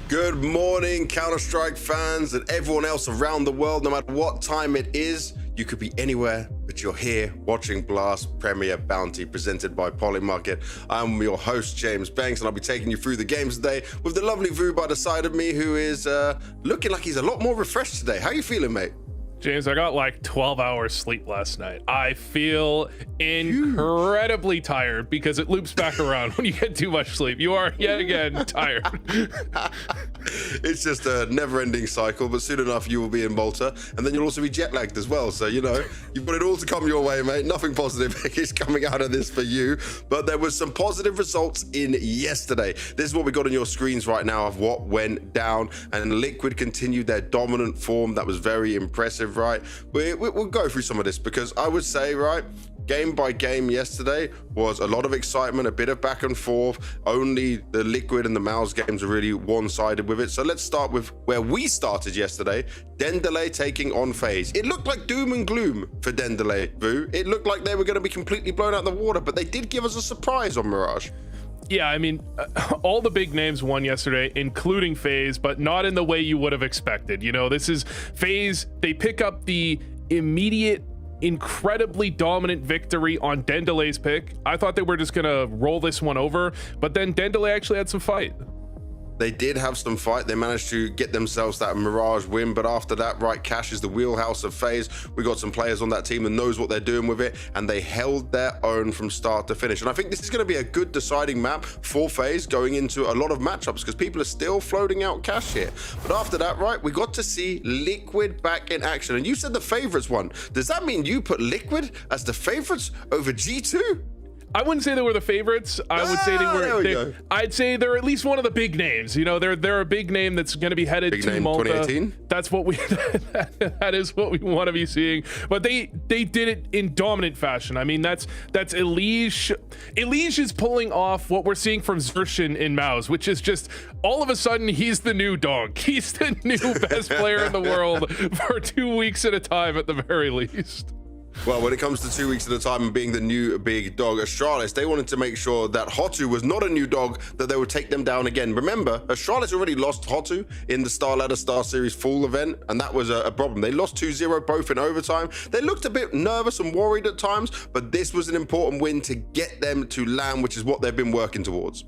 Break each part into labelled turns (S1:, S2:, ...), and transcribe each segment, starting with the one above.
S1: Good morning, Counter-Strike fans and everyone else around the world. No matter what time it is, you could be anywhere, but you're here watching Blast Premier Bounty presented by Polymarket. I'm your host, James Banks, and I'll be taking you through the games today with the lovely Vu by the side of me, who is looking like he's a lot more refreshed today. How are you feeling, mate?
S2: James, I got like 12 hours sleep last night. I feel incredibly tired because it loops back around when you get too much sleep. You are yet again tired.
S1: It's just a never-ending cycle, but soon enough you will be in Malta, and then you'll also be jet-lagged as well. So, you know, you've got it all to come your way, mate. Nothing positive is coming out of this for you, but there was some positive results in yesterday. This is what we got on your screens right now of what went down, and Liquid continued their dominant form. That was very impressive, right? We'll go through some of this because I would say, right, game by game yesterday was a lot of excitement, a bit of back and forth. Only the Liquid and the MongolZ games are really one-sided with it. So let's start with where we started yesterday. Dendelay taking on FaZe. It looked like doom and gloom for Dendelay, Vu. It looked like they were going to be completely blown out of the water, but they did give us a surprise on Mirage.
S2: Yeah, I mean, all the big names won yesterday, including FaZe, but not in the way you would have expected. You know, this is FaZe. They pick up the immediate, incredibly dominant victory on Dendelay's pick. I thought they were just going to roll this one over, but then Dendelay actually had some fight.
S1: They did have some fight. They managed to get themselves that Mirage win, but after that, right, Cash is the wheelhouse of FaZe. We got some players on that team that knows what they're doing with it, and they held their own from start to finish. And I think this is going to be a good deciding map for FaZe going into a lot of matchups because people are still floating out Cash here. But after that, right, we got to see Liquid back in action. And you said the favorites won. Does that mean you put Liquid as the favorites over G2?
S2: I wouldn't say they were the favorites. I would say I'd say they're at least one of the big names. You know, they're a big name that's going to be headed to Malta. 2018. That's what we that is what we want to be seeing. But they did it in dominant fashion. I mean, that's Elige. Elige is pulling off what we're seeing from Xerxin in MongolZ, which is just all of a sudden he's the new dog. He's the new best player in the world for 2 weeks at a time at the very least.
S1: Well, when it comes to 2 weeks at a time and being the new big dog, Astralis, they wanted to make sure that Hotu was not a new dog, that they would take them down again. Remember, Astralis already lost Hotu in the Star Ladder Star Series full event, and that was a problem. They lost 2-0 both in overtime. They looked a bit nervous and worried at times, but this was an important win to get them to land, which is what they've been working towards.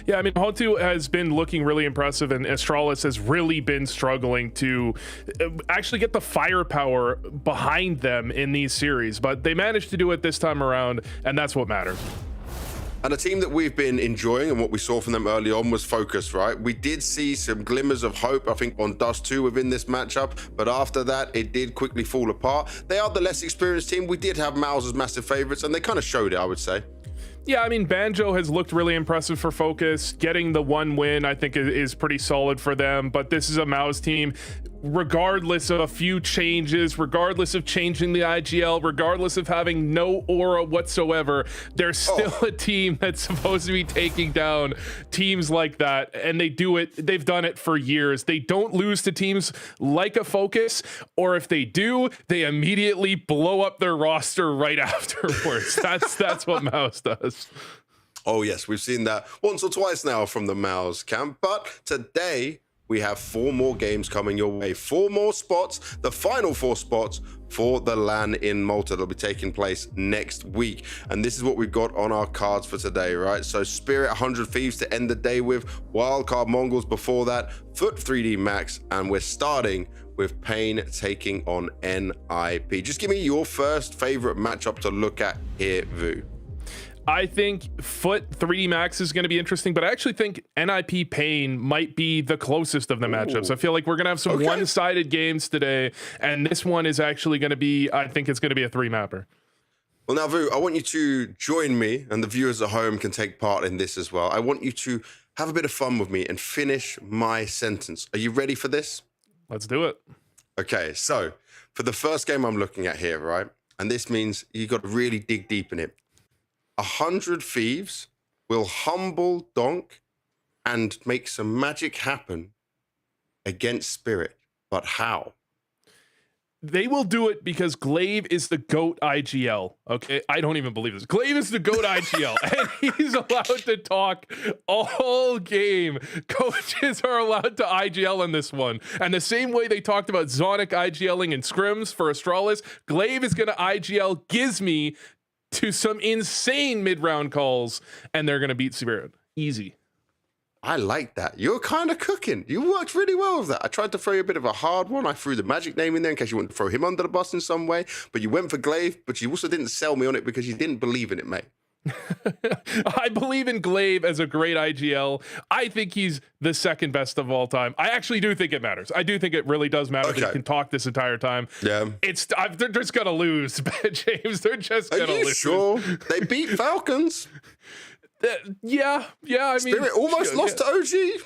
S2: Yeah, I mean, Hotu has been looking really impressive, and Astralis has really been struggling to actually get the firepower behind them in these series, but they managed to do it this time around, and that's what matters.
S1: And a team that we've been enjoying and what we saw from them early on was Focus, right? We did see some glimmers of hope, I think, on Dust 2 within this matchup, but after that, it did quickly fall apart. They are the less experienced team. We did have MongolZ as massive favorites, and they kind of showed it, I would say.
S2: Yeah, I mean, Banjo has looked really impressive for Focus. Getting the one win, I think, is pretty solid for them. But this is a MongolZ team, regardless of a few changes, regardless of changing the IGL, regardless of having no aura whatsoever, they're still a team that's supposed to be taking down teams like that. And they do it. They've done it for years. They don't lose to teams like a Focus, or if they do, they immediately blow up their roster right afterwards. That's what MongolZ does.
S1: Oh yes, we've seen that once or twice now from the MongolZ camp, but today we have 4 more games coming your way, 4 more spots, the final 4 spots for the LAN in Malta that'll be taking place next week. And this is what we've got on our cards for today, right? So Spirit 100 Thieves to end the day with, Wildcard MongolZ before that, FUT 3D Max, and we're starting with paiN taking on NIP. Just give me your first favorite matchup to look at here, Vu.
S2: I think FUT 3D Max is going to be interesting, but I actually think NIP paiN might be the closest of the matchups. I feel like we're going to have some one-sided games today, and this one is actually going to be, I think it's going to be a 3-mapper.
S1: Well, now, Vu, I want you to join me, and the viewers at home can take part in this as well. I want you to have a bit of fun with me and finish my sentence. Are you ready for this?
S2: Let's do it.
S1: Okay, so for the first game I'm looking at here, right, and this means you got to really dig deep in it. 100 Thieves will humble Donk and make some magic happen against Spirit. But how?
S2: They will do it because Glaive is the GOAT IGL. Okay, I don't even believe this. Glaive is the GOAT IGL, and he's allowed to talk all game. Coaches are allowed to IGL in this one, and the same way they talked about Zonic IGLing in scrims for Astralis, Glaive is going to IGL Gizmy to some insane mid-round calls, and they're going to beat Spirit. Easy.
S1: I like that. You're kind of cooking. You worked really well with that. I tried to throw you a bit of a hard one. I threw the Magic name in there in case you wanted to throw him under the bus in some way. But you went for Glaive, but you also didn't sell me on it because you didn't believe in it, mate.
S2: I believe in Glaive as a great IGL. I think he's the second best of all time. I actually do think it matters. I do think it really does matter.
S1: Okay.
S2: They can talk this entire time.
S1: Yeah.
S2: They're just going to lose, James. They're just going to lose.
S1: Are you sure? They beat Falcons.
S2: Yeah. I mean,
S1: Spirit almost lost to OG.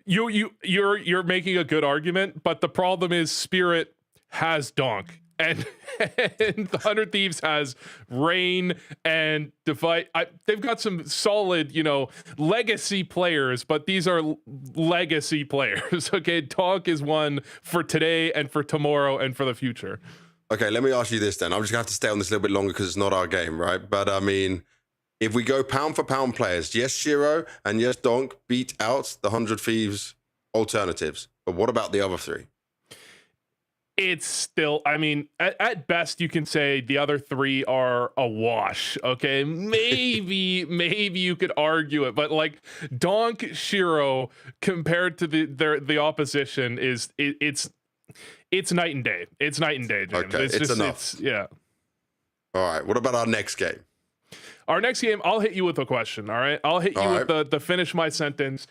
S2: You're making a good argument, but the problem is Spirit has Donk, and the 100 Thieves has Rain and Device. They've got some solid, legacy players, but these are legacy players. Okay, Donk is one for today and for tomorrow and for the future.
S1: Okay, let me ask you this then. I'm just gonna have to stay on this a little bit longer because it's not our game, right? But I mean, if we go pound for pound players, yes, Shiro and yes, Donk beat out the 100 Thieves alternatives. But what about the other three?
S2: It's still, I mean, at best, you can say the other three are a wash. Okay, maybe you could argue it, but like Donk, Shiro compared to the opposition it's night and day. It's night and day, James.
S1: Okay, it's enough.
S2: Yeah.
S1: All right. What about our next game?
S2: Our next game, I'll hit you with a question. All right, I'll hit you with the finish my sentence.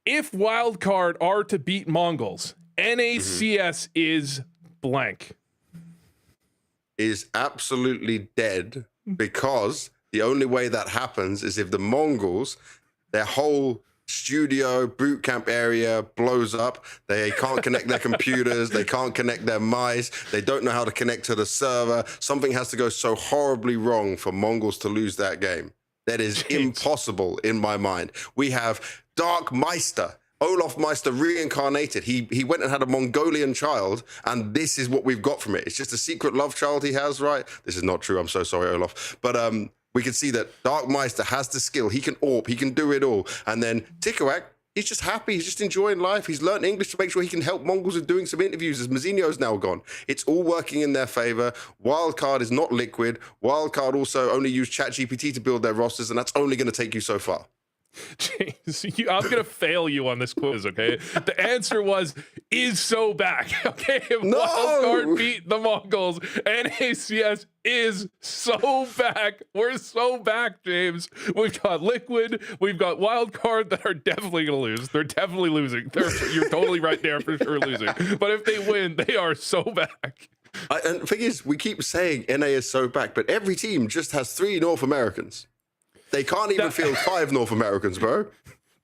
S2: If Wildcard are to beat Mongols, NACS is blank.
S1: Is absolutely dead, because the only way that happens is if the Mongols, their whole studio boot camp area blows up. They can't connect their computers. They can't connect their mice. They don't know how to connect to the server. Something has to go so horribly wrong for Mongols to lose that game. That is impossible in my mind. We have Dark Meister, Olaf Meister reincarnated. He went and had a Mongolian child, and this is what we've got from it. It's just a secret love child he has, right? This is not true. I'm so sorry, Olaf. But we can see that Dark Meister has the skill. He can AWP. He can do it all. And then Tikoak, he's just happy. He's just enjoying life. He's learned English to make sure he can help Mongols with doing some interviews as Mazinho's now gone. It's all working in their favor. Wildcard is not liquid. Wildcard also only use ChatGPT to build their rosters, and that's only going to take you so far.
S2: James, I'm going to fail you on this quiz, okay? The answer was, is so back, okay?
S1: No!
S2: Wildcard beat the Mongols. NACS is so back. We're so back, James. We've got Liquid. We've got Wildcard that are definitely going to lose. They're definitely losing. You're totally right there for sure losing. But if they win, they are so back.
S1: And the thing is, we keep saying NA is so back, but every team just has 3 North Americans. They can't even field 5 North Americans, bro.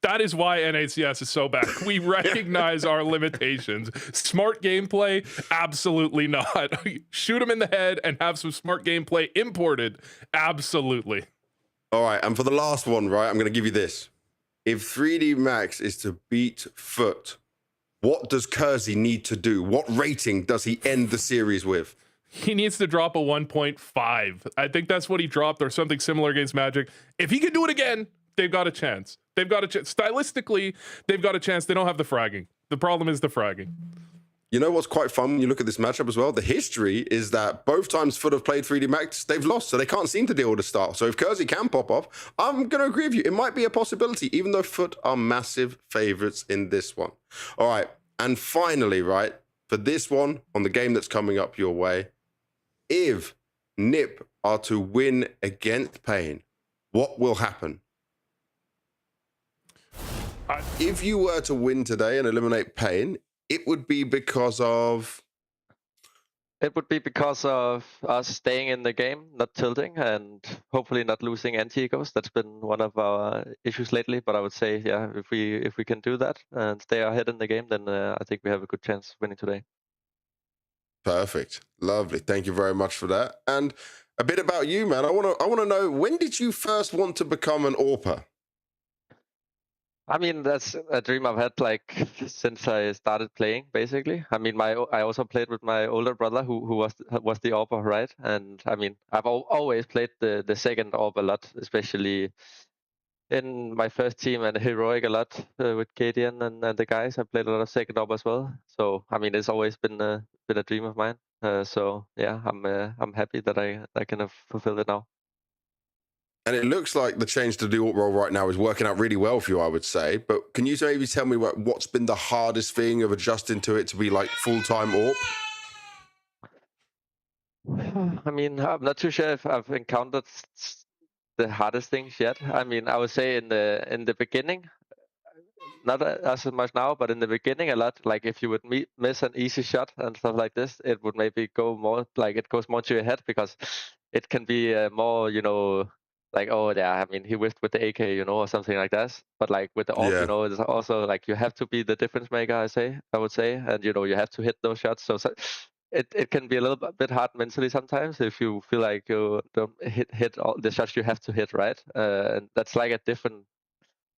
S2: That is why NACS is so back. We recognize our limitations. Smart gameplay? Absolutely not. Shoot them in the head and have some smart gameplay imported? Absolutely.
S1: All right, and for the last one, right, I'm going to give you this. If 3D Max is to beat FUT, what does Kersey need to do? What rating does he end the series with?
S2: He needs to drop a 1.5. I think that's what he dropped, or something similar against Magic. If he can do it again, they've got a chance. They've got a chance. Stylistically, they've got a chance. They don't have the fragging. The problem is the fragging.
S1: You know what's quite fun when you look at this matchup as well? The history is that both times FUT have played 3D Max, they've lost, so they can't seem to deal with the style. So if Kersey can pop off, I'm going to agree with you. It might be a possibility, even though FUT are massive favorites in this one. All right, and finally, right, for this one, on the game that's coming up your way, if NiP are to win against paiN, what will happen? If you were to win today and eliminate paiN, it would be because of...
S3: It would be because of us staying in the game, not tilting, and hopefully not losing anti-egos. That's been one of our issues lately. But I would say, yeah, if we can do that and stay ahead in the game, then I think we have a good chance of winning today.
S1: Perfect. Lovely. Thank you very much for that. And a bit about you, man. I want to know, when did you first want to become an AWPer?
S3: I mean, that's a dream I've had like since I started playing, basically. I mean, I also played with my older brother who was the AWP, right? And I mean, I've always played the second AWP a lot, especially in my first team and Heroic a lot with KDN and the guys. I played a lot of second AWP as well. So I mean, it's always been a dream of mine. So yeah, I'm happy that I can have fulfilled it now.
S1: And it looks like the change to the AWP role right now is working out really well for you, I would say. But can you maybe tell me what's been the hardest thing of adjusting to it to be like full-time AWP?
S3: I mean, I'm not too sure if I've encountered the hardest things yet. I mean, I would say in the beginning, not as much now, but in the beginning a lot. Like if you would miss an easy shot and stuff like this, it would maybe go more like it goes more to your head because it can be more, you know, like, oh yeah, I mean, he whiffed with the AK, you know, or something like that. But like with the AWP, you know, it's also like you have to be the difference maker. I would say, and you know, you have to hit those shots. So it can be a little bit hard mentally sometimes if you feel like you don't hit all the shots you have to hit, right? And that's like a different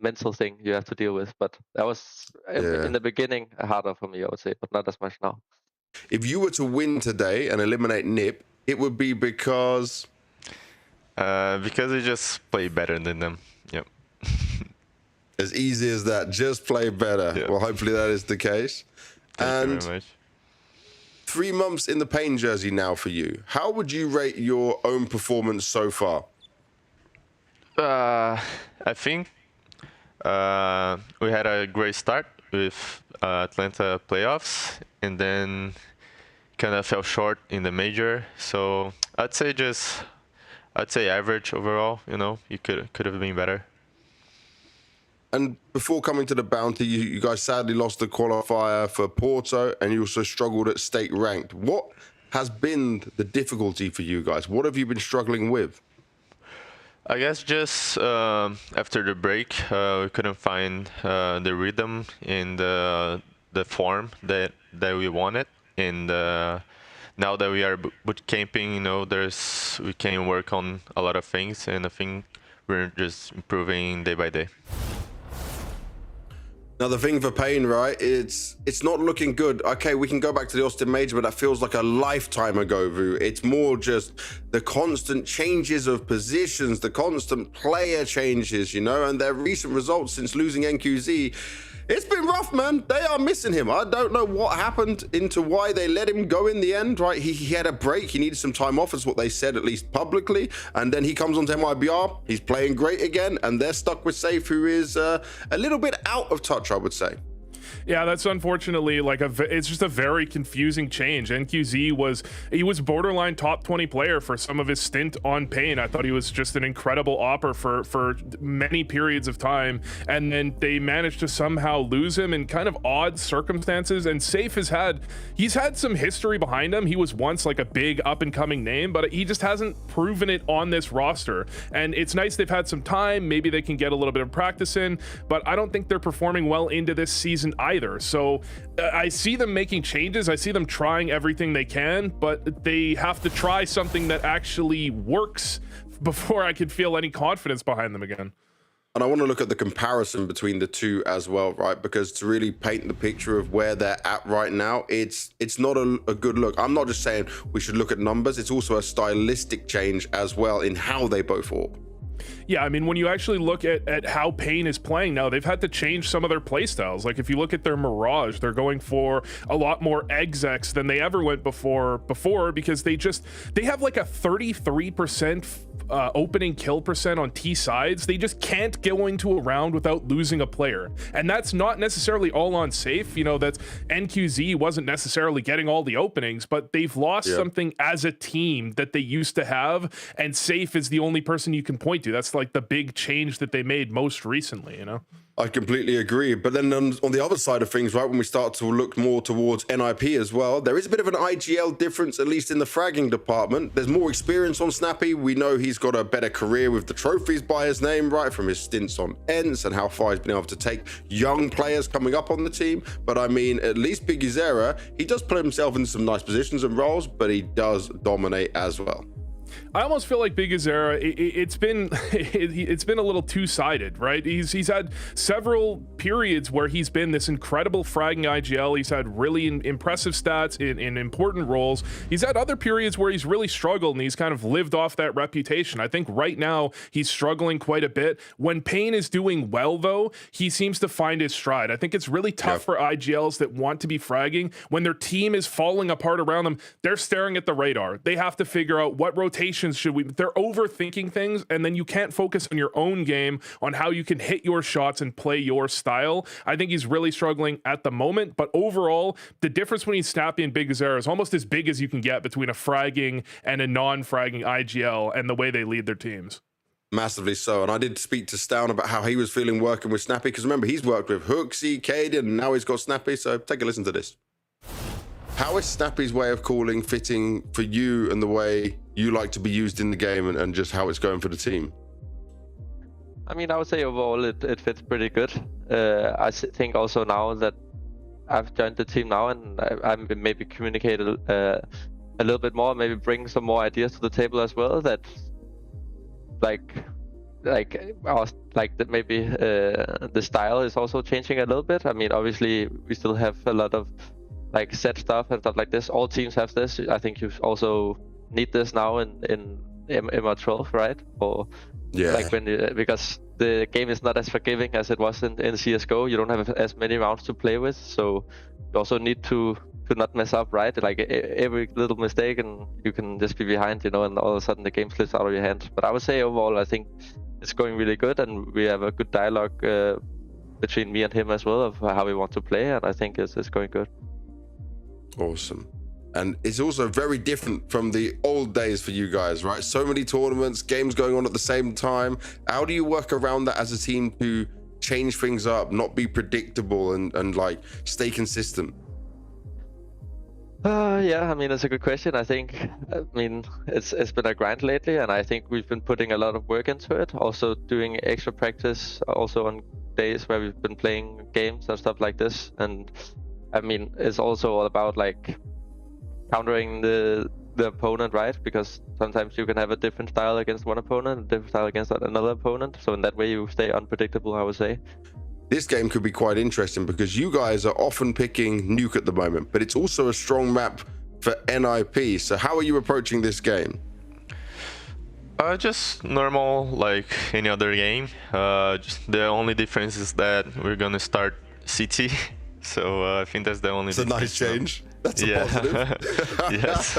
S3: mental thing you have to deal with. But that was in the beginning harder for me, I would say, but not as much now.
S1: If you were to win today and eliminate Nip, it would be because
S4: we just play better than them. Yep.
S1: As easy as that. Just play better.
S4: Yeah.
S1: Well, hopefully that is the case.
S4: Thank you very much.
S1: 3 months in the paiN jersey now for you. How would you rate your own performance so far?
S4: I think we had a great start with Atlanta playoffs, and then kind of fell short in the major. So I'd say average overall. You know, you could have been better.
S1: And before coming to the Bounty, you guys sadly lost the qualifier for Porto, and you also struggled at state ranked. What has been the difficulty for you guys? What have you been struggling with?
S4: I guess just after the break, we couldn't find the rhythm in the form that we wanted. And now that we are boot camping, you know, we can work on a lot of things, and I think we're just improving day by day.
S1: Now, the thing for paiN, right, it's not looking good. Okay, we can go back to the Austin Major, but that feels like a lifetime ago, Vu. It's more just the constant changes of positions, the constant player changes, you know, and their recent results since losing NQZ. It's been rough, man. They are missing him. I don't know what happened into why they let him go in the end, right? He had a break. He needed some time off, is what they said, at least publicly. And then he comes onto MIBR. He's playing great again. And they're stuck with Safe, who is a little bit out of touch, I would say.
S2: Yeah, that's unfortunately like it's just a very confusing change. NQZ was borderline top 20 player for some of his stint on paiN. I thought he was just an incredible opper for many periods of time, and then they managed to somehow lose him in kind of odd circumstances. And Safe he's had some history behind him. He was once like a big up and coming name, but he just hasn't proven it on this roster. And it's nice they've had some time. Maybe they can get a little bit of practice in, but I don't think they're performing well into this season either. So I see them making changes. I see them trying everything they can, but they have to try something that actually works before I could feel any confidence behind them again.
S1: And I want to look at the comparison between the two as well, right? Because to really paint the picture of where they're at right now, it's not a good look. I'm not just saying we should look at numbers. It's also a stylistic change as well in how they both AWP.
S2: Yeah, I mean, when you actually look at how paiN is playing now, they've had to change some of their play styles. Like if you look at their Mirage, they're going for a lot more execs than they ever went before because they have like a 33% opening kill percent on T sides. They just can't go into a round without losing a player. And that's not necessarily all on Safe. You know, that's NQZ wasn't necessarily getting all the openings, but they've lost something as a team that they used to have, and Safe is the only person you can point to. That's like the big change that they made most recently, you know?
S1: I completely agree. But then on the other side of things, right, when we start to look more towards NIP as well, there is a bit of an IGL difference, at least in the fragging department. There's more experience on Snappy. We know he's got a better career with the trophies by his name, right, from his stints on ENTS and how far he's been able to take young players coming up on the team. But I mean, at least Pyjamas, he does put himself in some nice positions and roles, but he does dominate as well.
S2: I almost feel like Big Azera, it's been a little two-sided, right? He's had several periods where he's been this incredible fragging IGL. He's had really impressive stats in important roles. He's had other periods where he's really struggled, and he's kind of lived off that reputation. I think right now he's struggling quite a bit. When paiN is doing well, though, he seems to find his stride. I think it's really tough for IGLs that want to be fragging. When their team is falling apart around them, they're staring at the radar. They have to figure out what rotations should we. They're overthinking things, and then you can't focus on your own game, on how you can hit your shots and play your style. I think he's really struggling at the moment, but overall, the difference between Snappy and Big Azera is almost as big as you can get between a fragging and a non-fragging IGL and the way they lead their teams.
S1: Massively so. And I did speak to Stown about how he was feeling working with Snappy, because remember, he's worked with Hooksy, Caden, and now he's got Snappy, so take a listen to this. How is Snappy's way of calling fitting for you and the way you like to be used in the game, and just how it's going for the team?
S3: I mean, I would say overall it fits pretty good. I think also now that I've joined the team now, and I'm maybe communicated a little bit more, maybe bring some more ideas to the table as well, that that maybe the style is also changing a little bit. I mean, obviously we still have a lot of like set stuff and stuff like this. All teams have this. I think you also need this now in MR12, right? Or like when because the game is not as forgiving as it was in CSGO. You don't have as many rounds to play with, so you also need to not mess up, right? Like every little mistake and you can just be behind, you know, and all of a sudden the game slips out of your hand. But I would say overall, I think it's going really good, and we have a good dialogue between me and him as well of how we want to play, and I think it's going good.
S1: Awesome. And it's also very different from the old days for you guys, right? So many tournaments, games going on at the same time. How do you work around that as a team to change things up, not be predictable, and like stay consistent?
S3: Yeah, I mean, it's a good question. I mean, it's been a grind lately, and I think we've been putting a lot of work into it. Also doing extra practice, also on days where we've been playing games and stuff like this. And I mean, it's also all about like countering the opponent, right? Because sometimes you can have a different style against one opponent, a different style against another opponent. So in that way, you stay unpredictable, I would say.
S1: This game could be quite interesting because you guys are often picking Nuke at the moment, but it's also a strong map for NIP. So how are you approaching this game?
S4: Just normal, like any other game. Just the only difference is that we're gonna start CT. So I think that's the only difference.
S1: It's a nice change. That's a positive.
S4: Yes.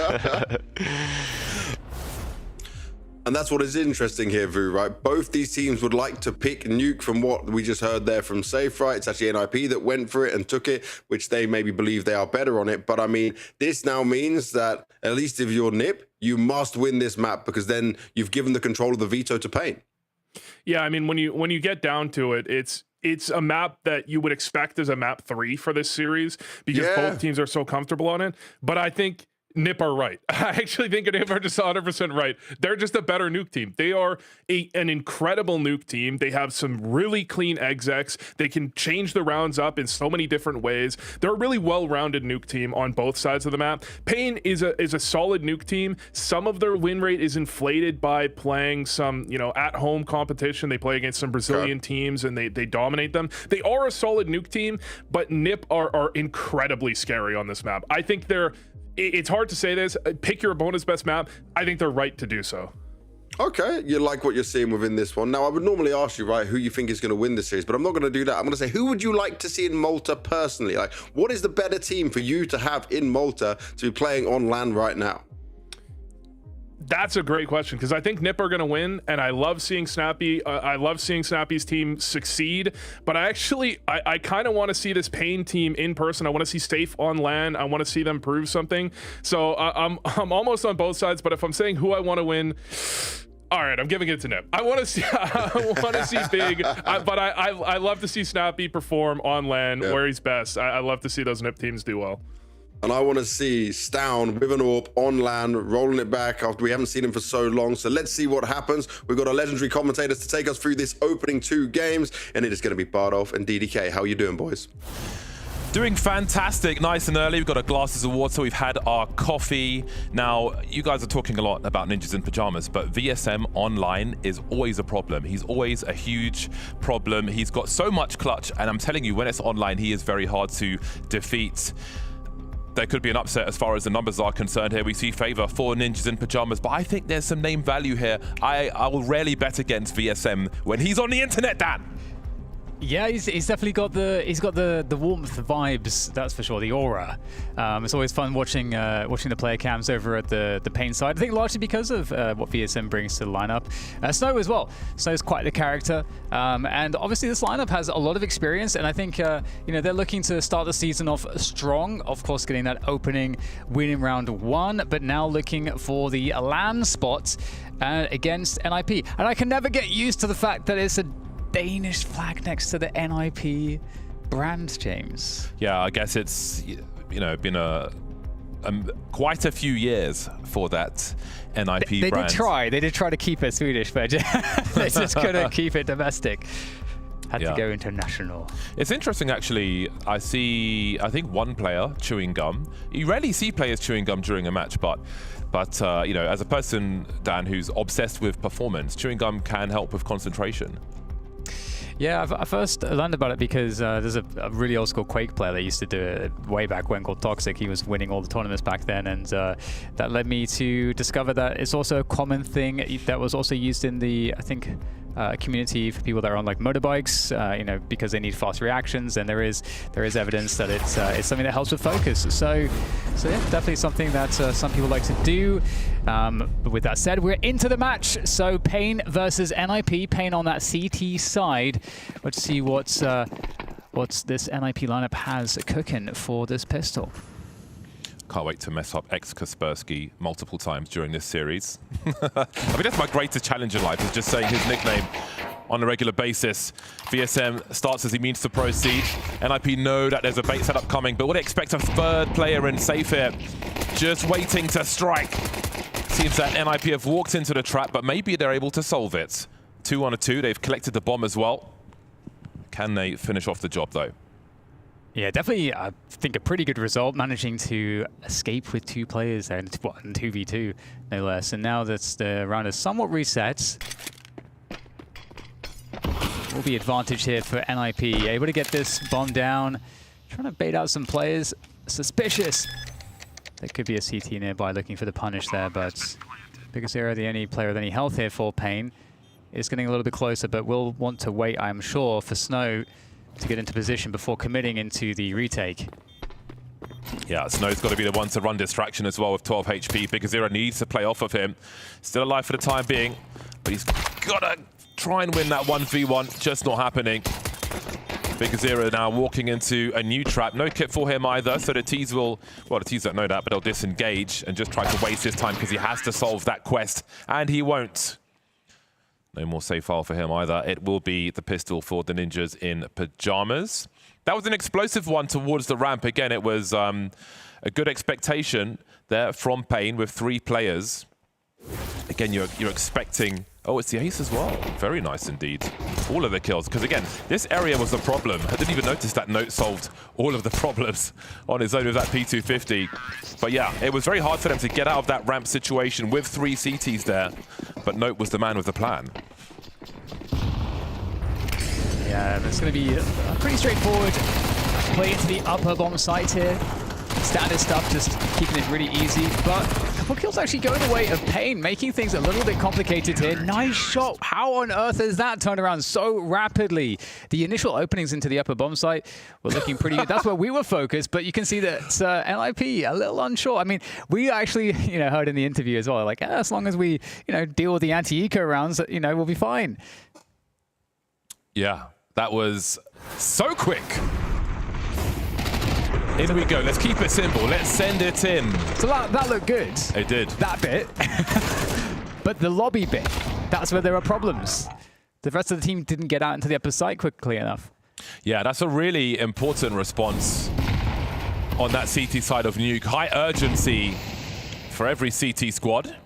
S1: And that's what is interesting here, Vu, right? Both these teams would like to pick Nuke from what we just heard there from Safe, right? It's actually NIP that went for it and took it, which they maybe believe they are better on it. But I mean, this now means that at least if you're NIP, you must win this map, because then you've given the control of the veto to paiN.
S2: Yeah, I mean, when you get down to it, it's a map that you would expect as a map 3 for this series, because both teams are so comfortable on it. But I think NIP are right. I actually think NIP are just 100% right. They're just a better nuke team. They are an incredible nuke team. They have some really clean execs. They can change the rounds up in so many different ways. They're a really well-rounded nuke team on both sides of the map. paiN is a solid nuke team. Some of their win rate is inflated by playing some, you know, at-home competition. They play against some Brazilian teams and they dominate them. They are a solid nuke team, but NIP are incredibly scary on this map. I think it's hard to say this. Pick your opponent's best map. I think they're right to do so.
S1: Okay, you like what you're seeing within this one. Now, I would normally ask you, right, who you think is going to win this series, but I'm not going to do that. I'm going to say, who would you like to see in Malta personally? Like, what is the better team for you to have in Malta to be playing on LAN right now?
S2: That's a great question, because I think NIP are going to win, and I love seeing Snappy. I love seeing Snappy's team succeed, but I kind of want to see this paiN team in person. I want to see Safe on LAN. I want to see them prove something. So I'm almost on both sides, but if I'm saying who I want to win, all right, I'm giving it to NIP. I want to see Big, but I love to see Snappy perform on LAN where he's best. I love to see those NIP teams do well.
S1: And I want to see Stown with an AWP on LAN, rolling it back after we haven't seen him for so long. So let's see what happens. We've got our legendary commentators to take us through this opening 2 games, and it is going to be Bardolph and DDK. How are you doing, boys?
S5: Doing fantastic, nice and early. We've got our glasses of water, we've had our coffee. Now, you guys are talking a lot about ninjas in pajamas, but VSM online is always a problem. He's always a huge problem. He's got so much clutch, and I'm telling you, when it's online, he is very hard to defeat. There could be an upset as far as the numbers are concerned here. We see favor for ninjas in pajamas, but I think there's some name value here. I will rarely bet against VSM when he's on the internet, Dan.
S6: Yeah, he's definitely got the warmth, the vibes, that's for sure, the aura. It's always fun watching the player cams over at the paiN side. I think largely because of what VSM brings to the lineup. Snow as well. Snow's quite the character, and obviously this lineup has a lot of experience. And I think you know, they're looking to start the season off strong. Of course, getting that opening win in round 1, but now looking for the LAN spot against NIP. And I can never get used to the fact that it's a Danish flag next to the NIP brand, James.
S5: Yeah, I guess it's, you know, been quite a few years for that NIP
S6: they
S5: brand.
S6: They did try to keep it Swedish, but they just couldn't keep it domestic. Had to go international.
S5: It's interesting, actually. I think one player chewing gum. You rarely see players chewing gum during a match, but you know, as a person, Dan, who's obsessed with performance, chewing gum can help with concentration.
S6: Yeah, I first learned about it because there's a really old school Quake player that used to do it way back when called Toxic. He was winning all the tournaments back then, and that led me to discover that it's also a common thing that was also used in the, I think, community for people that are on like motorbikes, you know, because they need fast reactions, and there is evidence that it's something that helps with focus. So yeah, definitely something that some people like to do. But with that said, we're into the match. So paiN versus NIP. paiN on that CT side. Let's see what's this NIP lineup has cooking for this pistol.
S5: Can't wait to mess up Kaspersky multiple times during this series. I mean, that's my greatest challenge in life, is just saying his nickname on a regular basis. VSM starts as he means to proceed. NIP know that there's a bait setup coming, but would expect a third player in safe here, just waiting to strike. Seems that NIP have walked into the trap, but maybe they're able to solve it. 2 on a 2, they've collected the bomb as well. Can they finish off the job, though?
S6: Yeah, definitely, I think a pretty good result, managing to escape with 2 players there, and 2v2, no less. And now that the round is somewhat reset, will be advantage here for NIP. Able to get this bomb down, trying to bait out some players. Suspicious. There could be a CT nearby looking for the punish there, but Pyjamas.CEST, the only player with any health here for paiN, is getting a little bit closer, but will want to wait, I'm sure, for Snow to get into position before committing into the retake.
S5: Yeah, Snow's got to be the one to run distraction as well with 12 HP. Pyjamas.CEST needs to play off of him. Still alive for the time being, but he's got to try and win that 1v1. Just not happening. Pyjamas.CEST now walking into a new trap. No kit for him either, so the T's will, well, the T's don't know that, but they'll disengage and just try to waste his time because he has to solve that quest, and he won't. No more save file for him either. It will be the pistol for the ninjas in pajamas. That was an explosive one towards the ramp. Again, it was a good expectation there from paiN with 3 players. Again, you're expecting... Oh, it's the ace as well. Very nice indeed. All of the kills. Because again, this area was a problem. I didn't even notice that Note solved all of the problems on his own with that P250. But yeah, it was very hard for them to get out of that ramp situation with 3 CTs there. But Note was the man with the plan.
S6: Yeah, it's going to be a pretty straightforward play into the upper bomb site here. Standard stuff, just keeping it really easy, but a couple kills actually going the way of paiN, making things a little bit complicated here. Nice shot. How on earth is that turned around so rapidly? The initial openings into the upper bomb site were looking pretty good. That's where we were focused, but you can see that NIP a little unsure. I mean, we actually, you know, heard in the interview as well, like, as long as we, you know, deal with the anti-eco rounds, you know, we'll be fine.
S5: Yeah, that was so quick. In we go. Let's keep it simple. Let's send it in.
S6: So that looked good.
S5: It did.
S6: That bit. But the lobby bit, that's where there are problems. The rest of the team didn't get out into the upper site quickly enough.
S5: Yeah, that's a really important response on that CT side of Nuke. High urgency for every CT squad.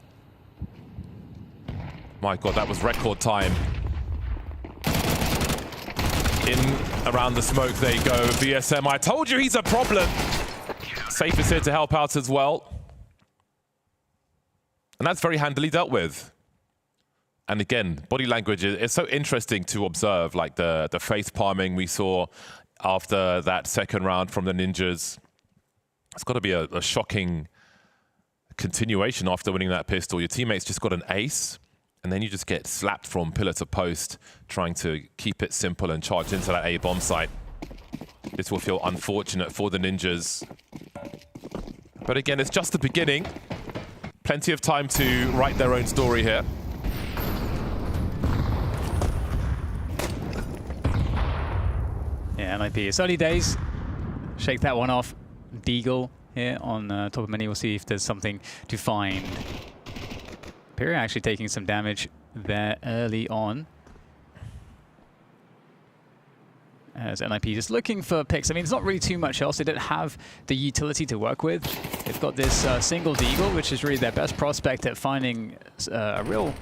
S5: My God, that was record time. In around the smoke they go. VSM, I told you he's a problem. Safe is here to help out as well. And that's very handily dealt with. And again, body language is so interesting to observe, like the face palming we saw after that second round from the Ninjas. It's got to be a shocking continuation after winning that pistol. Your teammates just got an ace, and then you just get slapped from pillar to post, trying to keep it simple and charge into that A bomb site. This will feel unfortunate for the Ninjas. But again, it's just the beginning. Plenty of time to write their own story here.
S6: Yeah, NIP, it's early days. Shake that one off. Deagle here on top of mini. We'll see if there's something to find. Pyre actually taking some damage there early on. As NIP just looking for picks. I mean, there's not really too much else. They don't have the utility to work with. They've got this single Deagle, which is really their best prospect at finding a real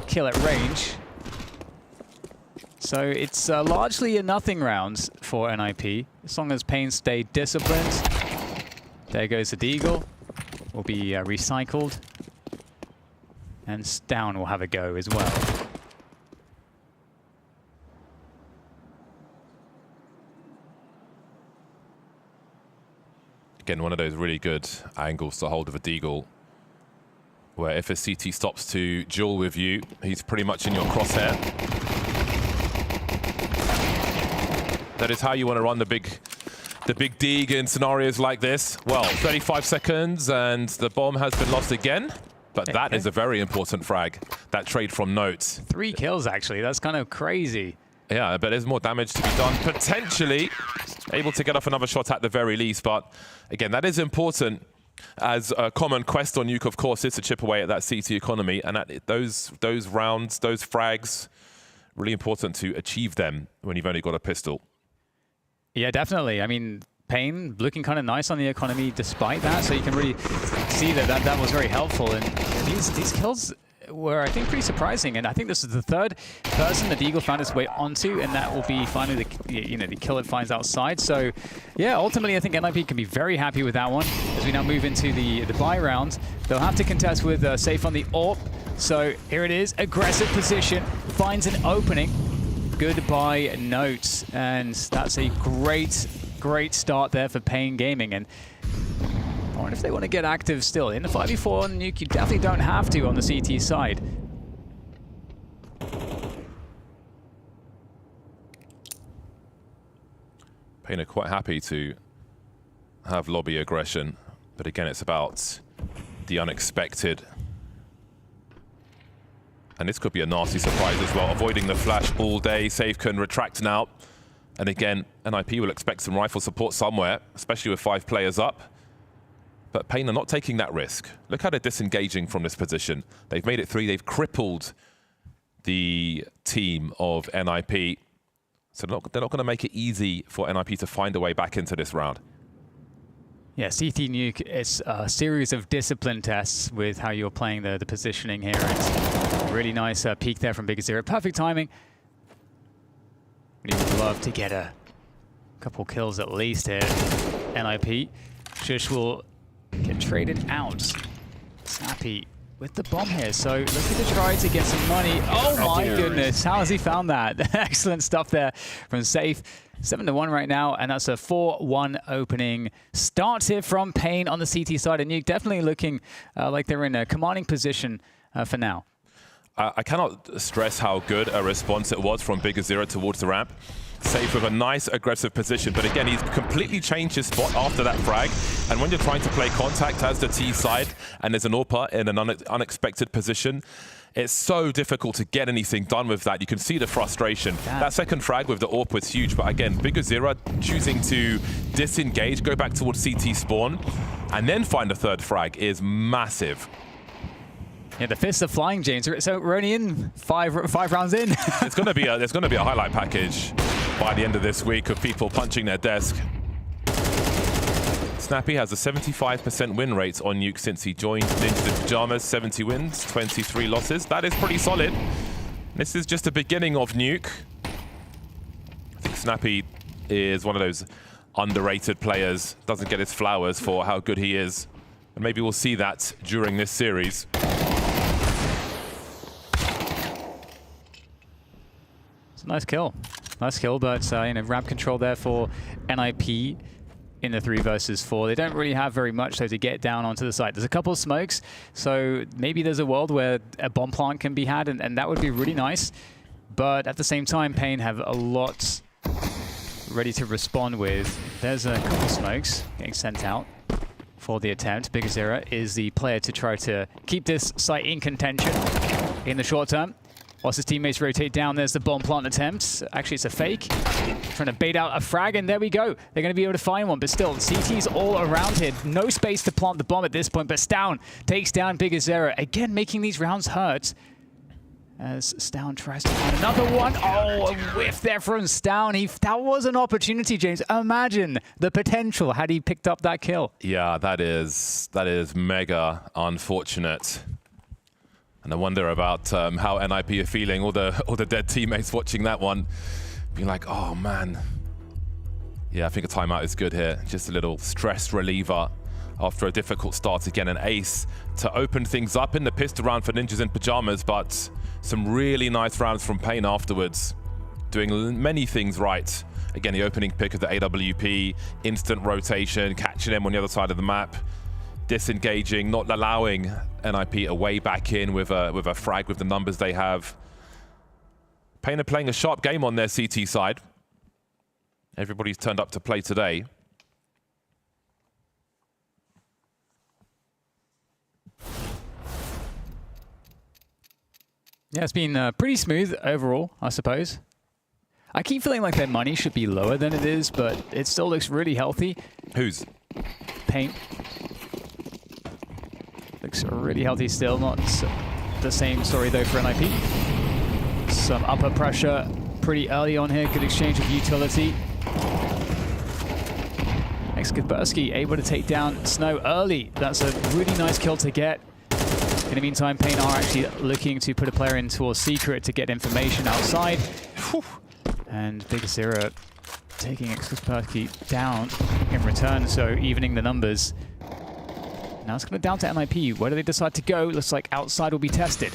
S6: kill at range. So it's largely a nothing round for NIP, as long as paiN stay disciplined. There goes the Deagle. Will be recycled. And Down will have a go as well.
S5: Again, one of those really good angles to hold of a Deagle, where if a CT stops to duel with you, he's pretty much in your crosshair. That is how you want to run the big Deag in scenarios like this. Well, 35 seconds and the bomb has been lost again, but that is a very important frag, that trade from Notes.
S6: 3 kills actually, that's kind of crazy.
S5: Yeah, but there's more damage to be done. Potentially able to get off another shot at the very least, but again, that is important. As a common quest on Nuke, of course, is to chip away at that CT economy, and those rounds, those frags, really important to achieve them when you've only got a pistol.
S6: Yeah, definitely. I mean, paiN looking kind of nice on the economy despite that, so you can really see that was very helpful. And these kills were, I think, pretty surprising. And I think this is the third person that Deagle found his way onto, and that will be finally the kill it finds outside. So, yeah, ultimately, I think NIP can be very happy with that one. As we now move into the buy round, they'll have to contest with Safe on the AWP. So here it is, aggressive position, finds an opening. Goodbye Notes, and that's a great start there for paiN Gaming. And I wonder if they want to get active still. In the 5v4 on Nuke, you definitely don't have to on the CT side.
S5: paiN are quite happy to have lobby aggression, but again, it's about the unexpected. And this could be a nasty surprise as well. Avoiding the flash all day. Safe can retract now. And again, NIP will expect some rifle support somewhere, especially with 5 players up. But paiN are not taking that risk. Look how they're disengaging from this position. They've made it 3. They've crippled the team of NIP. So they're not going to make it easy for NIP to find a way back into this round.
S6: Yeah, CT Nuke is a series of discipline tests with how you're playing the positioning here. It's a really nice peek there from BigZero. Perfect timing. We would love to get a couple kills at least here. NIP. Shush will get traded out. Snappy with the bomb here. So looking to try to get some money. Oh my goodness, how has he found that? Excellent stuff there from Safe. 7-1 right now, and that's a 4-1 opening start here from paiN on the CT side. And Nuke definitely looking like they're in a commanding position for now.
S5: I cannot stress how good a response it was from BigZero towards the ramp. Safe with a nice aggressive position, but again, he's completely changed his spot after that frag. And when you're trying to play contact as the T side, and there's an AWPer in an unexpected position, it's so difficult to get anything done with that. You can see the frustration. That second frag with the AWP was huge, but again, BigZero choosing to disengage, go back towards CT spawn, and then find a third frag is massive.
S6: Yeah, the fists are flying, James. So we're only in five rounds in.
S5: There's going to be a highlight package by the end of this week of people punching their desk. Snappy has a 75% win rate on Nuke since he joined Ninja the Pyjamas. 70 wins, 23 losses. That is pretty solid. This is just the beginning of Nuke. I think Snappy is one of those underrated players, doesn't get his flowers for how good he is. And maybe we'll see that during this series.
S6: It's a nice kill. Nice kill, but you know, ramp control there for NIP in the 3 versus 4. They don't really have very much though to get down onto the site. There's a couple of smokes, so maybe there's a world where a bomb plant can be had, and that would be really nice. But at the same time, paiN have a lot ready to respond with. There's a couple of smokes getting sent out for the attempt. BigZero is the player to try to keep this site in contention in the short term. Whilst his teammates rotate down, there's the bomb plant attempt. Actually, it's a fake. Trying to bait out a frag, and there we go. They're going to be able to find one, but still, CT's all around here. No space to plant the bomb at this point, but Stown takes down BigZero. Again, making these rounds hurt. As Stown tries to find another one. Oh, a whiff there from Stown. That was an opportunity, James. Imagine the potential had he picked up that kill.
S5: Yeah, that is mega unfortunate. And I wonder about how NIP are feeling. All the dead teammates watching that one, being like, "Oh man." Yeah, I think a timeout is good here. Just a little stress reliever after a difficult start. Again, an ace to open things up in the pistol round for Ninjas in Pyjamas, but some really nice rounds from paiN afterwards, doing many things right. Again, the opening pick of the AWP, instant rotation, catching him on the other side of the map. Disengaging, not allowing NIP a way back in with a frag with the numbers they have. paiN are playing a sharp game on their CT side. Everybody's turned up to play today.
S6: Yeah, it's been pretty smooth overall, I suppose. I keep feeling like their money should be lower than it is, but it still looks really healthy.
S5: Who's?
S6: paiN. Looks really healthy still, not the same story though for NIP. Some upper pressure pretty early on here, good exchange of utility. csgo able to take down Snow early. That's a really nice kill to get. In the meantime, paiN are actually looking to put a player in towards Secret to get information outside. Whew. And BigZero taking csgo down in return, so evening the numbers. Now it's going to down to NIP. Where do they decide to go? Looks like outside will be tested.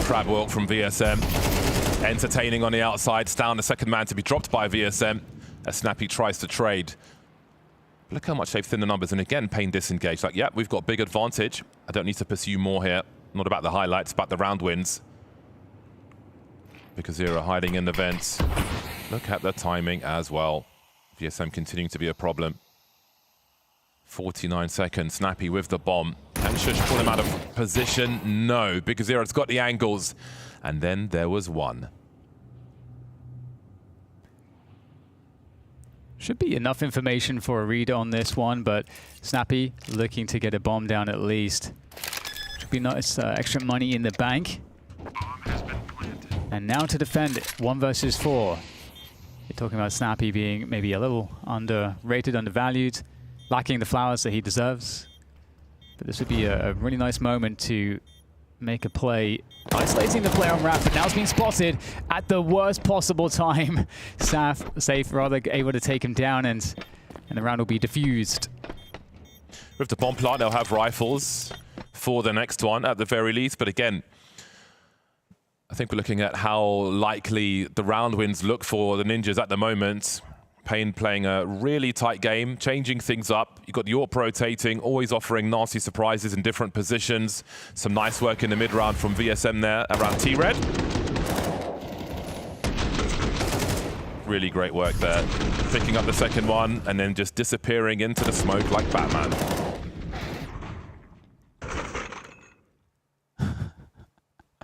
S5: Crab walk from VSM. Entertaining on the outside. Stown, the second man to be dropped by VSM as Snappy tries to trade. Look how much they've thinned the numbers. And again, paiN disengaged. Like, yeah, we've got big advantage. I don't need to pursue more here. Not about the highlights, but the round wins. BigZero hiding in the vents. Look at the timing as well. VSM continuing to be a problem. 49 seconds. Snappy with the bomb. Can Shush pull him out of position? No. BigZero's got the angles. And then there was one.
S6: Should be enough information for a read on this one, but Snappy looking to get a bomb down at least. Should be nice extra money in the bank. And now to defend it, 1 versus 4. You're talking about Snappy being maybe a little underrated, undervalued, lacking the flowers that he deserves. But this would be a really nice moment to make a play, isolating the player on ramp, but now it's been spotted at the worst possible time. Safe rather able to take him down, and the round will be diffused.
S5: With the bomb plant, they'll have rifles for the next one at the very least. But again, I think we're looking at how likely the round wins look for the Ninjas at the moment. paiN playing a really tight game, changing things up. You've got the AWP rotating, always offering nasty surprises in different positions. Some nice work in the mid-round from VSM there around T-Red. Really great work there. Picking up the second one and then just disappearing into the smoke like Batman.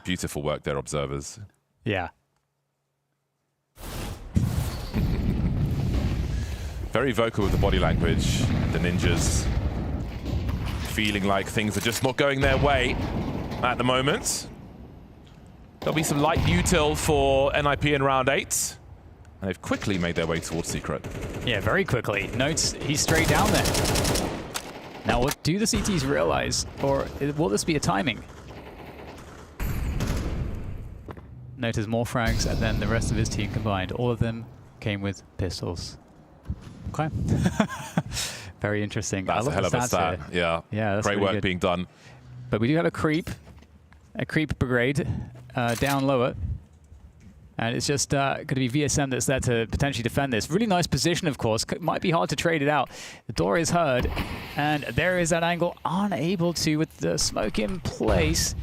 S5: Beautiful work there, observers.
S6: Yeah.
S5: Very vocal with the body language, the Ninjas. Feeling like things are just not going their way at the moment. There'll be some light util for NIP in round 8. And they've quickly made their way towards Secret.
S6: Yeah, very quickly. Notes he's straight down there. Now, what do the CTs realize? Or will this be a timing? Note has more frags than the rest of his team combined. All of them came with pistols. Okay. Very interesting.
S5: That's a hell of a stat. Yeah.
S6: Yeah, that's
S5: great
S6: really
S5: work
S6: good.
S5: being done.
S6: But we do have a creep brigade down lower. And it's just going to be VSM that's there to potentially defend this. Really nice position, of course. Might be hard to trade it out. The door is heard, and there is that angle. Unable to, with the smoke in place,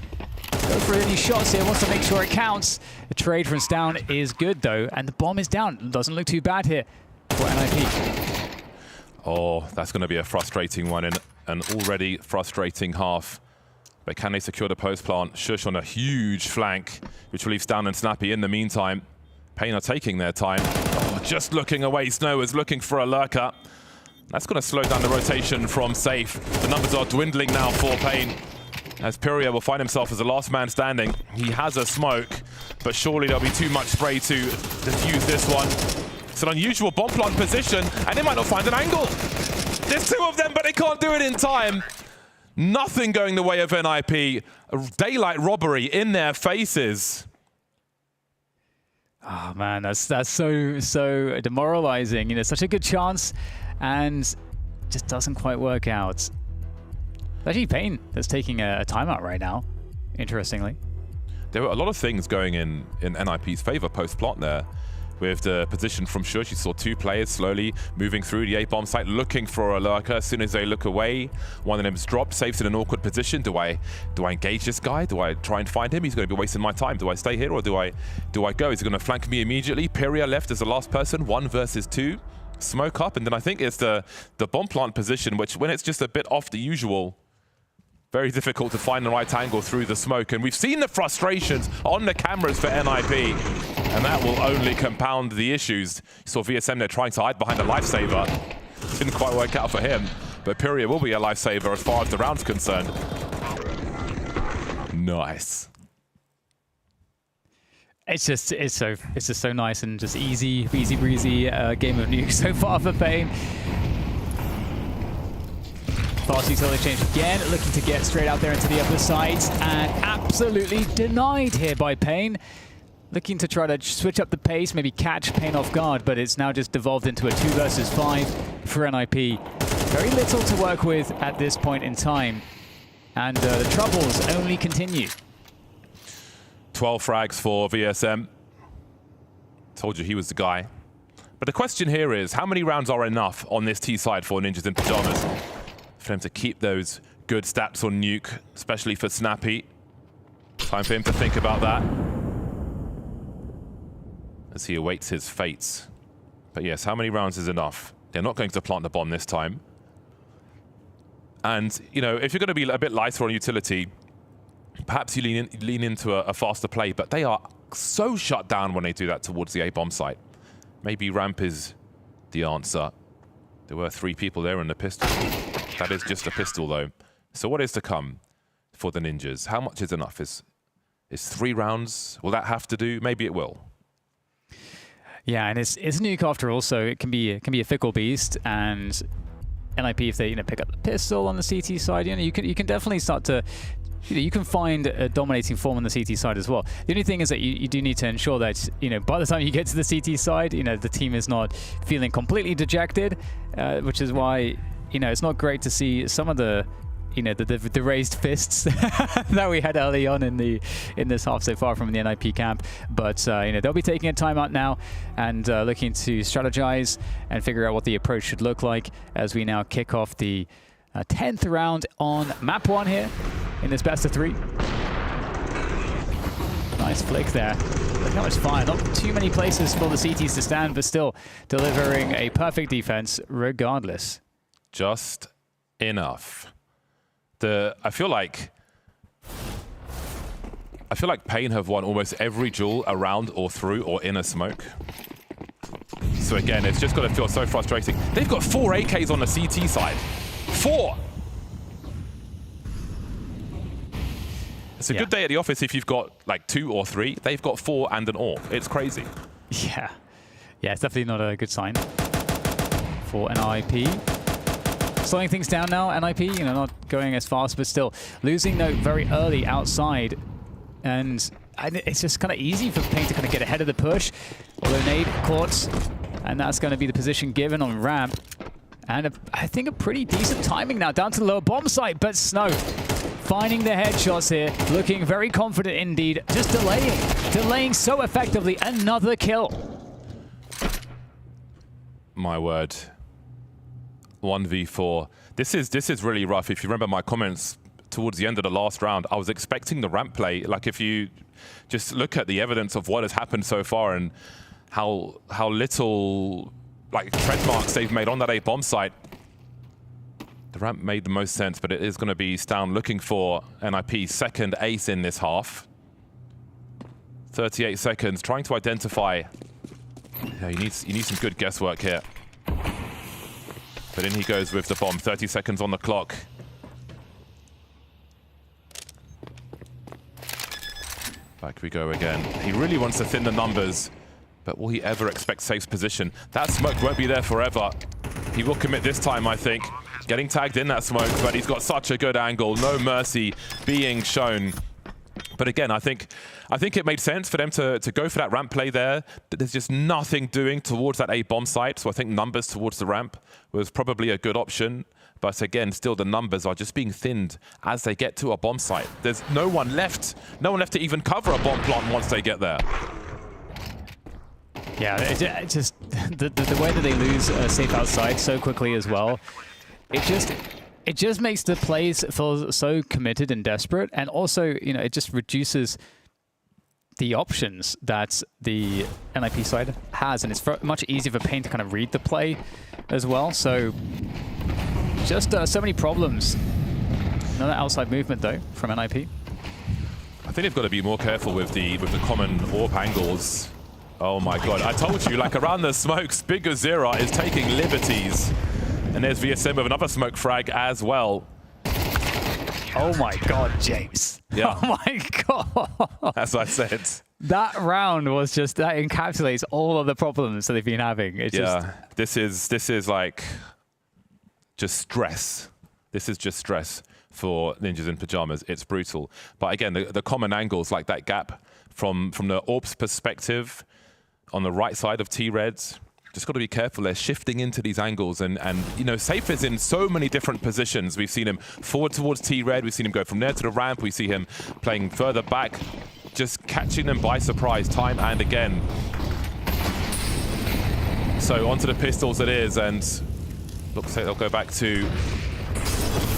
S6: go for any shots here. Wants to make sure it counts. The trade from Down is good, though, and the bomb is down. Doesn't look too bad here for NIP.
S5: Oh, that's going to be a frustrating one in an already frustrating half. But can they secure the post plant? Shush on a huge flank, which will leave Down and Snappy in the meantime. paiN are taking their time. Oh, just looking away. Snow is looking for a lurker. That's going to slow down the rotation from Safe. The numbers are dwindling now for paiN, as Pyria will find himself as the last man standing. He has a smoke, but surely there'll be too much spray to defuse this one. It's an unusual bomb plant position, and they might not find an angle. There's two of them, but they can't do it in time. Nothing going the way of NIP. Daylight robbery in their faces.
S6: Oh man, that's so demoralizing. You know, such a good chance, and just doesn't quite work out. It's actually paiN that's taking a timeout right now, interestingly.
S5: There were a lot of things going in NIP's favor post-plot there. With the position from Shush, you saw two players slowly moving through the A-bomb site, looking for a lurker. As soon as they look away, one of them is dropped. Safe's in an awkward position. Do I engage this guy? Do I try and find him? He's going to be wasting my time. Do I stay here or do I go? Is he going to flank me immediately? Pyria left as the last person, 1 versus 2. Smoke up, and then I think it's the bomb plant position, which when it's just a bit off the usual, very difficult to find the right angle through the smoke. And we've seen the frustrations on the cameras for NIP, and that will only compound the issues. You saw VSM there trying to hide behind a lifesaver. Didn't quite work out for him, but Pyria will be a lifesaver as far as the round's concerned. Nice.
S6: It's just so nice and just easy breezy game of Nuke so far for paiN. Fast utility change again, looking to get straight out there into the upper side, and absolutely denied here by paiN. Looking to try to switch up the pace, maybe catch paiN off guard, but it's now just devolved into a 2 versus 5 for NIP. Very little to work with at this point in time, and the troubles only continue.
S5: 12 frags for VSM. Told you he was the guy. But the question here is, how many rounds are enough on this T side for Ninjas in Pyjamas for him to keep those good stats on Nuke, especially for Snappy? Time for him to think about that as he awaits his fates. But yes, how many rounds is enough? They're not going to plant the bomb this time. And, you know, if you're going to be a bit lighter on utility, perhaps you lean into a faster play, but they are so shut down when they do that towards the A-bomb site. Maybe ramp is the answer. There were 3 people there in the pistol. That is just a pistol, though. So what is to come for the Ninjas? How much is enough? Is 3 rounds? Will that have to do? Maybe it will.
S6: Yeah, and it's Nuke after all, so it can be a fickle beast. And NIP, if they pick up the pistol on the CT side, you can definitely start to. You can find a dominating form on the CT side as well. The only thing is that you do need to ensure that, by the time you get to the CT side, the team is not feeling completely dejected, which is why, it's not great to see some of the, the raised fists that we had early on in this half so far from the NIP camp. But, they'll be taking a timeout now and looking to strategize and figure out what the approach should look like as we now kick off the 10th round on map 1 here in this best of 3. Nice flick there. Look how much fire. Not too many places for the CTs to stand, but still delivering a perfect defense regardless.
S5: Just enough. I feel like paiN have won almost every duel around or through or in a smoke. So again, it's just got to feel so frustrating. They've got 4 AKs on the CT side. 4! It's a good day at the office if you've got like 2 or 3. They've got 4 and an AWP. It's crazy.
S6: Yeah, it's definitely not a good sign for NIP. Slowing things down now, NIP, not going as fast, but still losing note very early outside. And and it's just kind of easy for paiN to kind of get ahead of the push. Although nade caught, and that's going to be the position given on ramp. And I think a pretty decent timing now down to the lower bomb site, but Snow finding the headshots here, looking very confident indeed, just delaying so effectively. Another kill.
S5: My word. 1v4. This is really rough. If you remember my comments towards the end of the last round, I was expecting the ramp play. Like, if you just look at the evidence of what has happened so far and how little like tread marks they've made on that A bomb site, the ramp made the most sense, but it is going to be Stown looking for NIP's second ace in this half. 38 seconds, trying to identify. Yeah, you need some good guesswork here. But in he goes with the bomb. 30 seconds on the clock. Back we go again. He really wants to thin the numbers, but will he ever expect Safe's position? That smoke won't be there forever. He will commit this time, I think. Getting tagged in that smoke, but he's got such a good angle. No mercy being shown. But again, I think it made sense for them to go for that ramp play there. There's just nothing doing towards that A bomb site, so I think numbers towards the ramp was probably a good option. But again, still the numbers are just being thinned as they get to a bomb site. There's no one left to even cover a bomb plant once they get there.
S6: Yeah, it just the way that they lose Safe outside so quickly as well, it just makes the plays feel so committed and desperate, and also, you know, it just reduces the options that the NIP side has, and it's much easier for paiN to kind of read the play as well. So just so many problems. Another outside movement though from NIP.
S5: I think they've got to be more careful with the common AWP angles. Oh my god, I told you, like around the smokes, BiggerZera is taking liberties. And there's VSM with another smoke frag as well.
S6: Oh my god, James.
S5: Yeah.
S6: Oh my god.
S5: As I said.
S6: That round was just, that encapsulates all of the problems that they've been having. It's
S5: this is like just stress. This is just stress for Ninjas in Pyjamas. It's brutal. But again, the common angles, like that gap from the AWP's perspective on the right side of T-Reds, just got to be careful. They're shifting into these angles, and you know, Safe is in so many different positions. We've seen him forward towards T-Red. We've seen him go from there to the ramp. We see him playing further back, just catching them by surprise time and again. So onto the pistols it is, and looks like they'll go back to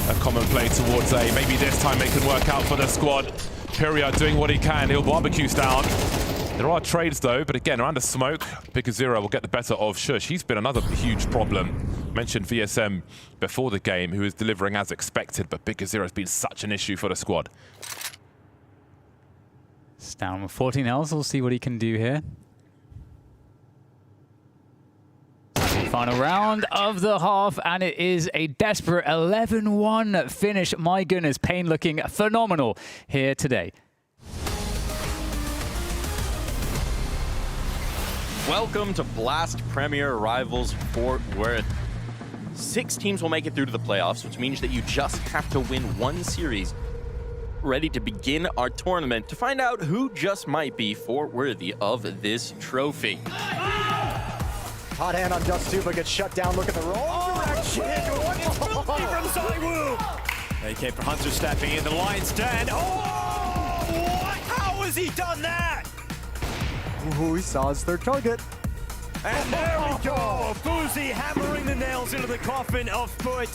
S5: a common play towards A. Maybe this time it can work out for the squad. Pyria doing what he can. He'll barbecue Stown. There are trades though, but again, around the smoke, BiggerZera will get the better of Shush. He's been another huge problem. Mentioned VSM before the game, who is delivering as expected, but BiggerZera has been such an issue for the squad.
S6: Stown with 14 Ls, we'll see what he can do here. Final round of the half, and it is a desperate 11-1 finish. My goodness, paiN looking phenomenal here today.
S7: Welcome to Blast Premier Rivals Fort Worth. 6 teams will make it through to the playoffs, which means that you just have to win one series. Ready to begin our tournament to find out who just might be Fort worthy of this trophy.
S8: Hot hand on Dust2, gets shut down. Look at the roll direction.
S7: It's filthy from Zywoo.
S8: AK for Hunter stepping in. The Lion's dead.
S7: Oh, what? How has he done that?
S8: Ooh, he saw his third target.
S7: And there we go. Boozy hammering the nails into the coffin of FUT.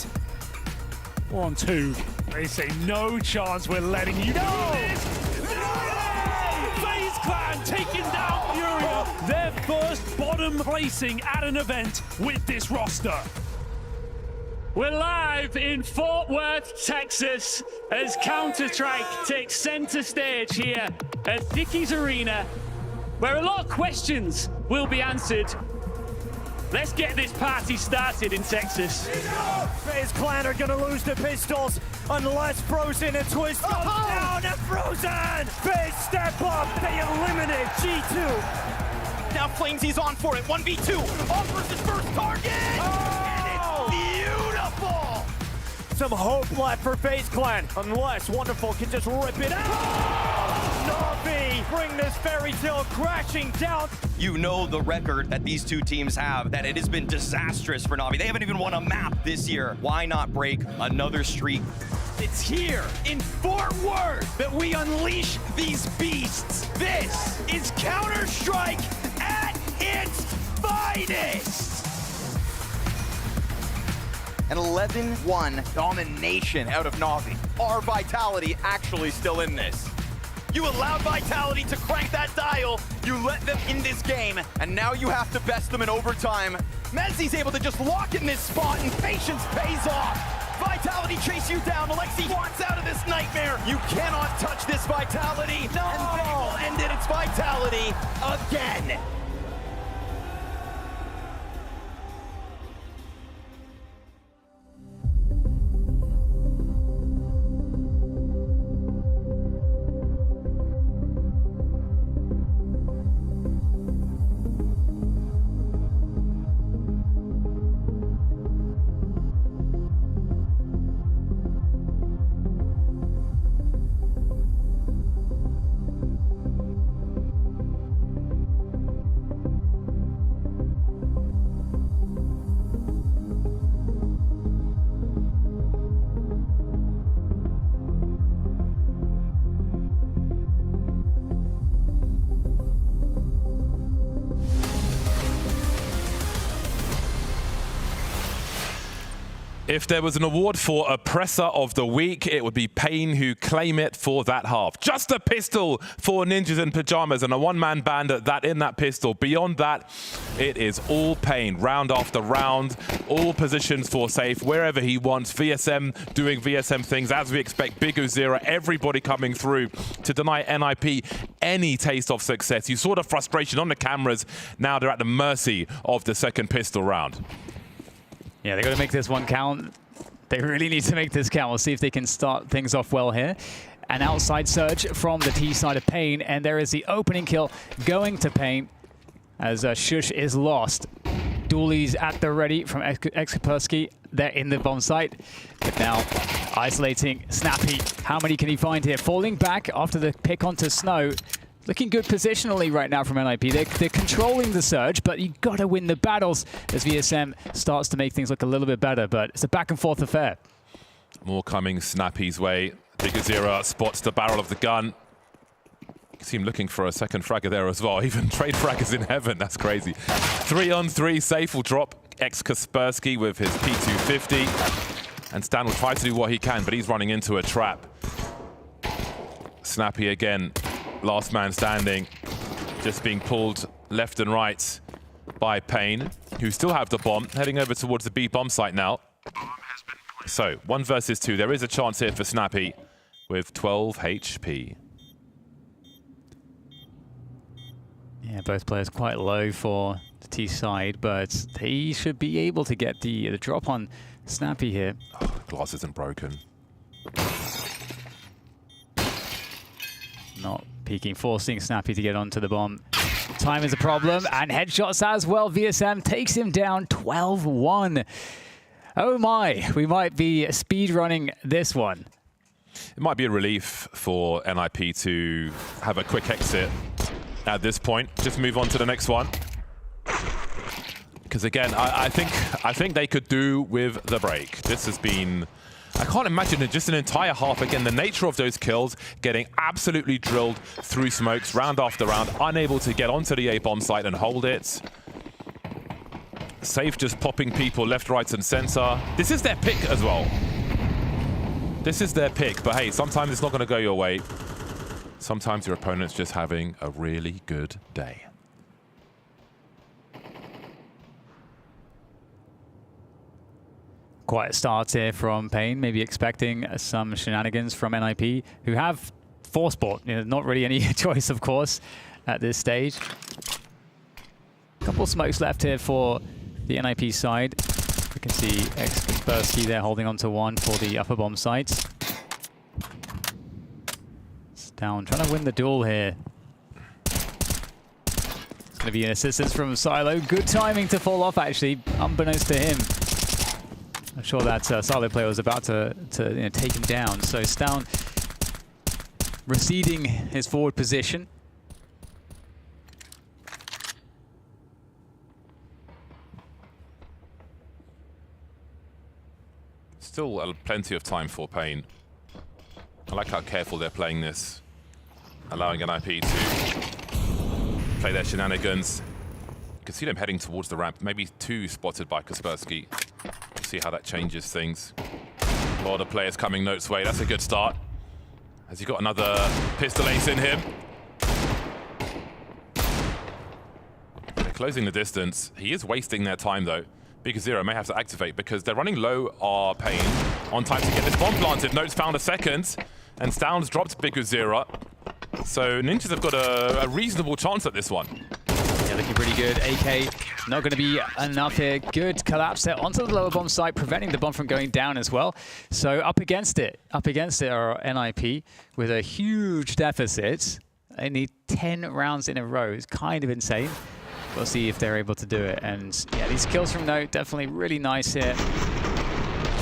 S9: 1-2. They say no chance we're letting you do this. FaZe Clan taking down Furia. Their first bottom placing at an event with this roster. We're live in Fort Worth, Texas, as Counter-Strike takes center stage here at Dickies Arena, where a lot of questions will be answered. Let's get this party started in Texas.
S7: FaZe Clan are gonna lose the pistols unless Frozen and Twist goes down and Frozen! FaZe step up, they eliminate G2. Now Flamesy's on for it, 1v2, offers his first target! And it's beautiful! Some hope left for FaZe Clan, unless Wonderful can just rip it out! Na'Vi bring this fairy tale crashing down.
S10: You know the record that these two teams have, that it has been disastrous for Na'Vi. They haven't even won a map this year. Why not break another streak?
S7: It's here in Fort Worth that we unleash these beasts. This is Counter-Strike at its finest.
S11: An 11-1 domination out of Na'Vi. Are Vitality actually still in this? You allowed Vitality to crank that dial, you let them in this game, and now you have to best them in overtime. MongolZ's able to just lock in this spot, and patience pays off. Vitality chase you down. Alexi wants out of this nightmare. You cannot touch this Vitality. No! And they will end it. It's Vitality again.
S5: If there was an award for Oppressor of the Week, it would be paiN who claim it for that half. Just a pistol for Ninjas in Pyjamas and a one-man band at that in that pistol. Beyond that, it is all paiN. Round after round, all positions for safe, wherever he wants. VSM doing VSM things as we expect. Big Uzira, everybody coming through to deny NIP any taste of success. You saw the frustration on the cameras. Now they're at the mercy of the second pistol round.
S6: Yeah, they got to make this one count. They really need to make this count. We'll see if they can start things off well here. An outside surge from the T side of paiN, and there is the opening kill going to paiN as Shush is lost. Doolies at the ready from Kaspersky. They're in the bomb site, but now isolating Snappy. How many can he find here? Falling back after the pick onto Snow. Looking good positionally right now from NIP. They're controlling the surge, but you got to win the battles as VSM starts to make things look a little bit better, but it's a back and forth affair.
S5: More coming Snappy's way. Big Uzira spots the barrel of the gun. You see him looking for a second fragger there as well. Even trade fraggers in heaven, that's crazy. 3-on-3, safe will drop. Kaspersky with his P250. And Stan will try to do what he can, but he's running into a trap. Snappy again. Last man standing, just being pulled left and right by paiN, who still have the bomb, heading over towards the B bomb site now. So, 1 versus 2. There is a chance here for Snappy with 12 HP.
S6: Yeah, both players quite low for the T side, but they should be able to get the drop on Snappy here.
S5: Oh, glass isn't broken.
S6: Not peeking, forcing Snappy to get onto the bomb. Time is a problem, and headshots as well. VSM takes him down 12-1. Oh my, we might be speed running this one.
S5: It might be a relief for NIP to have a quick exit at this point. Just move on to the next one. Because again, I think they could do with the break. This has been, I can't imagine it, just an entire half. Again, the nature of those kills, getting absolutely drilled through smokes, round after round, unable to get onto the A bomb site and hold it. Safe just popping people left, right, and center. This is their pick as well. This is their pick, but hey, sometimes it's not going to go your way. Sometimes your opponent's just having a really good day.
S6: Quiet start here from paiN, maybe expecting some shenanigans from NIP, who have force bought. You know, not really any choice, of course, at this stage. Couple smokes left here for the NIP side. We can see Kaspersky there holding on to one for the upper bomb sites. It's down, trying to win the duel here. It's going to be an assistance from Silo. Good timing to fall off, actually, unbeknownst to him. I'm sure that Silo player was about to take him down. So Stown receding his forward position.
S5: Still plenty of time for paiN. I like how careful they're playing this, allowing NIP to play their shenanigans. You can see them heading towards the ramp, maybe 2 spotted by Kaspersky. See how that changes things. A lot of players coming Note's way. That's a good start. Has he got another pistol ace in him? They're closing the distance. He is wasting their time though. bicgzero may have to activate because they're running low paiN on time to get this bomb planted. Note's found a second, and Stounds dropped bicgzero. So Ninjas have got a reasonable chance at this one.
S6: Yeah, looking pretty good. AK not going to be enough here. Good collapse there onto the lower bomb site, preventing the bomb from going down as well. So up against it are NIP with a huge deficit. They need 10 rounds in a row. It's kind of insane. We'll see if they're able to do it. And yeah, these kills from Note definitely really nice here.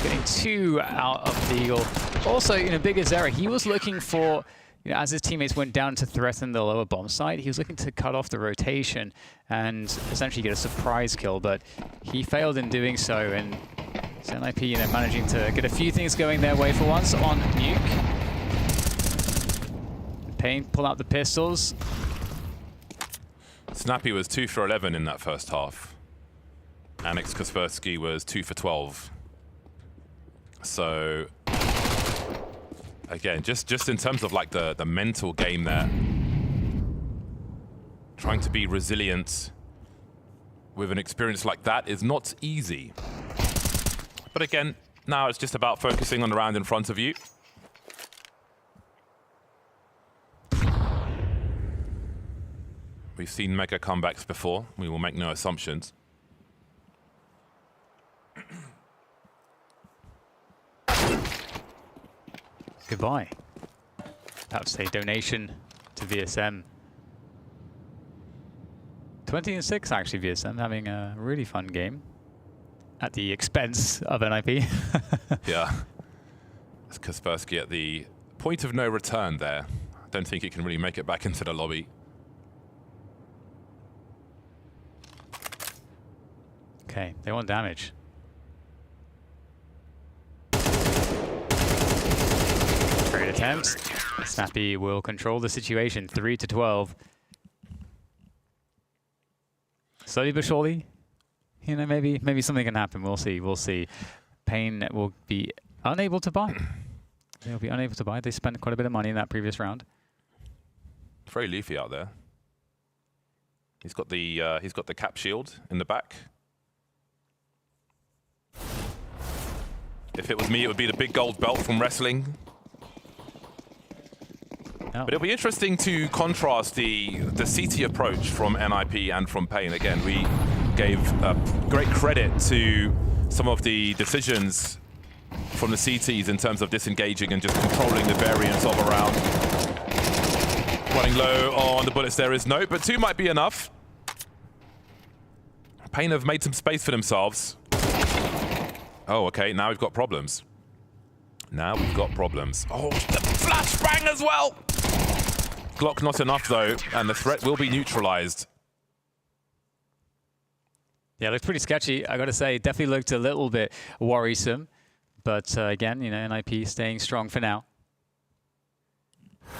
S6: Getting 2 out of the Eagle. Also, bicgzero, he was looking for, as his teammates went down to threaten the lower bomb site, he was looking to cut off the rotation and essentially get a surprise kill, but he failed in doing so. And so NIP, managing to get a few things going their way for once on Nuke. paiN pull out the pistols.
S5: Snappy was 2 for 11 in that first half. Annex Kaspersky was 2 for 12. So again, just in terms of like the mental game there, trying to be resilient with an experience like that is not easy. But again, now it's just about focusing on the round in front of you. We've seen mega comebacks before. We will make no assumptions.
S6: Goodbye. Perhaps a donation to VSM. 20-6 actually, VSM having a really fun game at the expense of NIP.
S5: Yeah. It's Kaspersky at the point of no return there. I don't think he can really make it back into the lobby.
S6: Okay, they want damage. Great attempt. Snappy will control the situation. 3-12. Slowly but surely, maybe something can happen. We'll see. We'll see. paiN will be unable to buy. They'll be unable to buy. They spent quite a bit of money in that previous round.
S5: Very leafy out there. He's got the cap shield in the back. If it was me, it would be the big gold belt from wrestling. But it'll be interesting to contrast the CT approach from NIP and from paiN. Again, we gave great credit to some of the decisions from the CTs in terms of disengaging and just controlling the variance of a round. Running low on the bullets there is Note, but 2 might be enough. paiN have made some space for themselves. Oh, okay, now we've got problems. Now we've got problems. Oh, the flashbang as well! Glock not enough though, and the threat will be neutralized.
S6: Yeah, it looks pretty sketchy, I gotta say. Definitely looked a little bit worrisome. But again, NIP staying strong for now. I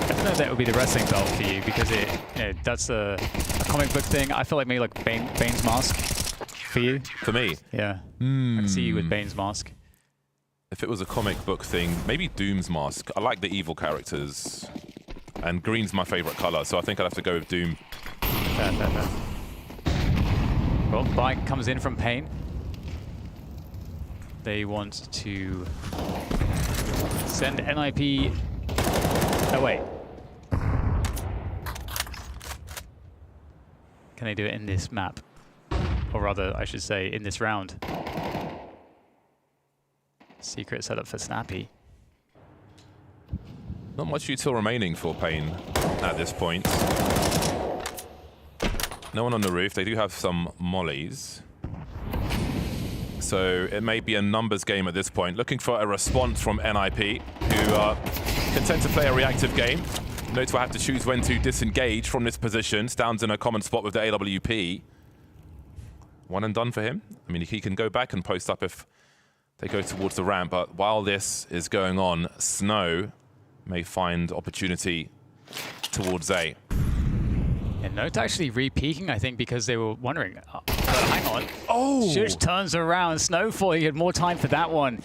S6: don't know if that would be the wrestling belt for you, because that's a comic book thing. I feel like maybe like paiN's mask for you.
S5: For me?
S6: Yeah. I can see you with paiN's mask.
S5: If it was a comic book thing, maybe Doom's mask. I like the evil characters. And green's my favorite color, so I think I'd have to go with Doom.
S6: Fair. Well, buy comes in from paiN. They want to send NIP away. Can they do it in this map? Or rather, I should say, in this round. Secret setup for Snappy.
S5: Not much util remaining for paiN at this point. No one on the roof. They do have some mollies. So it may be a numbers game at this point. Looking for a response from NIP, who can tend to play a reactive game. Notes will have to choose when to disengage from this position. Stound's in a common spot with the AWP. One and done for him. I mean, he can go back and post up if they go towards the ramp, but while this is going on, Snow may find opportunity towards A.
S6: And Note actually re-peeking, I think, because they were wondering, but hang on. Oh! Shush turns around. Snowfall, he had more time for that one.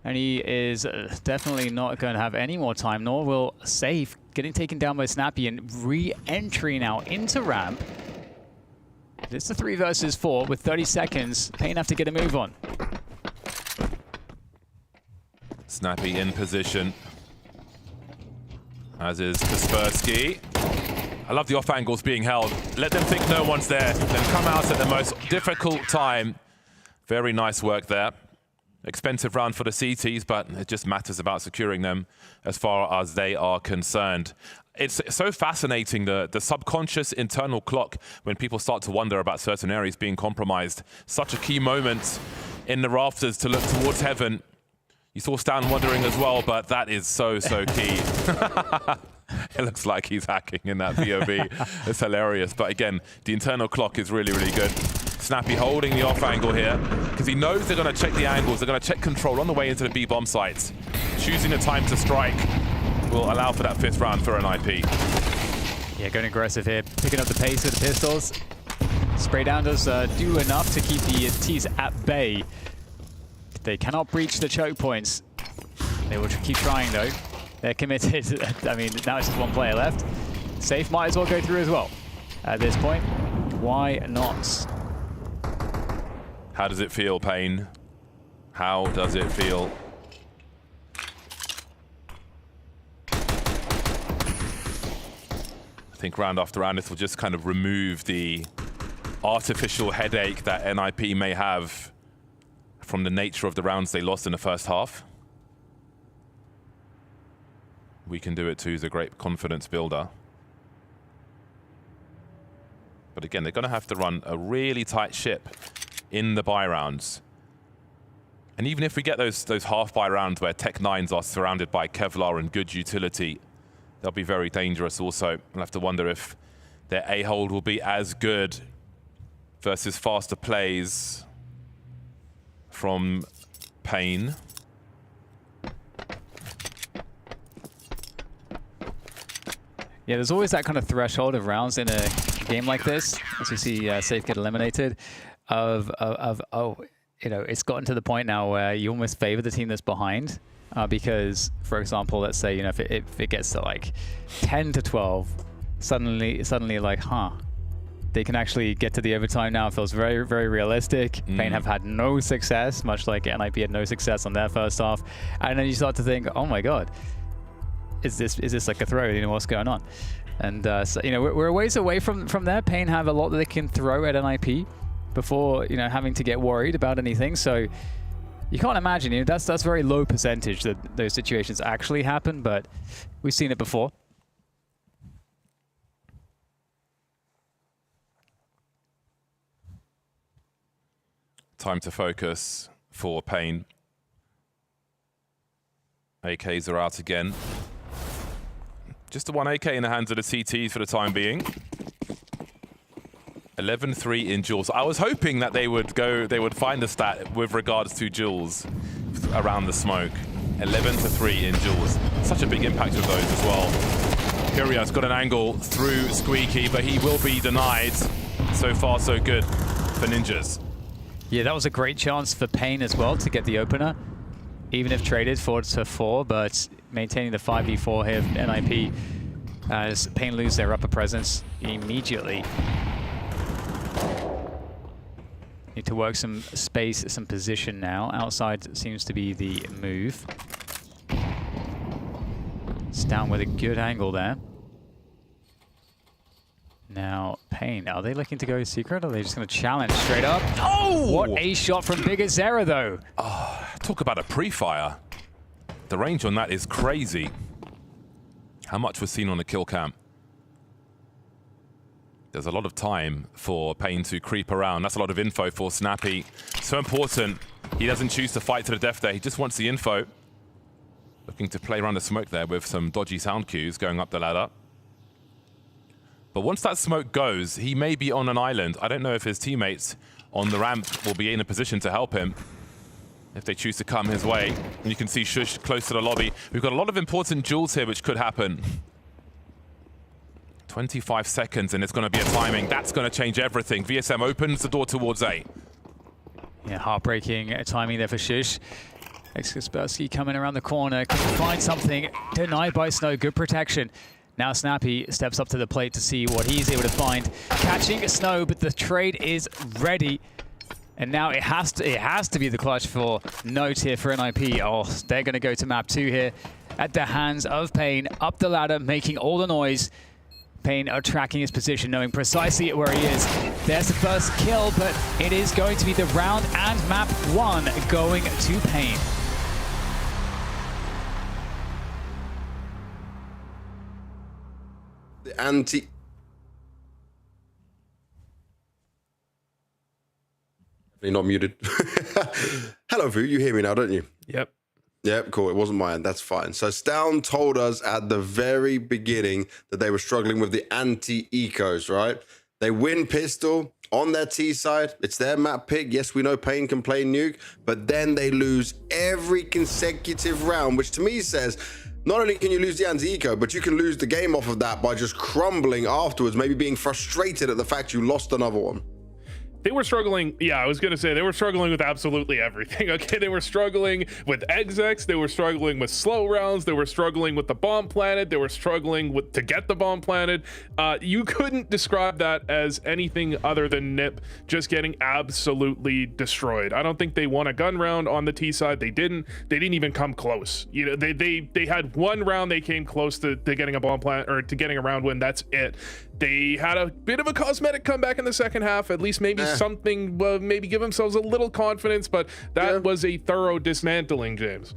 S6: And he is definitely not going to have any more time, nor will Safe getting taken down by Snappy and re-entry now into ramp. It's a 3 versus 4 with 30 seconds. paiN have to get a move on.
S5: Snappy in position, as is Kaspersky. I love the off angles being held. Let them think no one's there, then come out at the most difficult time. Very nice work there. Expensive round for the CTs, but it just matters about securing them as far as they are concerned. It's so fascinating, the subconscious internal clock when people start to wonder about certain areas being compromised. Such a key moment in the rafters to look towards heaven. You saw Stan wondering as well, but that is so key. It looks like he's hacking in that VOV. It's hilarious. But again, the internal clock is really good. Snappy holding the off angle here because he knows they're going to check the angles. They're going to check control on the way into the B bomb sites. Choosing the time to strike will allow for that 5th round for an IP.
S6: Yeah, going aggressive here, picking up the pace with the pistols. Spray down does do enough to keep the T's at bay. They cannot breach the choke points. They will keep trying though. They're committed. I mean, now it's just 1 player left. Safe might as well go through as well. At this point, why not?
S5: How does it feel, paiN? How does it feel? I think round after round, this will just kind of remove the artificial headache that NIP may have from the nature of the rounds they lost in the first half. We can do it too is a great confidence builder. But again, they're going to have to run a really tight ship in the buy rounds. And even if we get those half buy rounds where Tech 9s are surrounded by Kevlar and good utility, they'll be very dangerous also. We'll have to wonder if their A-hold will be as good versus faster plays from paiN.
S6: Yeah, there's always that kind of threshold of rounds in a game like this, as we see Safe get eliminated, of oh, you know, it's gotten to the point now where you almost favor the team that's behind, because, for example, let's say, you know, if it gets to like 10 to 12, suddenly like, they can actually get to the overtime now. It feels very realistic. paiN have had no success, much like NIP had no success on their first half, and then you start to think, oh my god, is this like a throw? You know, what's going on? And so, you know, we're a ways away from there. paiN have a lot that they can throw at NIP before, you know, having to get worried about anything. So you can't imagine, you know, that's very low percentage that those situations actually happen, but we've seen it before.
S5: Time to focus for paiN. AKs are out again. Just the 1 AK in the hands of the CTs for the time being. 11-3 in duels. I was hoping that they would find the stat with regards to duels around the smoke. 11-3 in duels. Such a big impact with those as well. Curious got an angle through Squeaky, but he will be denied. So far, so good for Ninjas.
S6: Yeah, that was a great chance for paiN as well to get the opener, even if traded 4-4, but maintaining the 5v4 here, NIP, as paiN lose their upper presence immediately. Need to work some space, some position now. Outside seems to be the move. It's down with a good angle there. Now, paiN, are they looking to go secret, or are they just going to challenge straight up? Oh! What a shot from BiggerZera, though.
S5: Oh, talk about a pre-fire. The range on that is crazy. How much was seen on the kill cam? There's a lot of time for paiN to creep around. That's a lot of info for Snappy. So important. He doesn't choose to fight to the death there. He just wants the info. Looking to play around the smoke there with some dodgy sound cues going up the ladder. But once that smoke goes, he may be on an island. I don't know if his teammates on the ramp will be in a position to help him if they choose to come his way. And you can see Shush close to the lobby. We've got a lot of important duels here which could happen. 25 seconds and it's going to be a timing. That's going to change everything. VSM opens the door towards A.
S6: Yeah, heartbreaking timing there for Shush. Kaspersky coming around the corner, can find something, denied by Snow, good protection. Now Snappy steps up to the plate to see what he's able to find. Catching Snow, but the trade is ready. And now it has to be the clutch for Note here for NIP. Oh, they're going to go to map 2 here at the hands of paiN, up the ladder, making all the noise. paiN are tracking his position, knowing precisely where he is. There's the first kill, but it is going to be the round and map 1 going to paiN.
S1: The anti... Not muted. Hello, Vu. You hear me now, don't you?
S2: Yep.
S1: Yep, cool. It wasn't mine. That's fine. So Stown told us at the very beginning that they were struggling with the anti-ecos, right? They win pistol on their T side. It's their map pick. Yes, we know paiN can play nuke, but then they lose every consecutive round, which to me says not only can you lose the anti-eco, but you can lose the game off of that by just crumbling afterwards, maybe being frustrated at the fact you lost another one.
S2: They were struggling, yeah, I was going to say, they were struggling with absolutely everything, okay? They were struggling with execs, they were struggling with slow rounds, they were struggling with the bomb planted, they were struggling with to get the bomb planted. You couldn't describe that as anything other than Nip just getting absolutely destroyed. I don't think they won a gun round on the T side. They didn't even come close. You know, they had one round they came close to getting a bomb plant, or to getting a round win. That's it. They had a bit of a cosmetic comeback in the second half, at least maybe something, maybe give themselves a little confidence, but that was a thorough dismantling, James.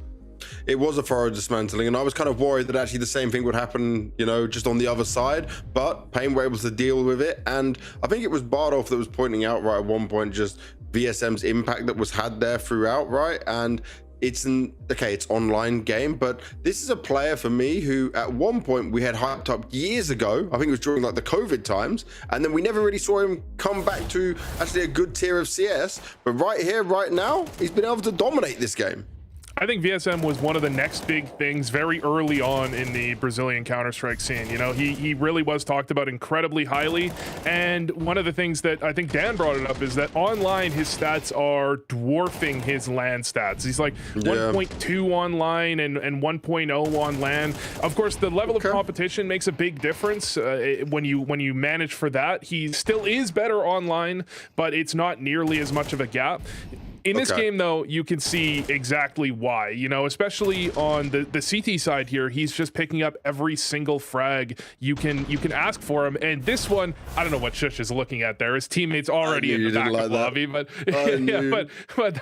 S1: It was a thorough dismantling, and I was kind of worried that actually the same thing would happen, you know, just on the other side, but paiN were able to deal with it. And I think it was Bardolph that was pointing out right at one point just VSM's impact that was had there throughout, right? And it's it's online game, but this is a player for me who at one point we had hyped up years ago. I think it was during like the COVID times, and then we never really saw him come back to actually a good tier of CS. But right here, right now, he's been able to dominate this game.
S2: I think VSM was one of the next big things very early on in the Brazilian Counter-Strike scene. You know, he really was talked about incredibly highly. And one of the things that I think Dan brought it up is that online his stats are dwarfing his LAN stats. He's like 1.2 online and 1.0 on LAN. Of course, the level of competition makes a big difference when you manage for that. He still is better online, but it's not nearly as much of a gap. In this game, though, you can see exactly why, you know, especially on the CT side here. He's just picking up every single frag you can ask for him. And this one, I don't know what Shush is looking at there. His teammates already in the back of lobby, but yeah, but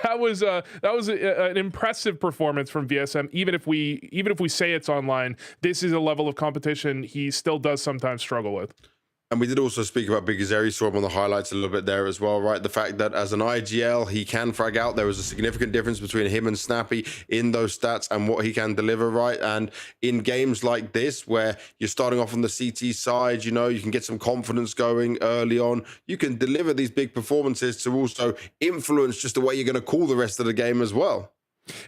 S2: that was an impressive performance from VSM. Even if we say it's online, this is a level of competition he still does sometimes struggle with.
S1: And we did also speak about Big Azeri, saw him on the highlights a little bit there as well, right? The fact that as an IGL, he can frag out. There was a significant difference between him and Snappy in those stats and what he can deliver, right? And in games like this, where you're starting off on the CT side, you know, you can get some confidence going early on. You can deliver these big performances to also influence just the way you're going to call the rest of the game as well.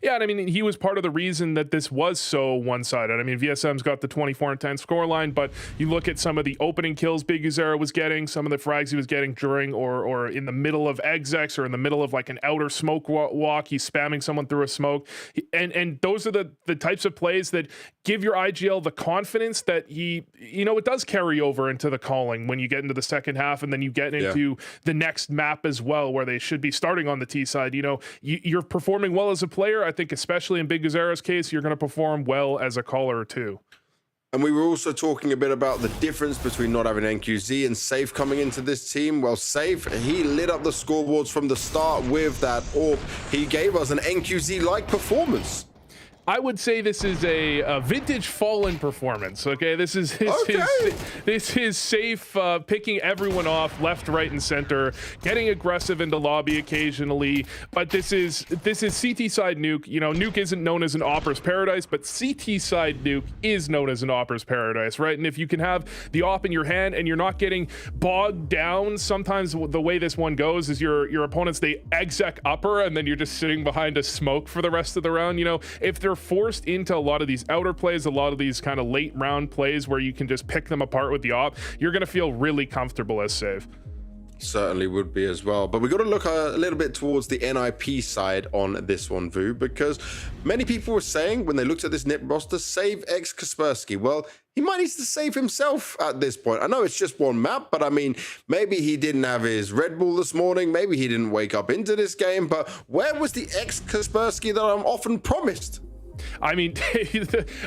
S2: Yeah, and I mean, he was part of the reason that this was so one-sided. I mean, VSM's got the 24-10 scoreline, but you look at some of the opening kills Big Uzera was getting, some of the frags he was getting during or in the middle of execs or in the middle of like an outer smoke walk, he's spamming someone through a smoke. And those are the types of plays that give your IGL the confidence that he, you know, it does carry over into the calling when you get into the second half and then you get into the next map as well, where they should be starting on the T side. You know, you're performing well as a player. I think especially in Big Uzera's case, you're going to perform well as a caller too.
S1: And we were also talking a bit about the difference between not having NQZ and Safe coming into this team. Well, Safe, he lit up the scoreboards from the start with that AWP. He gave us an NQZ-like performance.
S2: I would say this is a vintage Fallen performance. Okay, this is his safe, picking everyone off left, right, and center, getting aggressive into lobby occasionally. But this is CT side Nuke. You know, Nuke isn't known as an Opera's Paradise, but CT side Nuke is known as an Opera's Paradise, right? And if you can have the op in your hand and you're not getting bogged down, sometimes the way this one goes is your opponents, they exec upper, and then you're just sitting behind a smoke for the rest of the round. You know, if they're forced into a lot of these outer plays, a lot of these kind of late round plays where you can just pick them apart with the op, you're going to feel really comfortable as save.
S1: Certainly would be as well. But we've got to look a little bit towards the NIP side on this one, Vu, because many people were saying when they looked at this NIP roster, save Kaspersky. Well, he might need to save himself at this point. I know it's just one map, but I mean, maybe he didn't have his Red Bull this morning. Maybe he didn't wake up into this game. But where was the Kaspersky that I'm often promised?
S2: I mean,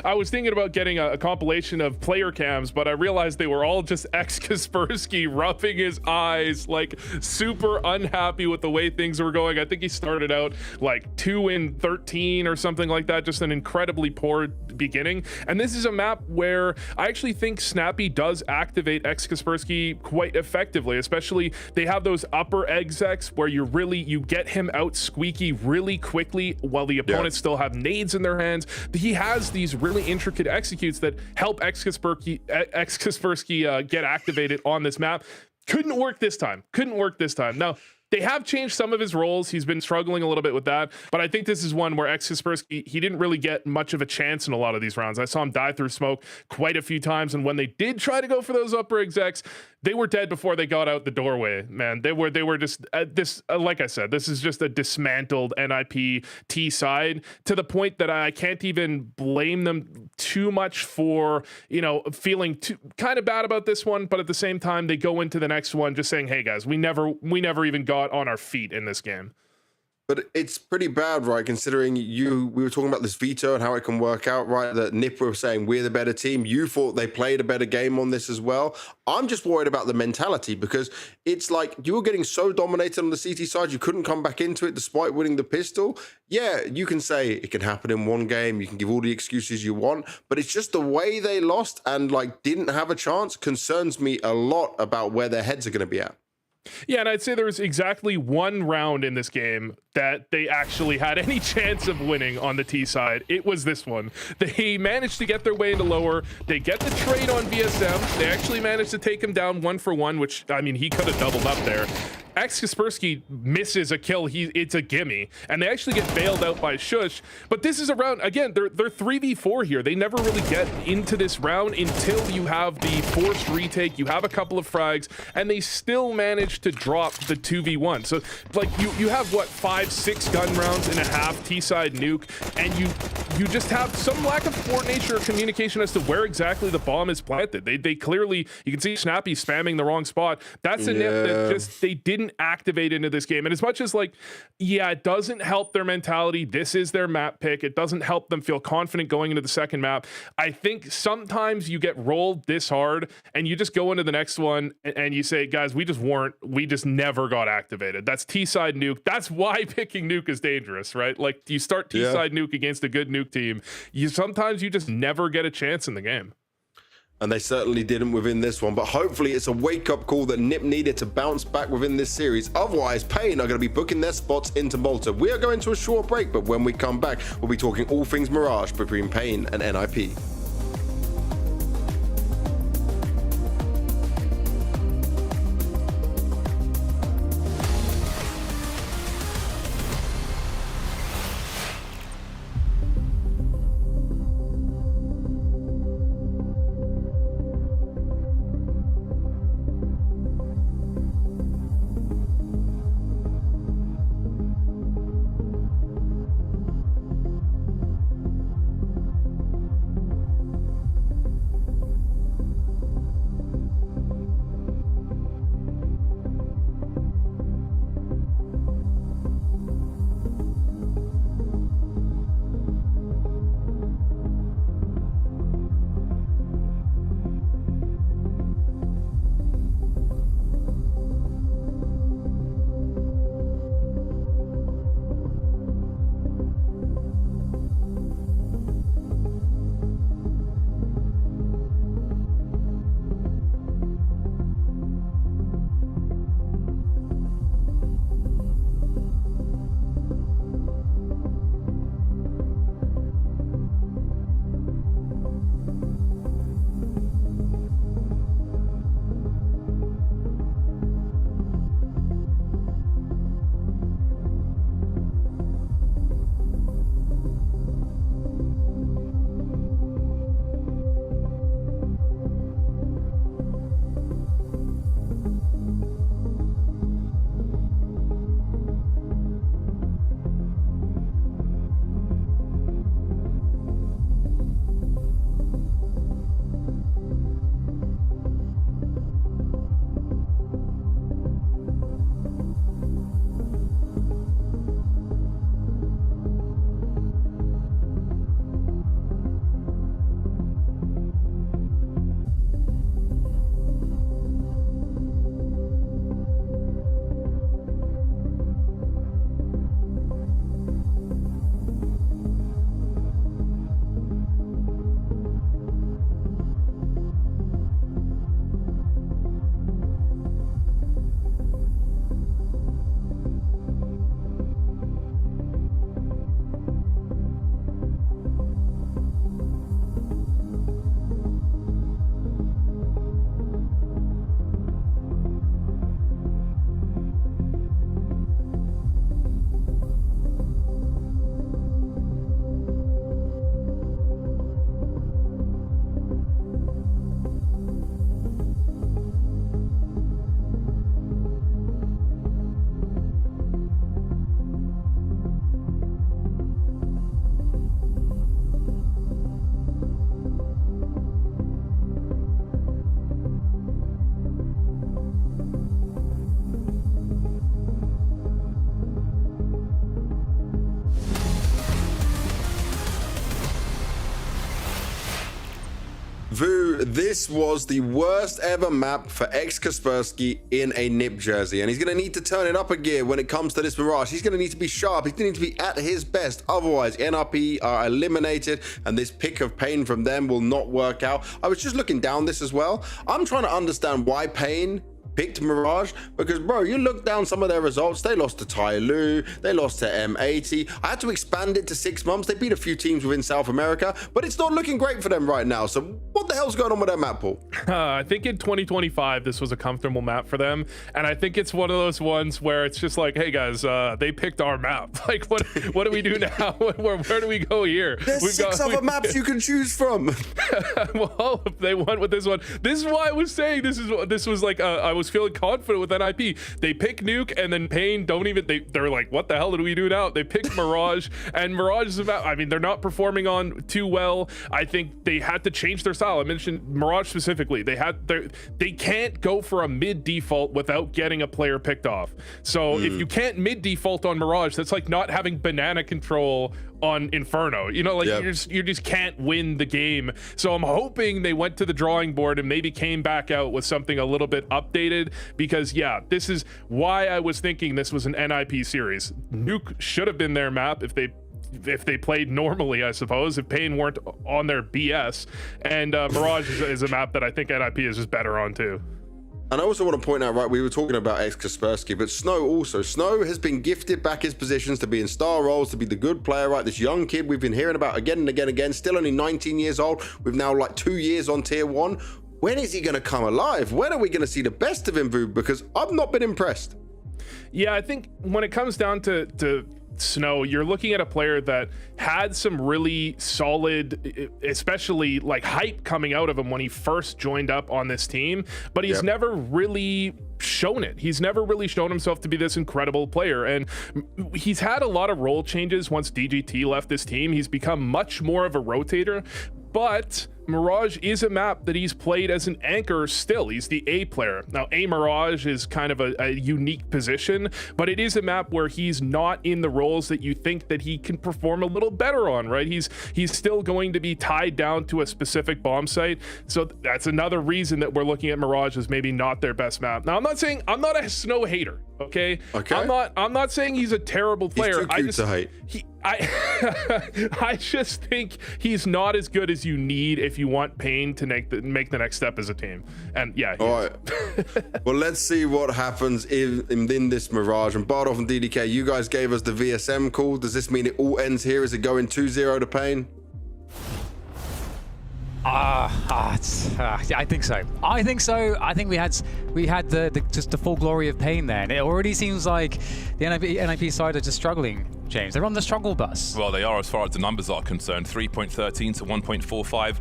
S2: I was thinking about getting a compilation of player cams, but I realized they were all just Kaspersky rubbing his eyes, like super unhappy with the way things were going. I think he started out like 2-13 or something like that, just an incredibly poor beginning. And this is a map where I actually think Snappy does activate Kaspersky quite effectively, especially they have those upper execs where you get him out squeaky really quickly while the opponents still have nades in their hands. He has these really intricate executes that help Kaspersky get activated on this map. Couldn't work this time. Now, they have changed some of his roles. He's been struggling a little bit with that, but I think this is one where Kaspersky, he didn't really get much of a chance in a lot of these rounds. I saw him die through smoke quite a few times, and when they did try to go for those upper execs, they were dead before they got out the doorway, man. They were just like I said, this is just a dismantled NIP T side to the point that I can't even blame them too much for, you know, feeling kind of bad about this one. But at the same time, they go into the next one just saying, hey guys, we never even got on our feet in this game.
S1: But it's pretty bad, right? Considering we were talking about this veto and how it can work out, right? That NIP were saying we're the better team. You thought they played a better game on this as well. I'm just worried about the mentality because it's like you were getting so dominated on the CT side, you couldn't come back into it despite winning the pistol. Yeah, you can say it can happen in one game. You can give all the excuses you want, but it's just the way they lost and like didn't have a chance concerns me a lot about where their heads are going to be at.
S2: Yeah, and I'd say there was exactly one round in this game that they actually had any chance of winning on the T side. It was this one. They managed to get their way into lower. They get the trade on VSM. They actually managed to take him down 1-for-1, which, I mean, he could have doubled up there. Kaspersky misses a kill. It's a gimme, and they actually get bailed out by Shush. But this is a round, again, they're 3v4 here. They never really get into this round until you have the forced retake. You have a couple of frags, and they still manage to drop the 2v1. So, like, you have, what, 5-6 gun rounds and a half T-side Nuke, and you just have some lack of coordination or communication as to where exactly the bomb is planted. They clearly, you can see Snappy spamming the wrong spot. That's a nip that just, they didn't activate into this game. And as much as, like, yeah, it doesn't help their mentality. This is their map pick. It doesn't help them feel confident going into the second map. I think sometimes you get rolled this hard and you just go into the next one and you say, guys, we just never got activated. That's T-side Nuke. That's why picking Nuke is dangerous, right? Like, you start T-side Nuke against a good Nuke team, sometimes you just never get a chance in the game.
S1: And they certainly didn't within this one, but hopefully it's a wake-up call that NIP needed to bounce back within this series. Otherwise, paiN are going to be booking their spots into Malta. We are going to a short break, but when we come back, we'll be talking all things Mirage between paiN and NIP. Vu, this was the worst ever map for Kaspersky in a NiP jersey, and he's going to need to turn it up a gear when it comes to this Mirage. He's going to need to be sharp. He's going to need to be at his best. Otherwise, NRP are eliminated, and this pick of paiN from them will not work out. I was just looking down this as well. I'm trying to understand why paiN picked Mirage, because bro, you look down some of their results. They lost to Tyloo, they lost to M80. I had to expand it to 6 months. They beat a few teams within South America, but it's not looking great for them right now. So what the hell's going on with their map pool?
S2: I think in 2025 this was a comfortable map for them, and I think it's one of those ones where it's just like, hey guys, they picked our map. Like what do we do now? where do we go here?
S1: There's six other maps you can choose from.
S2: Well, if they went with this one, this is why I was saying this was like I was feeling confident with NIP. They pick Nuke, and then paiN don't even, they're like, what the hell did we do now? They picked Mirage, and Mirage is about, I mean, they're not performing on too well. I think they had to change their style. I mentioned Mirage specifically. They can't go for a mid default without getting a player picked off. So if you can't mid default on Mirage, that's like not having banana control on Inferno. You know, like you just can't win the game. So I'm hoping they went to the drawing board and maybe came back out with something a little bit updated, because yeah, this is why I was thinking this was an NIP series. Nuke should have been their map if they played normally, I suppose, if paiN weren't on their BS. And Mirage is a map that I think NIP is just better on too.
S1: And I also want to point out, right, we were talking about Kaspersky, but Snow also. Snow has been gifted back his positions to be in star roles, to be the good player, right? This young kid we've been hearing about again and again and again, still only 19 years old. We've now like 2 years on tier 1. When is he going to come alive? When are we going to see the best of him, Vu? Because I've not been impressed.
S2: Yeah, I think when it comes down to Snow, you're looking at a player that had some really solid, especially like hype coming out of him when he first joined up on this team, but he's never really shown it. He's never really shown himself to be this incredible player, and he's had a lot of role changes once DGT left this team. He's become much more of a rotator, but Mirage is a map that he's played as an anchor still. He's the A player. Now, A Mirage is kind of a unique position, but it is a map where he's not in the roles that you think that he can perform a little better on, right? He's still going to be tied down to a specific bomb site. So that's another reason that we're looking at Mirage as maybe not their best map. Now, I'm not a Snow hater, okay? I'm not saying he's a terrible player.
S1: He's too cute to hate.
S2: I just think he's not as good as you need if you want paiN to make the next step as a team. And yeah.
S1: All right. Well, let's see what happens in this Mirage. And Bardolph and DDK, you guys gave us the VSM call. Does this mean it all ends here? Is it going 2-0 to paiN?
S6: I think so. I think we had just the full glory of paiN there, and it already seems like the NIP side are just struggling. James, they're on the struggle bus.
S5: Well, they are as far as the numbers are concerned. 3.13 to 1.45.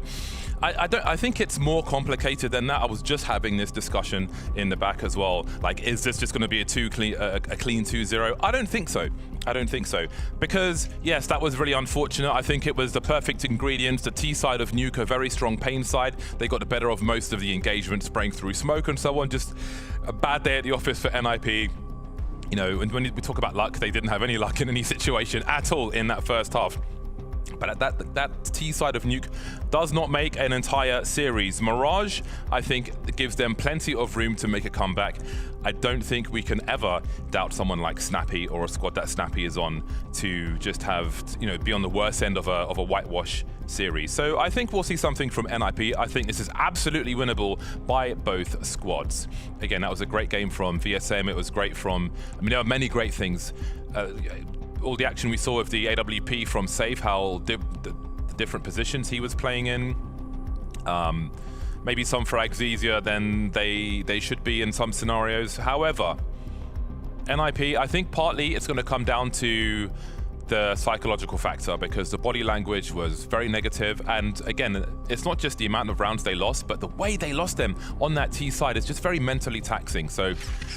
S5: I think it's more complicated than that. I was just having this discussion in the back as well. Like, is this just going to be a clean 2-0? I don't think so. I don't think so. Because, yes, that was really unfortunate. I think it was the perfect ingredients. The T side of Nuke, a very strong paiN side. They got the better of most of the engagement, spraying through smoke and so on. Just a bad day at the office for NIP. You know, and when we talk about luck, they didn't have any luck in any situation at all in that first half. But that T side of Nuke does not make an entire series. Mirage, I think, gives them plenty of room to make a comeback. I don't think we can ever doubt someone like Snappy or a squad that Snappy is on to just have, you know, be on the worst end of a whitewash series. So I think we'll see something from NIP. I think this is absolutely winnable by both squads. Again, that was a great game from VSM. It was great from, I mean, there are many great things. All the action we saw of the AWP from Safe, how the different positions he was playing in. Maybe some frags easier than they should be in some scenarios. However, NIP, I think partly it's going to come down to the psychological factor, because the body language was very negative, and again, it's not just the amount of rounds they lost, but the way they lost them on that T side is just very mentally taxing. So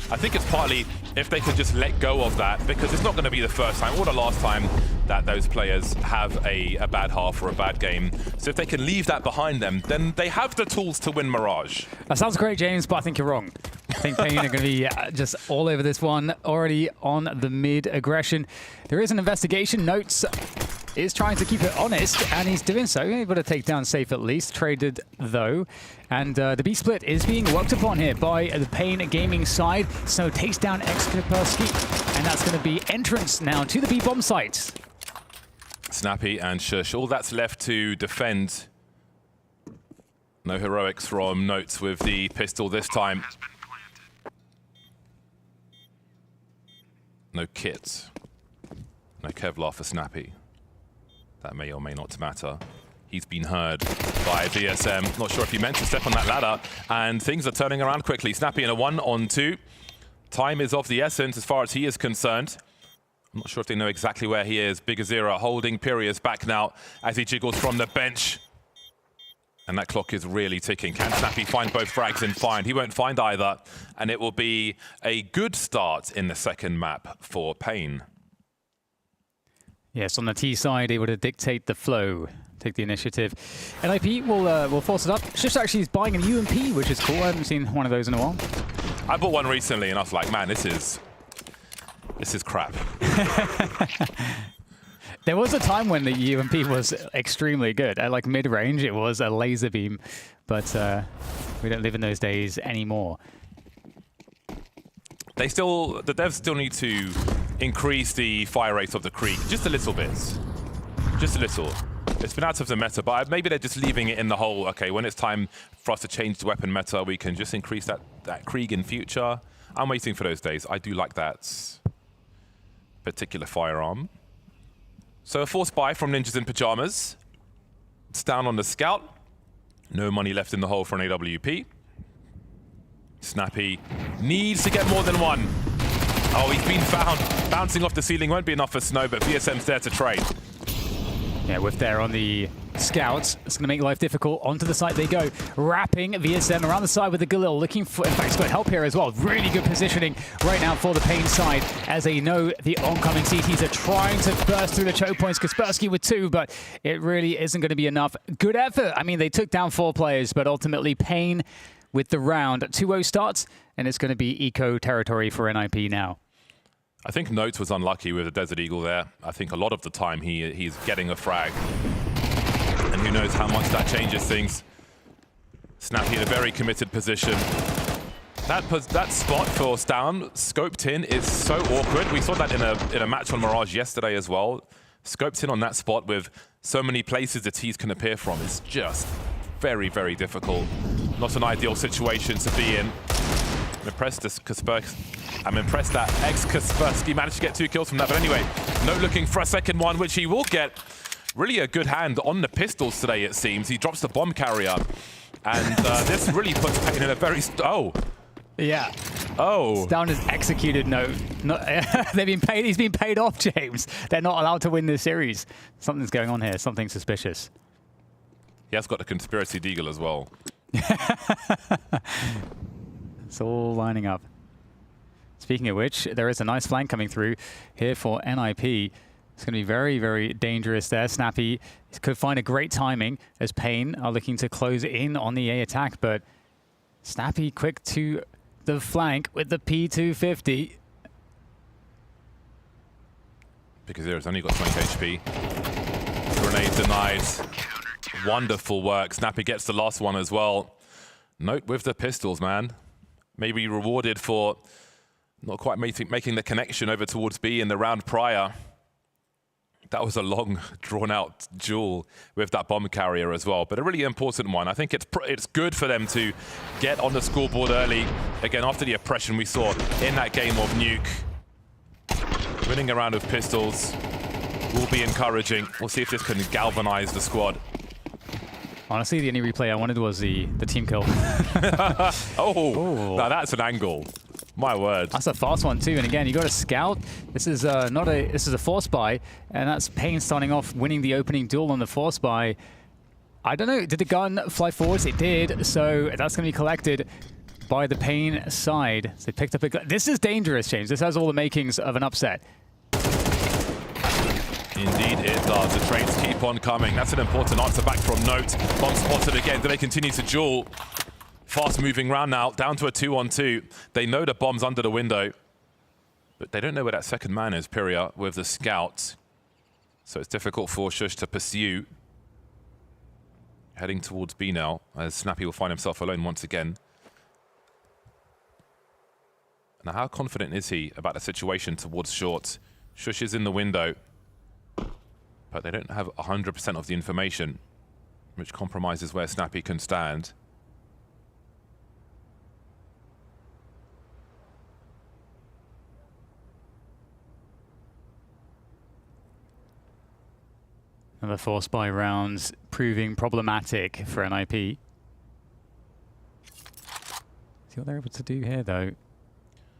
S5: I think it's partly if they could just let go of that, because it's not going to be the first time or the last time that those players have a bad half or a bad game. So if they can leave that behind them, then they have the tools to win Mirage.
S6: That sounds great, James, but I think you're wrong. I think paiN are going to be just all over this one, already on the mid aggression. There is an investigation. Notes is trying to keep it honest, and he's doing so. Able to take down Safe at least. Traded, though. And the B split is being worked upon here by the paiN Gaming side. So takes down Kaspersky, and that's going to be entrance now to the B bomb site.
S5: Snappy and Shush, all that's left to defend. No heroics from Notes with the pistol this time. No kits. No Kevlar for Snappy. That may or may not matter. He's been heard by VSM. Not sure if he meant to step on that ladder. And things are turning around quickly. Snappy in a 1-on-2. Time is of the essence as far as he is concerned. I'm not sure if they know exactly where he is. Big Azira holding Pirius back now as he jiggles from the bench. And that clock is really ticking. Can Snappy find both frags and find? He won't find either. And it will be a good start in the second map for paiN.
S6: Yes, on the T side, able to dictate the flow, take the initiative. NIP will force it up. Shift actually is buying an UMP, which is cool. I haven't seen one of those in a while.
S5: I bought one recently, and I was like, man, this is crap.
S6: There was a time when the UMP was extremely good. At like mid-range, it was a laser beam, but we don't live in those days anymore.
S5: The devs still need to increase the fire rate of the Krieg just a little bit. Just a little. It's been out of the meta, but maybe they're just leaving it in the hole. Okay, when it's time for us to change the weapon meta, we can just increase that Krieg in future. I'm waiting for those days. I do like that particular firearm. So a forced buy from Ninjas in Pyjamas. It's down on the scout. No money left in the hole for an AWP. Snappy needs to get more than one. Oh, he's been found. Bouncing off the ceiling won't be enough for Snow, but VSM's there to trade.
S6: Yeah, with there on the scouts, it's going to make life difficult. Onto the site they go. Wrapping VSM around the side with the Galil, looking for, in fact, he's got help here as well. Really good positioning right now for the paiN side, as they know the oncoming CTs are trying to burst through the choke points. Kaspersky with 2, but it really isn't going to be enough. Good effort. I mean, they took down 4 players, but ultimately paiN with the round. 2-0 starts, and it's going to be eco territory for NIP now.
S5: I think Notes was unlucky with the Desert Eagle there. I think a lot of the time he's getting a frag. And who knows how much that changes things. Snappy in a very committed position. That spot for Stown, scoped in, is so awkward. We saw that in a match on Mirage yesterday as well. Scoped in on that spot with so many places the T's can appear from. It's just very, very difficult. Not an ideal situation to be in. I'm impressed that ex-Kaspersky managed to get 2 kills from that. But anyway, Note looking for a second one, which he will get. Really a good hand on the pistols today, it seems. He drops the bomb carrier. And this really puts paiN in a very... Oh.
S6: Yeah.
S5: Oh.
S6: Stown has executed Note. They've been paid. He's been paid off, James. They're not allowed to win this series. Something's going on here. Something suspicious.
S5: He has got a conspiracy deagle as well.
S6: It's all lining up. Speaking of which, there is a nice flank coming through here for NIP. It's going to be very, very dangerous there. Snappy could find a great timing as paiN are looking to close in on the A attack, but Snappy quick to the flank with the P250.
S5: Because he's only got 20 HP. Grenade denied. Wonderful work. Snappy gets the last one as well. Note with the pistols, man. Maybe rewarded for not quite making the connection over towards B in the round prior. That was a long, drawn-out duel with that bomb carrier as well, but a really important one. I think it's good for them to get on the scoreboard early. Again, after the oppression we saw in that game of Nuke. Winning a round of pistols will be encouraging. We'll see if this can galvanize the squad.
S6: Honestly, the only replay I wanted was the team kill.
S5: Oh, now that's an angle. My word.
S6: That's a fast one too. And again, you got a scout. This is this is a force buy, and that's paiN starting off winning the opening duel on the force buy. I don't know. Did the gun fly forwards? It did. So that's going to be collected by the paiN side. So they picked up a gun. This is dangerous, James. This has all the makings of an upset.
S5: Indeed it does. The trades keep on coming. That's an important answer back from Note. Bomb spotted again. Do they continue to duel? Fast moving round now, down to a 2-on-2. They know the bomb's under the window, but they don't know where that second man is, Pyria, with the scout. So it's difficult for Shush to pursue. Heading towards B now, as Snappy will find himself alone once again. Now, how confident is he about the situation towards short? Shush is in the window, but they don't have 100% of the information, which compromises where Snappy can stand.
S6: Another 4 spy rounds proving problematic for NIP. See what they're able to do here, though.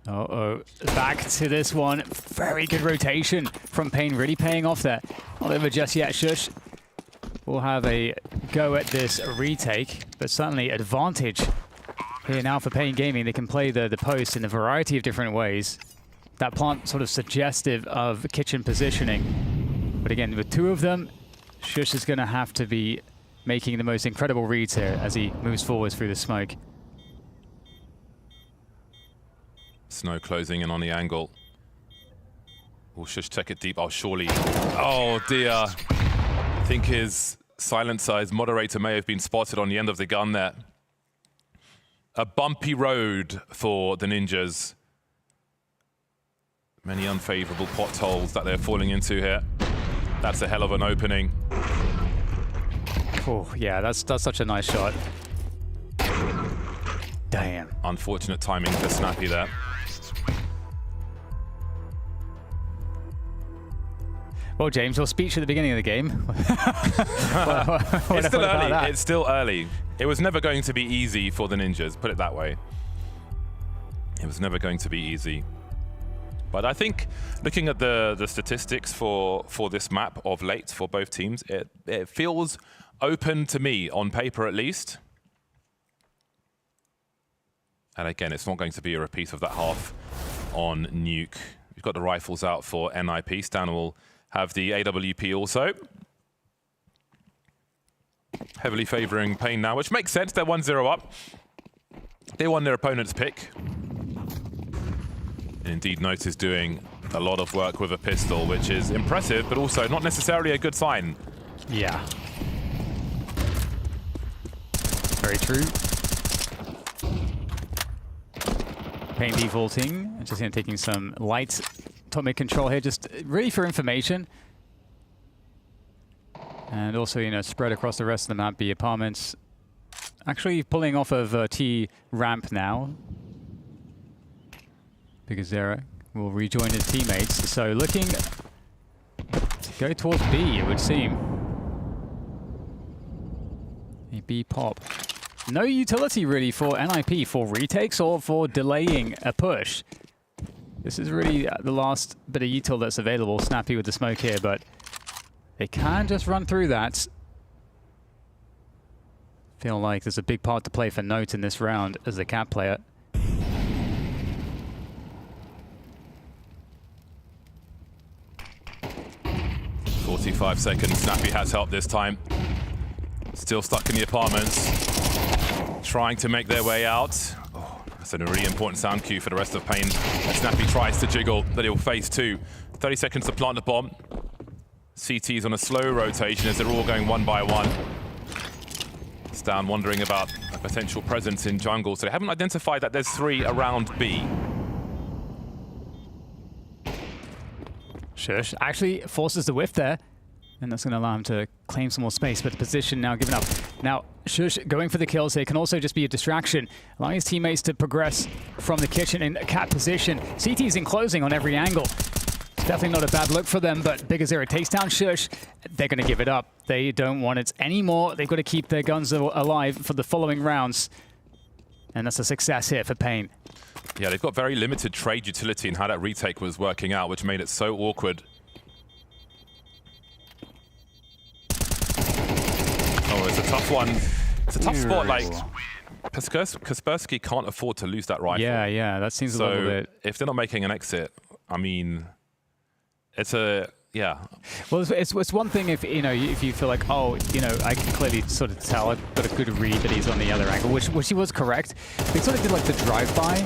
S6: Uh-oh, back to this one. Very good rotation from paiN, really paying off there. Not over just yet. Shush will have a go at this retake, but certainly advantage here now for paiN Gaming. They can play the post in a variety of different ways. That plant sort of suggestive of kitchen positioning. But again, with 2 of them, Shush is going to have to be making the most incredible reads here as he moves forwards through the smoke.
S5: Snow closing in on the angle. Will Shush check it deep? Oh, surely. Oh, dear. I think his silencer, his moderator, may have been spotted on the end of the gun there. A bumpy road for the Ninjas. Many unfavorable potholes that they're falling into here. That's a hell of an opening.
S6: Oh, yeah, that's such a nice shot. Damn.
S5: Unfortunate timing for Snappy there.
S6: Well, James, your speech at the beginning of the game.
S5: It's still early. It's still early. It was never going to be easy for the Ninjas, put it that way. It was never going to be easy. But I think looking at the statistics for this map of late for both teams, it feels open to me, on paper at least. And again, it's not going to be a repeat of that half on Nuke. We've got the rifles out for NIP. Stan will have the AWP also. Heavily favoring paiN now, which makes sense. They're 1-0 up. They won their opponent's pick. And indeed, Note is doing a lot of work with a pistol, which is impressive, but also not necessarily a good sign.
S6: Yeah. Very true. paiN defaulting, just taking some light top mid control here, just really for information. And also, you know, spread across the rest of the map, the apartments. Actually pulling off of T ramp now. Because Zera will rejoin his teammates. So looking to go towards B, it would seem. A B pop. No utility really for NIP for retakes or for delaying a push. This is really the last bit of util that's available. Snappy with the smoke here, but they can just run through that. Feel like there's a big part to play for Note in this round as the cap player.
S5: "45 seconds. Snappy has help this time. Still stuck in the apartments. Trying to make their way out. Oh, that's a really important sound cue for the rest of paiN. As Snappy tries to jiggle, but he'll face two. 30 seconds to plant the bomb. CT's on a slow rotation as they're all going one by one. Stan wondering about a potential presence in jungle, so they haven't identified that there's 3 around B.
S6: Shush actually forces the whiff there, and that's going to allow him to claim some more space, but the position now given up. Now, Shush going for the kills here can also just be a distraction, allowing his teammates to progress from the kitchen in cap position. CT's in closing on every angle. Definitely not a bad look for them, but Big Azera takes down Shush. They're going to give it up. They don't want it anymore. They've got to keep their guns alive for the following rounds. And that's a success here for paiN.
S5: Yeah, they've got very limited trade utility in how that retake was working out, which made it so awkward. Oh, it's a tough one. It's a tough spot, like... Kaspersky can't afford to lose that rifle.
S6: Yeah, that seems a little bit...
S5: if they're not making an exit, I mean... It's a, yeah.
S6: Well, it's one thing if, you know, if you feel like, oh, you know, I can clearly sort of tell, I've got a good read that he's on the other angle, which he was correct. They sort of did like the drive-by.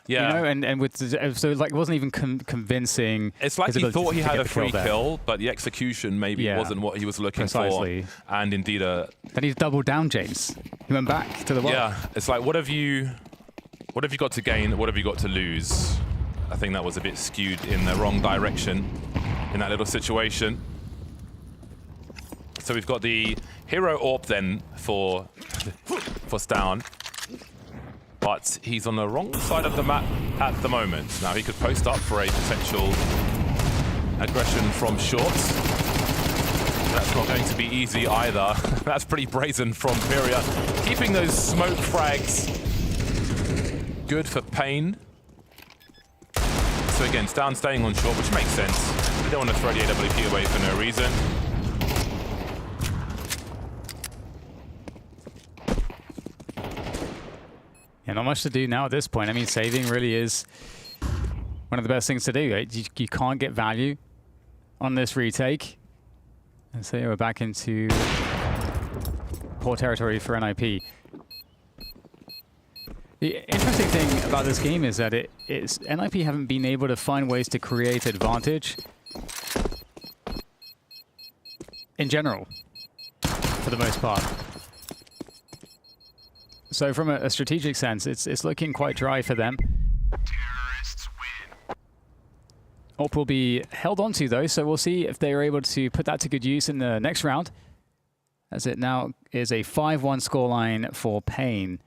S6: You know, and with so like it wasn't even convincing.
S5: It's like he thought he had a free kill, but the execution maybe wasn't what he was looking for. And indeed, then
S6: he doubled down, James. He went back to the wall.
S5: Yeah, it's like what have you got to gain? What have you got to lose? I think that was a bit skewed in the wrong direction in that little situation. So we've got the hero AWP then for Stown. But he's on the wrong side of the map at the moment. Now he could post up for a potential aggression from short. That's not going to be easy either. That's pretty brazen from Pyria. Keeping those smoke frags good for paiN. So again, Stown staying on short, which makes sense. They don't want to throw the AWP away for no reason.
S6: Yeah, not much to do now at this point. I mean, saving really is one of the best things to do. You can't get value on this retake. And so we're back into poor territory for NIP. The interesting thing about this game is that NIP haven't been able to find ways to create advantage in general, for the most part. So from a strategic sense, it's looking quite dry for them. AWP will be held onto though, so we'll see if they are able to put that to good use in the next round. As it now is a 5-1 scoreline for paiN.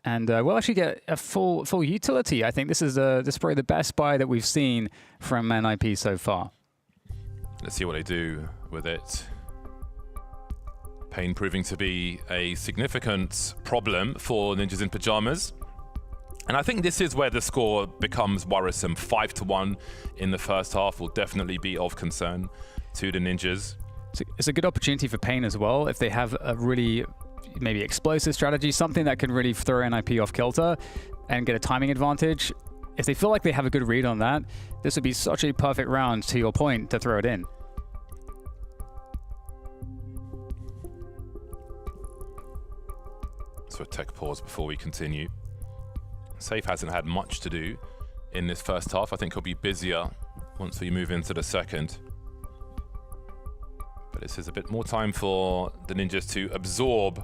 S6: And we'll actually get a full utility. I think this is probably the best buy that we've seen from NIP so far.
S5: Let's see what they do with it. paiN proving to be a significant problem for Ninjas in Pyjamas. And I think this is where the score becomes worrisome. 5-1 in the first half will definitely be of concern to the Ninjas.
S6: It's a good opportunity for paiN as well if they have a really maybe explosive strategy, something that can really throw NIP off kilter and get a timing advantage. If they feel like they have a good read on that, this would be such a perfect round, to your point, to throw it in.
S5: So a tech pause before we continue. Safe hasn't had much to do in this first half. I think he'll be busier once we move into the second. But this is a bit more time for the Ninjas to absorb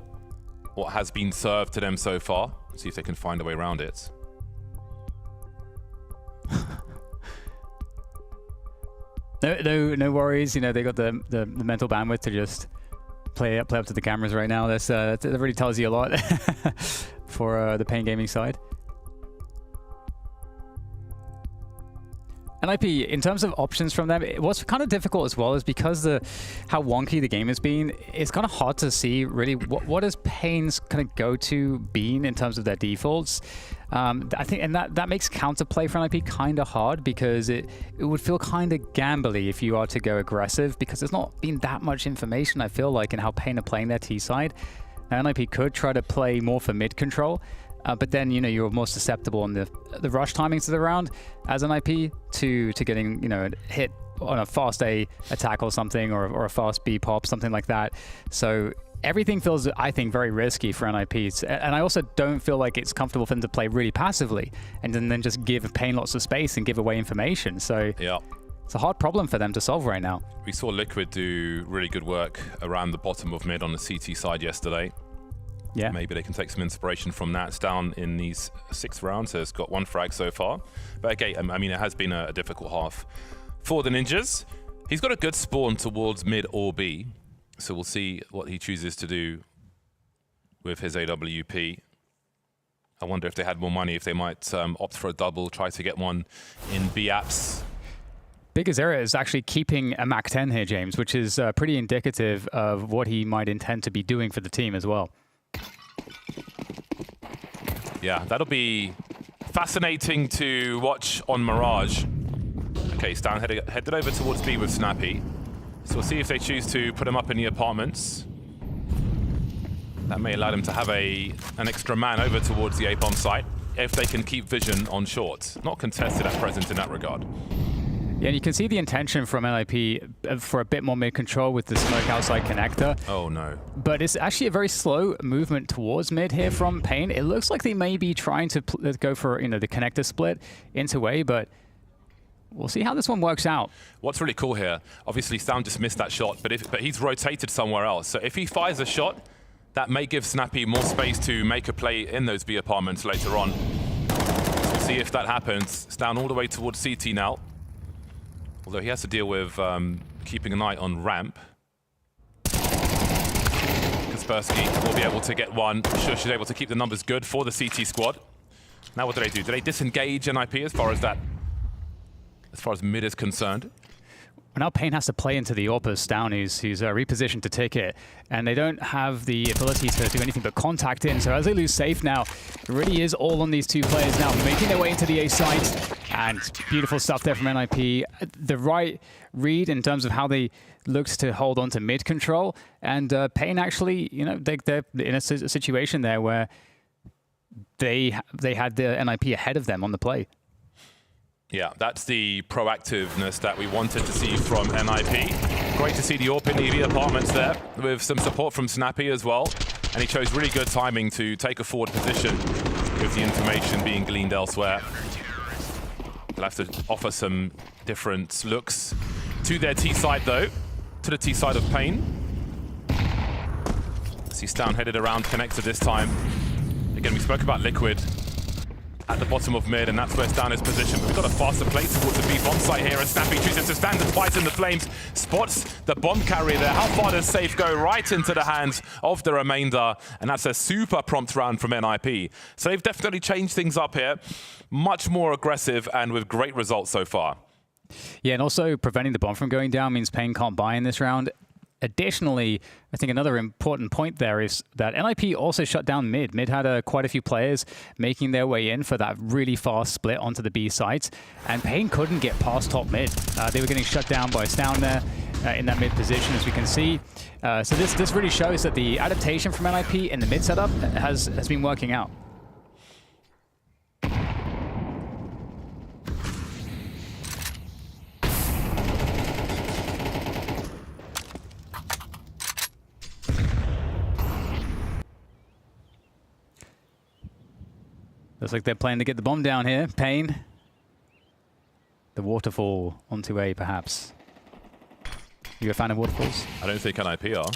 S5: what has been served to them so far. See if they can find a way around it.
S6: No worries. You know, they got the mental bandwidth to just play up to the cameras right now. That really tells you a lot for the paiN Gaming side. NIP, in terms of options from them, what's kind of difficult as well is because how wonky the game has been, it's kind of hard to see really what is paiN's kind of go-to been in terms of their defaults. I think, and that makes counterplay for NIP kind of hard because it would feel kind of gambly if you are to go aggressive because there's not been that much information, I feel like, in how paiN are playing their T side. Now, NIP could try to play more for mid control. But then, you know, you're more susceptible on the rush timings of the round as an IP to getting, you know, hit on a fast A attack or something, or a fast B pop, something like that. So everything feels, I think, very risky for NIPs. And I also don't feel like it's comfortable for them to play really passively and then just give paiN lots of space and give away information. So yeah, it's a hard problem for them to solve right now.
S5: We saw Liquid do really good work around the bottom of mid on the CT side yesterday.
S6: Yeah.
S5: Maybe they can take some inspiration from that. It's down in these 6 rounds, so it's got 1 frag so far. But again, I mean, it has been a difficult half for the Ninjas. He's got a good spawn towards mid or B, so we'll see what he chooses to do with his AWP. I wonder if they had more money, if they might opt for a double, try to get one in B apps.
S6: Biggest error is actually keeping a Mac 10 here, James, which is pretty indicative of what he might intend to be doing for the team as well.
S5: Yeah, that'll be fascinating to watch on Mirage. Okay, Stan headed over towards B with Snappy. So we'll see if they choose to put him up in the apartments. That may allow them to have an extra man over towards the A-bomb site if they can keep vision on short. Not contested at present in that regard.
S6: Yeah, and you can see the intention from NIP for a bit more mid-control with the smoke outside connector.
S5: Oh, no.
S6: But it's actually a very slow movement towards mid here from paiN. It looks like they may be trying to go for, you know, the connector split into A, but we'll see how this one works out.
S5: What's really cool here, obviously Sound just missed that shot, but he's rotated somewhere else. So if he fires a shot, that may give Snappy more space to make a play in those B apartments later on. We'll see if that happens. It's down all the way towards CT now. Although he has to deal with keeping an eye on ramp. Kaspersky will be able to get one. Shush is able to keep the numbers good for the CT squad. Now what do? Do they disengage NIP as far as mid is concerned?
S6: Now paiN has to play into the Orpus down, who's repositioned to ticket, and they don't have the ability to do anything but contact in. So as they lose safe now, it really is all on these two players now, making their way into the A site, and beautiful stuff there from NIP. The right read in terms of how they looked to hold on to mid control, and paiN actually, you know, they're in a situation there where they had the NIP ahead of them on the play.
S5: Yeah, that's the proactiveness that we wanted to see from NIP. Great to see the AWP in the EV apartments there, with some support from Snappy as well. And he chose really good timing to take a forward position with the information being gleaned elsewhere. They'll have to offer some different looks to their T side though, to the T side of paiN. See Stown headed around connector this time. Again, we spoke about Liquid at the bottom of mid, and that's where Stown is positioned. We've got a faster play towards the B bomb site here, and Snappy chooses to stand and fight in the flames. Spots the bomb carrier there. How far does Safe go? Right into the hands of the remainder, and that's a super prompt round from NIP. So they've definitely changed things up here. Much more aggressive and with great results so far.
S6: Yeah, and also preventing the bomb from going down means paiN can't buy in this round. Additionally, I think another important point there is that NIP also shut down mid. Mid had quite a few players making their way in for that really fast split onto the B site, and paiN couldn't get past top mid. They were getting shut down by Stown there in that mid position, as we can see. So this really shows that the adaptation from NIP in the mid setup has been working out. Looks like they're playing to get the bomb down here. paiN. The waterfall onto A, perhaps. You a fan of waterfalls?
S5: I don't think NIP are.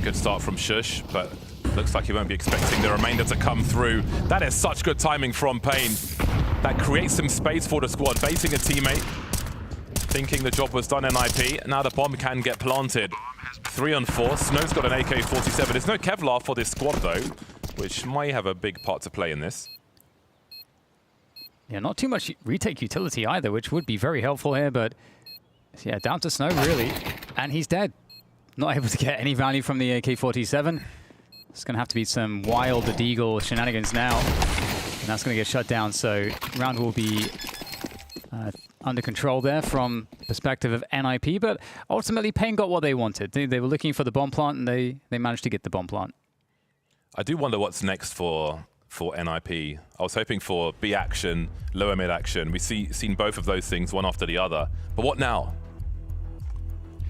S5: Good start from Shush, but looks like he won't be expecting the remainder to come through. That is such good timing from paiN. That creates some space for the squad, facing a teammate, thinking the job was done. NIP. Now the bomb can get planted. 3 on 4. Snow's got an AK-47. There's no Kevlar for this squad though, which might have a big part to play in this.
S6: Yeah, not too much retake utility either, which would be very helpful here, but yeah, down to Snow really. And he's dead. Not able to get any value from the AK-47. It's going to have to be some wild Deagle shenanigans now. And that's going to get shut down, so round will be under control there from the perspective of NIP, but ultimately paiN got what they wanted. They were looking for the bomb plant, and they managed to get the bomb plant.
S5: I do wonder what's next for NIP. I was hoping for B action, lower mid action. We've seen both of those things one after the other. But what now?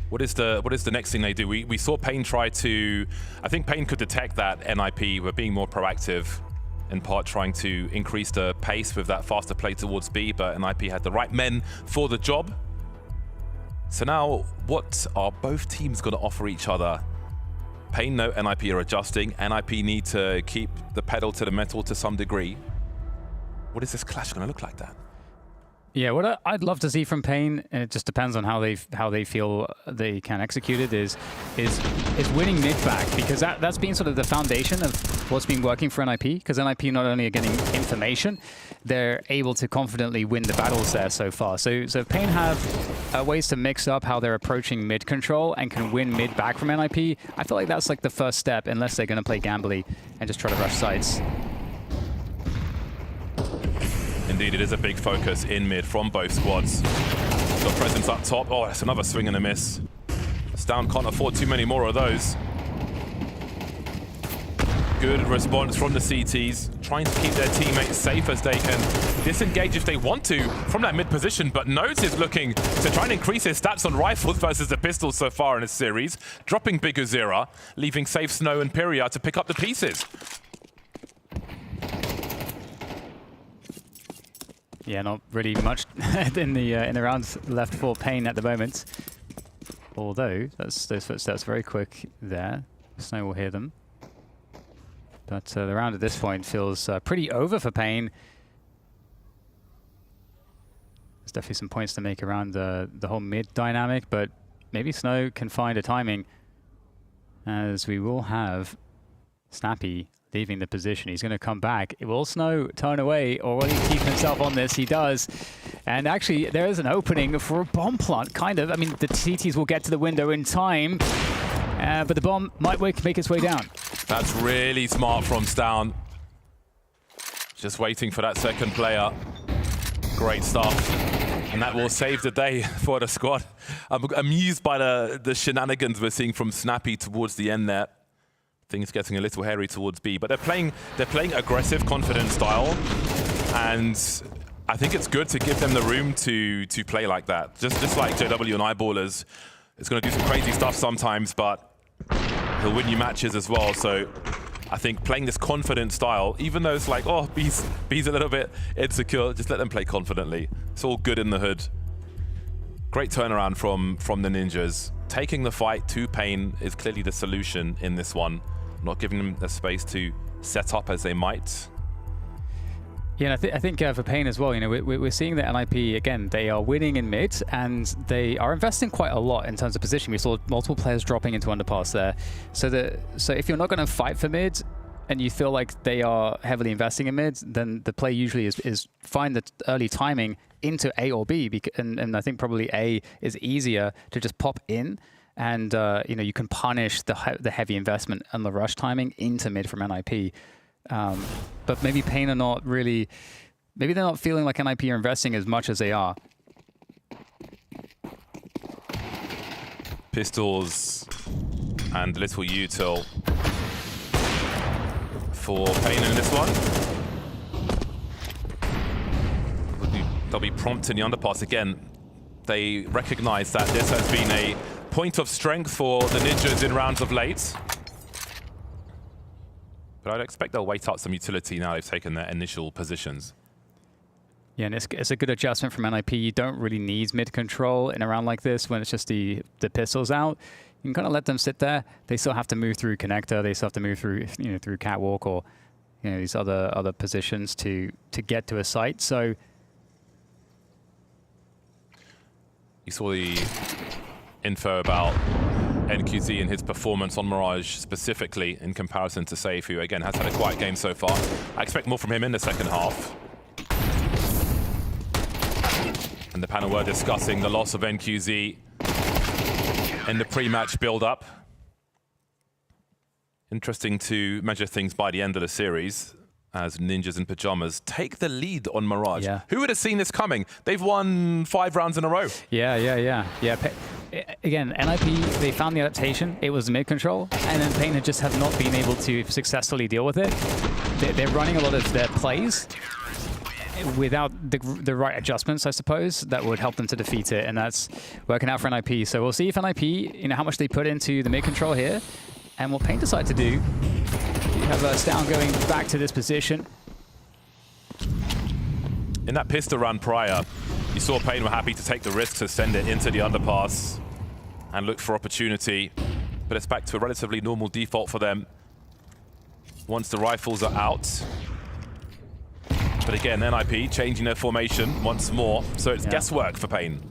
S5: What is the next thing they do? We saw paiN try to... I think paiN could detect that NIP were being more proactive, in part trying to increase the pace with that faster play towards B, but NIP had the right men for the job. So now, what are both teams going to offer each other? paiN know NIP are adjusting. NIP need to keep the pedal to the metal to some degree. What is this clash going to look like then?
S6: Yeah, what I'd love to see from paiN, and it just depends on how they feel they can execute it, is winning mid back, because that's been sort of the foundation of what's been working for NIP. Because NIP not only are getting information, they're able to confidently win the battles there so far. So if paiN have ways to mix up how they're approaching mid control and can win mid back from NIP, I feel like that's like the first step, unless they're going to play gambly and just try to rush sides.
S5: Indeed, it is a big focus in mid from both squads. Got presence up top. Oh, that's another swing and a miss. Stown can't afford too many more of those. Good response from the CTs, trying to keep their teammates safe as they can disengage if they want to from that mid position, but Nodes is looking to try and increase his stats on rifles versus the pistols so far in this series, dropping Bigger Zera, leaving safe Snow and Pyria to pick up the pieces.
S6: Yeah, not really much in the rounds left for paiN at the moment. Although those footsteps very quick there. Snow will hear them. But the round at this point feels pretty over for paiN. There's definitely some points to make around the whole mid dynamic, but maybe Snow can find a timing, as we will have Snappy leaving the position. He's going to come back. Will Snow turn away, or will he keep himself on this? He does. And actually, there is an opening for a bomb plant, kind of. I mean, the CTs will get to the window in time, but the bomb might make its way down.
S5: That's really smart from Stown. Just waiting for that second player. Great stuff. And that will save the day for the squad. I'm amused by the shenanigans we're seeing from Snappy towards the end there. Things getting a little hairy towards B, but they're playing aggressive, confident style, and I think it's good to give them the room to play like that. Just like JW and Eyeballers, it's going to do some crazy stuff sometimes, but he'll win you matches as well. So I think playing this confident style, even though it's like, oh, B's a little bit insecure, just let them play confidently. It's all good in the hood. Great turnaround from the Ninjas. Taking the fight to paiN is clearly the solution in this one. Not giving them the space to set up as they might.
S6: Yeah, I think for paiN as well, you know, we're seeing that NIP, again, they are winning in mid, and they are investing quite a lot in terms of position. We saw multiple players dropping into underpass there. So if you're not going to fight for mid, and you feel like they are heavily investing in mid, then the play usually is find the early timing into A or B, and I think probably A is easier to just pop in, and you know, you can punish the heavy investment and the rush timing into mid from NIP. But maybe paiN are not really, maybe they're not feeling like NIP are investing as much as they are.
S5: Pistols and little util for paiN in this one. They'll be prompt in the underpass again. They recognize that this has been a point of strength for the Ninjas in rounds of late. But I'd expect they'll wait out some utility now they've taken their initial positions.
S6: Yeah, and it's a good adjustment from NIP. You don't really need mid control in a round like this when it's just the pistols out. You can kind of let them sit there. They still have to move through connector. They still have to move through, you know, through catwalk or, you know, these other positions to get to a site. So
S5: you saw the info about NQZ and his performance on Mirage specifically in comparison to Safe, who again has had a quiet game so far. I expect more from him in the second half. And the panel were discussing the loss of NQZ in the pre-match build-up. Interesting to measure things by the end of the series as Ninjas and Pyjamas take the lead on Mirage.
S6: Yeah.
S5: Who would have seen this coming? They've won 5 rounds in a row.
S6: Yeah. Again, NIP, they found the adaptation. It was mid control, and then paiN just have not been able to successfully deal with it. They're running a lot of their plays without the right adjustments, I suppose, that would help them to defeat it, and that's working out for NIP. So we'll see if NIP, you know, how much they put into the mid control here, and what paiN decide to do. You have Stown going back to this position.
S5: In that pistol run prior, you saw paiN were happy to take the risk to send it into the underpass and look for opportunity, but it's back to a relatively normal default for them once the rifles are out. But again, NIP changing their formation once more, so it's guesswork for paiN.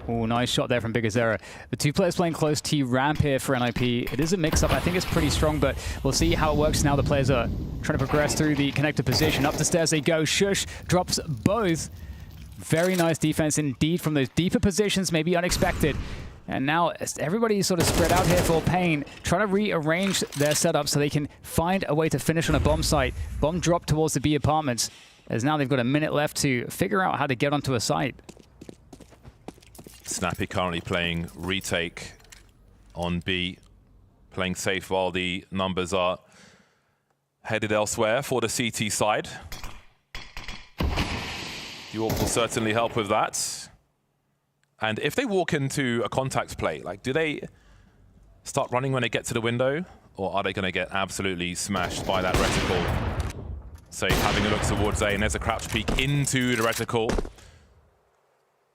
S6: Oh, nice shot there from Bigger Zera. The two players playing close T ramp here for NIP. It is a mix-up. I think it's pretty strong, but we'll see how it works now. The players are trying to progress through the connector position. Up the stairs they go. Shush drops both. Very nice defense indeed from those deeper positions, maybe unexpected. And now everybody is sort of spread out here for paiN, trying to rearrange their setup so they can find a way to finish on a bomb site. Bomb drop towards the B apartments, as now they've got a minute left to figure out how to get onto a site.
S5: Snappy currently playing retake on B, playing safe while the numbers are headed elsewhere for the CT side. York will certainly help with that. And if they walk into a contact play, like, do they start running when they get to the window? Or are they going to get absolutely smashed by that reticle? So having a look towards A, and there's a crouch peek into the reticle.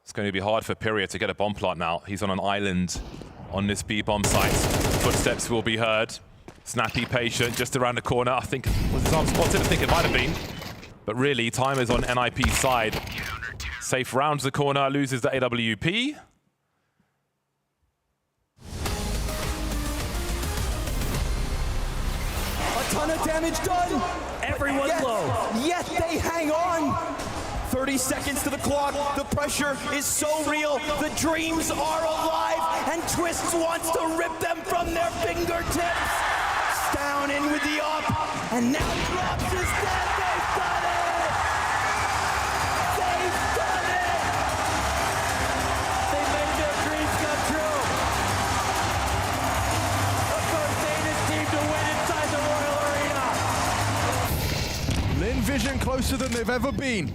S5: It's going to be hard for Pyria to get a bomb plant now. He's on an island on this B-bomb site. Footsteps will be heard. Snappy patient just around the corner. I think, was his arm spotted? I think it might have been. But really, time is on NIP's side. Safe rounds the corner, loses the AWP.
S7: A ton of damage done. Everyone's low. Yet they hang on. 30 seconds to the clock. The pressure is so real. The dreams are alive. And Twist wants to rip them from their fingertips. Down in with the up. And now Drops is dead. They've done it. They've done it. They made their dreams come true. The first Danish team to win inside the Royal Arena.
S12: Lin Vision closer than they've ever been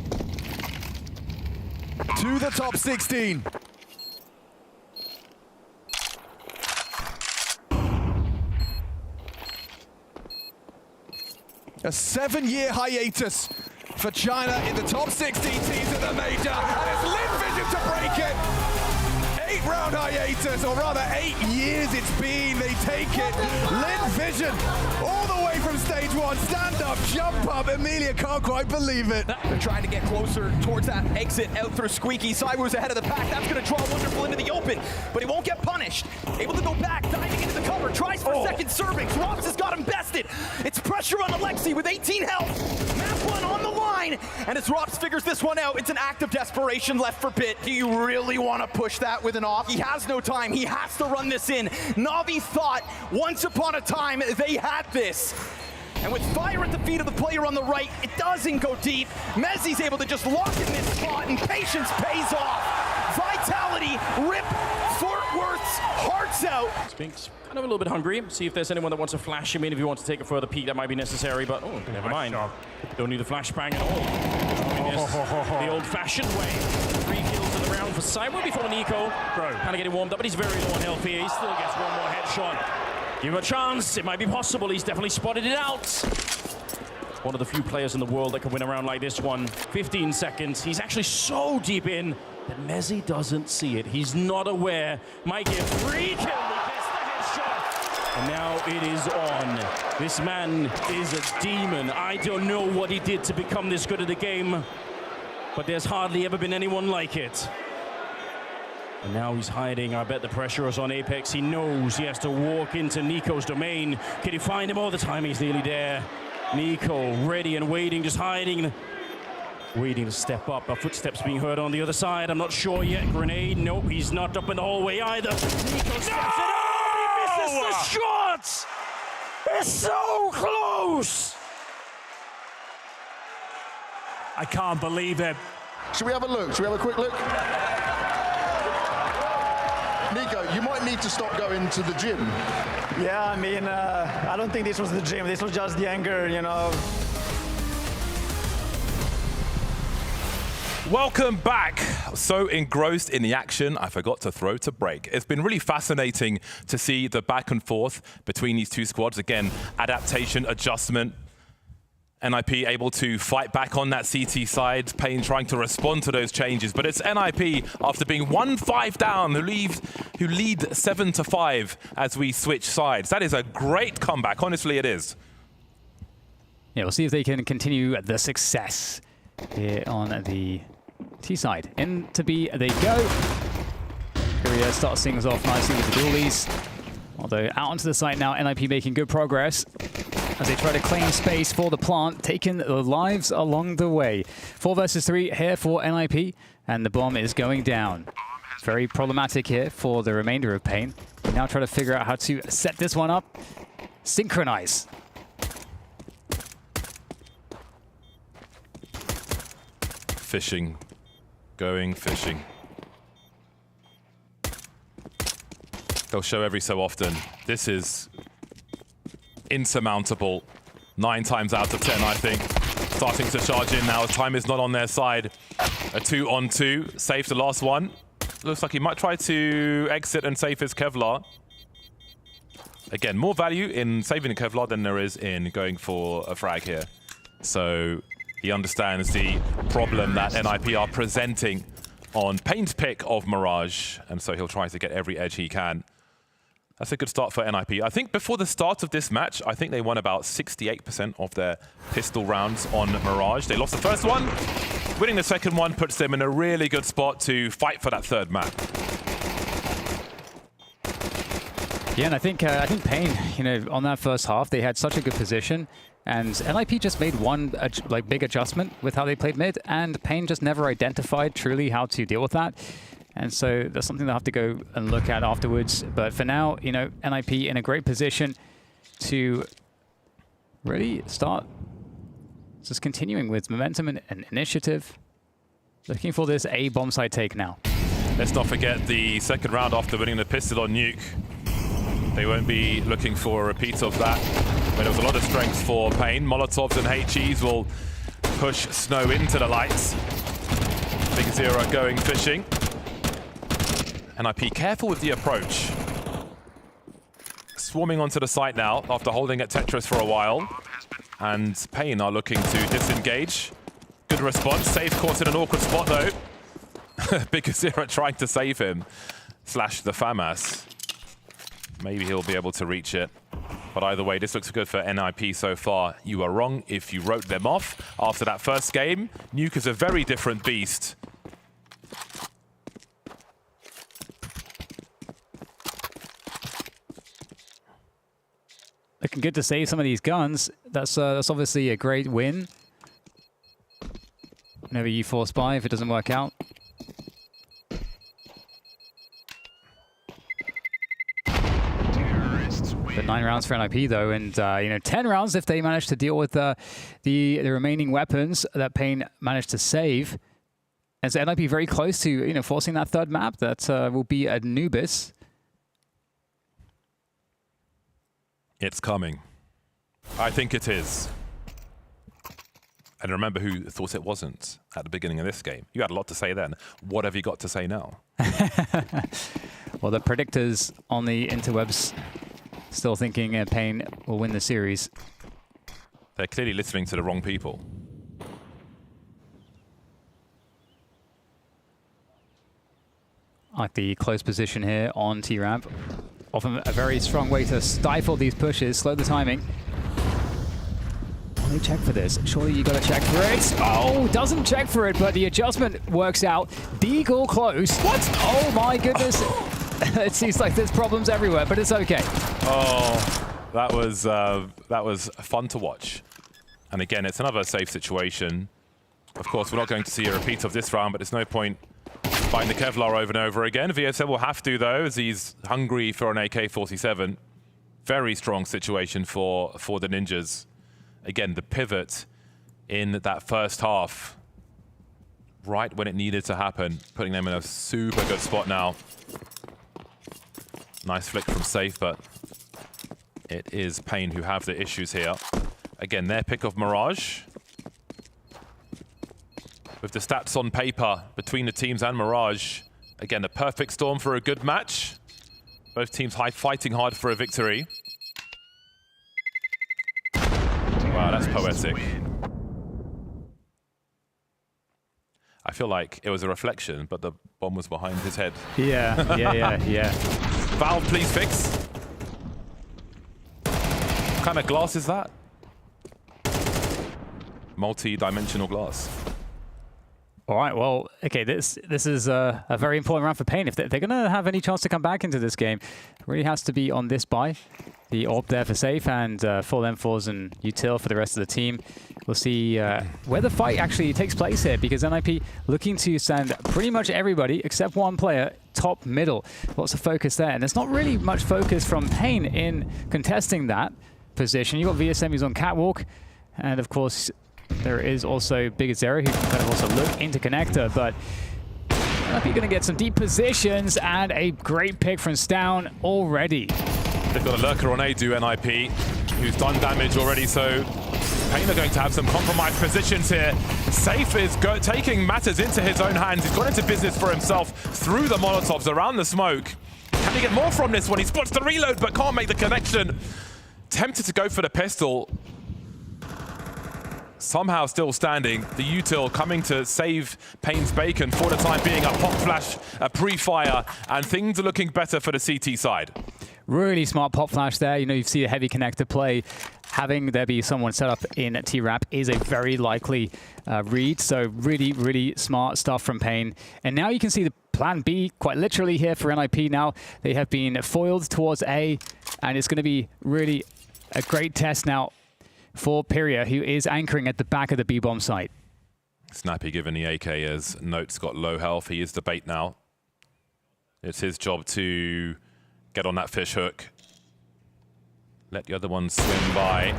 S12: to the top 16. A 7-year hiatus for China in the top 16 teams of the major, and it's Lin Vision to break it. 8-round hiatus, or rather 8 years it's been. They take it. Lin Vision, all the way from stage 1. Stand up, jump up. Emilia can't quite believe it.
S11: They're trying to get closer towards that exit out through Squeaky. Sideways ahead of the pack. That's going to draw Wonderful into the open, but he won't get punished. Able to go back, diving into the cover. Tries for second servings. Robs has got him bested. It's pressure on Alexi with 18 health. Map 1 on the line. And as Robs figures this one out, it's an act of desperation left for Pit. Do you really want to push that with an off? He has no time. He has to run this in. Na'Vi thought once upon a time they had this. And with fire at the feet of the player on the right, it doesn't go deep. Mezzi's able to just lock in this spot, and patience pays off. Vitality rip Fort Worth's hearts out.
S13: Spinks kind of a little bit hungry. See if there's anyone that wants to flash him in if you want to take a further peek. That might be necessary, but oh, never mind. Don't need the flashbang at all. The old-fashioned way. 3 kills in the round for Cyber before Nico. Kind of getting warmed up, but he's very low on health here. He still gets one more headshot. Give him a chance. It might be possible. He's definitely spotted it out. One of the few players in the world that can win a round like this one. 15 seconds. He's actually so deep in that Mezzi doesn't see it. He's not aware. Might get 3 kills. He gets the headshot. And now it is on. This man is a demon. I don't know what he did to become this good at the game, but there's hardly ever been anyone like it. And now he's hiding. I bet the pressure is on Apex. He knows he has to walk into Nico's domain. Can he find him all the time? He's nearly there. Nico ready and waiting, just hiding. Waiting to step up. Our footsteps being heard on the other side. I'm not sure yet. Grenade. Nope, he's not up in the hallway either. Nico steps it up. He misses the shot. It's so close.
S9: I can't believe it.
S12: Should we have a look? Should we have a quick look? Nico, you might need to stop going to the gym.
S8: Yeah, I mean, I don't think this was the gym. This was just the anger, you know.
S5: Welcome back. So engrossed in the action, I forgot to throw to break. It's been really fascinating to see the back and forth between these two squads. Again, adaptation, adjustment. NIP able to fight back on that CT side. paiN trying to respond to those changes. But it's NIP, after being 1-5 down, who lead 7-5 as we switch sides. That is a great comeback. Honestly, it is.
S6: Yeah, we'll see if they can continue the success here on the T side. In to B they go. Pyria starts things off nicely with the dualies. Although out onto the site now, NIP making good progress as they try to claim space for the plant, taking the lives along the way. 4 versus 3 here for NIP, and the bomb is going down. Very problematic here for the remainder of paiN. Now try to figure out how to set this one up. Synchronize.
S5: Fishing. Going fishing. They'll show every so often. This is insurmountable 9 times out of 10, I think. Starting to charge in now. Time is not on their side. A 2-on-2. Saves the last one. Looks like he might try to exit and save his Kevlar. Again, more value in saving the Kevlar than there is in going for a frag here. So he understands the problem that NIP are presenting on paiN's pick of Mirage, and so he'll try to get every edge he can. That's a good start for NIP. I think before the start of this match, I think they won about 68% of their pistol rounds on Mirage. They lost the first one. Winning the second one puts them in a really good spot to fight for that third map.
S6: Yeah, and I think paiN, you know, on that first half, they had such a good position, and NIP just made one big adjustment with how they played mid, and paiN just never identified truly how to deal with that. And so that's something they'll have to go and look at afterwards. But for now, you know, NIP in a great position to really start just continuing with momentum and initiative. Looking for this A bomb site take now.
S5: Let's not forget the second round after winning the pistol on Nuke. They won't be looking for a repeat of that. But there was a lot of strength for paiN. Molotovs and HEs will push Snow into the lights. Big Zero going fishing. NIP careful with the approach. Swarming onto the site now after holding at Tetris for a while. And paiN are looking to disengage. Good response. Save caught in an awkward spot though. Big Zero trying to save him. Slash the FAMAS. Maybe he'll be able to reach it. But either way, this looks good for NIP so far. You are wrong if you wrote them off after that first game. Nuke is a very different beast.
S6: Looking good to save some of these guns. That's obviously a great win. Whenever you force buy, if it doesn't work out. But 9 rounds for NIP though, and you know, 10 rounds if they manage to deal with the remaining weapons that paiN managed to save. And so NIP very close to, you know, forcing that third map. That will be Anubis.
S5: It's coming. I think it is. And remember who thought it wasn't at the beginning of this game. You had a lot to say then. What have you got to say now?
S6: Well, the predictors on the interwebs still thinking paiN will win the series.
S5: They're clearly listening to the wrong people.
S6: I like the close position here on T-Ramp. Often a very strong way to stifle these pushes, slow the timing. Only check for this. Surely you gotta check for it. Oh, doesn't check for it, but the adjustment works out. Deagle close. What? Oh my goodness. It seems like there's problems everywhere, but it's okay.
S5: Oh, that was fun to watch. And again, it's another safe situation. Of course, we're not going to see a repeat of this round, but there's no point buying the Kevlar over and over again. VSM will have to, though, as he's hungry for an AK-47. Very strong situation for the Ninjas. Again, the pivot in that first half, right when it needed to happen, putting them in a super good spot now. Nice flick from Safe, but it is paiN who have the issues here. Again, their pick of Mirage. With the stats on paper between the teams and Mirage, again, a perfect storm for a good match. Both teams fighting hard for a victory. Wow, that's poetic. I feel like it was a reflection, but the bomb was behind his head.
S6: Yeah.
S5: Valve, please fix. What kind of glass is that? Multi-dimensional glass.
S6: All right, well, okay, this is a very important round for paiN. If they're going to have any chance to come back into this game, it really has to be on this buy. The AWP there for Safe and full M4s and util for the rest of the team. We'll see where the fight actually takes place here, because NIP looking to send pretty much everybody except one player top middle. Lots of focus there, and there's not really much focus from paiN in contesting that position. You've got VSM who's on Catwalk, and of course, there is also Big Zero who can kind of also look into connector, but NIP going to get some deep positions and a great pick from Stown already.
S5: They've got a lurker on A, do NIP, who's done damage already, so paiN are going to have some compromised positions here. Safe is taking matters into his own hands. He's gone into business for himself through the Molotovs around the smoke. Can he get more from this one? He spots the reload, but can't make the connection. Tempted to go for the pistol. Somehow still standing. The util coming to save paiN's bacon for the time being. A pop flash, a pre-fire, and things are looking better for the CT side.
S6: Really smart pop flash there. You know, you see a heavy connector play. Having there be someone set up in T-Rap is a very likely read. So really, really smart stuff from paiN. And now you can see the plan B quite literally here for NIP now. They have been foiled towards A, and it's going to be really a great test now for paiN, who is anchoring at the back of the B-bomb site.
S5: Snappy given the AK as Note's got low health. He is the bait now. It's his job to get on that fish hook. Let the other one swim by.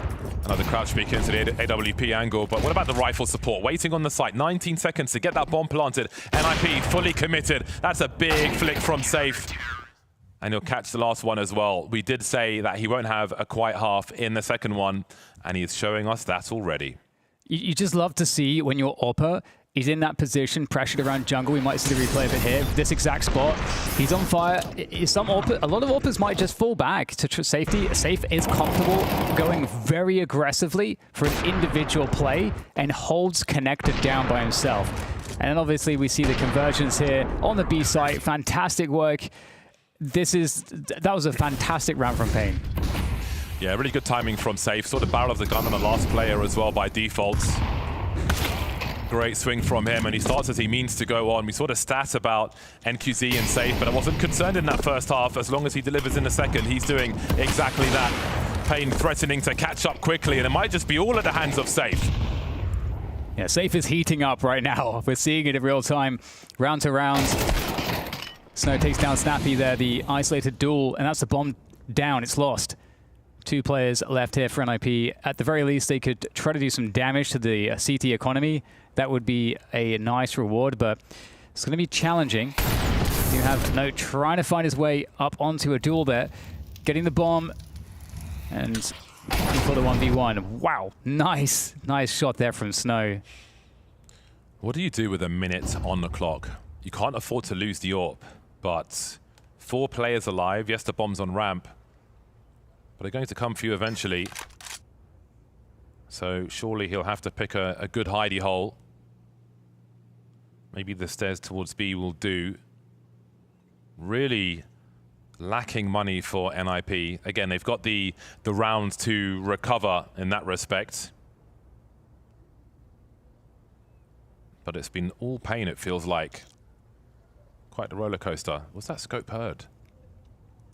S5: Another crouch peek into the AWP angle. But what about the rifle support? Waiting on the site. 19 seconds to get that bomb planted. NIP fully committed. That's a big flick from Safe. And he'll catch the last one as well. We did say that he won't have a quiet half in the second one. And he is showing us that already.
S6: You just love to see when your AWPer is in that position, pressured around jungle. We might see the replay of it here. This exact spot. He's on fire. A lot of AWPers might just fall back to safety. Safe is comfortable going very aggressively for an individual play and holds connected down by himself. And then obviously we see the conversions here on the B site. Fantastic work. That was a fantastic round from paiN.
S5: Yeah, really good timing from Safe. Saw the barrel of the gun on the last player as well by default. Great swing from him, and he starts as he means to go on. We saw the stat about NQZ and Safe, but I wasn't concerned in that first half. As long as he delivers in the second, he's doing exactly that. paiN threatening to catch up quickly, and it might just be all at the hands of Safe.
S6: Yeah, Safe is heating up right now. We're seeing it in real time, round to round. Snow takes down Snappy there, the isolated duel, and that's the bomb down. It's lost. 2 players left here for NIP. At the very least, they could try to do some damage to the CT economy. That would be a nice reward, but it's going to be challenging. You have Note trying to find his way up onto a duel there, getting the bomb, and for the 1v1. Wow, nice shot there from Snow.
S5: What do you do with a minute on the clock? You can't afford to lose the AWP, but 4 players alive. Yes, the bomb's on ramp, but they're going to come for you eventually. So surely he'll have to pick a good hidey hole. Maybe the stairs towards B will do. Really lacking money for NIP. Again, they've got the round to recover in that respect. But it's been all paiN, it feels like. Quite the roller coaster. Was that scope heard?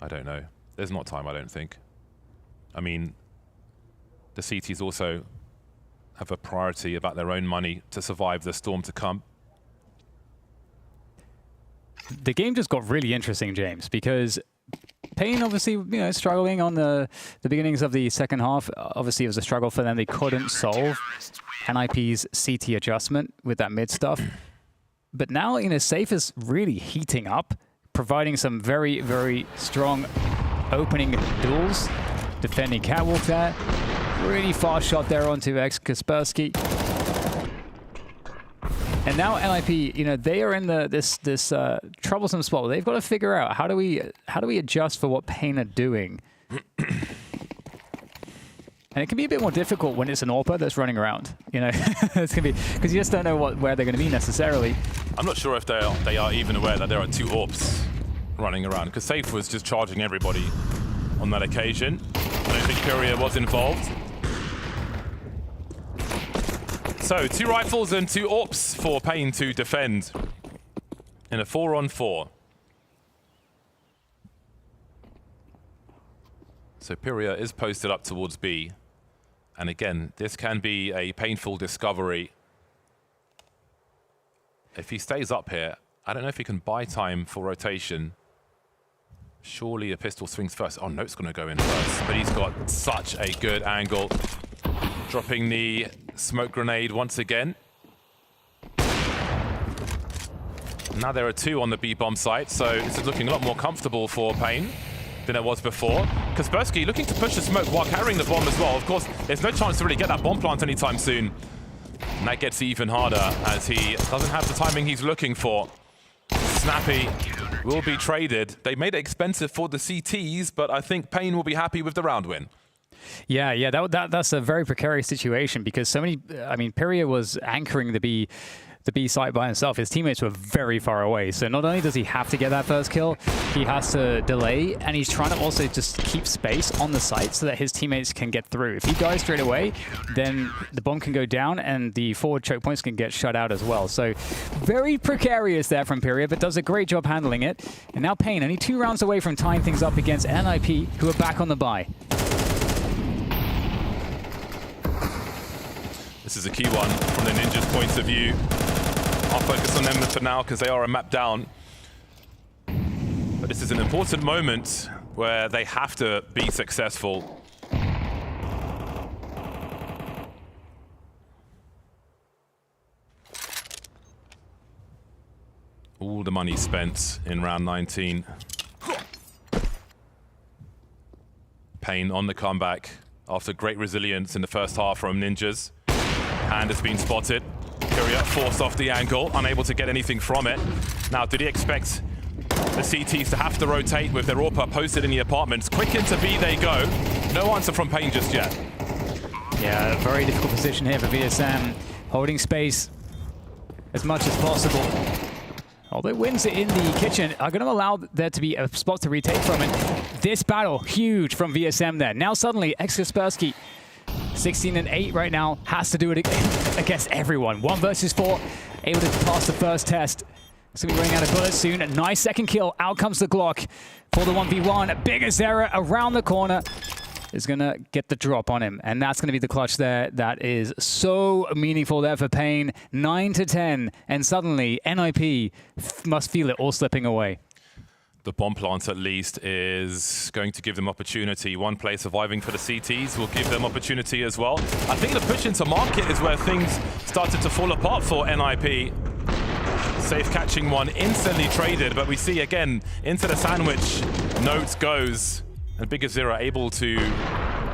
S5: I don't know. There's not time, I don't think. I mean, the CTs also have a priority about their own money to survive the storm to come.
S6: The game just got really interesting, James, because paiN obviously, struggling on the beginnings of the second half. Obviously, it was a struggle for them. They couldn't solve NIP's CT adjustment with that mid stuff. But now, Safe is really heating up, providing some very, very strong opening duels. Defending Catwalk there. Really fast shot there onto Kaspersky. And now NIP, they are in this troublesome spot. They've got to figure out how do we adjust for what paiN are doing. And it can be a bit more difficult when it's an AWPer that's running around. It's gonna be because you just don't know where they're going to be necessarily.
S5: I'm not sure if they are even aware that there are 2 AWPs running around, because Safe was just charging everybody on that occasion. I don't think paiN was involved. So 2 rifles and 2 AWPs for paiN to defend in a 4-on-4. So paiN is posted up towards B. And again, this can be a painful discovery. If he stays up here, I don't know if he can buy time for rotation. Surely a pistol swings first. Oh, Note's going to go in first, but he's got such a good angle. Dropping the smoke grenade once again. Now there are 2 on the B-bomb site, so this is looking a lot more comfortable for paiN. than it was before. Kaspersky looking to push the smoke while carrying the bomb as well. Of course, there's no chance to really get that bomb plant anytime soon. And that gets even harder as he doesn't have the timing he's looking for. Snappy will be traded. They made it expensive for the CTs, but I think paiN will be happy with the round win.
S6: Yeah, that's a very precarious situation because so many, I mean, Pyria was anchoring the B site by himself. His teammates were very far away. So not only does he have to get that first kill, he has to delay, and he's trying to also just keep space on the site so that his teammates can get through. If he dies straight away, then the bomb can go down and the forward choke points can get shut out as well. So very precarious there from Pyria, but does a great job handling it. And now paiN only 2 rounds away from tying things up against NIP, who are back on the bye.
S5: This is a key one from the Ninjas' point of view. I'll focus on them for now because they are a map down. But this is an important moment where they have to be successful. All the money spent in round 19. paiN on the comeback after great resilience in the first half from Ninjas. Hand has been spotted. Pyria forced off the angle, unable to get anything from it. Now, did he expect the CTs to have to rotate with their AWPer posted in the apartments? Quick into B they go. No answer from paiN just yet.
S6: Yeah, a very difficult position here for VSM. Holding space as much as possible. Although wins it in the kitchen are going to allow there to be a spot to retake from it. This battle, huge from VSM there. Now suddenly, Kaspersky, 16 and 8 right now, has to do it against everyone. 1 versus 4, able to pass the first test. It's going to be running out of bullets soon. A nice second kill. Out comes the Glock for the 1v1. Pyjamas around the corner is going to get the drop on him. And that's going to be the clutch there. That is so meaningful there for paiN. 9-10. And suddenly, NIP must feel it all slipping away.
S5: The bomb plant, at least, is going to give them opportunity. One play surviving for the CTs will give them opportunity as well. I think the push into market is where things started to fall apart for NIP. Safe catching one, instantly traded, but we see again into the sandwich. Notes goes, and Pyjamas able to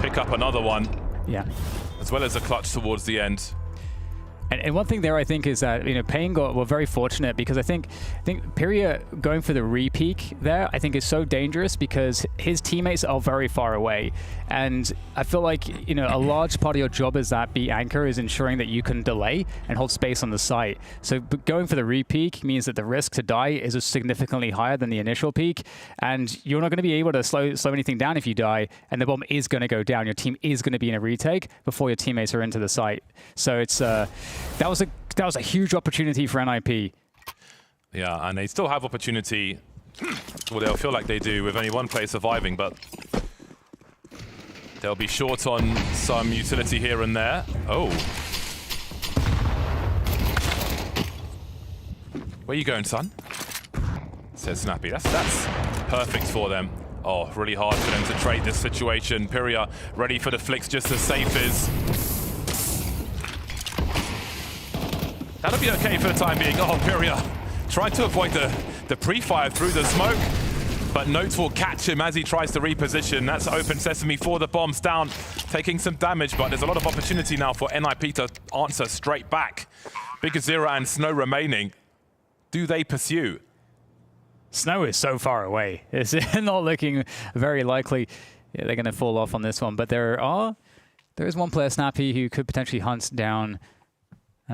S5: pick up another one.
S6: Yeah.
S5: As well as a clutch towards the end.
S6: And one thing there, I think, is that paiN were very fortunate because I think Pyria going for the re-peek there, I think is so dangerous because his teammates are very far away, and I feel like a large part of your job as that B anchor is ensuring that you can delay and hold space on the site. So going for the re-peek means that the risk to die is significantly higher than the initial peak, and you're not going to be able to slow anything down if you die, and the bomb is going to go down. Your team is going to be in a retake before your teammates are into the site. So it's that was a huge opportunity for NIP.
S5: Yeah, and they still have opportunity. Well, they'll feel like they do with only one player surviving, but they'll be short on some utility here and there. Oh. Where you going, son? Says Snappy. That's perfect for them. Oh, really hard for them to trade this situation. Pyria ready for the flicks just as safe is. That'll be okay for the time being. Oh, Pyria trying to avoid the pre-fire through the smoke, but Notes will catch him as he tries to reposition. That's open sesame for the bombs down, taking some damage, but there's a lot of opportunity now for NIP to answer straight back. Pyjamas and Snow remaining. Do they pursue?
S6: Snow is so far away. It's not looking very likely they're going to fall off on this one, but there is one player, Snappy, who could potentially hunt down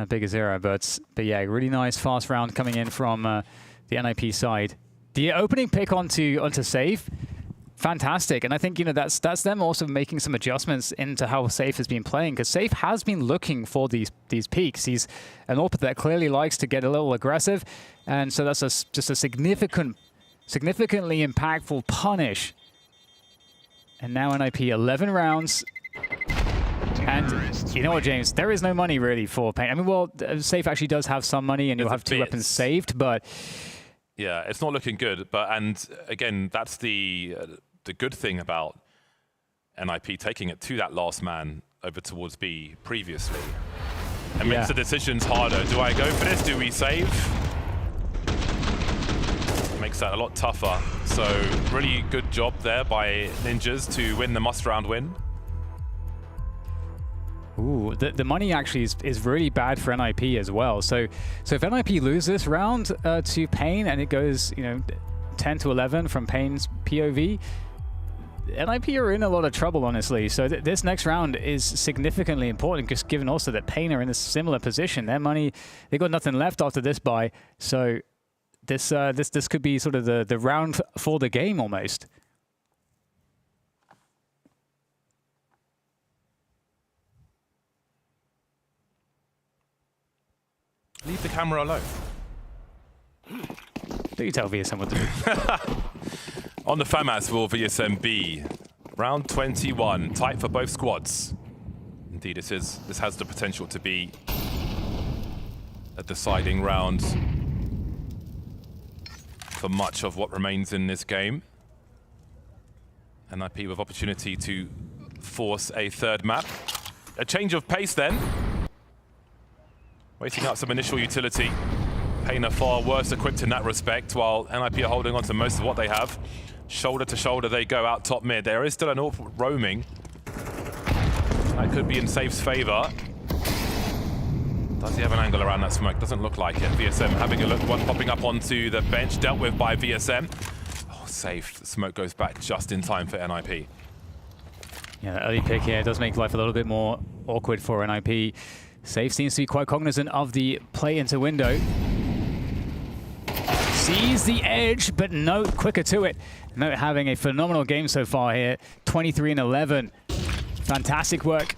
S6: Pyjamas, but yeah, really nice fast round coming in from the NIP side. The opening pick onto Safe, fantastic, and I think that's them also making some adjustments into how Safe has been playing, because Safe has been looking for these peaks. He's an AWPer that clearly likes to get a little aggressive, and so that's just a significantly impactful punish. And now NIP 11 rounds. And you know what, James? There is no money really for paiN. I mean, well, Safe actually does have some money, and you'll have 2 weapons saved, but
S5: yeah, it's not looking good. And again, that's the good thing about NIP taking it to that last man over towards B previously. It makes the decisions harder. Do I go for this? Do we save? Makes makes that a lot tougher. So really good job there by Ninjas to win the must-round win.
S6: Ooh, the money actually is really bad for NIP as well. So if NIP lose this round to paiN and it goes 10 to 11 from paiN's POV, NIP are in a lot of trouble, honestly. So this next round is significantly important, just given also that paiN are in a similar position. Their money, they got nothing left after this buy. So this could be sort of the round for the game almost.
S5: Leave the camera alone.
S6: Do you tell VSM what to do?
S5: On the FAMAS for VSM B, round 21, tight for both squads. Indeed, this has the potential to be a deciding round for much of what remains in this game. NIP with opportunity to force a third map. A change of pace then. Waiting out some initial utility. paiN are far worse equipped in that respect, while NIP are holding on to most of what they have. Shoulder to shoulder they go out top mid. There is still an awful roaming. That could be in Safe's favor. Does he have an angle around that smoke? Doesn't look like it. VSM having a look, one popping up onto the bench, dealt with by VSM. Oh, Safe. The smoke goes back just in time for NIP.
S6: Yeah, the early pick here does make life a little bit more awkward for NIP. Safe seems to be quite cognizant of the play into window. Sees the edge, but Note quicker to it. Note having a phenomenal game so far here. 23 and 11. Fantastic work.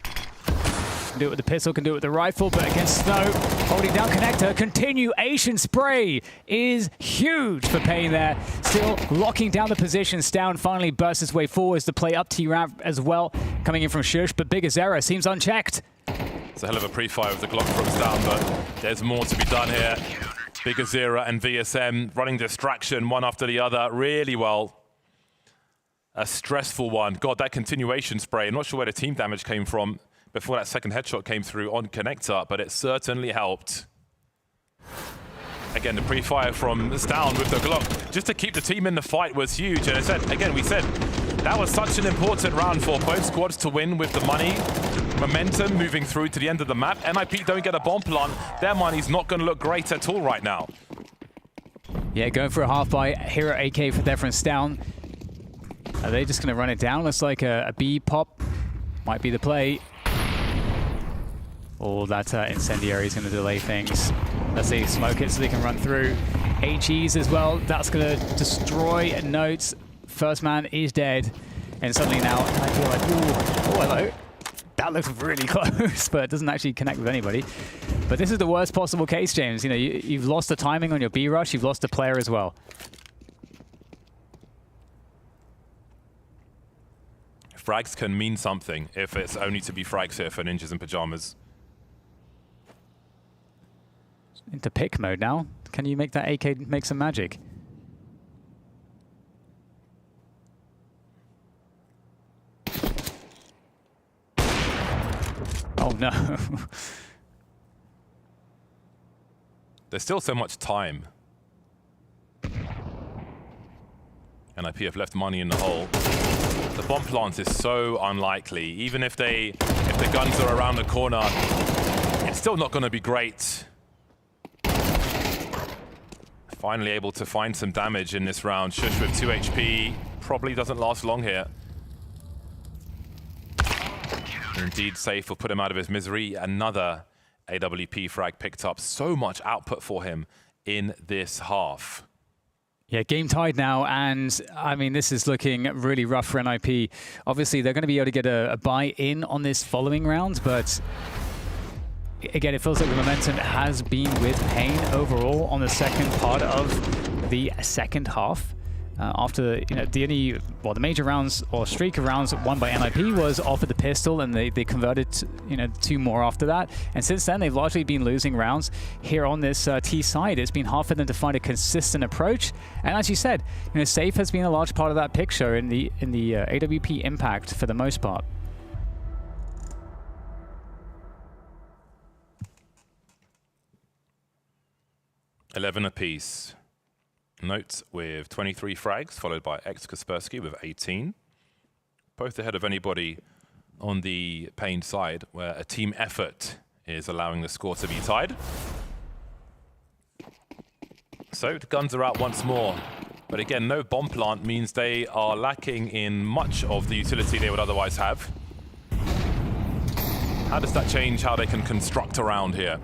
S6: Can do it with the pistol, can do it with the rifle, but against Snow, holding down connector. Continuation spray is huge for paiN there. Still locking down the position. Stown finally bursts his way forwards to play up T-Ramp as well. Coming in from Shush, but Big Azera seems unchecked.
S5: It's a hell of a pre-fire with the Glock from Stown, but there's more to be done here. Big Azera and VSM running distraction one after the other really well. A stressful one. God, that continuation spray. I'm not sure where the team damage came from before that second headshot came through on connector, but it certainly helped. Again, the pre-fire from Stown with the Glock, just to keep the team in the fight was huge. And I said, again, we said that was such an important round for both squads to win with the money. Momentum moving through to the end of the map. NIP don't get a bomb plant. Their money's not going to look great at all right now.
S6: Yeah, going for a half buy. Hero AK for there from Stown. Are they just going to run it down? Looks like a B pop might be the play. Oh, that incendiary is going to delay things. Let's see, smoke it so they can run through. HEs as well. That's going to destroy Notes. First man is dead. And suddenly now, I feel like, ooh, oh, hello. That looks really close, but it doesn't actually connect with anybody. But this is the worst possible case, James. You know, you've lost the timing on your B rush. You've lost a player as well.
S5: Frags can mean something if it's only to be frags here for Ninjas in Pyjamas.
S6: Into pick mode now. Can you make that AK make some magic? Oh no.
S5: There's still so much time. NIP have left money in the hole. The bomb plant is so unlikely. Even if the guns are around the corner, it's still not going to be great. Finally able to find some damage in this round. Shush with 2 HP. Probably doesn't last long here. Indeed, Safe will put him out of his misery. Another AWP frag picked up. So much output for him in this half.
S6: Yeah, game tied now, and I mean, this is looking really rough for NIP. Obviously, they're going to be able to get a buy-in on this following round, but again, it feels like the momentum has been with paiN overall on the second part of the second half. After the major rounds or streak of rounds won by NIP was offered the pistol, and they converted 2 more after that. And since then, they've largely been losing rounds here on this T side. It's been hard for them to find a consistent approach. And as you said, Safe has been a large part of that picture in the AWP impact for the most part.
S5: $11 apiece. Note with 23 frags, followed by Kaspersky with 18. Both ahead of anybody on the paiN side, where a team effort is allowing the score to be tied. So the guns are out once more. But again, no bomb plant means they are lacking in much of the utility they would otherwise have. How does that change how they can construct around here?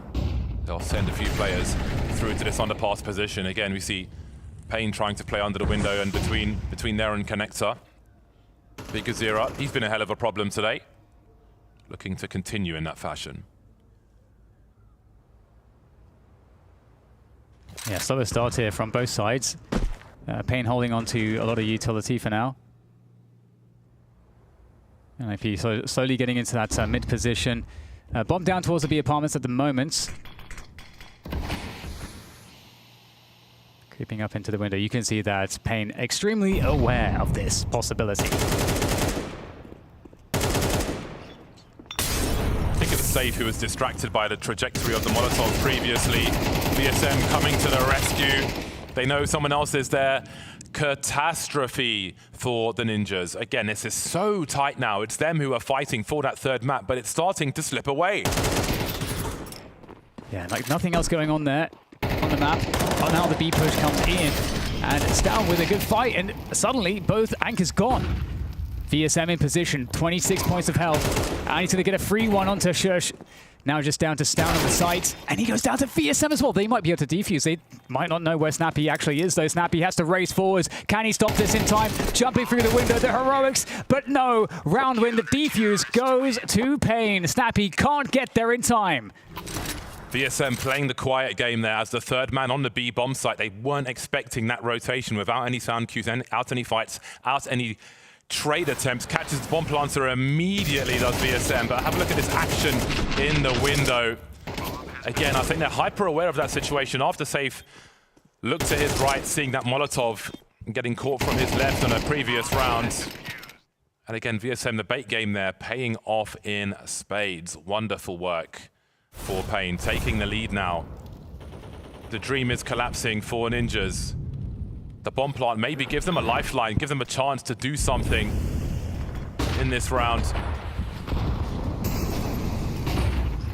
S5: They'll send a few players through to this underpass position. Again, we see paiN trying to play under the window and between there and connector. Pyjamas.CEST, he's been a hell of a problem today. Looking to continue in that fashion.
S6: Yeah, slower start here from both sides. paiN holding on to a lot of utility for now. NIP slowly getting into that mid position. Bomb down towards the B apartments at the moment. Creeping up into the window. You can see that paiN extremely aware of this possibility.
S5: I think it's Safe who was distracted by the trajectory of the Molotov previously. VSM coming to the rescue. They know someone else is there. Catastrophe for the Ninjas. Again, this is so tight now. It's them who are fighting for that third map, but it's starting to slip away.
S6: Yeah, like nothing else going on there on the map. Oh, now the B push comes in, and it's down with a good fight, and suddenly both anchors gone. VSM in position, 26 points of health. I need to get a free one onto Shush. Now just down to Stown on the site, and he goes down to VSM as well. They might be able to defuse. They might not know where Snappy actually is, though. Snappy has to race forwards. Can he stop this in time? Jumping through the window, the heroics, but no. Round win, the defuse goes to paiN. Snappy can't get there in time.
S5: VSM playing the quiet game there as the third man on the B bomb site. They weren't expecting that rotation without any sound cues, out any fights, out any trade attempts. Catches the bomb planter immediately, does VSM, but have a look at this action in the window. Again, I think they're hyper aware of that situation. After Safe looked to his right, seeing that Molotov getting caught from his left on a previous round. And again, VSM, the bait game there, paying off in spades. Wonderful work for paiN, taking the lead now. The dream is collapsing for Ninjas. The bomb plant maybe gives them a lifeline, gives them a chance to do something in this round.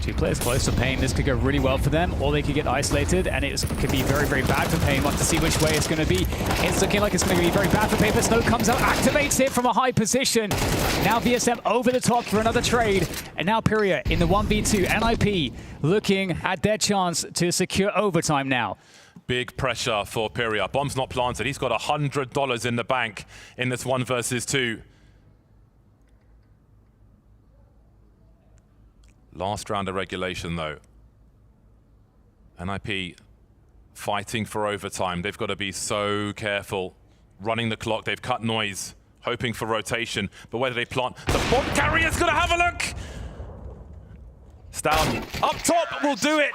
S6: Two players close to paiN. This could go really well for them, or they could get isolated, and it could be very, very bad for paiN. Want to see which way it's going to be. It's looking like it's going to be very bad for paiN, but Snow comes out, activates it from a high position. Now VSM over the top for another trade, and now Pyria in the 1v2. NIP looking at their chance to secure overtime now.
S5: Big pressure for Pyria. Bomb's not planted. He's got $100 in the bank in this 1 versus 2. Last round of regulation, though. NIP fighting for overtime. They've got to be so careful. Running the clock. They've cut noise, hoping for rotation. But whether they plant, the bomb carrier's going to have a look. Stown up top will do it.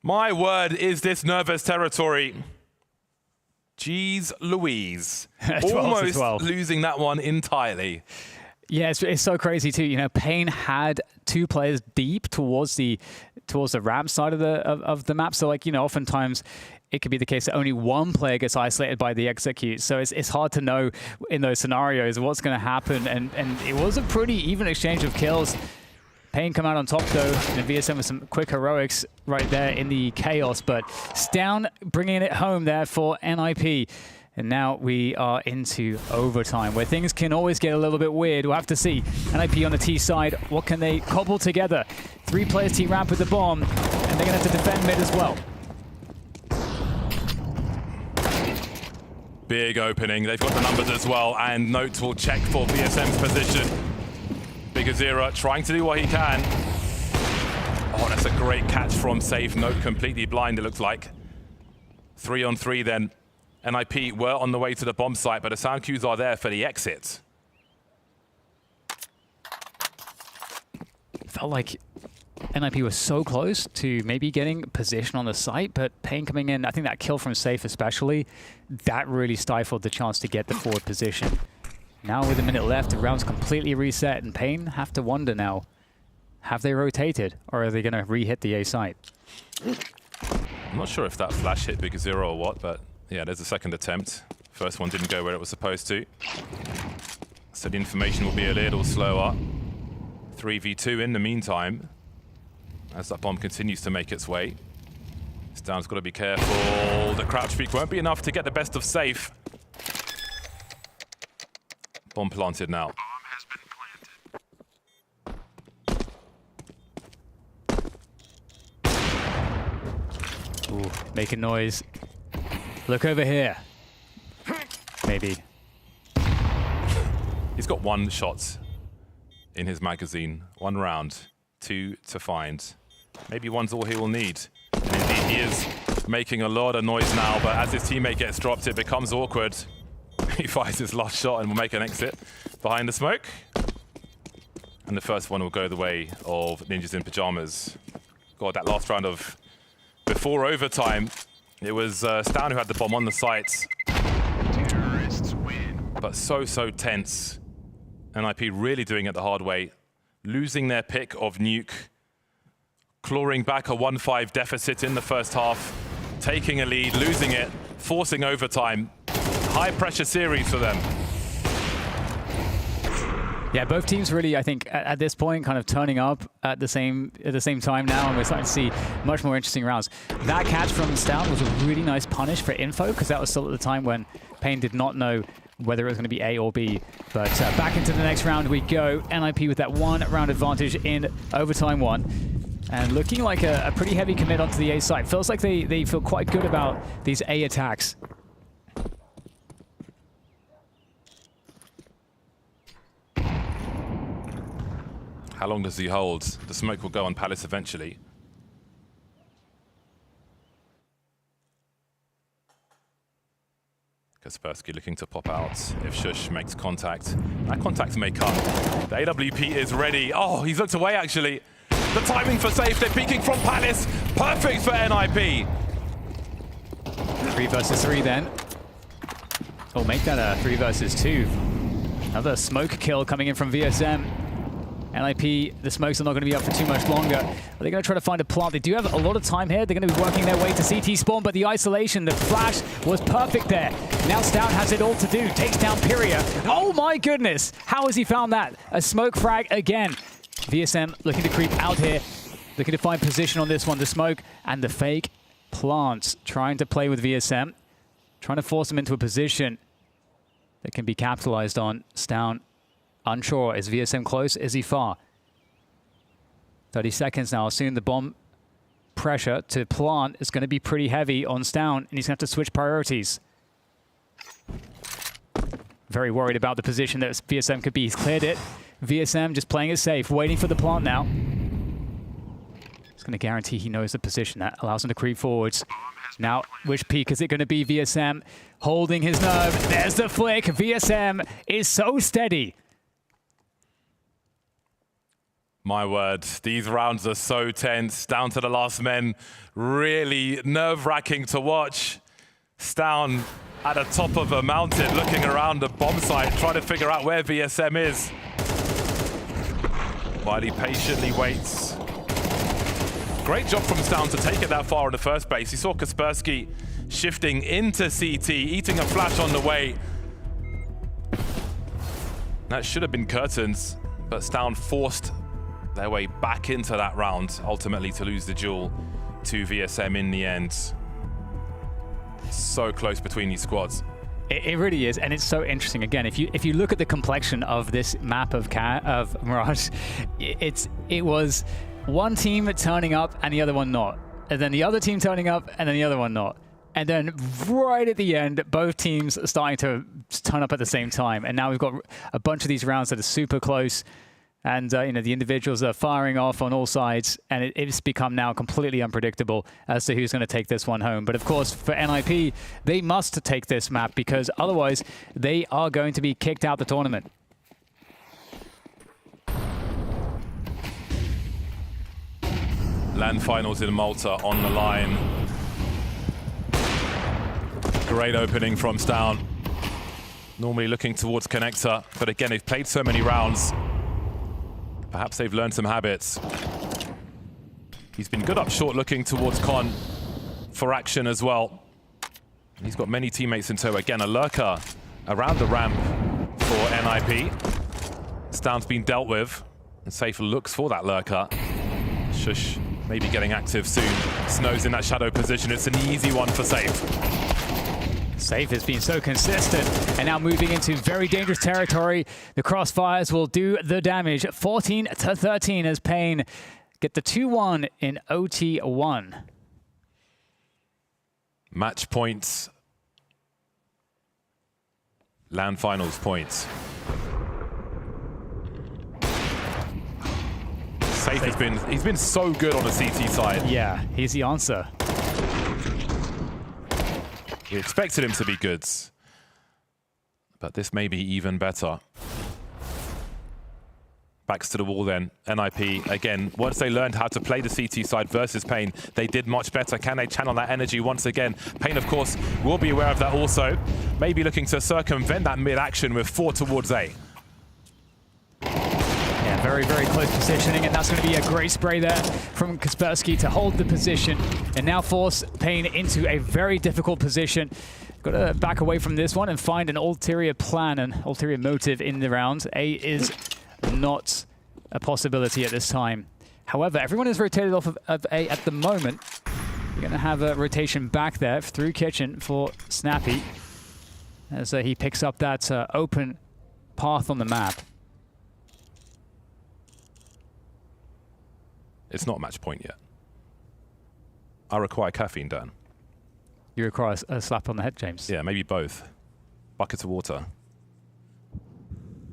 S5: My word, is this nervous territory. Jeez Louise. Almost losing that one entirely.
S6: Yeah, it's so crazy too. You know, paiN had two players deep towards the ramp side of the map. So like, you know, oftentimes it could be the case that only one player gets isolated by the execute. So it's hard to know in those scenarios what's going to happen. And it was a pretty even exchange of kills. paiN come out on top though, and VSM with some quick heroics right there in the chaos, but Stown bringing it home there for NIP. And now we are into overtime, where things can always get a little bit weird. We'll have to see. NIP on the T side, what can they cobble together? 3 players T-ramp with the bomb, and they're going to have to defend mid as well.
S5: Big opening. They've got the numbers as well, and Note will check for VSM's position. Pyjamas.CEST trying to do what he can. Oh, that's a great catch from Safe. Note completely blind, it looks like. 3 on 3 then. NIP were on the way to the bomb site, but the sound cues are there for the exit.
S6: Felt like NIP was so close to maybe getting position on the site, but paiN coming in, I think that kill from Safe especially, that really stifled the chance to get the forward position. Now with a minute left, the round's completely reset, and paiN have to wonder now, have they rotated, or are they going to re-hit the A site?
S5: I'm not sure if that flash hit Pyjamas.CEST or what, but Yeah, there's a second attempt. First one didn't go where it was supposed to. So the information will be a little slower. 3v2 in the meantime, as that bomb continues to make its way. Stan's got to be careful. The crouch peek won't be enough to get the best of safe. Bomb planted now.
S6: Ooh, making noise. Look over here. Maybe.
S5: He's got 1 shot in his magazine. 1 round. 2 to find. Maybe 1's all he will need. And indeed, he is making a lot of noise now, but as his teammate gets dropped, it becomes awkward. He fires his last shot and will make an exit behind the smoke. And the first one will go the way of Ninjas in Pyjamas. God, that last round of before overtime, it was Stan who had the bomb on the site. But so tense. NIP really doing it the hard way. Losing their pick of nuke. Clawing back a 1-5 deficit in the first half. Taking a lead, losing it, forcing overtime. High pressure series for them.
S6: Yeah, both teams really, I think, at this point, kind of turning up at the same time now, and we're starting to see much more interesting rounds. That catch from Stout was a really nice punish for info, because that was still at the time when paiN did not know whether it was going to be A or B. But back into the next round we go. NIP with that 1 round advantage in overtime 1. And looking like a pretty heavy commit onto the A side. Feels like they feel quite good about these A attacks.
S5: How long does he hold? The smoke will go on Palace eventually. Kaspersky looking to pop out if Shush makes contact. That contact may come. The AWP is ready. Oh, he's looked away actually. The timing for safe, they're peeking from Palace. Perfect for NIP.
S6: 3 versus 3 then. Oh, make that a 3 versus 2. Another smoke kill coming in from VSM. NIP, the smokes are not going to be up for too much longer. Are they going to try to find a plant? They do have a lot of time here. They're going to be working their way to CT spawn, but the isolation, the flash was perfect there. Now Stout has it all to do. Takes down Pyria. Oh my goodness! How has he found that? A smoke frag again. VSM looking to creep out here. Looking to find position on this one. The smoke and the fake plants. Trying to play with VSM. Trying to force him into a position that can be capitalized on. Stout unsure. Is VSM close? Is he far? 30 seconds now. Soon the bomb pressure to plant is going to be pretty heavy on Stout, and he's going to have to switch priorities. Very worried about the position that VSM could be. He's cleared it. VSM just playing it safe, waiting for the plant now. It's going to guarantee he knows the position. That allows him to creep forwards. Now, which peak is it going to be? VSM holding his nerve. There's the flick. VSM is so steady.
S5: My word, these rounds are so tense, down to the last men. Really nerve-wracking to watch. Stown at the top of a mountain, looking around the bomb site, trying to figure out where VSM is. While he patiently waits. Great job from Stown to take it that far in the first place. He saw Kaspersky shifting into CT, eating a flash on the way. That should have been curtains, but Stown forced their way back into that round, ultimately to lose the duel to VSM in the end. So close between these squads.
S6: It really is, and it's so interesting. Again, if you look at the complexion of this map of Mirage, it was one team turning up and the other one not, and then the other team turning up and then the other one not, and then right at the end, both teams are starting to turn up at the same time. And now we've got a bunch of these rounds that are super close. And you know, the individuals are firing off on all sides, and it's become now completely unpredictable as to who's going to take this one home. But of course, for NIP, they must take this map because otherwise they are going to be kicked out the tournament.
S5: LAN finals in Malta on the line. Great opening from Stown. Normally looking towards Connector, but again, they've played so many rounds. Perhaps they've learned some habits. He's been good up short, looking towards Con for action as well. He's got many teammates in tow. Again, a lurker around the ramp for NIP. Stan's been dealt with. And Safe looks for that lurker. Shush, maybe getting active soon. Snow's in that shadow position. It's an easy one for Safe.
S6: Safe has been so consistent and now moving into very dangerous territory. The crossfires will do the damage. 14-13 as paiN get the 2-1 in OT1.
S5: Match points. LAN finals points. Safe he's been so good on the CT side.
S6: Yeah, he's the answer.
S5: We expected him to be good, but this may be even better. Backs to the wall then. NIP, again, once they learned how to play the CT side versus paiN, they did much better. Can they channel that energy once again? paiN, of course, will be aware of that also. Maybe looking to circumvent that mid-action with 4 towards A.
S6: Yeah, very, very close positioning, and that's going to be a great spray there from Kaspersky to hold the position and now force paiN into a very difficult position. Got to back away from this one and find an ulterior plan, an ulterior motive in the round. A is not a possibility at this time. However, everyone is rotated off of A at the moment. You're going to have a rotation back there through Kitchen for Snappy as he picks up that open path on the map.
S5: It's not match point yet. I require caffeine, Dan.
S6: You require a slap on the head, James?
S5: Yeah, maybe both. Bucket of water.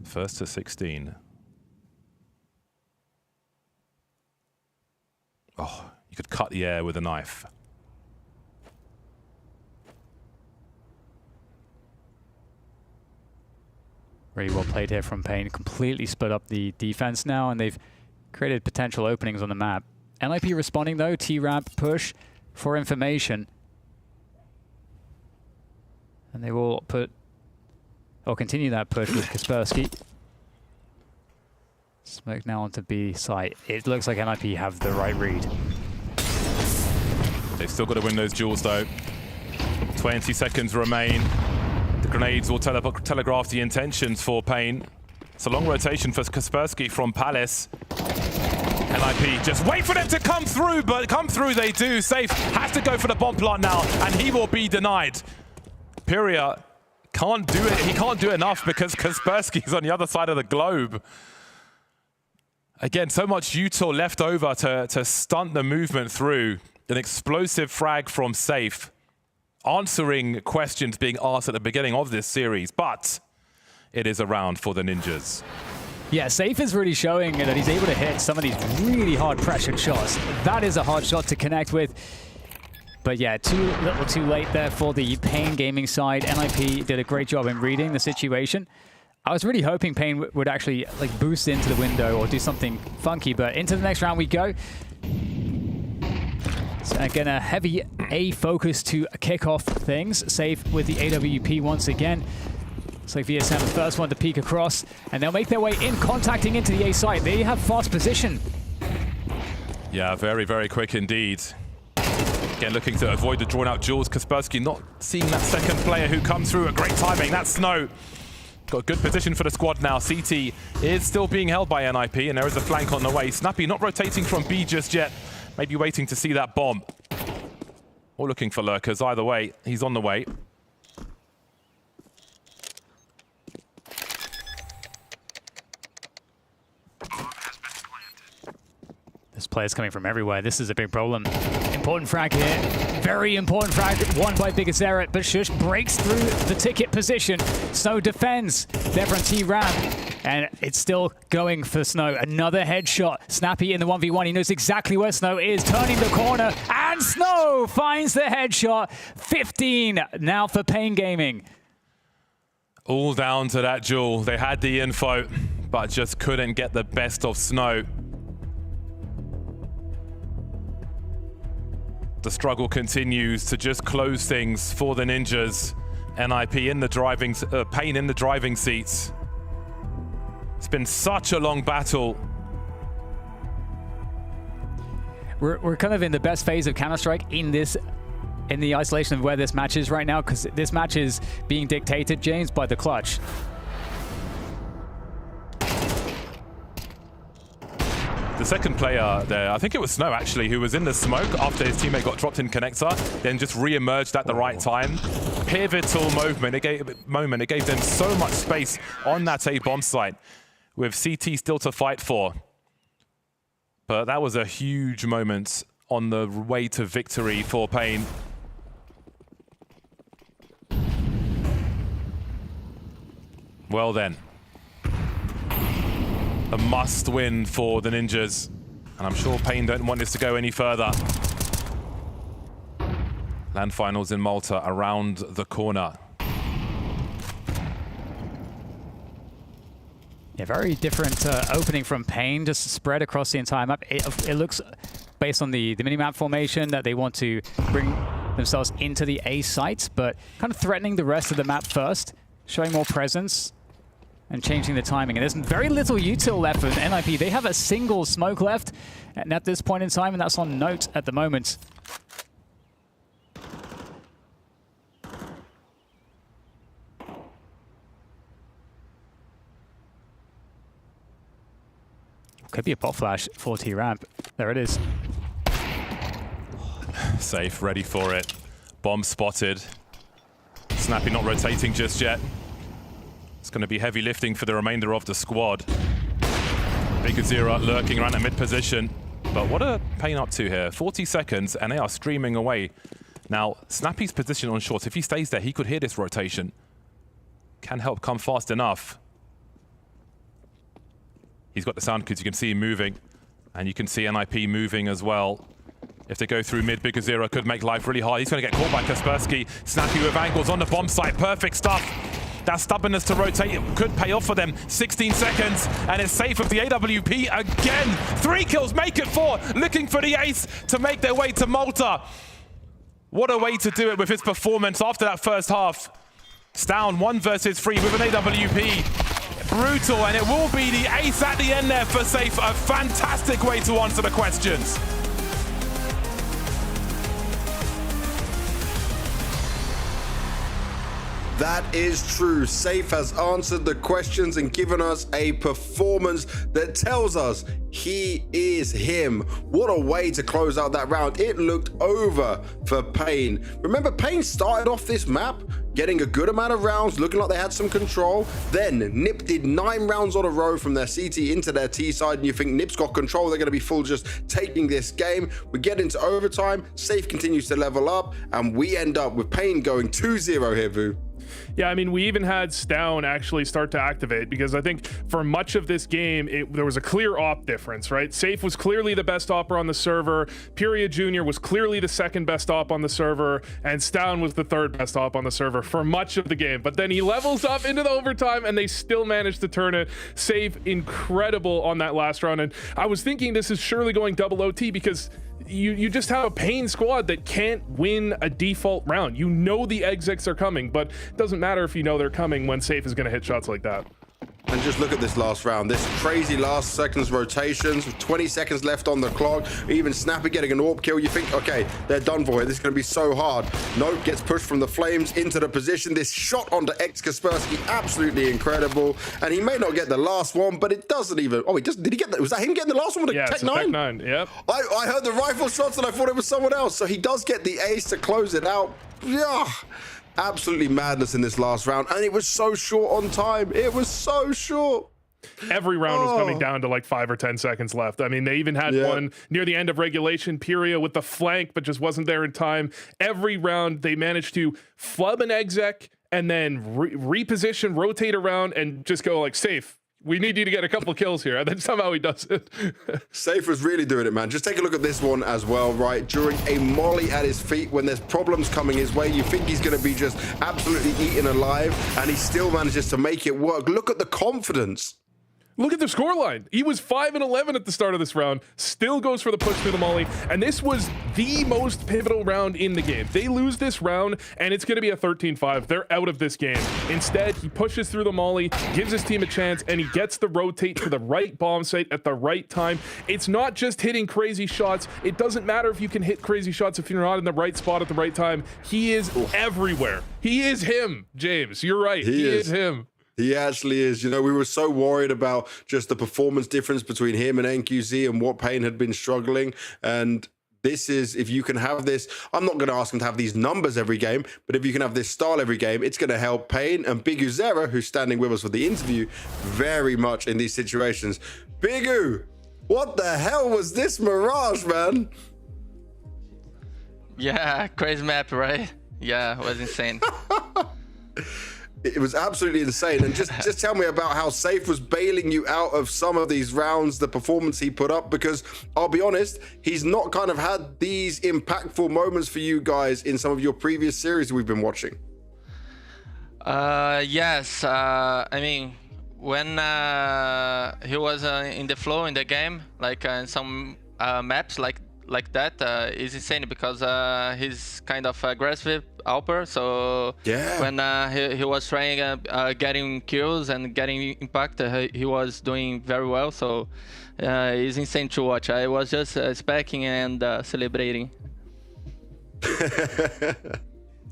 S5: First to 16. Oh, you could cut the air with a knife.
S6: Really well played here from paiN. Completely split up the defense now, and they've created potential openings on the map. NIP responding though, T-ramp push for information. And they will put, or continue that push with Kaspersky. Smoke now onto B site. It looks like NIP have the right read.
S5: They've still got to win those duels though. 20 seconds remain. The grenades will telegraph the intentions for paiN. It's a long rotation for Kaspersky from Palace. NIP just wait for them to come through, but come through they do. Safe has to go for the bomb plant now, and he will be denied. Pyria can't do it. He can't do enough because Kaspersky's on the other side of the globe. Again, so much util left over to stunt the movement through. An explosive frag from Safe, answering questions being asked at the beginning of this series, but it is a round for the Ninjas.
S6: Yeah, Safe is really showing that he's able to hit some of these really hard pressured shots. That is a hard shot to connect with. But yeah, too little too late there for the paiN gaming side. NIP did a great job in reading the situation. I was really hoping paiN would actually like boost into the window or do something funky, but into the next round we go. So again, a heavy A focus to kick off things. Safe with the AWP once again. Looks like VSM the first one to peek across, and they'll make their way in, contacting into the A site. They have fast position.
S5: Yeah, very, very quick indeed. Again, looking to avoid the drawn-out duels. Kaspersky not seeing that second player who comes through at great timing. That's Snow. Got a good position for the squad now. CT is still being held by NIP, and there is a flank on the way. Snappy not rotating from B just yet. Maybe waiting to see that bomb. Or looking for lurkers. Either way, he's on the way.
S6: This player's coming from everywhere. This is a big problem. Important frag here. Very important frag. Won by biggest, but Shush breaks through the ticket position. Snow defends. Devron T-ramp. And it's still going for Snow. Another headshot. Snappy in the 1v1. He knows exactly where Snow is. Turning the corner. And Snow finds the headshot. 15 now for paiN Gaming.
S5: All down to that duel. They had the info, but just couldn't get the best of Snow. The struggle continues to just close things for the Ninjas. NIP in the driving, paiN in the driving seats. It's been such a long battle.
S6: We're kind of in the best phase of Counter-Strike in this in the isolation of where this match is right now, because this match is being dictated, James, by the clutch.
S5: The second player there, I think it was Snow actually, who was in the smoke after his teammate got dropped in connector, then just re-emerged at the right time. Pivotal moment. It gave them so much space on that A bomb site, with CT still to fight for. But that was a huge moment on the way to victory for paiN. Well then. A must-win for the Ninjas. And I'm sure paiN don't want this to go any further. Land finals in Malta around the corner.
S6: Yeah, very different opening from paiN, just spread across the entire map. It looks, based on the minimap formation, that they want to bring themselves into the A site, but kind of threatening the rest of the map first, showing more presence and changing the timing. And there's very little util left for NIP. They have a single smoke left and at this point in time, and that's on note at the moment. Could be a pop flash for T-Ramp. There it is.
S5: Safe, ready for it. Bomb spotted. Snappy not rotating just yet. It's going to be heavy lifting for the remainder of the squad. BigZero lurking around that mid position. But what are paiN up to here? 40 seconds, and they are streaming away. Now, Snappy's position on short, if he stays there, he could hear this rotation. Can help come fast enough. He's got the sound because you can see him moving, and you can see NIP moving as well. If they go through mid, BigZero could make life really hard. He's going to get caught by Kaspersky. Snappy with angles on the bomb site. Perfect stuff. That stubbornness to rotate could pay off for them. 16 seconds, and it's safe with the AWP again. 3 kills, make it 4. Looking for the ace to make their way to Malta. What a way to do it with his performance after that first half. Stown 1 versus 3 with an AWP. Brutal, and it will be the ace at the end there for Safe. A fantastic way to answer the questions.
S1: That is true. Safe has answered the questions and given us a performance that tells us he is him. What a way to close out that round. It looked over for paiN. Remember, paiN started off this map getting a good amount of rounds, looking like they had some control. Then Nip did 9 rounds on a row from their CT into their T side, and you think Nip's got control, they're going to be full just taking this game. We get into overtime, Safe continues to level up, and we end up with paiN going 2-0 here, Vu.
S2: Yeah, I mean, we even had Stown actually start to activate, because I think for much of this game, there was a clear op difference, right? Safe was clearly the best opper on the server. Pyria Jr. was clearly the second best op on the server, and Stown was the third best op on the server for much of the game. But then he levels up into the overtime, and they still managed to turn it. Safe, incredible on that last round. And I was thinking this is surely going double OT, because you just have a paiN squad that can't win a default round. You know the exits are coming, but it doesn't matter if you know they're coming when Safe is going to hit shots like that.
S1: And just look at this last round, this crazy last seconds rotations with 20 seconds left on the clock. Even Snappy getting an AWP kill. You think, okay, they're done for it. This is going to be so hard. Nope, gets pushed from the flames into the position. This shot onto X Kaspersky, absolutely incredible. And he may not get the last one, but it doesn't even. Oh, he does. Did he get that? Was that him getting the last one with a Tech 9?
S2: Tech 9, yep.
S1: I heard the rifle shots and I thought it was someone else. So he does get the ace to close it out. Yeah. Absolutely madness in this last round, and it was so short on time. It was so short.
S2: Every round was coming down to like 5 or 10 seconds left. I mean, they even had one near the end of regulation, Pyria with the flank, but just wasn't there in time. Every round they managed to flub an exec and then reposition, rotate around, and just go like, Safe, we need you to get a couple kills here. And then somehow he does it.
S1: Safe was really doing it, man. Just take a look at this one as well, right? During a molly at his feet, when there's problems coming his way, you think he's going to be just absolutely eaten alive, and he still manages to make it work. Look at the confidence.
S2: Look at the scoreline. He was 5-11 at the start of this round, still goes for the push through the molly, and this was the most pivotal round in the game. They lose this round, and it's going to be a 13-5. They're out of this game. Instead, he pushes through the molly, gives his team a chance, and he gets the rotate to the right bomb site at the right time. It's not just hitting crazy shots. It doesn't matter if you can hit crazy shots if you're not in the right spot at the right time. He is everywhere. He is him, James. You're right. He is him.
S1: He actually is. You know, we were so worried about just the performance difference between him and NQZ and what paiN had been struggling. And this is, if you can have this, I'm not going to ask him to have these numbers every game, but if you can have this style every game, it's going to help paiN and BigUzera, who's standing with us for the interview, very much in these situations. Bigu, what the hell was this Mirage, man?
S14: Yeah, crazy map, right? Yeah, it was insane.
S1: It was absolutely insane. And just tell me about how Safe was bailing you out of some of these rounds, the performance he put up, because I'll be honest, he's not kind of had these impactful moments for you guys in some of your previous series we've been watching.
S14: Yes, I mean, when he was in the flow in the game, like in some maps like that, is insane because he's kind of aggressive Alper. So
S1: yeah,
S14: when he was trying getting kills and getting impact, he was doing very well. So it's insane to watch. I was just specking and celebrating.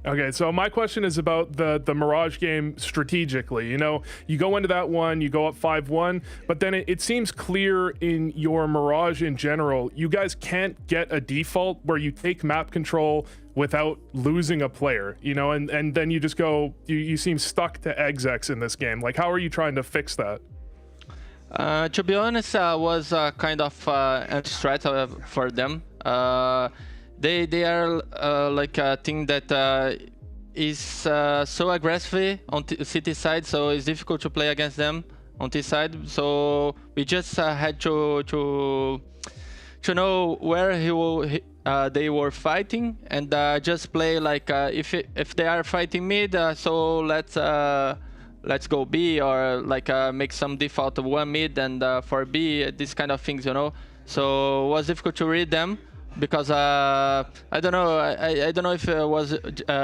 S2: Okay, so my question is about the Mirage game strategically. You know, you go into that one, you go up 5-1, but then it seems clear in your Mirage in general, you guys can't get a default where you take map control without losing a player, you know, and then you just go, you seem stuck to execs in this game. Like, how are you trying to fix that?
S14: To be honest, was kind of a threat for them. They are like a team that is so aggressive on city side, so it's difficult to play against them on T side. So we just had to know where they were fighting and just play like if they are fighting mid, so let's go B, or like make some default of one mid and for B, these kind of things, you know. So it was difficult to read them. Because I don't know, I don't know if it was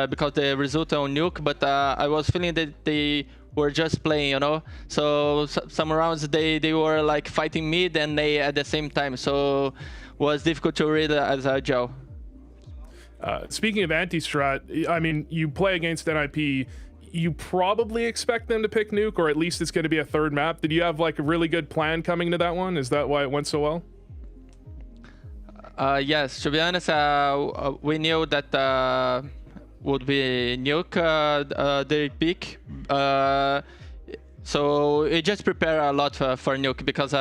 S14: because the result on nuke, but I was feeling that they were just playing, you know. So some rounds they were like fighting mid and they at the same time, so it was difficult to read as a Joe.
S2: Speaking of anti-strat, I mean, you play against NIP, you probably expect them to pick nuke, or at least it's going to be a third map. Did you have like a really good plan coming to that one? Is that why it went so well?
S14: Yes, to be honest, we knew that would be nuke the pick. So we just prepare a lot for nuke because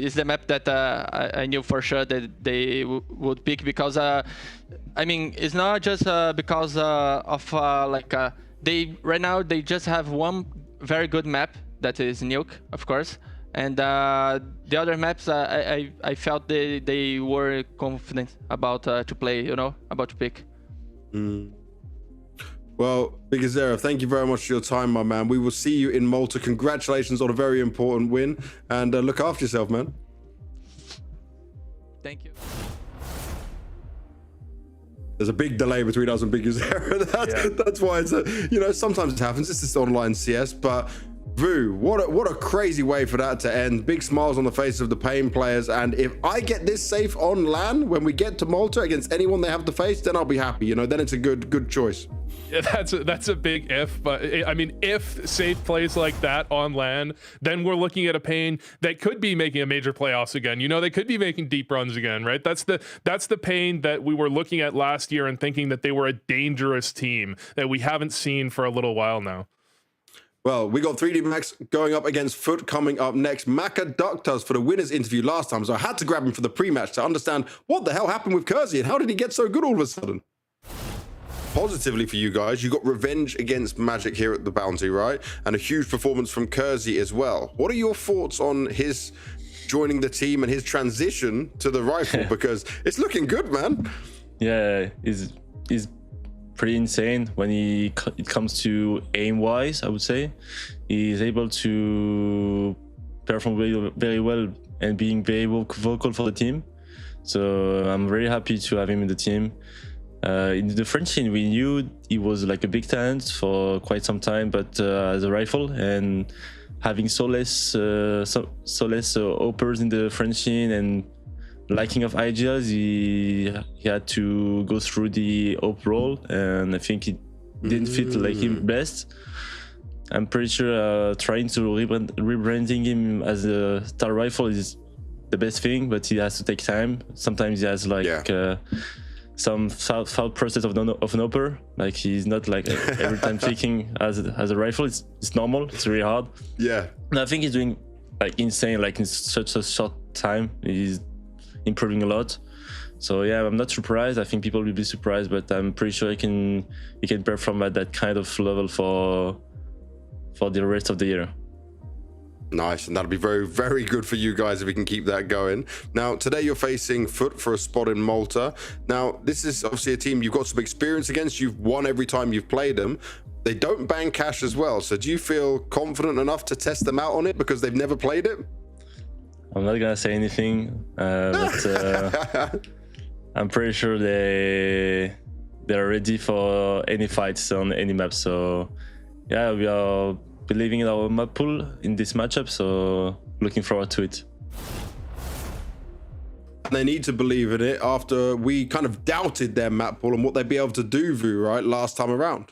S14: it's the map that I knew for sure that they would pick, because I mean, it's not just because of like right now they just have one very good map that is nuke, of course. And the other maps, I felt they were confident about to play, you know, about to pick.
S1: Well, BigUzera, thank you very much for your time, my man. We will see you in Malta. Congratulations on a very important win, and look after yourself, man.
S14: Thank you.
S1: There's a big delay between us and BigUzera. That's why it's you know, sometimes it happens. It's this online CS, but Vu, what a crazy way for that to end. Big smiles on the faces of the paiN players, and if I get this safe on LAN when we get to Malta against anyone they have to face, then I'll be happy, you know. Then it's a good choice.
S2: Yeah, that's a big if, but I mean, if Safe plays like that on LAN, then we're looking at a paiN that could be making a major playoffs again. You know, they could be making deep runs again, right? That's the paiN that we were looking at last year and thinking that they were a dangerous team that we haven't seen for a little while now.
S1: Well, we got 3D Max going up against FUT coming up next. Maka ducked us for the winner's interview last time, so I had to grab him for the pre-match to understand what the hell happened with Kersey and how did he get so good all of a sudden. Positively for you guys, you got revenge against Magic here at the Bounty, right? And a huge performance from Kersey as well. What are your thoughts on his joining the team and his transition to the rifle? Because it's looking good, man.
S15: Yeah, he's pretty insane when it comes to aim-wise, I would say. He's able to perform very well and being very vocal for the team. So I'm very happy to have him in the team. In the French scene, we knew he was like a big talent for quite some time, but as a rifle and having so less hoppers in the French scene and lacking of ideas, he had to go through the op role, and I think it didn't fit like him best. I'm pretty sure trying to rebranding him as a star rifle is the best thing, but he has to take time. Sometimes he has like some thought process of an hopper. Like he's not like every time clicking as a rifle. It's normal. It's really hard.
S1: Yeah.
S15: And I think he's doing like insane. Like in such a short time, he's improving a lot. So yeah, I'm not surprised. I think people will be surprised, but I'm pretty sure he can perform at that kind of level for the rest of the year.
S1: Nice, and that'll be very, very good for you guys if we can keep that going. Now, today you're facing FUT for a spot in Malta. Now, this is obviously a team you've got some experience against. You've won every time you've played them. They don't ban cash as well. So do you feel confident enough to test them out on it because they've never played it?
S15: I'm not gonna say anything, but I'm pretty sure they're ready for any fights on any map. So yeah, we are believing in our map pool in this matchup, so looking forward to it.
S1: They need to believe in it after we kind of doubted their map pool and what they'd be able to do, Vu, right, last time around.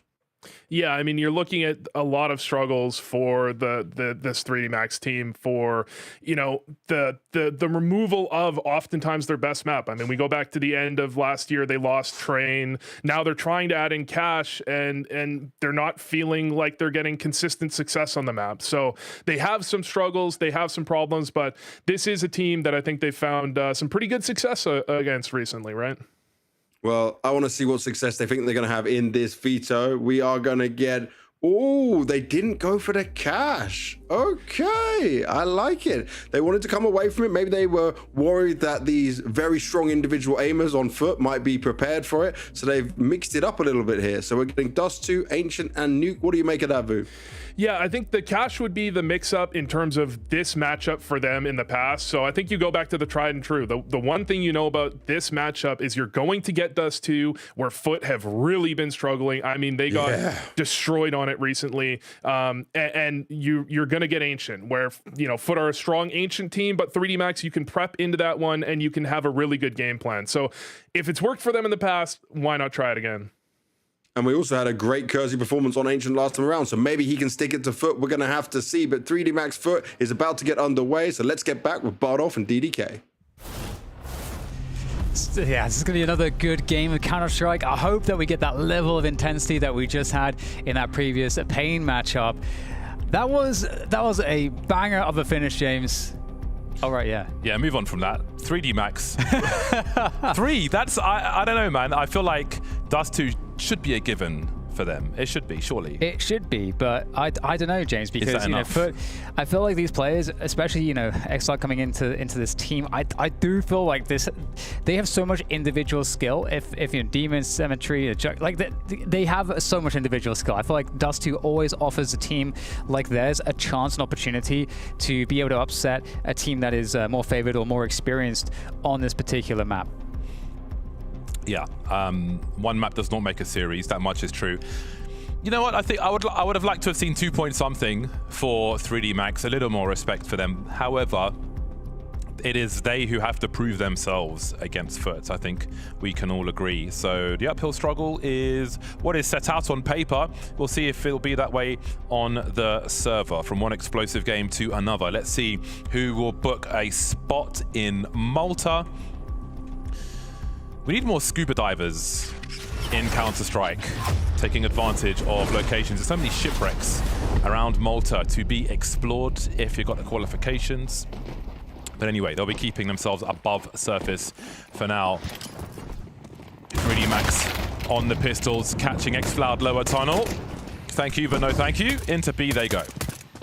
S2: Yeah, I mean, you're looking at a lot of struggles for this 3D Max team for, you know, the removal of oftentimes their best map. I mean, we go back to the end of last year, they lost Train. Now they're trying to add in Cash, and they're not feeling like they're getting consistent success on the map. So they have some struggles, they have some problems, but this is a team that I think they found some pretty good success against recently, right?
S1: Well, I want to see what success they think they're going to have in this veto. We are going to get... Oh, they didn't go for the cash. Okay, I like it. They wanted to come away from it. Maybe they were worried that these very strong individual aimers on FUT might be prepared for it. So they've mixed it up a little bit here. So we're getting Dust 2, Ancient, and Nuke. What do you make of that, Vu?
S2: Yeah, I think the cash would be the mix-up in terms of this matchup for them in the past. So I think you go back to the tried and true. The one thing you know about this matchup is you're going to get Dust 2, where FUT have really been struggling. I mean, they got destroyed on it recently. And you're going to get Ancient, where, you know, FUT are a strong Ancient team, but 3D Max, you can prep into that one and you can have a really good game plan. So if it's worked for them in the past, why not try it again?
S1: And we also had a great Kersey performance on Ancient last time around, so maybe he can stick it to FUT. We're going to have to see, but 3D Max FUT is about to get underway, so let's get back with Bardolph and DDK.
S6: Yeah, this is going to be another good game of Counter-Strike. I hope that we get that level of intensity that we just had in that previous paiN matchup. That was a banger of a finish, James. All right, yeah.
S5: Yeah, move on from that. 3D Max. 3, that's, I don't know, man. I feel like Dust 2 should be a given for them. It should be, surely.
S6: It should be, but I don't know, James, because, you know, I feel like these players, especially, you know, Exile coming into this team, I do feel like they have so much individual skill. If you know, Demon, Cemetery, like they have so much individual skill. I feel like Dust 2 always offers a team like theirs a chance, an opportunity to be able to upset a team that is more favored or more experienced on this particular map.
S5: Yeah, one map does not make a series, that much is true. You know what, I think I would have liked to have seen 2 point something for 3D Max, a little more respect for them. However, it is they who have to prove themselves against FUT. I think we can all agree. So the uphill struggle is what is set out on paper. We'll see if it'll be that way on the server, from one explosive game to another. Let's see who will book a spot in Malta. We need more scuba divers in Counter-Strike, taking advantage of locations. There's so many shipwrecks around Malta to be explored if you've got the qualifications. But anyway, they'll be keeping themselves above surface for now. 3D Max on the pistols, catching xFloud lower tunnel. Thank you, but no thank you. Into B they go.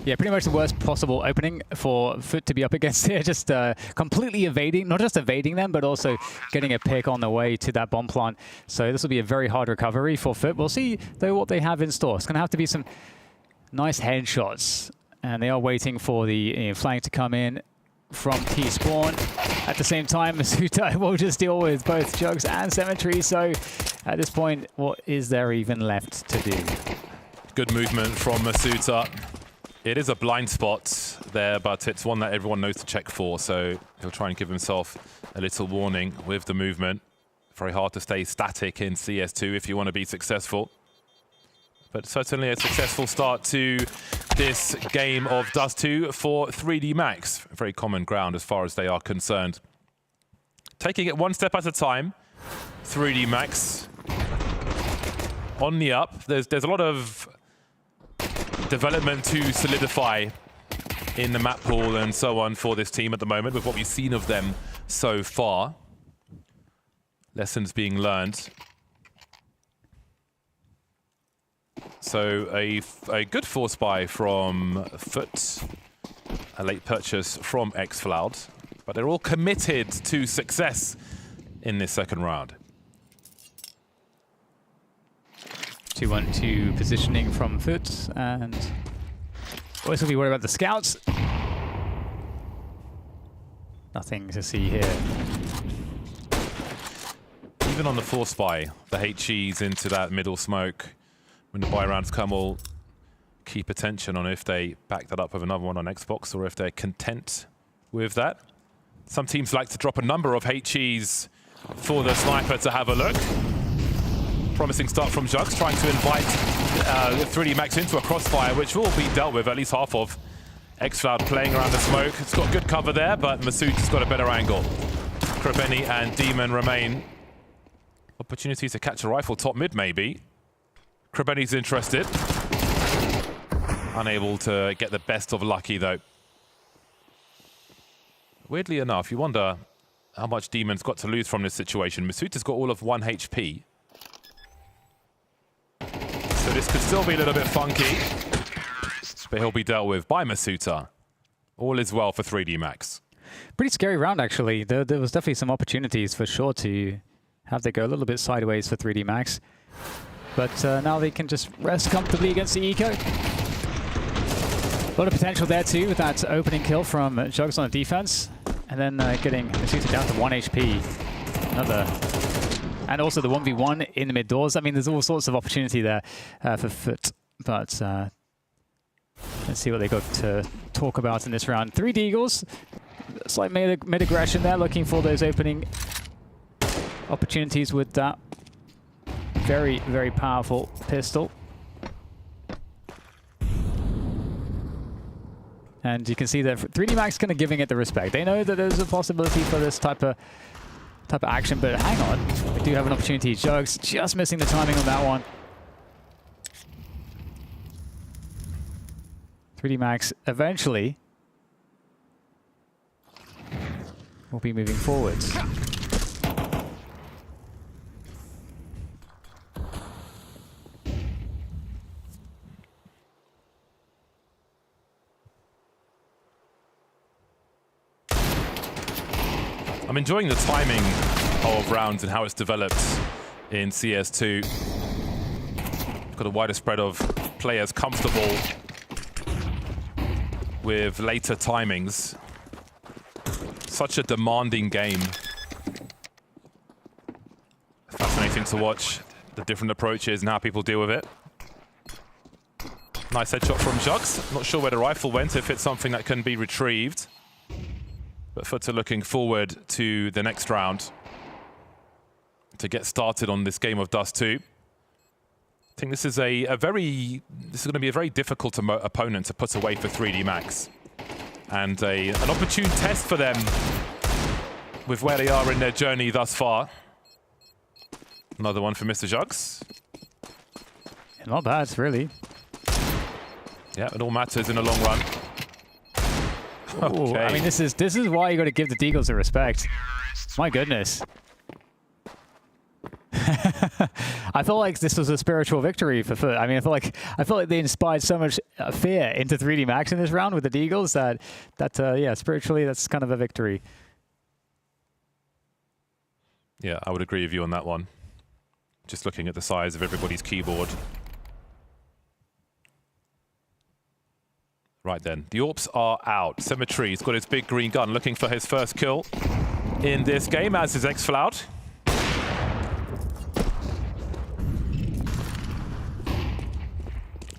S6: Yeah, pretty much the worst possible opening for FUT to be up against here. Just completely evading, not just evading them, but also getting a pick on the way to that bomb plant. So this will be a very hard recovery for FUT. We'll see, though, what they have in store. It's going to have to be some nice headshots. And they are waiting for the flank to come in from T-Spawn. At the same time, Masuta will just deal with both Jugs and Cemetery. So at this point, what is there even left to do?
S5: Good movement from Masuta. It is a blind spot there, but it's one that everyone knows to check for, so he'll try and give himself a little warning with the movement. Very hard to stay static in CS2 if you want to be successful. But certainly a successful start to this game of Dust 2 for 3D Max. Very common ground as far as they are concerned. Taking it one step at a time, 3D Max on the up. There's a lot of development to solidify in the map pool and so on for this team at the moment with what we've seen of them so far. Lessons being learned. So a good force buy from FUT, a late purchase from xFloud, but they're all committed to success in this second round.
S6: 2-1-2 positioning from FUT, and always will be worried about the scouts. Nothing to see here.
S5: Even on the force buy, the HEs into that middle smoke. When the buy rounds come, we'll keep attention on if they back that up with another one on Xbox or if they're content with that. Some teams like to drop a number of HEs for the sniper to have a look. Promising start from Jugs, trying to invite 3D Max into a crossfire, which will be dealt with, at least half of. xFloud playing around the smoke. It's got good cover there, but Masuda's got a better angle. Krabeni and Demon remain. Opportunity to catch a rifle top mid, maybe. Krabeni's interested. Unable to get the best of Lucky, though. Weirdly enough, you wonder how much Demon's got to lose from this situation. Masuda's got all of 1 HP. So this could still be a little bit funky, but he'll be dealt with by Masuda. All is well for 3D Max.
S6: Pretty scary round, actually. There was definitely some opportunities for sure to have they go a little bit sideways for 3D Max. But now they can just rest comfortably against the Eco. A lot of potential there too with that opening kill from Jugs on the defense. And then getting Masuda down to 1 HP. Another... And also the 1v1 in the mid doors. I mean, there's all sorts of opportunity there for FUT. But let's see what they got to talk about in this round. 3 Deagles. Slight mid-aggression there, looking for those opening opportunities with that very, very powerful pistol. And you can see that 3D Max kind of giving it the respect. They know that there's a possibility for this type of action, but hang on. We do have an opportunity. Jugs just missing the timing on that one. 3D Max eventually will be moving forwards.
S5: I'm enjoying the timing of rounds and how it's developed in CS2. Got a wider spread of players comfortable with later timings. Such a demanding game. Fascinating to watch the different approaches and how people deal with it. Nice headshot from Jugs. Not sure where the rifle went, if it's something that can be retrieved. But FUT are looking forward to the next round to get started on this game of Dust 2. I think this is going to be a very difficult opponent to put away for 3D Max. And an opportune test for them with where they are in their journey thus far. Another one for Mr. Jugs.
S6: Not bad, really.
S5: Yeah, it all matters in the long run.
S6: Ooh,
S5: Okay.
S6: I mean, this is why you got to give the Deagles the respect. My goodness. I felt like this was a spiritual victory for FUT. I mean, I felt like they inspired so much fear into 3D Max in this round with the Deagles that yeah, spiritually, that's kind of a victory.
S5: Yeah, I would agree with you on that one. Just looking at the size of everybody's keyboard. Right then, the AWPs are out. Symmetry's got his big green gun, looking for his first kill in this game, as is xFloud.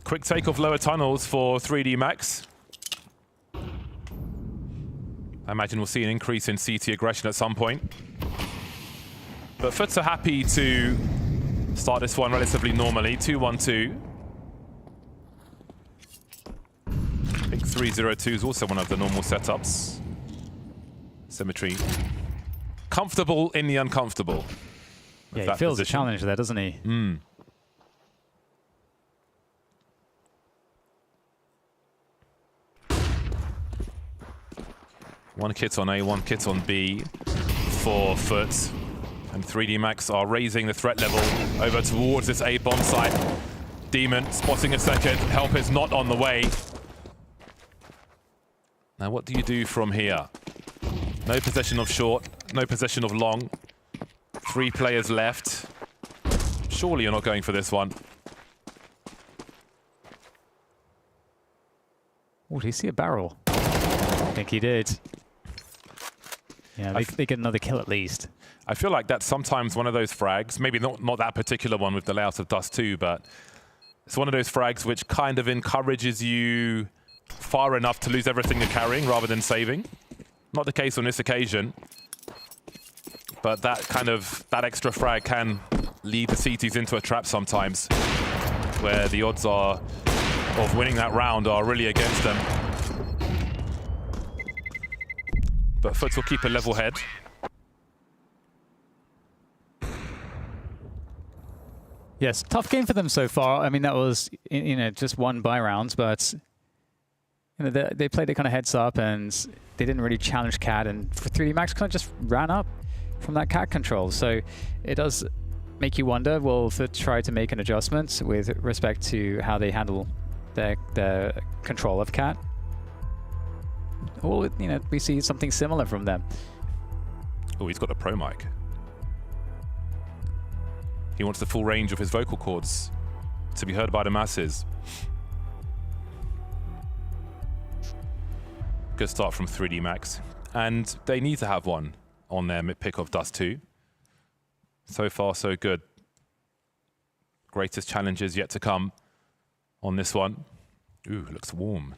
S5: Quick take of lower tunnels for 3D Max. I imagine we'll see an increase in CT aggression at some point. But FUTs are happy to start this one relatively normally, 2-1-2. I think 3-0-2 is also one of the normal setups. Symmetry. Comfortable in the uncomfortable.
S6: Yeah, he feels a challenge there, doesn't he?
S5: Mm. One kit on A, one kit on B for FUT. And 3D Max are raising the threat level over towards this A bomb site. Demon spotting a second. Help is not on the way. Now what do you do from here? No possession of short, no possession of long. 3 players left. Surely you're not going for this one.
S6: Oh, did he see a barrel? I think he did. Yeah, they get another kill at least.
S5: I feel like that's sometimes one of those frags, maybe not that particular one with the layout of Dust 2, but it's one of those frags which kind of encourages you far enough to lose everything you're carrying rather than saving. Not the case on this occasion, but that extra frag can lead the CTs into a trap sometimes, where the odds of winning that round are really against them. But FUT will keep a level head.
S6: Yes, tough game for them so far. I mean, that was just won by rounds, but they played it kind of heads up and they didn't really challenge Cat, and for 3D Max kind of just ran up from that Cat control. So it does make you wonder, will FUT try to make an adjustment with respect to how they handle their control of Cat? Or we see something similar from them.
S5: Oh, he's got a pro mic. He wants the full range of his vocal cords to be heard by the masses. Good start from 3D Max. And they need to have one on their pick of Dust 2. So far, so good. Greatest challenges yet to come on this one. Ooh, looks warm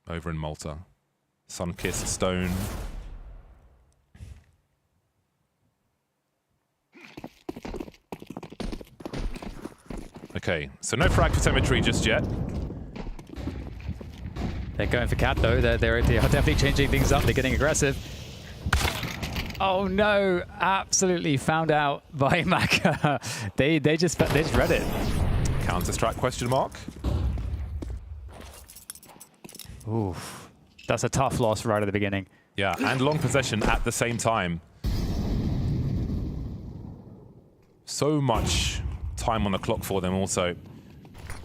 S5: over in Malta. Sun-kissed stone. Okay, so no frag for Symmetry just yet.
S6: They're going for Cat though. They're definitely changing things up. They're getting aggressive. Oh no! Absolutely found out by Maka. they just read it.
S5: Counter-Strike question mark.
S6: Oof. That's a tough loss right at the beginning.
S5: Yeah, and long possession at the same time. So much time on the clock for them also.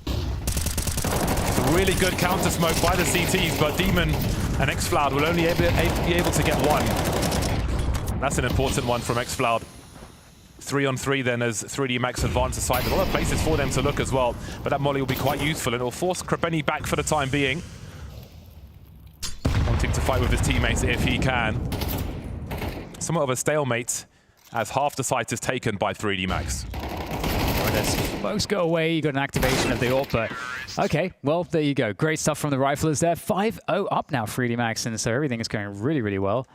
S5: It's a really good counter smoke by the CTs, but Demon and xFloud will only be able to get one. That's an important one from xFloud. 3-on-3 then as 3D Max advance the site. There's a lot of places for them to look as well, but that molly will be quite useful and it will force Krepeni back for the time being. Wanting to fight with his teammates if he can. Somewhat of a stalemate as half the site is taken by 3D Max.
S6: Smokes go away, you got an activation of the AWP, but okay, well, there you go. Great stuff from the riflers there. 5-0 up now, 3D Max, and so everything is going really, really well.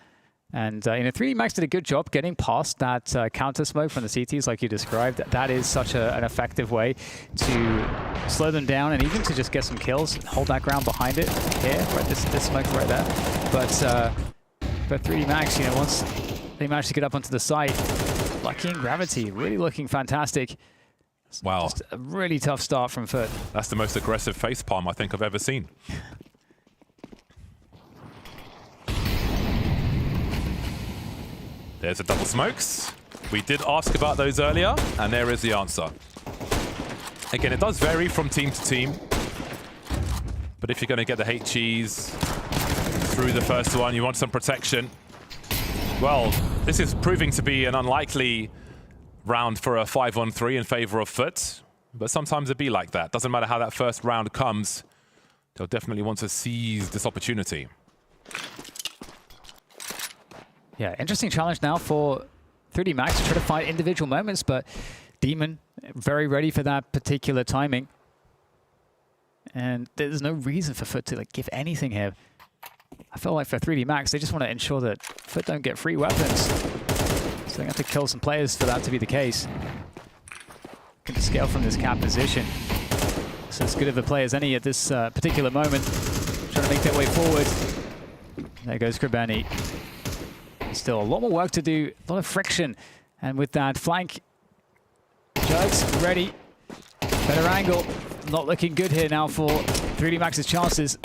S6: And 3D Max did a good job getting past that counter smoke from the CTs like you described. That is such an effective way to slow them down and even to just get some kills, hold that ground behind it here, right, this smoke right there. But 3D Max, once they managed to get up onto the site, Lucky and Gravity really looking fantastic.
S5: Wow.
S6: Just a really tough start from FUT.
S5: That's the most aggressive facepalm I think I've ever seen. There's a double smokes. We did ask about those earlier, and there is the answer. Again, it does vary from team to team. But if you're going to get the HEs through the first one, you want some protection. Well, this is proving to be an unlikely round for a 5-on-3 in favor of FUT. But sometimes it be like that. Doesn't matter how that first round comes. They'll definitely want to seize this opportunity.
S6: Yeah, interesting challenge now for 3D Max to try to find individual moments, but Demon very ready for that particular timing. And there's no reason for FUT to like give anything here. I feel like for 3D Max, they just want to ensure that FUT don't get free weapons. So they have to kill some players for that to be the case. Going to scale from this cap position. So as good of a play as any at this particular moment. Trying to make their way forward. There goes Krabeni. Still a lot more work to do, a lot of friction. And with that flank, Jugs ready. Better angle. Not looking good here now for 3D Max's chances.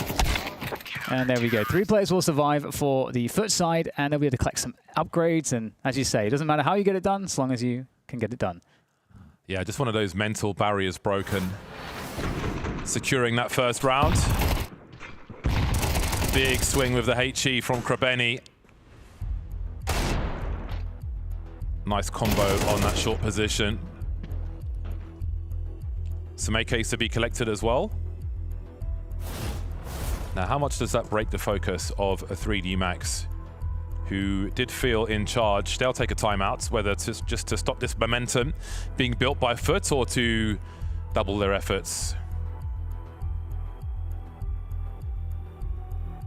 S6: And there we go. 3 players will survive for the FUT side, and they'll be able to collect some upgrades. And as you say, it doesn't matter how you get it done, as long as you can get it done.
S5: Yeah, just one of those mental barriers broken. Securing that first round. Big swing with the HE from Krabeni. Nice combo on that short position. Some AKs to be collected as well. Now, how much does that break the focus of a 3D Max, who did feel in charge? They'll take a timeout, whether it's just to stop this momentum being built by FUT or to double their efforts.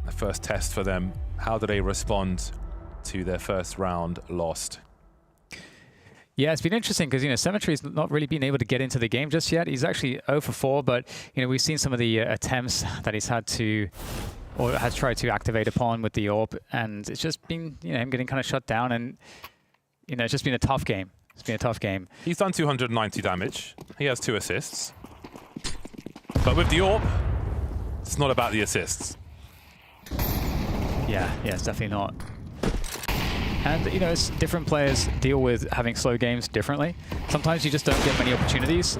S5: The first test for them. How do they respond to their first round lost?
S6: Yeah, it's been interesting because, you know, Symmetry's not really been able to get into the game just yet. He's actually 0 for 4, but, you know, we've seen some of the attempts that he's had to, or has tried to activate upon with the AWP, and it's just been, you know, him getting kind of shut down, and, you know, it's just been a tough game. It's been a tough game.
S5: He's done 290 damage. He has 2 assists. But with the AWP, it's not about the assists.
S6: Yeah, it's definitely not. And, you know, it's different players deal with having slow games differently. Sometimes you just don't get many opportunities.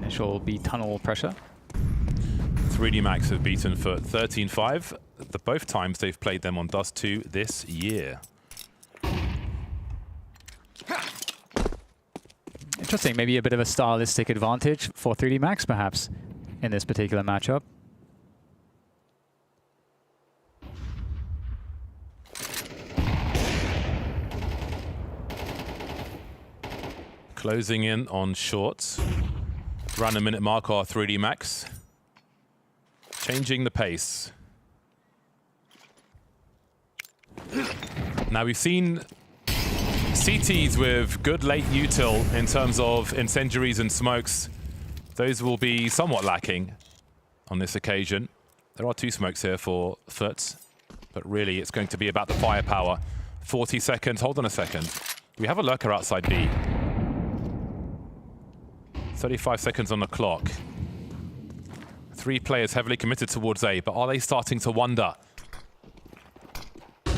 S6: Initial B tunnel pressure.
S5: 3D Max have beaten FUT 13-5. The both times they've played them on Dust 2 this year.
S6: Interesting, maybe a bit of a stylistic advantage for 3D Max, perhaps, in this particular matchup.
S5: Closing in on shorts. Around a minute mark are 3D Max. Changing the pace. Now we've seen CTs with good late util in terms of incendiaries and smokes. Those will be somewhat lacking on this occasion. There are 2 smokes here for FUT, but really it's going to be about the firepower. 40 seconds, hold on a second. We have a lurker outside B. 35 seconds on the clock. 3 players heavily committed towards A, but are they starting to wonder?
S6: In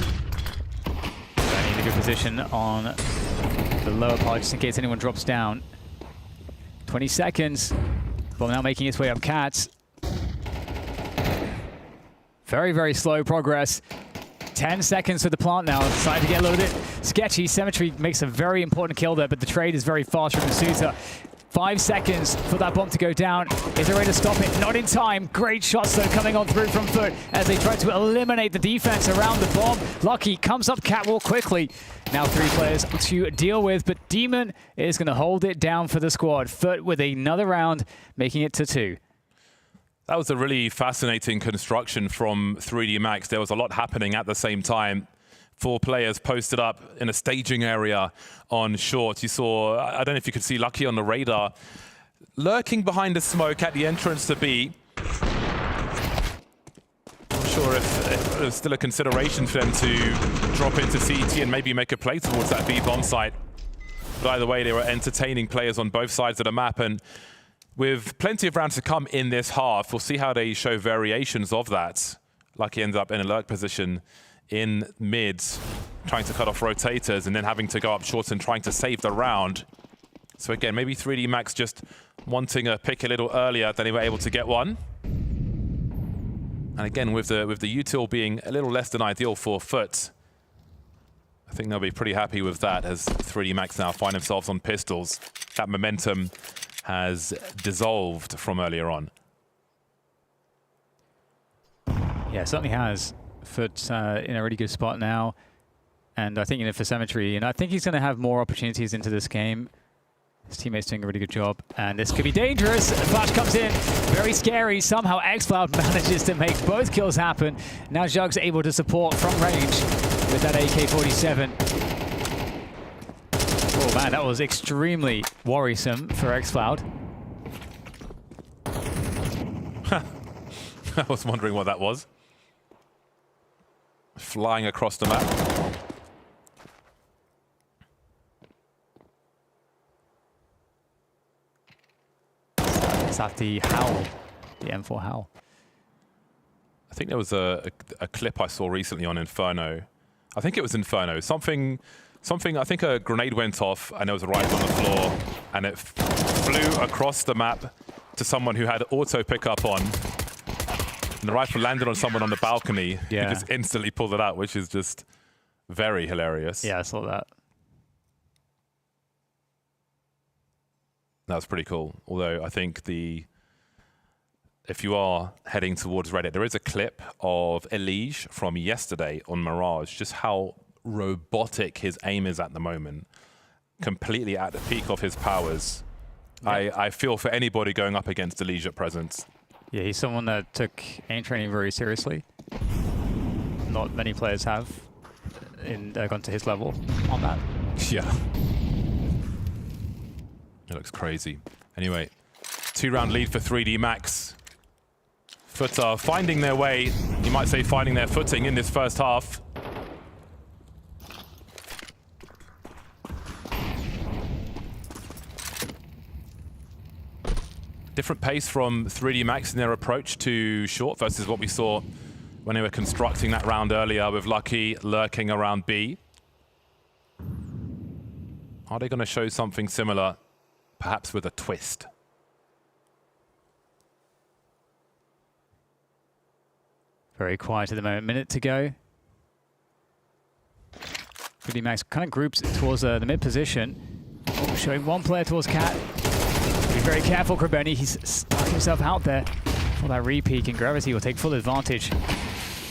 S6: a good position on the lower part, just in case anyone drops down. 20 seconds. Well, now making its way up Cats. Very, very slow progress. 10 seconds for the plant now. Starting to get a little bit sketchy. Symmetry makes a very important kill there, but the trade is very fast from Masuta. 5 seconds for that bomb to go down. Is there a way to stop it? Not in time. Great shots, though, coming on through from FUT as they try to eliminate the defense around the bomb. Lucky comes up catwalk quickly. Now 3 players to deal with, but Demon is going to hold it down for the squad. FUT with another round, making it to 2.
S5: That was a really fascinating construction from 3D Max. There was a lot happening at the same time. 4 players posted up in a staging area on short. You saw, I don't know if you could see Lucky on the radar, lurking behind the smoke at the entrance to B. Not sure if there's still a consideration for them to drop into CT and maybe make a play towards that B bomb site. But either way, they were entertaining players on both sides of the map. And with plenty of rounds to come in this half, we'll see how they show variations of that. Lucky ends up in a lurk position in mid, trying to cut off rotators and then having to go up short and trying to save the round. So again, maybe 3D Max just wanting a pick a little earlier than they were able to get one. And again, with the util being a little less than ideal for FUT, I think they'll be pretty happy with that as 3D Max now find themselves on pistols. That momentum has dissolved from earlier on.
S6: Yeah, it certainly has. FUT in a really good spot now. And I think, for Symmetry, and I think he's going to have more opportunities into this game. His teammate's doing a really good job. And this could be dangerous. Flash comes in. Very scary. Somehow xCloud manages to make both kills happen. Now Jug's able to support from range with that AK-47. Oh man, that was extremely worrisome for xCloud.
S5: I was wondering what that was. Flying across the map.
S6: Is that the Howl? The M4 Howl?
S5: I think there was a clip I saw recently on Inferno. I think it was Inferno. Something. I think a grenade went off and there was a rifle on the floor, and it flew across the map to someone who had auto pickup on. And the rifle landed on someone on the balcony.
S6: Yeah.
S5: He just instantly pulled it out, which is just very hilarious.
S6: Yeah, I saw that.
S5: That was pretty cool. Although I think if you are heading towards Reddit, there is a clip of Elige from yesterday on Mirage, just how robotic his aim is at the moment. Completely at the peak of his powers. Yeah. I feel for anybody going up against Elige at present.
S6: Yeah, he's someone that took aim training very seriously. Not many players have gone to his level on that.
S5: Yeah. It looks crazy. Anyway, 2-round lead for 3D Max. FUT are finding their way, you might say finding their footing in this first half. Different pace from 3D Max in their approach to short versus what we saw when they were constructing that round earlier with Lucky lurking around B. Are they going to show something similar, perhaps with a twist?
S6: Very quiet at the moment. Minute to go. 3D Max kind of groups towards the mid position. Oh, showing one player towards Cat. Be very careful, Krabeni. He's stuck himself out there for that repeat, and Gravity will take full advantage.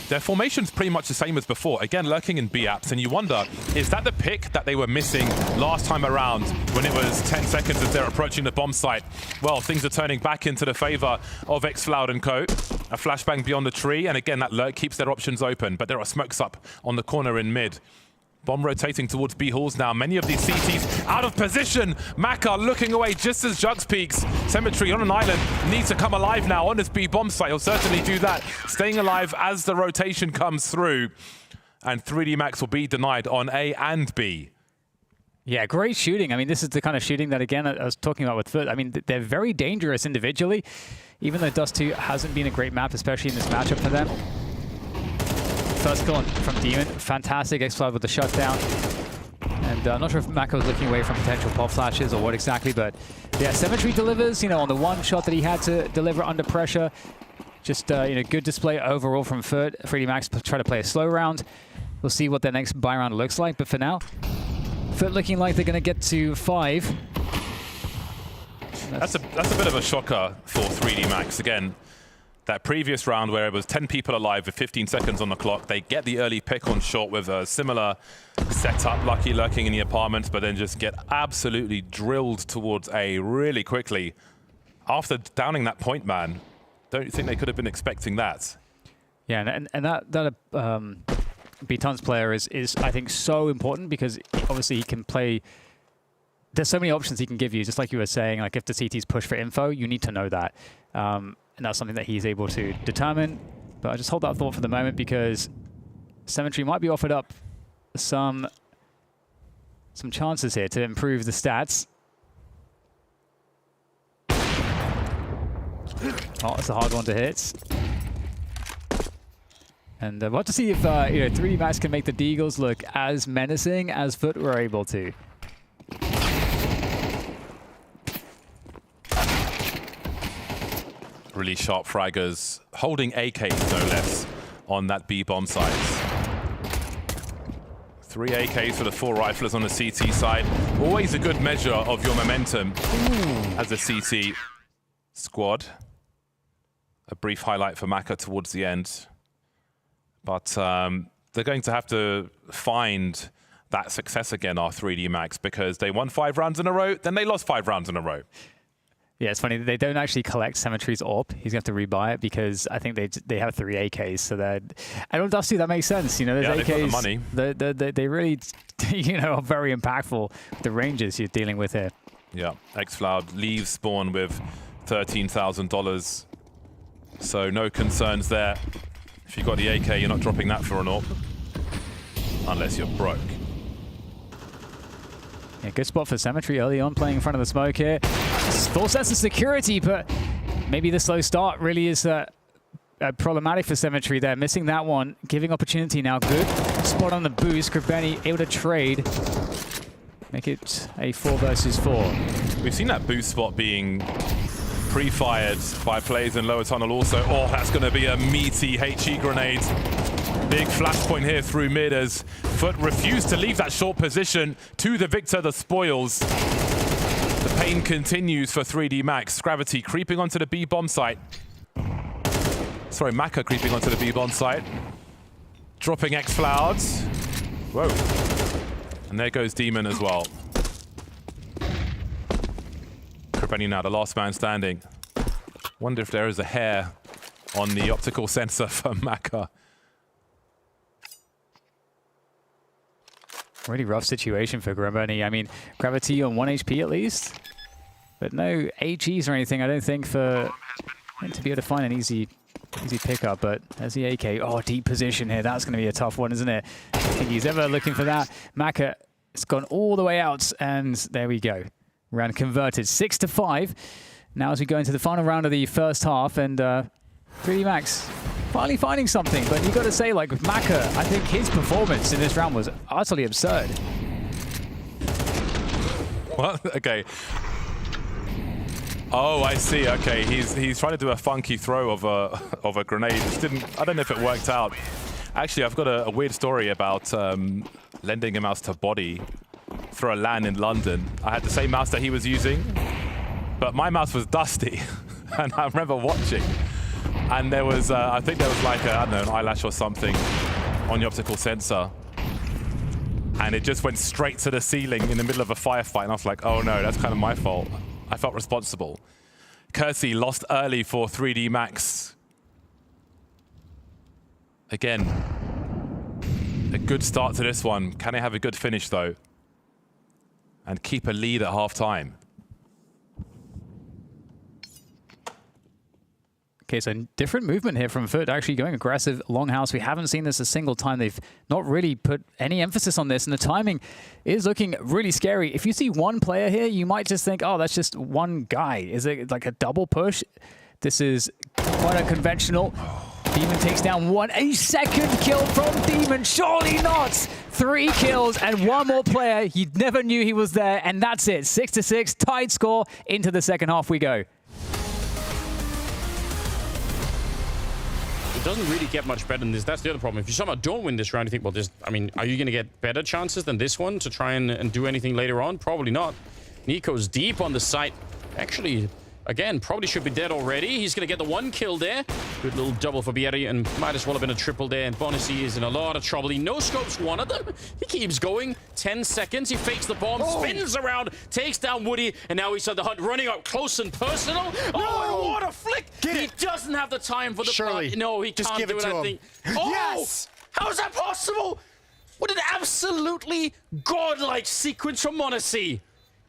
S5: Their formation's pretty much the same as before. Again, lurking in B apps, and you wonder, is that the pick that they were missing last time around when it was 10 seconds as they're approaching the bomb site? Well, things are turning back into the favor of xCloud and co. A flashbang beyond the tree, and again, that lurk keeps their options open, but there are smokes up on the corner in mid. Bomb rotating towards B halls now. Many of these CTs out of position. Maka looking away just as Jugs peeks. Symmetry on an island needs to come alive now on this B bomb site. He'll certainly do that. Staying alive as the rotation comes through. And 3D Max will be denied on A and B.
S6: Yeah, great shooting. I mean, this is the kind of shooting that, again, I was talking about with FUT. I mean, they're very dangerous individually, even though Dust 2 hasn't been a great map, especially in this matchup for them. First kill from Demon. Fantastic xCloud with the shutdown. And I'm not sure if Mako was looking away from potential pop flashes or what exactly, but yeah, Symmetry delivers, on the one shot that he had to deliver under pressure. Just, good display overall from FUT. 3D Max try to play a slow round. We'll see what their next buy round looks like, but for now, FUT looking like they're going to get to 5.
S5: That's a bit of a shocker for 3D Max. Again, that previous round where it was 10 people alive with 15 seconds on the clock, they get the early pick on short with a similar setup, Lucky lurking in the apartment, but then just get absolutely drilled towards A really quickly. After downing that point man, don't you think they could have been expecting that?
S6: Yeah, and that B-Tons player is I think so important because obviously he can play. There's so many options he can give you, just like you were saying, like if the CTs push for info, you need to know that. And that's something that he's able to determine. But I just hold that thought for the moment because Symmetry might be offered up some chances here to improve the stats. Oh, it's a hard one to hit. And we'll have to see if 3D Max can make the Deagles look as menacing as FUT were able to.
S5: Really sharp fraggers, holding AKs no less on that B bomb site. 3 AKs for the 4 riflers on the CT side. Always a good measure of your momentum as a CT squad. A brief highlight for Maka towards the end. But they're going to have to find that success again, our 3D Max, because they won 5 rounds in a row, then they lost 5 rounds in a row.
S6: Yeah, it's funny. They don't actually collect Symmetry's AWP. He's going to have to rebuy it because I think they have 3 AKs. So that, and on Dusty, that makes sense. You know, those AKs,
S5: they've got the money.
S6: They really, are very impactful. The ranges you're dealing with here.
S5: Yeah, xFloud leaves spawn with $13,000. So no concerns there. If you've got the AK, you're not dropping that for an AWP. Unless you're broke.
S6: Yeah, good spot for Symmetry early on, playing in front of the smoke here. Full sense of security, but maybe the slow start really is problematic for Symmetry there. Missing that one, giving opportunity now. Good spot on the boost. Kribeni able to trade. Make it a 4 versus 4.
S5: We've seen that boost spot being pre-fired by players in lower tunnel also. Oh, that's going to be a meaty HE grenade. Big flashpoint here through mid as FUT refused to leave that short position. To the victor, the spoils. The pain continues for 3D Max. Gravity creeping onto the B bomb site. Sorry, Maka creeping onto the B bomb site. Dropping xFloud. Whoa. And there goes Demon as well. Kribeni now, the last man standing. Wonder if there is a hair on the optical sensor for Maka.
S6: Really rough situation for Kribeni. I mean, Gravity on 1 HP at least. But no HEs or anything, I don't think, for him to be able to find an easy pickup. But there's the AK. Oh, deep position here. That's going to be a tough one, isn't it? I think he's ever looking for that. Maka, it's gone all the way out, and there we go. Round converted, 6-5. Now as we go into the final round of the first half, and 3D Max finally finding something. But you got to say, like with Maka, I think his performance in this round was utterly absurd.
S5: What? Okay. Oh, I see. Okay, he's trying to do a funky throw of a grenade. I don't know if it worked out. Actually, I've got a weird story about lending a mouse to Body for a LAN in London. I had the same mouse that he was using, but my mouse was dusty. And I remember watching, and there was, I think there was like I don't know, an eyelash or something on the optical sensor. And it just went straight to the ceiling in the middle of a firefight. And I was like, oh no, that's kind of my fault. I felt responsible. Kersey lost early for 3D Max. Again, a good start to this one. Can they have a good finish though? And keep a lead at half-time.
S6: Okay, so different movement here from FUT, actually going aggressive longhouse. We haven't seen this a single time. They've not really put any emphasis on this, and the timing is looking really scary. If you see one player here, you might just think, oh, that's just one guy. Is it like a double push? This is quite unconventional. Demon takes down one. A second kill from Demon. Surely not. 3 kills and 1 more player. You never knew he was there, and that's it. 6-6, tied score. Into the second half we go.
S13: It doesn't really get much better than this. That's the other problem. If you somehow don't win this round, you think, well, I mean, are you going to get better chances than this one to try and do anything later on? Probably not. Nico's deep on the site. Actually, again, probably should be dead already. He's going to get the 1 kill there. Good little double for Bierri, and might as well have been a triple there. And b0NEZ is in a lot of trouble. He no-scopes one of them. He keeps going. 10 seconds. He fakes the bomb, spins around, takes down Woody, and now he's on the hunt, running up close and personal. No! Oh, what a flick! He doesn't have the time for the plant. No, he can't do it, I think. Oh! Yes! How is that possible? What an absolutely godlike sequence from m0NEZ.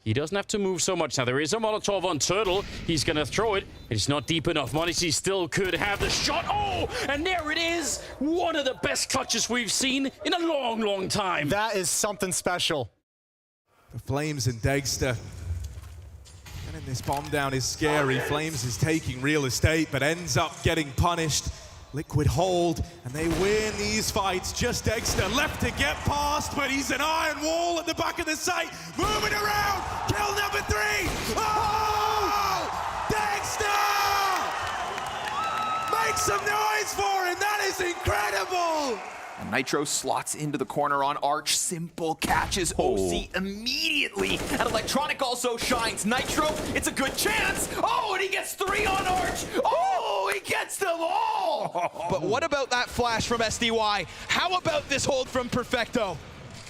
S13: He doesn't have to move so much. Now, there is a Molotov on Turtle. He's going to throw it. It's not deep enough. m0NEZ still could have the shot. Oh, and there it is. One of the best clutches we've seen in a long, long time.
S8: That is something special.
S12: The Flames and Dagster. Getting this bomb down is scary. Flames is taking real estate, but ends up getting punished. Liquid hold, and they win these fights. Just Dexter left to get past, but he's an iron wall at the back of the site. Moving around, kill number 3. Oh! Dexter! Make some noise for him, that is incredible!
S11: And Nitro slots into the corner on Arch. Simple catches OC immediately. And Electronic also shines. Nitro, it's a good chance. Oh, and he gets 3 on Arch. Oh, he gets them all. But what about that flash from SDY? How about this hold from Perfecto?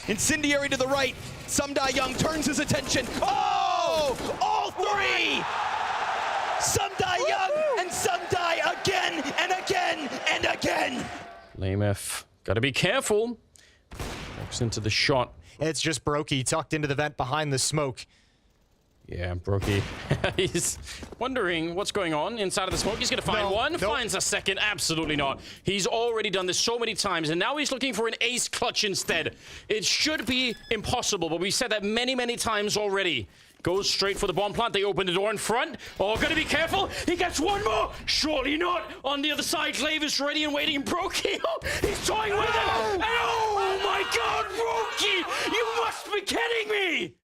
S11: Incendiary to the right. Sumdai Young turns his attention. Oh, all 3. Sumdai Young and Sumdai again and again and again.
S13: Lamef, gotta be careful. Walks into the shot.
S8: It's just Brokey tucked into the vent behind the smoke.
S13: Yeah, Brokey. He's wondering what's going on inside of the smoke. He's gonna find one, finds a second. Absolutely not. He's already done this so many times, and now he's looking for an ace clutch instead. It should be impossible, but we said that many, many times already. Goes straight for the bomb plant. They open the door in front. Oh, gotta be careful. He gets one more. Surely not. On the other side, Clave is ready and waiting. Brokey, he's toying with him. Oh my God, Brokey! You must be kidding me!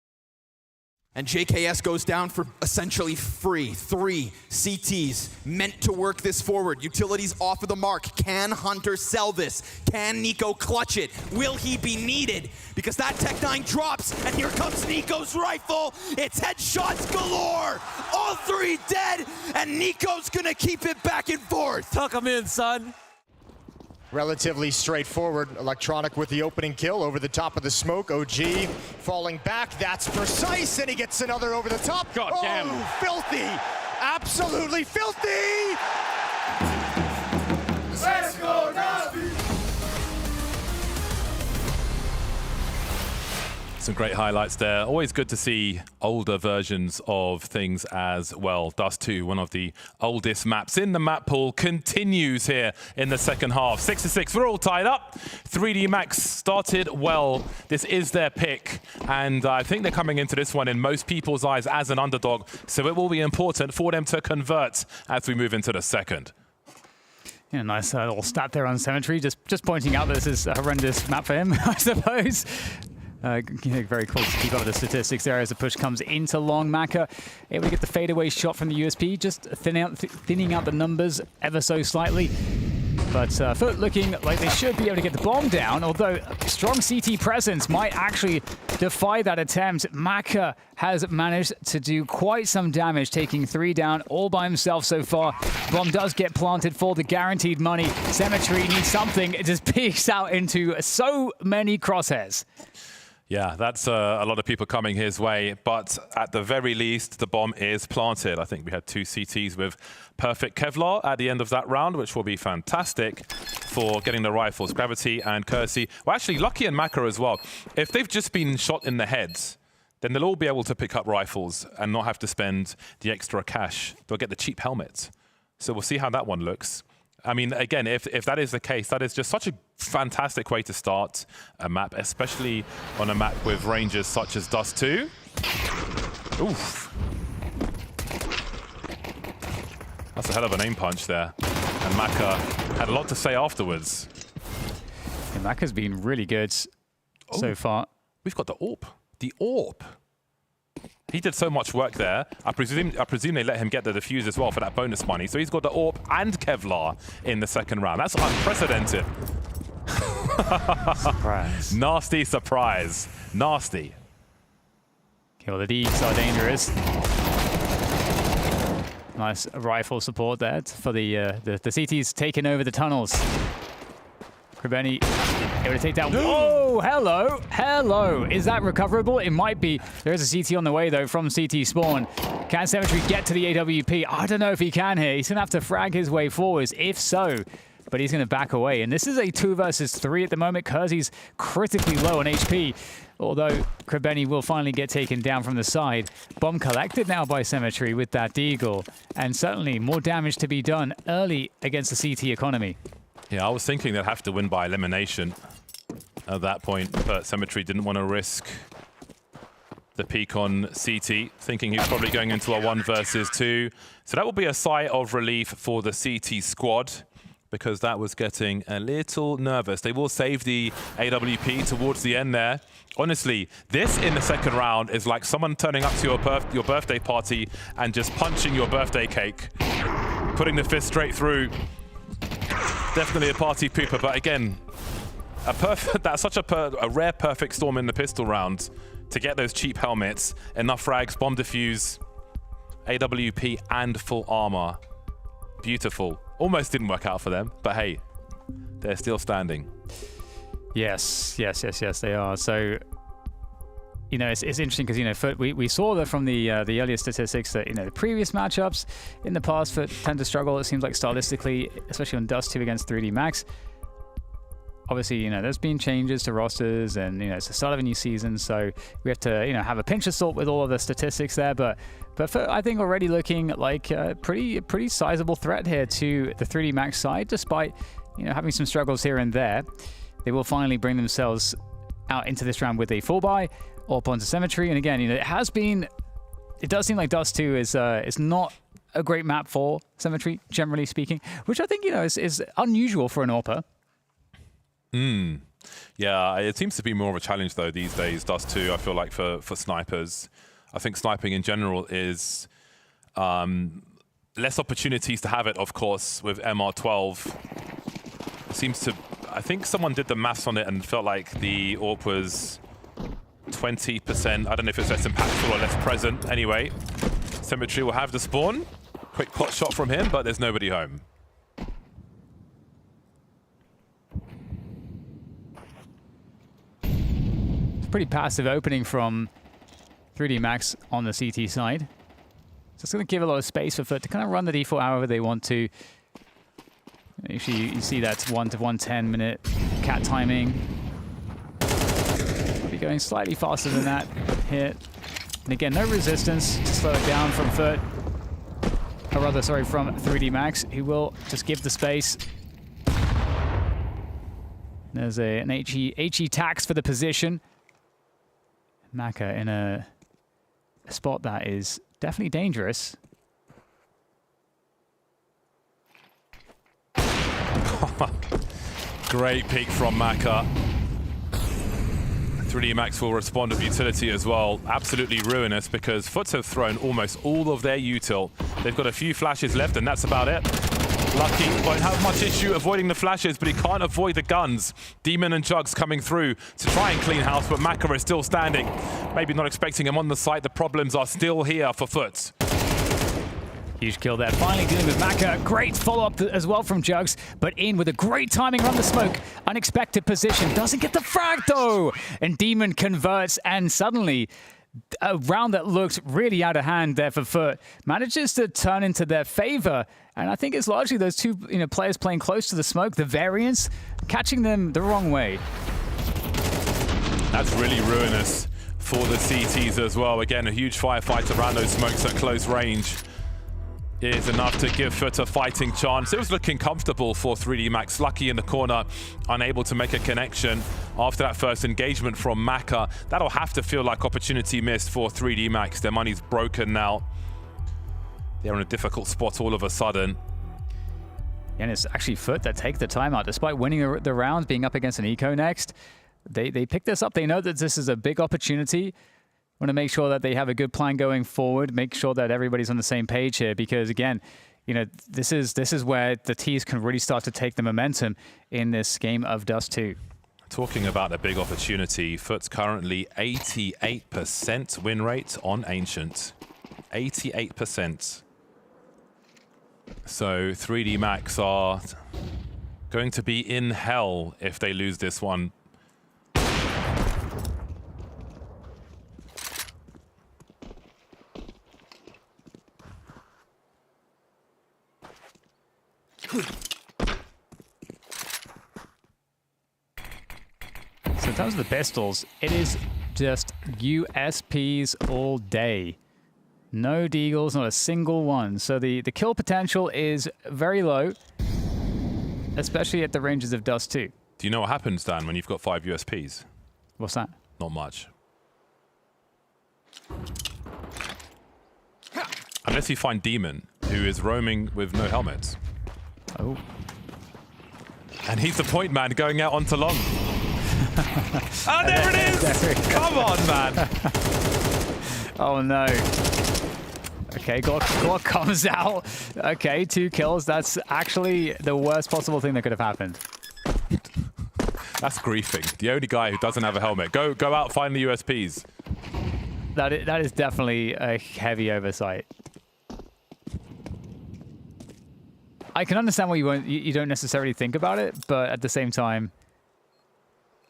S11: And JKS goes down for essentially free. 3 CTs meant to work this forward. Utilities off of the mark. Can Hunter sell this? Can Nico clutch it? Will he be needed? Because that Tech-9 drops, and here comes Nico's rifle. It's headshots galore. All 3 dead, and Nico's gonna keep it back and forth.
S7: Tuck him in, son.
S8: Relatively straightforward. Electronic with the opening kill over the top of the smoke. OG falling back. That's precise, and he gets another over the top.
S13: God damn.
S8: Filthy. Absolutely filthy. Let's go, Navi.
S5: Some great highlights there. Always good to see older versions of things as well. Dust 2, one of the oldest maps in the map pool, continues here in the second half. 6-6, we're all tied up. 3D Max started well. This is their pick, and I think they're coming into this one in most people's eyes as an underdog, so it will be important for them to convert as we move into the second.
S6: Yeah, nice little stat there on Cemetery. Just pointing out that this is a horrendous map for him, I suppose. Very cool to keep up with the statistics there as the push comes into long. Maka able to get the fadeaway shot from the USP, just thinning out the numbers ever so slightly. But FUT looking like they should be able to get the bomb down, although strong CT presence might actually defy that attempt. Maka has managed to do quite some damage, taking 3 down all by himself so far. Bomb does get planted for the guaranteed money. Cemetery needs something. It just peeks out into so many crosshairs.
S5: Yeah, that's a lot of people coming his way, but at the very least, the bomb is planted. I think we had 2 CTs with perfect Kevlar at the end of that round, which will be fantastic for getting the rifles. Gravity and Kersey. Well, actually, Lucky and Maka as well. If they've just been shot in the heads, then they'll all be able to pick up rifles and not have to spend the extra cash. They'll get the cheap helmets. So we'll see how that one looks. I mean, again, if that is the case, that is just such a fantastic way to start a map, especially on a map with ranges such as Dust 2. Oof. That's a hell of an aim punch there. And Maka had a lot to say afterwards.
S6: Yeah, Maka's been really good so far.
S5: We've got the AWP. The AWP. He did so much work there. I presume they let him get the defuse as well for that bonus money. So he's got the AWP and Kevlar in the second round. That's unprecedented.
S6: Surprise.
S5: Nasty surprise. Nasty.
S6: Okay, well, the Deeps are dangerous. Nice rifle support there for the CTs taking over the tunnels. Kribeni able to take down. Whoa, hello, hello. Is that recoverable? It might be. There is a CT on the way, though, from CT spawn. Can Cemetery get to the AWP? I don't know if he can here. He's going to have to frag his way forwards, if so. But he's going to back away. And this is a 2 versus 3 at the moment. Kersey's critically low on HP. Although Kribeni will finally get taken down from the side. Bomb collected now by Cemetery with that Deagle. And certainly more damage to be done early against the CT economy.
S5: Yeah, I was thinking they'd have to win by elimination at that point, but Cemetery didn't want to risk the peak on CT, thinking he was probably going into a 1 versus 2. So that will be a sigh of relief for the CT squad. because that was getting a little nervous. They will save the AWP towards the end there. Honestly, this in the second round is like someone turning up to your birthday party and just punching your birthday cake, putting the fist straight through. Definitely a party pooper, but again, that's such a rare perfect storm in the pistol round to get those cheap helmets, enough frags, bomb defuse, AWP, and full armor. Beautiful. Almost didn't work out for them, but hey, they're still standing.
S6: Yes, they are. So, you know, it's interesting because, you know, FUT, we saw that from the earlier statistics that, you know, the previous matchups in the past FUT tend to struggle, it seems like, stylistically, especially on Dust 2 against 3D Max. Obviously, you know, there's been changes to rosters and, you know, it's the start of a new season, so we have to, you know, have a pinch of salt with all of the statistics there, but FUT, I think, already looking like a pretty sizable threat here to the 3D Max side, despite, you know, having some struggles here and there. They will finally bring themselves out into this round with a full buy, all points of symmetry. And again, you know, it does seem like Dust 2 is not a great map for symmetry, generally speaking, which I think, you know, is unusual for an AWPer.
S5: Yeah, it seems to be more of a challenge though these days, Dust 2, I feel like, for snipers. I think sniping in general is less opportunities to have it, of course, with MR12. It seems to, I think someone did the maths on it and felt like the AWP was 20%. I don't know if it's less impactful or less present. Anyway, Symmetry will have the spawn. Quick pot shot from him, but there's nobody home.
S6: Pretty passive opening from 3D Max on the CT side. So it's going to give a lot of space for FUT to kind of run the default however they want to. Actually, you see that's 1 to 110 minute cat timing. Might be going slightly faster than that here. And again, no resistance to slow it down from FUT. Or rather, sorry, from 3D Max, who will just give the space. There's an HE tax for the position. Maka in a spot that is definitely dangerous.
S5: Great peek from Maka. 3D Max will respond with utility as well. Absolutely ruinous because FUT have thrown almost all of their util. They've got a few flashes left and that's about it. Lucky won't have much issue avoiding the flashes, but he can't avoid the guns. Demon and Jugs coming through to try and clean house, but Maka is still standing. Maybe not expecting him on the site. The problems are still here for FUT.
S6: Huge kill there. Finally dealing with Maka. Great follow-up as well from Jugs, but in with a great timing around the smoke. Unexpected position. Doesn't get the frag though. And Demon converts, and suddenly a round that looked really out of hand there for FUT manages to turn into their favor. And I think it's largely those two players playing close to the smoke, the variance, catching them the wrong way.
S5: That's really ruinous for the CTs as well. Again, a huge firefight around those smokes at close range is enough to give FUT a fighting chance. It was looking comfortable for 3D Max. Lucky in the corner, unable to make a connection after that first engagement from Maka. That'll have to feel like opportunity missed for 3D Max. Their money's broken now. They're in a difficult spot all of a sudden.
S6: And it's actually FUT that take the timeout. Despite winning the round, being up against an eco next, they pick this up. They know that this is a big opportunity. Want to make sure that they have a good plan going forward, make sure that everybody's on the same page here, because again, you know, this is where the T's can really start to take the momentum in this game of Dust 2.
S5: Talking about a big opportunity, FUT's currently 88% win rate on Ancient. 88%. So 3D Max are going to be in hell if they lose this one.
S6: So in terms of the pistols, it is just USPs all day. No deagles, not a single one. So the kill potential is very low, especially at the ranges of Dust 2.
S5: Do you know what happens, Dan, when you've got 5 USPs?
S6: What's that?
S5: Not much. Unless you find Demon, who is roaming with no helmets.
S6: Oh.
S5: And he's the point man going out onto long. Oh, there it is! Come on, man.
S6: Oh, no. Okay, Gork comes out. Okay, 2 kills. That's actually the worst possible thing that could have happened.
S5: That's griefing. The only guy who doesn't have a helmet. Go out, find the USPs.
S6: That is definitely a heavy oversight. I can understand why you don't necessarily think about it, but at the same time,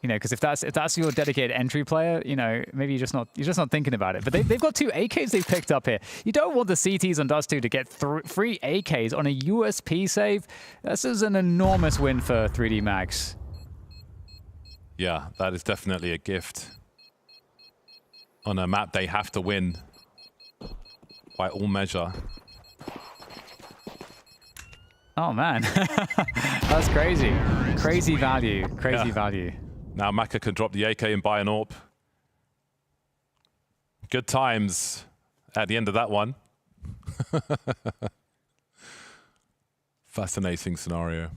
S6: you know, because if that's your dedicated entry player, you know, maybe you're just not thinking about it. But they've got 2 AKs they've picked up here. You don't want the CTs on Dust 2 to get 3 AKs on a USP save. This is an enormous win for 3D Max.
S5: Yeah, that is definitely a gift. On a map they have to win by all measure.
S6: Oh man, that's crazy. Crazy value, crazy value.
S5: Now Maka can drop the AK and buy an AWP. Good times at the end of that one. Fascinating scenario.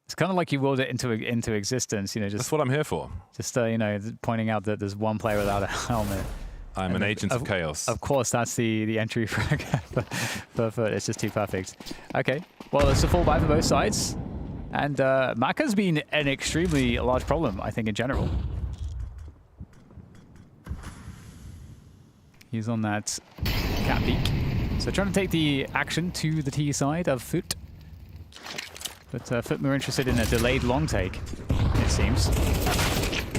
S6: It's kind of like you willed it into existence, you know. That's
S5: what I'm here for.
S6: Just you know, pointing out that there's one player without a helmet.
S5: I'm an agent of chaos.
S6: Of course, that's the entry frag for FUT. It's just too perfect. Okay, well, it's a full buy for both sides. And Maka's been an extremely large problem, I think, in general. He's on that cat peak. So trying to take the action to the T side of FUT. But FUT more interested in a delayed long take, it seems.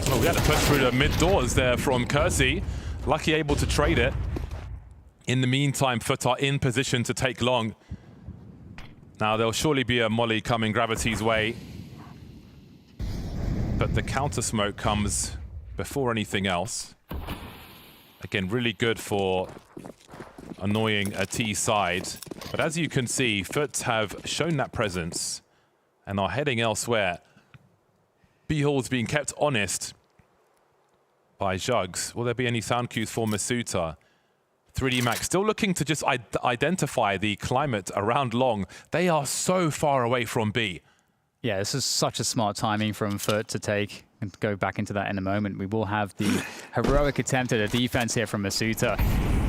S5: Well, we had to push through the mid doors there from Kersey. Lucky able to trade it. In the meantime, FUT are in position to take long. Now, there'll surely be a molly coming Gravity's way. But the counter smoke comes before anything else. Again, really good for annoying a T side. But as you can see, FUT have shown that presence and are heading elsewhere. B-Hall's being kept honest by Jugs. Will there be any sound cues for Masuta? 3D Max still looking to just identify the climate around long. They are so far away from B.
S6: Yeah, this is such a smart timing from FUT to take and go back into that in a moment. We will have the heroic attempt at a defense here from Masuta.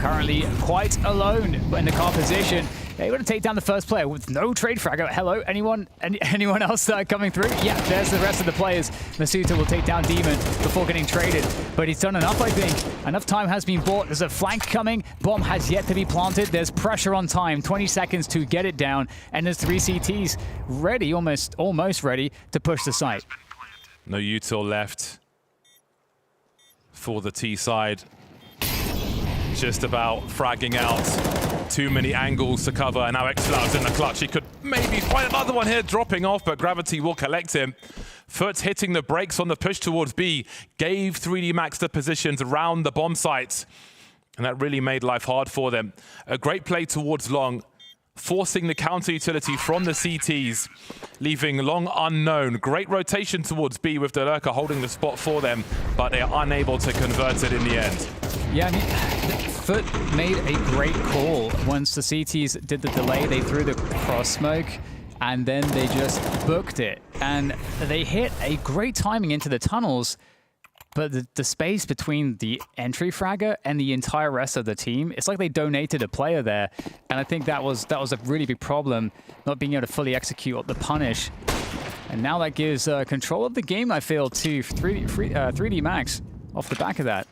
S6: Currently quite alone in the car position. Able to take down the first player with no trade frag. Hello, anyone else coming through? Yeah, there's the rest of the players. Masuta will take down Demon before getting traded, but he's done enough, I think. Enough time has been bought. There's a flank coming. Bomb has yet to be planted. There's pressure on time. 20 seconds to get it down, and there's 3 CTs ready, almost ready to push the site.
S5: No util left for the T side. Just about fragging out. Too many angles to cover, and now X-Flow's in the clutch. He could maybe find another one here dropping off, but Gravity will collect him. FUT hitting the brakes on the push towards B, gave 3D Max the positions around the bomb sites, and that really made life hard for them. A great play towards long, forcing the counter utility from the CTs, leaving long unknown. Great rotation towards B with the Lurker holding the spot for them, but they are unable to convert it in the end.
S6: Yeah, I mean, FUT made a great call. Once the CTs did the delay, they threw the cross smoke, and then they just booked it. And they hit a great timing into the tunnels, but the space between the entry fragger and the entire rest of the team, it's like they donated a player there. And I think that was a really big problem, not being able to fully execute the punish. And now that gives control of the game, I feel, to 3D Max off the back of that.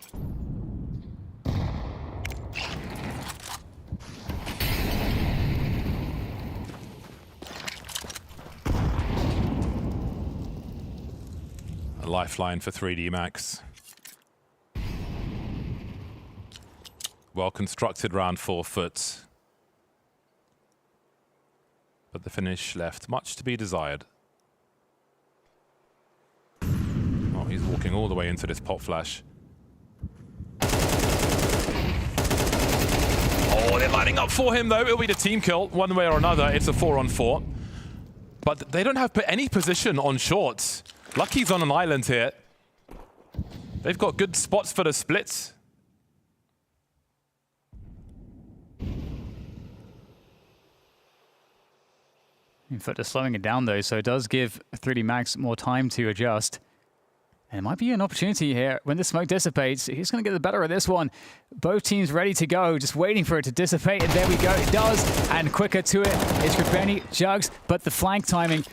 S5: A lifeline for 3D Max. Well-constructed round for FUT. But the finish left much to be desired. Oh, he's walking all the way into this pop flash. Oh, they're lining up for him, though. It'll be the team kill. One way or another, it's a 4-on-4. But they don't have any position on shorts. Lucky's on an island here. They've got good spots for the splits.
S6: FUT is slowing it down though, so it does give 3D Max more time to adjust. And it might be an opportunity here when the smoke dissipates. Who's going to get the better of this one? Both teams ready to go, just waiting for it to dissipate. And there we go. It does. And quicker to it is Gripeni, Jugs. But the flank timing,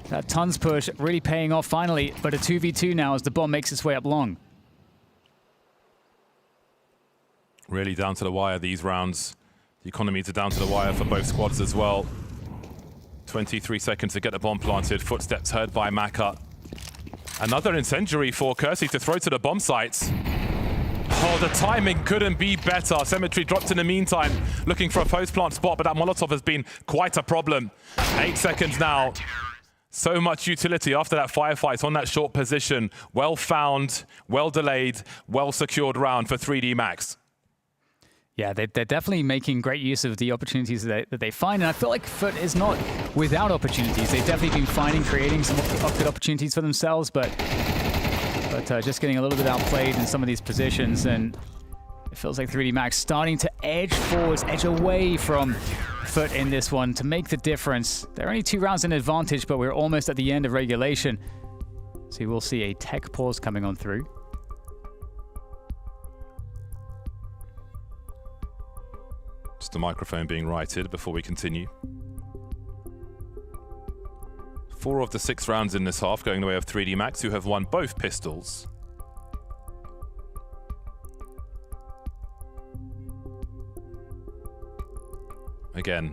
S6: that tons push, really paying off finally. But a 2v2 now as the bomb makes its way up long.
S5: Really down to the wire these rounds. The economies are down to the wire for both squads as well. 23 seconds to get the bomb planted. Footsteps heard by Maka. Another incendiary for Kersey to throw to the bomb sites. Oh, the timing couldn't be better. Cemetery dropped in the meantime, looking for a post-plant spot, but that Molotov has been quite a problem. 8 seconds now. So much utility after that firefight on that short position. Well found, well delayed, well secured round for 3D Max.
S6: Yeah, they're definitely making great use of the opportunities that they find, and I feel like FUT is not without opportunities. They've definitely been finding, creating some good opportunities for themselves, but just getting a little bit outplayed in some of these positions, and it feels like 3D Max starting to edge forwards, edge away from FUT in this one to make the difference. They're only 2 rounds in advantage, but we're almost at the end of regulation. So we'll see a tech pause coming on through.
S5: Just the microphone being righted before we continue. 4 of the 6 rounds in this half going the way of 3D Max, who have won both pistols. Again,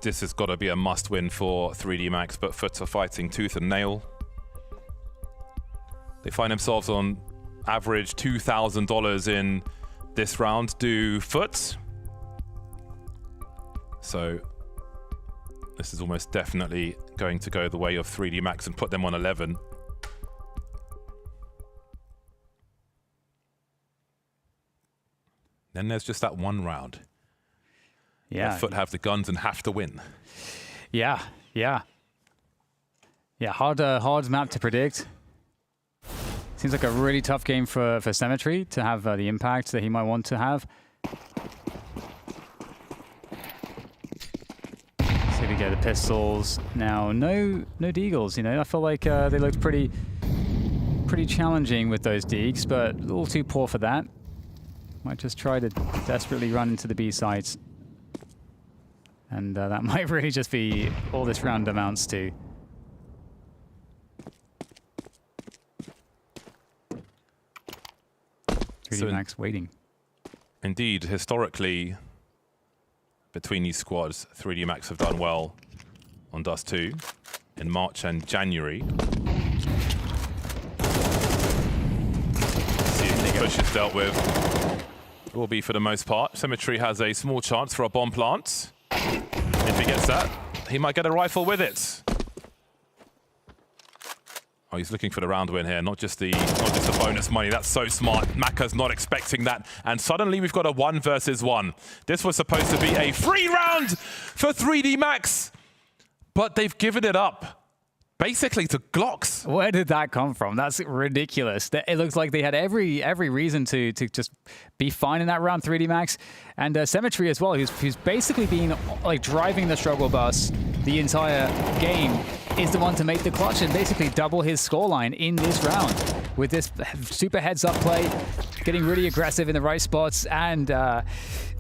S5: this has got to be a must-win for 3D Max, but FUT are fighting tooth and nail. They find themselves on average $2,000 in this round. Do FUT? So this is almost definitely going to go the way of 3D Max and put them on 11. Then there's just that one round.
S6: Yeah.
S5: FUT have the guns and have to win.
S6: Yeah. Hard map to predict. Seems like a really tough game for Cemetery to have the impact that he might want to have. See if we get the pistols. Now, no deagles, you know. I feel like they looked pretty challenging with those deags, but a little too poor for that. Might just try to desperately run into the B sites. And that might really just be all this round amounts to. 3D Max waiting.
S5: Indeed, historically, between these squads, 3D Max have done well on Dust 2 in March and January. See if the push is dealt with. It will be for the most part. Cemetery has a small chance for a bomb plant. If he gets that, he might get a rifle with it. Oh, he's looking for the round win here, not just the bonus money. That's so smart. Maka's not expecting that. And suddenly we've got a 1 versus 1. This was supposed to be a free round for 3D Max, but they've given it up. Basically to Glocks.
S6: Where did that come from? That's ridiculous. It looks like they had every reason to just be fine in that round, 3D Max. And Cemetery as well, who's basically been like driving the struggle bus the entire game, is the one to make the clutch and basically double his scoreline in this round with this super heads-up play, getting really aggressive in the right spots, and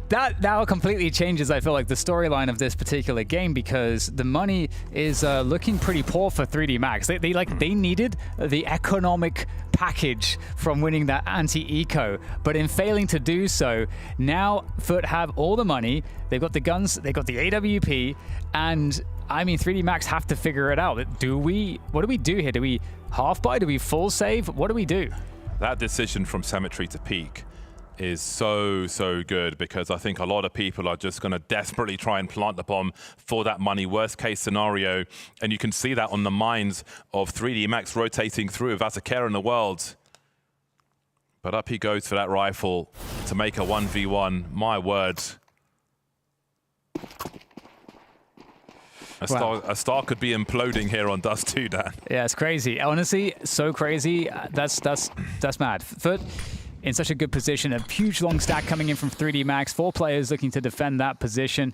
S6: that now completely changes, I feel like, the storyline of this particular game, because the money is looking pretty poor for 3D Max. They needed the economic package from winning that anti-eco, but in failing to do so, now FUT have all the money, they've got the guns, they've got the AWP, and I mean, 3D Max have to figure it out. What do we do here? Do we half buy? Do we full save? What do we do?
S5: That decision from Cemetery to peek is so good, because I think a lot of people are just going to desperately try and plant the bomb for that money, worst case scenario. And you can see that on the minds of 3D Max rotating through with Azakera in the world. But up he goes for that rifle to make a 1v1. My word. A star could be imploding here on Dust 2, Dan.
S6: Yeah, it's crazy. Honestly, so crazy. That's mad. FUT in such a good position. A huge long stack coming in from 3D Max. 4 players looking to defend that position.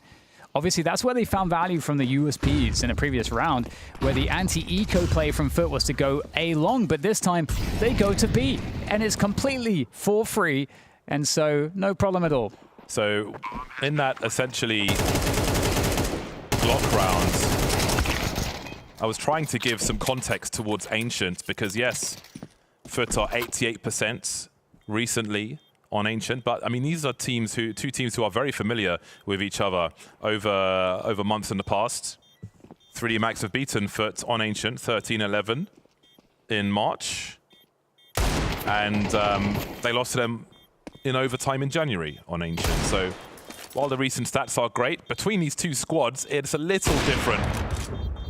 S6: obviously that's where they found value from the USPs in a previous round, where the anti-eco play from FUT was to go A long, but this time they go to B, and it's completely for free, and so no problem at all.
S5: So in that essentially Glock round, I was trying to give some context towards Ancient, because yes, FUT are 88% recently on Ancient, but I mean, these are two teams who are very familiar with each other over months in the past. 3D Max have beaten FUT on Ancient 13-11 in March, and they lost to them in overtime in January on Ancient. So while the recent stats are great, between these two squads, it's a little different.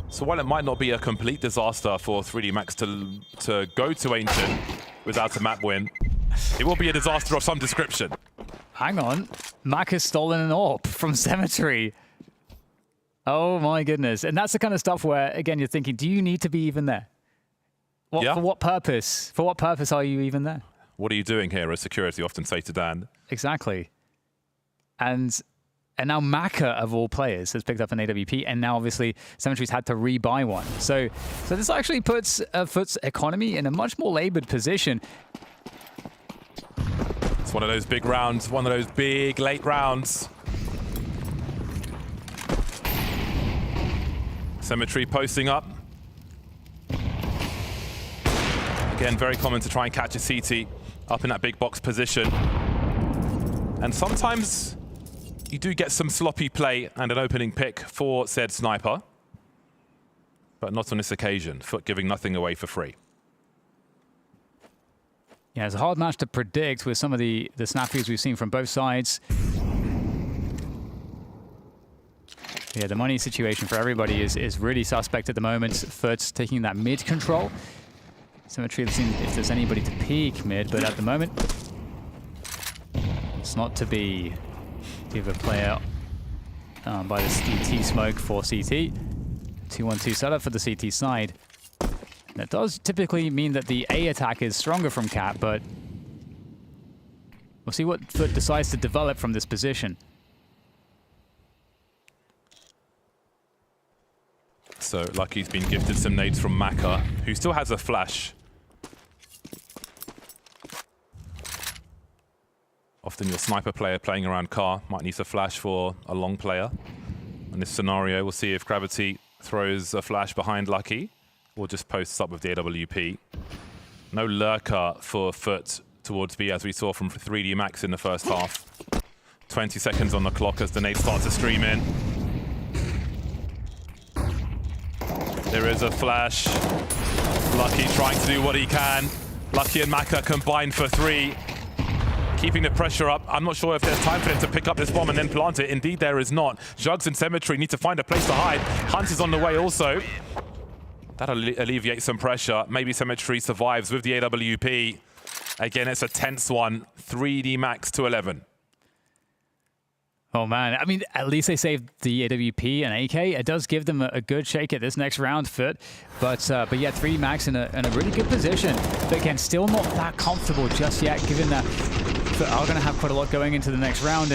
S5: So while it might not be a complete disaster for 3D Max to go to Ancient without a map win, it will be a disaster of some description.
S6: Hang on. Mac has stolen an AWP from Cemetery. Oh my goodness. And that's the kind of stuff where, again, you're thinking, do you need to be even there?
S5: Yeah.
S6: For what purpose? For what purpose are you even there?
S5: What are you doing here, as security often say to Dan?
S6: Exactly. And now Maka, of all players, has picked up an AWP, and now obviously Cemetery's had to rebuy one. So this actually puts FUT's economy in a much more labored position.
S5: It's one of those big rounds, one of those big late rounds. Cemetery posting up. Again, very common to try and catch a CT up in that big box position. And sometimes you do get some sloppy play and an opening pick for said sniper. But not on this occasion. FUT giving nothing away for free.
S6: Yeah, it's a hard match to predict with some of the snafus we've seen from both sides. Yeah, the money situation for everybody is really suspect at the moment. FUT's taking that mid control. Cemetery, seeing if there's anybody to peek mid, but at the moment, it's not to be. Give a player by the CT smoke for CT. 2-1-2 setup for the CT side. That does typically mean that the A attack is stronger from Cat, but we'll see what FUT decides to develop from this position.
S5: So Lucky's been gifted some nades from Maka, who still has a flash. Often your sniper player playing around car might need a flash for a long player. In this scenario, we'll see if Gravity throws a flash behind Lucky, or just posts up with the AWP. No lurker for FUT towards B, as we saw from 3D Max in the first half. 20 seconds on the clock as the nade starts to stream in. There is a flash. Lucky trying to do what he can. Lucky and Maka combined for 3. Keeping the pressure up. I'm not sure if there's time for them to pick up this bomb and then plant it. Indeed, there is not. Jugs and Cemetery need to find a place to hide. Hunt is on the way also. That'll alleviate some pressure. Maybe Cemetery survives with the AWP. Again, it's a tense one. 3D Max to 11.
S6: Oh man, I mean, at least they saved the AWP and AK. It does give them a good shake at this next round, FUT. But yeah, 3D Max in a really good position. But again, still not that comfortable just yet, given that FUT are going to have quite a lot going into the next round.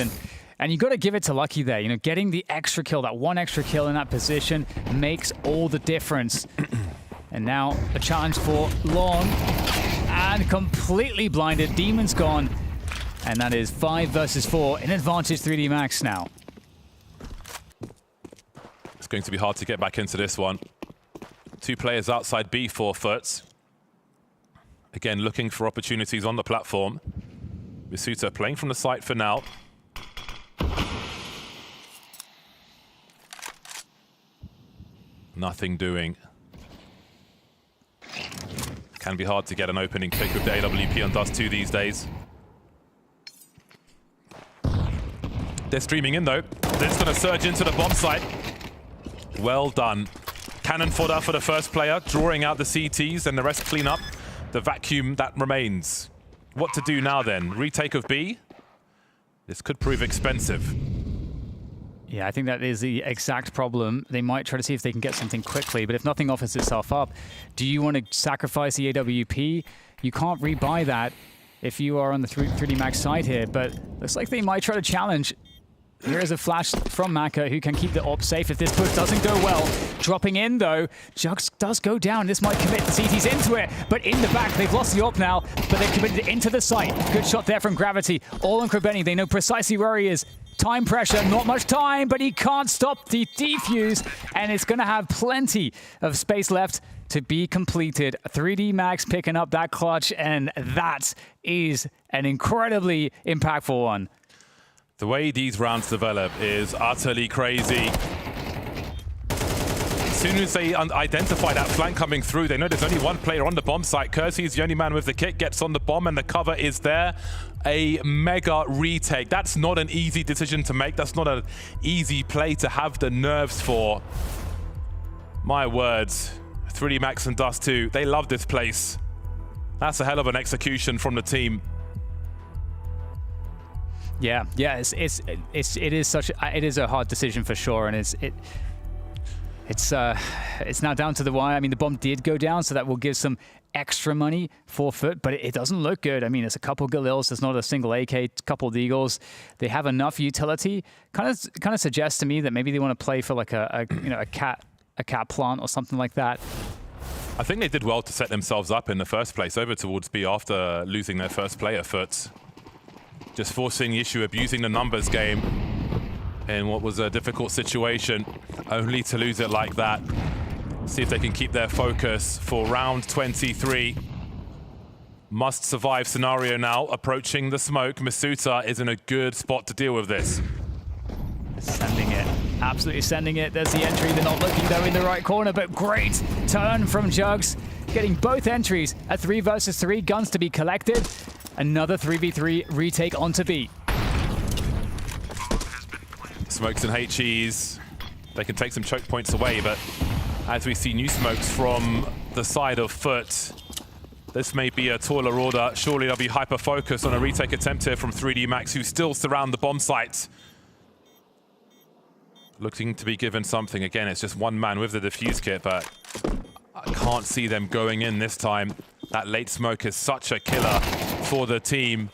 S6: And you got to give it to Lucky there. You know, getting the extra kill, that one extra kill in that position makes all the difference. And now a challenge for Long. And completely blinded. Demon's gone. And that is 5 versus 4 in advantage 3D Max now.
S5: It's going to be hard to get back into this one. 2 players outside B for FUT. Again, looking for opportunities on the platform. Visuta playing from the site for now. Nothing doing. Can be hard to get an opening pick with the AWP on Dust 2 these days. They're streaming in though. They're just going to surge into the bomb site. Well done. Cannon fodder for the first player, drawing out the CTs and the rest clean up the vacuum that remains. What to do now then? Retake of B? This could prove expensive.
S6: Yeah, I think that is the exact problem. They might try to see if they can get something quickly, but if nothing offers itself up, do you want to sacrifice the AWP? You can't rebuy that if you are on the 3D Max side here, but looks like they might try to challenge. Here is a flash from Maka, who can keep the AWP safe if this push doesn't go well. Dropping in, though. Jugs does go down. This might commit the CTs into it, but in the back, they've lost the AWP now, but they've committed it into the site. Good shot there from Gravity. All on Krabeni. They know precisely where he is. Time pressure, not much time, but he can't stop the defuse, and it's going to have plenty of space left to be completed. 3D Max picking up that clutch, and that is an incredibly impactful one.
S5: The way these rounds develop is utterly crazy. As soon as they identify that flank coming through, they know there's only one player on the bomb site. Kersey is the only man with the kit, gets on the bomb, and the cover is there. A mega retake. That's not an easy decision to make. That's not an easy play to have the nerves for. My words. 3D Max and Dust 2, they love this place. That's a hell of an execution from the team.
S6: Yeah, it is a hard decision for sure, and it's now down to the wire. I mean, the bomb did go down, so that will give some extra money for FUT, but it doesn't look good. I mean, it's a couple Galils, there's not a single AK, a couple Deagles. They have enough utility. Kind of suggests to me that maybe they want to play for like a cat plant or something like that.
S5: I think they did well to set themselves up in the first place over towards B after losing their first player, FUT. Just forcing the issue, abusing the numbers game in what was a difficult situation, only to lose it like that. See if they can keep their focus for round 23. Must survive scenario now, approaching the smoke. Masuta is in a good spot to deal with this.
S6: Sending it, absolutely sending it. There's the entry. They're not looking though in the right corner, but great turn from Jugs. Getting both entries at 3 versus 3, guns to be collected. Another 3v3 retake onto B.
S5: Smokes and HEs. They can take some choke points away, but as we see new smokes from the side of FUT, this may be a taller order. Surely they'll be hyper-focused on a retake attempt here from 3D Max, who still surround the bomb site. Looking to be given something. Again, it's just one man with the defuse kit, but I can't see them going in this time. That late smoke is such a killer for the team.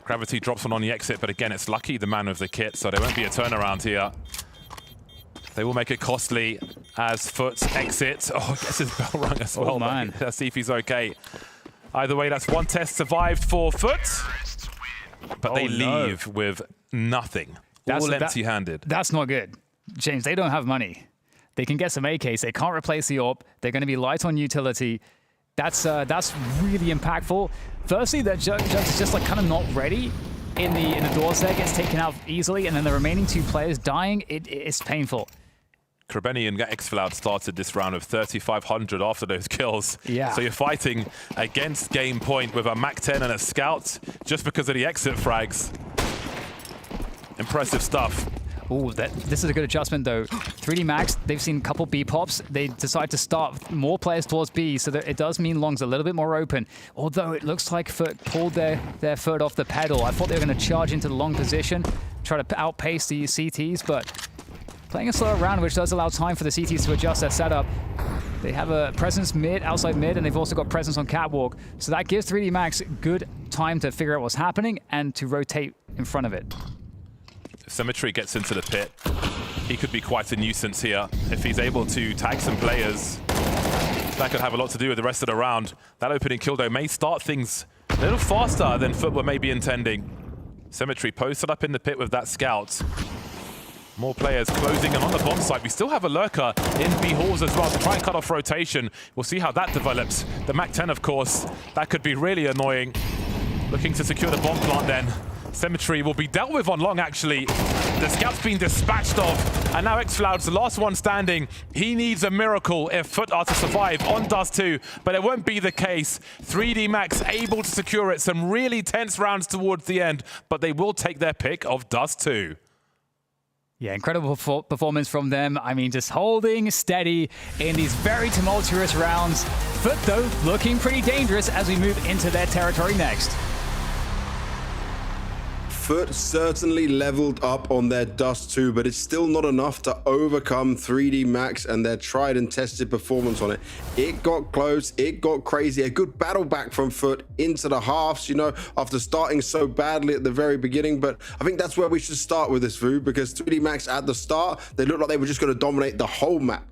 S5: Gravity drops one on the exit, but again, it's lucky the man with the kit, so there won't be a turnaround here. They will make it costly as FUT exit. Oh, I guess his bell rung as well.
S6: Oh, man.
S5: Let's see if he's okay. Either way, that's one test survived for FUT, but they leave with nothing. All empty-handed.
S6: That's not good. James, they don't have money. They can get some AKs. They can't replace the AWP. They're going to be light on utility. That's really impactful. Firstly, that Jugs is just like kind of not ready in the doors there, gets taken out easily, and then the remaining 2 players dying. It's painful.
S5: Krabeni and xFloud started this round of 3,500 after those kills.
S6: Yeah.
S5: So you're fighting against game point with a MAC-10 and a Scout just because of the exit frags. Impressive stuff.
S6: Ooh, this is a good adjustment though. 3D Max, they've seen a couple B pops. They decide to start more players towards B, so that it does mean Long's a little bit more open. Although it looks like FUT pulled their foot off the pedal. I thought they were going to charge into the long position, try to outpace the CTs, but playing a slower round, which does allow time for the CTs to adjust their setup. They have a presence mid, outside mid, and they've also got presence on catwalk. So that gives 3D Max good time to figure out what's happening and to rotate in front of it.
S5: Symmetry gets into the pit. He could be quite a nuisance here. If he's able to tag some players, that could have a lot to do with the rest of the round. That opening kill, though, may start things a little faster than FUT were maybe intending. Symmetry posted up in the pit with that Scout. More players closing in on the bomb site. We still have a lurker in B halls as well to try and cut off rotation. We'll see how that develops. The MAC-10, of course, that could be really annoying. Looking to secure the bomb plant then. Symmetry will be dealt with on long, actually. The Scout's been dispatched of, and now xFloud's the last one standing. He needs a miracle if FUT are to survive on Dust 2, but it won't be the case. 3D Max able to secure it. Some really tense rounds towards the end, but they will take their pick of Dust 2.
S6: Yeah, incredible performance from them. I mean, just holding steady in these very tumultuous rounds. FUT, though, looking pretty dangerous as we move into their territory next.
S1: FUT certainly leveled up on their Dust 2, but it's still not enough to overcome 3D Max and their tried and tested performance on it. It got close, it got crazy. A good battle back from FUT into the halves, you know, after starting so badly at the very beginning. But I think that's where we should start with this, Vu, because 3D Max at the start, they looked like they were just going to dominate the whole map.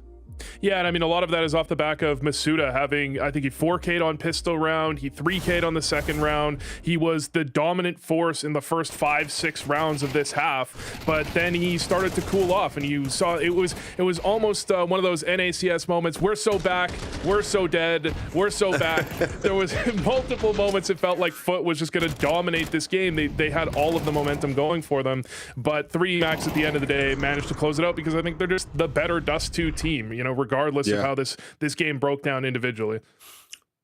S2: Yeah, and I mean, a lot of that is off the back of Masuda having, I think he 4K'd on pistol round, he 3K'd on the second round. He was the dominant force in the first 5-6 rounds of this half, but then he started to cool off, and you saw it was almost one of those NACS moments. We're so back, we're so dead, we're so back. There was multiple moments it felt like FUT was just going to dominate this game. They had all of the momentum going for them, but 3D Max at the end of the day managed to close it out because I think they're just the better Dust 2 team, you know, regardless of how this game broke down individually.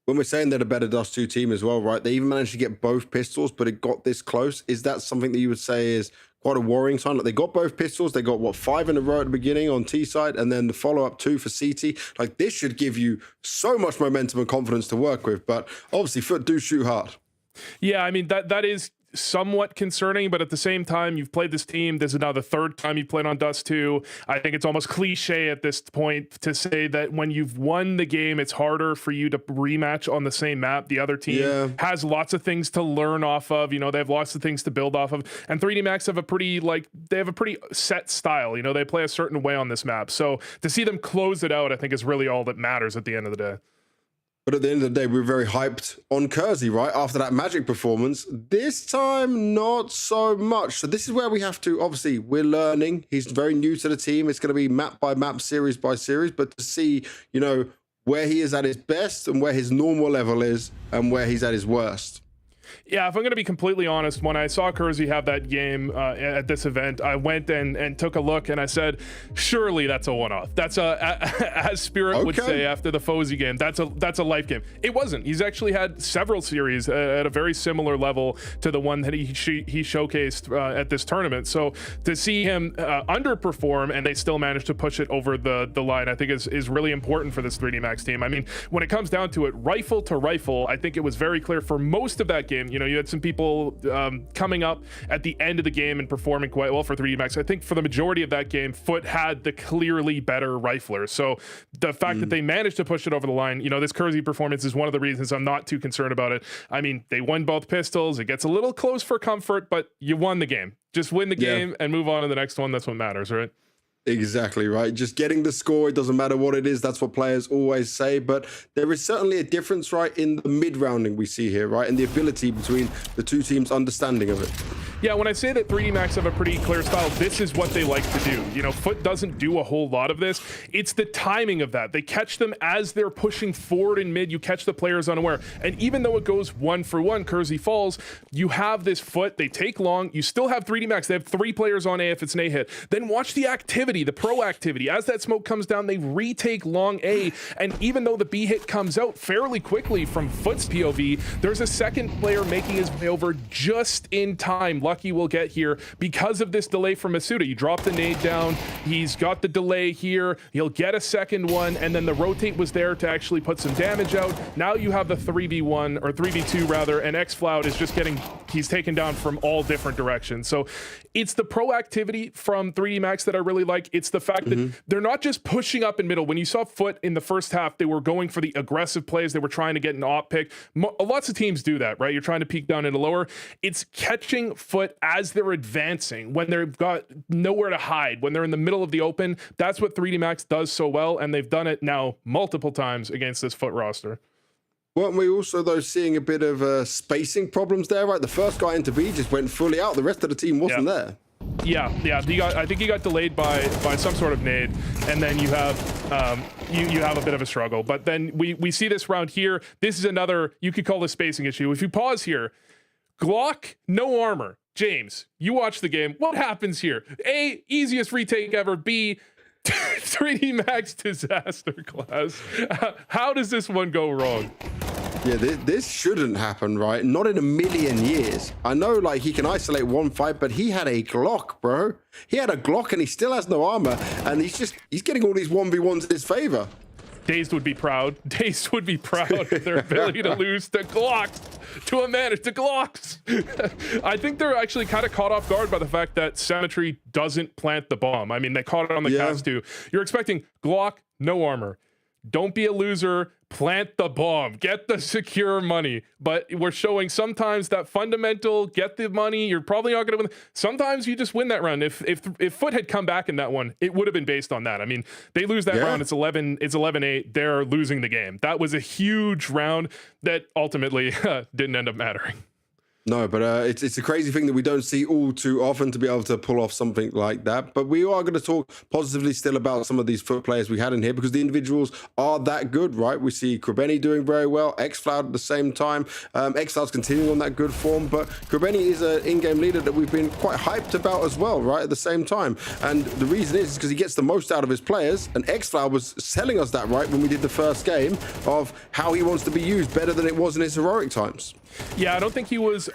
S1: When we're saying they're the better Dust 2 team as well, right? They even managed to get both pistols, but it got this close. Is that something that you would say is quite a worrying sign? Like, they got both pistols. They got, what, 5 in a row at the beginning on T side, and then the follow-up 2 for CT. Like, this should give you so much momentum and confidence to work with. But obviously, FUT do shoot hard.
S2: Yeah, I mean, that is somewhat concerning, but at the same time, you've played this team. This is now the third time you've played on Dust 2. I think it's almost cliche at this point to say that when you've won the game, it's harder for you to rematch on the same map. The other team has lots of things to learn off of. You know, they have lots of things to build off of. And 3D Max have a pretty set style. You know, they play a certain way on this map. So to see them close it out, I think is really all that matters at the end of the day.
S1: But at the end of the day, we were very hyped on Kersey, right? After that Magic performance. This time, not so much. So this is where we have to, obviously, we're learning. He's very new to the team. It's going to be map by map, series by series. But to see, you know, where he is at his best and where his normal level is and where he's at his worst.
S2: Yeah, if I'm going to be completely honest, when I saw Kersey have that game at this event, I went and took a look and I said, surely that's a one-off. That's as Spirit would say after the Fozy game, that's a life game. It wasn't. He's actually had several series at a very similar level to the one that he showcased at this tournament. So to see him underperform and they still manage to push it over the line, I think is really important for this 3D Max team. I mean, when it comes down to it, rifle to rifle, I think it was very clear for most of that game. You know, you had some people coming up at the end of the game and performing quite well for 3D Max. I think for the majority of that game, FUT had the clearly better rifler. So the fact that they managed to push it over the line, you know, this Kersey performance is one of the reasons I'm not too concerned about it. I mean, they won both pistols. It gets a little close for comfort, but you won the game. Just win the game and move on to the next one. That's what matters, right?
S1: Exactly right. Just getting the score, it doesn't matter what it is. That's what players always say. But there is certainly a difference, right, in the mid-rounding we see here, right, and the ability between the two teams' understanding of it.
S2: Yeah, when I say that 3D Max have a pretty clear style, this is what they like to do. You know, FUT doesn't do a whole lot of this. It's the timing of that. They catch them as they're pushing forward in mid. You catch the players unaware. And even though it goes 1-for-1, Kersey falls, you have this FUT. They take long. You still have 3D Max. They have 3 players on A if it's an A hit. Then watch the activity, the proactivity. As that smoke comes down, they retake long A. And even though the B hit comes out fairly quickly from FUT's POV, there's a second player making his way over just in time. Lucky will get here because of this delay from Masuda. You drop the nade down, he's got the delay here, he'll get a second one, and then the rotate was there to actually put some damage out. Now you have the 3v1, or 3v2 rather, and xFloud is just he's taken down from all different directions. So it's the proactivity from 3D Max that I really like. It's the fact that they're not just pushing up in middle. When you saw FUT in the first half, they were going for the aggressive plays. They were trying to get an op pick. Lots of teams do that, right? You're trying to peek down into lower. It's catching FUT as they're advancing, when they've got nowhere to hide, when they're in the middle of the open. That's what 3D Max does so well, and they've done it now multiple times against this FUT roster.
S1: Weren't we also, though, seeing a bit of spacing problems there, right? The first guy into B just went fully out. The rest of the team wasn't there.
S2: Yeah. I think he got delayed by some sort of nade, and then you have you have a bit of a struggle. But then we see this round here. This is another, you could call this spacing issue. If you pause here, Glock, no armor. James, you watch the game. What happens here? A, easiest retake ever. B, 3D Max disaster class. How does this one go wrong?
S1: Yeah, this shouldn't happen, right? Not in a million years. I know, like, he can isolate one fight, but he had a Glock, bro. He had a Glock and he still has no armor, and he's getting all these 1v1s in his favor.
S2: Dazed would be proud. Dazed would be proud of their ability to lose to Glocks, to a manage to Glocks. I think they're actually kind of caught off guard by the fact that Symmetry doesn't plant the bomb. I mean, they caught it on the cast too. You're expecting Glock, no armor. Don't be a loser. Plant the bomb. Get the secure money. But we're showing sometimes that fundamental, get the money. You're probably not going to win. Sometimes you just win that round. If FUT had come back in that one, it would have been based on that. I mean, they lose that round. It's 11-8. They're losing the game. That was a huge round that ultimately didn't end up mattering.
S1: No, but it's a crazy thing that we don't see all too often to be able to pull off something like that. But we are going to talk positively still about some of these FUT players we had in here because the individuals are that good, right? We see Krebeni doing very well, xFloud at the same time. xFloud's continuing on that good form, but Krebeni is an in-game leader that we've been quite hyped about as well, right? At the same time. And the reason is because he gets the most out of his players, and xFloud was selling us that, right, when we did the first game of how he wants to be used better than it was in his heroic times.
S2: Yeah, I don't think he was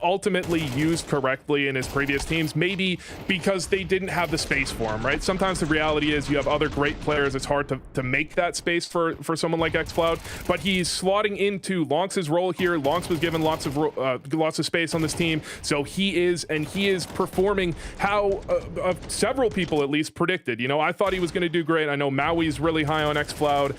S2: ultimately used correctly in his previous teams, maybe because they didn't have the space for him, right? Sometimes the reality is you have other great players. It's hard to make that space for someone like xFloud, but he's slotting into Lonx's role here. Lonx was given lots of space on this team, so he is performing how several people at least predicted. You know, I thought he was going to do great. I know Maui's really high on xFloud.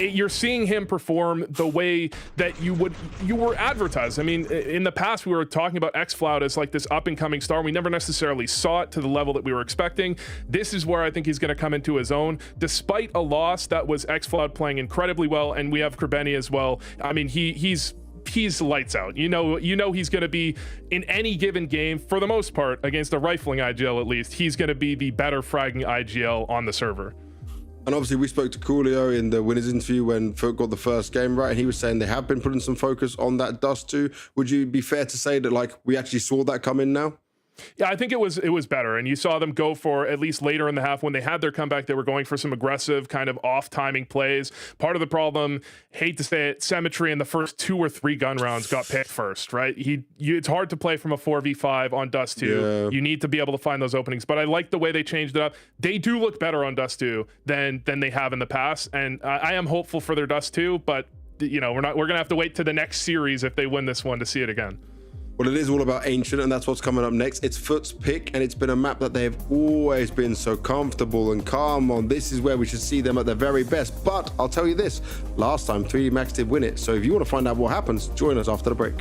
S2: You're seeing him perform the way that you were advertised. I mean, in the past, we were talking about xFloud as like this up-and-coming star. We never necessarily saw it to the level that we were expecting. This is where I think he's going to come into his own. Despite a loss, that was xFloud playing incredibly well, and we have Krebeni as well. I mean, he's lights out. You know he's going to be in any given game, for the most part, against a rifling IGL at least, he's going to be the better fragging IGL on the server.
S1: And obviously we spoke to Coolio in the winners interview when FUT got the first game, right? And he was saying they have been putting some focus on that Dust 2. Would you be fair to say that like we actually saw that come in now?
S2: Yeah, I think it was better, and you saw them go for, at least later in the half when they had their comeback, they were going for some aggressive kind of off-timing plays. Part of the problem, hate to say it, Symmetry in the first 2 or 3 gun rounds got picked first, right? It's hard to play from a 4v5 on Dust 2. Yeah. You need to be able to find those openings, but I like the way they changed it up. They do look better on Dust 2 than they have in the past, and I am hopeful for their Dust 2, but you know, we're gonna have to wait to the next series if they win this one to see it again.
S1: Well, it is all about Ancient, and that's what's coming up next. It's FUT's pick, and it's been a map that they have always been so comfortable and calm on. This is where we should see them at their very best. But I'll tell you this, last time 3D Max did win it. So if you want to find out what happens, join us after the break.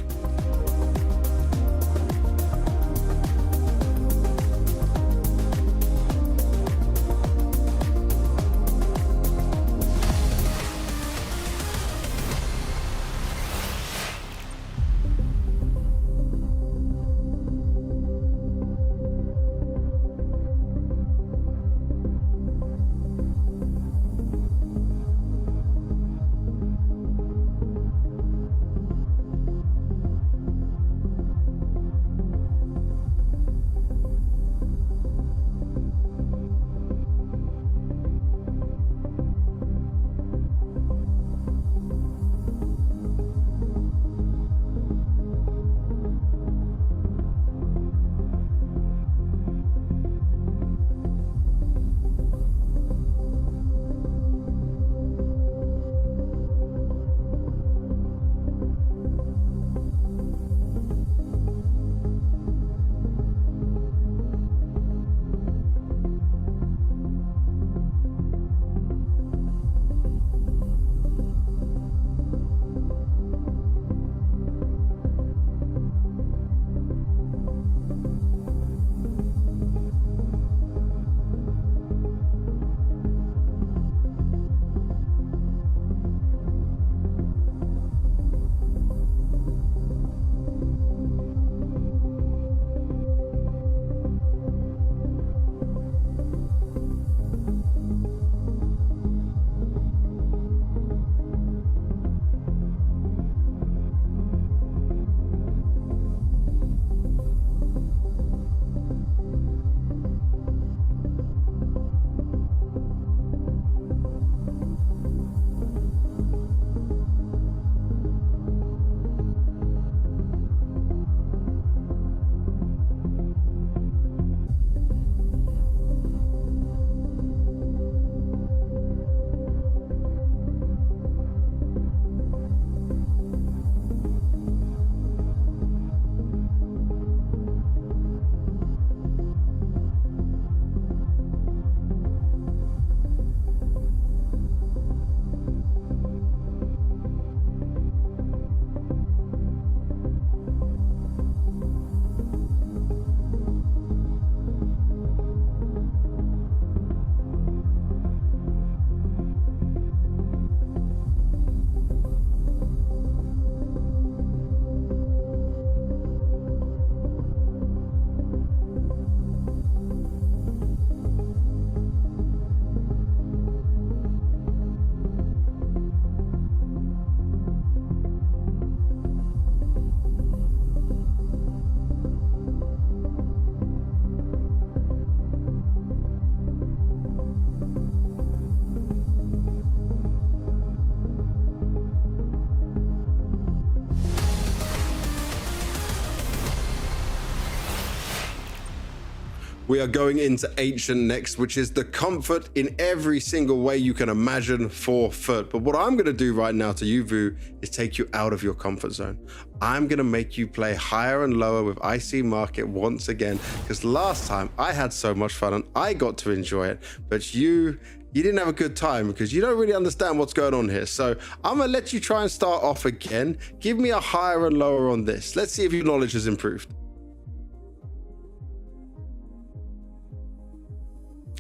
S1: We are going into Ancient next, which is the comfort in every single way you can imagine for FUT. But what I'm going to do right now to you, Vu, is take you out of your comfort zone. I'm going to make you play higher and lower with IC Market once again, because last time I had so much fun and I got to enjoy it, but you didn't have a good time because you don't really understand what's going on here. So I'm going to let you try and start off again. Give me a higher and lower on this. Let's see if your knowledge has improved.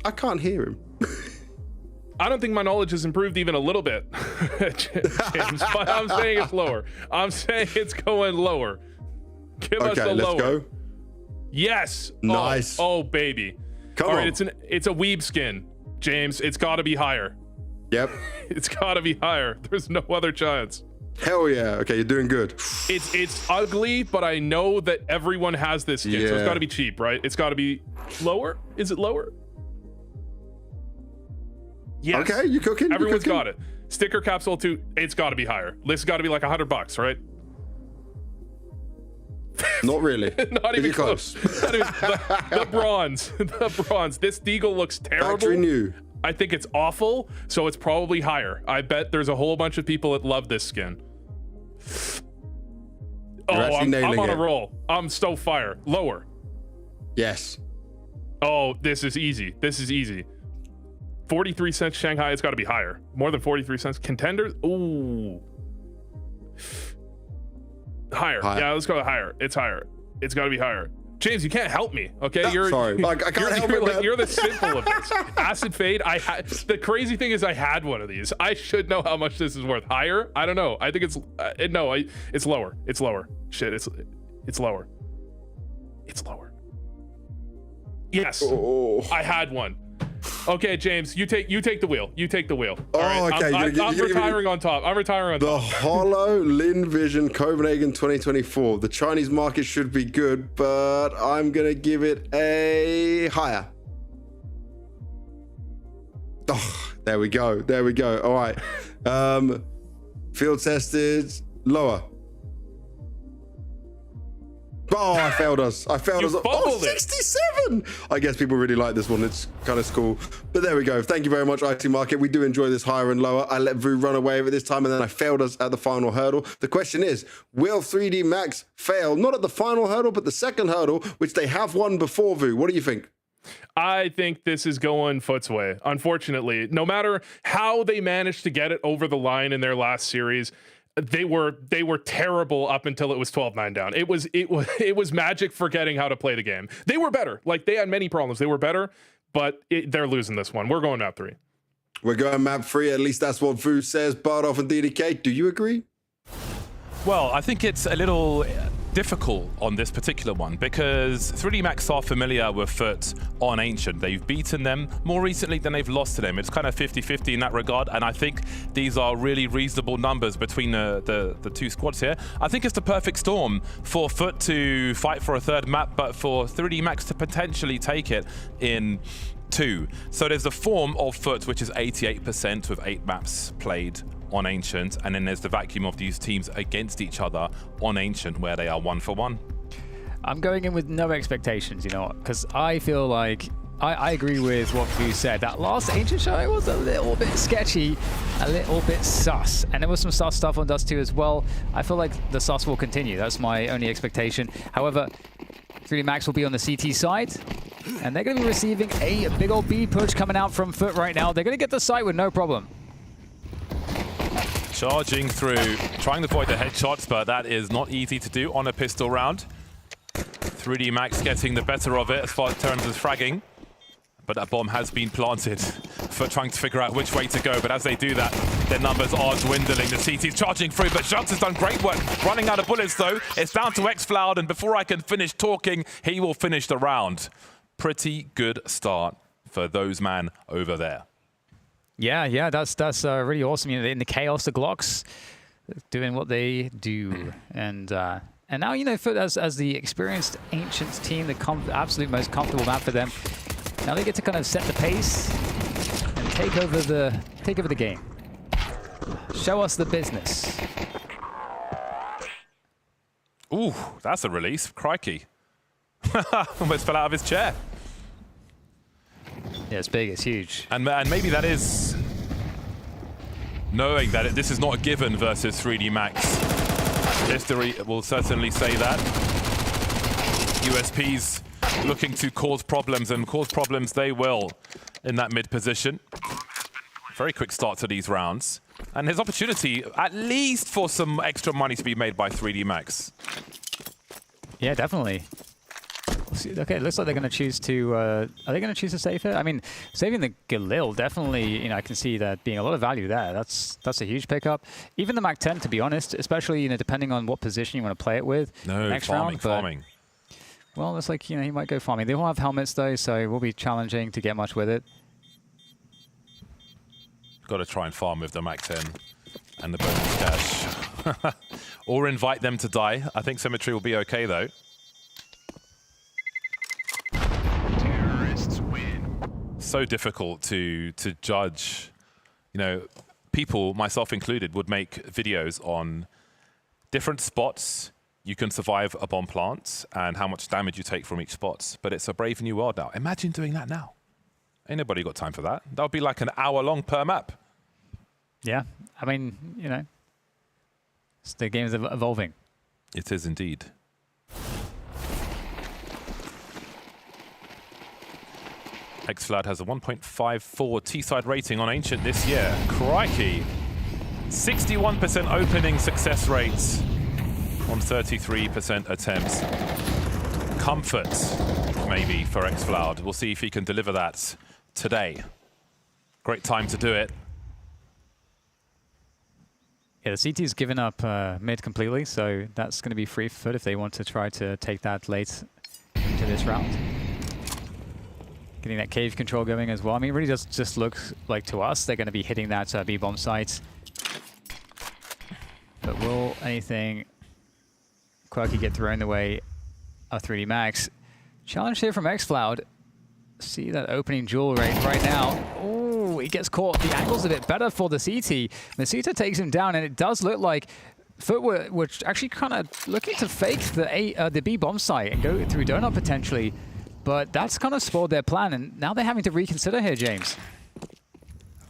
S1: I can't hear him.
S2: I don't think my knowledge has improved even a little bit, James, but I'm saying it's lower. I'm saying it's going lower. Give us a lower.
S1: Okay, let's go.
S2: Yes.
S1: Nice.
S2: Oh baby.
S1: Come
S2: All
S1: on.
S2: right, it's a weeb skin, James. It's got to be higher.
S1: Yep.
S2: It's got to be higher. There's no other chance.
S1: Hell yeah. Okay, you're doing good.
S2: It's ugly, but I know that everyone has this skin, so it's got to be cheap, right? It's got to be lower. Is it lower? Yes.
S1: Okay, you're cooking.
S2: Everyone's got it. Sticker capsule 2, it's got to be higher. This has got to be like $100, right?
S1: Not really.
S2: Not even close. Not even, the bronze. The bronze. This Deagle looks terrible.
S1: Factory new.
S2: I think it's awful, so it's probably higher. I bet there's a whole bunch of people that love this skin. I'm on a roll. I'm so fire. Lower.
S1: Yes.
S2: Oh, this is easy. This is easy. 43 cents Shanghai, it's got to be higher. More than 43 cents. Contenders, ooh. Higher. Yeah, let's go higher. It's higher. It's got to be higher. James, you can't help me, okay?
S1: No, sorry. I can't help it,
S2: you're the simple of this. Acid Fade, the crazy thing is I had one of these. I should know how much this is worth. Higher? I don't know. I think it's, it's lower. It's lower. Shit, it's lower. It's lower. Yes, I had one. Okay, James, you take the wheel. You take the wheel.
S1: Oh,
S2: all right?
S1: okay.
S2: I'm retiring on top. I'm retiring on top.
S1: The Holo Lin Vision Copenhagen 2024. The Chinese market should be good, but I'm gonna give it a higher. Oh, there we go. There we go. All right. Field tested lower. Oh, I failed us. I failed us. Oh, 67. I guess people really like this one. It's kind of cool. But there we go. Thank you very much, IT Market. We do enjoy this higher and lower. I let Vu run away with it this time, and then I failed us at the final hurdle. The question is, will 3D Max fail? Not at the final hurdle, but the second hurdle, which they have won before, Vu. What do you think?
S2: I think this is going FUT's way. Unfortunately, no matter how they managed to get it over the line in their last series, they were terrible up until it was 12-9 down. It was Magic forgetting how to play the game. They were better. Like, they had many problems. They were better, but they're losing this one. We're going map 3.
S1: We're going map 3. At least that's what Vu says. Bardolph and DDK, do you agree?
S5: Well, I think it's a little difficult on this particular one because 3D Max are familiar with FUT on Ancient. They've beaten them more recently than they've lost to them. It's kind of 50-50 in that regard, and I think these are really reasonable numbers between the two squads here. I think it's the perfect storm for FUT to fight for a third map, but for 3D Max to potentially take it in 2. So there's the form of FUT, which is 88% with 8 maps played on Ancient, and then there's the vacuum of these teams against each other on Ancient, where they are 1-for-1.
S6: I'm going in with no expectations, you know, because I feel like I agree with what Vu said. That last Ancient show was a little bit sketchy, a little bit sus, and there was some sus stuff on Dust 2 as well. I feel like the sus will continue. That's my only expectation. However, 3D Max will be on the CT side, and they're going to be receiving a big old B push coming out from FUT right now. They're going to get the site with no problem.
S5: Charging through, trying to avoid the headshots, but that is not easy to do on a pistol round. 3D Max getting the better of it as far as terms as fragging. But that bomb has been planted for trying to figure out which way to go. But as they do that, their numbers are dwindling. The CT's charging through, but Shucks has done great work. Running out of bullets, though. It's down to xFloud, and before I can finish talking, he will finish the round. Pretty good start for those man over there.
S6: Yeah, that's really awesome. You know, in the chaos, the Glocks doing what they do, and now, you know, FUT as the experienced Ancients team, the absolute most comfortable map for them. Now they get to kind of set the pace and take over the game. Show us the business.
S5: Ooh, that's a release. Crikey. Almost fell out of his chair.
S6: Yeah, it's big, it's huge.
S5: And maybe that is knowing that this is not a given versus 3D Max. History will certainly say that. USP's looking to cause problems, and cause problems they will in that mid position. Very quick start to these rounds. And there's opportunity, at least, for some extra money to be made by 3D Max.
S6: Yeah, definitely. Okay, it looks like they're going to choose to... are they going to choose to save it? I mean, saving the Galil, definitely, you know, I can see that being a lot of value there. That's a huge pickup. Even the Mac 10, to be honest, especially, you know, depending on what position you want to play it with.
S5: No,
S6: next
S5: farming,
S6: round,
S5: farming.
S6: Well, it's like, you know, he might go farming. They all have helmets, though, so it will be challenging to get much with it.
S5: Got to try and farm with the Mac 10 and the bonus cash. Or invite them to die. I think Symmetry will be okay, though.
S2: Terrorists win.
S5: So difficult to judge. You know, people, myself included, would make videos on different spots you can survive a bomb plant and how much damage you take from each spot. But it's a brave new world now. Imagine doing that now. Ain't nobody got time for that. That would be like an hour-long per map.
S6: Yeah, I mean, you know, the game's evolving.
S5: It is indeed. xFlood has a 1.54 T-side rating on Ancient this year. Crikey. 61% opening success rates on 33% attempts. Comfort, maybe, for xFloud. We'll see if he can deliver that today. Great time to do it.
S6: Yeah, the CT's given up mid completely, so that's going to be free for FUT if they want to try to take that late into this round. Getting that cave control going as well. I mean, it really does just look like to us they're going to be hitting that B-bomb site. But will anything quirky get thrown the way of 3D Max? Challenge here from xFloud. See that opening duel right now. Oh, he gets caught. The angle's a bit better for the CT. Masuta takes him down, and it does look like FUT were actually kind of looking to fake the B-bomb site and go through Donut potentially. But that's kind of spoiled their plan, and now they're having to reconsider here, James.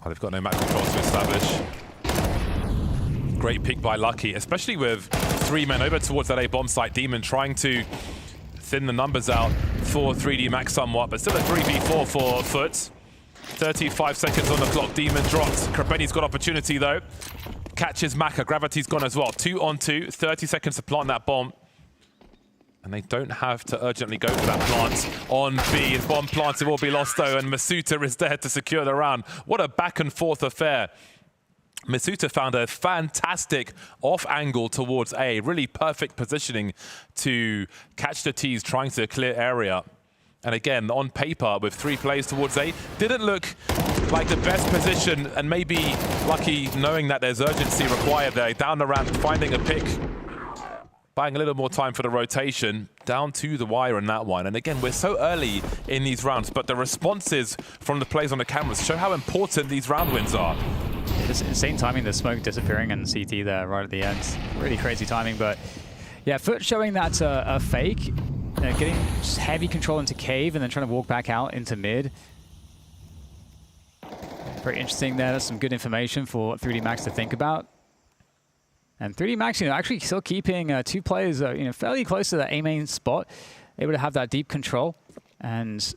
S5: Oh, they've got no map control to establish. Great pick by Lucky, especially with 3 men over towards that A-bomb site. Demon trying to thin the numbers out for 3D Max somewhat, but still a 3v4 for FUT. 35 seconds on the clock. Demon dropped. Krabeni's got opportunity, though. Catches Maka. Gravity's gone as well. 2 on 2. 30 seconds to plant that bomb. And they don't have to urgently go for that plant on B. If bomb plants, it will be lost, though, and Masuta is there to secure the round. What a back-and-forth affair. Masuta found a fantastic off angle towards A. Really perfect positioning to catch the T's trying to clear area. And again, on paper, with 3 plays towards A, didn't look like the best position, and maybe Lucky knowing that there's urgency required there. Down the ramp, finding a pick. Buying a little more time for the rotation, down to the wire in that one. And again, we're so early in these rounds, but the responses from the plays on the cameras show how important these round wins are.
S6: Just insane timing, the smoke disappearing and CT there right at the end. Really crazy timing, but yeah, FUT showing that a fake, getting heavy control into cave and then trying to walk back out into mid. Very interesting there. That's some good information for 3D Max to think about. And 3D Max, you know, actually still keeping 2 players, you know, fairly close to that A main spot, able to have that deep control. And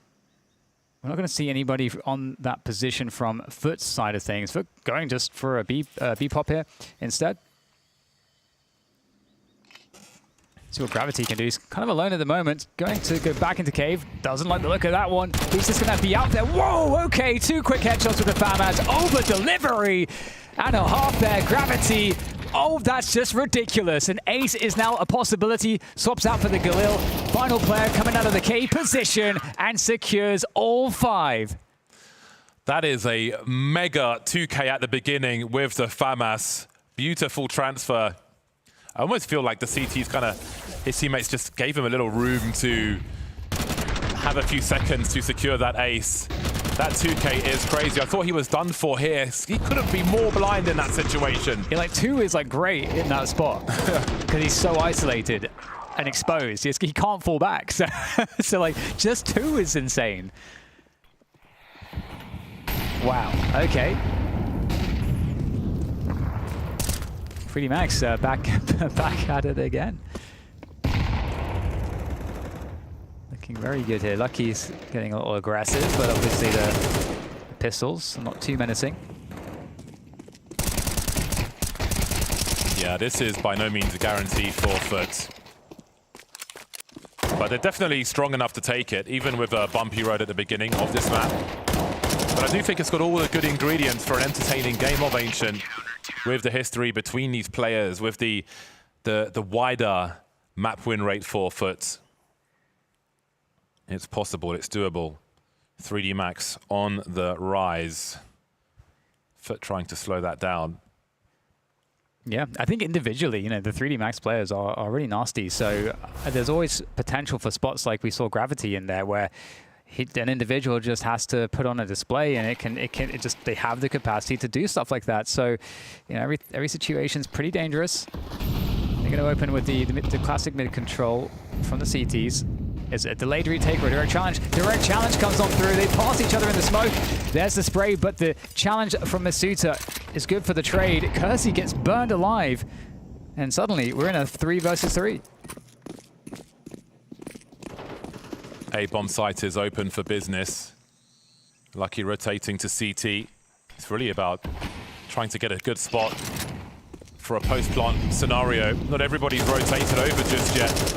S6: we're not going to see anybody on that position from FUT's side of things. FUT going just for a B pop here instead. See what Gravity can do. He's kind of alone at the moment. Going to go back into cave. Doesn't like the look of that one. He's just going to be out there. Whoa, okay. 2 quick headshots with the FAMAS. Over delivery and a half there. Gravity. Oh, that's just ridiculous. An ace is now a possibility. Swaps out for the Galil. Final player coming out of the K position and secures all 5.
S5: That is a mega 2K at the beginning with the FAMAS. Beautiful transfer. I almost feel like the CT's kind of, his teammates just gave him a little room to have a few seconds to secure that ace. That 2K is crazy. I thought he was done for here. He couldn't be more blind in that situation.
S6: Yeah, like 2 is like great in that spot because he's so isolated and exposed. He can't fall back. So like just 2 is insane. Wow. Okay. 3D Max back at it again. Looking very good here. Lucky's getting a little aggressive, but obviously the pistols are not too menacing.
S5: Yeah, this is by no means a guaranteed 4 FUT. But they're definitely strong enough to take it, even with a bumpy road at the beginning of this map. But I do think it's got all the good ingredients for an entertaining game of Ancient, with the history between these players, with the wider map win rate for FUT. It's possible, it's doable. 3D Max on the rise. FUT trying to slow that down.
S6: Yeah, I think individually, you know, the 3D Max players are really nasty. So there's always potential for spots like we saw Gravity in there, where an individual just has to put on a display, and they have the capacity to do stuff like that. So, you know, every situation's pretty dangerous. They're going to open with the classic mid control from the CTs. Is a delayed retake or a direct challenge? Direct challenge comes on through. They pass each other in the smoke. There's the spray, but the challenge from Masuta is good for the trade. Kersey gets burned alive, and suddenly we're in a 3 versus 3.
S5: A bomb site is open for business. Lucky rotating to CT. It's really about trying to get a good spot for a post-plant scenario. Not everybody's rotated over just yet.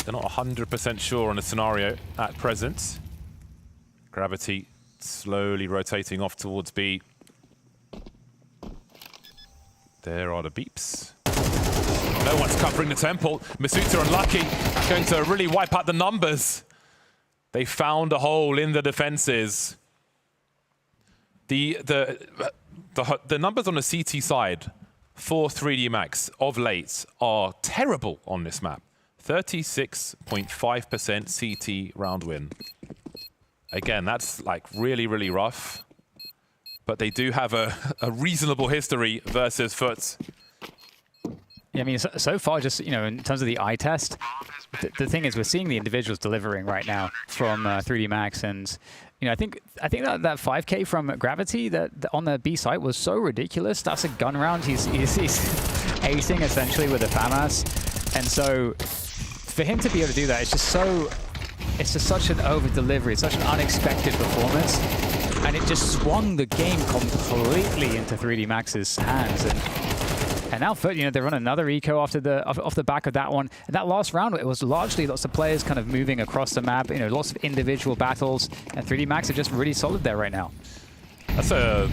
S5: They're not 100% sure on the scenario at present. Gravity slowly rotating off towards B. There are the beeps. No one's covering the temple. Masuta and Lucky going to really wipe out the numbers. They found a hole in the defenses. The numbers on the CT side for 3D Max of late are terrible on this map. 36.5% CT round win. Again, that's like really, really rough. But they do have a reasonable history versus FUT.
S6: Yeah, I mean, so far, just, you know, in terms of the eye test, the thing is we're seeing the individuals delivering right now from 3D Max, and you know, I think that 5K from Gravity that on the B site was so ridiculous. That's a gun round. He's acing essentially with a FAMAS, and so for him to be able to do that, it's just such an over delivery. It's such an unexpected performance, and it just swung the game completely into 3D Max's hands. And now FUT, you know, they run another eco off the back of that one. And that last round, it was largely lots of players kind of moving across the map, you know, lots of individual battles, and 3D Max are just really solid there right now.
S5: That's a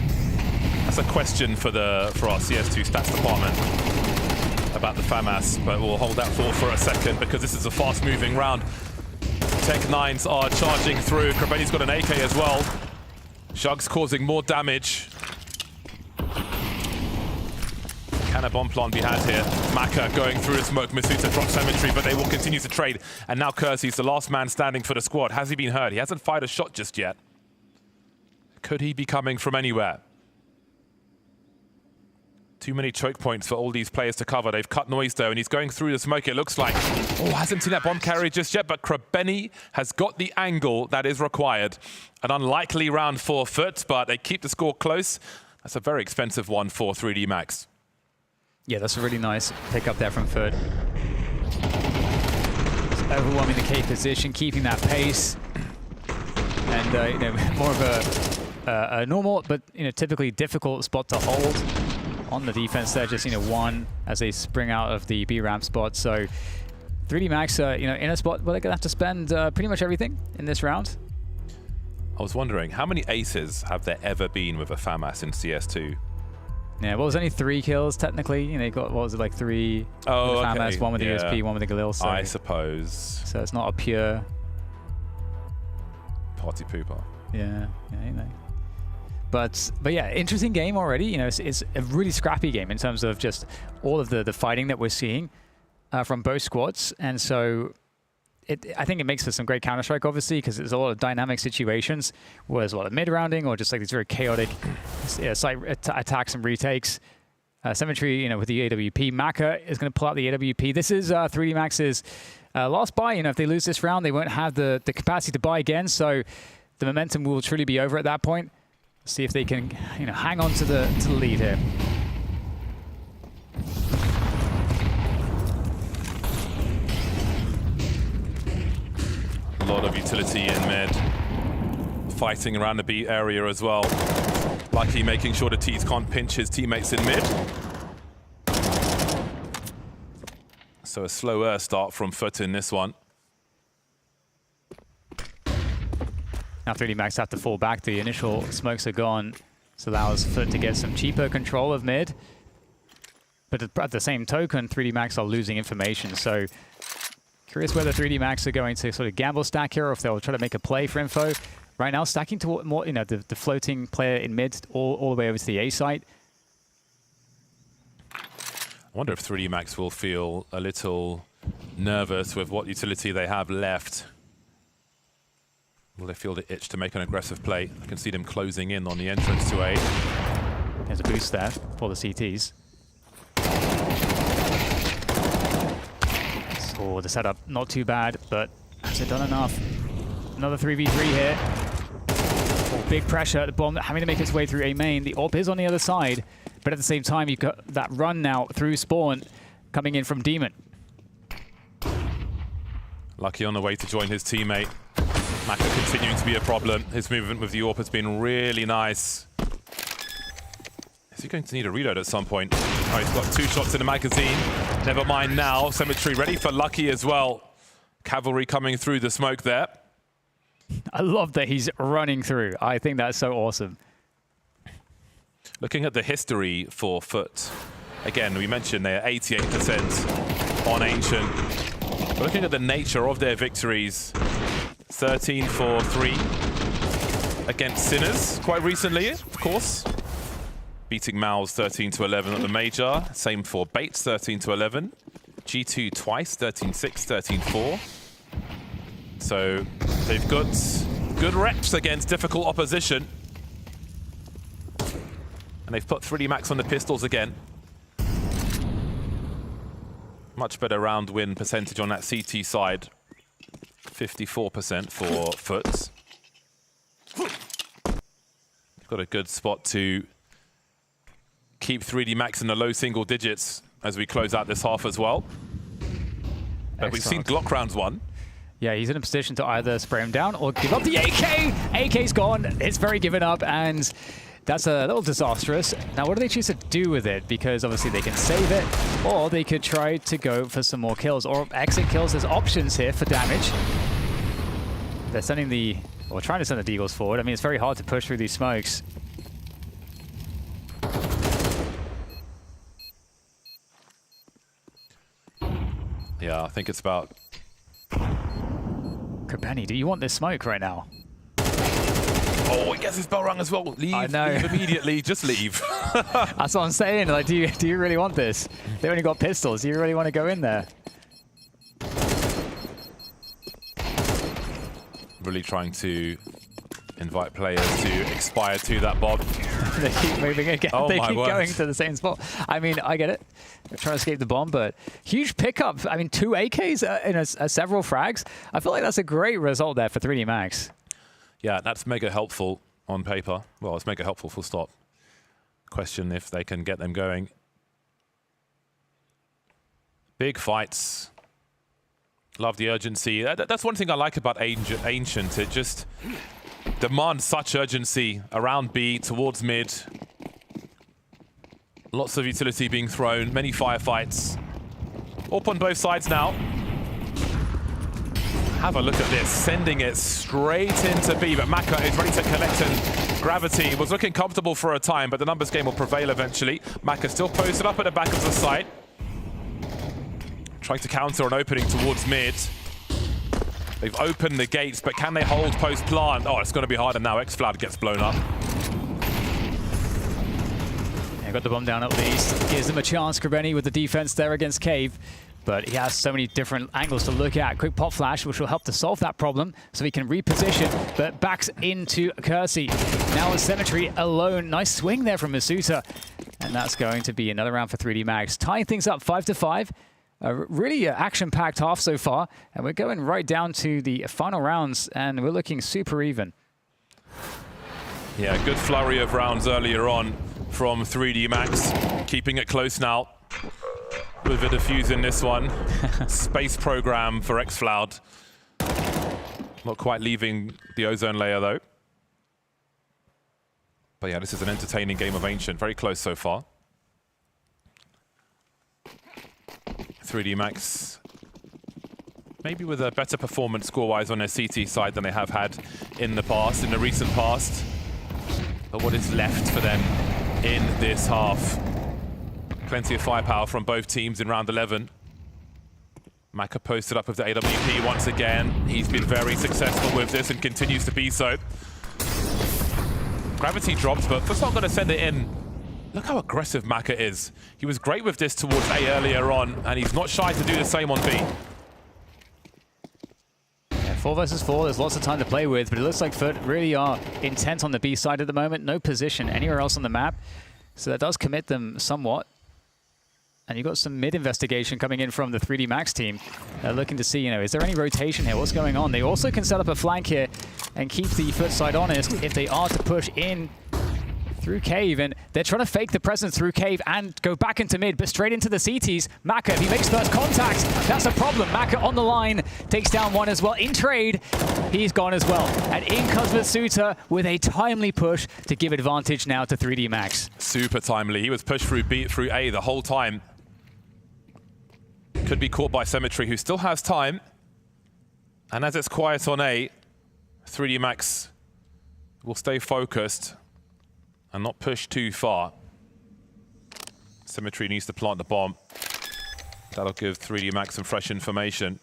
S5: question for our CS2 stats department about the FAMAS, but we'll hold that thought for a second because this is a fast-moving round. Tech9s are charging through. Krabeni's got an AK as well. Shug's causing more damage. Can a bomb plant be had here? Maka going through the smoke. Masuta drops Cemetery, but they will continue to trade. And now Kersey's the last man standing for the squad. Has he been hurt? He hasn't fired a shot just yet. Could he be coming from anywhere? Too many choke points for all these players to cover. They've cut noise though, and he's going through the smoke, it looks like. Oh, hasn't seen that bomb carry just yet, but Krabeni has got the angle that is required. An unlikely round for FUT, but they keep the score close. That's a very expensive one for 3D Max.
S6: Yeah, that's a really nice pick up there from FUT. Overwhelming the K position, keeping that pace, and you know, more of a normal, but you know, typically difficult spot to hold on the defense there. Just, you know, one as they spring out of the B ramp spot. So 3D Max, you know, in a spot where they're gonna have to spend pretty much everything in this round.
S5: I was wondering, how many aces have there ever been with a FAMAS in CS2?
S6: Yeah, well, it was only 3 kills technically. You know, you got, what was it, like 3 with the FAMAS, one with the USP, one with the Galil. So,
S5: I suppose.
S6: So it's not a pure
S5: party pooper.
S6: Yeah, you know. But yeah, interesting game already. You know, it's a really scrappy game in terms of just all of the fighting that we're seeing from both squads, and so I think it makes for some great Counter-Strike, obviously, because there's a lot of dynamic situations where there's a lot of mid-rounding or just like these very chaotic site attacks and retakes. Cemetery, you know, with the AWP. Maka is going to pull out the AWP. This is 3D Max's last buy. You know, if they lose this round, they won't have the capacity to buy again, so the momentum will truly be over at that point. See if they can, hang on to the lead here.
S5: A lot of utility in mid. Fighting around the B area as well. Lucky making sure the T's can't pinch his teammates in mid. So a slower start from FUT in this one.
S6: Now 3D Max have to fall back. The initial smokes are gone. This allows FUT to get some cheaper control of mid. But at the same token, 3D Max are losing information. So curious whether 3D Max are going to sort of gamble stack here or if they'll try to make a play for info. Right now, stacking to more, the floating player in mid all the way over to the A site.
S5: I wonder if 3D Max will feel a little nervous with what utility they have left. Will they feel the itch to make an aggressive play? I can see them closing in on the entrance to A.
S6: There's a boost there for the CTs. So the setup, not too bad, but has it done enough? Another 3v3 here. Oh, big pressure. The bomb having to make its way through A main. The AWP is on the other side, but at the same time, you've got that run now through spawn coming in from Demon.
S5: Lucky on the way to join his teammate. Maka continuing to be a problem. His movement with the AWP has been really nice. Is he going to need a reload at some point? Oh, he's got 2 shots in the magazine. Never mind now. Symmetry ready for Lucky as well. Cavalry coming through the smoke there.
S6: I love that he's running through. I think that's so awesome.
S5: Looking at the history for FUT, again, we mentioned they're 88% on Ancient. But looking at the nature of their victories, 13-4-3 against Sinners quite recently, of course. Beating Mal's 13-11 at the Major. Same for Bates, 13-11. G2 twice, 13-6, 13-4. So they've got good reps against difficult opposition. And they've put 3D Max on the pistols again. Much better round win percentage on that CT side. 54% for FUT. Got a good spot to keep 3D Max in the low single digits as we close out this half as well. But we've seen Glock rounds 1.
S6: Yeah, he's in a position to either spray him down or give up the AK. AK's gone. It's very given up, and that's a little disastrous. Now, what do they choose to do with it? Because obviously they can save it, or they could try to go for some more kills, or exit kills. There's options here for damage. They're sending the, or trying to send the Deagles forward. I mean, it's very hard to push through these smokes.
S5: Yeah, I think it's about...
S6: Benny, do you want this smoke right now?
S5: Oh, he gets his bell rung as well. Leave,
S6: I know.
S5: Leave immediately. Just leave.
S6: That's what I'm saying. Like, do you really want this? They only got pistols. Do you really want to go in there?
S5: Really trying to invite players to expire to that bomb.
S6: They keep moving again.
S5: Oh,
S6: they
S5: my
S6: keep
S5: word.
S6: going to the same spot. I mean, I get it. They're trying to escape the bomb, but huge pickup. I mean, 2 AKs in several frags. I feel like that's a great result there for 3D Max.
S5: Yeah, that's mega helpful on paper. Well, it's mega helpful, full stop. Question if they can get them going. Big fights. Love the urgency. That's one thing I like about Ancient. It just demands such urgency around B, towards mid. Lots of utility being thrown, many firefights. Up on both sides now. Have a look at this, sending it straight into B, but Maka is ready to collect and Gravity was looking comfortable for a time, but the numbers game will prevail eventually. Maka still posted up at the back of the site. Trying to counter an opening towards mid. They've opened the gates, but can they hold post-plant? Oh, it's going to be harder now. X-Flood gets blown up.
S6: Yeah, got the bomb down at least. Gives them a chance, Krabeni, with the defense there against Cave. But he has so many different angles to look at. Quick pop flash, which will help to solve that problem, so he can reposition, but backs into Kersey. Now with Symmetry alone. Nice swing there from Masuta. And that's going to be another round for 3D Max. Tying things up 5-5. Really action-packed half so far, and we're going right down to the final rounds, and we're looking super even.
S5: Yeah, good flurry of rounds earlier on from 3D Max. Keeping it close now. With a defuse in this one. Space program for xFloud. Not quite leaving the ozone layer though. But yeah, this is an entertaining game of Ancient. Very close so far. 3D Max maybe with a better performance score-wise on their CT side than they have had in the past, in the recent past. But what is left for them in this half? Plenty of firepower from both teams in round 11. Maka posted up with the AWP once again. He's been very successful with this and continues to be so. Gravity drops, but FUT's not going to send it in. Look how aggressive Maka is. He was great with this towards A earlier on, and he's not shy to do the same on B.
S6: Yeah, 4 versus 4, there's lots of time to play with, but it looks like FUT really are intent on the B side at the moment. No position anywhere else on the map, so that does commit them somewhat. And you've got some mid investigation coming in from the 3D Max team. They're looking to see, is there any rotation here? What's going on? They also can set up a flank here and keep the FUT side honest if they are to push in through Cave. And they're trying to fake the presence through Cave and go back into mid, but straight into the CTs. Maka, if he makes first contact, that's a problem. Maka on the line, takes down one as well. In trade, he's gone as well. And in comes Matsuta with a timely push to give advantage now to 3D Max.
S5: Super timely. He was pushed through B, through A the whole time. Could be caught by Symmetry, who still has time. And as it's quiet on A, 3D Max will stay focused and not push too far. Symmetry needs to plant the bomb. That'll give 3D Max some fresh information,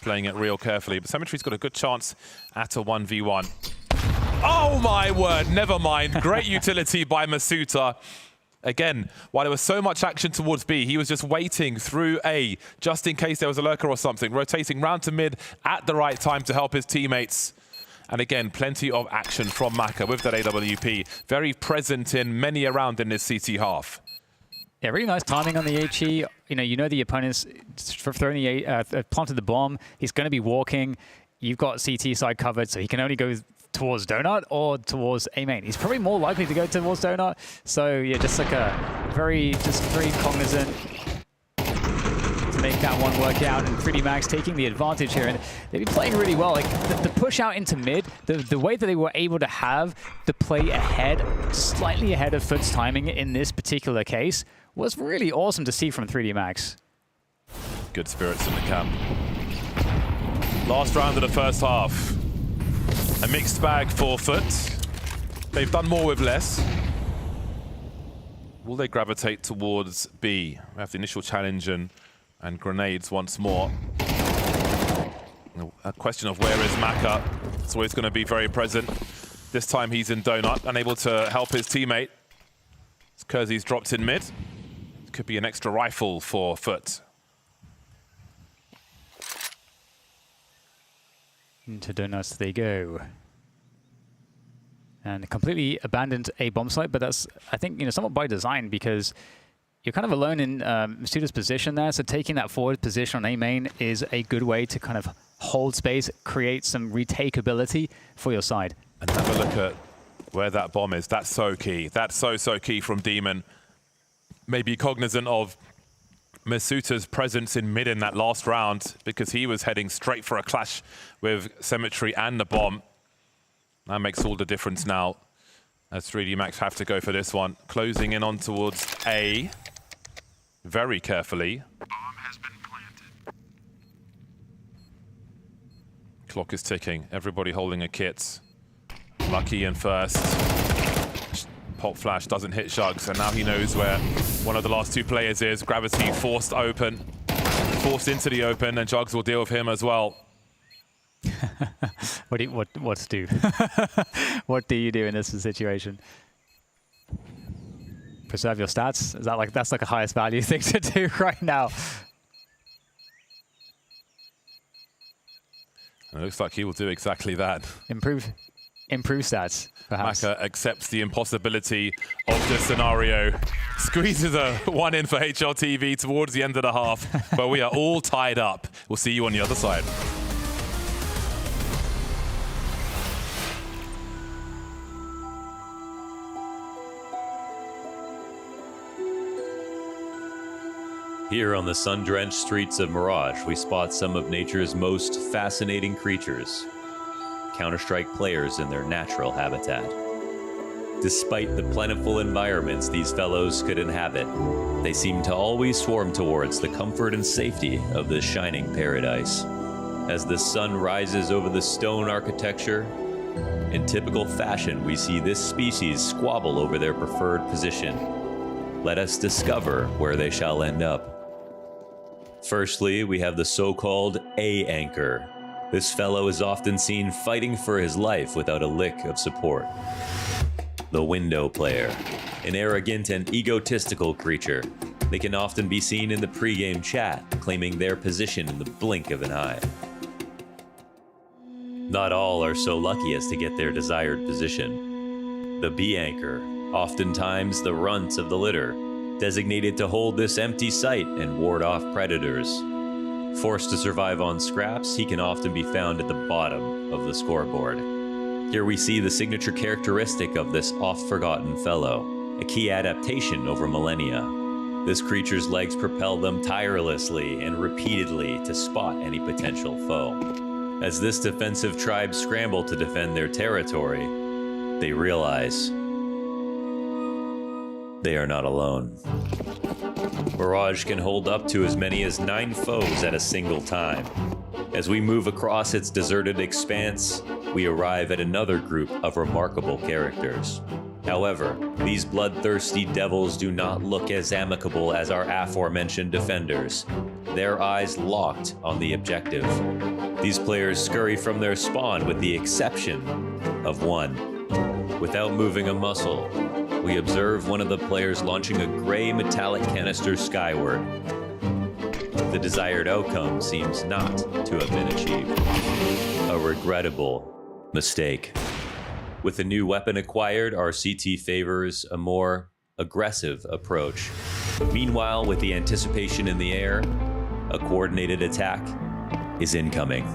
S5: playing it real carefully. But Symmetry's got a good chance at a 1v1. Oh my word, never mind. Great utility by Matsuta. Again, while there was so much action towards B, he was just waiting through A, just in case there was a lurker or something, rotating round to mid at the right time to help his teammates. And again, plenty of action from Maka with that AWP. Very present in many a round in this CT half.
S6: Yeah, really nice timing on the HE. You know the opponent's throwing the planted the bomb. He's going to be walking. You've got CT side covered, so he can only go towards Donut or towards A main. He's probably more likely to go towards Donut. So yeah, just like very cognizant to make that one work out. And 3D Max taking the advantage here, and they've been playing really well. Like the push out into mid, the way that they were able to have the play ahead, slightly ahead of FUT's timing in this particular case, was really awesome to see from 3D Max.
S5: Good spirits in the camp. Last round of the first half. A mixed bag for FUT. They've done more with less. Will they gravitate towards B? We have the initial challenge and grenades once more. A question of where is Maka. It's always going to be very present. This time he's in Donut, unable to help his teammate. Kersey's dropped in mid. Could be an extra rifle for FUT.
S6: Into Donuts they go. And completely abandoned a bomb site, but that's, I think, somewhat by design, because you're kind of alone in Matsuda's position there, so taking that forward position on A main is a good way to kind of hold space, create some retakeability for your side.
S5: And have a look at where that bomb is. That's so key. That's so key from Demon. Maybe cognizant of Matsuda's presence in mid in that last round, because he was heading straight for a clash with Symmetry and the bomb. That makes all the difference now, as 3D Max have to go for this one. Closing in on towards A, very carefully. Bomb has been planted. Clock is ticking. Everybody holding a kit. Lucky in first. Pop flash doesn't hit Shugs, and now he knows where one of the last two players is. Gravity forced open, forced into the open, and Jugs will deal with him as well.
S6: What do do? What do you do in this situation? Preserve your stats? Is that that's like a highest value thing to do right now?
S5: It looks like he will do exactly that.
S6: Improve stats, perhaps.
S5: Maka accepts the impossibility of this scenario. Squeezes a one in for HLTV towards the end of the half, but we are all tied up. We'll see you on the other side.
S16: Here on the sun-drenched streets of Mirage, we spot some of nature's most fascinating creatures. Counter-Strike players in their natural habitat. Despite the plentiful environments these fellows could inhabit, they seem to always swarm towards the comfort and safety of this shining paradise. As the sun rises over the stone architecture, in typical fashion, we see this species squabble over their preferred position. Let us discover where they shall end up. Firstly, we have the so-called A anchor. This fellow is often seen fighting for his life without a lick of support. The window player, an arrogant and egotistical creature. They can often be seen in the pre-game chat, claiming their position in the blink of an eye. Not all are so lucky as to get their desired position. The B anchor, oftentimes the runt of the litter, designated to hold this empty site and ward off predators. Forced to survive on scraps, he can often be found at the bottom of the scoreboard. Here we see the signature characteristic of this oft-forgotten fellow, a key adaptation over millennia. This creature's legs propel them tirelessly and repeatedly to spot any potential foe. As this defensive tribe scramble to defend their territory, they realize they are not alone. Mirage can hold up to as many as 9 foes at a single time. As we move across its deserted expanse, we arrive at another group of remarkable characters. However, these bloodthirsty devils do not look as amicable as our aforementioned defenders, their eyes locked on the objective. These players scurry from their spawn with the exception of one. Without moving a muscle, we observe one of the players launching a gray metallic canister skyward. The desired outcome seems not to have been achieved. A regrettable mistake. With the new weapon acquired, our CT favors a more aggressive approach. Meanwhile, with the anticipation in the air, a coordinated attack is incoming.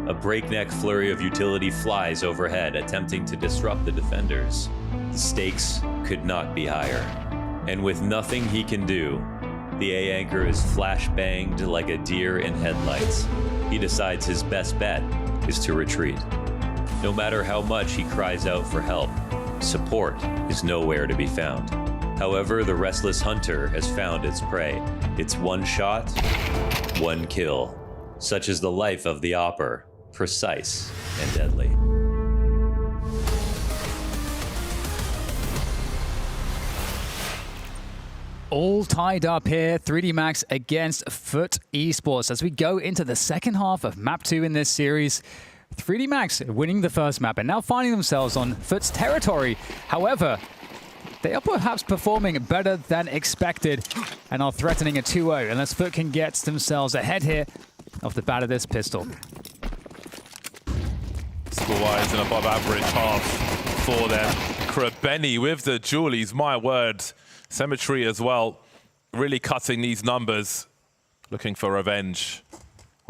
S16: A breakneck flurry of utility flies overhead, attempting to disrupt the defenders. The stakes could not be higher. And with nothing he can do, the A anchor is flash-banged like a deer in headlights. He decides his best bet is to retreat. No matter how much he cries out for help, support is nowhere to be found. However, the restless hunter has found its prey. It's one shot, one kill. Such is the life of the Opper, precise and deadly.
S6: All tied up here, 3D Max against FUT Esports. As we go into the second half of map 2 in this series, 3D Max winning the first map and now finding themselves on FUT's territory. However, they are perhaps performing better than expected and are threatening a 2-0 unless FUT can get themselves ahead here off the bat of this pistol.
S5: Score-wise, an above average half for them. Krabeni with the Julies, my word. Symmetry as well, really cutting these numbers, looking for revenge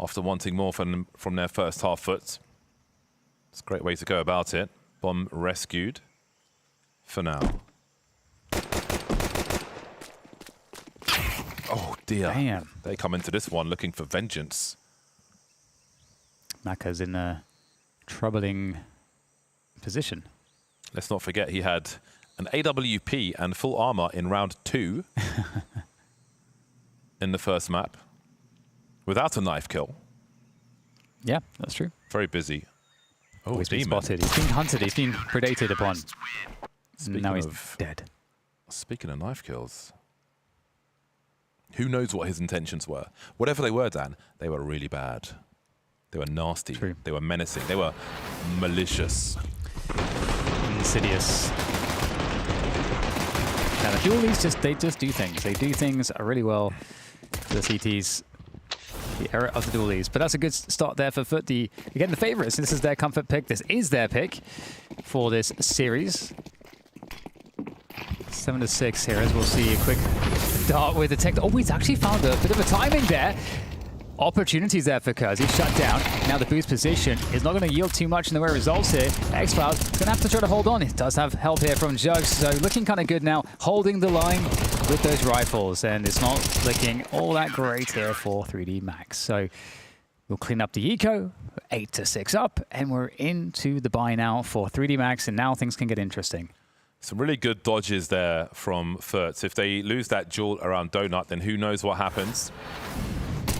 S5: after wanting more from their first half FUT. It's a great way to go about it. Bomb rescued for now. Oh dear.
S6: Damn.
S5: They come into this one looking for vengeance.
S6: Maka's in a troubling position.
S5: Let's not forget he had an AWP and full armor in round 2 in the first map without a knife kill.
S6: Yeah, that's true.
S5: Very busy. Oh,
S6: he's been
S5: Demon.
S6: spotted. He's been hunted. He's been predated upon. Now he's dead.
S5: Speaking of knife kills, who knows what his intentions were? Whatever they were, Dan, they were really bad. They were nasty.
S6: True.
S5: They were menacing. They were malicious.
S6: Insidious. Now the dualies they just do things. They do things really well for the CTs. The era of the dualies. But that's a good start there for FUT. Again, the favorites. This is their comfort pick. This is their pick for this series. 7-6 here, as we'll see a quick dart with the tech. Oh, he's actually found a bit of a timing there. Opportunities there for Kurz. He's shut down. Now the boost position is not going to yield too much in the way of results here. X-Files is going to have to try to hold on. It does have help here from Jugs, so looking kind of good now. Holding the line with those rifles, and it's not looking all that great here for 3D Max. So we'll clean up the eco, 8-6 up, and we're into the buy now for 3D Max, and now things can get interesting.
S5: Some really good dodges there from FUT. If they lose that duel around Donut, then who knows what happens.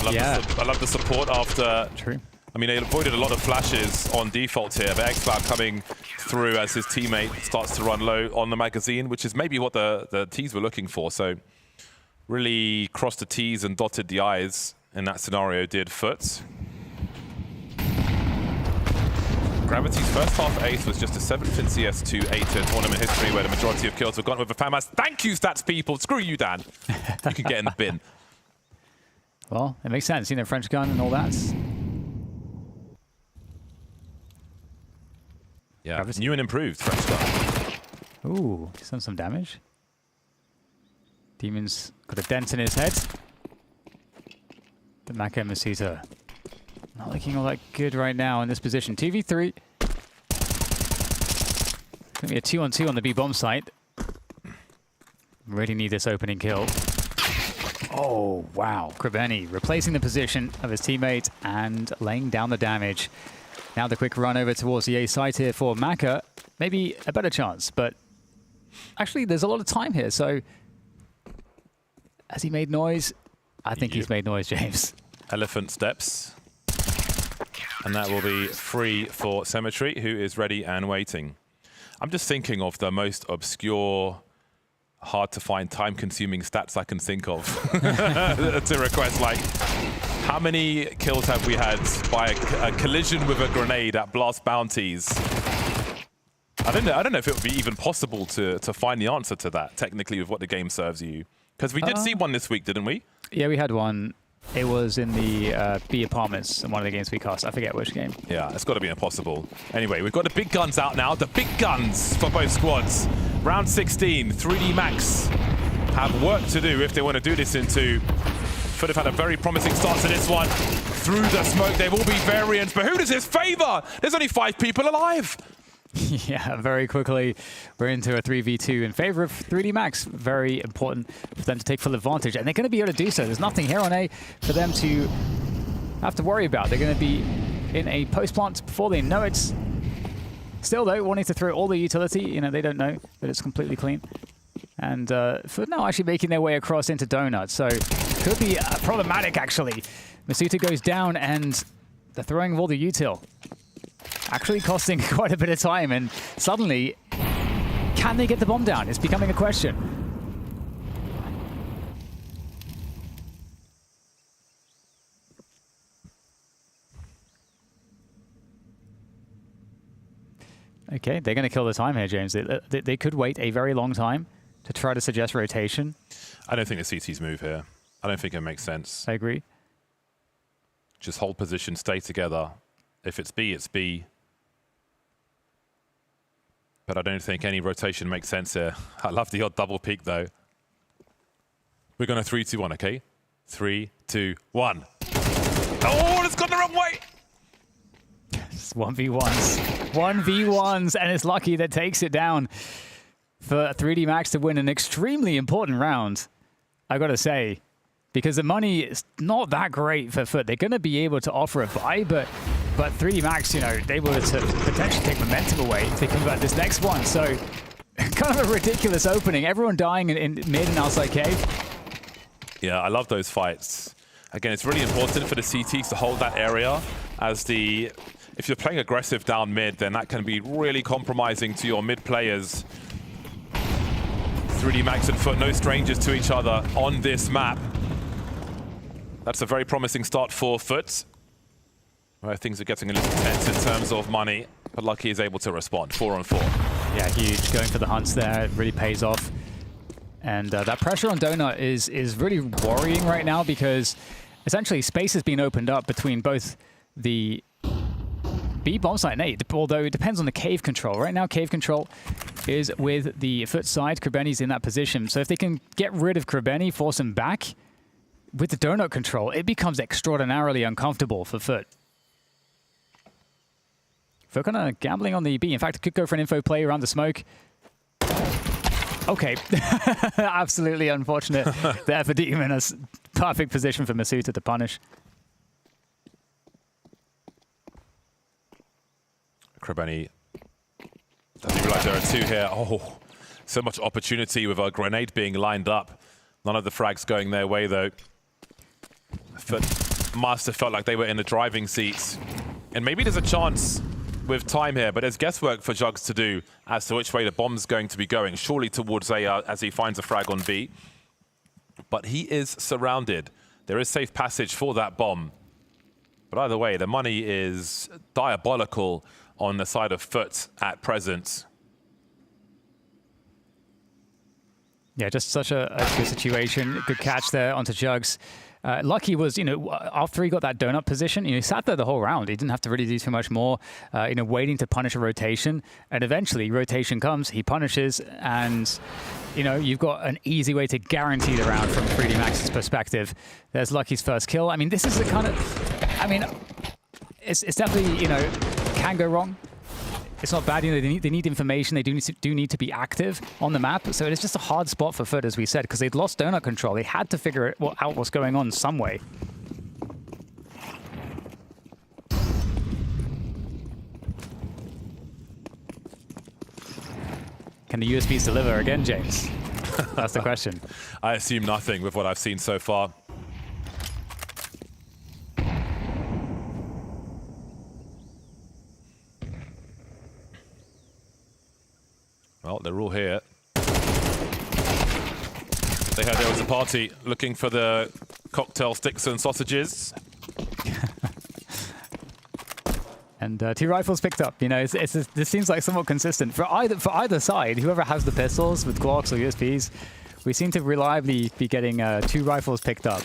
S5: I love the support after...
S6: True.
S5: I mean, they avoided a lot of flashes on default here, but xCloud coming through as his teammate starts to run low on the magazine, which is maybe what the T's were looking for. So really crossed the T's and dotted the I's in that scenario did FUT. Gravity's first half ace was just a 7th in CS2 8 tournament history where the majority of kills have gone with a FAMAS. Thank you, stats people. Screw you, Dan. You can get in the bin.
S6: Well, it makes sense, you know, French gun and all that.
S5: Yeah, Gravity. New and improved French gun.
S6: Ooh, he's done some damage. Demon's got a dent in his head. The Maka and Masita not looking all that good right now in this position. 2v3. Gonna be a 2-on-2 on the B bomb site. Really need this opening kill. Oh, wow. Kribeni replacing the position of his teammate and laying down the damage. Now the quick run over towards the A side here for Maka. Maybe a better chance, but actually there's a lot of time here, so has he made noise? I think he's made noise, James.
S5: Elephant steps. And that will be free for Cemetery, who is ready and waiting. I'm just thinking of the most obscure, hard-to-find, time-consuming stats I can think of to request. Like, how many kills have we had by a collision with a grenade at Blast Bounties? I don't know if it would be even possible to find the answer to that, technically, with what the game serves you. Because we did see one this week, didn't we?
S6: Yeah, we had one. It was in the B Apartments in one of the games we cast. I forget which game.
S5: Yeah, it's got to be impossible. Anyway, we've got the big guns out now. The big guns for both squads. Round 16, 3D Max have work to do if they want to do this into... Could have had a very promising start to this one. Through the smoke, they will be variants, but who does this favor? There's only 5 people alive.
S6: Yeah, very quickly, we're into a 3v2 in favor of 3D Max. Very important for them to take full advantage, and they're going to be able to do so. There's nothing here on A for them to have to worry about. They're going to be in a post-plant before they know it. Still, though, wanting to throw all the utility, you know, they don't know that it's completely clean. And for now, actually making their way across into Donut, so could be problematic, actually. Masuta goes down, and the throwing of all the util actually costing quite a bit of time, and suddenly, can they get the bomb down? It's becoming a question. Okay, they're going to kill the time here, James. They could wait a very long time to try to suggest rotation.
S5: I don't think the CT's move here. I don't think it makes sense.
S6: I agree.
S5: Just hold position, stay together. If it's B, it's B. But I don't think any rotation makes sense here. I love the odd double peek, though. We're going to 3, 2, 1, okay? 3, 2, 1. Oh, it's gone the wrong way!
S6: It's 1v1s. 1v1s, and it's Lucky that takes it down for 3D Max to win an extremely important round, I gotta say. Because the money is not that great for FUT. They're going to be able to offer a buy, but 3D Max, you know, they were to potentially take momentum away if they come about this next one. So, kind of a ridiculous opening. Everyone dying in mid and outside cave.
S5: Yeah, I love those fights. Again, it's really important for the CTs to hold that area as if you're playing aggressive down mid, then that can be really compromising to your mid players. 3D Max and FUT, no strangers to each other on this map. That's a very promising start for FUT, where things are getting a little tense in terms of money, but Lucky is able to respond. 4 on 4.
S6: Yeah, huge. Going for the hunts there. It really pays off. And that pressure on Donut is really worrying right now because essentially space has been opened up between both the B bomb site and A, although it depends on the cave control. Right now, cave control is with the FUT side. Kribeni's in that position. So if they can get rid of Kribeni, force him back, with the donut control, it becomes extraordinarily uncomfortable for FUT. FUT kind of gambling on the B. In fact, it could go for an info play around the smoke. Okay. Absolutely unfortunate there for Demon. A perfect position for Masuta to punish.
S5: Krabeni doesn't realize there are two here. Oh, so much opportunity with a grenade being lined up. None of the frags going their way, though. Must have felt like they were in the driving seats. And maybe there's a chance with time here, but there's guesswork for Jugs to do as to which way the bomb's going to be going. Surely towards A as he finds a frag on B. But he is surrounded. There is safe passage for that bomb. But either way, the money is diabolical on the side of FUT at present.
S6: Yeah, just such a good situation. Good catch there onto Jugs. Lucky was, after he got that donut position, he sat there the whole round. He didn't have to really do too much more, waiting to punish a rotation. And eventually, rotation comes, he punishes, and, you've got an easy way to guarantee the round from 3D Max's perspective. There's Lucky's first kill. I mean, this is the kind of, it's definitely, can go wrong. It's not bad. They need information. They do need to be active on the map. So it's just a hard spot for FUT, as we said, because they'd lost donut control. They had to figure out what's going on some way. Can the USBs deliver again, James? That's the question.
S5: I assume nothing with what I've seen so far. Well, they're all here. They heard there was a party looking for the cocktail sticks and sausages.
S6: And 2 rifles picked up. This seems like somewhat consistent for either side. Whoever has the pistols with Glocks or USPs, we seem to reliably be getting 2 rifles picked up.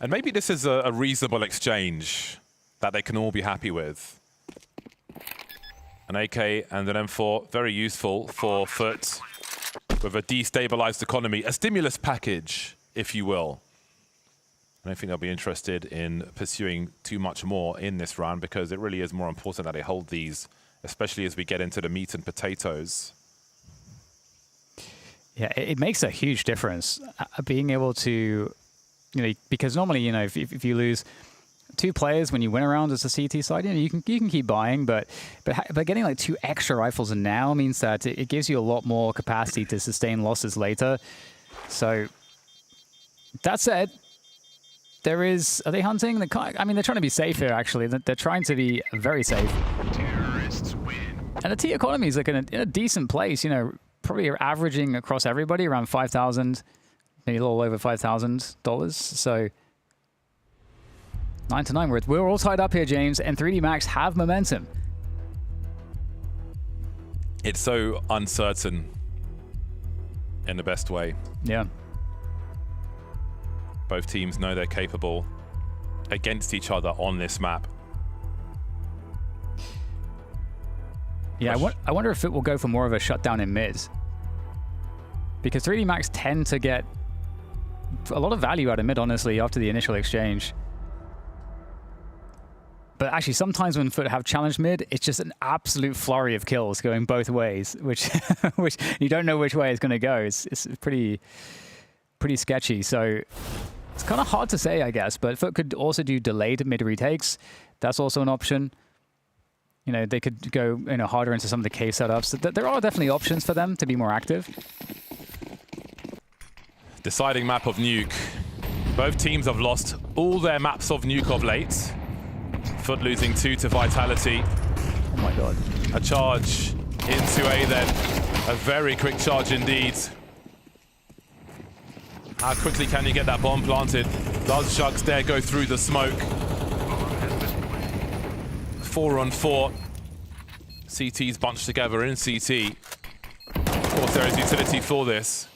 S5: And maybe this is a reasonable exchange that they can all be happy with. An AK and an M4, very useful for FUT with a destabilized economy, a stimulus package, if you will. I don't think they'll be interested in pursuing too much more in this round because it really is more important that they hold these, especially as we get into the meat and potatoes.
S6: Yeah, it makes a huge difference being able to, because normally, if you lose 2 players when you win a round as a CT side, you can keep buying, but getting like 2 extra rifles now means that it gives you a lot more capacity to sustain losses later. So that said, are they hunting? They're trying to be safe here. Actually, they're trying to be very safe. And the T economy is like in a decent place. Probably averaging across everybody around $5,000, maybe a little over $5,000. So 9-9. We're all tied up here, James, and 3D Max have momentum.
S5: It's so uncertain in the best way.
S6: Yeah.
S5: Both teams know they're capable against each other on this map.
S6: Yeah, I wonder if it will go for more of a shutdown in mid. Because 3D Max tend to get a lot of value out of mid, honestly, after the initial exchange. But actually, sometimes when FUT have challenged mid, it's just an absolute flurry of kills going both ways, which you don't know which way it's going to go. It's pretty sketchy. So it's kind of hard to say, I guess. But FUT could also do delayed mid retakes. That's also an option. They could go harder into some of the cave setups. There are definitely options for them to be more active.
S5: Deciding map of Nuke. Both teams have lost all their maps of Nuke of late. FUT losing 2 to Vitality.
S6: Oh my god.
S5: A charge into A then. A very quick charge indeed. How quickly can you get that bomb planted? Does Jugs dare go through the smoke? 4-on-4. CT's bunched together in CT. Of course, there is utility for this.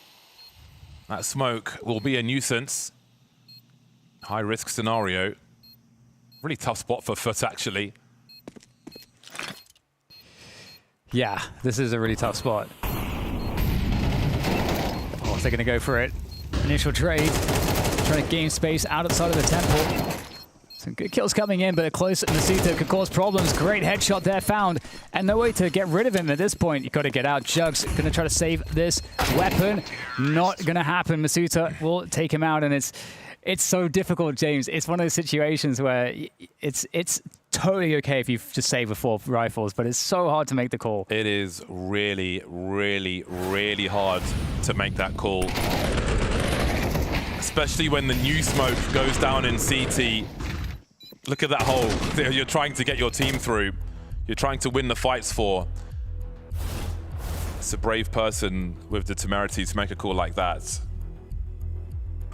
S5: That smoke will be a nuisance. High risk scenario. Really tough spot for FUT, actually.
S6: Yeah, this is a really tough spot. Oh, they're going to go for it. Initial trade. Trying to gain space outside of the temple. Some good kills coming in, but close Masuta could cause problems. Great headshot there found, and no way to get rid of him at this point. You've got to get out. Jugs going to try to save this weapon. Not going to happen. Masuta will take him out, and it's so difficult, James. It's one of those situations where it's totally okay if you just save with 4 rifles, but it's so hard to make the call.
S5: It is really, really, really hard to make that call. Especially when the new smoke goes down in CT. Look at that hole you're trying to get your team through. You're trying to win the fights for. It's a brave person with the temerity to make a call like that.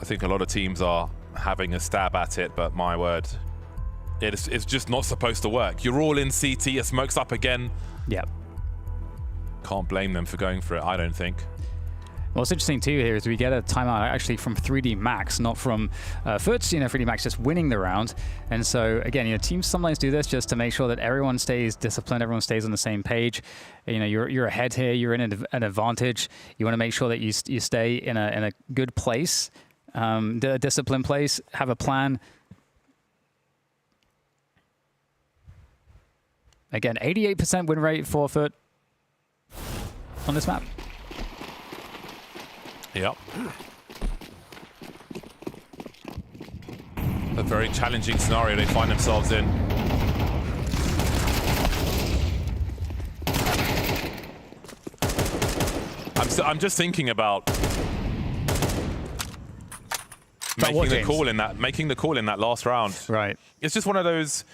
S5: I think a lot of teams are having a stab at it, but my word, it's just not supposed to work. You're all in CT, a smoke's up again.
S6: Yep.
S5: Can't blame them for going for it, I don't think.
S6: What's interesting too here is we get a timeout actually from 3D Max, not from FUT. You know, 3D Max just winning the round. And so again, you know, teams sometimes do this just to make sure that everyone stays disciplined, everyone stays on the same page. You know, you're ahead here, you're in an advantage. You want to make sure that you stay in a good place, a disciplined place, have a plan. Again, 88% win rate for FUT on this map.
S5: Yep. A very challenging scenario they find themselves in. I'm just thinking about making the call in that last round.
S6: Right.
S5: It's just one of those.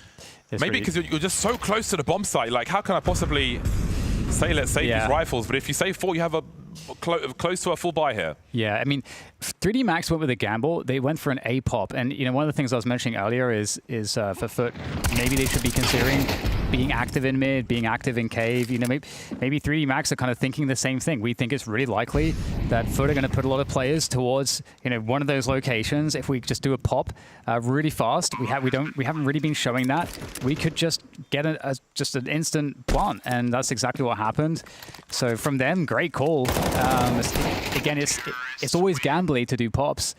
S5: Maybe because you're just so close to the bomb site. Like, how can I possibly say let's save these rifles? But if you save 4, you have a close to a full buy here.
S6: Yeah, I mean, 3D Max went with a gamble. They went for an A pop, and you know, one of the things I was mentioning earlier is for FUT, maybe they should be considering being active in mid, being active in cave. You know, maybe 3D Max are kind of thinking the same thing. We think it's really likely that FUT are going to put a lot of players towards, you know, one of those locations. If we just do a pop really fast, we haven't really been showing that. We could just get just an instant plant, and that's exactly what happened. So from them, great call. Again, it's always gambly to do pops,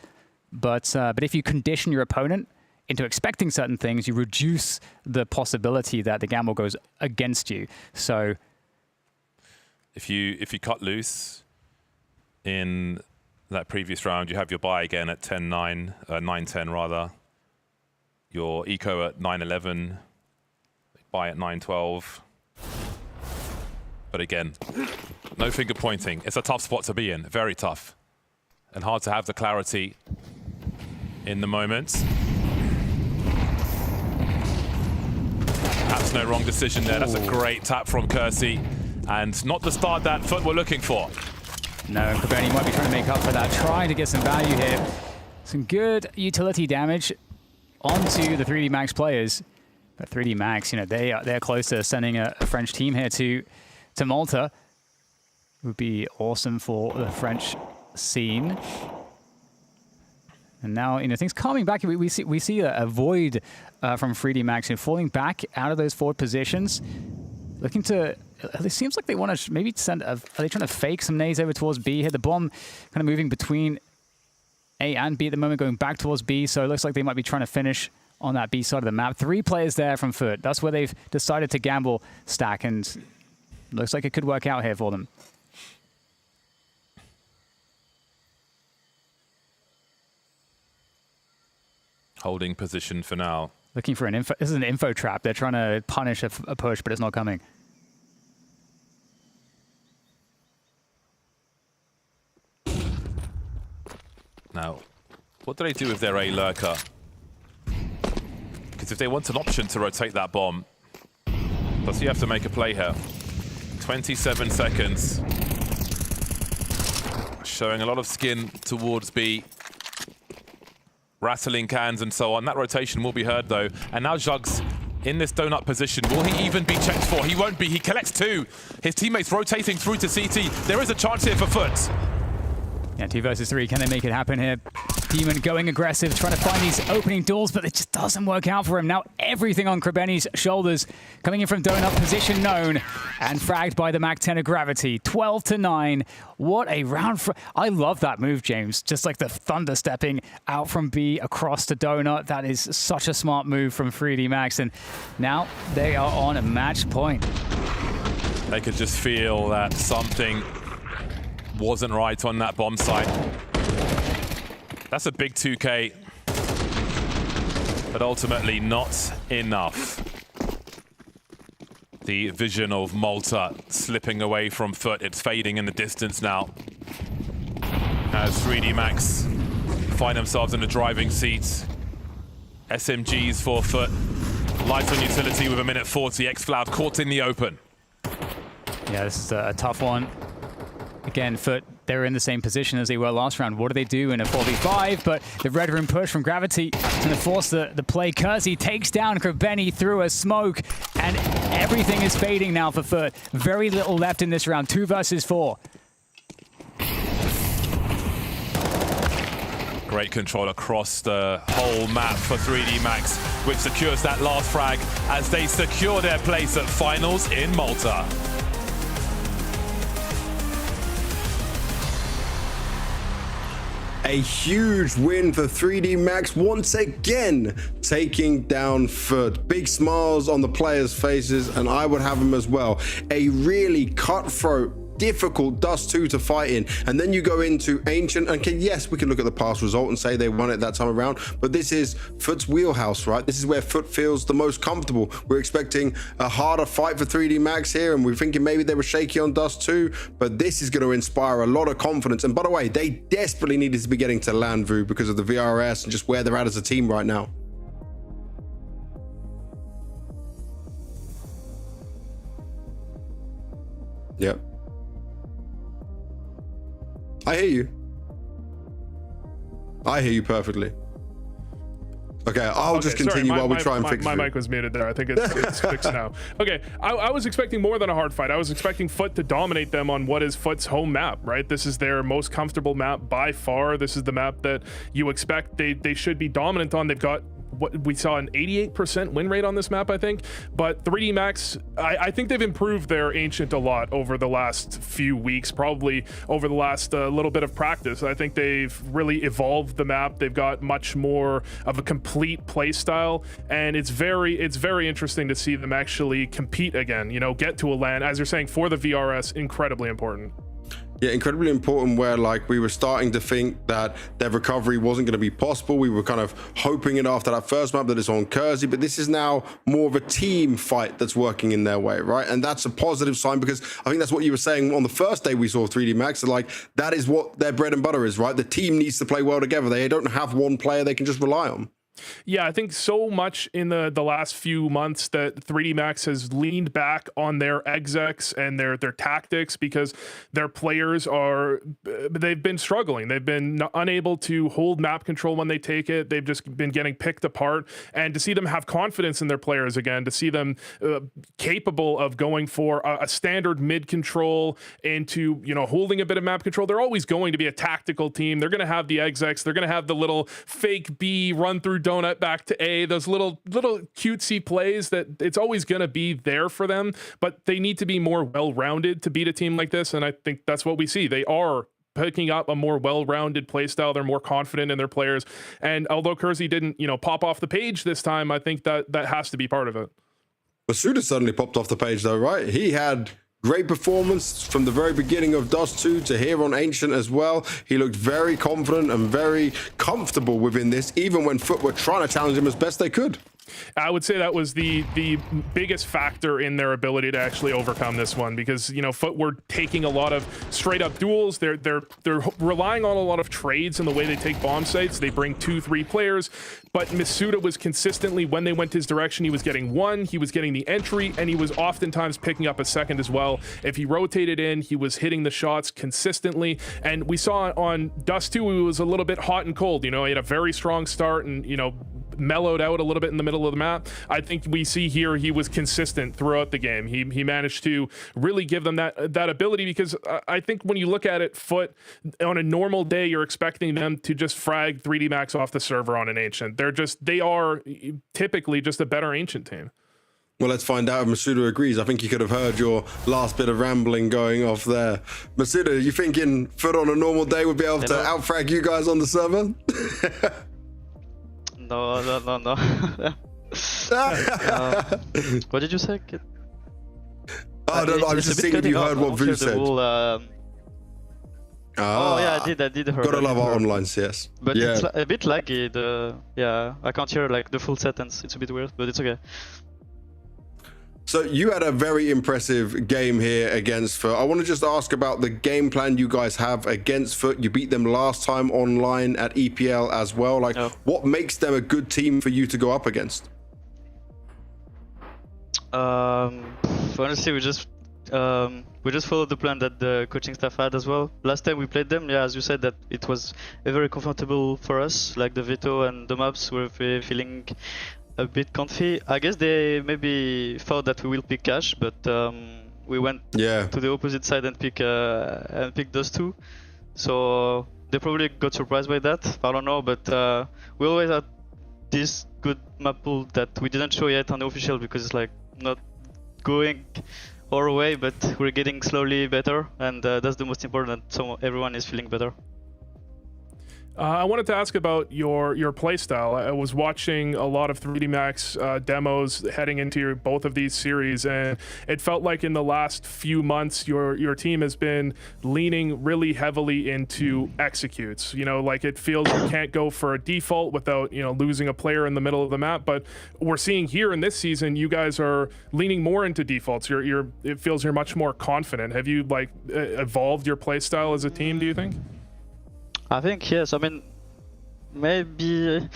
S6: but if you condition your opponent into expecting certain things, you reduce the possibility that the gamble goes against you. So
S5: if you cut loose in that previous round, you have your buy again at 10-9, 9-10 rather. Your eco at 9-11, buy at 9-12. But again, no finger pointing. It's a tough spot to be in, very tough. And hard to have the clarity in the moment. Perhaps no wrong decision there. That's a great tap from Kersey. And not the start that FUT were looking for.
S6: No, Kobeni might be trying to make up for that, trying to get some value here. Some good utility damage onto the 3D Max players. But 3D Max, you know, they're close to sending a French team here to Malta. Would be awesome for the French scene. And now, you know, things calming back. We see a void from 3D Max and falling back out of those forward positions. Looking to, it seems like they want to maybe send, are they trying to fake some nades over towards B here? The bomb kind of moving between A and B at the moment, going back towards B. So it looks like they might be trying to finish on that B side of the map. 3 players there from FUT. That's where they've decided to gamble stack, and looks like it could work out here for them.
S5: Holding position for now.
S6: Looking for an info. This is an info trap. They're trying to punish a push, but it's not coming.
S5: Now, what do they do with their A lurker? Because if they want an option to rotate that bomb, does he have to make a play here? 27 seconds. Showing a lot of skin towards B. Rattling cans and so on. That rotation will be heard though. And now Jugs in this donut position. Will he even be checked for? He won't be. He collects 2. His teammates rotating through to CT. There is a chance here for FUT.
S6: Yeah, 2 versus 3. Can they make it happen here? Demon going aggressive, trying to find these opening doors, but it just doesn't work out for him. Now everything on Krebeni's shoulders. Coming in from donut, position known, and fragged by the Mac 10 of Gravity. 12-9. What a round. I love that move, James. Just like the thunder stepping out from B across to donut. That is such a smart move from 3D Max. And now they are on a match point.
S5: They could just feel that something wasn't right on that bomb site. That's a big 2K, but ultimately not enough. The vision of Malta slipping away from FUT. It's fading in the distance now. As 3D Max find themselves in the driving seat. SMGs for FUT. Light on utility with 1:40. xCloud caught in the open.
S6: Yeah, this is a tough one. Again, FUT, they're in the same position as they were last round. What do they do in a 4v5? But the red room push from Gravity is going to force the play. Kersey takes down Krebeni through a smoke, and everything is fading now for FUT. Very little left in this round, 2 versus 4.
S5: Great control across the whole map for 3D Max, which secures that last frag as they secure their place at finals in Malta.
S1: A huge win for 3D Max, once again taking down FUT. Big smiles on the players' faces, and I would have them as well. A really cutthroat, difficult Dust 2 to fight in, and then you go into Ancient, and yes, we can look at the past result and say they won it that time around, but this is FUT's wheelhouse, right? This is where FUT feels the most comfortable. We're expecting a harder fight for 3D Max here, and we're thinking maybe they were shaky on Dust 2, but this is going to inspire a lot of confidence. And by the way, they desperately needed to be getting to Landvu because of the VRS and just where they're at as a team right now. Yep. I hear you. I hear you perfectly. Okay, I'll just continue while we try and fix it.
S2: My mic was muted there. I think it's fixed now. Okay, I was expecting more than a hard fight. I was expecting FUT to dominate them on what is FUT's home map, right? This is their most comfortable map by far. This is the map that you expect they should be dominant on. They've got what we saw an 88% win rate on this map, I think. But 3D Max, I think they've improved their Ancient a lot over the last few weeks, probably over the last little bit of practice. I think they've really evolved the map. They've got much more of a complete play style, and it's very interesting to see them actually compete again, you know, get to a LAN, as you're saying, for the VRS, incredibly important.
S1: Yeah, incredibly important, where like we were starting to think that their recovery wasn't going to be possible. We were kind of hoping it after that first map that it's on Kersey, but this is now more of a team fight that's working in their way, right? And that's a positive sign, because I think that's what you were saying on the first day we saw 3D Max. Like, that is what their bread and butter is, right? The team needs to play well together. They don't have one player they can just rely on.
S2: Yeah, I think so much in the last few months that 3D Max has leaned back on their execs and their tactics, because their players they've been struggling. They've been unable to hold map control when they take it. They've just been getting picked apart. And to see them have confidence in their players again, to see them capable of going for a standard mid control into, you know, holding a bit of map control. They're always going to be a tactical team. They're going to have the execs. They're going to have the little fake B run through donut back to A, those little cutesy plays that it's always going to be there for them, but they need to be more well-rounded to beat a team like this. And I think that's what we see. They are picking up a more well-rounded play style. They're more confident in their players. And although Kersey didn't, you know, pop off the page this time, I think that has to be part of it.
S1: But Suda suddenly popped off the page though, right? He had great performance from the very beginning of Dust 2 to here on Ancient as well. He looked very confident and very comfortable within this, even when FUT were trying to challenge him as best they could.
S2: I would say that was the biggest factor in their ability to actually overcome this one, because, you know, FUT were taking a lot of straight up duels. They're relying on a lot of trades in the way they take bomb sites. They bring 2-3 players, but Masuda was consistently, when they went his direction, he was getting one, he was getting the entry, and he was oftentimes picking up a second as well. If he rotated in, he was hitting the shots consistently. And we saw on Dust 2, he was a little bit hot and cold. You know, he had a very strong start, and, you know, mellowed out a little bit in the middle of the map. I think we see here he was consistent throughout the game. He managed to really give them that ability, because I think when you look at it, FUT, on a normal day, you're expecting them to just frag 3D Max off the server on an Ancient. They are typically just a better Ancient team.
S1: Well, let's find out if Masuda agrees. I think you could have heard your last bit of rambling going off there. Masuda, you thinking FUT on a normal day would be able to outfrag you guys on the server?
S17: No. What did you say?
S1: I was just seeing if you heard what Vu said.
S17: Oh yeah, I did hear.
S1: Gotta love our online CS.
S17: But it's a bit laggy. I can't hear like the full sentence. It's a bit weird, but it's okay.
S1: So you had a very impressive game here against FUT. I want to just ask about the game plan you guys have against FUT. You beat them last time online at EPL as well. Like, what makes them a good team for you to go up against?
S17: Honestly, we just followed the plan that the coaching staff had as well. Last time we played them, yeah, as you said, that it was very comfortable for us. Like the veto and the maps were feeling a bit comfy. I guess they maybe thought that we will pick Cash, but we went to the opposite side and picked those two. So they probably got surprised by that. I don't know, but we always had this good map pool that we didn't show yet on the official, because it's like not going our way, but we're getting slowly better, and that's the most important. So everyone is feeling better.
S2: I wanted to ask about your playstyle. I was watching a lot of 3D Max demos heading into both of these series, and it felt like in the last few months your team has been leaning really heavily into executes. You know, like it feels you can't go for a default without, you know, losing a player in the middle of the map. But we're seeing here in this season, you guys are leaning more into defaults. It feels you're much more confident. Have you like evolved your playstyle as a team, do you think?
S17: I think yes. I mean, maybe.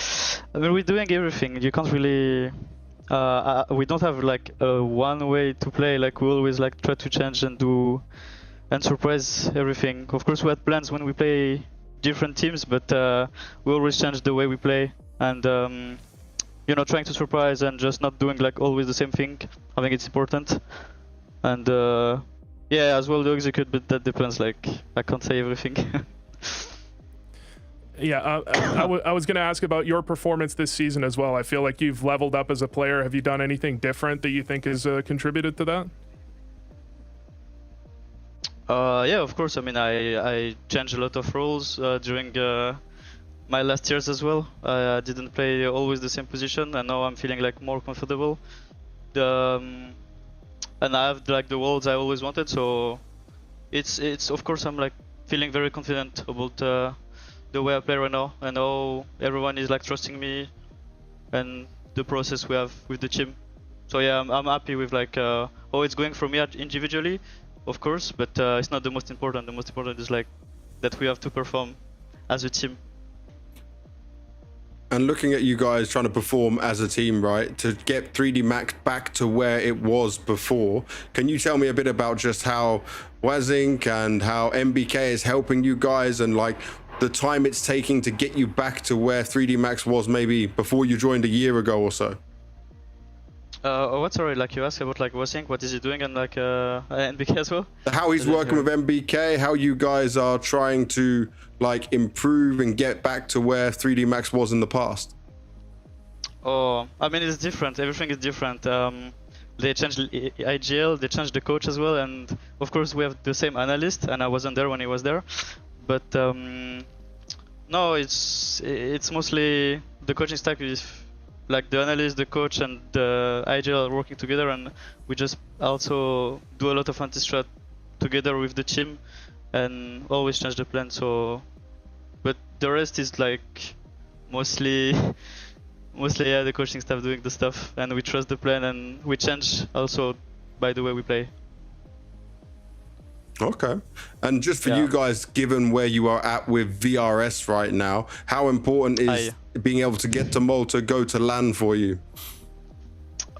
S17: I mean, we're doing everything. You can't really. We don't have like one way to play. Like we always like try to change and do and surprise everything. Of course, we had plans when we play different teams, but we always change the way we play, and you know, trying to surprise and just not doing like always the same thing. I think it's important. And yeah, as well to execute, but that depends. Like I can't say everything.
S2: Yeah, I was going to ask about your performance this season as well. I feel like you've leveled up as a player. Have you done anything different that you think has contributed to that?
S17: Yeah, of course. I mean, I changed a lot of roles during my last years as well. I didn't play always the same position, and now I'm feeling like more comfortable. And I have like the roles I always wanted, so it's of course I'm like feeling very confident about the way I play right now, and how everyone is like trusting me and the process we have with the team. So yeah, I'm happy with like how it's going for me individually, of course, but it's not the most important. The most important is like that we have to perform as a team.
S1: And looking at you guys trying to perform as a team, right, to get 3D Max back to where it was before, can you tell me a bit about just how Wazink and how MBK is helping you guys, and like the time it's taking to get you back to where 3D Max was maybe before you joined a year ago or so?
S17: What, sorry, like you asked about like Wazink, what is he doing, and like MBK as well?
S1: How he's working with MBK, how you guys are trying to like improve and get back to where 3D Max was in the past?
S17: Oh, I mean, it's different. Everything is different. They changed IGL, they changed the coach as well, and of course we have the same analyst, and I wasn't there when he was there. But no, it's mostly the coaching staff is like the analyst, the coach, and the IGL are working together, and we just also do a lot of anti-strat together with the team, and always change the plan. So, but the rest is like mostly yeah, the coaching staff doing the stuff, and we trust the plan, and we change also by the way we play.
S1: Okay. And just for you guys, given where you are at with VRS right now, how important is being able to get to Malta, go to LAN for you?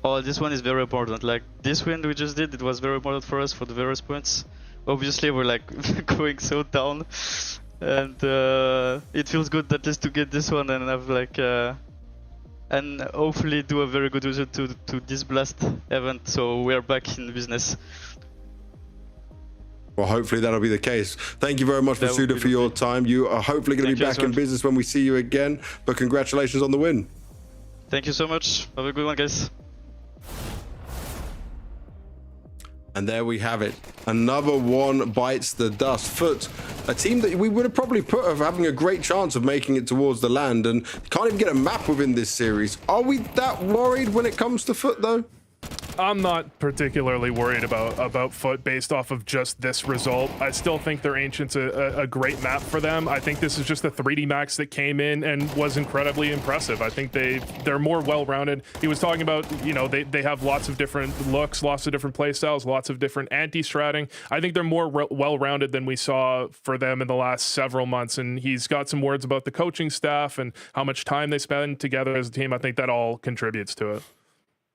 S17: Oh, this one is very important. Like this win we just did, it was very important for us for the VRS points. Obviously, we're like going so down, and it feels good at least to get this one and have like and hopefully do a very good result to this Blast event. So we are back in business.
S1: Well, hopefully that'll be the case. Thank you very much, Masuda, for your time. You are hopefully going to be back in business when we see you again. But congratulations on the win.
S17: Thank you so much. Have a good one, guys.
S1: And there we have it. Another one bites the dust. FUT, a team that we would have probably put of having a great chance of making it towards the land, and can't even get a map within this series. Are we that worried when it comes to FUT, though?
S2: I'm not particularly worried about FUT based off of just this result. I still think their Ancient's a great map for them. I think this is just a 3D Max that came in and was incredibly impressive. I think they're more well-rounded. He was talking about, you know, they have lots of different looks, lots of different play styles, lots of different anti-stratting. I think they're more well-rounded than we saw for them in the last several months. And he's got some words about the coaching staff and how much time they spend together as a team. I think that all contributes to it.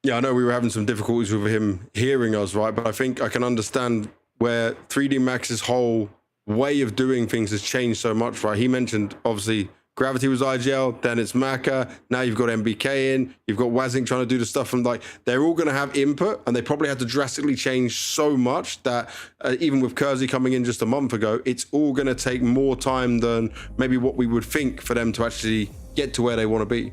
S1: Yeah, I know we were having some difficulties with him hearing us, right? But I think I can understand where 3D Max's whole way of doing things has changed so much, right? He mentioned, obviously, Gravity was IGL, then it's Maka, now you've got MBK in, you've got Wazink trying to do the stuff from, like, they're all going to have input, and they probably had to drastically change so much that even with Kersey coming in just a month ago, it's all going to take more time than maybe what we would think for them to actually get to where they want to be.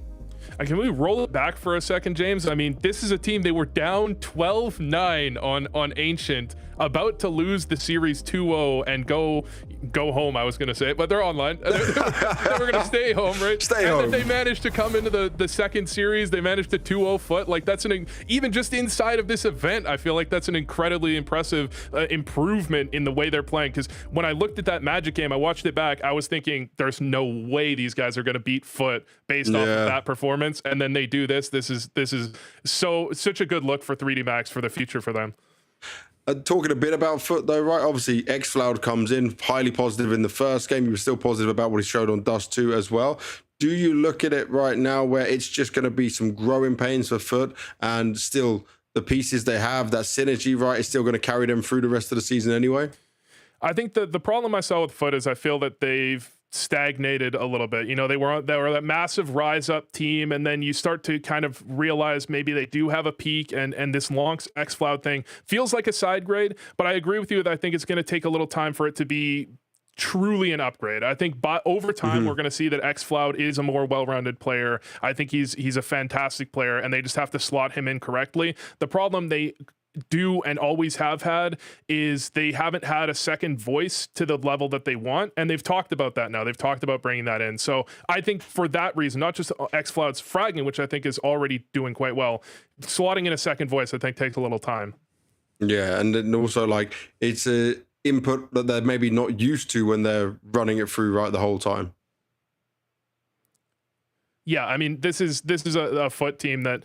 S2: Can we roll it back for a second, James? I mean, this is a team, they were down 12-9 on Ancient, about to lose the series 2-0 and go home, I was going to say, but they're online. They were going to stay home, right?
S1: Stay home.
S2: And then they managed to come into the second series. They managed to 2-0 FUT. Like, that's even just inside of this event, I feel like that's an incredibly impressive improvement in the way they're playing. Because when I looked at that Magic game, I watched it back, I was thinking, there's no way these guys are going to beat FUT based off of that performance. And then they do this. This is such a good look for 3D Max for the future for them.
S1: Talking a bit about FUT though, right? Obviously, xFloud comes in highly positive in the first game. He was still positive about what he showed on Dust 2 as well. Do you look at it right now where it's just going to be some growing pains for FUT, and still the pieces they have, that synergy, right, is still going to carry them through the rest of the season anyway?
S2: I think the problem I saw with FUT is I feel that they've stagnated a little bit. You know, they were that massive rise up team, and then you start to kind of realize maybe they do have a peak, and this Lonks xFloud thing feels like a side grade. But I agree with you that I think it's going to take a little time for it to be truly an upgrade. I think over time we're going to see that xFloud is a more well-rounded player. I think he's a fantastic player, and they just have to slot him in correctly. The problem they do and always have had is they haven't had a second voice to the level that they want, and they've talked about that now. They've talked about bringing that in. So I think for that reason, not just xFloud's fragging, which I think is already doing quite well, slotting in a second voice I think takes a little time.
S1: Yeah, and then also, like, it's a input that they're maybe not used to when they're running it through right the whole time.
S2: Yeah, I mean, this is a FUT team that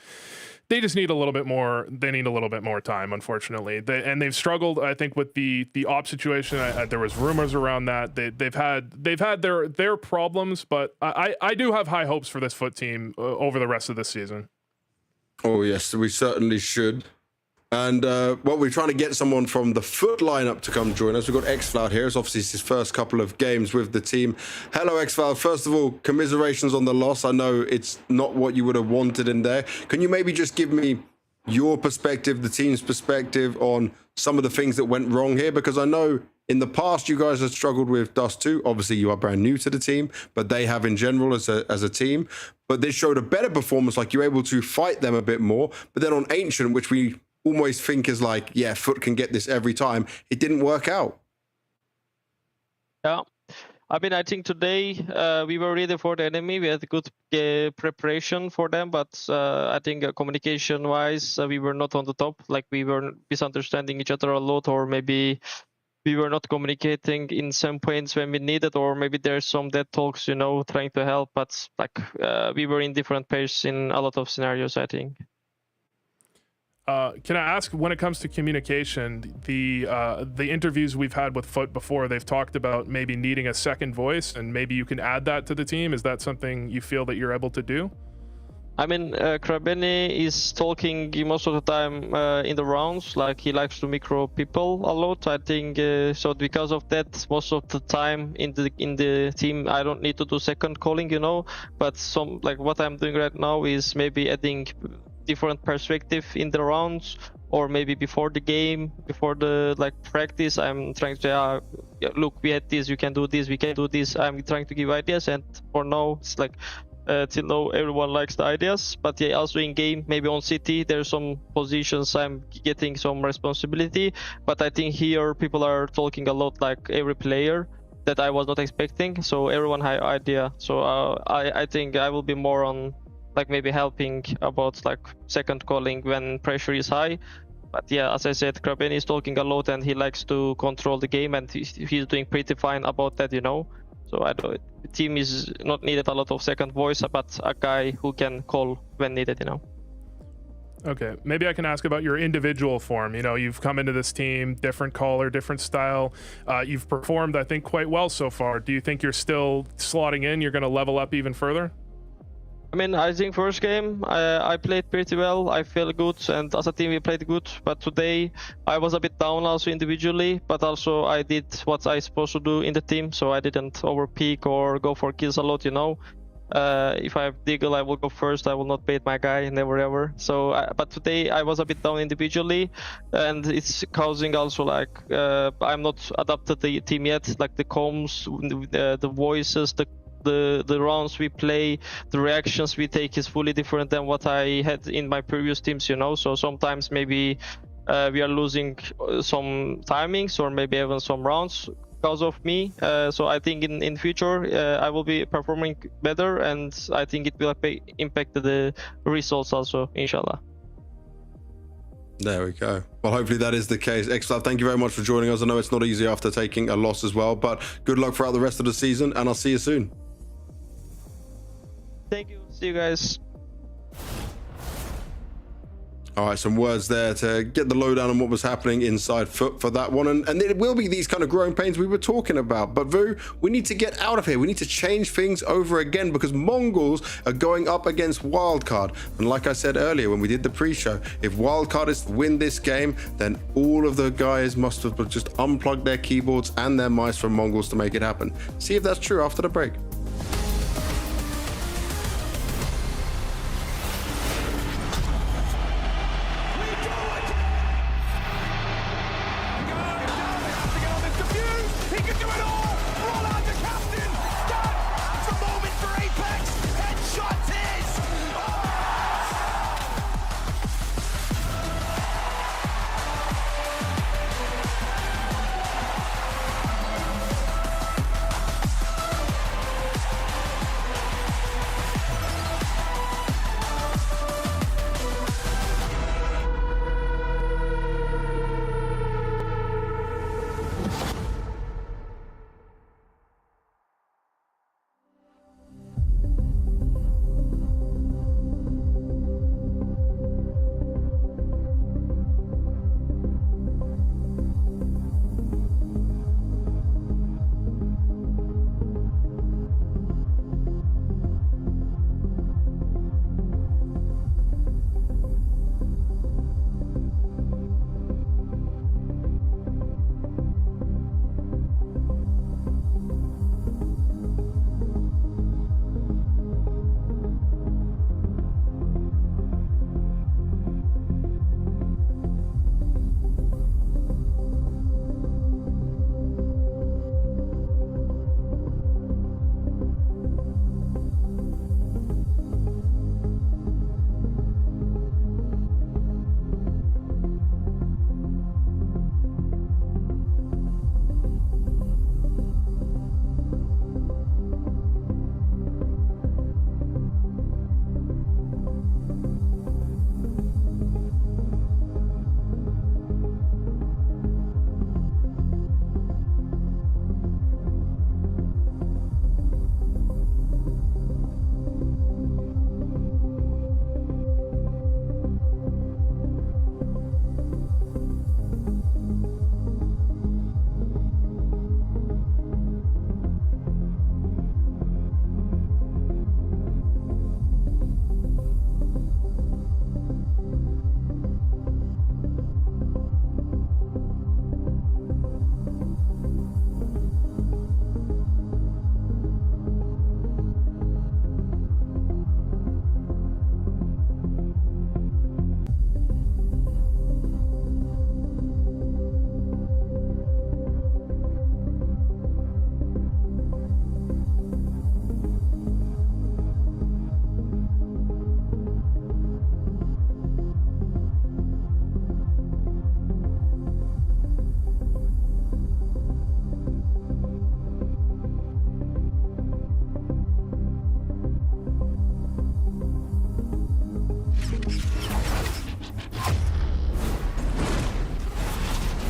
S2: they just need a little bit more. They need a little bit more time, unfortunately. They've struggled, I think, with the op situation. There was rumors around that. They've had their problems, but I do have high hopes for this FUT team over the rest of this season.
S1: Oh yes, we certainly should. And well, we're trying to get someone from the FUT lineup to come join us. We've got xFloud here. It's obviously his first couple of games with the team. Hello, xFloud. First of all, commiserations on the loss. I know it's not what you would have wanted in there. Can you maybe just give me your perspective, the team's perspective on some of the things that went wrong here? Because I know in the past you guys have struggled with Dust 2. Obviously, you are brand new to the team, but they have in general as a team. But this showed a better performance, like you're able to fight them a bit more. But then on Ancient, which we almost think is like, yeah, FUT can get this every time, it didn't work out.
S14: Yeah, I mean, I think today we were ready for the enemy. We had good preparation for them, but I think communication-wise, we were not on the top. Like, we were misunderstanding each other a lot, or maybe we were not communicating in some points when we needed, or maybe there's some dead talks, you know, trying to help. But like, we were in different pages in a lot of scenarios, I think.
S2: Can I ask, when it comes to communication, the interviews we've had with FUT before, they've talked about maybe needing a second voice, and maybe you can add that to the team. Is that something you feel that you're able to do?
S3: I mean, Krabeni is talking most of the time in the rounds, like he likes to micro people a lot. I think so because of that, most of the time in the team, I don't need to do second calling, you know. But some like what I'm doing right now is maybe adding different perspective in the rounds, or maybe before the game, before the like practice, I'm trying to look, we had this, you can do this, we can do this. I'm trying to give ideas, and for now it's like. Till now everyone likes the ideas, but yeah, also in game, maybe on city there's some positions I'm getting some responsibility, but I think here people are talking a lot, like every player, that I was not expecting, so everyone had idea. So I think I will be more on like maybe helping about like second calling when pressure is high. But yeah, as I said, Krabeni is talking a lot and he likes to control the game, and he's doing pretty fine about that, you know. So the team is not needed a lot of second voice, but a guy who can call when needed, you know.
S2: Okay, maybe I can ask about your individual form. You know, you've come into this team, different caller, different style. You've performed, I think, quite well so far. Do you think you're still slotting in? You're going to level up even further?
S3: I mean, I think first game I played pretty well. I feel good, and as a team we played good. But today I was a bit down also individually, but also I did what I supposed to do in the team, so I didn't overpeak or go for kills a lot, you know. If I have Deagle, I will go first. I will not bait my guy, never ever. So, but today I was a bit down individually, and it's causing also like I'm not adapted the team yet, like the comms, the voices, the rounds we play, the reactions we take is fully different than what I had in my previous teams, you know. So sometimes maybe we are losing some timings or maybe even some rounds because of me. So I think in future I will be performing better, and I think it will impact the results also, inshallah.
S1: There we go. Well, hopefully that is the case. Xflab, thank you very much for joining us. I know it's not easy after taking a loss as well, but good luck throughout the rest of the season, and I'll see you soon.
S3: Thank you. See you guys.
S1: All right, some words there to get the lowdown on what was happening inside FUT for that one. And it will be these kind of growing pains we were talking about. But Vu, we need to get out of here. We need to change things over again because Mongols are going up against Wildcard. And like I said earlier when we did the pre-show, if Wildcard is to win this game, then all of the guys must have just unplugged their keyboards and their mice from Mongols to make it happen. See if that's true after the break.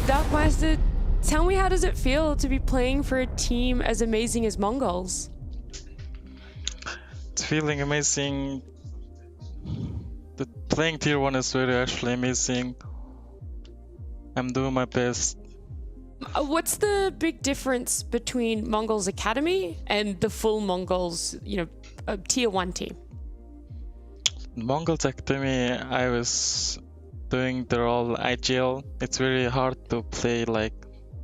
S18: Darkmeister, tell me, how does it feel to be playing for a team as amazing as MongolZ?
S19: It's feeling amazing. The playing tier 1 is really actually amazing. I'm doing my best.
S18: What's the big difference between MongolZ Academy and the full MongolZ, tier 1 team?
S19: MongolZ Academy, I was doing the role IGL. It's very hard to play like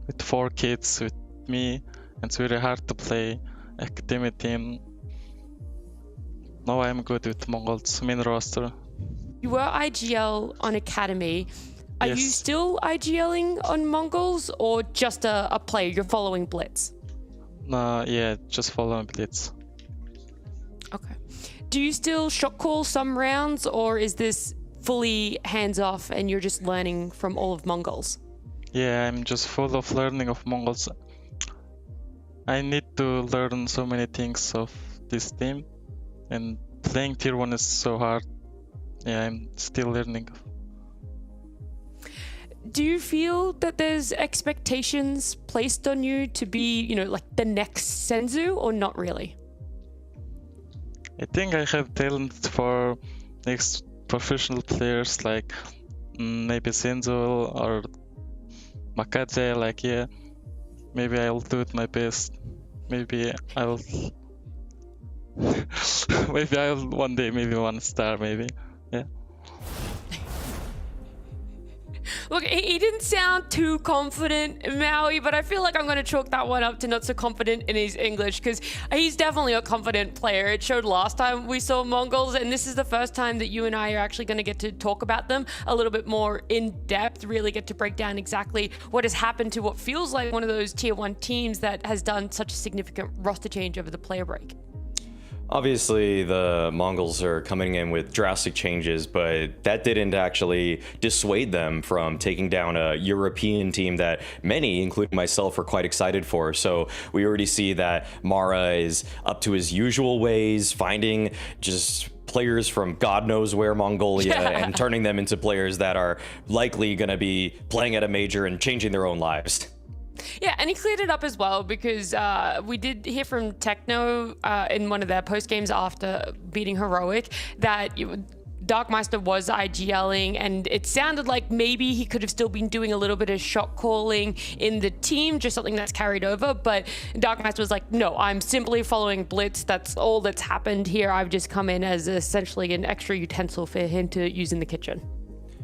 S19: with 4 kids with me. It's very hard to play Academy team. Now I'm good with MongolZ main roster.
S18: You were IGL on Academy. Are
S19: Yes.
S18: you still IGLing on MongolZ, or just a player? You're following Blitz?
S19: Yeah, just following Blitz.
S18: Okay. Do you still shot call some rounds, or is this fully hands off and you're just learning from all of MongolZ?
S19: Yeah, I'm just full of learning of MongolZ. I need to learn so many things of this team, and playing tier 1 is so hard. Yeah, I'm still learning.
S18: Do you feel that there's expectations placed on you to be, like the next Senzu, or not really?
S19: I think I have talent for next professional players like maybe Senzo or Makaze. Like, yeah, maybe I'll do it my best. Maybe I'll maybe I'll one day, maybe 1 star, maybe. Yeah.
S18: Look, he didn't sound too confident, Maui, but I feel like I'm going to chalk that one up to not so confident in his English, because he's definitely a confident player. It showed last time we saw MongolZ, and this is the first time that you and I are actually going to get to talk about them a little bit more in depth, really get to break down exactly what has happened to what feels like one of those tier 1 teams that has done such a significant roster change over the player break.
S20: Obviously, the Mongols are coming in with drastic changes, but that didn't actually dissuade them from taking down a European team that many, including myself, are quite excited for. So we already see that Mara is up to his usual ways, finding just players from God knows where, Mongolia, and turning them into players that are likely going to be playing at a major and changing their own lives.
S18: Yeah, and he cleared it up as well, because we did hear from Techno in one of their post games after beating Heroic that Darkmeister was IGLing, and it sounded like maybe he could have still been doing a little bit of shot calling in the team, just something that's carried over. But Darkmeister was like, no, I'm simply following Blitz. That's all that's happened here. I've just come in as essentially an extra utensil for him to use in the kitchen.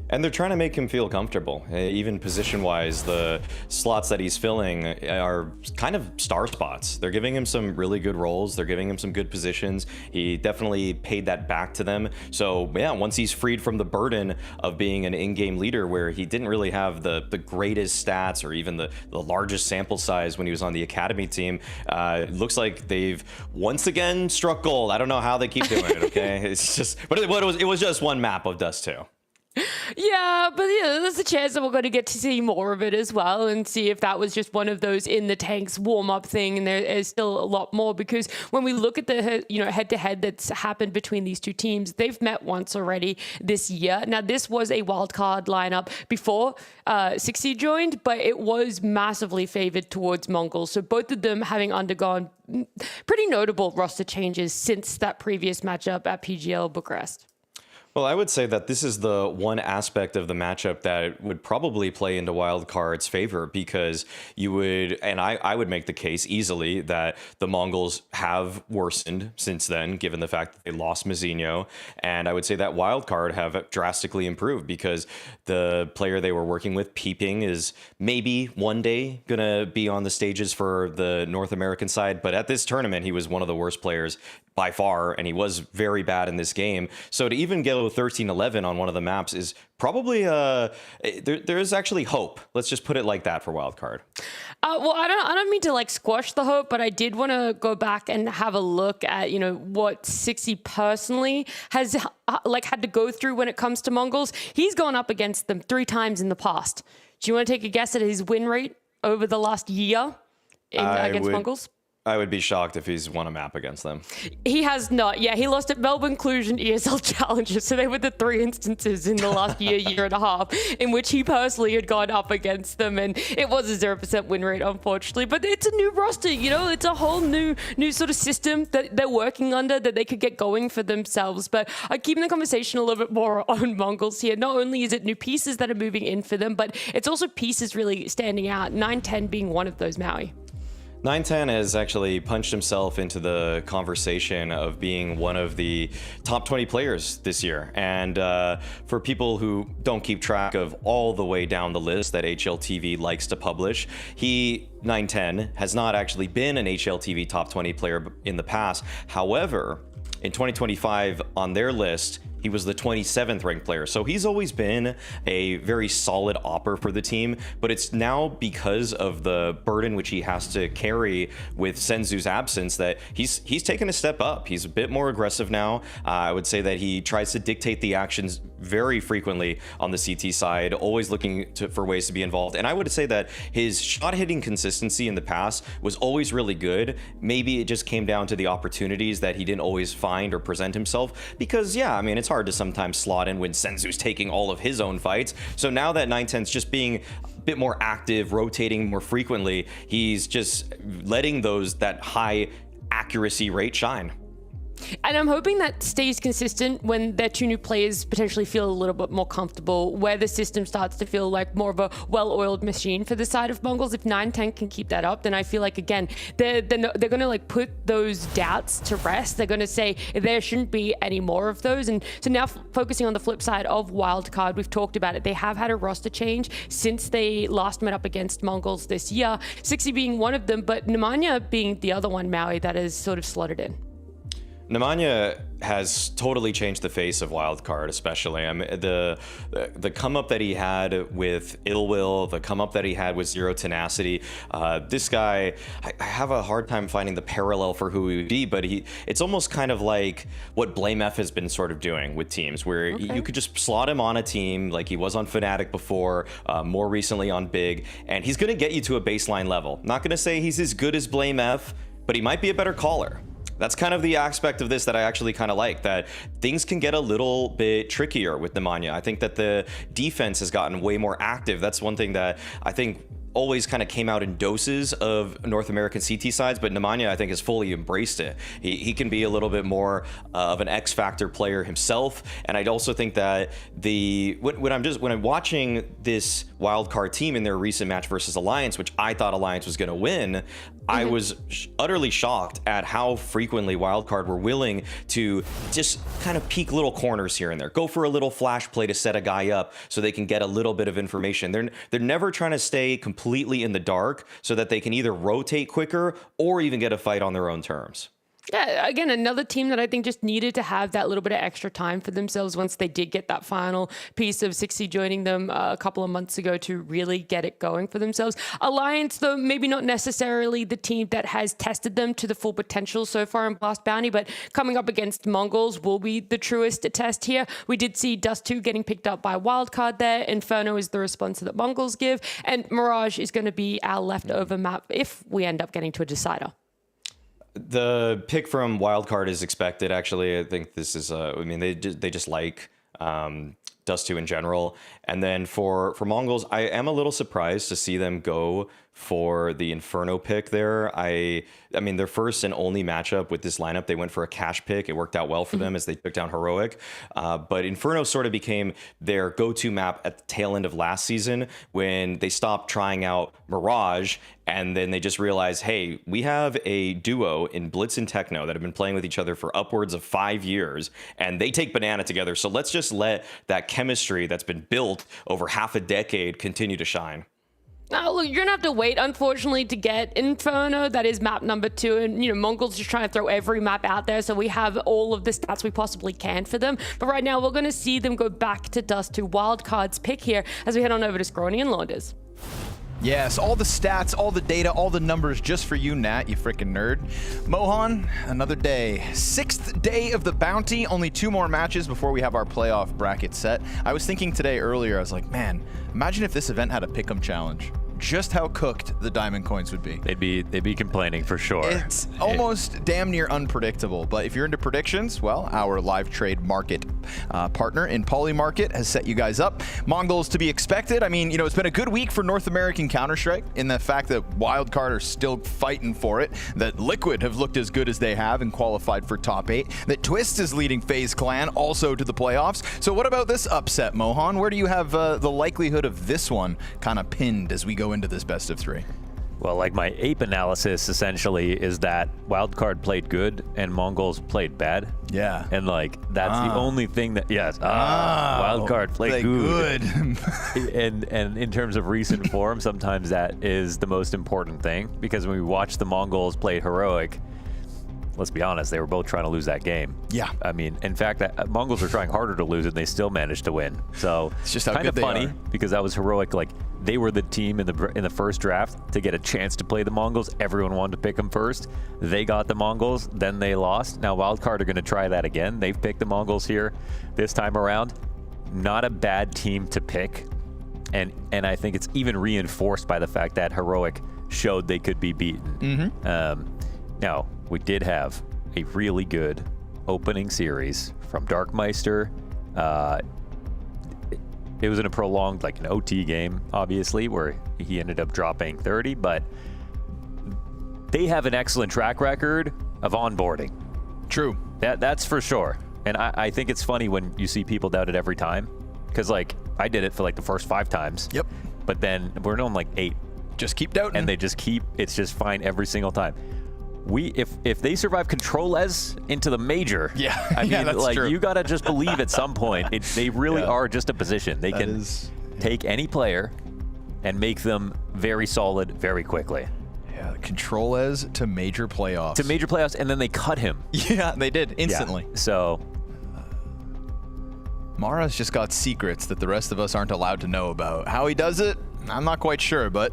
S20: And they're trying to make him feel comfortable. Even position-wise, the slots that he's filling are kind of star spots. They're giving him some really good roles. They're giving him some good positions. He definitely paid that back to them. So yeah, once he's freed from the burden of being an in-game leader where he didn't really have the greatest stats or even the largest sample size when he was on the academy team, it looks like they've once again struck gold. I don't know how they keep doing it, okay? It's just, but it was just one map of Dust 2.
S18: Yeah, but there's a chance that we're going to get to see more of it as well, and see if that was just one of those in the tanks warm-up thing, and there is still a lot more, because when we look at the head-to-head that's happened between these two teams, they've met once already this year. Now, this was a wildcard lineup before 60 joined, but it was massively favored towards MongolZ, so both of them having undergone pretty notable roster changes since that previous matchup at PGL Bucharest.
S20: Well, I would say that this is the one aspect of the matchup that would probably play into Wildcard's favor, because you would, and I would make the case easily that the Mongols have worsened since then, given the fact that they lost Mazinho. And I would say that Wildcard have drastically improved, because the player they were working with, Peeping, is maybe one day going to be on the stages for the North American side. But at this tournament, he was one of the worst players by far, and he was very bad in this game. So to even go 13-11 on one of the maps is probably there is actually hope. Let's just put it like that for Wildcard.
S18: Well, I don't mean to like squash the hope, but I did want to go back and have a look at what 60 personally has had to go through when it comes to Mongols. He's gone up against them 3 times in the past. Do you want to take a guess at his win rate over the last year against Mongols?
S20: I would be shocked if he's won a map against them.
S18: He has not. Yeah, he lost at Melbourne, Cluj, and ESL Challenger. So they were the 3 instances in the last year and a half, in which he personally had gone up against them. And it was a 0% win rate, unfortunately. But it's a new roster, you know? It's a whole new sort of system that they're working under that they could get going for themselves. But keeping the conversation a little bit more on MongolZ here, not only is it new pieces that are moving in for them, but it's also pieces really standing out, 9-10 being one of those, Maui.
S20: 9-10 has actually punched himself into the conversation of being one of the top 20 players this year. And for people who don't keep track of all the way down the list that HLTV likes to publish, 9-10, has not actually been an HLTV top 20 player in the past. However, in 2025 on their list, he was the 27th ranked player. So he's always been a very solid opper for the team, but it's now because of the burden which he has to carry with Senzu's absence that he's taken a step up. He's a bit more aggressive now. I would say that he tries to dictate the actions very frequently on the CT side, always looking for ways to be involved. And I would say that his shot hitting consistency in the past was always really good. Maybe it just came down to the opportunities that he didn't always find or present himself, because yeah, I mean, it's hard to sometimes slot in when Senzu's taking all of his own fights. So now that 9-10's just being a bit more active, rotating more frequently, he's just letting that high accuracy rate shine.
S18: And I'm hoping that stays consistent when their 2 new players potentially feel a little bit more comfortable, where the system starts to feel like more of a well-oiled machine for the side of MongolZ. If 9-10 can keep that up, then I feel like, again, they're going to like put those doubts to rest. They're going to say there shouldn't be any more of those. And so now focusing on the flip side of Wildcard, we've talked about it. They have had a roster change since they last met up against MongolZ this year, 60 being one of them, but Nemanja being the other one, Maui, that is sort of slotted in.
S20: Nemanja has totally changed the face of Wildcard, especially. I mean, the come up that he had with Ill Will, the come up that he had with Zero Tenacity. This guy, I have a hard time finding the parallel for who he would be, but it's almost kind of like what BlameF has been sort of doing with teams, where you could just slot him on a team like he was on Fnatic before, more recently on Big, and he's going to get you to a baseline level. Not going to say he's as good as BlameF, but he might be a better caller. That's kind of the aspect of this that I actually kind of like, that things can get a little bit trickier with Nemanja. I think that the defense has gotten way more active. That's one thing that I think always kind of came out in doses of North American CT sides, but Nemanja, I think, has fully embraced it. He can be a little bit more of an X-factor player himself, and I'd also think that when I'm watching this Wildcard team in their recent match versus Alliance, which I thought Alliance was going to win, I was utterly shocked at how frequently Wildcard were willing to just kind of peek little corners here and there, go for a little flash play to set a guy up so they can get a little bit of information. They're never trying to stay completely in the dark so that they can either rotate quicker or even get a fight on their own terms.
S18: Yeah, again, another team that I think just needed to have that little bit of extra time for themselves once they did get that final piece of 60 joining them a couple of months ago to really get it going for themselves. Alliance, though, maybe not necessarily the team that has tested them to the full potential so far in Blast Bounty, but coming up against MongolZ will be the truest test here. We did see Dust2 getting picked up by Wildcard there. Inferno is the response that MongolZ give, and Mirage is going to be our leftover map if we end up getting to a decider.
S20: The pick from Wildcard is expected, actually. I think this is, I mean, they just like Dust2 in general. And then for MongolZ, I am a little surprised to see them go for the Inferno pick there. I mean, their first and only matchup with this lineup, they went for a cash pick. It worked out well for them as they took down Heroic. But Inferno sort of became their go-to map at the tail end of last season when they stopped trying out Mirage, and then they just realized, hey, we have a duo in Blitz and Techno that have been playing with each other for upwards of 5 years, and they take banana together. So let's just let that chemistry that's been built over half a decade continue to shine.
S18: Now, look, you're going to have to wait, unfortunately, to get Inferno. That is map number 2. And, you know, MongolZ just trying to throw every map out there, so we have all of the stats we possibly can for them. But right now, we're going to see them go back to Dust2. Wildcard's pick here as we head on over to Scrawny and Launders.
S11: Yes, all the stats, all the data, all the numbers just for you, Nat, you freaking nerd. Mohan, another day. 6th day of the bounty, only 2 more matches before we have our playoff bracket set. I was thinking today earlier, I was like, man, imagine if this event had a pick'em challenge.
S2: just how cooked the diamond coins would be.
S16: They'd be complaining for sure.
S2: It's almost damn near unpredictable, but if you're into predictions, well, our live trade market partner in Polymarket has set you guys up. MongolZ to be expected. I mean, you know, it's been a good week for North American Counter-Strike in the fact that Wildcard are still fighting for it, that Liquid have looked as good as they have and qualified for top 8, that Twist is leading FaZe Clan also to the playoffs. So what about this upset, Mohan? Where do you have the likelihood of this one kind of pinned as we go into this best of 3?
S16: Well, like my ape analysis essentially is that Wildcard played good and MongolZ played bad.
S2: Yeah.
S16: And like that's the only thing that Wildcard played good. and in terms of recent form, sometimes that is the most important thing, because when we watch the MongolZ play Heroic, let's be honest, they were both trying to lose that game.
S2: Yeah.
S16: I mean, in fact, MongolZ were trying harder to lose and they still managed to win. So
S2: it's just how
S16: kind
S2: good
S16: of funny
S2: they are.
S16: because that was Heroic. Like they were the team in the first draft to get a chance to play the MongolZ. Everyone wanted to pick them first. They got the MongolZ, then they lost. Now Wildcard are going to try that again. They've picked the MongolZ here this time around. Not a bad team to pick. And I think it's even reinforced by the fact that Heroic showed they could be beaten. Now, we did have a really good opening series from Darkmeister. It was in a prolonged, like an OT game, obviously, where he ended up dropping 30, but they have an excellent track record of onboarding.
S2: True.
S16: That's for sure. And I think it's funny when you see people doubt it every time, because like I did it for like the first 5 times.
S2: Yep.
S16: But then we're on like 8.
S2: Just keep doubting.
S16: And they just keep, it's just fine every single time. If they survive ControlZ into the major, I mean,
S2: that's
S16: like
S2: true.
S16: you gotta just believe at some point they really are just a position. They can take any player and make them very solid very quickly.
S2: Yeah, ControlZ to major playoffs.
S16: To major playoffs, and then they cut him.
S2: Yeah, they did instantly.
S16: Yeah. So
S2: Mara's just got secrets that the rest of us aren't allowed to know about. How he does it, I'm not quite sure, but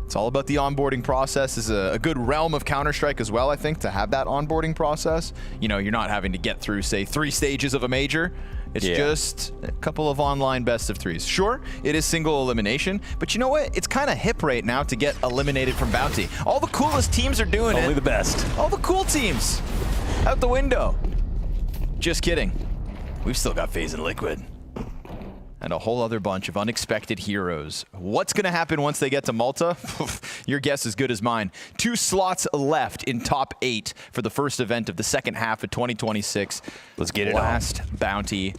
S2: it's all about the onboarding process. Is a good realm of Counter-Strike as well, I think, to have that onboarding process. You know, you're not having to get through, say, 3 stages of a major. It's just a couple of online best of 3s. Sure, it is single elimination, but you know what? It's kind of hip right now to get eliminated from Bounty. All the coolest teams are doing it.
S16: Only the best.
S2: All the cool teams. Out the window. Just kidding. We've still got FaZe and Liquid. And a whole other bunch of unexpected heroes. What's going to happen once they get to Malta? Your guess is good as mine. 2 slots left in top 8 for the first event of the second half of 2026.
S16: Let's get it
S2: Last Bounty,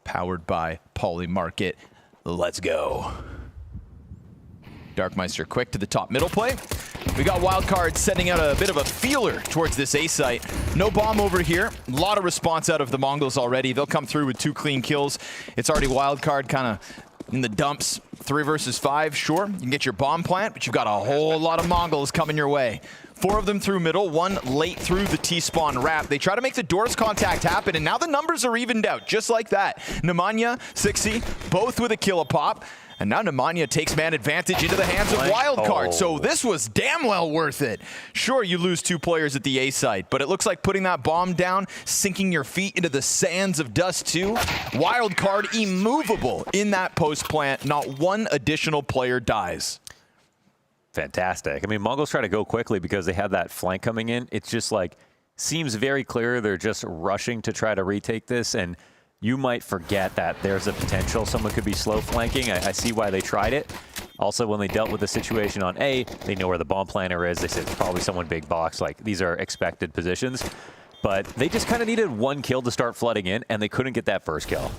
S2: powered by Polymarket. Let's go. Darkmeister quick to the top middle play. We got Wildcard sending out a bit of a feeler towards this A site. No bomb over here. A lot of response out of the MongolZ already. They'll come through with 2 clean kills. It's already Wildcard kind of in the dumps. 3 versus 5, sure. You can get your bomb plant, but you've got a whole lot of MongolZ coming your way. 4 of them through middle, 1 late through the T-spawn wrap. They try to make the doors contact happen, and now the numbers are evened out, just like that. Nemanja, 60, both with a kill a pop. And now Nemanja takes man advantage into the hands of Wildcard. So this was damn well worth it. Sure, you lose 2 players at the A site, but it looks like putting that bomb down, sinking your feet into the sands of dust too. Wildcard immovable in that post plant. Not 1 additional player dies.
S16: Fantastic. I mean, MongolZ try to go quickly because they have that flank coming in. It's just like, seems very clear they're just rushing to try to retake this, and you might forget that there's a potential someone could be slow flanking. I see why they tried it. Also, when they dealt with the situation on A, they know where the bomb planner is. They said it's probably someone big box. Like, these are expected positions. But they just kind of needed 1 kill to start flooding in, and they couldn't get that first kill.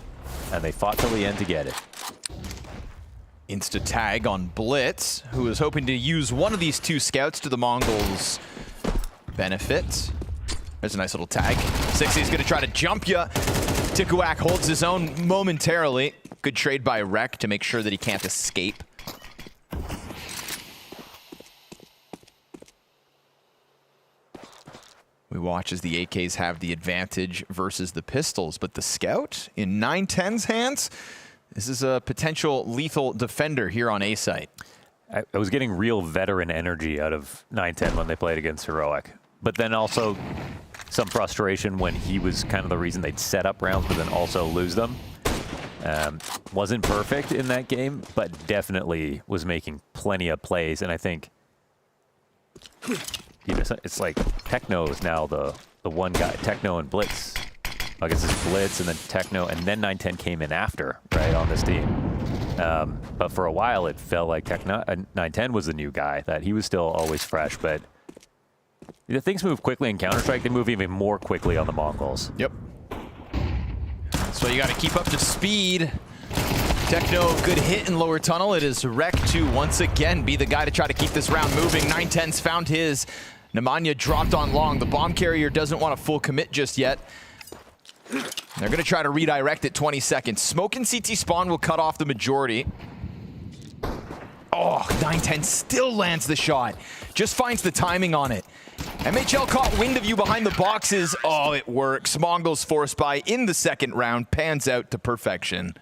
S16: And they fought till the end to get it.
S2: Insta tag on Blitz, who is hoping to use one of these 2 scouts to the MongolZ benefit. There's a nice little tag. 60's going to try to jump you. Tikuak holds his own momentarily. Good trade by Rek to make sure that he can't escape. We watch as the AKs have the advantage versus the pistols, but the scout in 910's hands, this is a potential lethal defender here on A site.
S16: I was getting real veteran energy out of 910 when they played against Heroic, but then also some frustration when he was kind of the reason they'd set up rounds but then also lose them.
S21: Wasn't perfect in that game, but definitely was making plenty of plays. And I think, you know, it's like Techno is now the one guy. Techno and Blitz. I guess it's Blitz and then Techno, and then 910 came in after, right, on this team. But for a while, it felt like 910 was the new guy, that he was still always fresh. But things move quickly in Counter-Strike. They move even more quickly on the Mongols.
S11: Yep. So you got to keep up to speed. Techno, good hit in lower tunnel. It is Rek to once again be the guy to try to keep this round moving. 910's found his. Nemanja dropped on long. The bomb carrier doesn't want a full commit just yet. They're going to try to redirect it 20 seconds. Smoke and CT spawn will cut off the majority. Oh, 910 still lands the shot. Just finds the timing on it. MHL caught wind of you behind the boxes. Oh, it works. Mongols force buy in the second round. Pans out to perfection.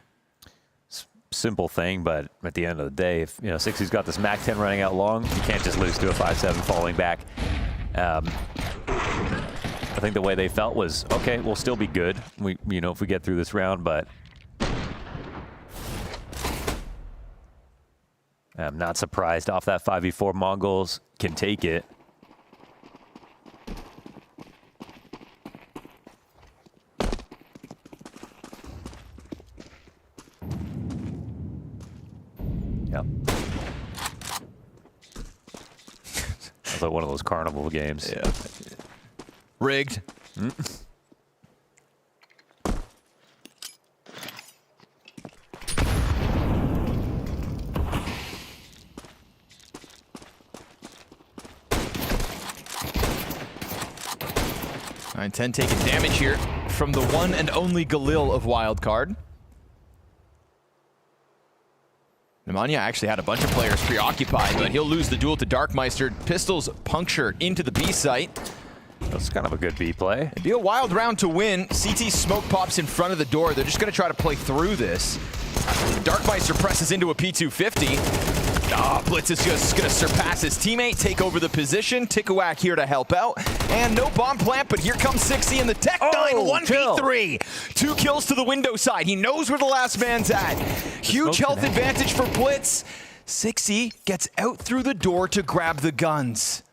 S21: Simple thing, but at the end of the day, if you know 60's got this Mac 10 running out long, you can't just lose to a 5-7 falling back. I think the way they felt was, okay, we'll still be good. You know, if we get through this round, but I'm not surprised off that 5v4. Mongols can take it. Yep. It's like one of those carnival games.
S11: Yeah. Rigged. 910 taking damage here from the one and only Galil of Wildcard. Nemanja actually had a bunch of players preoccupied, but he'll lose the duel to Darkmeister. Pistols puncture into the B site.
S21: That's kind of a good B play.
S11: It'd be a wild round to win. CT smoke pops in front of the door. They're just going to try to play through this. Darkmeister presses into a P250. Blitz is just going to surpass his teammate, take over the position. Tikawak here to help out. And no bomb plant, but here comes 60 in the Tech 9, 1v3. 2 kills to the window side. He knows where the last man's at. Huge health advantage for Blitz. 60 gets out through the door to grab the guns.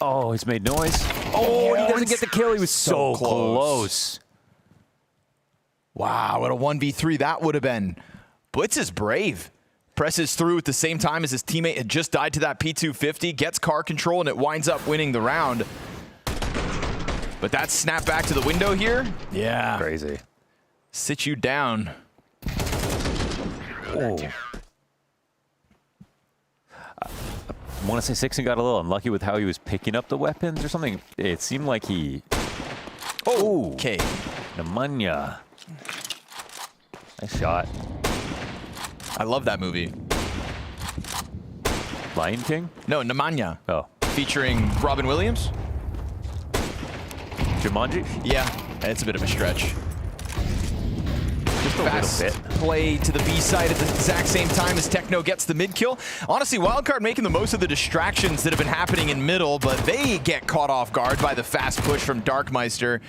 S21: Oh, he's made noise. Oh, he doesn't get the kill. He was so close.
S11: Wow, what a 1v3 that would have been. Blitz is brave. Presses through at the same time as his teammate had just died to that P250, gets car control, and it winds up winning the round. But that snap back to the window here, yeah.
S21: Crazy.
S11: Sit you down.
S21: Oh. I want to say 60 got a little unlucky with how he was picking up the weapons or something. It seemed like he...
S11: Oh, okay.
S21: Nemanja. Nice shot.
S11: I love that movie.
S21: Lion King?
S11: No, Nemanja.
S21: Oh.
S11: Featuring Robin Williams.
S21: Jumanji?
S11: Yeah, it's a bit of a stretch.
S21: Just a
S11: Fast
S21: little bit.
S11: Play to the B side at the exact same time as Techno gets the mid kill. Honestly, Wildcard making the most of the distractions that have been happening in middle, but they get caught off guard by the fast push from Darkmeister.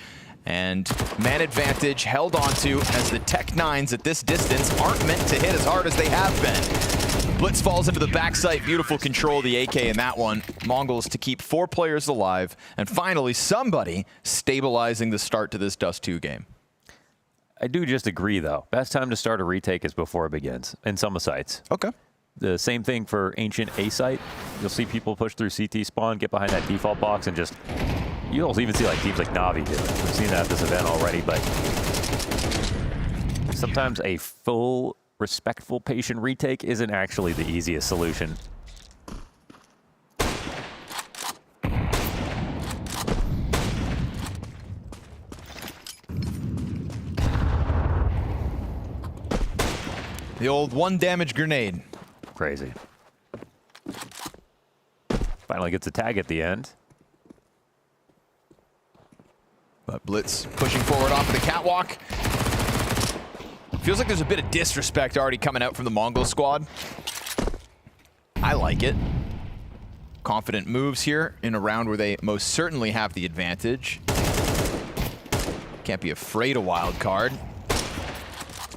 S11: And man advantage held onto as the Tech 9s at this distance aren't meant to hit as hard as they have been. Blitz falls into the backside. Beautiful control of the AK in that one. Mongols to keep 4 players alive. And finally, somebody stabilizing the start to this Dust 2 game.
S21: I do just agree, though. Best time to start a retake is before it begins in some sites.
S11: Okay.
S21: The same thing for Ancient A site. You'll see people push through CT spawn, get behind that default box, and just... You'll even see like teams like Na'Vi do it. We've seen that at this event already, but sometimes a full, respectful, patient retake isn't actually the easiest solution.
S11: The old 1 damage grenade.
S21: Crazy. Finally gets a tag at the end.
S11: But Blitz pushing forward off of the catwalk. Feels like there's a bit of disrespect already coming out from the Mongol squad. I like it. Confident moves here in a round where they most certainly have the advantage. Can't be afraid of Wildcard.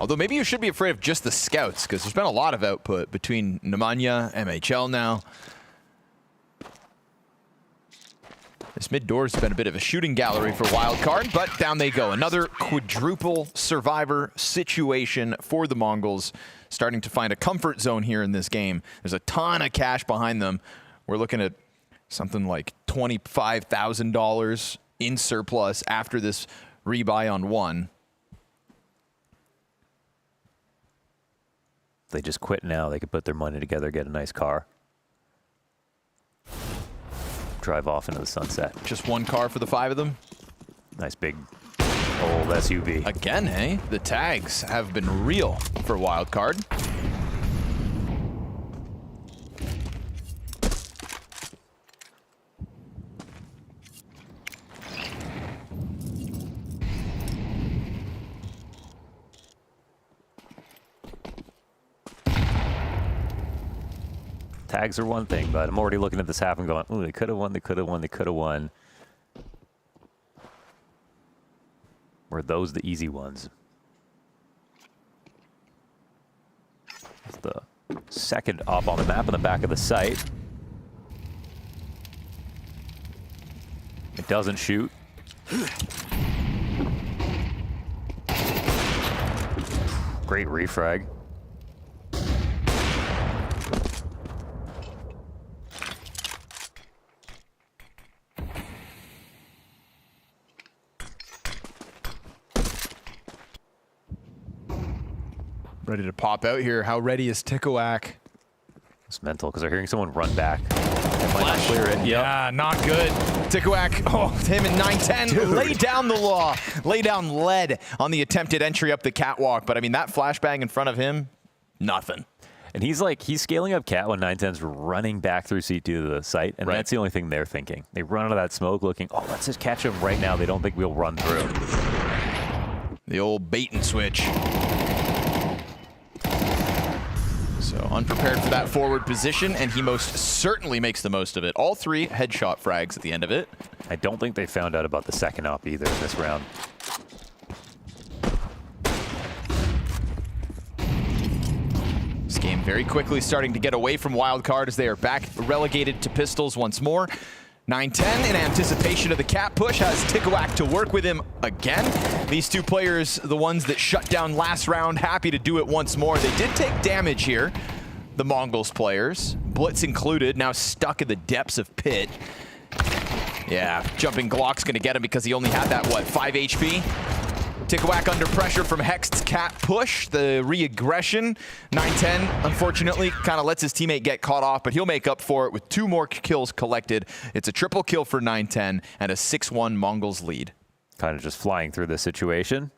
S4: Although maybe you should be afraid of just the scouts, because there's been a lot of output between Nemanja, MHL now. This mid door has been a bit of a shooting gallery for Wildcard, but down they go. Another quadruple survivor situation for the Mongols, starting to find a comfort zone here in this game. There's a ton of cash behind them. We're looking at something like $25,000 in surplus after this rebuy on 1.
S21: If they just quit now, they could put their money together, get a nice car, drive off into the sunset.
S4: Just 1 car for the 5 of them?
S21: Nice big old SUV.
S4: Again, hey? The tags have been real for Wildcard.
S21: Tags are one thing, but I'm already looking at this happen going, ooh, they could have won, they could have won, they could have won. Were those the easy ones? That's the second op on the map on the back of the site. It doesn't shoot. Great refrag.
S4: Ready to pop out here. How ready is Tikawak?
S21: It's mental because they're hearing someone run back. They might not clear it.
S4: Yeah, not good. Tikawak, oh, him in 910, lay down the law. Lay down lead on the attempted entry up the catwalk. But I mean, that flashbang in front of him, nothing.
S21: And he's scaling up cat when 910's running back through C2 to the site, and that's the only thing they're thinking. They run out of that smoke looking, oh, let's just catch him right now. They don't think we'll run through.
S4: The old bait and switch. So unprepared for that forward position, and he most certainly makes the most of it. All 3 headshot frags at the end of it.
S21: I don't think they found out about the second op either in this round.
S4: This game very quickly starting to get away from Wildcard as they are back relegated to pistols once more. 910 in anticipation of the cat push has Tikawak to work with him again. These 2 players, the ones that shut down last round, happy to do it once more. They did take damage here, the Mongols players, Blitz included, now stuck in the depths of pit. Yeah, jumping Glock's gonna get him because he only had that, what, 5 HP? Tikawak under pressure from Hext's cat push, the re-aggression. 910, unfortunately, kind of lets his teammate get caught off, but he'll make up for it with 2 more kills collected. It's a triple kill for 910 and a 6-1 Mongols lead.
S21: Kind of just flying through this situation.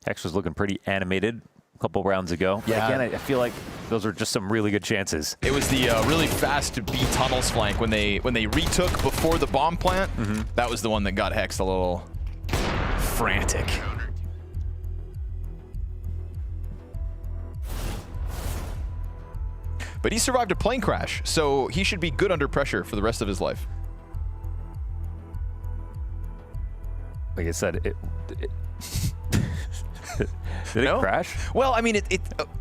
S21: Hex was looking pretty animated a couple rounds ago.
S4: Yeah.
S21: Again, I feel like those are just some really good chances.
S4: It was the really fast B tunnels flank when they retook before the bomb plant. That was the one that got Hex a little frantic. But he survived a plane crash, so he should be good under pressure for the rest of his life.
S21: Like I said, did it crash?
S4: Well, I mean,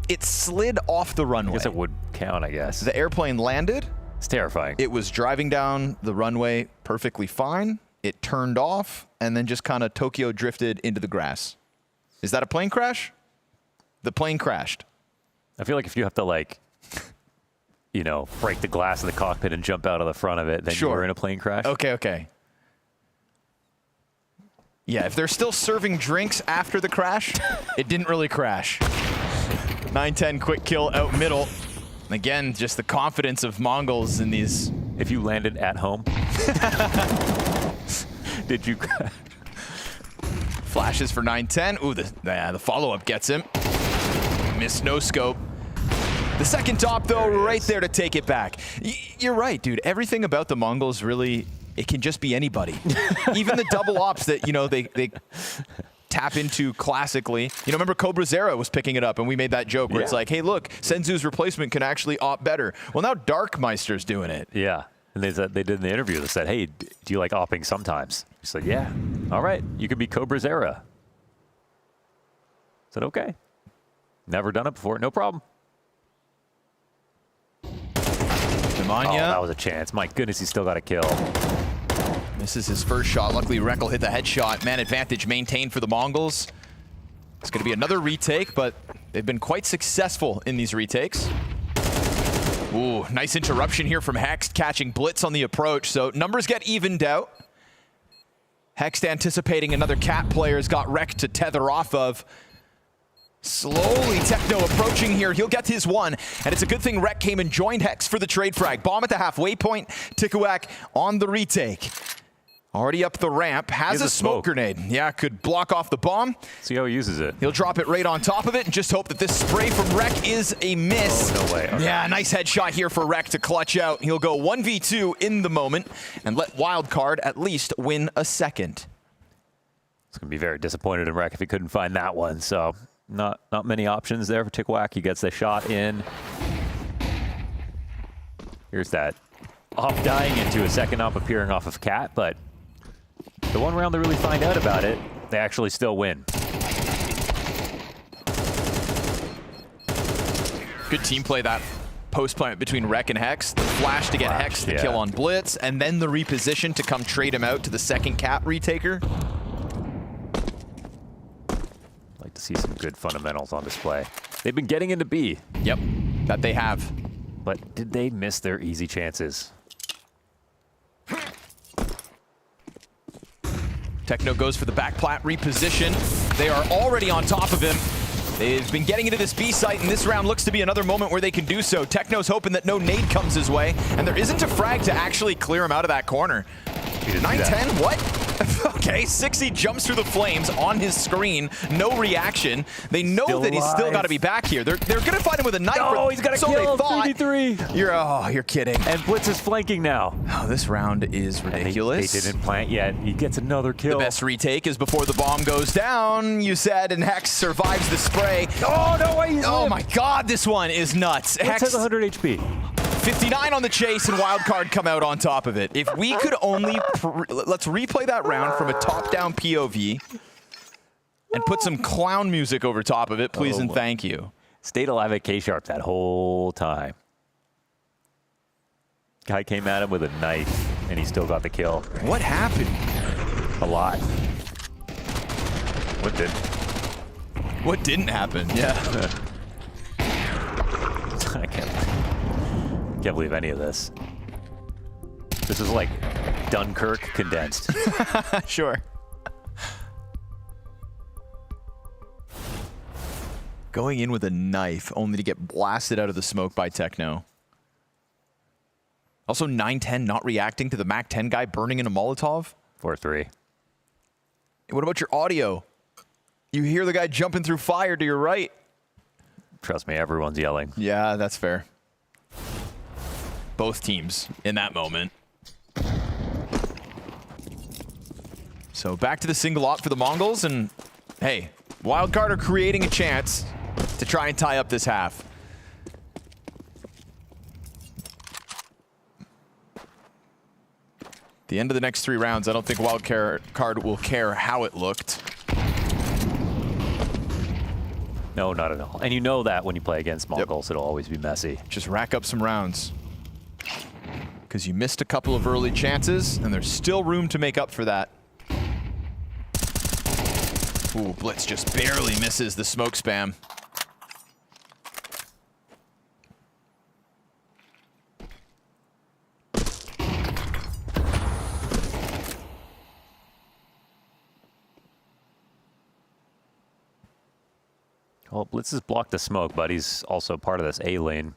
S4: it slid off the runway.
S21: I guess it would count, I guess.
S4: The airplane landed.
S21: It's terrifying.
S4: It was driving down the runway perfectly fine. It turned off and then just kind of Tokyo drifted into the grass. Is that a plane crash? The plane crashed.
S21: I feel like if you have to, like, you know, break the glass of the cockpit and jump out of the front of it, then you're in a plane crash.
S4: Okay. Yeah, if they're still serving drinks after the crash, it didn't really crash. 910 quick kill out middle. Again, just the confidence of Mongols in these.
S21: If you landed at home, did you?
S4: Flashes for 910. Ooh, the follow-up gets him. Missed no scope. The second top, though, right there to take it back. You're right, dude. Everything about the Mongols really, it can just be anybody. Even the double ops that, you know, they tap into classically. You know, remember Cobra Zera was picking it up, and we made that joke where it's like, hey, look, Senzu's replacement can actually op better. Well, now Darkmeister's doing it.
S21: Yeah. And they did in the interview, they said, hey, do you like opping sometimes? He said, yeah. All right, you could be Cobra's era. Is that okay? Never done it before, no problem.
S4: Nemanja.
S21: Oh, that was a chance. My goodness, he still got a kill.
S4: Misses his first shot. Luckily, Rek will hit the headshot. Man advantage maintained for the Mongols. It's going to be another retake, but they've been quite successful in these retakes. Ooh, nice interruption here from Hext, catching Blitz on the approach. So numbers get evened out. Hext anticipating another Cat player has got Rek to tether off of. Slowly, Techno approaching here. He'll get his one, and it's a good thing Rek came and joined Hex for the trade frag. Bomb at the halfway point. Tikawak on the retake. Already up the ramp. Has a smoke grenade. Yeah, could block off the bomb.
S21: See how he uses it.
S4: He'll drop it right on top of it and just hope that this spray from Rek is a miss.
S21: Oh, no way. Okay.
S4: Yeah, nice headshot here for Rek to clutch out. He'll go 1v2 in the moment and let Wildcard at least win a second.
S21: It's going to be very disappointed in Rek if he couldn't find that one, so... Not many options there for Tikawak. He gets the shot in. Here's that op dying into a second op appearing off of Cat, but the one round they really find out about it, they actually still win.
S4: Good team play, that post plant between Rek and Hex. The flash to get Hex the kill on Blitz, and then the reposition to come trade him out to the second Cat retaker.
S21: To see some good fundamentals on display. They've been getting into B.
S4: Yep, that they have.
S21: But did they miss their easy chances?
S4: Techno goes for the back plat reposition. They are already on top of him. They've been getting into this B site, and this round looks to be another moment where they can do so. Techno's hoping that no nade comes his way, and there isn't a frag to actually clear him out of that corner. 9-10, what? Okay, 60 jumps through the flames on his screen. No reaction. They know
S21: still
S4: that he's
S21: alive.
S4: Still got to be back here. They're gonna find him with a knife.
S21: Oh, he's got a
S4: so
S21: kill.
S4: They thought.
S21: 33.
S4: You're kidding.
S21: And Blitz is flanking now.
S4: Oh, this round is ridiculous.
S21: They didn't plant yet. He gets another kill.
S4: The best retake is before the bomb goes down, you said, and Hex survives the spray.
S21: Oh, no way.
S4: Oh my God, this one is nuts.
S21: Blitz has 100 HP.
S4: 59 on the chase, and Wildcard come out on top of it. If we could only... let's replay that round from a top-down POV and put some clown music over top of it, please and thank you.
S21: Stayed alive at K-Sharp that whole time. Guy came at him with a knife, and he still got the kill.
S4: What happened?
S21: A lot. What did?
S4: What didn't happen? Yeah.
S21: I can't believe any of this. This is like Dunkirk condensed.
S4: Sure. Going in with a knife only to get blasted out of the smoke by Techno. Also 9-10 not reacting to the MAC-10 guy burning in a Molotov.
S21: 4-3.
S4: What about your audio? You hear the guy jumping through fire to your right.
S21: Trust me, everyone's yelling.
S4: Yeah, that's fair. Both teams in that moment. So back to the single op for the Mongols, and hey, Wildcard are creating a chance to try and tie up this half. The end of the next 3 rounds, I don't think Wildcard will care how it looked.
S21: No, not at all. And you know that when you play against Mongols, it'll always be messy.
S4: Just rack up some rounds. Because you missed a couple of early chances, and there's still room to make up for that. Ooh, Blitz just barely misses the smoke spam.
S21: Well, Blitz has blocked the smoke, but he's also part of this A lane.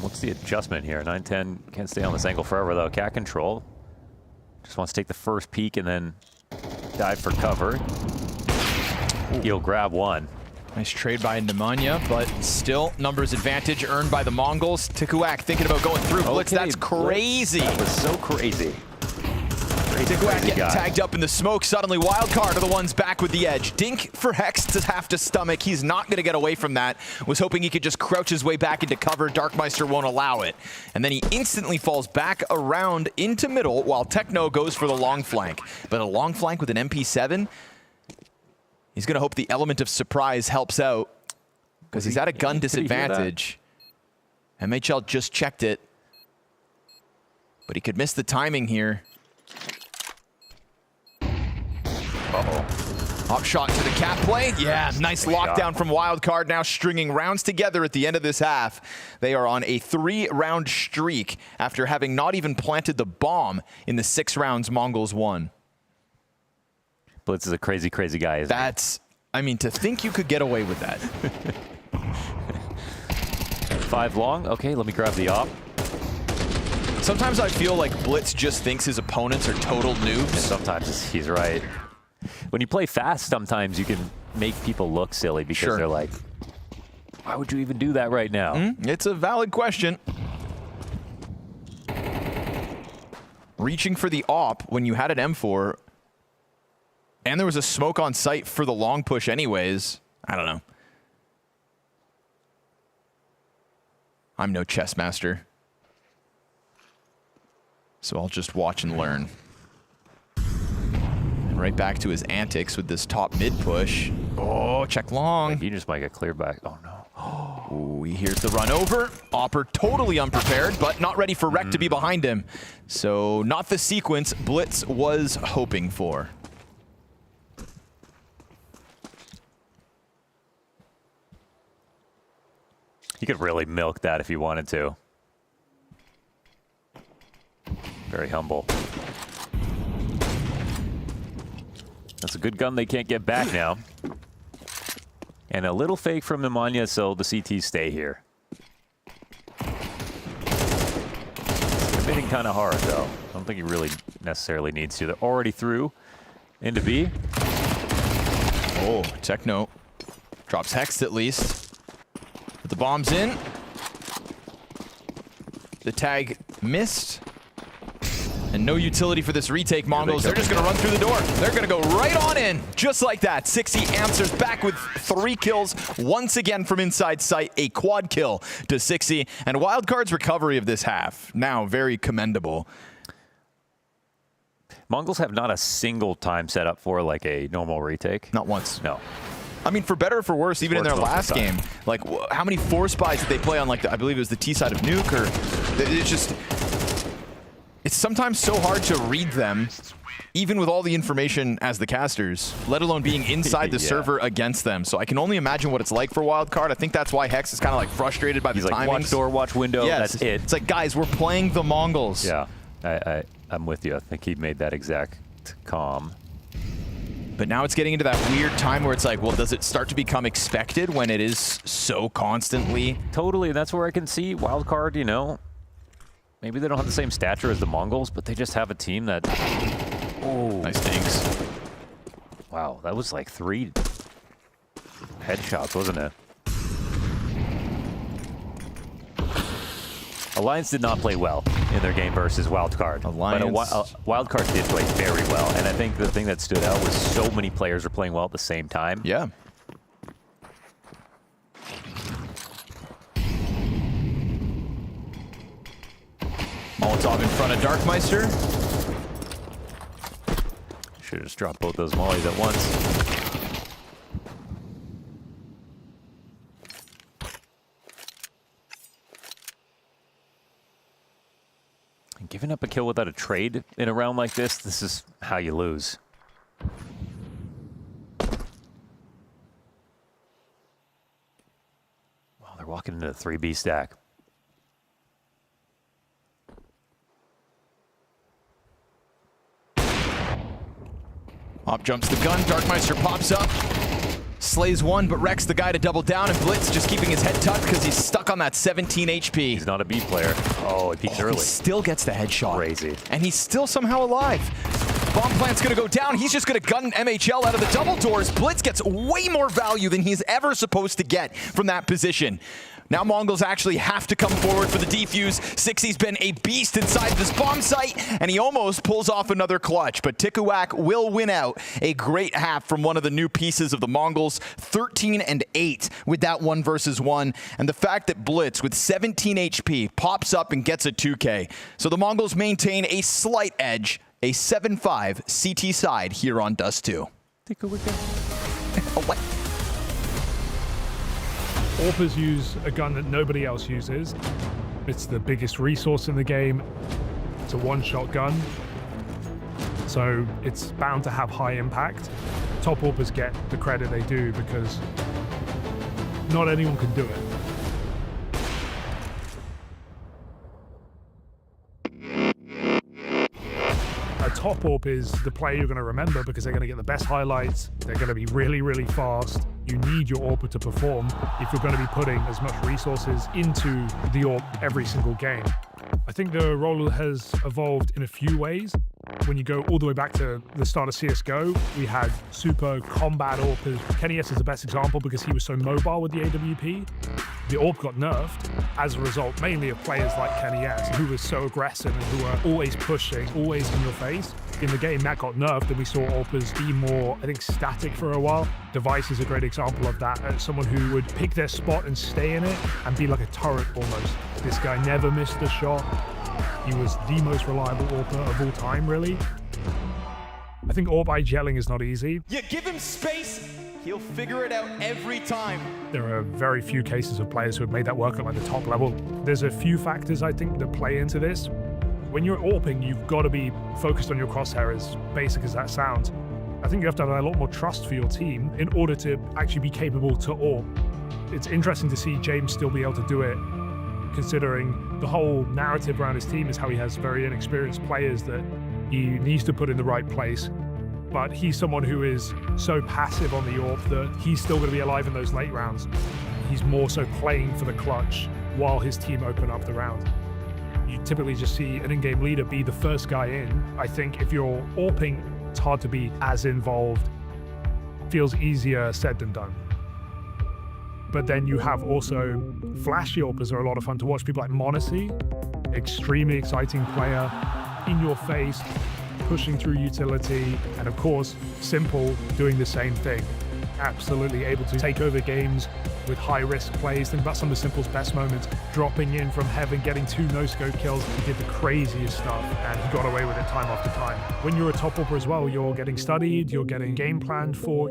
S21: What's the adjustment here? 9-10 can't stay on this angle forever, though. Cat control. Just wants to take the first peek and then dive for cover. He'll grab one.
S4: Nice trade by Nemanja, but still numbers advantage earned by the Mongols. Tikawak thinking about going through Blitz.
S21: Okay,
S4: That's crazy.
S21: That was so crazy.
S4: Tigwack getting tagged up in the smoke. Suddenly, Wildcard are the ones back with the edge. Dink for Hex to have to stomach. He's not going to get away from that. Was hoping he could just crouch his way back into cover. Darkmeister won't allow it. And then he instantly falls back around into middle while Techno goes for the long flank. But a long flank with an MP7, he's going to hope the element of surprise helps out because he's at a gun disadvantage. MHL just checked it, but he could miss the timing here. Up shot to the cap play. Yeah, nice lockdown from Wildcard, now stringing rounds together at the end of this half. They are on a 3-round streak after having not even planted the bomb in the 6 rounds MongolZ won.
S21: Blitz is a crazy, crazy guy, isn't
S4: he? I mean, to think you could get away with that.
S21: 5 long. Okay, let me grab the op.
S4: Sometimes I feel like Blitz just thinks his opponents are total noobs.
S21: And sometimes he's right. When you play fast, sometimes you can make people look silly because they're like, why would you even do that right now?
S4: It's a valid question. Reaching for the op when you had an M4 and there was a smoke on site for the long push anyways. I don't know. I'm no chess master, so I'll just watch and learn. And right back to his antics with this top mid push. Oh, check long.
S21: He just might get cleared back. Oh no.
S4: Ooh, here's the run over. Opper totally unprepared, but not ready for Rec to be behind him. So not the sequence Blitz was hoping for.
S21: He could really milk that if he wanted to. Very humble. That's a good gun they can't get back now. And a little fake from Nemanja, so the CTs stay here. Committing kind of hard, though. I don't think he really necessarily needs to. They're already through into B.
S4: Oh, Techno drops Hex at least. Put the bombs in. The tag missed. And no utility for this retake, MongolZ. They're just going to run through the door. They're going to go right on in, just like that. 60 answers back with 3 kills, once again from inside sight. A quad kill to 60. And Wildcard's recovery of this half, now very commendable.
S21: MongolZ have not a single time set up for like a normal retake.
S4: Not once.
S21: No.
S4: I mean, for better or for worse, even in their last game, like, how many 4 spies did they play on, like, I believe it was the T side of Nuke, or it's just... It's sometimes so hard to read them, even with all the information as the casters, let alone being inside the server against them. So I can only imagine what it's like for Wildcard. I think that's why Hex is kind of like frustrated by the timings.
S21: Like, watch door, watch window, that's it.
S4: It's like, guys, we're playing the MongolZ.
S21: Yeah, I'm with you. I think he made that exact calm.
S4: But now it's getting into that weird time where it's like, well, does it start to become expected when it is so constantly?
S21: Totally, that's where I can see Wildcard, you know, maybe they don't have the same stature as the MongolZ, but they just have a team that... Oh,
S4: nice dinks.
S21: Wow, that was like 3 headshots, wasn't it? Alliance did not play well in their game versus Wildcard.
S4: Alliance.
S21: But Wildcard did play very well, and I think the thing that stood out was so many players were playing well at the same time.
S4: Yeah. Molotov in front of Darkmeister.
S21: Should have just dropped both those mollies at once. Giving up a kill without a trade in a round like this is how you lose. Wow, they're walking into the 3B stack.
S4: Op jumps the gun, Darkmeister pops up. Slays one, but Rex the guy to double down, and Blitz just keeping his head tucked because he's stuck on that 17 HP.
S21: He's not a B player. Oh, he peeks early.
S4: He still gets the headshot.
S21: Crazy.
S4: And he's still somehow alive. Bomb plant's gonna go down. He's just gonna gun MHL out of the double doors. Blitz gets way more value than he's ever supposed to get from that position. Now MongolZ actually have to come forward for the defuse. Sixy's been a beast inside this bomb site, and he almost pulls off another clutch, but Tikuak will win out. A great half from one of the new pieces of the Mongols, 13-8 with that 1 versus 1, and the fact that Blitz with 17 HP pops up and gets a 2K. So the Mongols maintain a slight edge, a 7-5 CT side here on Dust 2.
S10: AWPers use a gun that nobody else uses. It's the biggest resource in the game. It's a one-shot gun, so it's bound to have high impact. Top AWPers get the credit they do because not anyone can do it. A top AWP is the player you're going to remember because they're going to get the best highlights. They're going to be really, really fast. You need your AWPer to perform if you're going to be putting as much resources into the AWP every single game. I think the role has evolved in a few ways. When you go all the way back to the start of CSGO, we had super combat AWPers. paiN is the best example because he was so mobile with the AWP. The AWP got nerfed as a result, mainly of players like paiN, who was so aggressive and who were always pushing, always in your face. In the game, that got nerfed, and we saw AWPers be more, I think, static for a while. Device is a great example of that. Someone who would pick their spot and stay in it and be like a turret almost. This guy never missed a shot. He was the most reliable AWPer of all time, really. I think AWP IGLing is not easy.
S22: You give him space, he'll figure it out every time.
S10: There are very few cases of players who have made that work at like the top level. There's a few factors, I think, that play into this. When you're AWPing, you've got to be focused on your crosshair, as basic as that sounds. I think you have to have a lot more trust for your team in order to actually be capable to AWP. It's interesting to see James still be able to do it, considering the whole narrative around his team is how he has very inexperienced players that he needs to put in the right place. But he's someone who is so passive on the AWP that he's still going to be alive in those late rounds. He's more so playing for the clutch while his team open up the round. You typically just see an in-game leader be the first guy in. I think if you're AWPing, it's hard to be as involved. Feels easier said than done. But then you have also flashy AWPers are a lot of fun to watch. People like MongolZ, extremely exciting player, in your face, pushing through utility, and of course, Simple doing the same thing. Absolutely able to take over games with high-risk plays. Think about some of Simple's best moments, dropping in from heaven, getting 2 no-scope kills. He did the craziest stuff, and he got away with it time after time. When you're a top AWPer as well, you're getting studied, you're getting game planned for.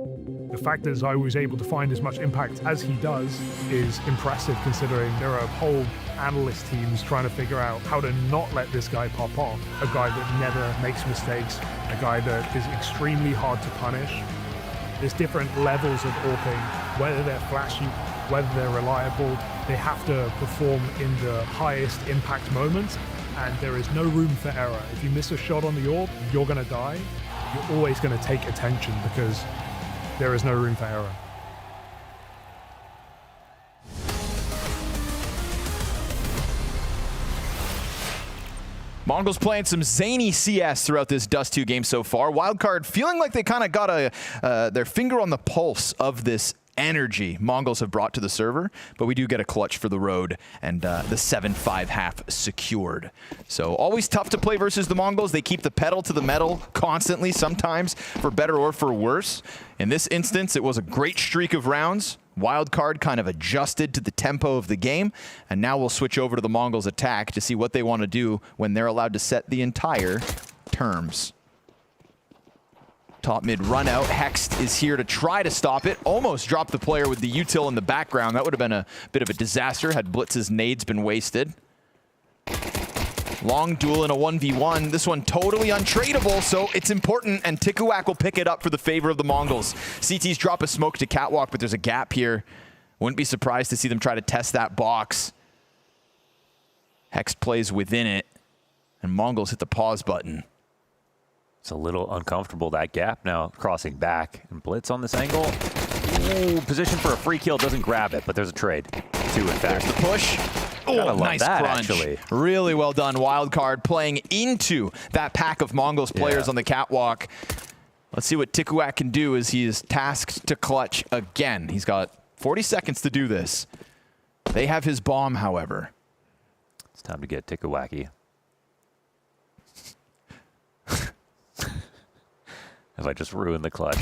S10: The fact that I was able to find as much impact as he does is impressive, considering there are whole analyst teams trying to figure out how to not let this guy pop off. A guy that never makes mistakes, a guy that is extremely hard to punish. There's different levels of AWPing, whether they're flashy, whether they're reliable. They have to perform in the highest impact moments, and there is no room for error. If you miss a shot on the AWP, you're going to die. You're always going to take attention because there is no room for error.
S4: Mongols playing some zany CS throughout this Dust 2 game so far. Wildcard feeling like they kind of got their finger on the pulse of this energy Mongols have brought to the server, but we do get a clutch for the road and the 7-5 half secured. So always tough to play versus the Mongols. They keep the pedal to the metal constantly, sometimes for better or for worse. In this instance, it was a great streak of rounds. Wildcard kind of adjusted to the tempo of the game, and now we'll switch over to the Mongols attack to see what they want to do when they're allowed to set the entire terms. Top mid run out. Hext is here to try to stop it. Almost dropped the player with the util in the background. That would have been a bit of a disaster had Blitz's nades been wasted. Long duel in a 1v1. This one totally untradeable, so it's important, and Tikuak will pick it up for the favor of the Mongols. CTs drop a smoke to Catwalk, but there's a gap here. Wouldn't be surprised to see them try to test that box. Hext plays within it, and Mongols hit the pause button.
S21: It's a little uncomfortable, that gap now crossing back. And Blitz on this angle. Ooh, position for a free kill, doesn't grab it, but there's a trade. 2 in fact.
S4: There's the push. Oh, nice crunch. Actually. Really well done. Wildcard playing into that pack of Mongols players on the catwalk. Let's see what Tikuak can do as he is tasked to clutch again. He's got 40 seconds to do this. They have his bomb, however.
S21: It's time to get Tickawaki. Have I just ruined the clutch?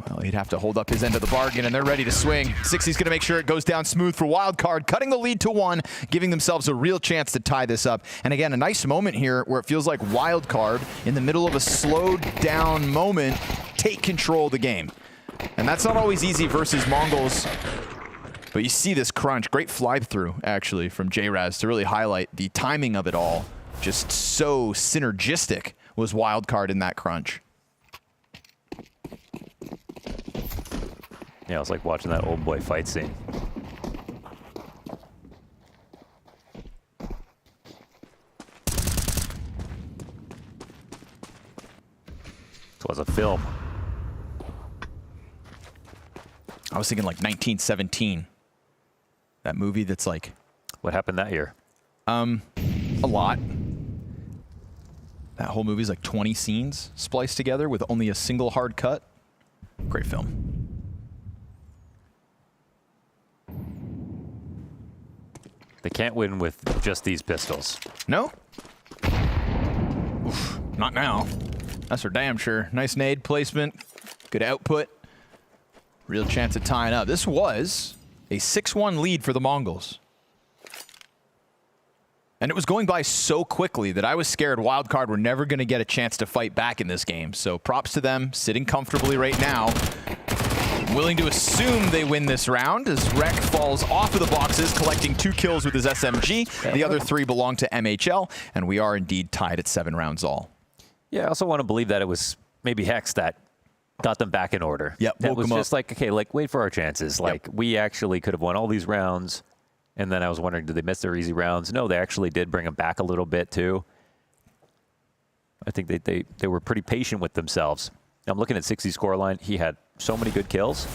S4: Well, he'd have to hold up his end of the bargain, and they're ready to swing. 60's going to make sure it goes down smooth for Wildcard, cutting the lead to 1, giving themselves a real chance to tie this up. And again, a nice moment here where it feels like Wildcard, in the middle of a slowed down moment, take control of the game. And that's not always easy versus MongolZ. But you see this crunch. Great fly-through, actually, from JRaz to really highlight the timing of it all. Just so synergistic was Wildcard in that crunch.
S21: Yeah, it was like watching that old boy fight scene. This was a film.
S4: I was thinking like 1917. That movie that's like...
S21: What happened that year?
S4: A lot. That whole movie's like 20 scenes spliced together with only a single hard cut. Great film.
S21: They can't win with just these pistols.
S4: No? Oof, not now. That's for damn sure. Nice nade placement. Good output. Real chance of tying up. This was a 6-1 lead for the MongolZ. And it was going by so quickly that I was scared Wildcard were never going to get a chance to fight back in this game. So props to them, sitting comfortably right now. Willing to assume they win this round as Rek falls off of the boxes, collecting 2 kills with his SMG. The other 3 belong to MHL, and we are indeed tied at 7 rounds all.
S21: Yeah, I also want to believe that it was maybe Hex that got them back in order.
S4: Yep,
S21: that was just
S4: up.
S21: like, okay, like wait for our chances. Like we actually could have won all these rounds, and then I was wondering, did they miss their easy rounds? No, they actually did bring them back a little bit too. I think they were pretty patient with themselves. I'm looking at 60's scoreline. He had so many good kills.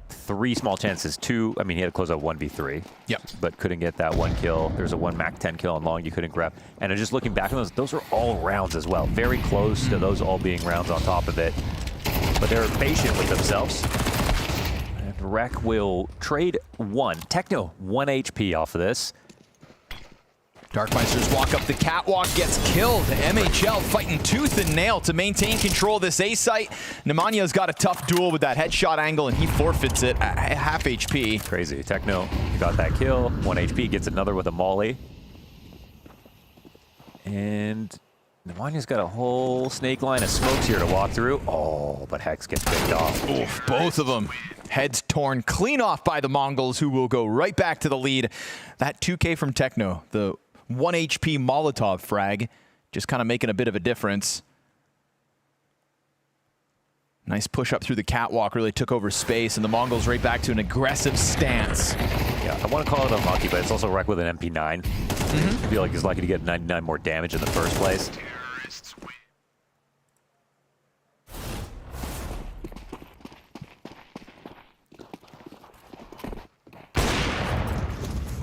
S21: 3 small chances. 2, I mean, he had to close out 1v3.
S4: Yep.
S21: But couldn't get that 1 kill. There's a 1 Mac 10 kill on long you couldn't grab. And just looking back on those are all rounds as well. Very close to those all being rounds on top of it. But they're patient with themselves. And Rek will trade 1. Techno, 1 HP off of this.
S4: Darkmeisters walk up the catwalk, gets killed. MHL fighting tooth and nail to maintain control of this A site. Nemanya's got a tough duel with that headshot angle, and he forfeits it at half HP.
S21: Crazy. Techno got that kill. 1 HP, gets another with a molly. And Nemanya's got a whole snake line of smokes here to walk through. Oh, but Hex gets picked off.
S4: Oof, both of them. Heads torn clean off by the MongolZ, who will go right back to the lead. That 2K from Techno, the 1 HP Molotov frag, just kind of making a bit of a difference. Nice push up through the catwalk, really took over space, and the MongolZ right back to an aggressive stance.
S21: Yeah, I want to call it unlucky, but it's also Rek with an MP9. I feel like he's lucky to get 99 more damage in the first place.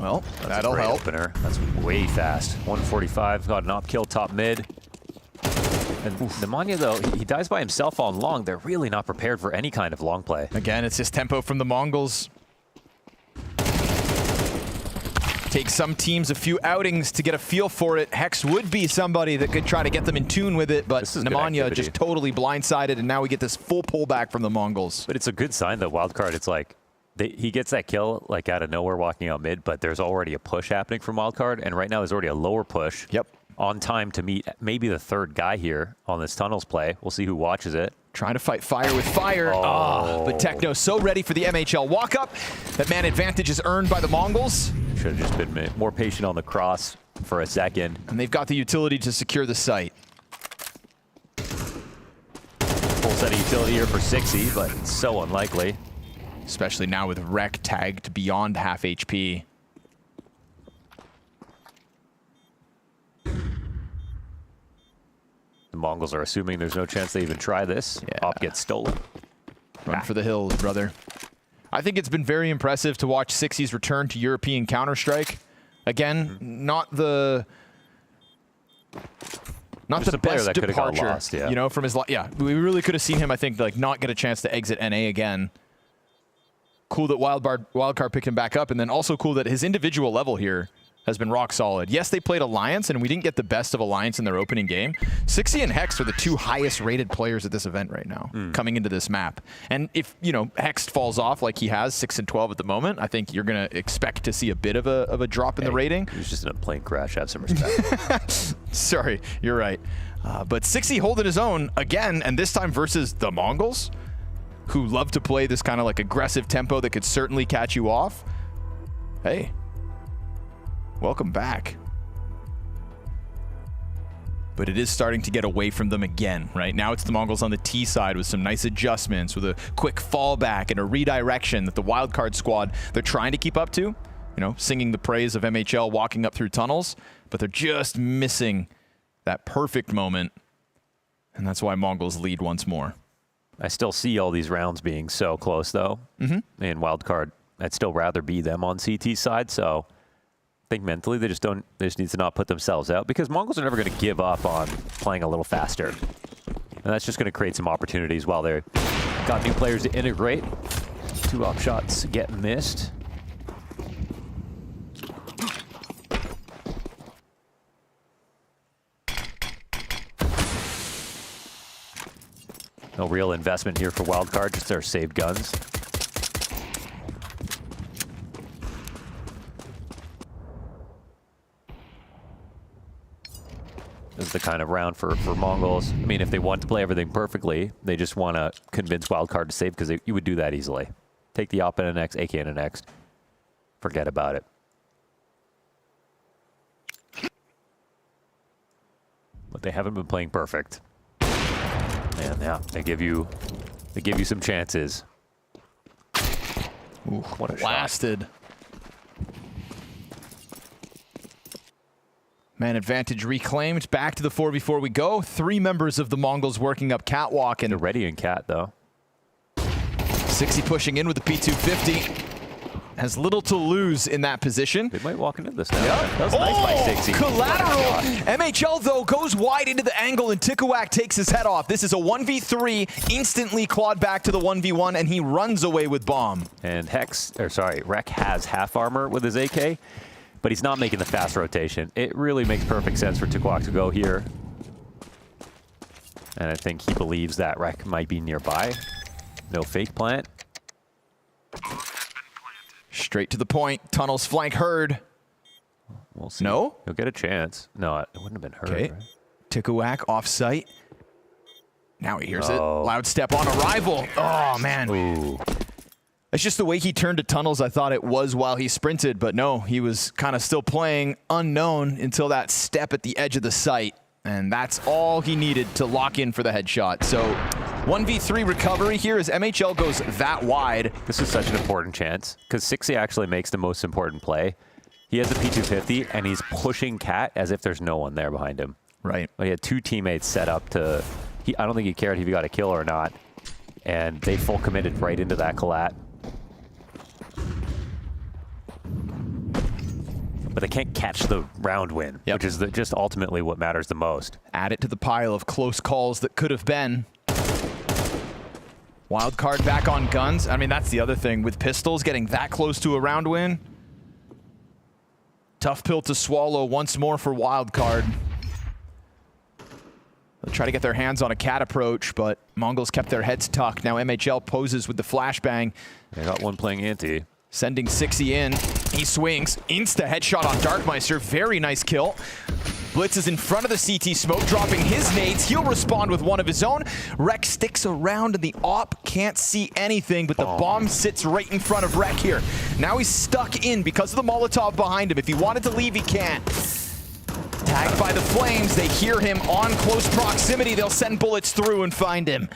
S4: Well,
S21: that's
S4: that'll
S21: a great
S4: help.
S21: Opener. That's way fast. 145, got an op kill top mid. And Nemanja, though, he dies by himself on long. They're really not prepared for any kind of long play.
S4: Again, it's just tempo from the MongolZ. Takes some teams a few outings to get a feel for it. Hex would be somebody that could try to get them in tune with it, but Nemanja just totally blindsided, and now we get this full pullback from the MongolZ.
S21: But it's a good sign that Wildcard, it's like, he gets that kill like out of nowhere walking out mid, but there's already a push happening from Wildcard, and right now there's already a lower push.
S4: Yep.
S21: On time to meet maybe the 3rd guy here on this tunnels play. We'll see who watches it.
S4: Trying to fight fire with fire. But Techno so ready for the MHL walk-up. That man advantage is earned by the MongolZ.
S21: Should have just been more patient on the cross for a second.
S4: And they've got the utility to secure the site.
S21: Full set of utility here for 60, but it's so unlikely.
S4: Especially now with Rek tagged beyond half HP.
S21: The MongolZ are assuming there's no chance they even try this. Yeah. Op gets stolen.
S4: Run for the hills, brother. I think it's been very impressive to watch 60's return to European Counter-Strike. Again, not the
S21: best
S4: that departure,
S21: lost, yeah.
S4: You know, from his we really could have seen him, I think, like not get a chance to exit NA again. Cool that Wildcard picked him back up, and then also cool that his individual level here has been rock solid. Yes, they played Alliance, and we didn't get the best of Alliance in their opening game. csgo and Hext are the 2 highest rated players at this event right now, coming into this map. And if, you know, Hext falls off like he has, 6 and 12 at the moment, I think you're going to expect to see a bit of a drop in the rating.
S21: He was just in a plane crash. Have some respect.
S4: Sorry, you're right. But csgo holding his own again, and this time versus the Mongols, who love to play this kind of like aggressive tempo that could certainly catch you off. Hey. Welcome back. But it is starting to get away from them again, right? Now it's the Mongols on the T side with some nice adjustments, with a quick fallback and a redirection that the Wildcard squad, they're trying to keep up to. You know, singing the praise of MHL walking up through tunnels, but they're just missing that perfect moment. And that's why Mongols lead once more.
S21: I still see all these rounds being so close, though. In Wildcard, I'd still rather be them on CT side, so I think mentally they just need to not put themselves out, because Mongols are never going to give up on playing a little faster. And that's just going to create some opportunities while they've got new players to integrate. 2 up shots get missed. No real investment here for Wildcard, just their saved guns. This is the kind of round for Mongols. I mean, if they want to play everything perfectly, they just want to convince Wildcard to save, because you would do that easily. Take the op in a next, AK in a next. Forget about it. But they haven't been playing perfect. And yeah, they give you some chances.
S4: Ooh,
S21: what a
S4: blasted.
S21: shot.
S4: Man advantage reclaimed. Back to the 4v4 we go. 3 members of the Mongols working up catwalk. And
S21: they're ready in cat, though.
S4: csgo pushing in with the P250. Has little to lose in that position.
S21: They might walk into this now. Yep. That was nice by csgo.
S4: Collateral. MHL, though, goes wide into the angle, and Tikawak takes his head off. This is a 1v3, instantly clawed back to the 1v1, and he runs away with bomb.
S21: And Rek has half armor with his AK, but he's not making the fast rotation. It really makes perfect sense for Tikawak to go here. And I think he believes that Rek might be nearby. No fake plant.
S4: Straight to the point. Tunnels flank Herd.
S21: We'll see.
S4: No?
S21: He'll get a chance. No, it wouldn't have been Herd.
S4: Okay.
S21: Right?
S4: Tikawak off site. Now he hears it. Loud step on arrival. Oh, man.
S21: Ooh.
S4: It's just the way he turned to tunnels. I thought it was while he sprinted, but no, he was kind of still playing unknown until that step at the edge of the site. And that's all he needed to lock in for the headshot. So 1v3 recovery here as MHL goes that wide.
S21: This is such an important chance, because csgo actually makes the most important play. He has the P250, and he's pushing Cat as if there's no one there behind him.
S4: Right.
S21: He had 2 teammates set up to... I don't think he cared if he got a kill or not. And they full committed right into that collat. But they can't catch the round win, which is just ultimately what matters the most.
S4: Add it to the pile of close calls that could have been. Wildcard back on guns. I mean, that's the other thing. With pistols getting that close to a round win. Tough pill to swallow once more for Wildcard. They'll try to get their hands on a cat approach, but Mongols kept their heads tucked. Now MHL poses with the flashbang.
S21: They got one playing anti.
S4: Sending csgo in. He swings. Insta headshot on Darkmeister. Very nice kill. Blitz is in front of the CT smoke, dropping his nades. He'll respond with one of his own. Rek sticks around and the op can't see anything, but the bomb sits right in front of Rek here. Now he's stuck in because of the Molotov behind him. If he wanted to leave, he can't. Tagged by the flames. They hear him on close proximity. They'll send bullets through and find him.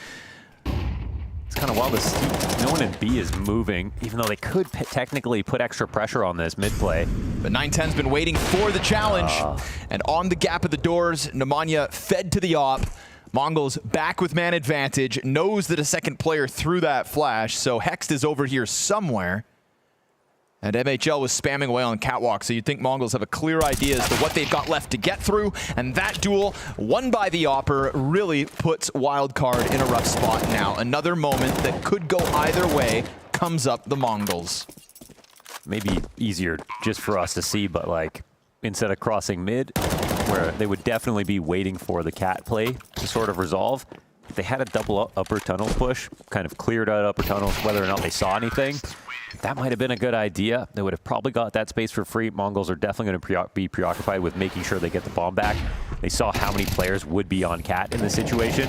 S21: It's kind of wild. No one in B is moving, even though they could technically put extra pressure on this mid-play.
S4: But 910's been waiting for the challenge. And on the gap of the doors, Nemanja fed to the op. Mongols back with man advantage, knows that a second player threw that flash, so Hext is over here somewhere. And MHL was spamming away on catwalk, so you'd think Mongols have a clear idea as to what they've got left to get through. And that duel, won by the Opper, really puts Wildcard in a rough spot now. Another moment that could go either way comes up the Mongols.
S21: Maybe easier just for us to see, but like instead of crossing mid, where they would definitely be waiting for the cat play to sort of resolve, if they had a double upper tunnel push, kind of cleared out upper tunnels, whether or not they saw anything, that might have been a good idea. They would have probably got that space for free. Mongols are definitely going to be preoccupied with making sure they get the bomb back. They saw how many players would be on cat in this situation.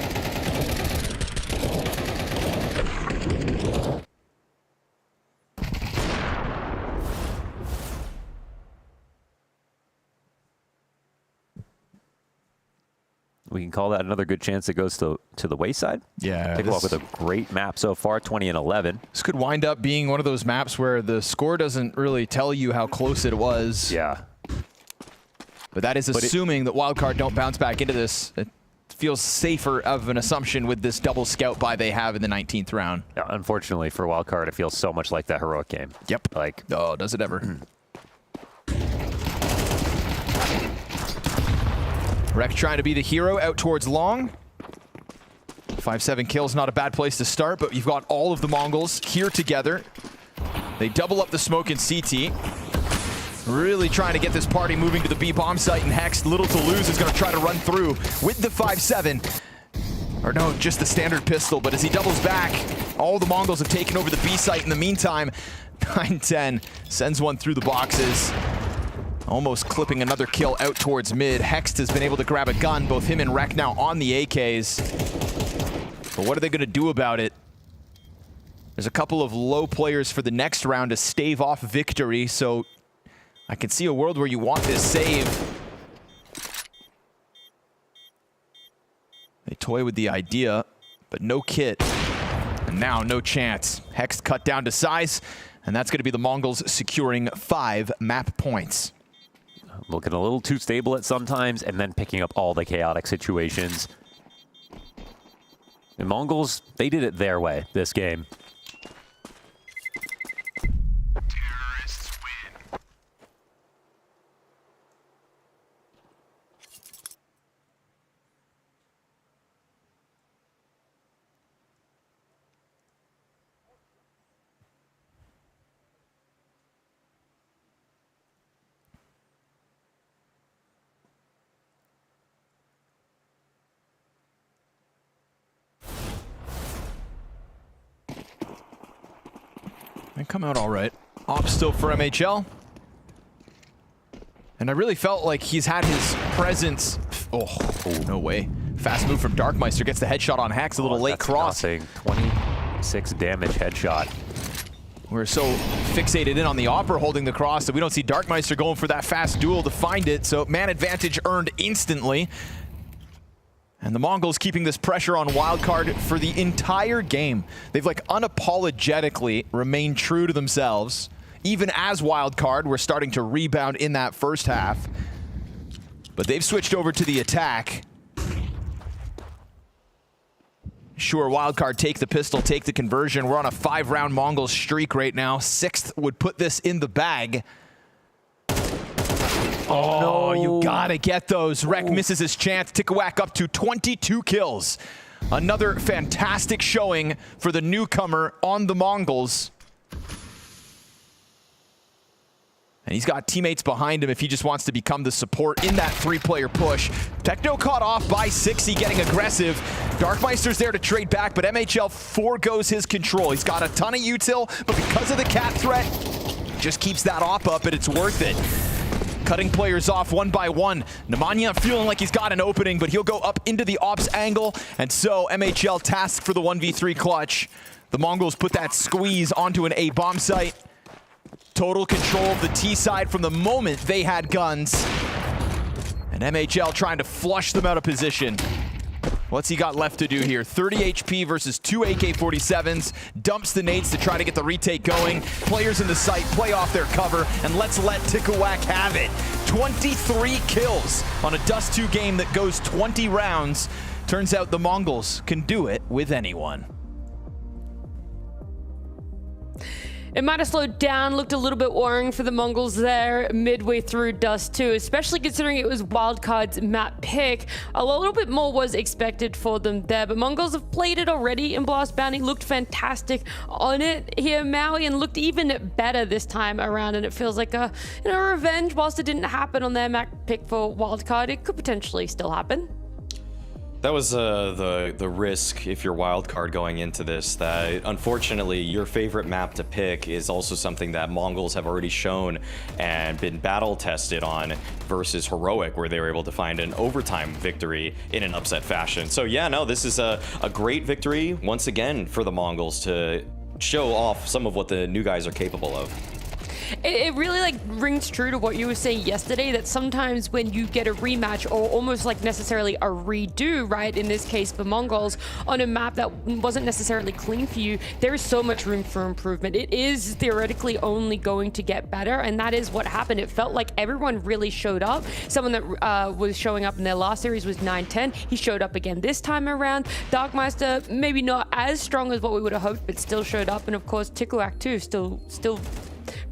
S21: We can call that another good chance that goes to the wayside.
S4: Yeah.
S21: Take a look with a great map so far, 20 and 11.
S4: This could wind up being one of those maps where the score doesn't really tell you how close it was.
S21: Yeah.
S4: But that is assuming that Wildcard don't bounce back into this. It feels safer of an assumption with this double scout buy they have in the 19th round.
S21: Yeah, unfortunately for Wildcard, it feels so much like that heroic game.
S4: Yep.
S21: Like,
S4: oh, does it ever? Rek trying to be the hero out towards long. 5-7 kills, not a bad place to start, but you've got all of the Mongols here together. They double up the smoke in CT. Really trying to get this party moving to the B bomb site, and Hex, little to lose, is going to try to run through with the 5-7. Or no, just the standard pistol, but as he doubles back, all the Mongols have taken over the B site in the meantime. 9-10 sends one through the boxes. Almost clipping another kill out towards mid. Hext has been able to grab a gun, both him and Rek now on the AKs. But what are they going to do about it? There's a couple of low players for the next round to stave off victory, so I can see a world where you want this save. They toy with the idea, but no kit. And now no chance. Hext cut down to size, and that's going to be the Mongols securing 5 map points.
S21: Looking a little too stable at sometimes, and then picking up all the chaotic situations. The Mongols, they did it their way this game.
S4: And come out all right. Op still for MHL. And I really felt like he's had his presence. Oh, no way. Fast move from Darkmeister, gets the headshot on Hex, a little late cross.
S21: Nothing. 26 damage headshot.
S4: We're so fixated in on the Opera holding the cross that we don't see Darkmeister going for that fast duel to find it. So man advantage earned instantly. And the Mongols keeping this pressure on Wildcard for the entire game. They've like unapologetically remained true to themselves. Even as Wildcard were starting to rebound in that first half. But they've switched over to the attack. Sure, Wildcard take the pistol, take the conversion. We're on a 5-round Mongol streak right now. 6th would put this in the bag. Oh, no. You gotta get those. Rek misses his chance. Tikawak up to 22 kills. Another fantastic showing for the newcomer on the Mongols. And he's got teammates behind him if he just wants to become the support in that 3-player push. Techno caught off by 6E getting aggressive. Darkmeister's there to trade back, but MHL forgoes his control. He's got a ton of util, but because of the cat threat, just keeps that op up, and it's worth it. Cutting players off one by one. Nemanja feeling like he's got an opening, but he'll go up into the ops angle. And so MHL tasked for the 1v3 clutch. The Mongols put that squeeze onto an A bomb site. Total control of the T side from the moment they had guns. And MHL trying to flush them out of position. What's he got left to do here? 30 HP versus 2 AK-47s. Dumps the nades to try to get the retake going. Players in the site play off their cover, and let's let Tikawak have it. 23 kills on a Dust 2 game that goes 20 rounds. Turns out the Mongols can do it with anyone.
S18: It might have slowed down, looked a little bit worrying for the Mongols there midway through Dust 2, especially considering it was Wildcard's map pick. A little bit more was expected for them there, but Mongols have played it already in Blast Bounty, looked fantastic on it here, Maui, and looked even better this time around, and it feels like a revenge. Whilst it didn't happen on their map pick for Wildcard, it could potentially still happen.
S20: That was the risk if you're Wildcard going into this, that unfortunately your favorite map to pick is also something that Mongols have already shown and been battle tested on versus Heroic, where they were able to find an overtime victory in an upset fashion. So yeah, no, this is a great victory once again for the Mongols to show off some of what the new guys are capable of.
S18: It really like rings true to what you were saying yesterday, that sometimes when you get a rematch or almost like necessarily a redo, right, in this case for Mongols, on a map that wasn't necessarily clean for you, there is so much room for improvement. It is theoretically only going to get better, and that is what happened. It felt like everyone really showed up. Someone that was showing up in their last series was 910. He showed up again this time around. Darkmeister, maybe not as strong as what we would have hoped, but still showed up. And of course, Tikuak too, still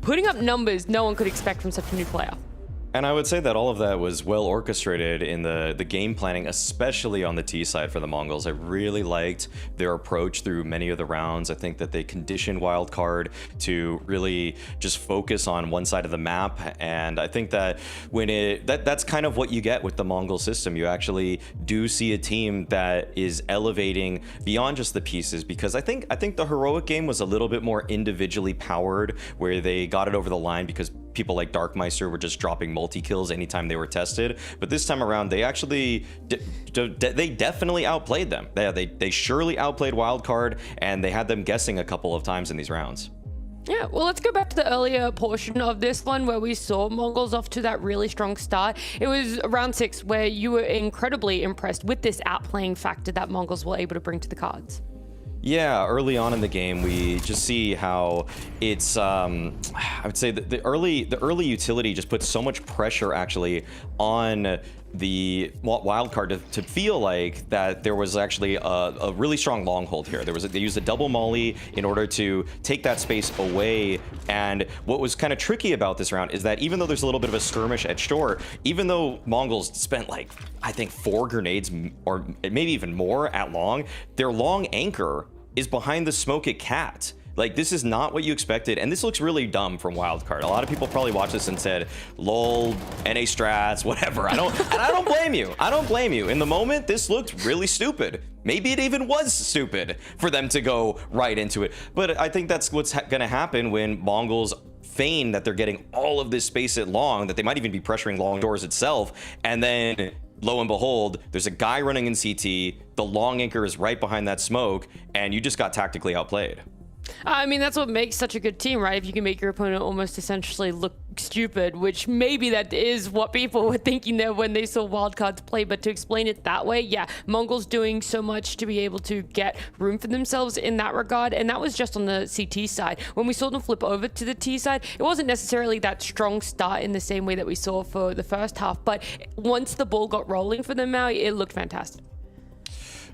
S18: putting up numbers no one could expect from such a new player.
S20: And I would say that all of that was well orchestrated in the game planning, especially on the T side for the Mongols. I really liked their approach through many of the rounds. I think that they conditioned Wildcard to really just focus on one side of the map. And I think that that's kind of what you get with the Mongol system. You actually do see a team that is elevating beyond just the pieces, because I think the Heroic game was a little bit more individually powered, where they got it over the line because people like Darkmeister were just dropping multi-kills anytime they were tested. But this time around, they actually they definitely outplayed them. They surely outplayed Wildcard, and they had them guessing a couple of times in these rounds.
S18: Yeah, well, let's go back to the earlier portion of this one where we saw Mongols off to that really strong start. It was round 6 where you were incredibly impressed with this outplaying factor that Mongols were able to bring to the cards.
S20: Yeah, early on in the game, we just see how it's, I would say that the early utility just puts so much pressure actually on the Wildcard to feel like that there was actually a really strong long hold here. They used a double molly in order to take that space away. And what was kind of tricky about this round is that even though there's a little bit of a skirmish at short, even though Mongols spent like, I think 4 grenades or maybe even more at long, their long anchor is behind the smoke at Cat. Like, this is not what you expected, and this looks really dumb from Wildcard. A lot of people probably watched this and said, lol, NA strats, whatever. I don't blame you. I don't blame you. In the moment, this looked really stupid. Maybe it even was stupid for them to go right into it. But I think that's what's gonna happen when Mongols feign that they're getting all of this space at long, that they might even be pressuring long doors itself, and then lo and behold, there's a guy running in CT, the long anchor is right behind that smoke, and you just got tactically outplayed.
S18: I mean, that's what makes such a good team, right? If you can make your opponent almost essentially look stupid, which maybe that is what people were thinking there when they saw Wildcards play, but to explain it that way, yeah, Mongols doing so much to be able to get room for themselves in that regard, and that was just on the CT side. When we saw them flip over to the T side, it wasn't necessarily that strong start in the same way that we saw for the first half, but once the ball got rolling for them, Maui, it looked fantastic.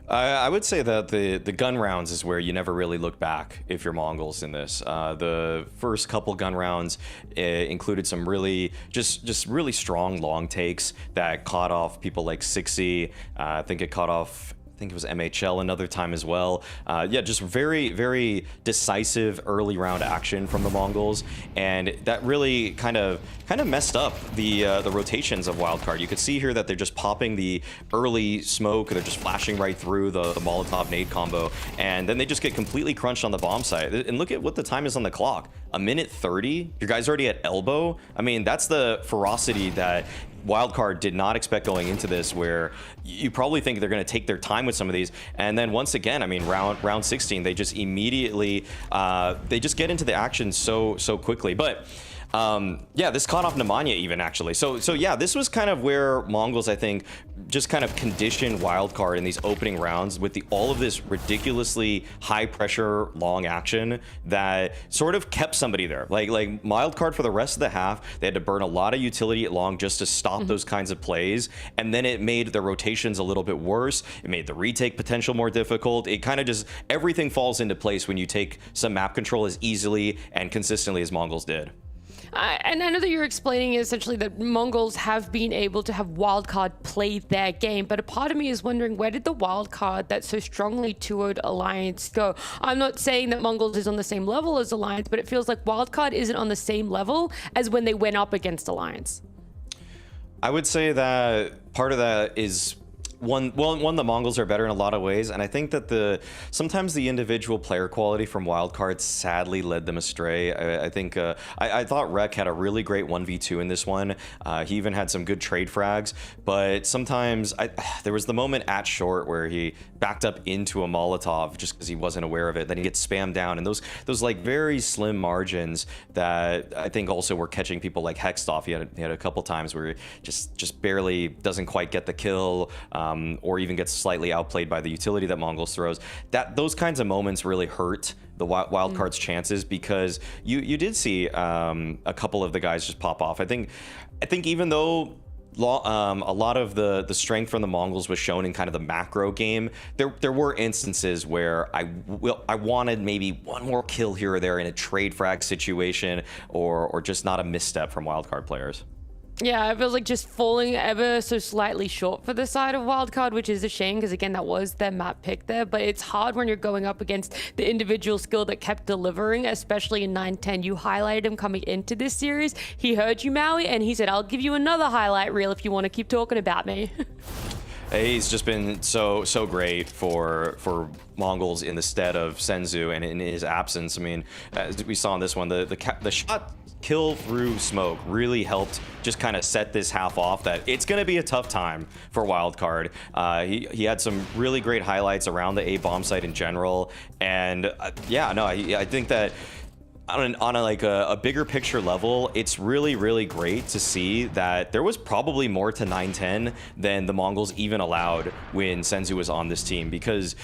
S20: I would say that the gun rounds is where you never really look back if you're Mongols in this. The first couple gun rounds included some really just really strong long takes that caught off people like Sixy. I think it caught off, I think it was MHL another time as well. Yeah, just very, very decisive early round action from the Mongols, and that really kind of messed up the rotations of Wildcard. You could see here that they're just popping the early smoke, they're just flashing right through the Molotov nade combo, and then they just get completely crunched on the bomb site. And look at what the time is on the clock. 1:30. Your guys already at elbow. I mean, that's the ferocity that Wildcard did not expect going into this, where you probably think they're going to take their time with some of these, and then once again, I mean, round 16, they just immediately they just get into the action so quickly. But Yeah, this caught off Nemanja even, actually. So yeah, this was kind of where MongolZ, I think, just kind of conditioned Wildcard in these opening rounds with all of this ridiculously high pressure, long action that sort of kept somebody there. Like Wildcard for the rest of the half, they had to burn a lot of utility at long just to stop those kinds of plays. And then it made the rotations a little bit worse. It made the retake potential more difficult. It kind of just, everything falls into place when you take some map control as easily and consistently as MongolZ did.
S18: And I know that you're explaining essentially that MongolZ have been able to have Wildcard play their game, but a part of me is wondering, where did the Wildcard that so strongly 2-0'd Alliance go? I'm not saying that MongolZ is on the same level as Alliance, but it feels like Wildcard isn't on the same level as when they went up against Alliance.
S20: I would say that part of that is one, the MongolZ are better in a lot of ways, and I think that sometimes the individual player quality from Wildcard sadly led them astray. I think I thought Rek had a really great 1v2 in this one. He even had some good trade frags, but sometimes there was the moment at short where he backed up into a Molotov just because he wasn't aware of it. Then he gets spammed down, and those like very slim margins that I think also were catching people like Hextov. He had a couple times where he just barely doesn't quite get the kill. Or even gets slightly outplayed by the utility that MongolZ throws. Those kinds of moments really hurt the Wildcard's chances, because you did see a couple of the guys just pop off. I think even though a lot of the strength from the MongolZ was shown in kind of the macro game, there were instances where I wanted maybe one more kill here or there in a trade frag situation, or just not a misstep from Wildcard players.
S18: Yeah, it feels like just falling ever so slightly short for the side of Wildcard, which is a shame because, again, that was their map pick there. But it's hard when you're going up against the individual skill that kept delivering, especially in 9-10. You highlighted him coming into this series. He heard you, Maui, and he said, I'll give you another highlight reel if you want to keep talking about me.
S20: He's just been so great for MongolZ in the stead of Senzu, and in his absence. I mean, as we saw in this one, the shot kill through smoke really helped just kind of set this half off that it's going to be a tough time for Wildcard. He had some really great highlights around the A bomb site in general, and yeah, no, I think that on a bigger picture level, it's really great to see that there was probably more to 9-10 than the MongolZ even allowed when Senzu was on this team, because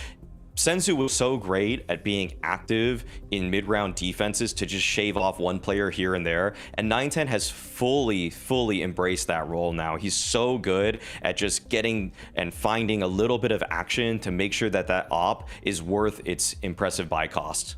S20: Senzu was so great at being active in mid-round defenses to just shave off one player here and there, and 9-10 has fully embraced that role now. He's so good at just getting and finding a little bit of action to make sure that op is worth its impressive buy cost.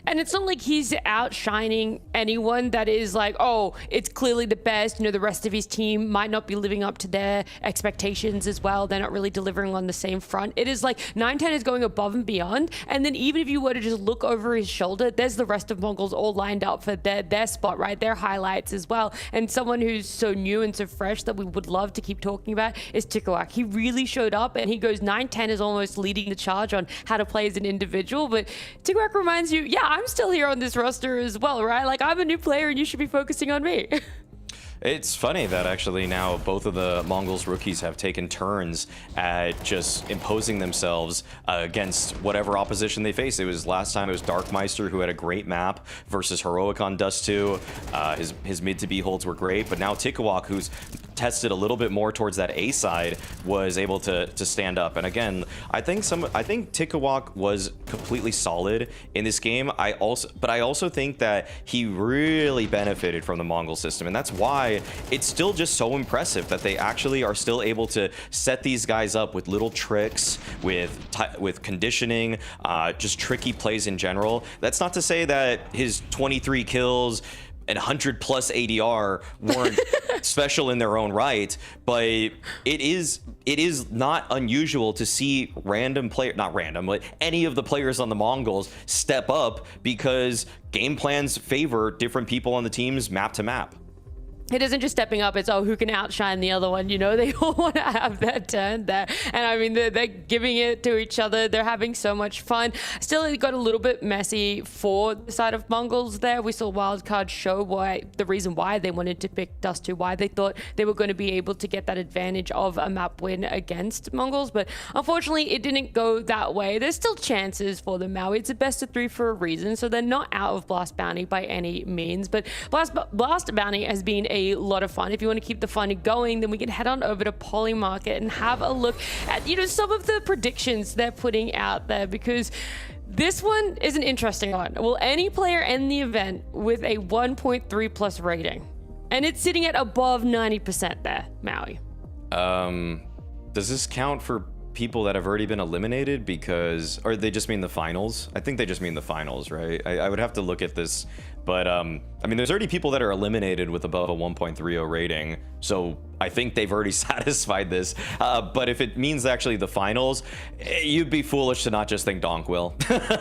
S18: And it's not like he's outshining anyone that is like, oh, it's clearly the best. You know, the rest of his team might not be living up to their expectations as well. They're not really delivering on the same front. It is like 9-10 is going above and beyond. And then even if you were to just look over his shoulder, there's the rest of MongolZ all lined up for their spot, right? Their highlights as well. And someone who's so new and so fresh that we would love to keep talking about is Tikawak. He really showed up, and he goes 9-10 is almost leading the charge on how to play as an individual. But Tikawak reminds you, yeah, I'm still here on this roster as well, right? Like, I'm a new player and you should be focusing on me.
S20: It's funny that actually now both of the MongolZ rookies have taken turns at just imposing themselves against whatever opposition they face. Last time it was Darkmeister, who had a great map, versus Heroic on Dust 2. His mid to B holds were great, but now Tikawak, who's tested a little bit more towards that A side, was able to stand up. And again, I think Tikawak was completely solid in this game. But I also think that he really benefited from the Mongol system, and that's why it's still just so impressive that they actually are still able to set these guys up with little tricks, with conditioning, just tricky plays in general. That's not to say that his 23 kills and 100+ ADR weren't special in their own right, but it is not unusual to see but any of the players on the MongolZ step up because game plans favor different people on the teams map to map.
S18: it isn't just stepping up, it's, oh, who can outshine the other one? You know, they all want to have their turn there. And I mean, they're giving it to each other. They're having so much fun. Still, it got a little bit messy for the side of MongolZ there. We saw Wildcard show the reason why they wanted to pick Dust2, why they thought they were going to be able to get that advantage of a map win against MongolZ. But unfortunately, it didn't go that way. There's still chances for the Maui. It's a best of 3 for a reason, so they're not out of Blast Bounty by any means. But Blast Bounty has been a lot of fun. If you want to keep the fun going, then we can head on over to Polymarket and have a look at, you know, some of the predictions they're putting out there, because this one is an interesting one. Will any player end the event with a 1.3 plus rating? And it's sitting at above 90% there, Maui.
S20: Does this count for people that have already been eliminated? Because, or they just mean the finals? I think they just mean the finals, right? I would have to look at this, but I mean, there's already people that are eliminated with above a 1.30 rating, so I think they've already satisfied this. But if it means actually the finals, you'd be foolish to not just think Donk will.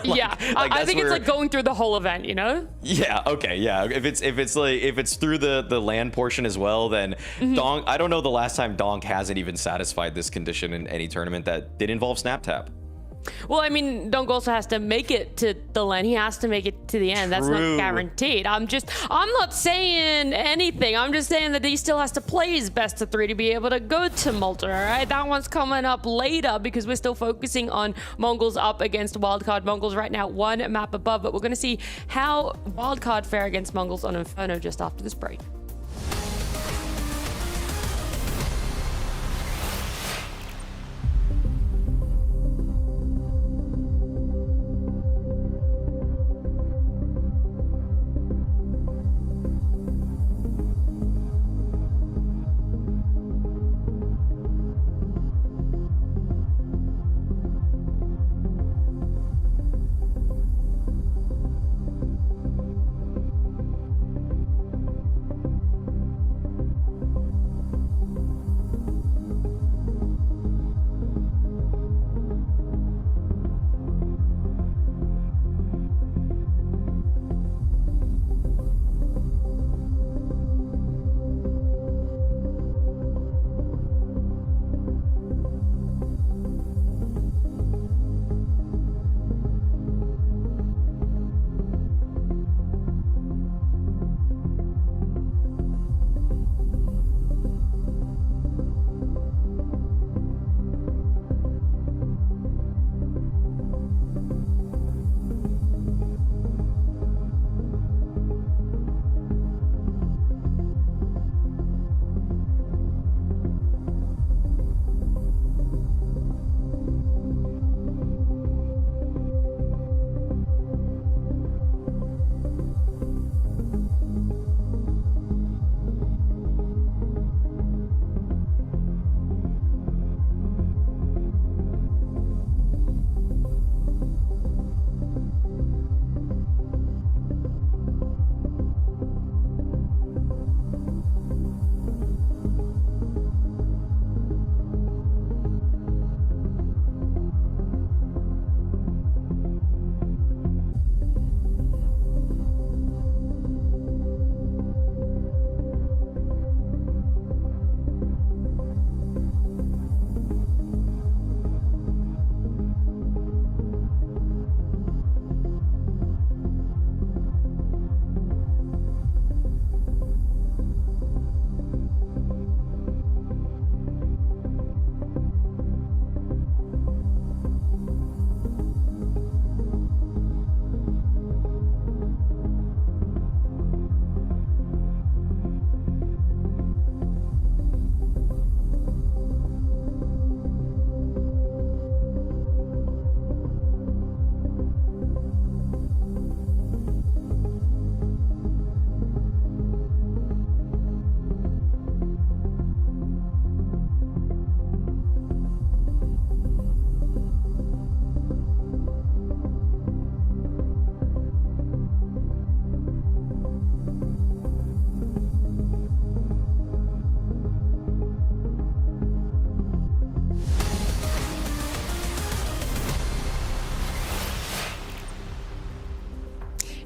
S18: Yeah, I think it's like going through the whole event, you know?
S20: Yeah, okay, yeah. If it's through the land portion as well, then Donk, I don't know the last time Donk hasn't even satisfied this condition in any tournament that did involve Snap Tap.
S18: Well, I mean, Donk also has to make it to the lane. He has to make it to the end. That's not guaranteed. I'm not saying anything. I'm just saying that he still has to play his best of 3 to be able to go to Malta, all right? That one's coming up later because we're still focusing on MongolZ up against Wildcard. MongolZ right now 1 map above, but we're going to see how Wildcard fare against MongolZ on Inferno just after this break.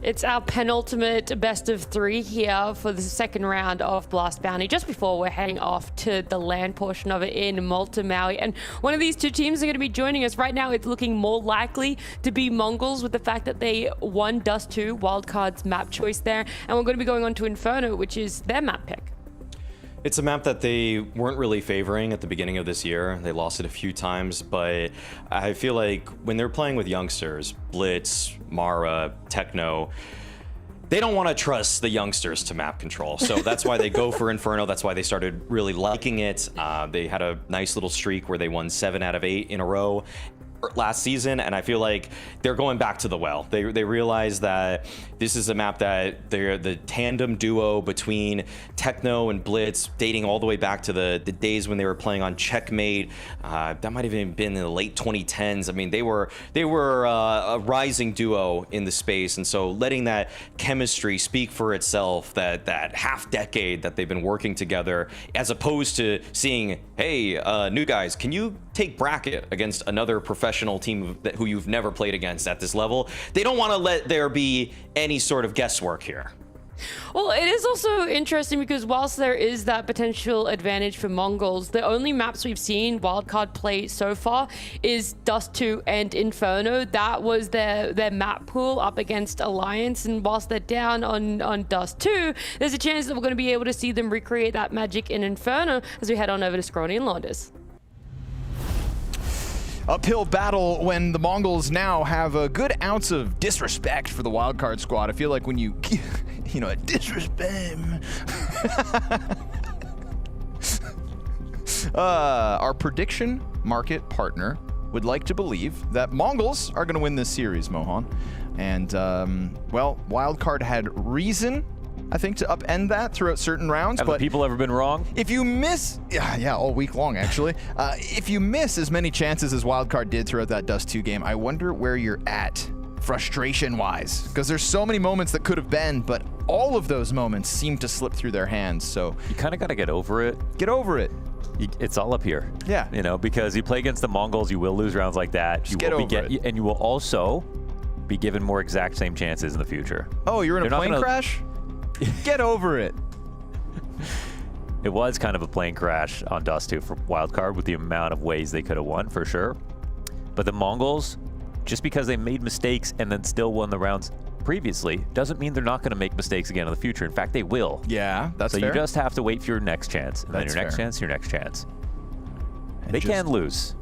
S18: It's our penultimate best of 3 here for the second round of Blast Bounty, just before we're heading off to the land portion of it in Malta, Maui. And one of these two teams are going to be joining us. Right now, it's looking more likely to be MongolZ, with the fact that they won Dust 2, Wildcard's map choice there. And we're going to be going on to Inferno, which is their map pick.
S20: It's a map that they weren't really favoring at the beginning of this year. They lost it a few times, but I feel like when they're playing with youngsters, Blitz, Mara, Techno, they don't want to trust the youngsters to map control. So that's why they go for Inferno. That's why they started really liking it. They had a nice little streak where they won 7 out of 8 in a row last season, and I feel like they're going back to the well. They realize that this is a map that they're the tandem duo between Techno and Blitz, dating all the way back to the days when they were playing on Checkmate. That might have even been in the late 2010s. I mean, they were a rising duo in the space, and so letting that chemistry speak for itself, that half decade that they've been working together, as opposed to seeing, hey, new guys, can you take bracket against another professional team who you've never played against at this level? They don't want to let there be any sort of guesswork here.
S18: Well, it is also interesting because whilst there is that potential advantage for MongolZ, the only maps we've seen Wildcard play so far is Dust 2 and Inferno. That was their map pool up against Alliance, and whilst they're down on Dust 2, there's a chance that we're going to be able to see them recreate that magic in Inferno as we head on over to Scrawny and Launders.
S4: Uphill battle when the MongolZ now have a good ounce of disrespect for the wildcard squad. I feel like when you know, disrespect. Our prediction market partner would like to believe that MongolZ are going to win this series, Mohan. And, well, wildcard had reason, I think, to upend that throughout certain rounds.
S21: Have
S4: but
S21: the people ever been wrong?
S4: If you miss, yeah, all week long, actually. If you miss as many chances as Wildcard did throughout that Dust 2 game, I wonder where you're at, frustration-wise. Because there's so many moments that could have been, but all of those moments seem to slip through their hands, so...
S21: You kind of got to get over it.
S4: Get over it.
S21: It's all up here.
S4: Yeah.
S21: You know, because you play against the MongolZ, you will lose rounds like that.
S4: Just get over it.
S21: And you will also be given more exact same chances in the future.
S4: Oh, you're in a plane crash? Get over it.
S21: It was kind of a plane crash on Dust 2 for Wildcard with the amount of ways they could have won, for sure. But the MongolZ, just because they made mistakes and then still won the rounds previously, doesn't mean they're not going to make mistakes again in the future. In fact, they will.
S4: Yeah, that's
S21: fair. So you just have to wait for your next chance, and then your next chance, your next chance. They can lose.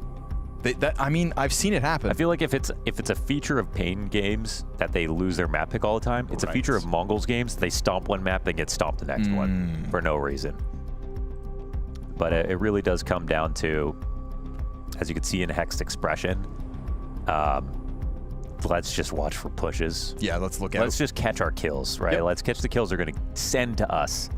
S4: I mean, I've seen it happen.
S21: I feel like if it's a feature of paiN games that they lose their map pick all the time, it's a feature of MongolZ games. They stomp one map, they get stomped the next one for no reason. But it really does come down to, as you can see in Hex's expression, let's just watch for pushes.
S4: Yeah, let's look at
S21: Let's just catch our kills, right?
S4: Yep.
S21: Let's catch the kills they're going to send to us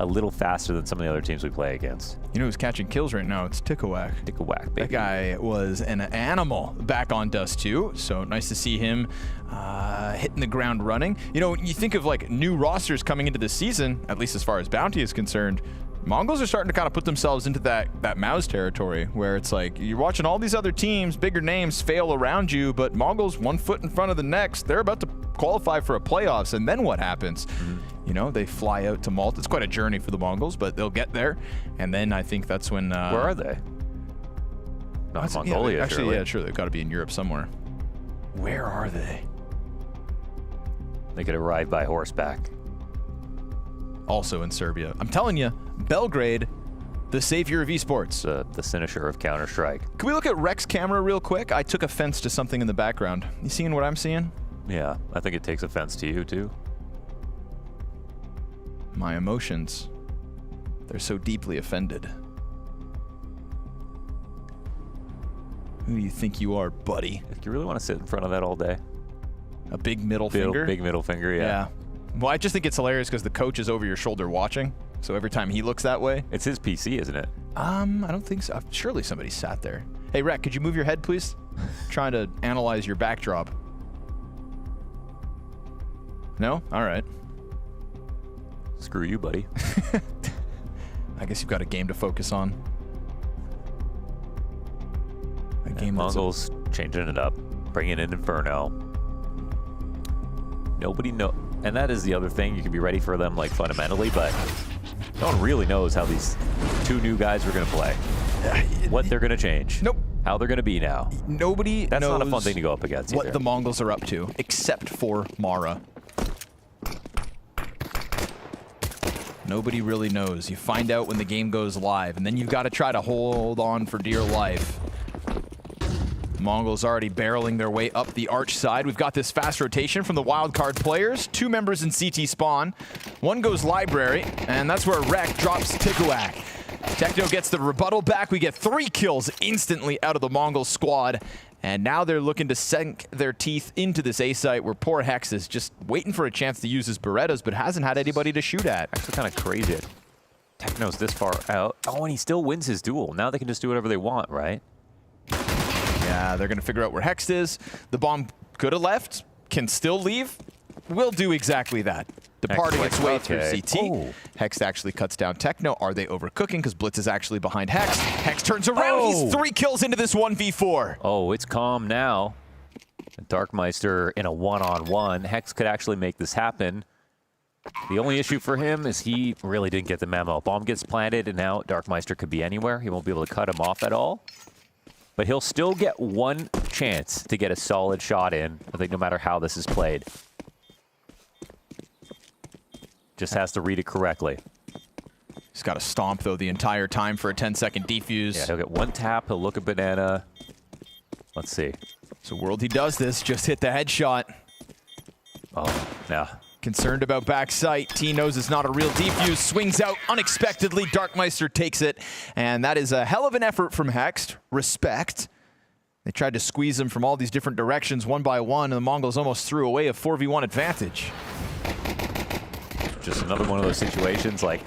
S21: a little faster than some of the other teams we play against.
S4: You know who's catching kills right now? It's Tikawak.
S21: Tikawak, baby.
S4: That guy was an animal back on Dust 2, so nice to see him hitting the ground running. You know, you think of like new rosters coming into this season, at least as far as Bounty is concerned, MongolZ are starting to kind of put themselves into that Mouse territory where it's like you're watching all these other teams, bigger names fail around you, but MongolZ one foot in front of the next. They're about to qualify for a playoffs, and then what happens? You know, they fly out to Malta. It's quite a journey for the MongolZ, but they'll get there, and then I think that's when...
S21: Where are they? Not in Mongolia,
S4: yeah, actually,
S21: surely.
S4: yeah, sure, they've got to be in Europe somewhere. Where are they?
S21: They could arrive by horseback.
S4: Also in Serbia. I'm telling you, Belgrade, the savior of esports.
S21: The Sinisher of Counter-Strike.
S4: Can we look at Rek's camera real quick? I took offense to something in the background. You seeing what I'm seeing?
S21: Yeah, I think it takes offense to you, too.
S4: My emotions. They're so deeply offended. Who do you think you are, buddy?
S21: Do you really want to sit in front of that all day?
S4: A big middle finger?
S21: Big middle finger, yeah.
S4: Well, I just think it's hilarious because the coach is over your shoulder watching. So every time he looks that way.
S21: It's his PC, isn't it?
S4: I don't think so. Surely somebody sat there. Hey, Rek, could you move your head, please? Trying to analyze your backdrop. No? All right.
S21: Screw you, buddy.
S4: I guess you've got a game to focus on. A game
S21: MongolZ changing it up, bringing in Inferno. Nobody know, and that is the other thing. You can be ready for them like fundamentally, but no one really knows how these two new guys are going to play. What they're going to change.
S4: Nope.
S21: How they're going to be now.
S4: Nobody
S21: That's
S4: knows
S21: not a fun thing to go up against
S4: what
S21: either.
S4: the Mongols are up to, except for Mara. Nobody really knows. You find out when the game goes live, and then you've got to try to hold on for dear life. Mongols already barreling their way up the arch side. We've got this fast rotation from the wildcard players. 2 members in CT spawn. One goes library, and that's where Rek drops Tikuak. Techno gets the rebuttal back. We get 3 kills instantly out of the Mongol squad. And now they're looking to sink their teeth into this A site where poor Hex is just waiting for a chance to use his Berettas, but hasn't had anybody to shoot at.
S21: Actually kind of crazy. Techno's this far out. Oh, and he still wins his duel. Now they can just do whatever they want, right?
S4: Yeah, they're going to figure out where Hex is. The bomb could have left, can still leave, will do exactly that. Departing its way through CT.
S21: Oh.
S4: Hex actually cuts down Techno. Are they overcooking? Because Blitz is actually behind Hex. Hex turns around. He's 3 kills into this 1v4.
S21: Oh, it's calm now. Darkmeister in a one-on-one. Hex could actually make this happen. The only issue for him is he really didn't get the memo. Bomb gets planted, and now Darkmeister could be anywhere. He won't be able to cut him off at all. But he'll still get one chance to get a solid shot in, I think, no matter how this is played. Just has to read it correctly.
S4: He's got to stomp, though, the entire time for a 10-second defuse.
S21: Yeah, he'll get one tap. He'll look at Banana. Let's see.
S4: So World, he does this. Just hit the headshot.
S21: Oh, yeah.
S4: Concerned about backside. T knows it's not a real defuse. Swings out unexpectedly. Darkmeister takes it. And that is a hell of an effort from Hex. Respect. They tried to squeeze him from all these different directions one by one, and the Mongols almost threw away a 4v1 advantage.
S21: Just another one of those situations, like,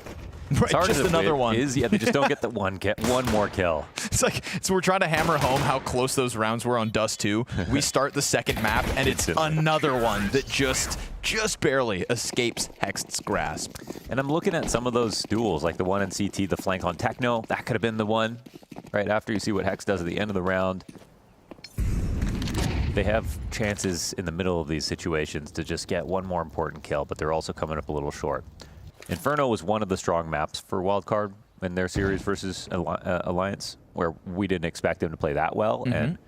S4: right, just another one.
S21: Yeah, they just don't get the one more kill.
S4: It's like, so we're trying to hammer home how close those rounds were on Dust 2. We start the second map, and it's another one that just barely escapes Hex's grasp.
S21: And I'm looking at some of those duels, like the one in CT, the flank on Techno. That could have been the one right after you see what Hex does at the end of the round. They have chances in the middle of these situations to just get one more important kill, but they're also coming up a little short. Inferno was one of the strong maps for Wildcard in their series versus Alliance, where we didn't expect them to play that well, and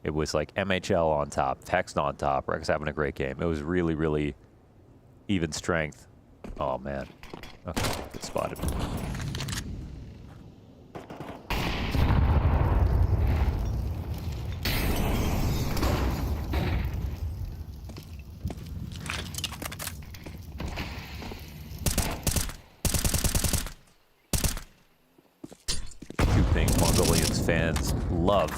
S21: it was like MHL on top, Text on top, Rex having a great game. It was really, really even strength. Oh, man. Okay, good spotted. Mongolians fans love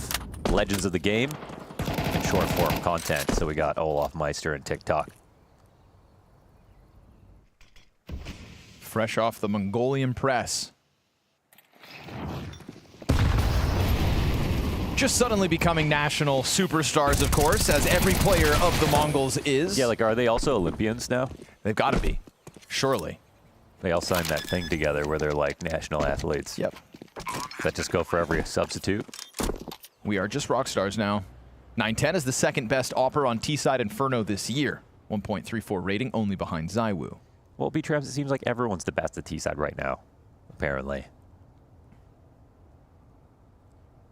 S21: legends of the game and short form content. So we got Olaf Meister and TikTok.
S4: Fresh off the Mongolian press. Just suddenly becoming national superstars, of course, as every player of the Mongols is.
S21: Yeah, like, are they also Olympians now?
S4: They've got to be, surely.
S21: They all signed that thing together where they're like national athletes.
S4: Yep.
S21: Does that just go for every substitute?
S4: We are just rock stars now. 910 is the second best opera on T-side Inferno this year. 1.34 rating, only behind Zywoo.
S21: Well, B-Traps, it seems like everyone's the best at T-side right now, apparently.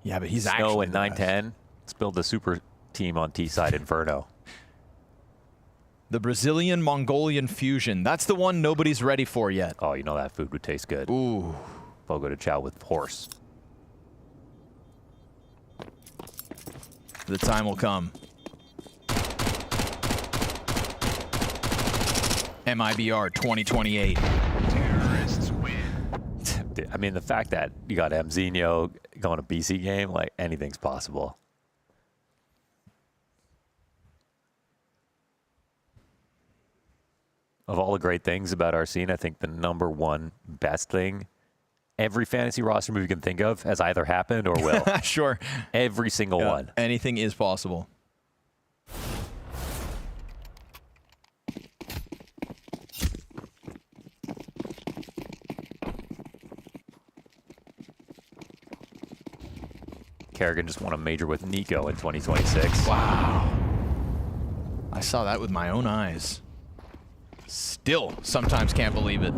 S4: Yeah, but he's
S21: Snow
S4: actually
S21: and 910. Let's build a super team on T-side Inferno.
S4: The Brazilian-Mongolian fusion. That's the one nobody's ready for yet.
S21: Oh, you know that food would taste good.
S4: Ooh.
S21: Fogo de Chao with horse.
S4: The time will come. MIBR 2028.
S21: Terrorists win. I mean, the fact that you got Mzinho going a BC game, like, anything's possible. Of all the great things about our scene, I think the #1 best thing, every fantasy roster move you can think of has either happened or will.
S4: Sure.
S21: Every single one.
S4: Anything is possible.
S21: Kerrigan just won a major with Nico in 2026.
S4: Wow. I saw that with my own eyes. Still sometimes can't believe it.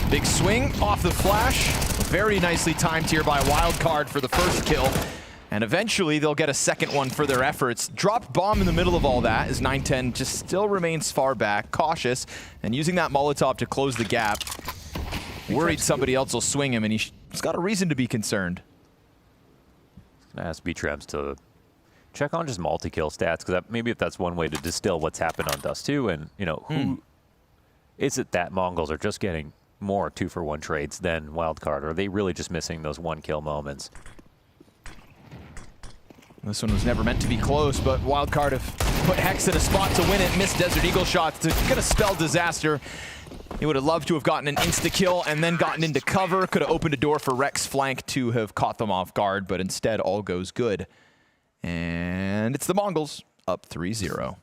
S4: Big swing off the flash. Very nicely timed here by Wildcard for the first kill. And eventually they'll get a second one for their efforts. Dropped bomb in the middle of all that as 910 just still remains far back, cautious, and using that Molotov to close the gap. Worried somebody else will swing him, and he's got a reason to be concerned.
S21: I ask B-Trems to check on just multi-kill stats, because maybe if that's one way to distill what's happened on Dust 2, and, you know, who is it that Mongols are just getting more 2-for-1 trades than Wildcard? Or are they really just missing those one-kill moments?
S4: This one was never meant to be close, but Wildcard have put Hex in a spot to win it, missed Desert Eagle shots to gonna spell disaster. He would have loved to have gotten an insta-kill and then gotten into cover. Could have opened a door for Rex Flank to have caught them off guard, but instead all goes good. And it's the Mongols up 3-0.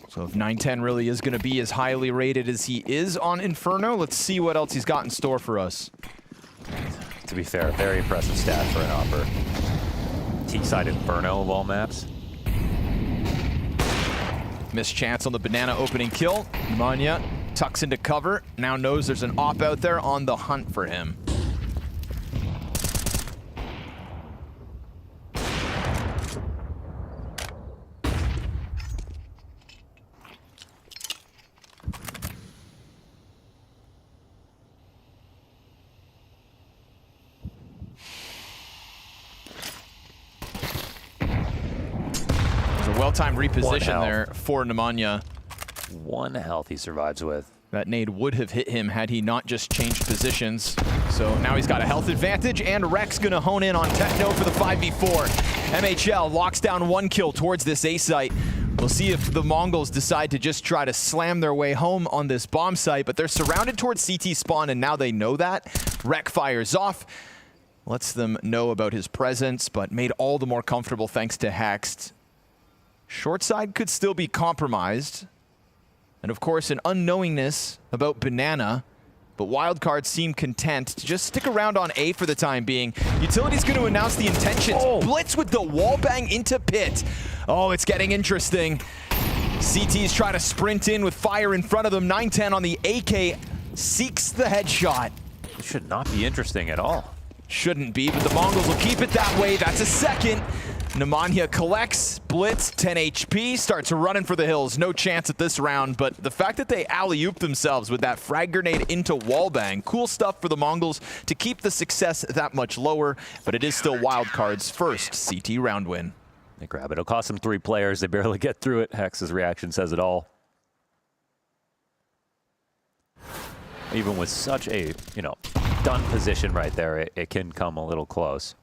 S4: So if 910 really is going to be as highly rated as he is on Inferno, let's see what else he's got in store for us.
S21: To be fair, very impressive stat for an Opper. T-side Inferno of all maps.
S4: Missed chance on the banana opening kill. Nemanja tucks into cover. Now knows there's an op out there on the hunt for him. Well-timed reposition there for Nemanja.
S21: 1 health he survives with.
S4: That nade would have hit him had he not just changed positions. So now he's got a health advantage, and Rex gonna hone in on Techno for the 5v4. MHL locks down 1 kill towards this A site. We'll see if the Mongols decide to just try to slam their way home on this bomb site, but they're surrounded towards CT spawn, and now they know that. Rek fires off, lets them know about his presence, but made all the more comfortable thanks to Hext. Short side could still be compromised. And of course, an unknowingness about Banana, but Wildcard seem content to just stick around on A for the time being. Utility's going to announce the intentions. Blitz with the wall bang into pit. Oh, it's getting interesting. CT's trying to sprint in with fire in front of them. 910 on the AK seeks the headshot.
S21: It should not be interesting at all.
S4: Shouldn't be, but the Mongols will keep it that way. That's a second. Nemanja collects, blitz, 10 HP, starts running for the hills. No chance at this round, but the fact that they alley-oop themselves with that frag grenade into wallbang, cool stuff for the Mongols to keep the success that much lower, but it is still Wildcard's first CT round win.
S21: They grab it. It'll cost them 3 players. They barely get through it. Hex's reaction says it all. Even with such a, you know, done position right there, it can come a little close.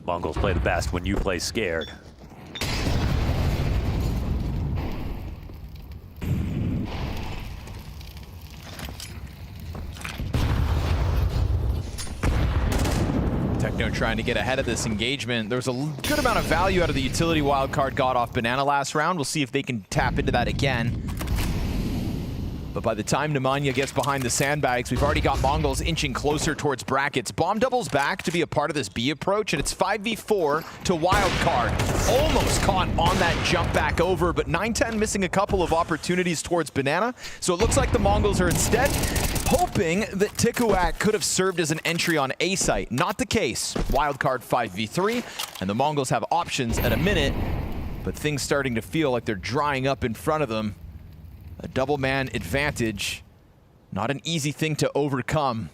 S21: Mongols play the best when you play scared.
S4: Techno trying to get ahead of this engagement. There was a good amount of value out of the utility Wildcard got off Banana last round. We'll see if they can tap into that again. But by the time Nemanja gets behind the sandbags, we've already got Mongols inching closer towards brackets. Bomb doubles back to be a part of this B approach, and it's 5v4 to Wildcard. Almost caught on that jump back over, but 910 missing a couple of opportunities towards Banana. So it looks like the Mongols are instead hoping that Tikuak could have served as an entry on A site. Not the case. Wildcard 5v3, and the Mongols have options at a minute, but things starting to feel like they're drying up in front of them. A double man advantage, not an easy thing to overcome.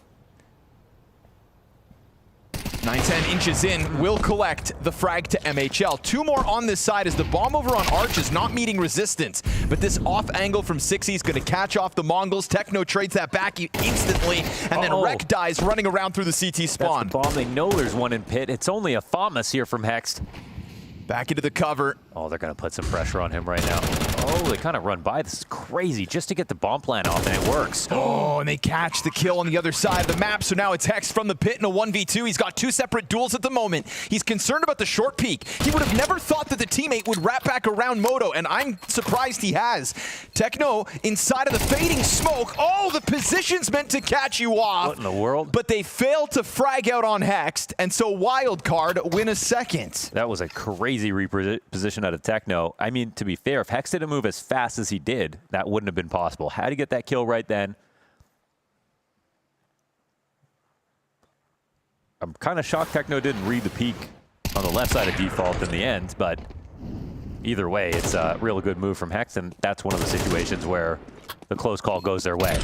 S4: 910 inches in, will collect the frag to MHL. 2 more on this side as the bomb over on Arch is not meeting resistance. But this off angle from Sixy is going to catch off the Mongols. Techno trades that back instantly, and then Rek dies running around through the CT spawn.
S21: That's the bomb. They know there's one in pit. It's only a FAMAS here from Hext.
S4: Back into the cover.
S21: Oh, they're going to put some pressure on him right now. Oh, they kind of run by. This is crazy just to get the bomb plant off, and it works.
S4: Oh, and they catch the kill on the other side of the map. So now it's Hext from the pit in a 1v2. He's got 2 separate duels at the moment. He's concerned about the short peek. He would have never thought that the teammate would wrap back around Moto, and I'm surprised he has. Techno inside of the fading smoke. Oh, the position's meant to catch you off.
S21: What in the world?
S4: But they failed to frag out on Hext, and so Wildcard win a second.
S21: That was a crazy reposition out of Techno. I mean, to be fair, if Hex didn't move as fast as he did, that wouldn't have been possible. How to get that kill right then? I'm kind of shocked Techno didn't read the peak on the left side of default in the end, but either way, it's a real good move from Hex, and that's one of the situations where the close call goes their way.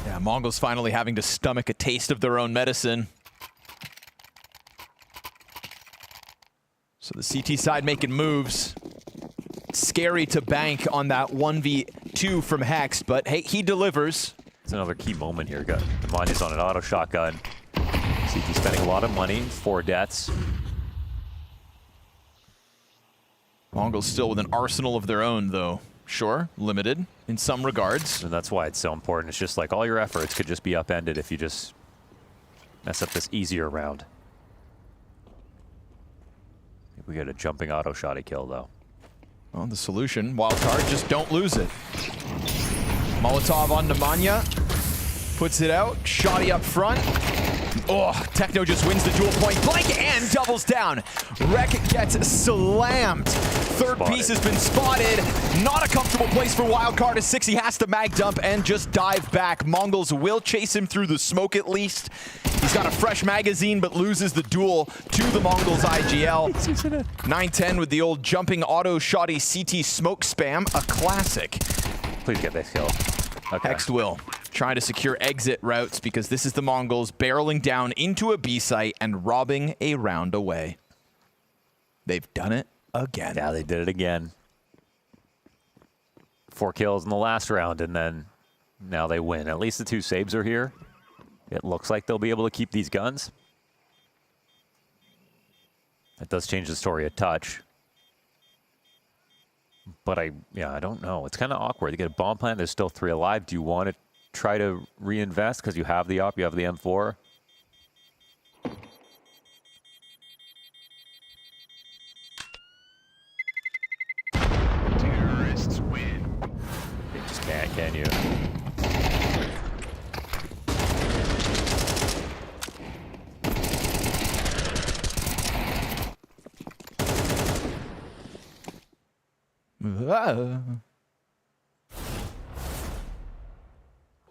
S4: Yeah, Mongols finally having to stomach a taste of their own medicine. So the CT side making moves. Scary to bank on that 1v2 from Hex, but hey, he delivers.
S21: It's another key moment here. Got Manya's on an auto shotgun. CT spending a lot of money, 4 deaths.
S4: Mongols still with an arsenal of their own, though. Sure, limited in some regards.
S21: And that's why it's so important. It's just like all your efforts could just be upended if you just mess up this easier round. We get a jumping auto shotty kill, though.
S4: Well, the solution, Wildcard, just don't lose it. Molotov on Nemanja. Puts it out. Shotty up front. Oh, Techno just wins the dual point blank and doubles down. Rek gets slammed. Third piece has been spotted. Not a comfortable place for Wildcard as Sixy has to mag dump and just dive back. Mongols will chase him through the smoke at least. He's got a fresh magazine but loses the duel to the Mongols IGL. 910 with the old jumping auto shotty CT smoke spam, a classic.
S21: Please get this kill. Okay.
S4: Hext will try to secure exit routes because this is the Mongols barreling down into a B site and robbing a round away. They've done it again.
S21: Yeah, they did it again. 4 kills in the last round, and then now they win. At least the 2 saves are here. It looks like they'll be able to keep these guns. That does change the story a touch. But I don't know. It's kind of awkward. You get a bomb plant, there's still 3 alive. Do you want to try to reinvest because you have the op, you have the M4?
S10: Terrorists win.
S21: You just can't, can you?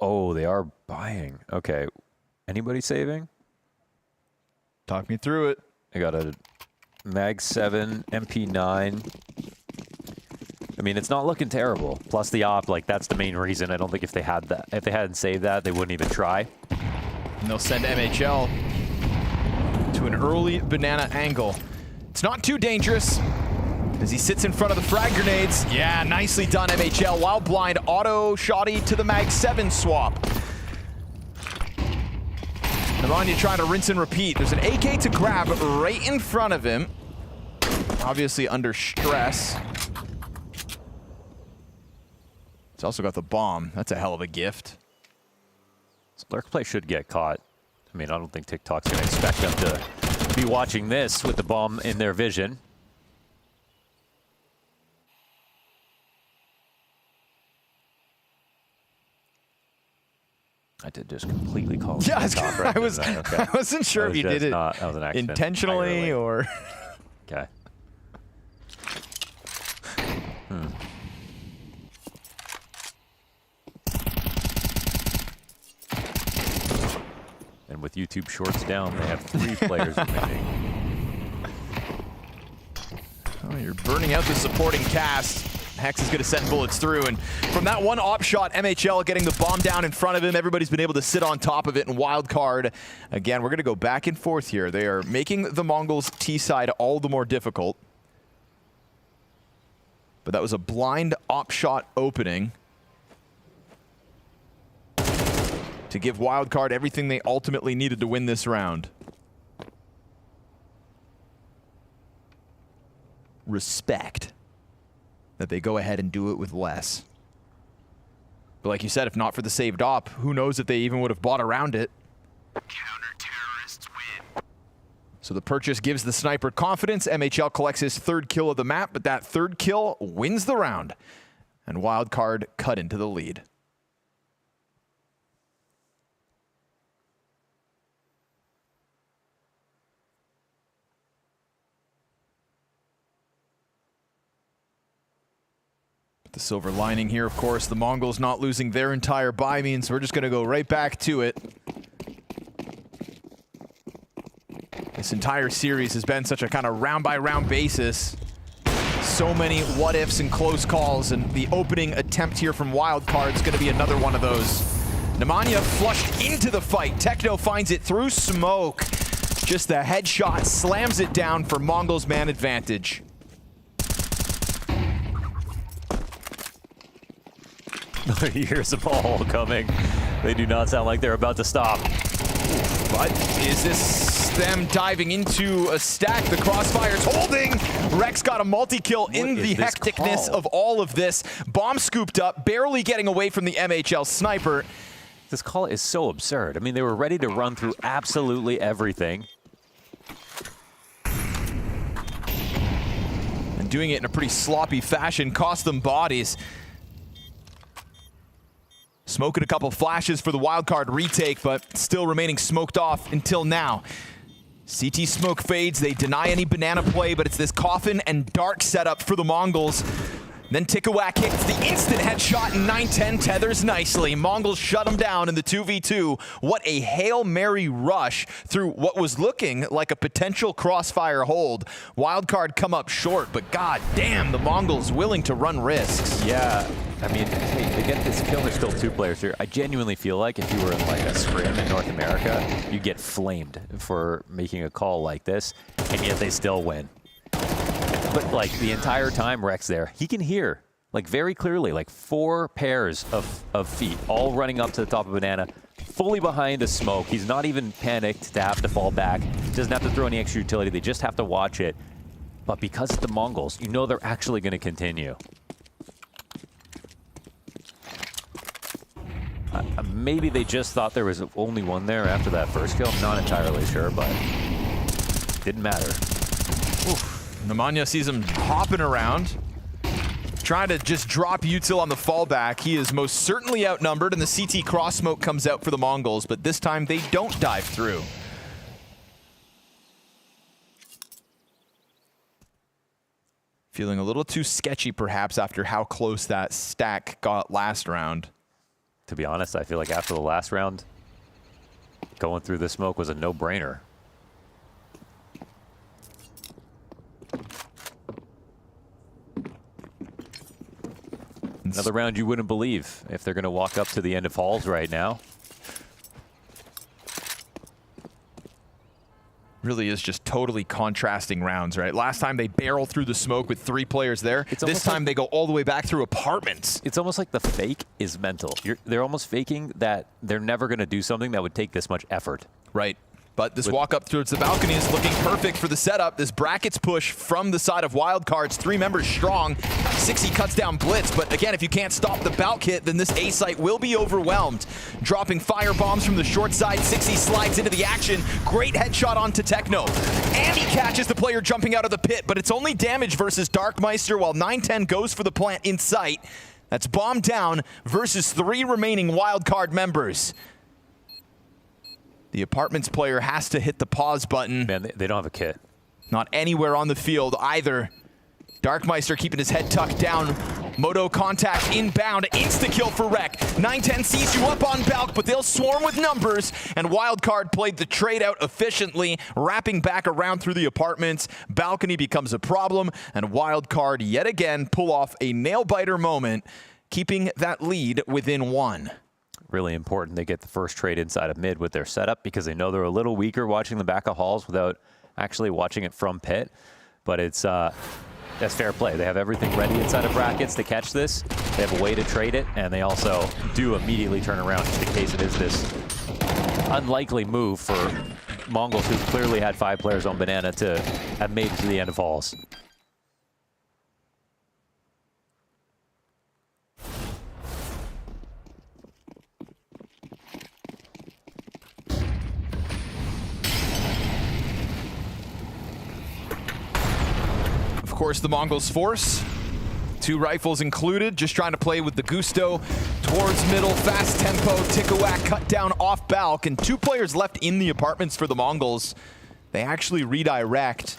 S21: Oh, they are buying. Okay. Anybody saving?
S4: Talk me through it.
S21: I got a Mag 7, MP9. I mean, it's not looking terrible. Plus the op, like, that's the main reason. I don't think if they had that, if they hadn't saved that, they wouldn't even try.
S4: And they'll send MHL to an early banana angle. It's not too dangerous as he sits in front of the frag grenades. Yeah, nicely done, MHL. While blind, auto shotty to the Mag 7 swap. Nemanja trying to rinse and repeat. There's an AK to grab right in front of him. Obviously under stress. He's also got the bomb. That's a hell of a gift.
S21: So Lurk Play should get caught. I mean, I don't think TikTok's going to expect them to be watching this with the bomb in their vision. I did just completely call it.
S4: Yeah,
S21: right
S4: I wasn't sure if you did it
S21: that was an accident
S4: intentionally or...
S21: Okay. And with YouTube Shorts down, they have 3 players remaining.
S4: Oh, you're burning out the supporting cast. Hex is going to send bullets through, and from that one op shot, MHL getting the bomb down in front of him. Everybody's been able to sit on top of it, and Wildcard, again, we're going to go back and forth here. They are making the Mongols T side all the more difficult. But that was a blind op shot opening to give Wildcard everything they ultimately needed to win this round. Respect that they go ahead and do it with less. But like you said, if not for the saved op, who knows if they even would have bought around it. Counter-terrorists win. So the purchase gives the sniper confidence. MHL collects his 3rd kill of the map, but that 3rd kill wins the round. And Wildcard cut into the lead. The silver lining here, of course, the Mongols not losing their entire buy means we're just going to go right back to it. This entire series has been such a kind of round-by-round basis. So many what-ifs and close calls, and the opening attempt here from Wildcard is going to be another one of those. Nemanja flushed into the fight. Techno finds it through smoke. Just the headshot slams it down for Mongols man advantage.
S21: Here's the ball coming. They do not sound like they're about to stop.
S4: But is this them diving into a stack? The crossfire's holding. Rex got a multi-kill in the hecticness of all of this. Bomb scooped up, barely getting away from the MHL sniper.
S21: This call is so absurd. I mean, they were ready to run through absolutely everything.
S4: And doing it in a pretty sloppy fashion cost them bodies. Smoking a couple flashes for the Wildcard retake, but still remaining smoked off until now. CT smoke fades, they deny any banana play, but it's this coffin and dark setup for the Mongols. Then Tikawak hits the instant headshot, and 9-10 tethers nicely. Mongols shut him down in the 2v2. What a Hail Mary rush through what was looking like a potential crossfire hold. Wildcard come up short, but god damn, the Mongols willing to run risks.
S21: Yeah, I mean, hey, they get this kill, there's still 2 players here. I genuinely feel like if you were in like a scrim in North America, you'd get flamed for making a call like this, and yet they still win. But like the entire time Rex there, he can hear like very clearly, like 4 pairs of feet all running up to the top of Banana, fully behind the smoke. He's not even panicked to have to fall back. He doesn't have to throw any extra utility. They just have to watch it. But because it's the Mongols, you know they're actually going to continue. Maybe they just thought there was only one there after that first kill. I'm not entirely sure, but didn't matter.
S4: Oof. Nemanja sees him hopping around, trying to just drop util on the fallback. He is most certainly outnumbered, and the CT cross smoke comes out for the Mongols, but this time they don't dive through. Feeling a little too sketchy, perhaps, after how close that stack got last round.
S21: To be honest, I feel like after the last round, going through the smoke was a no-brainer. Another round you wouldn't believe if they're going to walk up to the end of halls right now.
S4: Really is just totally contrasting rounds, right? Last time they barrel through the smoke with 3 players there. This time they go all the way back through apartments.
S21: It's almost like the fake is mental. They're almost faking that they're never going to do something that would take this much effort.
S4: Right. But this walk up towards the balcony is looking perfect for the setup. This brackets push from the side of Wildcard's 3 members strong. Sixy cuts down Blitz, but again, if you can't stop the Balk hit, then this A site will be overwhelmed. Dropping fire bombs from the short side, Sixy slides into the action. Great headshot onto Techno. And he catches the player jumping out of the pit, but it's only damage versus Darkmeister while 9-10 goes for the plant in sight. That's bomb down versus 3 remaining Wildcard members. The apartments player has to hit the pause button.
S21: Man, they don't have a kit.
S4: Not anywhere on the field either. Darkmeister keeping his head tucked down. Moto contact inbound, insta-kill for Rek. 910 sees you up on Balk, but they'll swarm with numbers, and Wildcard played the trade out efficiently, wrapping back around through the apartments. Balcony becomes a problem, and Wildcard yet again pull off a nail-biter moment, keeping that lead within 1.
S21: Really important they get the first trade inside of mid with their setup, because they know they're a little weaker watching the back of halls without actually watching it from pit. But it's that's fair play. They have everything ready inside of brackets to catch this. They have a way to trade it, and they also do immediately turn around just in case it is this unlikely move for MongolZ, who clearly had 5 players on Banana, to have made it to the end of halls.
S4: Of course, the MongolZ force. 2 rifles included, just trying to play with the gusto towards middle, fast tempo, Tikawak cut down off Balk, and 2 players left in the apartments for the MongolZ. They actually redirect.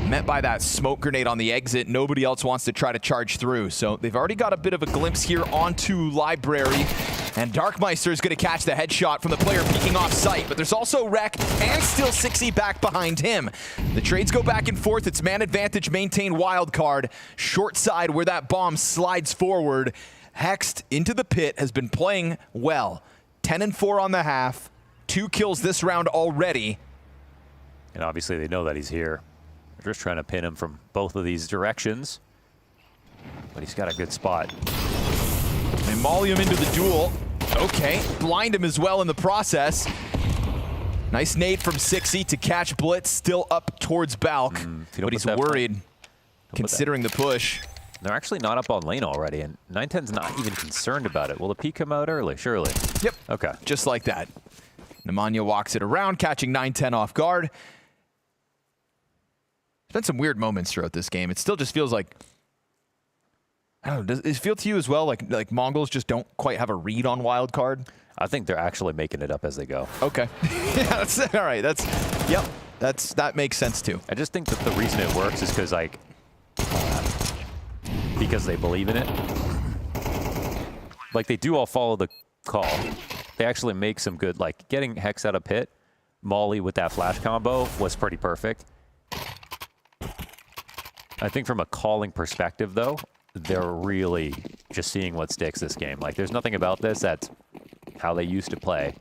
S4: Met by that smoke grenade on the exit, nobody else wants to try to charge through, so they've already got a bit of a glimpse here onto Library. And Darkmeister is going to catch the headshot from the player peeking off site, but there's also Rek and still 60 back behind him. The trades go back and forth. It's man advantage, maintain Wildcard. Short side where that bomb slides forward. Hexed into the pit, has been playing well. 10-4 on the half. 2 kills this round already.
S21: And obviously they know that he's here. They're just trying to pin him from both of these directions. But he's got a good spot.
S4: They maul him into the duel. Okay, blind him as well in the process. Nice nade from 60 to catch Blitz, still up towards Balk. But he's worried, considering the push.
S21: They're actually not up on lane already, and 910's not even concerned about it. Will the peak come out early? Surely.
S4: Yep.
S21: Okay.
S4: Just like that. Nemanja walks it around, catching 910 off guard. There's been some weird moments throughout this game. It still just feels like, I don't know, does it feel to you as well like MongolZ just don't quite have a read on Wildcard?
S21: I think they're actually making it up as they go.
S4: Okay. Yeah, that's all right. That makes sense too.
S21: I just think that the reason it works is because they believe in it. Like, they do all follow the call. They actually make some good, like, getting Hex out of pit, Molly with that flash combo was pretty perfect. I think from a calling perspective, though, they're really just seeing what sticks this game. Like, there's nothing about this that's how they used to play.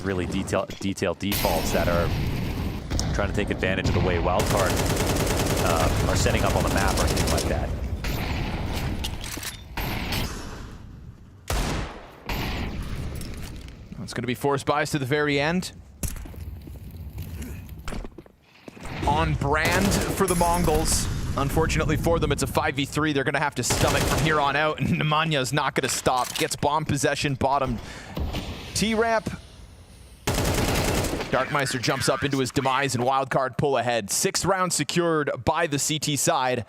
S21: Really detailed defaults that are trying to take advantage of the way Wildcard are setting up on the map or anything like that.
S4: It's going to be force buys to the very end. On brand for the MongolZ. Unfortunately for them, it's a 5v3. They're going to have to stomach from here on out, and Nemanya's not going to stop. Gets bomb possession, bottom T-ramp. Darkmeister jumps up into his demise, and Wildcard pull ahead. 6th round secured by the CT side,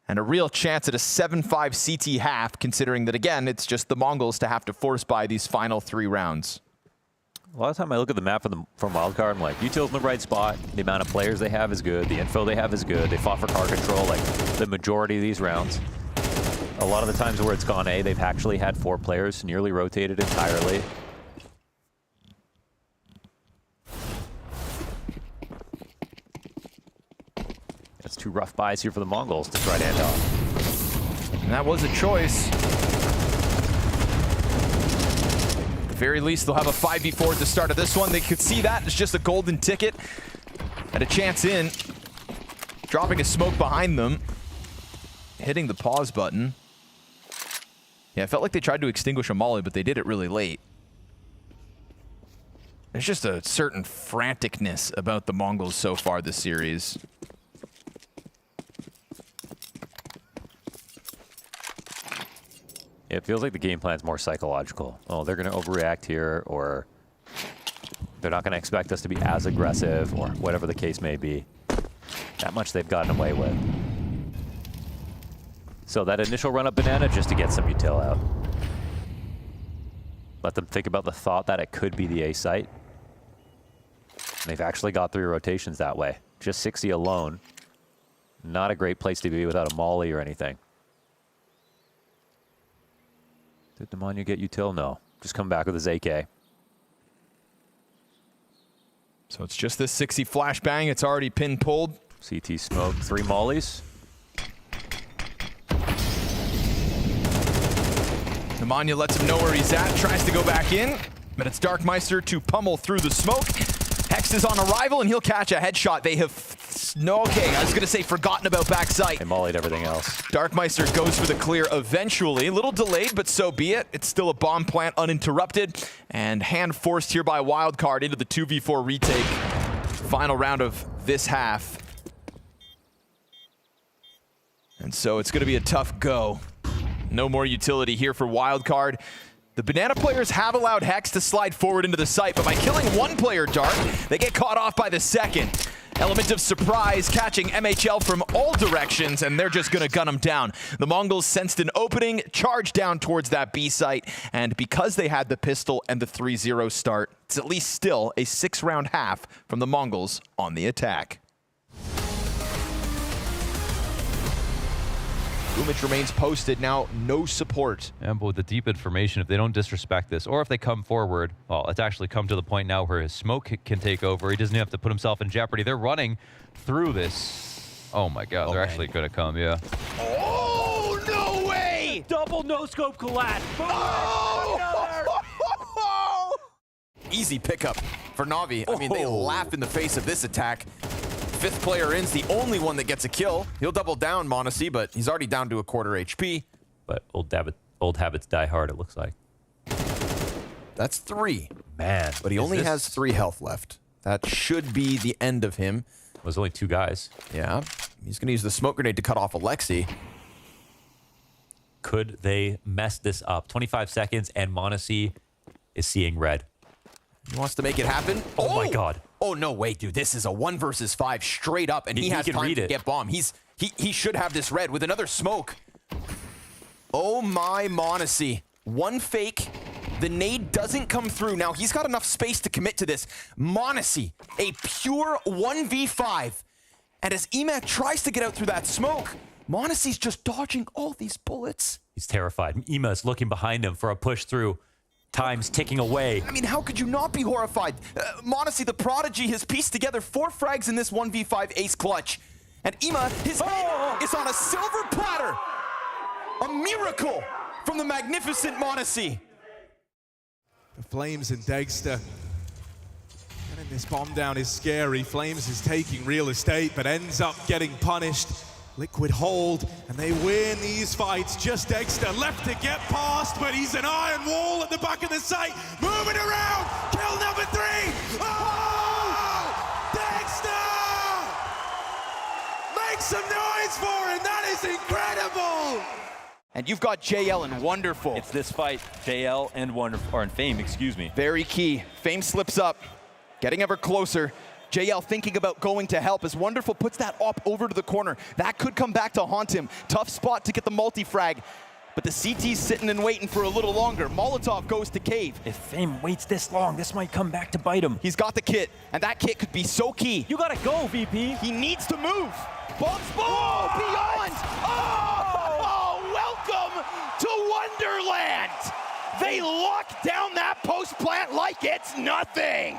S4: and a real chance at a 7-5 CT half, considering that, again, it's just the MongolZ to have to force buy these final 3 rounds.
S21: A lot of time I look at the map from Wildcard, I'm like, Util's in the right spot, the amount of players they have is good, the info they have is good, they fought for car control like the majority of these rounds. A lot of the times where it's gone A, they've actually had 4 players nearly rotated entirely. That's 2 rough buys here for the MongolZ to try to end off.
S4: And that was a choice. At the very least, they'll have a 5v4 at the start of this one. They could see that as just a golden ticket. Had a chance in. Dropping a smoke behind them. Hitting the pause button. Yeah, it felt like they tried to extinguish a molly, but they did it really late. There's just a certain franticness about the MongolZ so far this series.
S21: It feels like the game plan's more psychological. Oh, they're going to overreact here, or they're not going to expect us to be as aggressive, or whatever the case may be. That much they've gotten away with. So that initial run up Banana, just to get some util out. Let them think about the thought that it could be the A site. And they've actually got 3 rotations that way. Just 60 alone. Not a great place to be without a molly or anything. Did Nemanja get util? No. Just come back with his AK.
S4: So it's just this 60 flashbang. It's already pin pulled.
S21: CT smoke, 3 mollies.
S4: Nemanja lets him know where he's at, tries to go back in, but it's Darkmeister to pummel through the smoke. Hex is on arrival, and he'll catch a headshot. They have, okay, I was going to say forgotten about backside.
S21: They mollied everything else.
S4: Darkmeister goes for the clear eventually. A little delayed, but so be it. It's still a bomb plant uninterrupted, and hand forced here by Wildcard into the 2v4 retake. Final round of this half. And so it's going to be a tough go. No more utility here for Wildcard. The Banana players have allowed Hex to slide forward into the site, but by killing one player, Dark, they get caught off by the second. Element of surprise catching MHL from all directions, and they're just going to gun them down. The Mongols sensed an opening, charged down towards that B site, and because they had the pistol and the 3-0 start, it's at least still a 6-round half from the Mongols on the attack. Umich remains posted, now no support.
S9: And with the deep information, if they don't disrespect this, or if they come forward, well, it's actually come to the point now where his smoke can take over. He doesn't have to put himself in jeopardy. They're running through this. Oh my God, they're actually gonna come, yeah.
S4: Oh, no way!
S7: Double no-scope collapse.
S4: Easy pickup for Na'Vi. I mean, they laugh in the face of this attack. 5th player in's the only one that gets a kill. He'll double down MongolZ, but he's already down to a quarter HP.
S21: But old habits die hard, it looks like.
S4: That's 3.
S21: Man.
S4: But he only has 3 health left. That should be the end of him.
S21: There's only 2 guys.
S4: Yeah. He's going to use the smoke grenade to cut off Alexi.
S21: Could they mess this up? 25 seconds, and MongolZ is seeing red.
S4: He wants to make it happen.
S21: Oh my God.
S4: Oh, no, wait, dude. This is a 1 versus 5 straight up, and he has time to get bomb. He should have this red with another smoke. Oh, my MongolZ. 1 fake. The nade doesn't come through. Now, he's got enough space to commit to this. MongolZ, a pure 1v5. And as Emat tries to get out through that smoke, MongolZ's just dodging all these bullets.
S21: He's terrified. Ema's looking behind him for a push through. Time's ticking away.
S4: I mean, how could you not be horrified? MongolZ, the prodigy, has pieced together 4 frags in this 1v5 ace clutch. And Ema, his head is on a silver platter. A miracle from the magnificent MongolZ.
S12: The Flames and Degster. Getting this bomb down is scary. Flames is taking real estate, but ends up getting punished. Liquid hold, and they win these fights. Just Degster left to get past, but he's an iron wall at the back of the site. Moving around, kill number 3. Oh! Degster! Make some noise for him, that is incredible!
S4: And you've got JL and Wonderful.
S21: It's this fight, JL and Wonderful, or and Fame, excuse me.
S4: Very key. Fame slips up, getting ever closer. JL thinking about going to help as Wonderful puts that op over to the corner. That could come back to haunt him. Tough spot to get the multi-frag. But the CT's sitting and waiting for a little longer. Molotov goes to cave.
S21: If Fame waits this long, this might come back to bite him.
S4: He's got the kit, and that kit could be so key.
S7: You gotta go, VP.
S4: He needs to move. Bombs, oh, beyond. Oh, welcome to Wonderland. They lock down that post plant like it's nothing.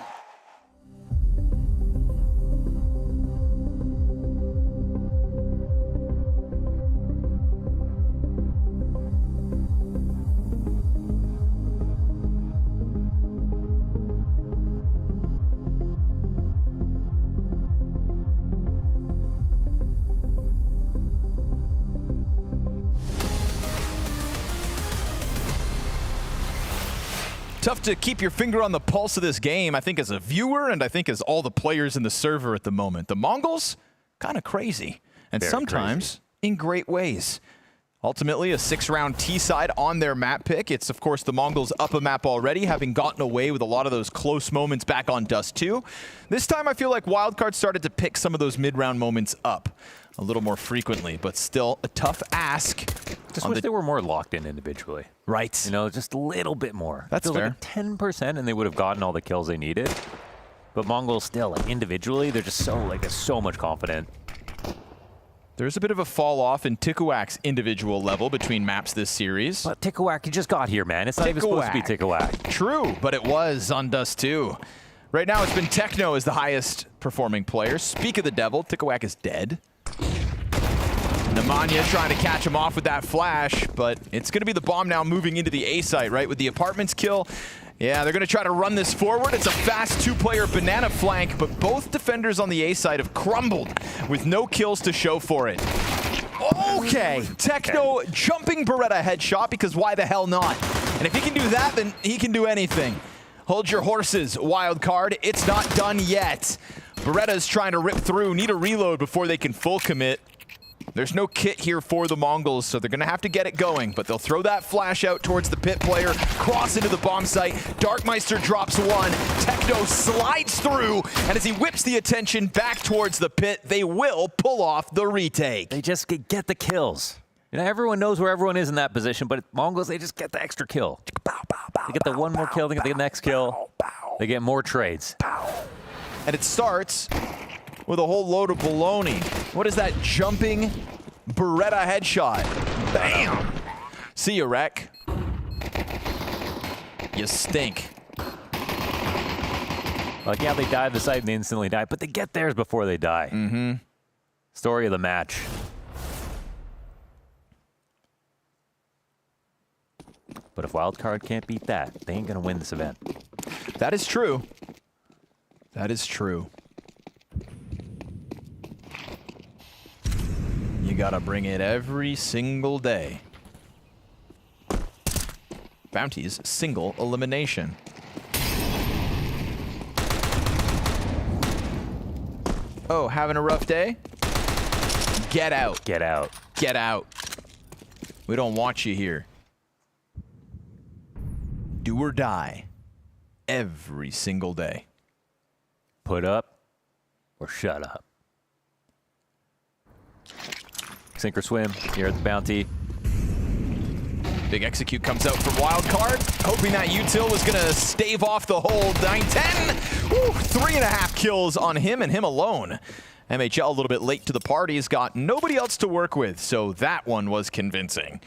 S4: Tough to keep your finger on the pulse of this game, I think, as a viewer, and I think as all the players in the server at the moment. The Mongols, kind of crazy, and
S21: Very
S4: sometimes
S21: crazy.
S4: In great ways. Ultimately, a 6-round T-side on their map pick. It's, of course, the Mongols up a map already, having gotten away with a lot of those close moments back on Dust 2. This time, I feel like Wildcard started to pick some of those mid-round moments up a little more frequently, but still a tough ask.
S21: Just wish they were more locked in individually.
S4: Right.
S21: You know, just a little bit more.
S4: That's fair.
S21: Like 10% and they would have gotten all the kills they needed. But Mongols still, like individually, they're just so much confident.
S4: There's a bit of a fall off in Tikawak's individual level between maps this series.
S21: But Tikawak, you just got here, man. It's not even supposed to be Tikawak. True,
S4: but it was on Dust 2. Right now, it's been Techno as the highest performing player. Speak of the devil, Tikawak is dead. Nemanja trying to catch him off with that flash, but it's going to be the bomb now moving into the A site, right? With the apartments kill. Yeah, they're going to try to run this forward. It's a fast two-player banana flank, but both defenders on the A side have crumbled with no kills to show for it. Okay, Techno jumping Beretta headshot, because why the hell not? And if he can do that, then he can do anything. Hold your horses, Wildcard. It's not done yet. Beretta's trying to rip through, need a reload before they can full commit. There's no kit here for the Mongols, so they're going to have to get it going, but they'll throw that flash out towards the pit player, cross into the bomb site. Darkmeister drops one. Techno slides through, and as he whips the attention back towards the pit, they will pull off the retake.
S21: They just get the kills. You know, everyone knows where everyone is in that position, but Mongols, they just get the extra kill. They get the one more kill, they get the next kill. They get more trades.
S4: And it starts with a whole load of baloney. What is that jumping Beretta headshot? Bam! See you, Wreck. You stink.
S21: Like, yeah, they dive the site and they instantly die, but they get theirs before they die.
S4: Mm-hmm.
S21: Story of the match. But if Wildcard can't beat that, they ain't gonna win this event.
S4: That is true. That is true. You gotta bring it every single day. Bounty's single elimination. Oh, having a rough day? Get out.
S21: Get out.
S4: Get out. We don't want you here. Do or die. Every single day.
S21: Put up or shut up. Sink or swim here at the Bounty.
S4: Big execute comes out from Wildcard, hoping that util was going to stave off the hold. 9-10. Woo, 3.5 kills on him and him alone. MHL a little bit late to the party, has got nobody else to work with, so that one was convincing.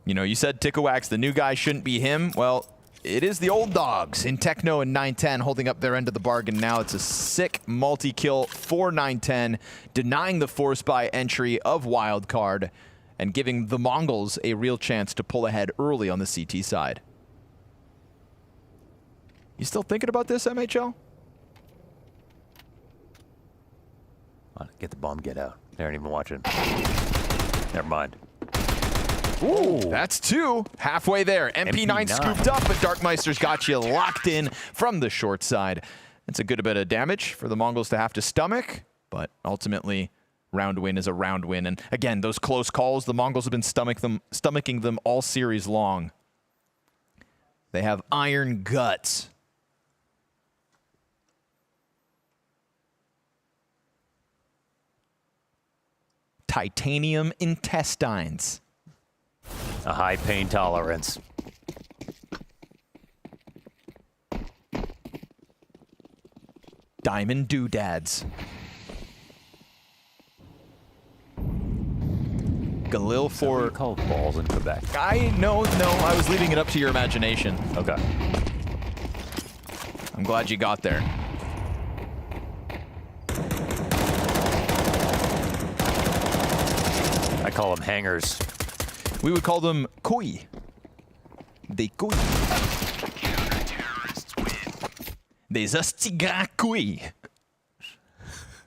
S4: You know, you said Tikawak's the new guy, shouldn't be him. Well, it is the old dogs in Techno and 9-10 holding up their end of the bargain now. It's a sick multi-kill for 9-10, denying the force buy entry of Wildcard and giving the Mongols a real chance to pull ahead early on the CT side. You still thinking about this, MHL?
S21: Get the bomb, get out. They aren't even watching. Never mind.
S4: Ooh, that's two. Halfway there. MP9 scooped up, but Darkmeister's got you locked in from the short side. It's a good bit of damage for the Mongols to have to stomach, but ultimately, round win is a round win. And again, those close calls, the Mongols have been stomaching them all series long. They have iron guts. Titanium intestines.
S21: A high pain tolerance.
S4: Diamond doodads. Galil for...
S21: call balls in Quebec.
S4: No, I was leaving it up to your imagination.
S21: Okay.
S4: I'm glad you got there.
S21: I call them hangers.
S4: We would call them koi. Des koi. Des astigas koi.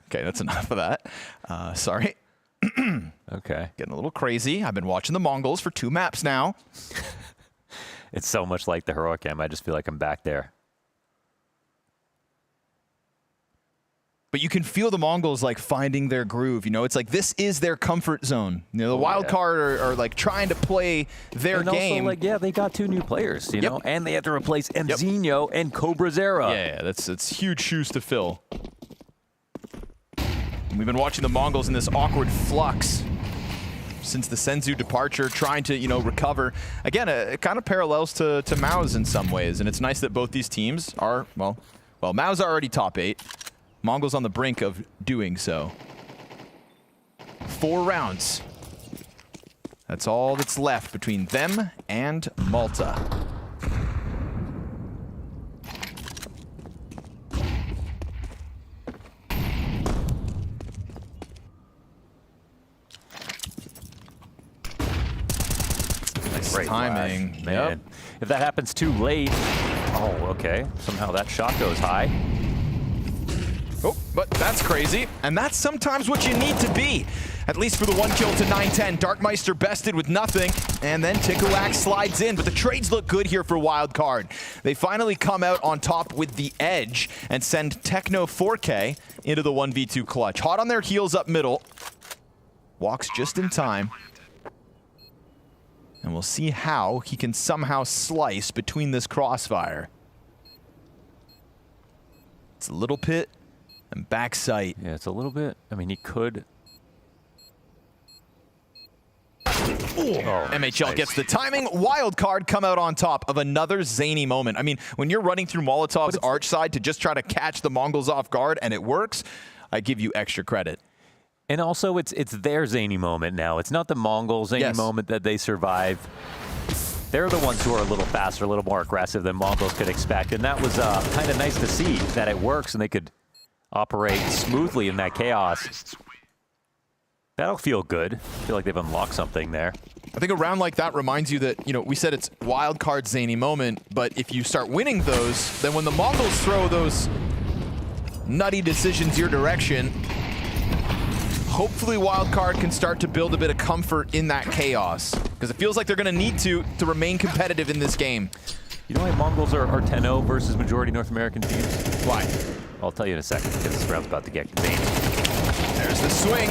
S4: Okay, that's enough of that. Sorry.
S21: Okay.
S4: Getting a little crazy. I've been watching the Mongols for 2 maps now.
S21: It's so much like the Heroic game. I just feel like I'm back there.
S4: But you can feel the Mongols like finding their groove. You know, it's like this is their comfort zone. You know, the Wildcard are like trying to play their game.
S21: Also, like, yeah, they got 2 new players, you know, and they have to replace Mzinho and Cobra Zera.
S4: Yeah, that's huge shoes to fill. We've been watching the Mongols in this awkward flux since the Senzu departure, trying to, you know, recover. Again, it kind of parallels to Mao's in some ways, and it's nice that both these teams are, well, Mao's already top 8. Mongols on the brink of doing so. 4 rounds. That's all that's left between them and Malta. Nice
S21: Great
S4: timing.
S21: flash, man. If that happens too late, oh, okay. Somehow that shot goes high.
S4: Oh, but that's crazy. And that's sometimes what you need to be. At least for the 1 kill to 9-10. Darkmeister bested with nothing. And then Tikawak slides in. But the trades look good here for Wildcard. They finally come out on top with the edge and send Techno 4K into the 1v2 clutch. Hot on their heels up middle. Walks just in time. And we'll see how he can somehow slice between this crossfire. It's a little pit and back sight.
S21: Yeah, it's a little bit. I mean, he could.
S4: Oh, MHL gets the timing. Wildcard come out on top of another zany moment. I mean, when you're running through Molotov's arch side to just try to catch the Mongols off guard and it works, I give you extra credit.
S21: And also, it's their zany moment now. It's not the Mongol zany moment that they survive. They're the ones who are a little faster, a little more aggressive than Mongols could expect. And that was kind of nice to see that it works and they could operate smoothly in that chaos. That'll feel good. I feel like they've unlocked something there.
S4: I think a round like that reminds you that, you know, we said it's Wildcard's zany moment, but if you start winning those, then when the Mongols throw those nutty decisions your direction, hopefully Wildcard can start to build a bit of comfort in that chaos. Because it feels like they're going to need to remain competitive in this game.
S21: You know why Mongols are 10-0 versus majority North American teams?
S4: Why?
S21: I'll tell you in a second, because this round's about to get zany.
S4: There's the swing.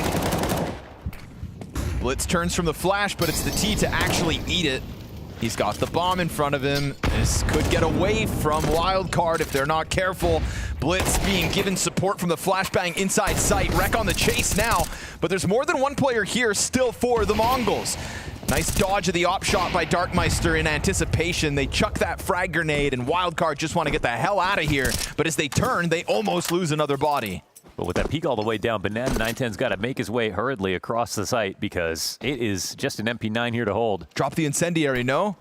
S4: Blitz turns from the flash, but it's the T to actually eat it. He's got the bomb in front of him. This could get away from Wildcard if they're not careful. Blitz being given support from the flashbang inside sight. Wreck on the chase now, but there's more than one player here still for the Mongols. Nice dodge of the op shot by Darkmeister in anticipation. They chuck that frag grenade, and Wildcard just want to get the hell out of here. But as they turn, they almost lose another body.
S21: But with that peak all the way down, Banana 910's got to make his way hurriedly across the site because it is just an MP9 here to hold.
S4: Drop the incendiary, no?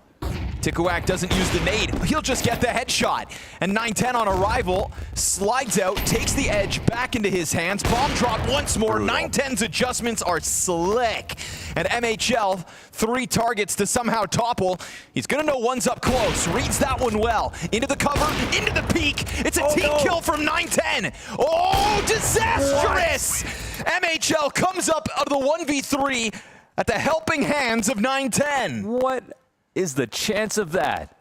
S4: Tikawak doesn't use the nade. He'll just get the headshot. And 910 on arrival, slides out, takes the edge back into his hands. Bomb drop once more. 910's adjustments are slick. And MHL, 3 targets to somehow topple. He's gonna know one's up close. Reads that one well. Into the cover, into the peak. It's a team kill from 910. Oh, disastrous! MHL comes up out of the 1v3 at the helping hands of 910.
S21: What is the chance of that?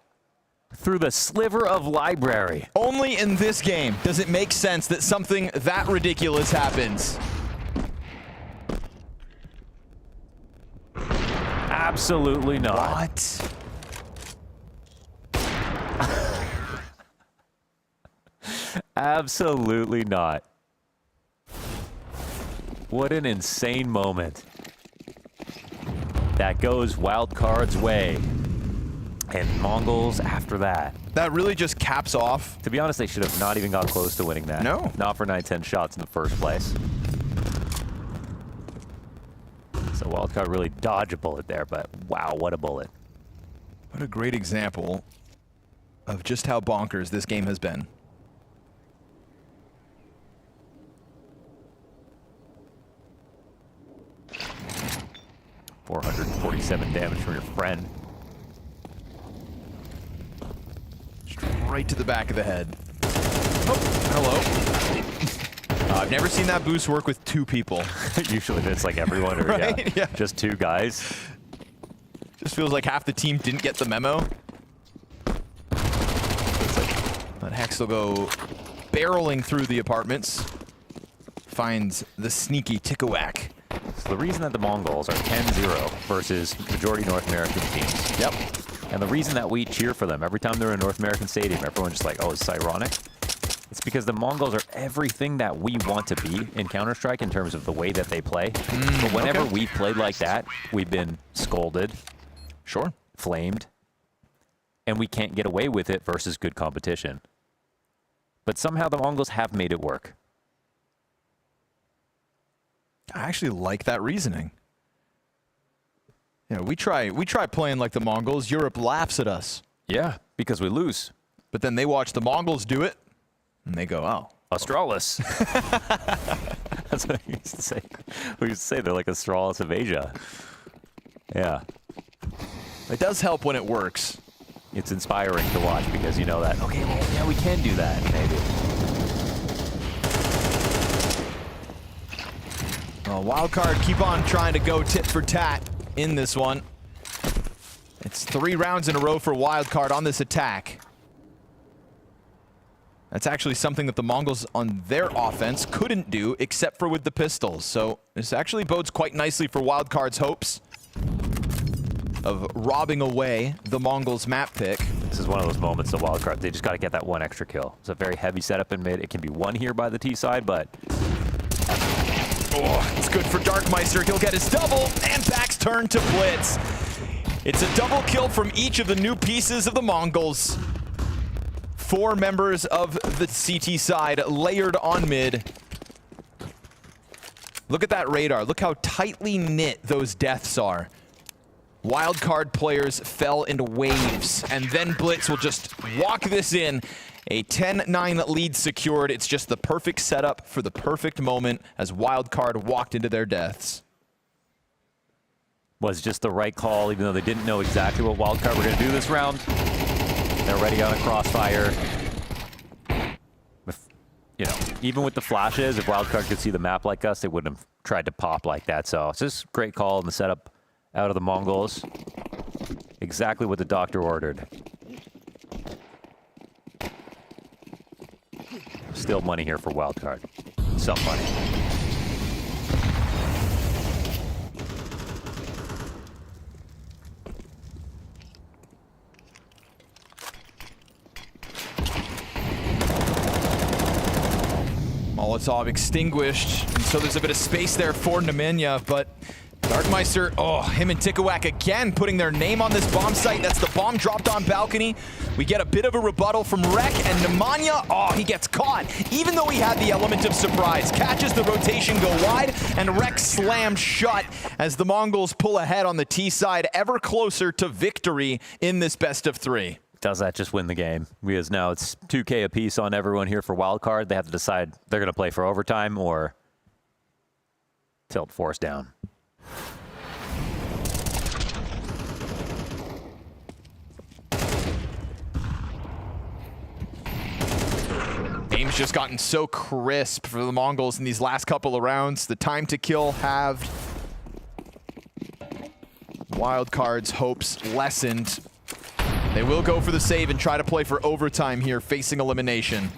S21: Through the sliver of library.
S4: Only in this game does it make sense that something that ridiculous happens.
S21: Absolutely not.
S4: What?
S21: Absolutely not. What an insane moment. That goes Wildcard's way. And Mongols after that.
S4: That really just caps off.
S21: To be honest, they should have not even got close to winning that.
S4: No.
S21: Not for 9-10 shots in the first place. So Wildcard really dodged a bullet there, but wow, what a bullet.
S4: What a great example of just how bonkers this game has been.
S21: .447 damage from your friend.
S4: Right to the back of the head. Oh, hello. I've never seen that boost work with 2 people.
S21: Usually it's like everyone or
S4: right? Yeah.
S21: Just 2 guys.
S4: Just feels like half the team didn't get the memo. But Hex will go barreling through the apartments. Finds the sneaky Tikawak.
S21: So the reason that the Mongols are 10-0 versus majority North American teams.
S4: Yep.
S21: And the reason that we cheer for them every time they're in a North American stadium, everyone's just like, oh, it's ironic. It's because the Mongols are everything that we want to be in Counter-Strike in terms of the way that they play. But whenever we've played like that, we've been scolded.
S4: Sure.
S21: Flamed. And we can't get away with it versus good competition. But somehow the Mongols have made it work.
S4: I actually like that reasoning. Yeah, we try playing like the Mongols. Europe laughs at us.
S21: Yeah, because we lose.
S4: But then they watch the Mongols do it, and they go, oh.
S21: Australis. That's what I used to say. We used to say they're like Australis of Asia. Yeah.
S4: It does help when it works.
S21: It's inspiring to watch because you know that, okay, well, yeah, we can do that, maybe.
S4: Well, Wildcard keep on trying to go tit for tat in this one. It's 3 rounds in a row for Wildcard on this attack. That's actually something that the Mongols on their offense couldn't do except for with the pistols. So this actually bodes quite nicely for Wildcard's hopes of robbing away the Mongols map pick.
S21: This is one of those moments of Wildcard. They just got to get that one extra kill. It's a very heavy setup in mid. It can be won here by the T side, but...
S4: Oh, it's good for Darkmeister. He'll get his double, and back's turn to Blitz. It's a double kill from each of the new pieces of the Mongols. 4 members of the CT side layered on mid. Look at that radar. Look how tightly knit those deaths are. Wildcard players fell into waves, and then Blitz will just walk this in. A 10-9 lead secured. It's just the perfect setup for the perfect moment as Wildcard walked into their deaths.
S21: Was just the right call, even though they didn't know exactly what Wildcard were going to do this round. They're already on a crossfire. You know, even with the flashes, if Wildcard could see the map like us, they wouldn't have tried to pop like that. So it's just a great call in the setup out of the Mongols. Exactly what the doctor ordered. Still money here for Wildcard. Some money.
S4: Molotov extinguished, and so there's a bit of space there for Nemanja, but Darkmeister, oh, him and Tikawak again putting their name on this bomb site. That's the bomb dropped on balcony. We get a bit of a rebuttal from Rek, and Nemanja, oh, he gets caught. Even though he had the element of surprise, catches the rotation go wide, and Rek slammed shut as the Mongols pull ahead on the T side, ever closer to victory in this best of 3.
S21: Does that just win the game? Because now it's 2K apiece on everyone here for Wildcard. They have to decide they're going to play for overtime or tilt force down.
S4: Game's just gotten so crisp for the Mongols in these last couple of rounds. The time to kill halved. Wildcard's hopes lessened. They will go for the save and try to play for overtime here, facing elimination.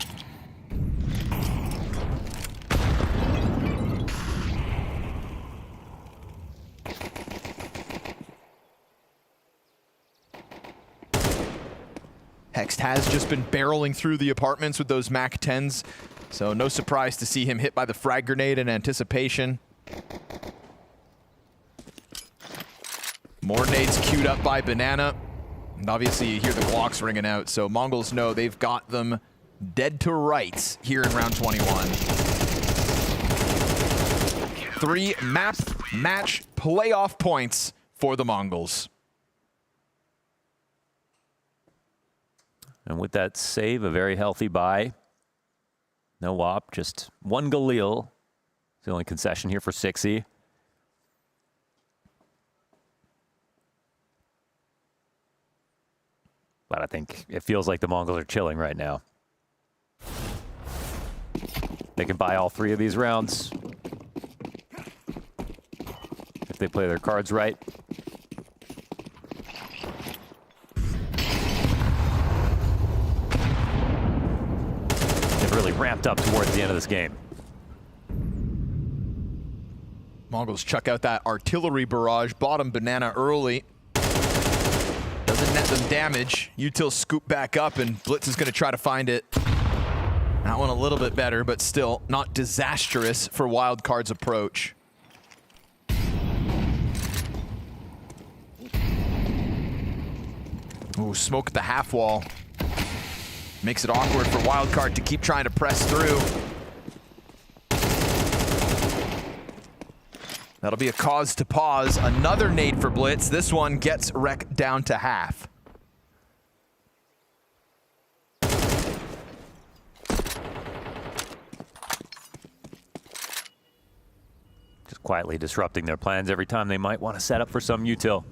S4: Hext has just been barreling through the apartments with those Mac 10s, so no surprise to see him hit by the frag grenade in anticipation. More nades queued up by Banana. And obviously you hear the Glocks ringing out, so Mongols know they've got them dead to rights here in round 21. 3 map match playoff points for the Mongols.
S21: And with that save, a very healthy buy. No WAP, just 1 Galil. It's the only concession here for 6E. But I think it feels like the Mongols are chilling right now. They can buy all 3 of these rounds if they play their cards right. They've really ramped up towards the end of this game.
S4: Mongols chuck out that artillery barrage, bottom Banana early. Doesn't net them damage. Util scoop back up, and Blitz is going to try to find it. That one a little bit better, but still not disastrous for Wildcard's approach. Ooh, smoke at the half wall. Makes it awkward for Wildcard to keep trying to press through. That'll be a cause to pause. Another nade for Blitz. This one gets Rec down to half.
S21: Just quietly disrupting their plans every time they might want to set up for some util.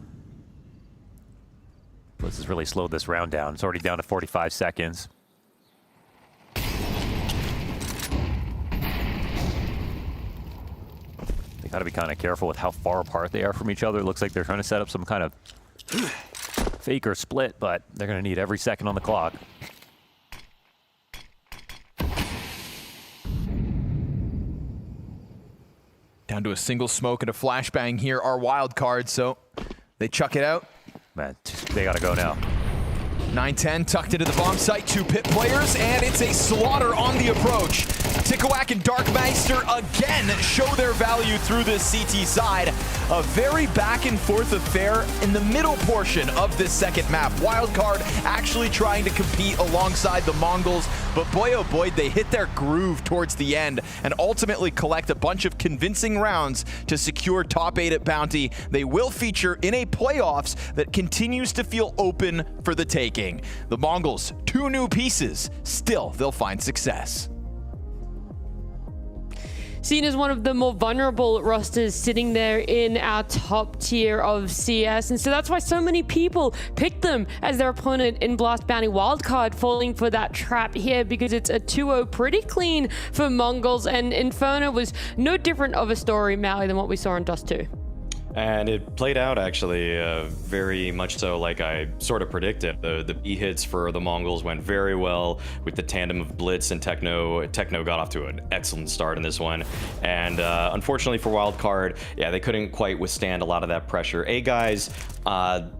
S21: Blitz has really slowed this round down. It's already down to 45 seconds. They got to be kind of careful with how far apart they are from each other. It looks like they're trying to set up some kind of fake or split, but they're going to need every second on the clock.
S4: Down to a single smoke and a flashbang here, our wild card, so they chuck it out.
S21: Man, they got to go now.
S4: 9-10 tucked into the bomb site, 2 pit players, and it's a slaughter on the approach. Tikawak and Darkmeister again show their value through this CT side. A very back and forth affair in the middle portion of this second map. Wildcard actually trying to compete alongside the Mongols, but boy oh boy, they hit their groove towards the end and ultimately collect a bunch of convincing rounds to secure top 8 at Bounty. They will feature in a playoffs that continues to feel open for the taking. The Mongols, 2 new pieces, still they'll find success.
S18: Seen as one of the more vulnerable rosters sitting there in our top tier of CS. And so that's why so many people picked them as their opponent in Blast Bounty Wildcard, falling for that trap here because it's a 2-0 pretty clean for MongolZ. And Inferno was no different of a story, Maui, than what we saw in Dust 2.
S20: And it played out actually very much so like I sort of predicted. The B hits for the Mongols went very well with the tandem of Blitz and Techno. Techno got off to an excellent start in this one. And unfortunately for Wildcard, yeah, they couldn't quite withstand a lot of that pressure. Guys,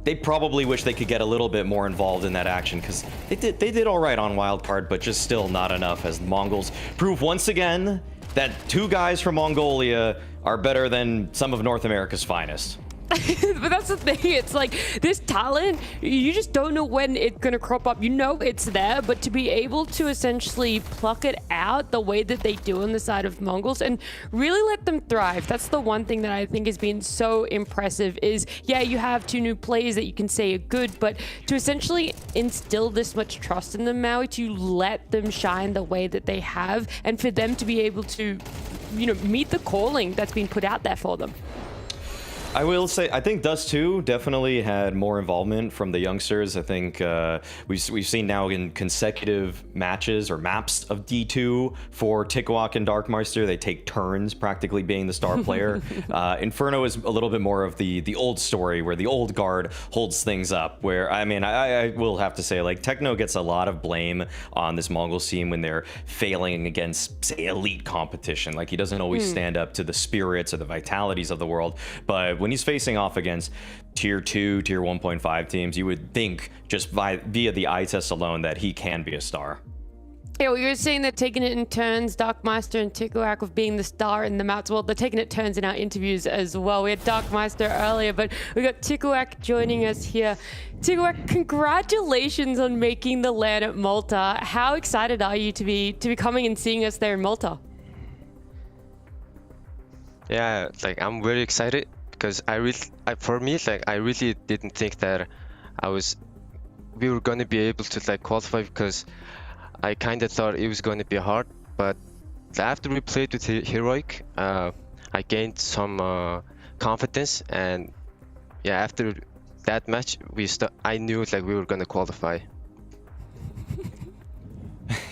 S20: they probably wish they could get a little bit more involved in that action because they did all right on Wildcard, but just still not enough as the Mongols prove once again that 2 guys from Mongolia are better than some of North America's finest.
S18: But that's the thing, it's like this talent, you just don't know when it's gonna crop up. You know it's there, but to be able to essentially pluck it out the way that they do on the side of Mongols and really let them thrive, that's the one thing that I think has been so impressive is, yeah, you have 2 new players that you can say are good, but to essentially instill this much trust in them, Maui, to let them shine the way that they have, and for them to be able to, you know, meet the calling that's been put out there for them.
S20: I will say, I think Dust 2 definitely had more involvement from the youngsters. I think we've seen now in consecutive matches or maps of D2 for Tikawak and Darkmeister. They take turns practically being the star player. Inferno is a little bit more of the old story where the old guard holds things up. Where, I mean, I will have to say, like, Techno gets a lot of blame on this Mongols team when they're failing against, say, elite competition. Like, he doesn't always stand up to the spirits or the vitalities of the world. But when he's facing off against tier 2, tier 1.5 teams, you would think just via the eye test alone that he can be a star.
S18: Yeah, well, you're saying they're taking it in turns, Darkmeister and Tikawak of being the star in the maps. Well, they're taking it turns in our interviews as well. We had Darkmeister earlier, but we got Tikawak joining us here. Tikawak, congratulations on making the LAN at Malta. How excited are you to be coming and seeing us there in Malta?
S13: Yeah, like I'm very excited because for me, like I really didn't think that we were going to be able to like qualify because I kind of thought it was going to be hard. But after we played with Heroic, I gained some confidence, and yeah, after that match, I knew like we were going to qualify.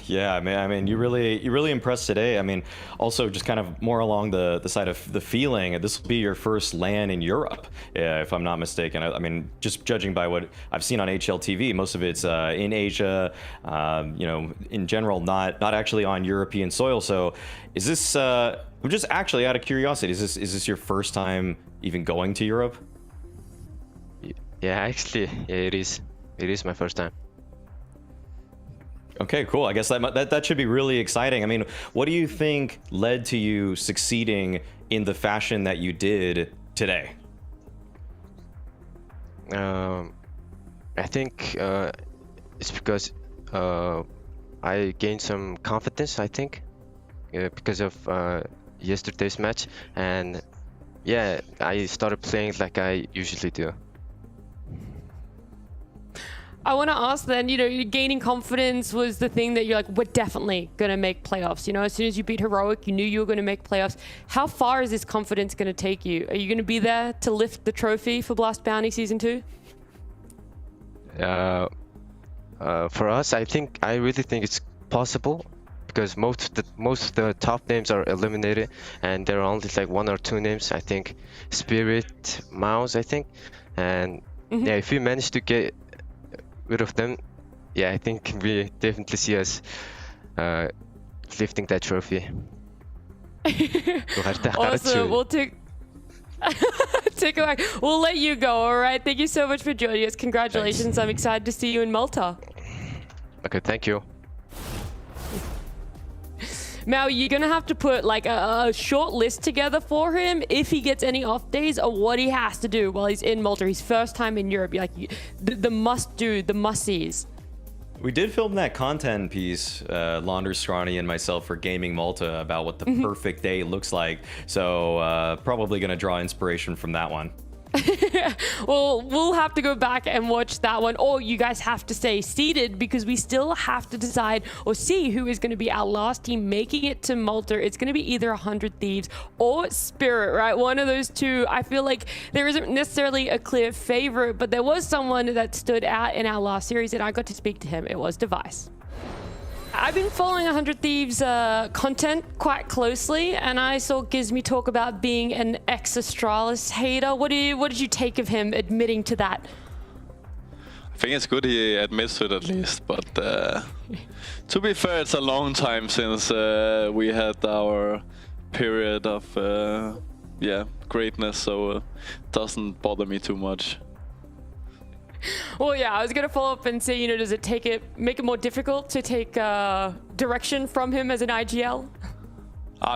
S20: Yeah, I mean, you really impressed today. I mean, also just kind of more along the side of the feeling. This will be your first LAN in Europe, if I'm not mistaken. I mean, just judging by what I've seen on HLTV, most of it's in Asia. You know, in general, not actually on European soil. So, is this? I'm just actually out of curiosity. Is this your first time even going to Europe?
S13: Yeah, actually, yeah, it is. It is my first time.
S20: Okay, cool. I guess that should be really exciting. I mean, what do you think led to you succeeding in the fashion that you did today?
S13: I think it's because I gained some confidence, I think, because of yesterday's match, and yeah, I started playing like I usually do.
S18: I want to ask then, you know, gaining confidence was the thing that you're like, we're definitely going to make playoffs. You know, as soon as you beat Heroic, you knew you were going to make playoffs. How far is this confidence going to take you? Are you going to be there to lift the trophy for Blast Bounty Season 2?
S13: For us, I really think it's possible, because most of the top names are eliminated, and there are only like 1 or 2 names. I think Spirit, Mouse, I think, and yeah, if we manage to get rid of them, yeah, I think we definitely see us lifting that trophy.
S18: Awesome. We'll take it back. We'll let you go. All right. Thank you so much for joining us. Congratulations. Thanks. I'm excited to see you in Malta.
S13: Okay. Thank you.
S18: Mal, you're going to have to put like a short list together for him if he gets any off days or what he has to do while he's in Malta. His first time in Europe. Like the must-do, the must-sees.
S20: We did film that content piece, Launder, Scrawny, and myself for Gaming Malta about what the perfect day looks like. So probably going to draw inspiration from that one.
S18: Well, we'll have to go back and watch that one, or you guys have to stay seated because we still have to decide or see who is going to be our last team making it to Malta. It's going to be either 100 Thieves or Spirit, right? One of those two. I feel like there isn't necessarily a clear favorite, but there was someone that stood out in our last series, and I got to speak to him. It was Device. I've been following 100 Thieves content quite closely, and I saw Gizmy talk about being an ex-Astralis hater. What did you take of him admitting to that?
S8: I think it's good he admits to it at least, but to be fair, it's a long time since we had our period of greatness, so it doesn't bother me too much.
S18: Well, yeah, I was going to follow up and say, you know, does it make it more difficult to take direction from him as an IGL?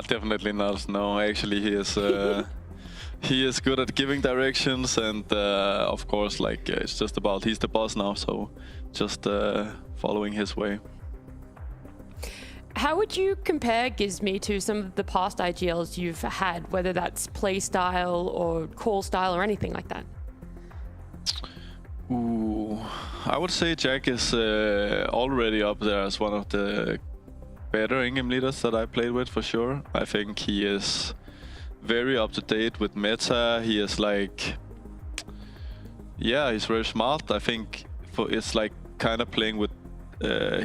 S8: Definitely not. No, actually, he is he is good at giving directions, and of course, like it's just about he's the boss now, so just following his way.
S18: How would you compare Gizmy to some of the past IGLs you've had, whether that's play style or call style or anything like that?
S8: Ooh, I would say Jack is already up there as one of the better in-game leaders that I played with, for sure. I think he is very up to date with meta. He is like, yeah, he's very smart. I think it's like kind of playing with,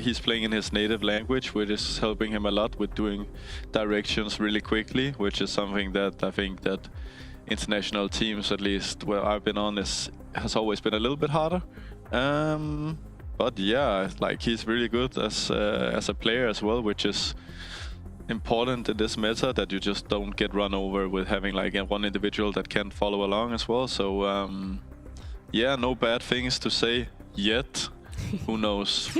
S8: he's playing in his native language, which is helping him a lot with doing directions really quickly, which is something that I think that international teams, at least where I've been on, has always been a little bit harder. But yeah, like he's really good as a player as well, which is important in this meta, that you just don't get run over with having like one individual that can follow along as well. So yeah, no bad things to say yet. Who knows?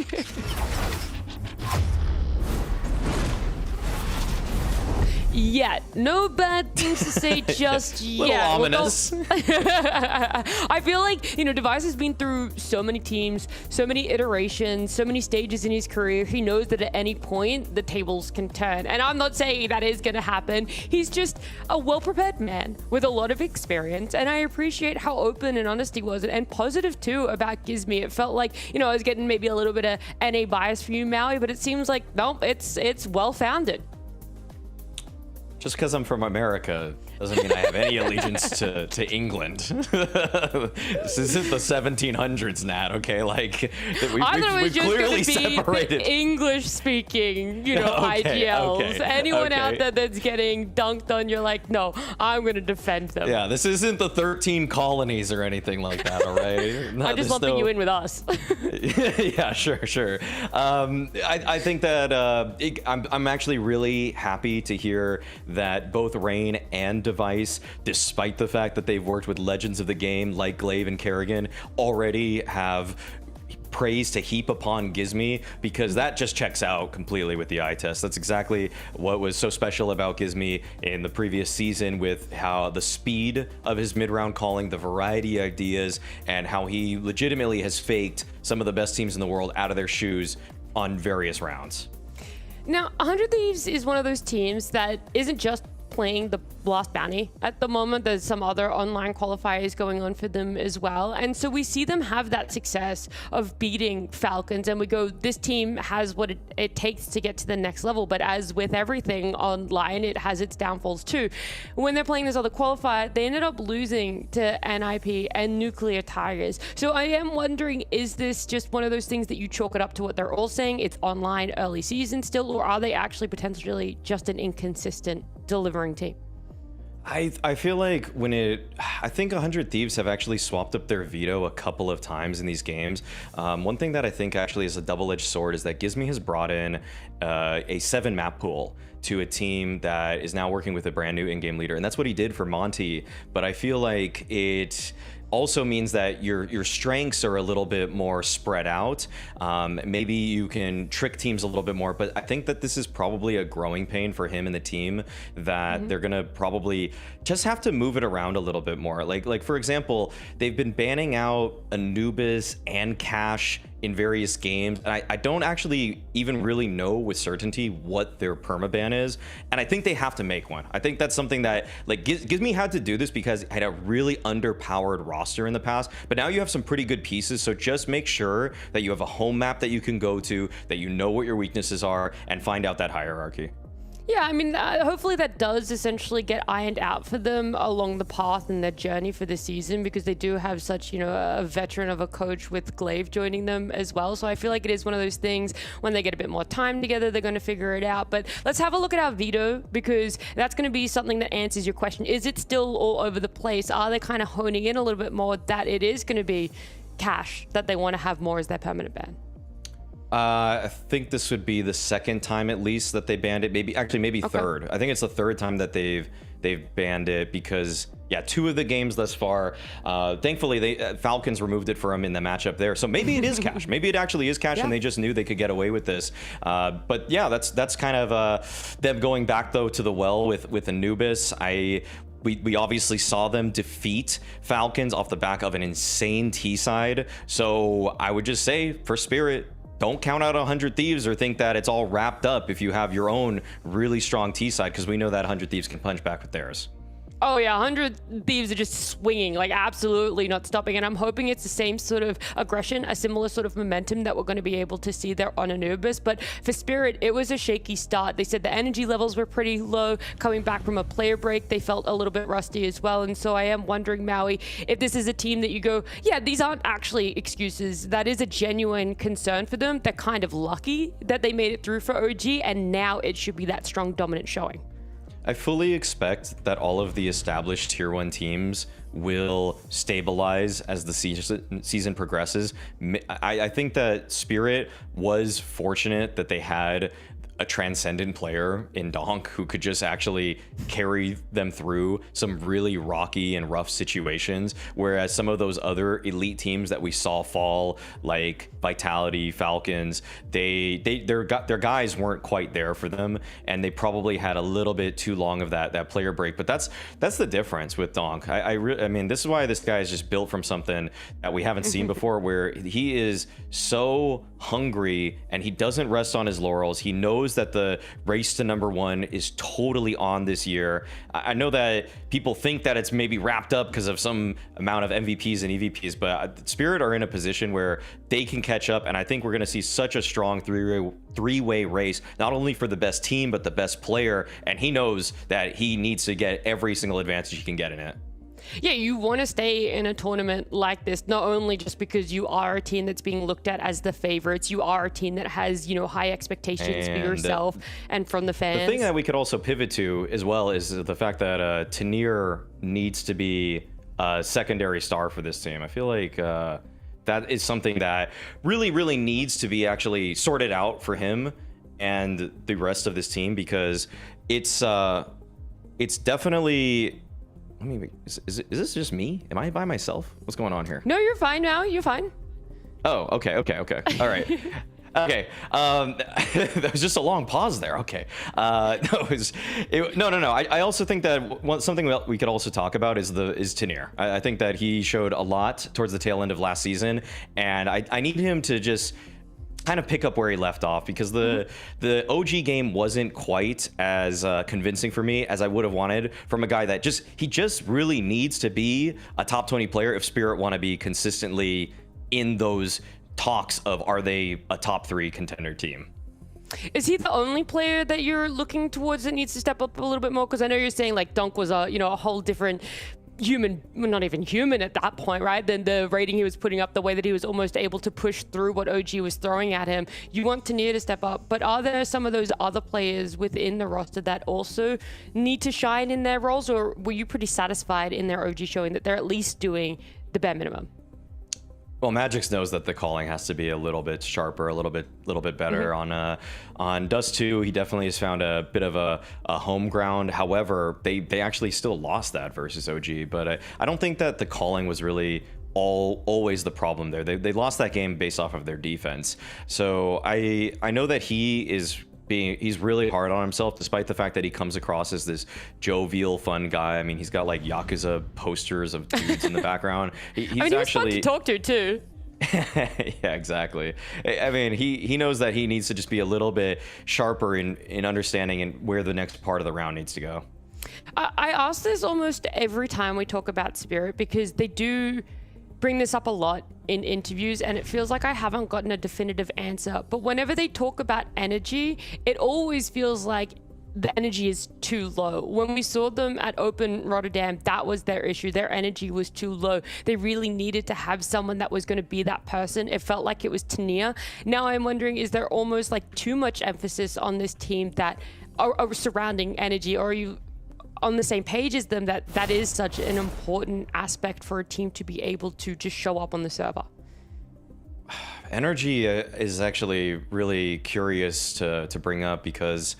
S18: Yet. No bad things to say just yet.
S20: Little ominous.
S18: I feel like, you know, Device has been through so many teams, so many iterations, so many stages in his career. He knows that at any point the tables can turn. And I'm not saying that is going to happen. He's just a well-prepared man with a lot of experience. And I appreciate how open and honest he was, and positive too about Gizmy. It felt like, you know, I was getting maybe a little bit of NA bias for you, Maui, but it seems like, no, it's well-founded.
S20: Just because I'm from America doesn't mean I have any allegiance to England. This isn't the 1700s, Nat, okay? Like, we've clearly separated.
S18: English-speaking, you know, IGLs. Anyone out there that's getting dunked on, you're like, no, I'm going to defend them.
S20: Yeah, this isn't the 13 colonies or anything like that, all right?
S18: I'm just lumping you in with us.
S20: Yeah, sure. I think that I'm actually really happy to hear that both Rain and Device, despite the fact that they've worked with legends of the game like Glaive and Kerrigan, already have praise to heap upon Gizmy, because that just checks out completely with the eye test. That's exactly what was so special about Gizmy in the previous season, with how the speed of his mid-round calling, the variety of ideas, and how he legitimately has faked some of the best teams in the world out of their shoes on various rounds.
S18: Now, 100 Thieves is one of those teams that isn't just playing the last Bounty at the moment. There's some other online qualifiers going on for them as well. And so we see them have that success of beating Falcons, and we go, this team has what it takes to get to the next level. But as with everything online, it has its downfalls too. When they're playing this other qualifier, they ended up losing to NIP and Nuclear Tigers. So I am wondering, is this just one of those things that you chalk it up to what they're all saying? It's online early season still, or are they actually potentially just an inconsistent delivering team?
S20: I feel like I think 100 Thieves have actually swapped up their veto a couple of times in these games. One thing that I think actually is a double-edged sword is that Gizmy has brought in a 7-map pool to a team that is now working with a brand new in-game leader, and that's what he did for Monty. But I feel like it also means that your strengths are a little bit more spread out. Maybe you can trick teams a little bit more, but I think that this is probably a growing pain for him and the team, that they're gonna probably just have to move it around a little bit more. Like for example, they've been banning out Anubis and Cash in various games. And I don't actually even really know with certainty what their permaban is, and I think they have to make one. I think that's something that like Gizmy had to do this because it had a really underpowered roster in the past, but now you have some pretty good pieces. So just make sure that you have a home map that you can go to, that you know what your weaknesses are, and find out that hierarchy.
S18: Yeah, I mean, hopefully that does essentially get ironed out for them along the path in their journey for this season, because they do have such, a veteran of a coach with Glaive joining them as well. So I feel like it is one of those things, when they get a bit more time together, they're going to figure it out. But let's have a look at our veto, because that's going to be something that answers your question. Is it still all over the place? Are they kind of honing in a little bit more that it is going to be Cash that they want to have more as their permanent ban?
S20: I think this would be the second time at least that they banned it. Maybe third. I think it's the third time that they've banned it, because yeah, 2 of the games thus far. Thankfully, Falcons removed it for them in the matchup there. So maybe it is Cash. Maybe it actually is Cash, and they just knew they could get away with this. But yeah, that's kind of them going back though to the well with Anubis. We obviously saw them defeat Falcons off the back of an insane T side. So I would just say for Spirit, don't count out 100 Thieves or think that it's all wrapped up if you have your own really strong T side, because we know that 100 Thieves can punch back with theirs.
S18: Oh yeah, 100 Thieves are just swinging, like absolutely not stopping. And I'm hoping it's the same sort of aggression, a similar sort of momentum that we're going to be able to see there on Anubis. But for Spirit, it was a shaky start. They said the energy levels were pretty low. Coming back from a player break, they felt a little bit rusty as well. And so I am wondering, Maui, if this is a team that you go, yeah, these aren't actually excuses. That is a genuine concern for them. They're kind of lucky that they made it through for OG, and now it should be that strong dominant showing.
S20: I fully expect that all of the established tier 1 teams will stabilize as the season progresses. I think that Spirit was fortunate that they had a transcendent player in Donk who could just actually carry them through some really rocky and rough situations, whereas some of those other elite teams that we saw fall, like Vitality, Falcons, their guys weren't quite there for them, and they probably had a little bit too long of that player break. But that's the difference with Donk. I mean, this is why this guy is just built from something that we haven't seen before, where he is so hungry and he doesn't rest on his laurels. He knows that the race to #1 is totally on this year. I know that people think that it's maybe wrapped up because of some amount of MVPs and EVPs, but Spirit are in a position where they can catch up, and I think we're going to see such a strong three-way race, not only for the best team but the best player, and he knows that he needs to get every single advantage he can get in it.
S18: Yeah, you want to stay in a tournament like this, not only just because you are a team that's being looked at as the favorites, you are a team that has, high expectations for yourself and from the fans.
S20: The thing that we could also pivot to as well is the fact that Tanir needs to be a secondary star for this team. I feel like that is something that really needs to be actually sorted out for him and the rest of this team, because it's definitely... Is this just me? Am I by myself? What's going on here?
S18: No, you're fine now. You're fine.
S20: Oh, okay. All right. Okay. That was just a long pause there. Okay. No. I also think that something we could also talk about is Tanir. I think that he showed a lot towards the tail end of last season, and I need him to just kind of pick up where he left off, because the OG game wasn't quite as convincing for me as I would have wanted from a guy that he just really needs to be a top 20 player if Spirit want to be consistently in those talks of, are they a top 3 contender team?
S18: Is he the only player that you're looking towards that needs to step up a little bit more? Because I know you're saying like Dunk was a whole different human, well, not even human at that point, right? Then the rating he was putting up, the way that he was almost able to push through what OG was throwing at him. You want Tania to step up, but are there some of those other players within the roster that also need to shine in their roles, or were you pretty satisfied in their OG showing that they're at least doing the bare minimum?
S20: Well, Magix knows that the calling has to be a little bit sharper, a little bit better. On Dust 2, he definitely has found a bit of a home ground. However, they actually still lost that versus OG, but I don't think that the calling was really always the problem there. They lost that game based off of their defense. So I know that he's really hard on himself, despite the fact that he comes across as this jovial, fun guy. I mean, he's got like Yakuza posters of dudes in the background. He's
S18: fun to talk to too.
S20: Yeah, exactly. I mean, he knows that he needs to just be a little bit sharper in understanding and where the next part of the round needs to go.
S18: I ask this almost every time we talk about Spirit, because they do bring this up a lot in interviews, and it feels like I haven't gotten a definitive answer. But whenever they talk about energy, it always feels like the energy is too low. When we saw them at Open Rotterdam, that was their issue. Their energy was too low. They really needed to have someone that was going to be that person. It felt like it was Tania. Now I'm wondering, is there almost like too much emphasis on this team that are surrounding energy, or are you on the same page as them that is such an important aspect for a team to be able to just show up on the server?
S20: Energy is actually really curious to bring up, because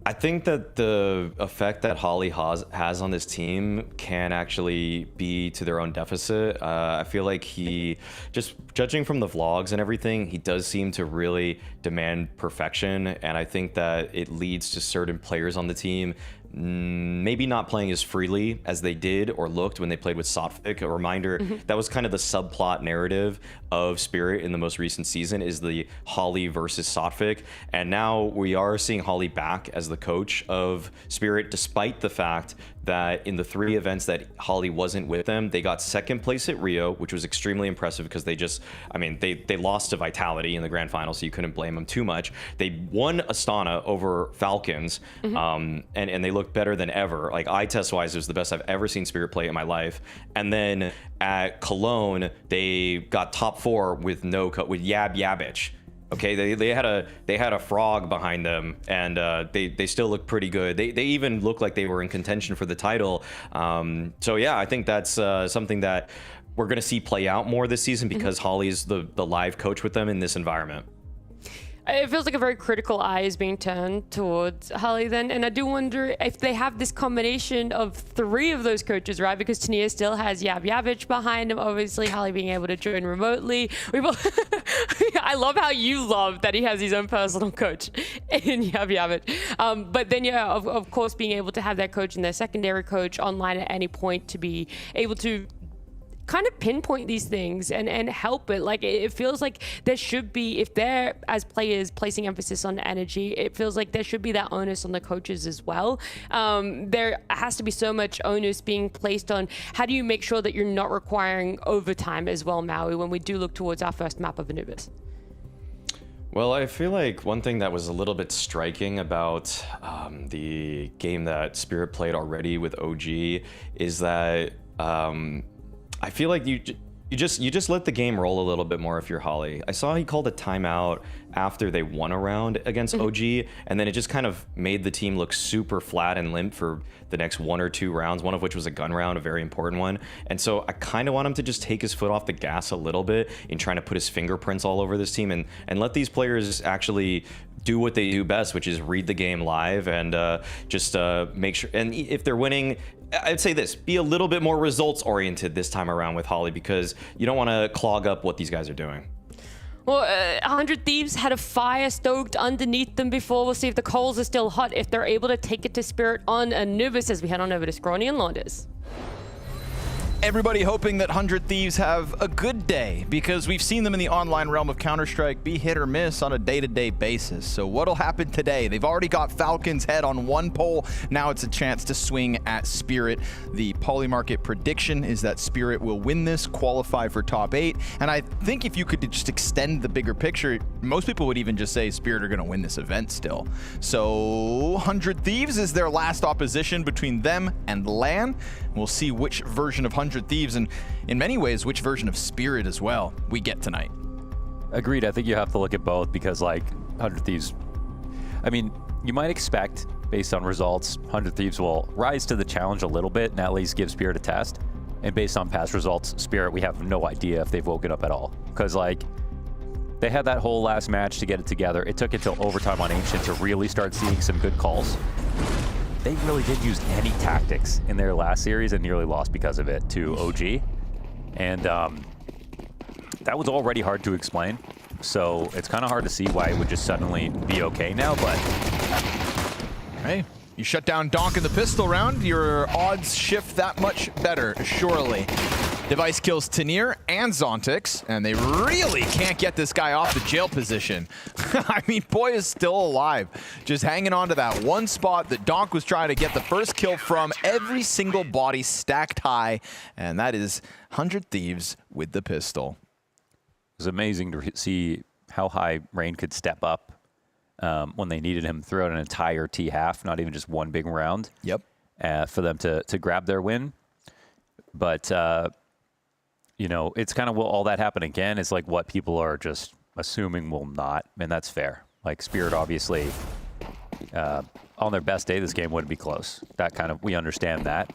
S20: I think that the effect that Holly has on this team can actually be to their own deficit. I feel like he, just judging from the vlogs and everything, he does seem to really demand perfection, and I think that it leads to certain players on the team maybe not playing as freely as they did or looked when they played with Sotfik. A reminder, that was kind of the subplot narrative of Spirit in the most recent season, is the Holly versus Sotfik. And now we are seeing Holly back as the coach of Spirit, despite the fact that in the 3 events that Holly wasn't with them, they got 2nd place at Rio, which was extremely impressive, because they lost to Vitality in the grand final, so you couldn't blame them too much. They won Astana over Falcons, and they looked better than ever. Like, eye test wise, it was the best I've ever seen Spirit play in my life. And then at Cologne, they got top 4 with Yab Yabbich. Okay, they had a frog behind them, and they still look pretty good. They even look like they were in contention for the title. So yeah, I think that's something that we're going to see play out more this season, because Holly's the live coach with them in this environment.
S18: It feels like a very critical eye is being turned towards Holly then, and I do wonder if they have this combination of 3 of those coaches, right? Because Tania still has Yab Yabbich behind him, obviously Holly being able to join remotely. I love how you love that he has his own personal coach in Yab Yabbich. But then, yeah, of course, being able to have that coach and their secondary coach online at any point to be able to kind of pinpoint these things and help it. Like, it feels like there should be, if they're as players placing emphasis on energy, it feels like there should be that onus on the coaches as well. There has to be so much onus being placed on how do you make sure that you're not requiring overtime as well, Maui, when we do look towards our first map of Anubis.
S20: Well, I feel like one thing that was a little bit striking about the game that Spirit played already with OG is that I feel like you just let the game roll a little bit more if you're Holly. I saw he called a timeout after they won a round against OG, and then it just kind of made the team look super flat and limp for the next 1 or 2 rounds, one of which was a gun round, a very important one. And so I kind of want him to just take his foot off the gas a little bit in trying to put his fingerprints all over this team, and let these players actually do what they do best, which is read the game live and just make sure. And if they're winning, I'd say this, be a little bit more results oriented this time around with Holly, because you don't want to clog up what these guys are doing.
S18: Well, 100 Thieves had a fire stoked underneath them before. We'll see if the coals are still hot, if they're able to take it to Spirit on Anubis as we head on over to Scrawny and Launders.
S4: Everybody hoping that 100 Thieves have a good day, because we've seen them in the online realm of Counter-Strike be hit or miss on a day-to-day basis. So what'll happen today? They've already got Falcon's head on one pole. Now it's a chance to swing at Spirit. The Polymarket prediction is that Spirit will win this, qualify for top 8. And I think if you could just extend the bigger picture, most people would even just say Spirit are going to win this event still. So 100 Thieves is their last opposition between them and LAN. We'll see which version of 100 Thieves, and in many ways, which version of Spirit as well we get tonight.
S21: Agreed. I think you have to look at both because, like, 100 Thieves, I mean, you might expect, based on results, 100 Thieves will rise to the challenge a little bit and at least give Spirit a test. And based on past results, Spirit, we have no idea if they've woken up at all. Because, like, they had that whole last match to get it together. It took until overtime on Ancient to really start seeing some good calls. They really didn't use any tactics in their last series and nearly lost because of it to OG. And that was already hard to explain. So it's kind of hard to see why it would just suddenly be okay now, but...
S4: Hey, you shut down Donk in the pistol round, your odds shift that much better, surely. Device kills Tanir and Zontix, and they really can't get this guy off the jail position. I mean, Boy is still alive, just hanging on to that one spot that Donk was trying to get the first kill from. Every single body stacked high, and that is 100 Thieves with the pistol.
S21: It was amazing to see how high Rain could step up when they needed him throughout an entire T half, not even just one big round.
S4: Yep.
S21: For them to grab their win. But... you know, it's kind of, will all that happen again? It's like what people are just assuming will not, and that's fair. Like, Spirit, obviously, on their best day, this game wouldn't be close. That kind of, we understand that.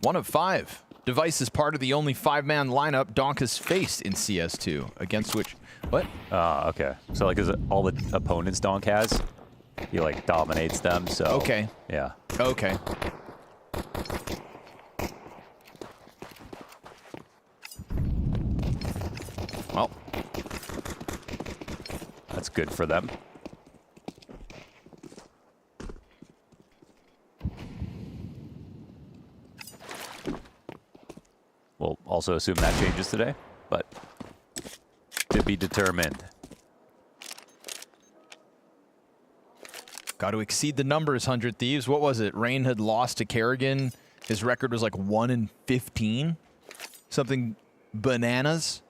S4: 1 of 5. Device is part of the only 5-man lineup Donk has faced in CS2, against which, what?
S21: Okay. So, like, is it all the opponents Donk has, he, like, dominates them, so.
S4: Okay.
S21: Yeah.
S4: Okay. Well,
S21: that's good for them. We'll also assume that changes today, but to be determined.
S4: Got to exceed the numbers, 100 Thieves. What was it? Rain had lost to Kerrigan. His record was like 1-15. Something bananas.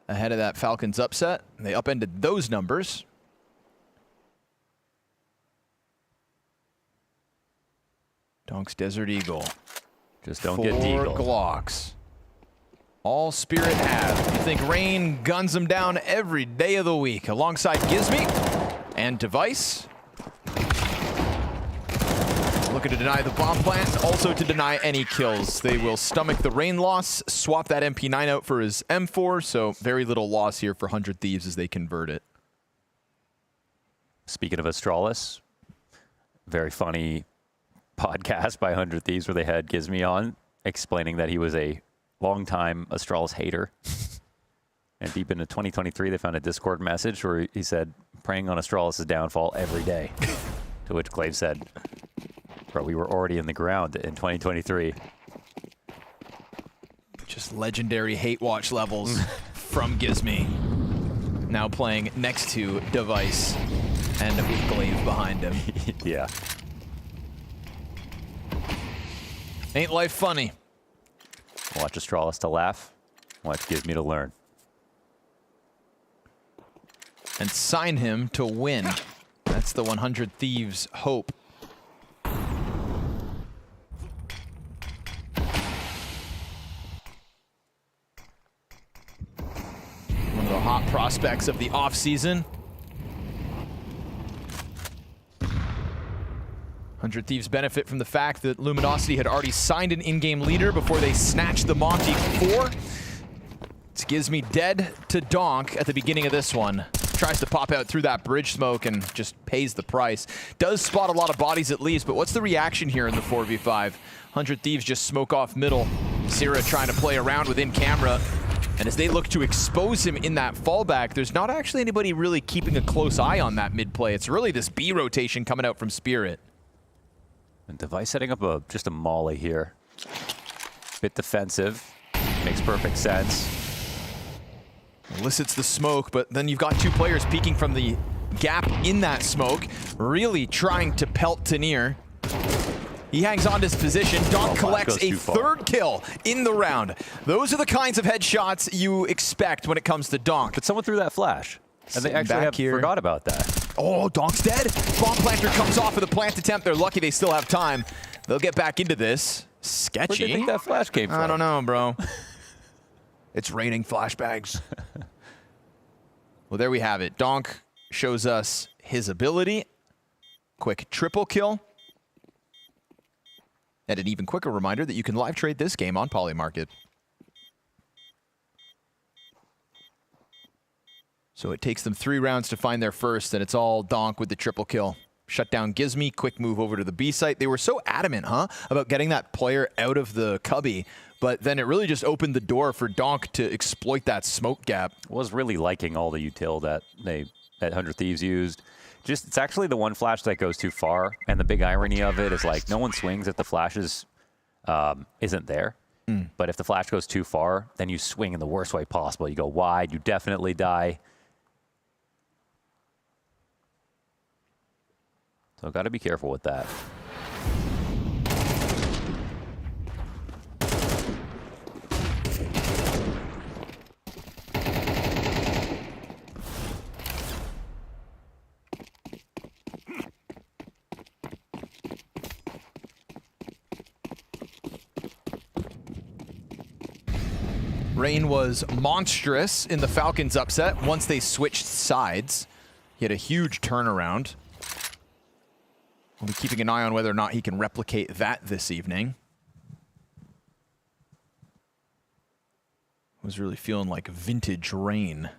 S4: Ahead of that Falcons upset. They upended those numbers. Donk's Desert Eagle.
S21: Just don't get Deagle.
S4: 4 Glocks. All Spirit have. You think Rain guns them down every day of the week alongside Gizmy and Device. Looking to deny the bomb plant, also to deny any kills. They will stomach the Rain loss, swap that MP9 out for his M4, so very little loss here for 100 Thieves as they convert it.
S21: Speaking of Astralis, very funny podcast by 100 Thieves where they had Gizmy on, explaining that he was a longtime Astralis hater. And deep into 2023, they found a Discord message where he said, praying on Astralis' downfall every day. To which Clave said, bro, we were already in the ground in 2023.
S4: Just legendary hate watch levels from Gizmy. Now playing next to Device and with Glaive behind him.
S21: Yeah.
S4: Ain't life funny?
S21: Watch Astralis to laugh. Watch Gizmy to learn.
S4: And sign him to win. That's the 100 Thieves' hope. One of the hot prospects of the offseason. 100 Thieves benefit from the fact that Luminosity had already signed an in-game leader before they snatched the Monty 4. It gives me dead to Donk at the beginning of this one. Tries to pop out through that bridge smoke and just pays the price. Does spot a lot of bodies at least, but what's the reaction here in the 4v5? 100 Thieves just smoke off middle. Sierra trying to play around within camera. And as they look to expose him in that fallback, there's not actually anybody really keeping a close eye on that mid play. It's really this B rotation coming out from Spirit.
S21: And Device setting up just a molly here. Bit defensive. Makes perfect sense.
S4: Elicits the smoke, but then you've got two players peeking from the gap in that smoke, really trying to pelt Tenier. He hangs on to his position. Donk collects a third kill in the round. Those are the kinds of headshots you expect when it comes to Donk.
S21: But someone threw that flash. And they actually forgot about that.
S4: Oh, Donk's dead. Bomb planter comes off with a plant attempt. They're lucky they still have time. They'll get back into this. Sketchy.
S21: Where do you think that flash came from?
S4: I don't know, bro. It's raining flashbangs. Well, there we have it. Donk shows us his ability. Quick triple kill. And an even quicker reminder that you can live trade this game on Polymarket. So it takes them 3 rounds to find their first, and it's all Donk with the triple kill. Shut down Gizmy, quick move over to the B site. They were so adamant, about getting that player out of the cubby, but then it really just opened the door for Donk to exploit that smoke gap.
S21: Was really liking all the util that 100 Thieves used. Just, it's actually the one flash that goes too far, and the big irony of it is like no one swings if the flash isn't there. But if the flash goes too far, then you swing in the worst way possible. You go wide, you definitely die. So got to be careful with that.
S4: Rain was monstrous in the Falcons upset once they switched sides. He had a huge turnaround. We'll be keeping an eye on whether or not he can replicate that this evening. Was really feeling like vintage Rain.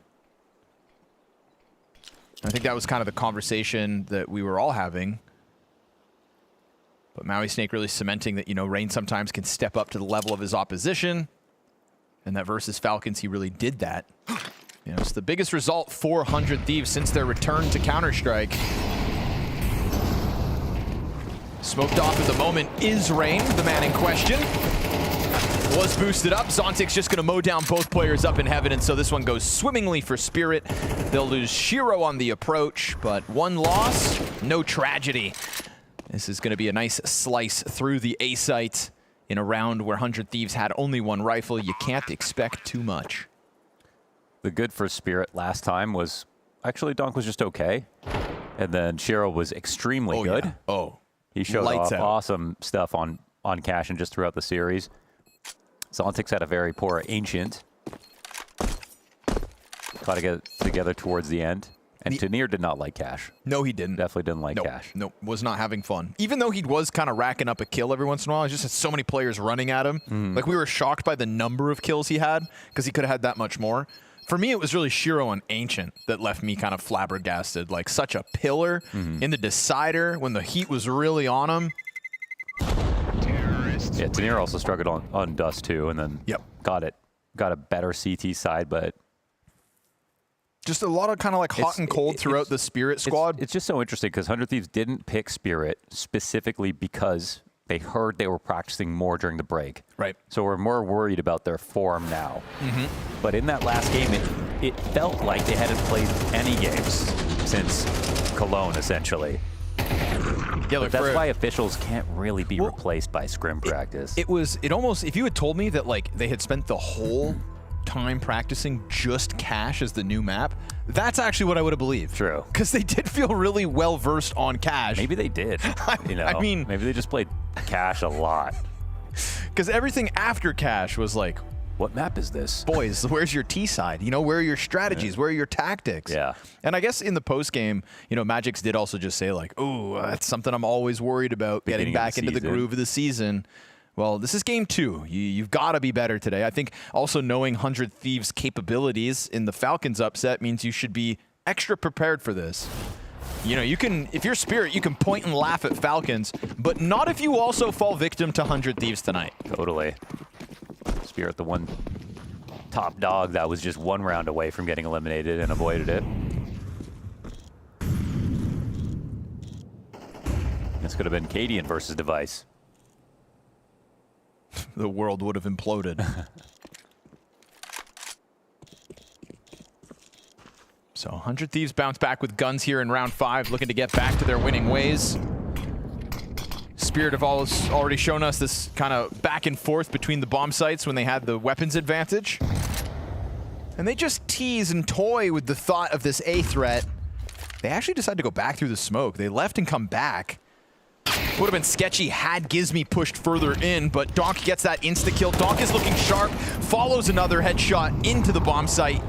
S4: I think that was kind of the conversation that we were all having. But Maui Snake really cementing that, Rain sometimes can step up to the level of his opposition. And that versus Falcons, he really did that. It's the biggest result for 100 Thieves since their return to Counter-Strike. Smoked off at the moment is Rain, the man in question. Was boosted up. Zontic's just going to mow down both players up in heaven, and so this one goes swimmingly for Spirit. They'll lose Shiro on the approach, but one loss, no tragedy. This is going to be a nice slice through the A site. In a round where 100 Thieves had only one rifle, you can't expect too much.
S21: The good for Spirit last time was actually Donk was just okay. And then Shiro was extremely good.
S4: Yeah. Oh,
S21: he showed off awesome stuff on Cash and just throughout the series. Zontic's had a very poor Ancient. Got to get together towards the end. And Tenier did not like Cash.
S4: No, he didn't.
S21: Definitely didn't like Cash.
S4: Nope, was not having fun. Even though he was kind of racking up a kill every once in a while, he just had so many players running at him. Like, we were shocked by the number of kills he had, because he could have had that much more. For me, it was really Shiro and Ancient that left me kind of flabbergasted. Like, such a pillar in the decider when the heat was really on him.
S21: Yeah, Tenier also struggled on Dust, too, and then got a better CT side, but...
S4: Just a lot of kind of like hot and cold throughout the Spirit squad.
S21: It's just so interesting because 100 Thieves didn't pick Spirit specifically because they heard they were practicing more during the break.
S4: Right.
S21: So we're more worried about their form now. But in that last game, it felt like they hadn't played any games since Cologne, essentially.
S4: Yeah,
S21: but that's why officials can't really be replaced by scrim practice.
S4: It almost, if you had told me that like they had spent the whole time practicing just Cash as the new map, that's actually what I would have believed.
S21: True.
S4: Because they did feel really well versed on Cash.
S21: Maybe they did.
S4: I mean,
S21: maybe they just played Cash a lot.
S4: Because everything after Cash was like,
S21: what map is this?
S4: Boys, where's your T side? Where are your strategies? Where are your tactics?
S21: Yeah.
S4: And I guess in the post game, Magix did also just say like, oh, that's something I'm always worried about, getting back into the groove of the season. Well, this is game 2. You've got to be better today. I think also knowing 100 Thieves' capabilities in the Falcons upset means you should be extra prepared for this. You can, if you're Spirit, you can point and laugh at Falcons, but not if you also fall victim to 100 Thieves tonight.
S21: Totally. Spirit, the one top dog that was just one round away from getting eliminated and avoided it. This could have been Cadian versus Device.
S4: the world would have imploded. So 100 Thieves bounce back with guns here in round 5, looking to get back to their winning ways. Spirit have already shown us this kind of back and forth between the bomb sites when they had the weapons advantage. And they just tease and toy with the thought of this A threat. They actually decided to go back through the smoke. They left and come back. Would have been sketchy had Gizmy pushed further in, but Donk gets that insta-kill. Donk is looking sharp, follows another headshot into the bomb site.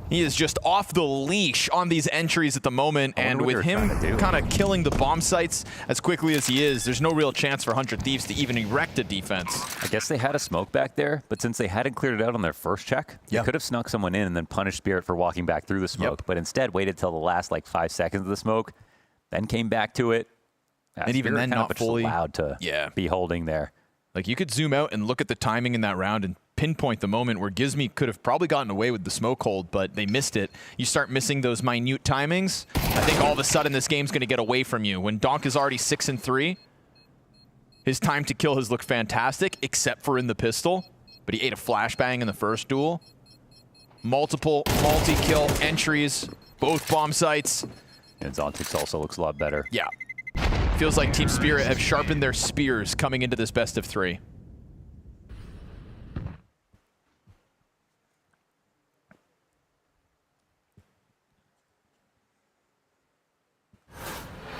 S4: He is just off the leash on these entries at the moment, and with him kind of killing the bomb sites as quickly as he is, there's no real chance for 100 Thieves to even erect a defense.
S21: I guess they had a smoke back there, but since they hadn't cleared it out on their first check, they could have snuck someone in and then punished Spirit for walking back through the smoke, but instead waited till the last like 5 seconds of the smoke, then came back to it.
S4: And even then, not fully
S21: allowed to be holding there.
S4: Like, you could zoom out and look at the timing in that round and pinpoint the moment where Gizmy could have probably gotten away with the smoke hold, but they missed it. You start missing those minute timings, I think all of a sudden this game's going to get away from you. When Donk is already 6-3, his time to kill has looked fantastic, except for in the pistol, but he ate a flashbang in the first duel. Multiple multi-kill entries, both bomb sites.
S21: And Zontix also looks a lot better.
S4: Yeah. Feels like Team Spirit have sharpened their spears coming into this best of 3.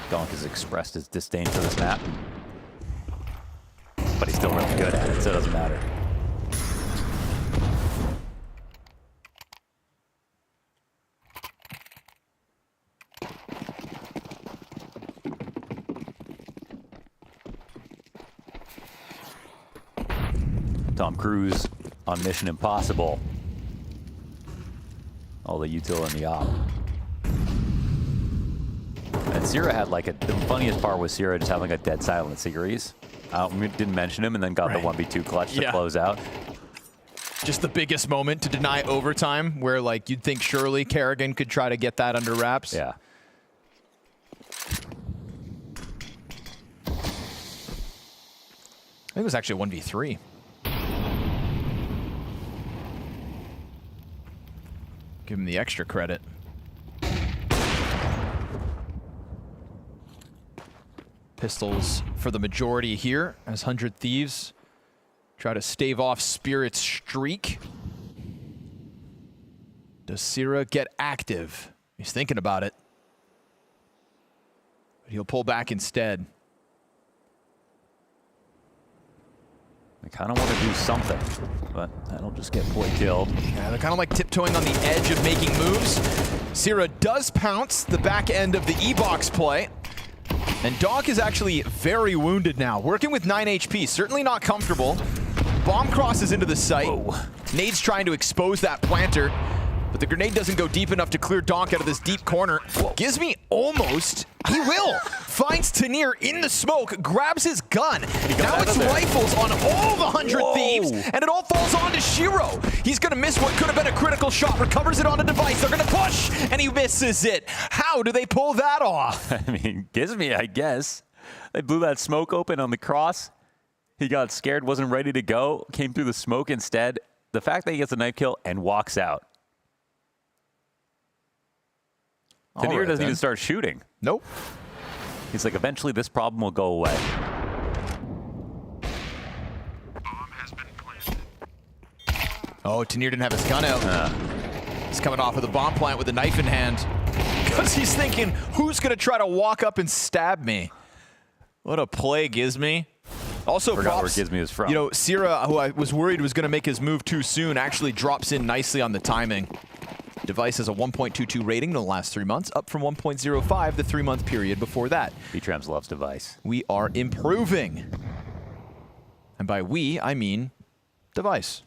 S21: Donk has expressed his disdain for this map, but he's still really good at it, so it doesn't matter. Tom Cruise on Mission Impossible. All the util and the op. And Sierra had like the funniest part was Sierra just having a dead silent series. We didn't mention him and then got the 1v2 clutch to close out.
S4: Just the biggest moment to deny overtime where like you'd think surely Kerrigan could try to get that under wraps.
S21: Yeah.
S4: I think it was actually a 1v3. Give him the extra credit. Pistols for the majority here as 100 Thieves try to stave off Spirit's streak. Does Sierra get active? He's thinking about it. But he'll pull back instead.
S21: I kind of want to do something, but that'll just get Poi killed.
S4: Yeah, they're kind of like tiptoeing on the edge of making moves. Sierra does pounce the back end of the E-box play. And Donk is actually very wounded now. Working with 9 HP, certainly not comfortable. Bomb crosses into the site. Whoa. Nade's trying to expose that planter, but the grenade doesn't go deep enough to clear Donk out of this deep corner. Gizmy almost, he will, finds Tanir in the smoke, grabs his gun. Now it's rifles on all the 100 Thieves, and it all falls onto Shiro. He's gonna miss what could have been a critical shot, recovers it on a device. They're gonna push, and he misses it. How do they pull that off?
S21: I mean, Gizmy, I guess. They blew that smoke open on the cross. He got scared, wasn't ready to go, came through the smoke instead. The fact that he gets a knife kill and walks out. Tanir doesn't even start shooting.
S4: Nope.
S21: He's like, eventually this problem will go away.
S4: Oh, Tanir didn't have his gun out. He's coming off of the bomb plant with a knife in hand. Because he's thinking, who's going to try to walk up and stab me? What a play, Gizmy. Also,
S21: forgot
S4: props,
S21: where Gizmy is from.
S4: You know, Sierra, who I was worried was going to make his move too soon, actually drops in nicely on the timing. Device has a 1.22 rating in the last 3 months, up from 1.05 the 3-month period before that.
S21: B-Trams loves Device.
S4: We are improving. And by we, I mean Device.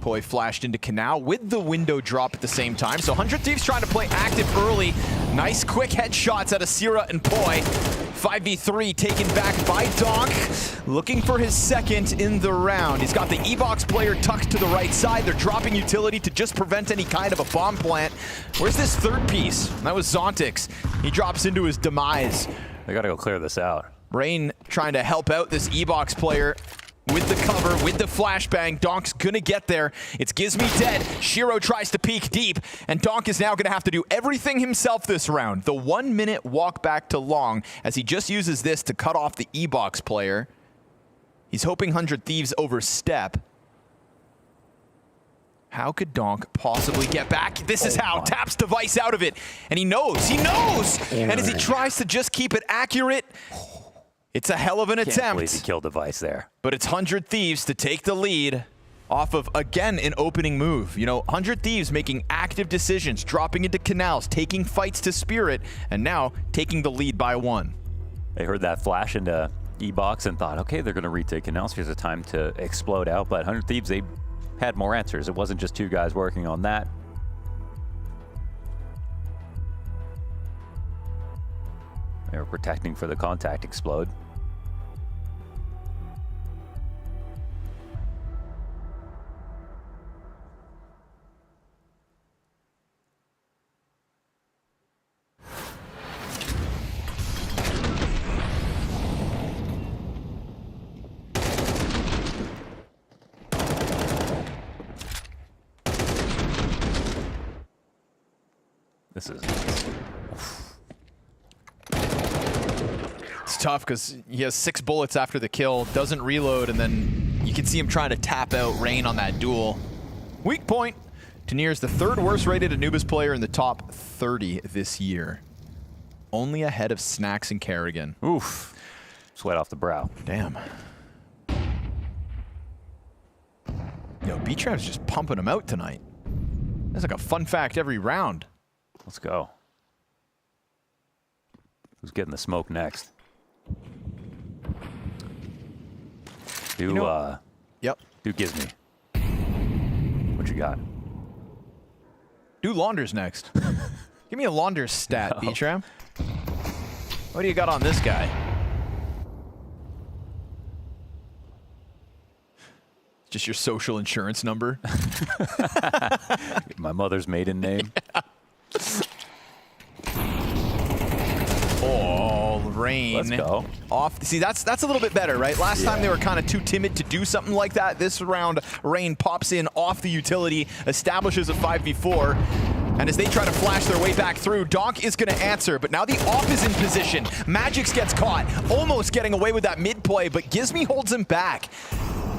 S4: Poi flashed into Canal with the window drop at the same time. So 100 Thieves trying to play active early. Nice quick headshots out of Sierra and Poi. 5v3 taken back by Donk. Looking for his second in the round. He's got the E-box player tucked to the right side. They're dropping utility to just prevent any kind of a bomb plant. Where's this third piece? That was Zontix. He drops into his demise.
S21: They gotta go clear this out.
S4: Rain trying to help out this E-Box player with the cover, with the flashbang. Donk's gonna get there. It's Gizmy dead. Shiro tries to peek deep, and Donk is now gonna have to do everything himself this round. The 1 minute walk back to long as he just uses this to cut off the E-Box player. He's hoping 100 Thieves overstep. How could Donk possibly get back? This is how. Taps Device out of it, and he knows. He knows! And as he tries to just keep it accurate, it's a hell of an attempt.
S21: Can't believe he killed Device there.
S4: But it's 100 Thieves to take the lead off of, again, an opening move. You know, 100 Thieves making active decisions, dropping into canals, taking fights to Spirit, and now taking the lead by 1.
S21: They heard that flash into E-Box and thought, okay, they're going to retake canals. Here's a time to explode out. But 100 Thieves, they had more answers. It wasn't just 2 guys working on that. They were protecting for the contact explode. This is...
S4: It's tough because he has 6 bullets after the kill, doesn't reload, and then you can see him trying to tap out Rain on that duel. Weak point. Tanir's the 3rd worst rated Anubis player in the top 30 this year. Only ahead of Snacks and Kerrigan.
S21: Oof. Sweat off the brow.
S4: Damn. Yo, B-Tram's just pumping him out tonight. That's like a fun fact every round.
S21: Let's go. Who's getting the smoke next? Do,
S4: you know, yep.
S21: Do Gizmy. What you got?
S4: Do Launders next. Give me a Launders stat, no. B-Tram. What do you got on this guy? Just your social insurance number?
S21: My mother's maiden name.
S4: Yeah. Oh, Rain.
S21: Let's go.
S4: Off. See, that's a little bit better, right? Last time they were kind of too timid to do something like that. This round, Rain pops in off the utility, establishes a 5v4, and as they try to flash their way back through, Donk is going to answer, but now the off is in position. Magix gets caught, almost getting away with that mid play, but Gizmy holds him back.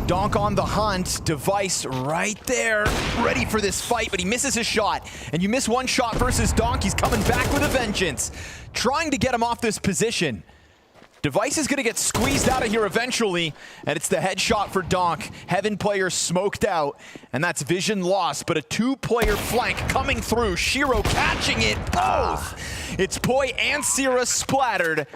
S4: Donk on the hunt, Device right there, ready for this fight, but he misses his shot. And you miss one shot versus Donk, he's coming back with a vengeance. Trying to get him off this position. Device is gonna get squeezed out of here eventually, and it's the headshot for Donk. Heaven player smoked out, and that's vision lost, but a 2-player flank coming through. Shiro catching it both. It's Poi and Sierra splattered.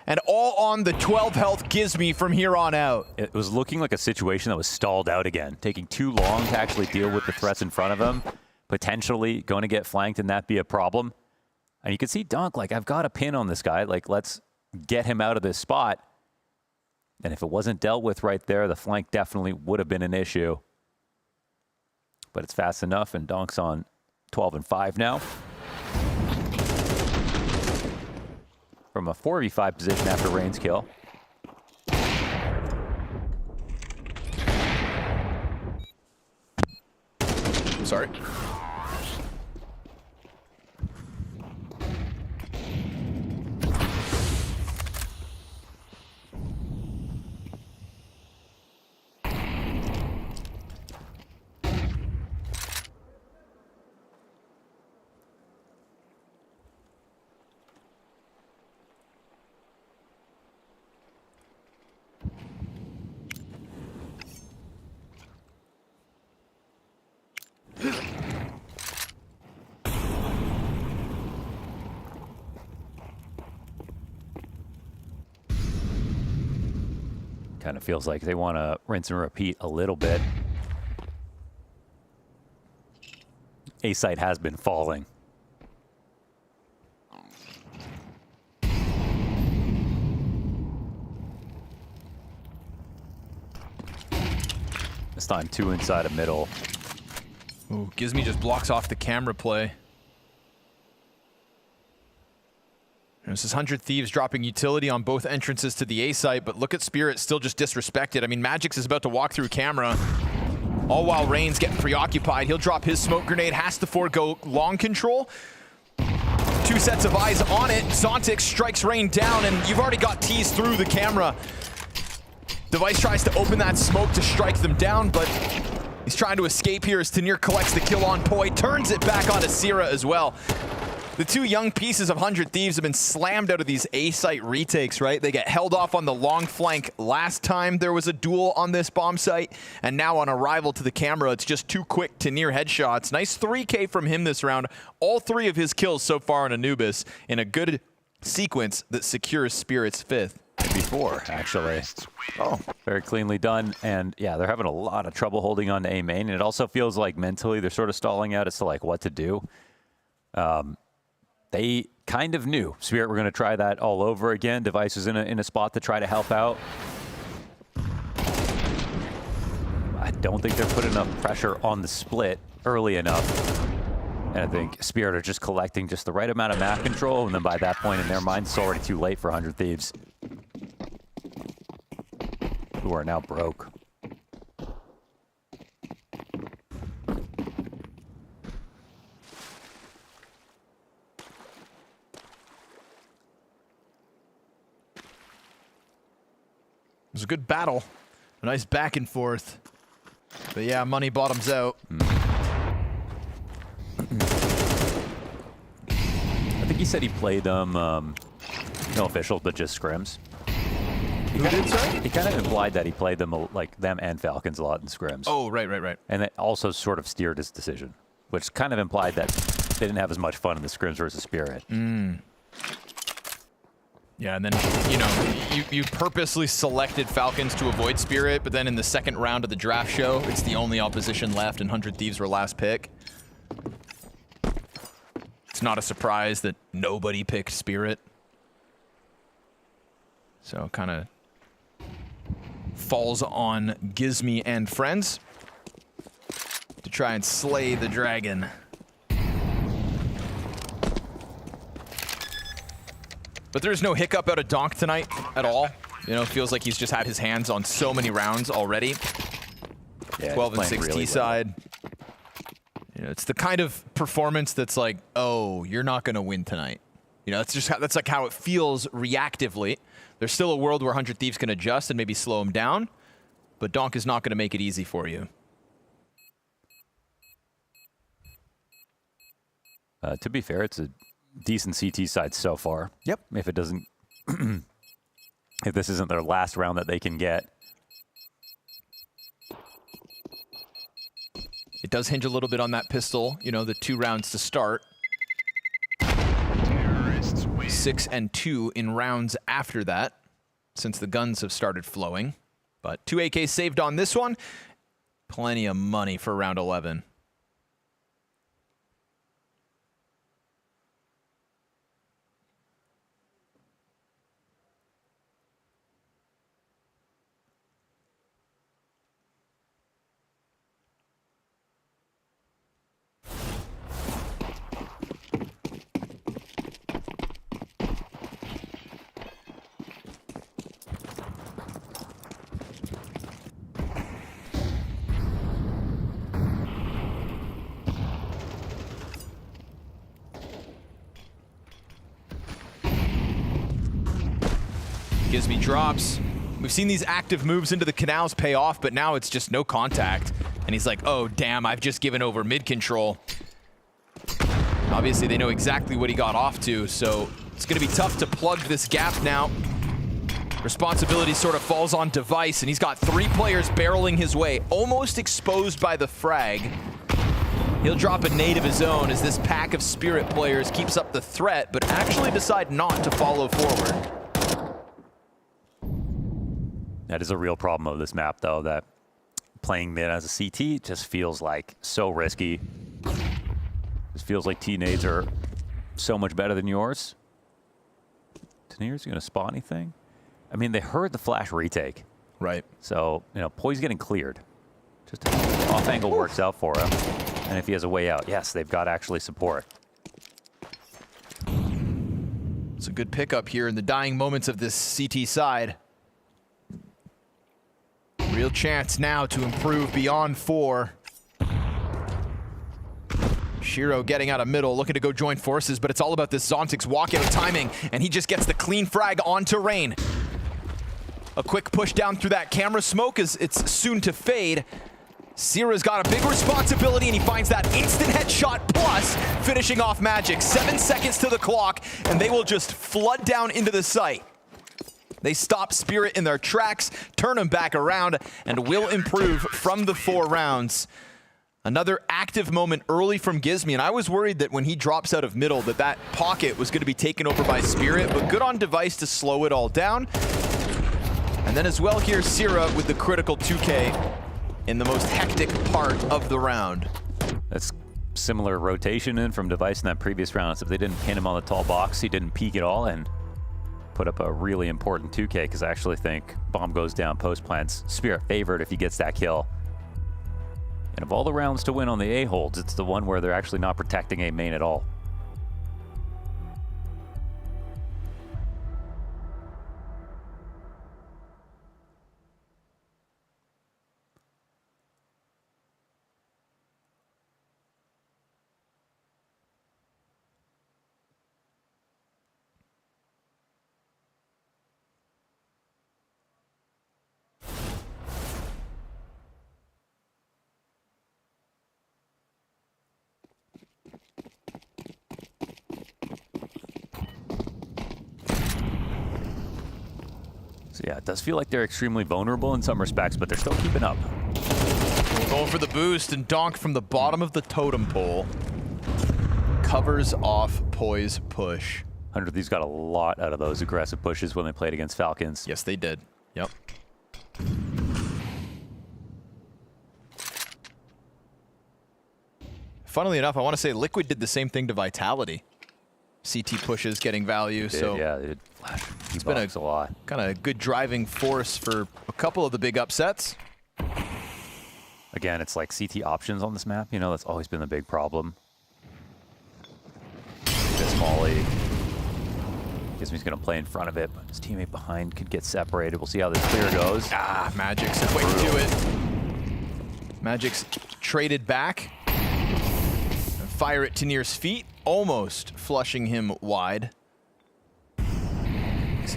S4: And all on the 12 health Gizmy from here on out.
S21: It was looking like a situation that was stalled out again, taking too long to actually deal with the threats in front of him, potentially going to get flanked and that be a problem. And you can see Donk, like, I've got a pin on this guy, like, let's get him out of this spot. And if it wasn't dealt with right there, the flank definitely would have been an issue. But it's fast enough, and Donk's on 12 and 5 now. From a 4v5 position after Rain's kill.
S4: Sorry.
S21: Kind of feels like they want to rinse and repeat a little bit. A-site has been falling. This time 2 inside a middle.
S4: Ooh, Gizmy just blocks off the camera play. This is 100 Thieves dropping utility on both entrances to the A site, but look at Spirit still just disrespected. I mean, Magix is about to walk through camera, all while Rain's getting preoccupied. He'll drop his smoke grenade, has to forego long control. 2 sets of eyes on it. Zontix strikes Rain down, and you've already got teased through the camera. Device tries to open that smoke to strike them down, but he's trying to escape here as Tanir collects the kill on Poi, turns it back onto Sierra as well. The 2 young pieces of 100 Thieves have been slammed out of these A-site retakes, right? They get held off on the long flank last time there was a duel on this bomb site, and now on arrival to the camera, it's just too quick to near headshots. Nice 3K from him this round. All 3 of his kills so far on Anubis in a good sequence that secures Spirit's 5th.
S21: Before, actually. Oh, very cleanly done. And yeah, they're having a lot of trouble holding on to A main. And it also feels like mentally they're sort of stalling out as to like what to do. They kind of knew Spirit were going to try that all over again. Device was in a spot to try to help out. I don't think they're putting enough pressure on the split early enough. And I think Spirit are just collecting just the right amount of map control, and then by that point in their minds, it's already too late for 100 Thieves, who are now broke.
S4: It was a good battle. A nice back and forth. But yeah, money bottoms out.
S21: I think he said he played them, no officials, but just scrims. He kind of implied that he played them, like them and Falcons a lot in scrims.
S4: Oh, right.
S21: And it also sort of steered his decision, which kind of implied that they didn't have as much fun in the scrims versus Spirit.
S4: Yeah, and then, you know, you purposely selected Falcons to avoid Spirit, but then in the second round of the draft show, it's the only opposition left, and 100 Thieves were last pick. It's not a surprise that nobody picked Spirit. So kind of falls on Gizmy and friends to try and slay the dragon. But there's no hiccup out of Donk tonight at all. You know, feels like he's just had his hands on so many rounds already.
S21: Yeah,
S4: 12 and 6
S21: really
S4: T-side. You know, it's the kind of performance that's like, oh, you're not going to win tonight. You know, that's like how it feels reactively. There's still a world where 100 Thieves can adjust and maybe slow him down, but Donk is not going to make it easy for you.
S21: To be fair, it's a decent CT side so far.
S4: Yep.
S21: If it doesn't, if this isn't their last round that they can get.
S4: It does hinge a little bit on that pistol, you know, the 2 rounds to start. 6 and 2 in rounds after that, since the guns have started flowing. But 2 AKs saved on this one. Plenty of money for round 11. Gizmy drops. We've seen these active moves into the canals pay off, but now it's just no contact. And he's like, oh, damn, I've just given over mid control. Obviously, they know exactly what he got off to, so it's going to be tough to plug this gap now. Responsibility sort of falls on Device, and he's got 3 players barreling his way, almost exposed by the frag. He'll drop a nade of his own as this pack of Spirit players keeps up the threat, but actually decide not to follow forward.
S21: That is a real problem of this map, though, that playing mid as a CT just feels like so risky. It feels like T-nades are so much better than yours. Tanir's going to spot anything? I mean, they heard the flash retake.
S4: Right.
S21: So, you know, Poi's getting cleared. Just off angle works out for him. And if he has a way out, yes, they've got actually support.
S4: It's a good pickup here in the dying moments of this CT side. Real chance now to improve beyond 4. Shiro getting out of middle, looking to go join forces, but it's all about this Zontix walkout timing, and he just gets the clean frag onto Rain. A quick push down through that camera smoke as it's soon to fade. Sierra's got a big responsibility, and he finds that instant headshot plus finishing off Magic. 7 seconds to the clock, and they will just flood down into the site. They stop Spirit in their tracks, turn him back around, and will improve from the 4 rounds. Another active moment early from Gizmi, and I was worried that when he drops out of middle that pocket was going to be taken over by Spirit, but good on Device to slow it all down. And then as well here, Sierra with the critical 2K in the most hectic part of the round.
S21: That's similar rotation in from Device in that previous round. Except they didn't pin him on the tall box. He didn't peek at all and put up a really important 2K, because I actually think bomb goes down, post plants. Spirit favored if he gets that kill. And of all the rounds to win on the A-holds, it's the one where they're actually not protecting A main at all. So yeah, it does feel like they're extremely vulnerable in some respects, but they're still keeping up.
S4: Going for the boost, and Donk from the bottom of the totem pole covers off Poise push.
S21: 100 Thieves got a lot out of those aggressive pushes when they played against Falcons.
S4: Yes, they did. Yep. Funnily enough, I want to say Liquid did the same thing to Vitality. CT pushes getting value, so
S21: yeah, they did flash.
S4: It's been a lot. Kind of good driving force for a couple of the big upsets.
S21: Again, it's like CT options on this map. You know, that's always been the big problem. This Molly. Gizmi's going to play in front of it, but his teammate behind could get separated. We'll see how this clear goes.
S4: Ah, Magic's quick to it. Magic's traded back. Fire it to Near's feet, almost flushing him wide.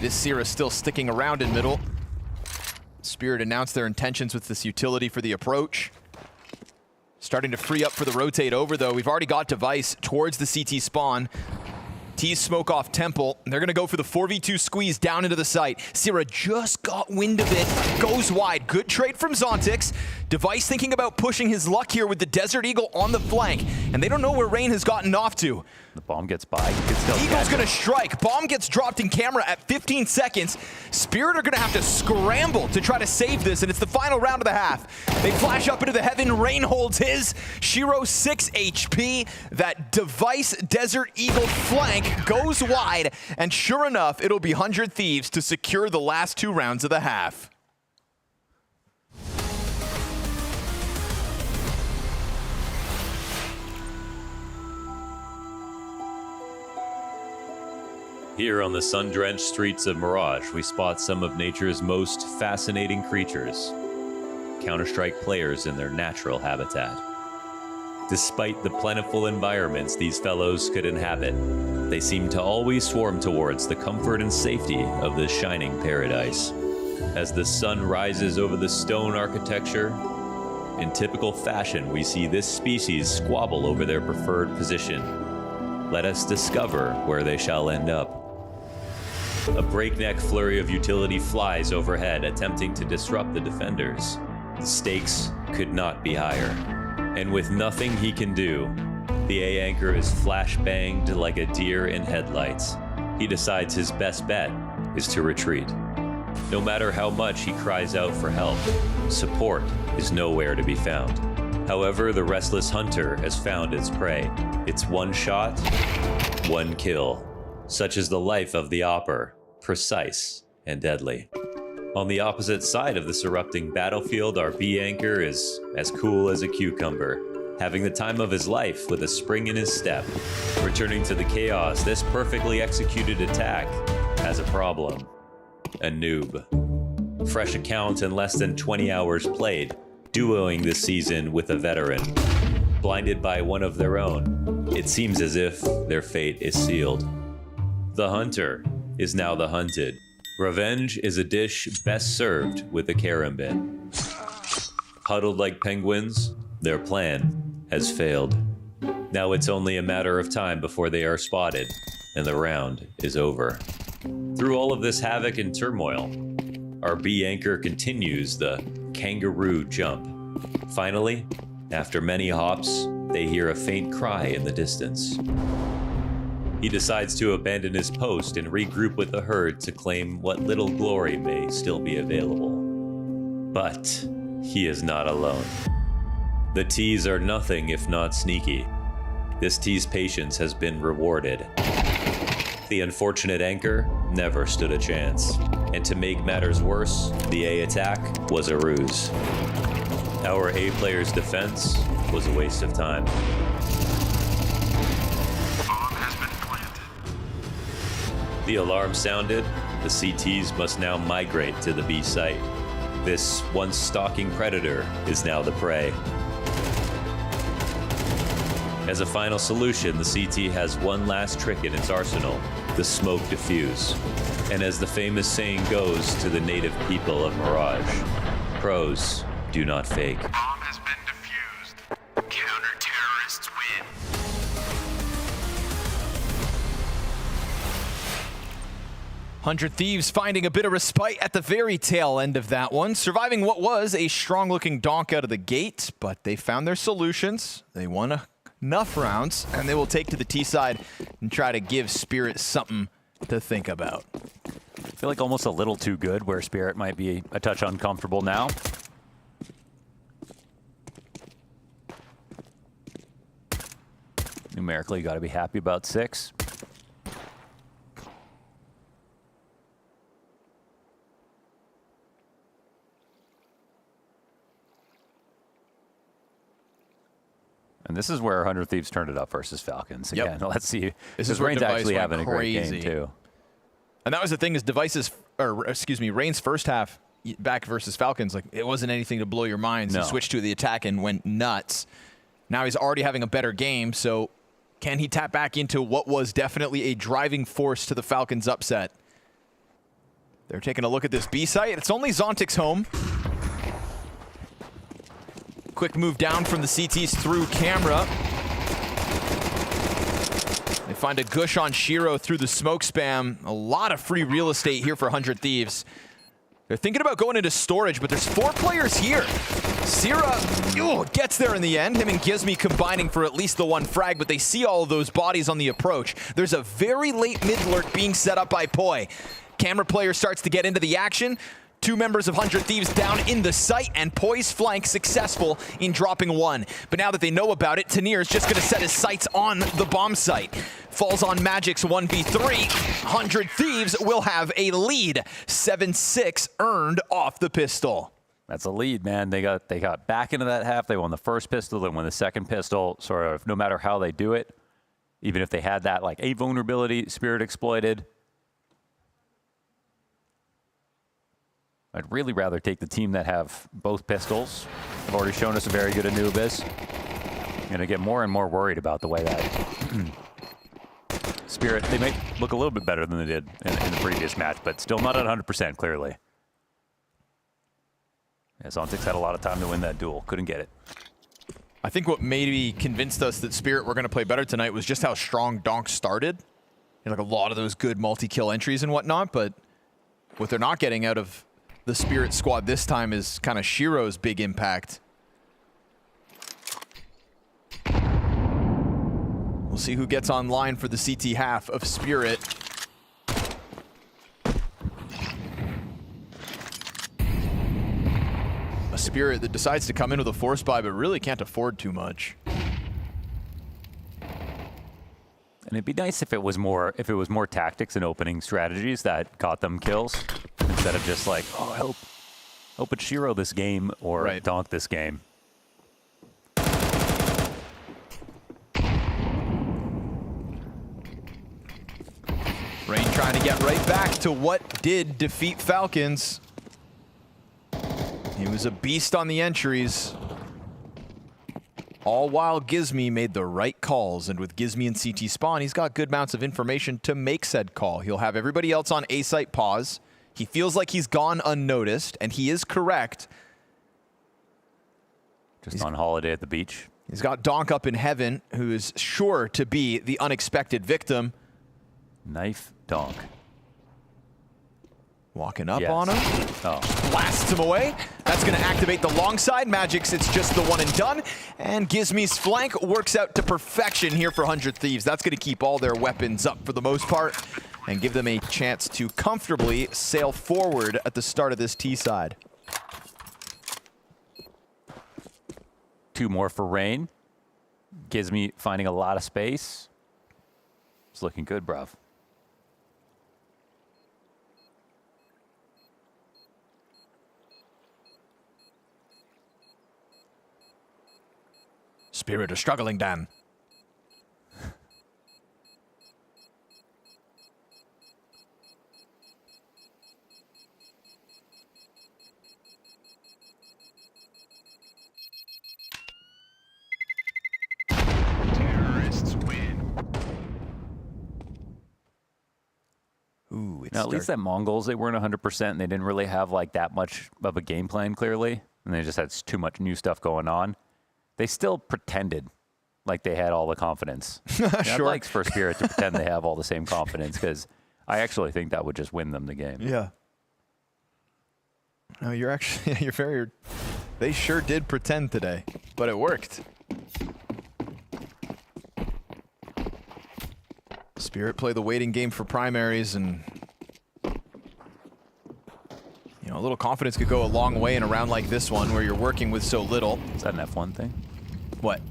S4: This Sierra still sticking around in middle. Spirit announced their intentions with this utility for the approach. Starting to free up for the rotate over, though. We've already got Device towards the CT spawn. Tease smoke off Temple. They're going to go for the 4v2 squeeze down into the site. Sierra just got wind of it. Goes wide. Good trade from Zontix. Device thinking about pushing his luck here with the Desert Eagle on the flank. And they don't know where Rain has gotten off to.
S21: The bomb gets by. He can still
S4: Eagle's going to strike. Bomb gets dropped in camera at 15 seconds. Spirit are going to have to scramble to try to save this, and it's the final round of the half. They flash up into the heaven. Rain holds his. Shiro 6 HP. That Device Desert Eagle flank goes wide, and sure enough, it'll be 100 Thieves to secure the last 2 rounds of the half.
S16: Here on the sun-drenched streets of Mirage, we spot some of nature's most fascinating creatures, Counter-Strike players in their natural habitat. Despite the plentiful environments these fellows could inhabit, they seem to always swarm towards the comfort and safety of this shining paradise. As the sun rises over the stone architecture, in typical fashion, we see this species squabble over their preferred position. Let us discover where they shall end up. A breakneck flurry of utility flies overhead, attempting to disrupt the defenders. The stakes could not be higher. And with nothing he can do, the A anchor is flash-banged like a deer in headlights. He decides his best bet is to retreat. No matter how much he cries out for help, support is nowhere to be found. However, the restless hunter has found its prey. It's one shot, one kill. Such is the life of the Opper, precise and deadly. On the opposite side of this erupting battlefield, our B anchor is as cool as a cucumber. having the time of his life with a spring in his step. Returning to the chaos, this perfectly executed attack has a problem. A noob. Fresh account and less than 20 hours played, duoing this season with a veteran. Blinded by one of their own, it seems as if their fate is sealed. The hunter is now the hunted. Revenge is a dish best served with a karambit. Huddled like penguins, their plan has failed. Now it's only a matter of time before they are spotted, and the round is over. Through all of this havoc and turmoil, our B anchor continues the kangaroo jump. Finally, after many hops, they hear a faint cry in the distance. He decides to abandon his post and regroup with the herd to claim what little glory may still be available. But he is not alone. The T's are nothing if not sneaky. This T's patience has been rewarded. The unfortunate anchor never stood a chance. And to make matters worse, the A attack was a ruse. Our A player's defense was a waste of time. The alarm sounded. The CTs must now migrate to the B site. This once stalking predator is now the prey. As a final solution, the CT has one last trick in its arsenal, the smoke diffuse. And as the famous saying goes to the native people of Mirage, pros do not fake.
S6: Bomb has been defused. Counter-terrorists win.
S4: 100 Thieves finding a bit of respite at the very tail end of that one, surviving what was a strong-looking donk out of the gate, but they found their solutions. They won enough rounds, and they will take to the T side and try to give Spirit something to think about.
S21: I feel like almost a little too good, where Spirit might be a touch uncomfortable now. Numerically, you got to be happy about 6. And this is where 100 Thieves turned it up versus Falcons. Again, let's see.
S4: This is where
S21: Rain's
S4: Device
S21: actually
S4: went
S21: having a great
S4: crazy.
S21: game, too.
S4: And that was the thing is Rain's first half back versus Falcons, like it wasn't anything to blow your minds.
S21: No.
S4: He switched to the attack and went nuts. Now he's already having a better game, so can he tap back into what was definitely a driving force to the Falcons' upset? They're taking a look at this B site. It's only Zontic's home. Quick move down from the CTs through camera. They find a gush on Shiro through the smoke spam. A lot of free real estate here for 100 Thieves. They're thinking about going into storage, but there's 4 players here. Sierra gets there in the end. Him and Gizmi combining for at least the 1 frag, but they see all of those bodies on the approach. There's a very late mid lurk being set up by poi. Camera player starts to get into the action. 2 members of 100 Thieves down in the site, and poi's flank successful in dropping 1. But now that they know about it, Tanir is just going to set his sights on the bomb site. Falls on Magic's 1v3. 100 Thieves will have a lead. 7-6 earned off the pistol.
S21: That's a lead, man. They got back into that half. They won the first pistol, then won the second pistol. Sort of, no matter how they do it, even if they had that like a vulnerability, Spirit exploited. I'd really rather take the team that have both pistols. They've already shown us a very good Anubis. I'm going to get more and more worried about the way that Spirit, they may look a little bit better than they did in the previous match, but still not at 100% clearly. Yeah, Zontic's had a lot of time to win that duel. Couldn't get it.
S4: I think what maybe convinced us that Spirit were going to play better tonight was just how strong Donk started. Like a lot of those good multi-kill entries and whatnot, but what they're not getting out of the Spirit squad this time is kind of Shiro's big impact. We'll see who gets online for the CT half of Spirit. A Spirit that decides to come in with a force buy, but really can't afford too much.
S21: And it'd be nice if it was more tactics and opening strategies that got them kills, instead of just like, oh, hope it's Shiro this game or Donk this game.
S4: Rain trying to get right back to what did defeat Falcons. He was a beast on the entries. All while Gizmy made the right calls, and with Gizmy and CT spawn, he's got good amounts of information to make said call. He'll have everybody else on A-site pause. He feels like he's gone unnoticed, and he is correct.
S21: Just on holiday at the beach.
S4: He's got Donk up in heaven, who is sure to be the unexpected victim.
S21: Knife Donk.
S4: Walking up on him.
S21: Oh.
S4: Blasts him away. That's going to activate the long side. Magic's, it's just the one and done. And Gizmy's flank works out to perfection here for 100 Thieves. That's going to keep all their weapons up for the most part and give them a chance to comfortably sail forward at the start of this T side.
S21: 2 more for Rain. Gizmy finding a lot of space. It's looking good, bruv.
S4: Spirit are struggling, Dan.
S6: Terrorists win.
S4: Ooh,
S21: Now, at least at MongolZ, they weren't 100%, and they didn't really have like that much of a game plan, clearly. And they just had too much new stuff going on. They still pretended like they had all the confidence.
S4: Sure.
S21: I'd like for Spirit to pretend they have all the same confidence, because I actually think that would just win them the game.
S4: Yeah. No, you're actually, you're very, they sure did pretend today, but it worked. Spirit play the waiting game for primaries, and you know, a little confidence could go a long way in a round like this one where you're working with so little.
S21: Is that an F1 thing?
S4: What?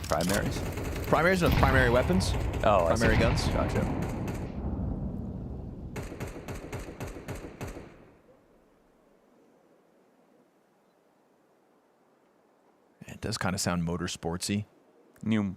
S21: Primaries?
S4: Primaries and primary weapons?
S21: Oh,
S4: primary guns?
S21: Gotcha.
S4: It does kind of sound motorsportsy.
S21: New.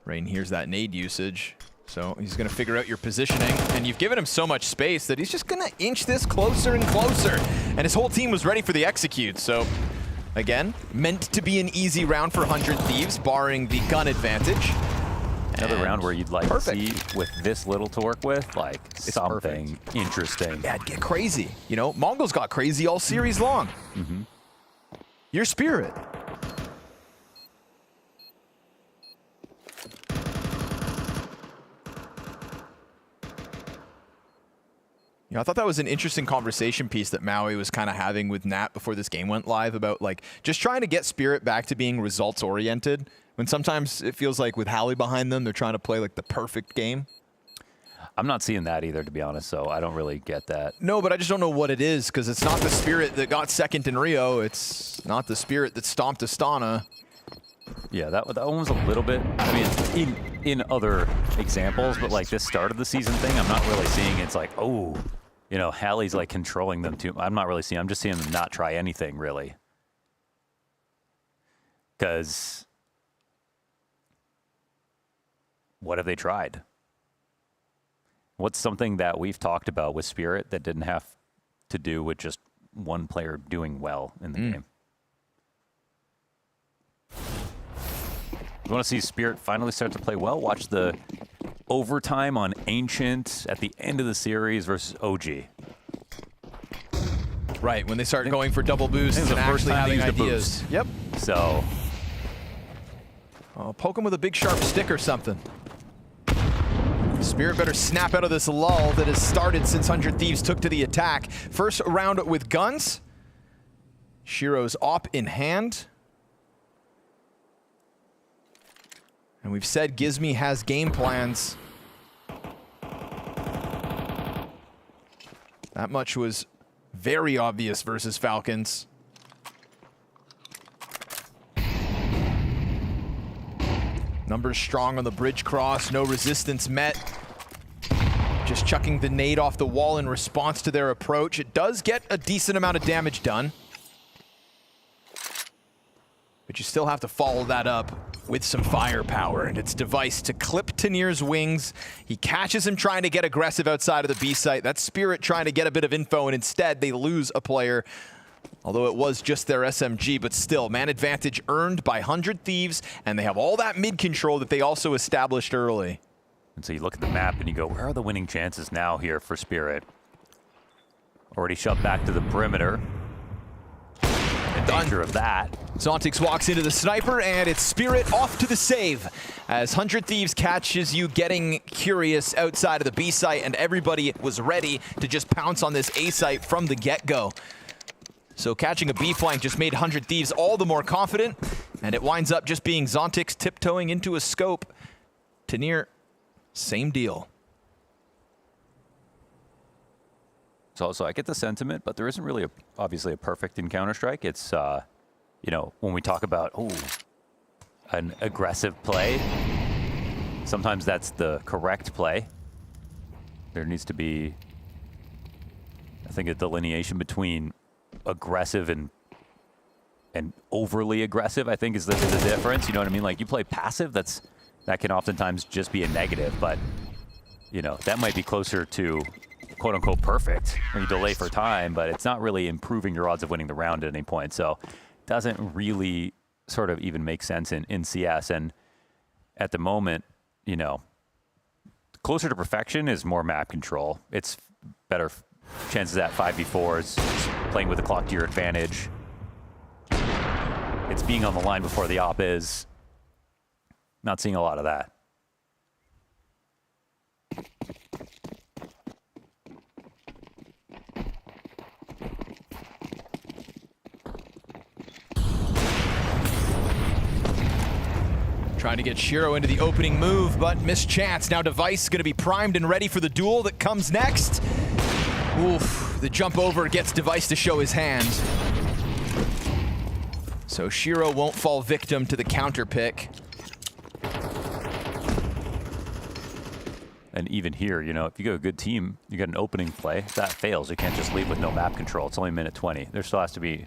S4: Rain hears that nade usage, so he's going to figure out your positioning, and you've given him so much space that he's just going to inch this closer and closer, and his whole team was ready for the execute. So again, meant to be an easy round for 100 Thieves, barring the gun advantage.
S21: Another round where you'd like
S4: perfect.
S21: to see, with this little to work with, like something interesting.
S4: Yeah, it'd get crazy. You know, MongolZ got crazy all series long.
S21: Mm-hmm.
S4: Your Spirit. You know, I thought that was an interesting conversation piece that Maui was kind of having with Nat before this game went live about like just trying to get Spirit back to being results oriented, when sometimes it feels like with Hallie behind them, they're trying to play like the perfect game.
S21: I'm not seeing that either, to be honest, so I don't really get that.
S4: No, but I just don't know what it is, because it's not the Spirit that got second in Rio. It's not the Spirit that stomped Astana.
S21: Yeah, that one was a little bit, I mean, in other examples, but like this start of the season thing, I'm not really seeing it's like, oh, you know, Hallie's like controlling them too. I'm not really seeing, I'm just seeing them not try anything really. Because what have they tried? What's something that we've talked about with Spirit that didn't have to do with just one player doing well in the game? You want to see Spirit finally start to play well? Watch the overtime on Ancient at the end of the series versus OG.
S4: Right, when they start going for double boosts and actually having ideas. Yep.
S21: So.
S4: Oh, poke him with a big sharp stick or something. Spirit better snap out of this lull that has started since 100 Thieves took to the attack. First round with guns. Shiro's op in hand. And we've said Gizmy has game plans. That much was very obvious versus Falcons. Numbers strong on the bridge cross, no resistance met. just chucking the nade off the wall in response to their approach. It does get a decent amount of damage done. But you still have to follow that up with some firepower, and it's Device to clip Tanir's wings. He catches him trying to get aggressive outside of the B site. That's Spirit trying to get a bit of info, and instead they lose a player. Although it was just their SMG, but still, man advantage earned by 100 Thieves, and they have all that mid control that they also established early.
S21: And so you look at the map and you go, where are the winning chances now here for Spirit? Already shoved back to the perimeter. In danger of that.
S4: Zontix walks into the sniper, and it's Spirit off to the save. As 100 Thieves catches you getting curious outside of the B site, and everybody was ready to just pounce on this A site from the get-go. So catching a B flank just made 100 Thieves all the more confident, and it winds up just being Zontix tiptoeing into a scope. Tanir, same deal.
S21: So I get the sentiment, but there isn't really obviously a perfect in Counter-Strike. It's, you know, when we talk about, an aggressive play, sometimes that's the correct play. There needs to be, I think, a delineation between aggressive and overly aggressive, I think, is the difference. You know what I mean? Like, you play passive, that can oftentimes just be a negative, but, you know, that might be closer to quote-unquote perfect, where you delay for time, but it's not really improving your odds of winning the round at any point. So it doesn't really sort of even make sense in CS. And at the moment, you know, closer to perfection is more map control. It's better chances at 5v4s, playing with the clock to your advantage. It's being on the line before the op is. Not seeing a lot of that.
S4: Trying to get Shiro into the opening move, but missed chance. Now Device going to be primed and ready for the duel that comes next. Oof, the jump over gets Device to show his hand. So Shiro won't fall victim to the counter pick.
S21: And even here, you know, if you go a good team, you get an opening play. If that fails, you can't just leave with no map control. It's only minute 20. There still has to be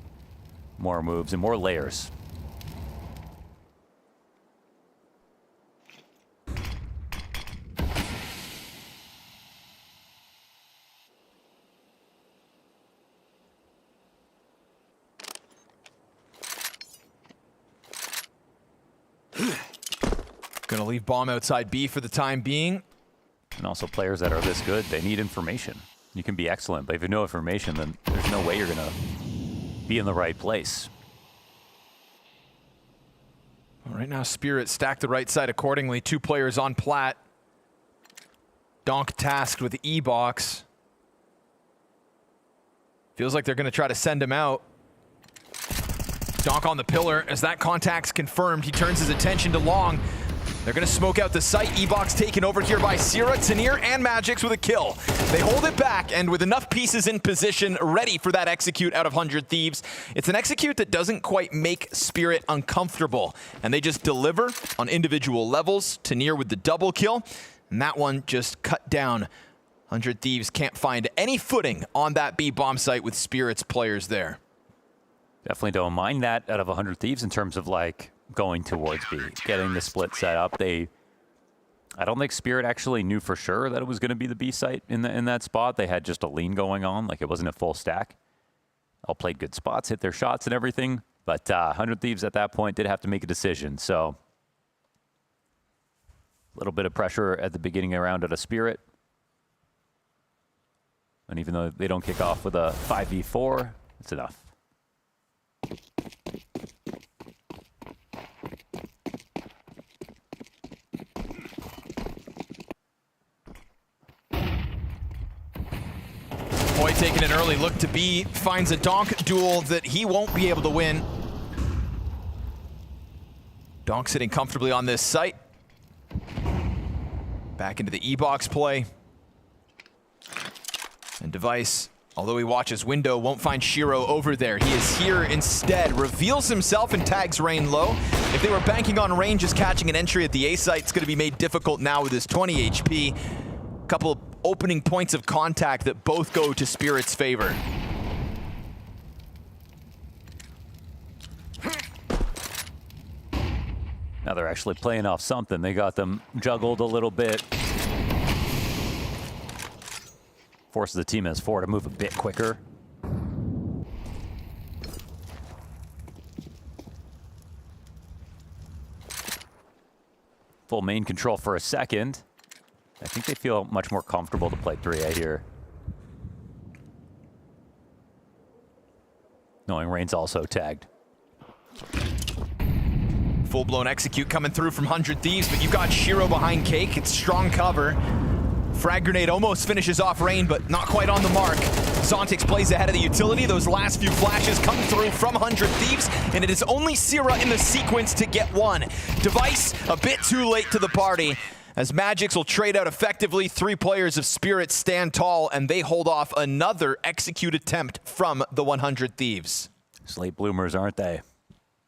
S21: more moves and more layers.
S4: Gonna leave bomb outside B for the time being.
S21: And also players that are this good, they need information. You can be excellent, but if you have no information, then there's no way you're gonna be in the right place.
S4: Well, right now, Spirit stacked the right side accordingly. 2 players on plat. Donk tasked with E-Box. Feels like they're gonna try to send him out. Donk on the pillar. As that contact's confirmed, he turns his attention to Long. They're going to smoke out the site. E-Box taken over here by Sierra, Tanir, and Magix with a kill. They hold it back, and with enough pieces in position, ready for that execute out of 100 Thieves. It's an execute that doesn't quite make Spirit uncomfortable, and they just deliver on individual levels. Tanir with the double kill, and that one just cut down. 100 Thieves can't find any footing on that B bomb site with Spirit's players there.
S21: Definitely don't mind that out of 100 Thieves in terms of, like, going towards B, getting the split set up. I don't think Spirit actually knew for sure that it was going to be the B site in that spot. They had just a lean going on, like it wasn't a full stack. All played good spots, hit their shots and everything, but 100 Thieves at that point did have to make a decision. So a little bit of pressure at the beginning around at a Spirit. And even though they don't kick off with a 5v4, it's enough.
S4: Boy taking an early look to B, finds a Donk duel that he won't be able to win. Donk sitting comfortably on this site. Back into the E-Box play. And Device, although he watches window, won't find Shiro over there. He is here instead, reveals himself and tags Rain low. If they were banking on Rain just catching an entry at the A site, it's going to be made difficult now with his 20 HP. Couple opening points of contact that both go to Spirit's favor.
S21: Now they're actually playing off something. They got them juggled a little bit. Forces the team as 4 to move a bit quicker. Full main control for a second. I think they feel much more comfortable to play 3A here. Knowing Rain's also tagged.
S4: Full-blown execute coming through from 100 Thieves, but you've got Shiro behind Cake. It's strong cover. Frag grenade almost finishes off Rain, but not quite on the mark. Zontix plays ahead of the utility. Those last few flashes come through from 100 Thieves, and it is only Sierra in the sequence to get one. Device a bit too late to the party, as Magics will trade out effectively. 3 players of Spirit stand tall, and they hold off another execute attempt from the 100 Thieves.
S21: Late bloomers, aren't they?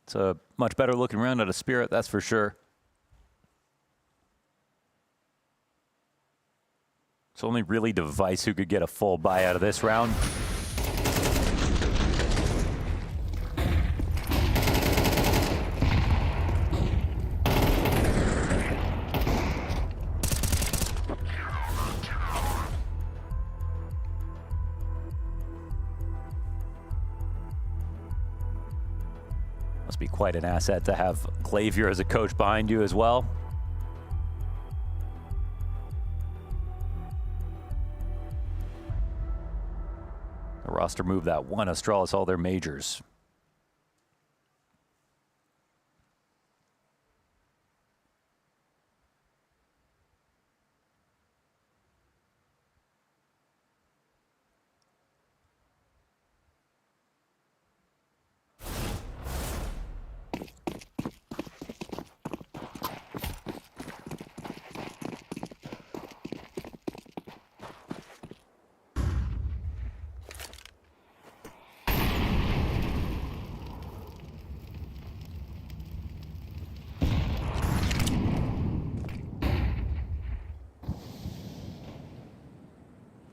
S21: It's a much better looking round out of Spirit, that's for sure. It's only really Device who could get a full buy out of this round. Must be quite an asset to have Clavier as a coach behind you as well. The roster move that won Astralis all their majors.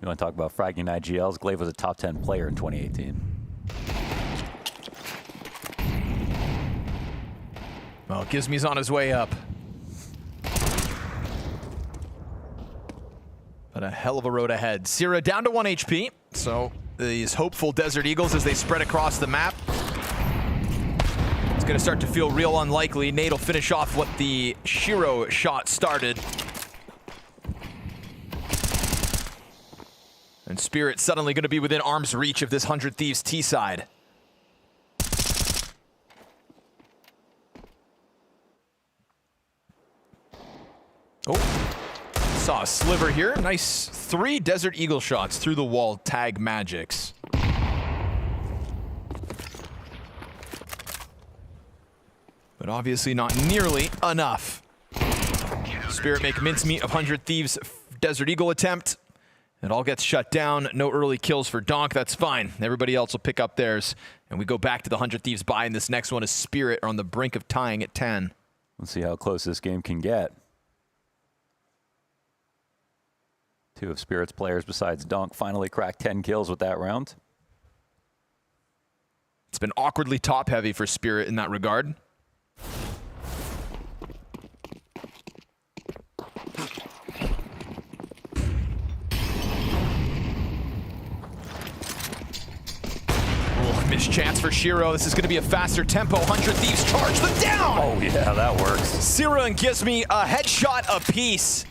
S21: You want to talk about fragging IGLs? Glaive was a top 10 player in 2018.
S4: Well, Gizmi's on his way up. But a hell of a road ahead. Sierra down to 1 HP. So these hopeful Desert Eagles as they spread across the map. It's going to start to feel real unlikely. Nate will finish off what the Shiro shot started. And Spirit suddenly going to be within arm's reach of this 100 Thieves T side. Oh, saw a sliver here. Nice 3 Desert Eagle shots through the wall. Tag Magics. But obviously not nearly enough. Spirit make mincemeat of 100 Thieves Desert Eagle attempt. It all gets shut down. No early kills for Donk. That's fine. Everybody else will pick up theirs. And we go back to the 100 Thieves buy, and this next one is Spirit on the brink of tying at 10.
S21: Let's see how close this game can get. 2 of Spirit's players besides Donk finally cracked 10 kills with that round.
S4: It's been awkwardly top-heavy for Spirit in that regard. Missed chance for Shiro. This is going to be a faster tempo. 100 Thieves charge them down!
S21: Oh yeah, that works.
S4: Sierra and Gizmi a headshot apiece.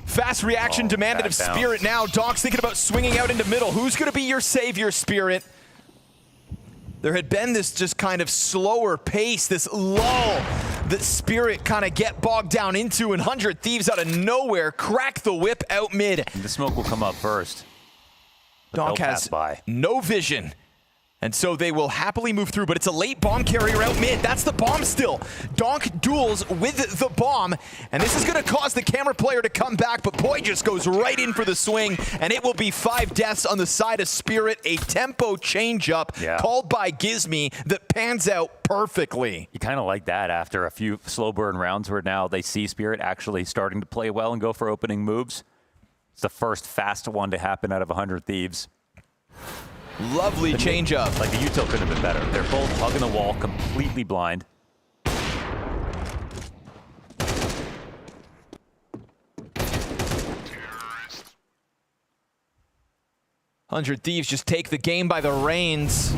S4: Fast reaction demanded of Spirit now. Donk's thinking about swinging out into middle. Who's going to be your savior, Spirit? There had been this just kind of slower pace, this lull that Spirit kind of get bogged down into, and 100 Thieves out of nowhere crack the whip out mid.
S21: And the smoke will come up first.
S4: Donk has no vision. And so they will happily move through, but it's a late bomb carrier out mid. That's the bomb still. Donk duels with the bomb, and this is going to cause the camera player to come back, but Boy just goes right in for the swing, and it will be 5 deaths on the side of Spirit. A tempo change-up called by Gizmi that pans out perfectly.
S21: You kind of like that after a few slow burn rounds where now they see Spirit actually starting to play well and go for opening moves. It's the first fast one to happen out of 100 Thieves.
S4: Lovely change up.
S21: Like the util couldn't have been better. They're both hugging the wall, completely blind.
S4: Hundred Thieves just take the game by the reins.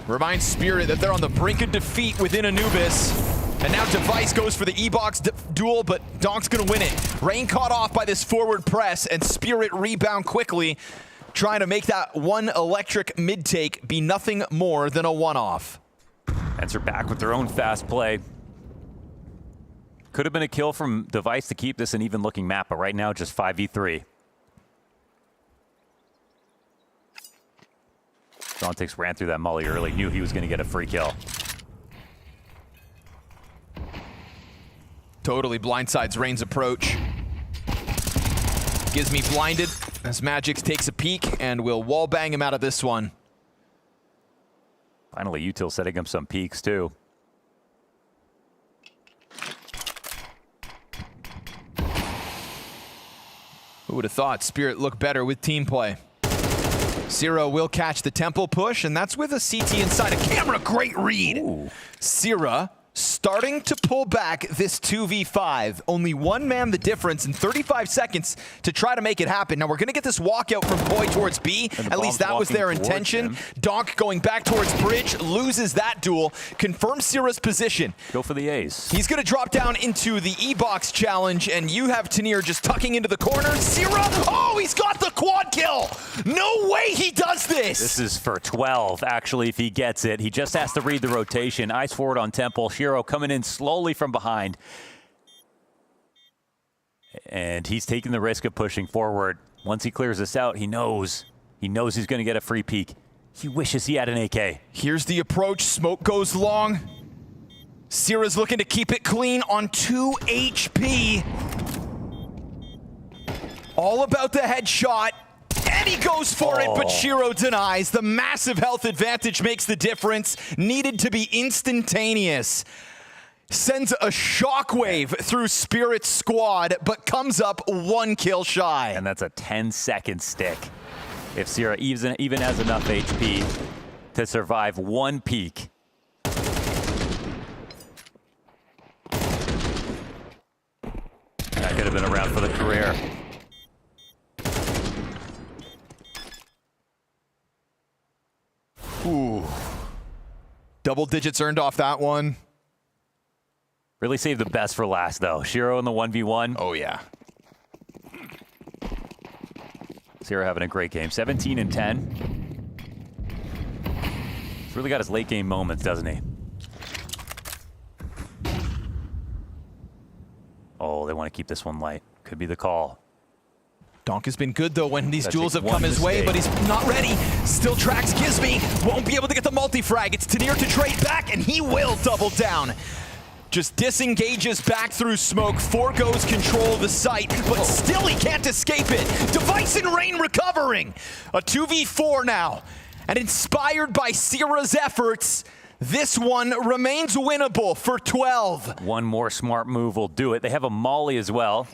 S4: Reminds Spirit that they're on the brink of defeat within Anubis. And now Device goes for the E-Box duel, but Donk's gonna win it. Rain caught off by this forward press, and Spirit rebound quickly, trying to make that one electric mid-take be nothing more than a one-off.
S21: Ents are back with their own fast play. Could have been a kill from Device to keep this an even-looking map, but right now just 5v3. Zontix ran through that molly early, knew he was going to get a free kill.
S4: Totally blindsides Rain's approach. Gives me blinded as Magix takes a peek and will wall bang him out of this one.
S21: Finally, util setting him some peaks too.
S4: Who would have thought Spirit looked better with team play? Zero will catch the temple push, and that's with a CT inside a camera. Great read. Sierra starting to pull back this 2v5. Only one man the difference in 35 seconds to try to make it happen. Now we're going to get this walkout from Poi towards B. At least that was their intention. Donk going back towards bridge, loses that duel, confirms Sierra's position.
S21: Go for the ace.
S4: He's going to drop down into the E-Box challenge, and you have Tanir just tucking into the corner. Sierra, oh, he's got the quad kill. No way he does this.
S21: This is for 12, actually, if he gets it. He just has to read the rotation. Eyes forward on temple. Shiro coming in slowly from behind. And he's taking the risk of pushing forward. Once he clears this out, he knows he's going to get a free peek. He wishes he had an AK.
S4: Here's the approach. Smoke goes long. Sierra's looking to keep it clean on 2 HP. All about the headshot. And he goes for it, but Shiro denies. The massive health advantage makes the difference. Needed to be instantaneous. Sends a shockwave through Spirit's squad, but comes up 1 kill shy.
S21: And that's a 10-second stick. If Sierra even has enough HP to survive 1 peek. That could have been around for the career.
S4: Ooh. Double digits earned off that one.
S21: Really saved the best for last, though. Shiro in the 1v1.
S4: Oh, yeah.
S21: Sierra having a great game. 17 and 10. He's really got his late game moments, doesn't he? Oh, they want to keep this one light. Could be the call.
S4: Donk has been good, though, when these duels have come his way, but he's not ready. Still tracks Gizmy. Won't be able to get the multi-frag. It's Tanir to trade back, and he will double down. Just disengages back through smoke, forgoes control of the site, but still he can't escape it. Device and Rain recovering. A 2v4 now. And inspired by Sierra's efforts, this one remains winnable for 12.
S21: One more smart move will do it. They have a molly as well.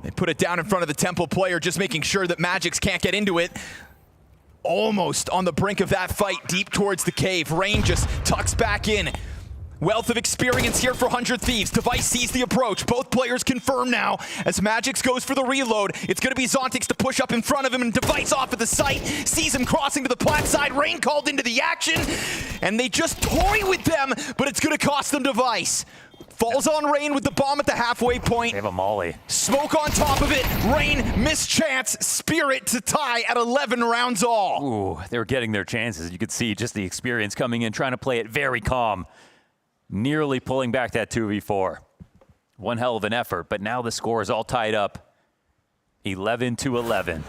S4: They put it down in front of the temple player, just making sure that Magix can't get into it. Almost on the brink of that fight, deep towards the cave. Rain just tucks back in. Wealth of experience here for 100 Thieves. Device sees the approach. Both players confirm now. As Magix goes for the reload, it's going to be Zontix to push up in front of him, and Device off at the site. Sees him crossing to the plat side. Rain called into the action, and they just toy with them, but it's going to cost them Device. Falls on Rain with the bomb at the halfway point.
S21: They have a molly.
S4: Smoke on top of it. Rain, mischance, Spirit to tie at 11 rounds all.
S21: Ooh, they were getting their chances. You could see just the experience coming in, trying to play it very calm. Nearly pulling back that 2v4. One hell of an effort, but now the score is all tied up. 11-11.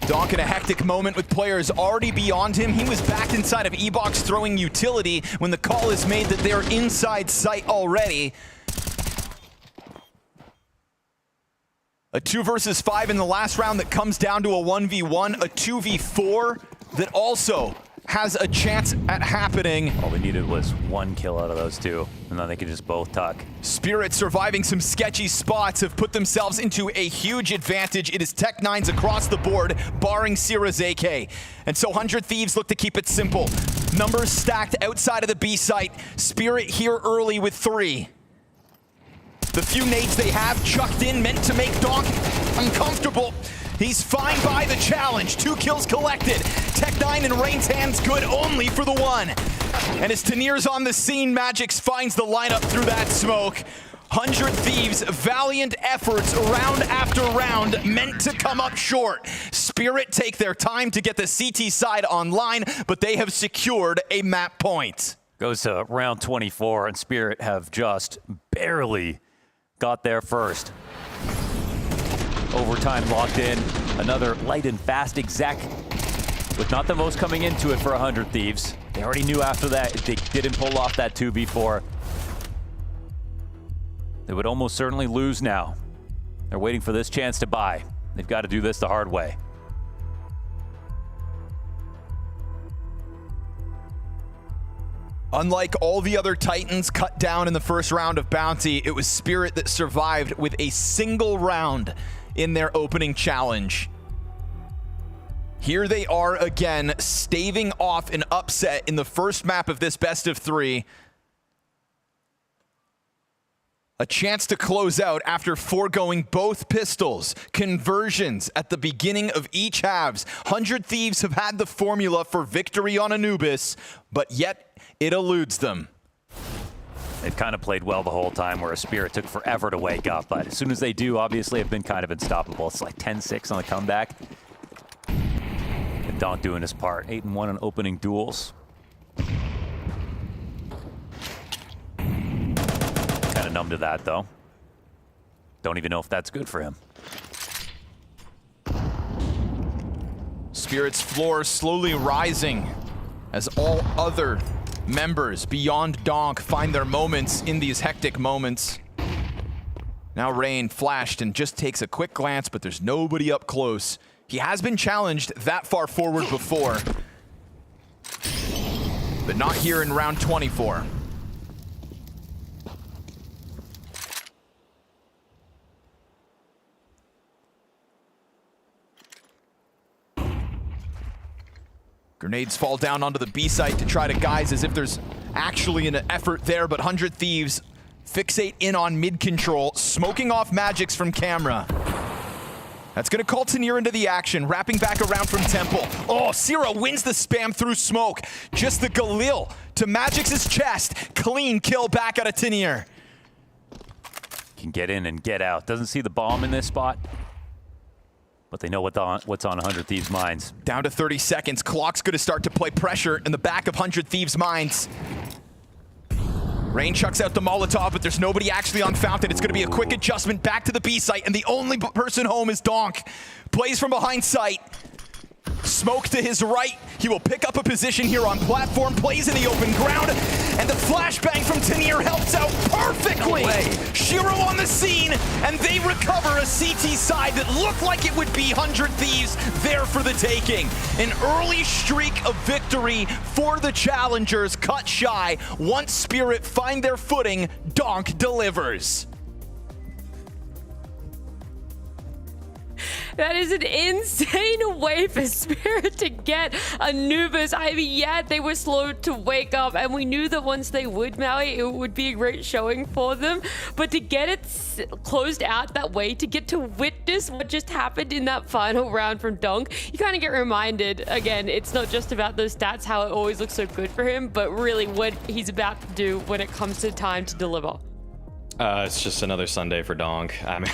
S4: Donk in a hectic moment with players already beyond him. He was back inside of E-Box throwing utility when the call is made that they're inside sight already. A 2 versus 5 in the last round that comes down to a 1v1, a 2v4 that also has a chance at happening.
S21: All they needed was one kill out of those two, and then they could just both tuck.
S4: Spirit surviving some sketchy spots have put themselves into a huge advantage. It is Tech9's across the board, barring Sierra's AK. And so 100 Thieves look to keep it simple. Numbers stacked outside of the B site. Spirit here early with 3. The few nades they have chucked in, meant to make Donk uncomfortable. He's fine by the challenge. 2 kills collected. Tech9 and Rain's hands good only for the 1. And as Tanir's on the scene, Magix finds the lineup through that smoke. 100 Thieves, valiant efforts round after round, meant to come up short. Spirit take their time to get the CT side online, but they have secured a map point.
S21: Goes to round 24, and Spirit have just barely got there first. Overtime locked in. Another light and fast exec with not the most coming into it for 100 Thieves. They already knew after that if they didn't pull off that 2v4, they would almost certainly lose now. They're waiting for this chance to buy. They've got to do this the hard way.
S4: Unlike all the other Titans cut down in the first round of Bounty, it was Spirit that survived with a single round in their opening challenge. Here they are again, staving off an upset in the first map of this best of 3. A chance to close out after foregoing both pistols. Conversions at the beginning of each halves. 100 Thieves have had the formula for victory on Anubis, but yet it eludes them.
S21: They've kind of played well the whole time, where a Spirit took forever to wake up, but as soon as they do, obviously have been kind of unstoppable. It's like 10-6 on the comeback. And Donk doing his part. 8-1 on opening duels. Kind of numb to that, though. Don't even know if that's good for him.
S4: Spirit's floor slowly rising as all other members beyond Donk find their moments in these hectic moments. Now Rain flashed and just takes a quick glance, but there's nobody up close. He has been challenged that far forward before, but not here in round 24. Grenades fall down onto the B site to try to guise as if there's actually an effort there, but 100 Thieves fixate in on mid control, smoking off Magix from camera. That's gonna call Tanir into the action, wrapping back around from Temple. Oh, Sierra wins the spam through smoke. Just the Galil to Magix's chest. Clean kill back out of Tanir.
S21: Can get in and get out. Doesn't see the bomb in this spot, but they know what's on 100 Thieves' minds.
S4: Down to 30 seconds. Clock's going to start to play pressure in the back of 100 Thieves' minds. Rain chucks out the Molotov, but there's nobody actually on Fountain. It's going to be a quick adjustment back to the B site, and the only person home is Donk. Plays from behind sight. Smoke to his right. He will pick up a position here on platform, plays in the open ground, and the flashbang from Tanir helps out perfectly. Shiro on the scene, and they recover a CT side that looked like it would be 100 Thieves there for the taking. An early streak of victory for the challengers cut shy. Once Spirit find their footing, Donk delivers.
S18: That is an insane way for Spirit to get Anubis. I mean, yeah, they were slow to wake up, and we knew that once they would, Maui, it would be a great showing for them. But to get it closed out that way, to get to witness what just happened in that final round from Donk, you kind of get reminded, again, it's not just about those stats, how it always looks so good for him, but really what he's about to do when it comes to time to deliver.
S20: It's just another Sunday for Donk. I mean,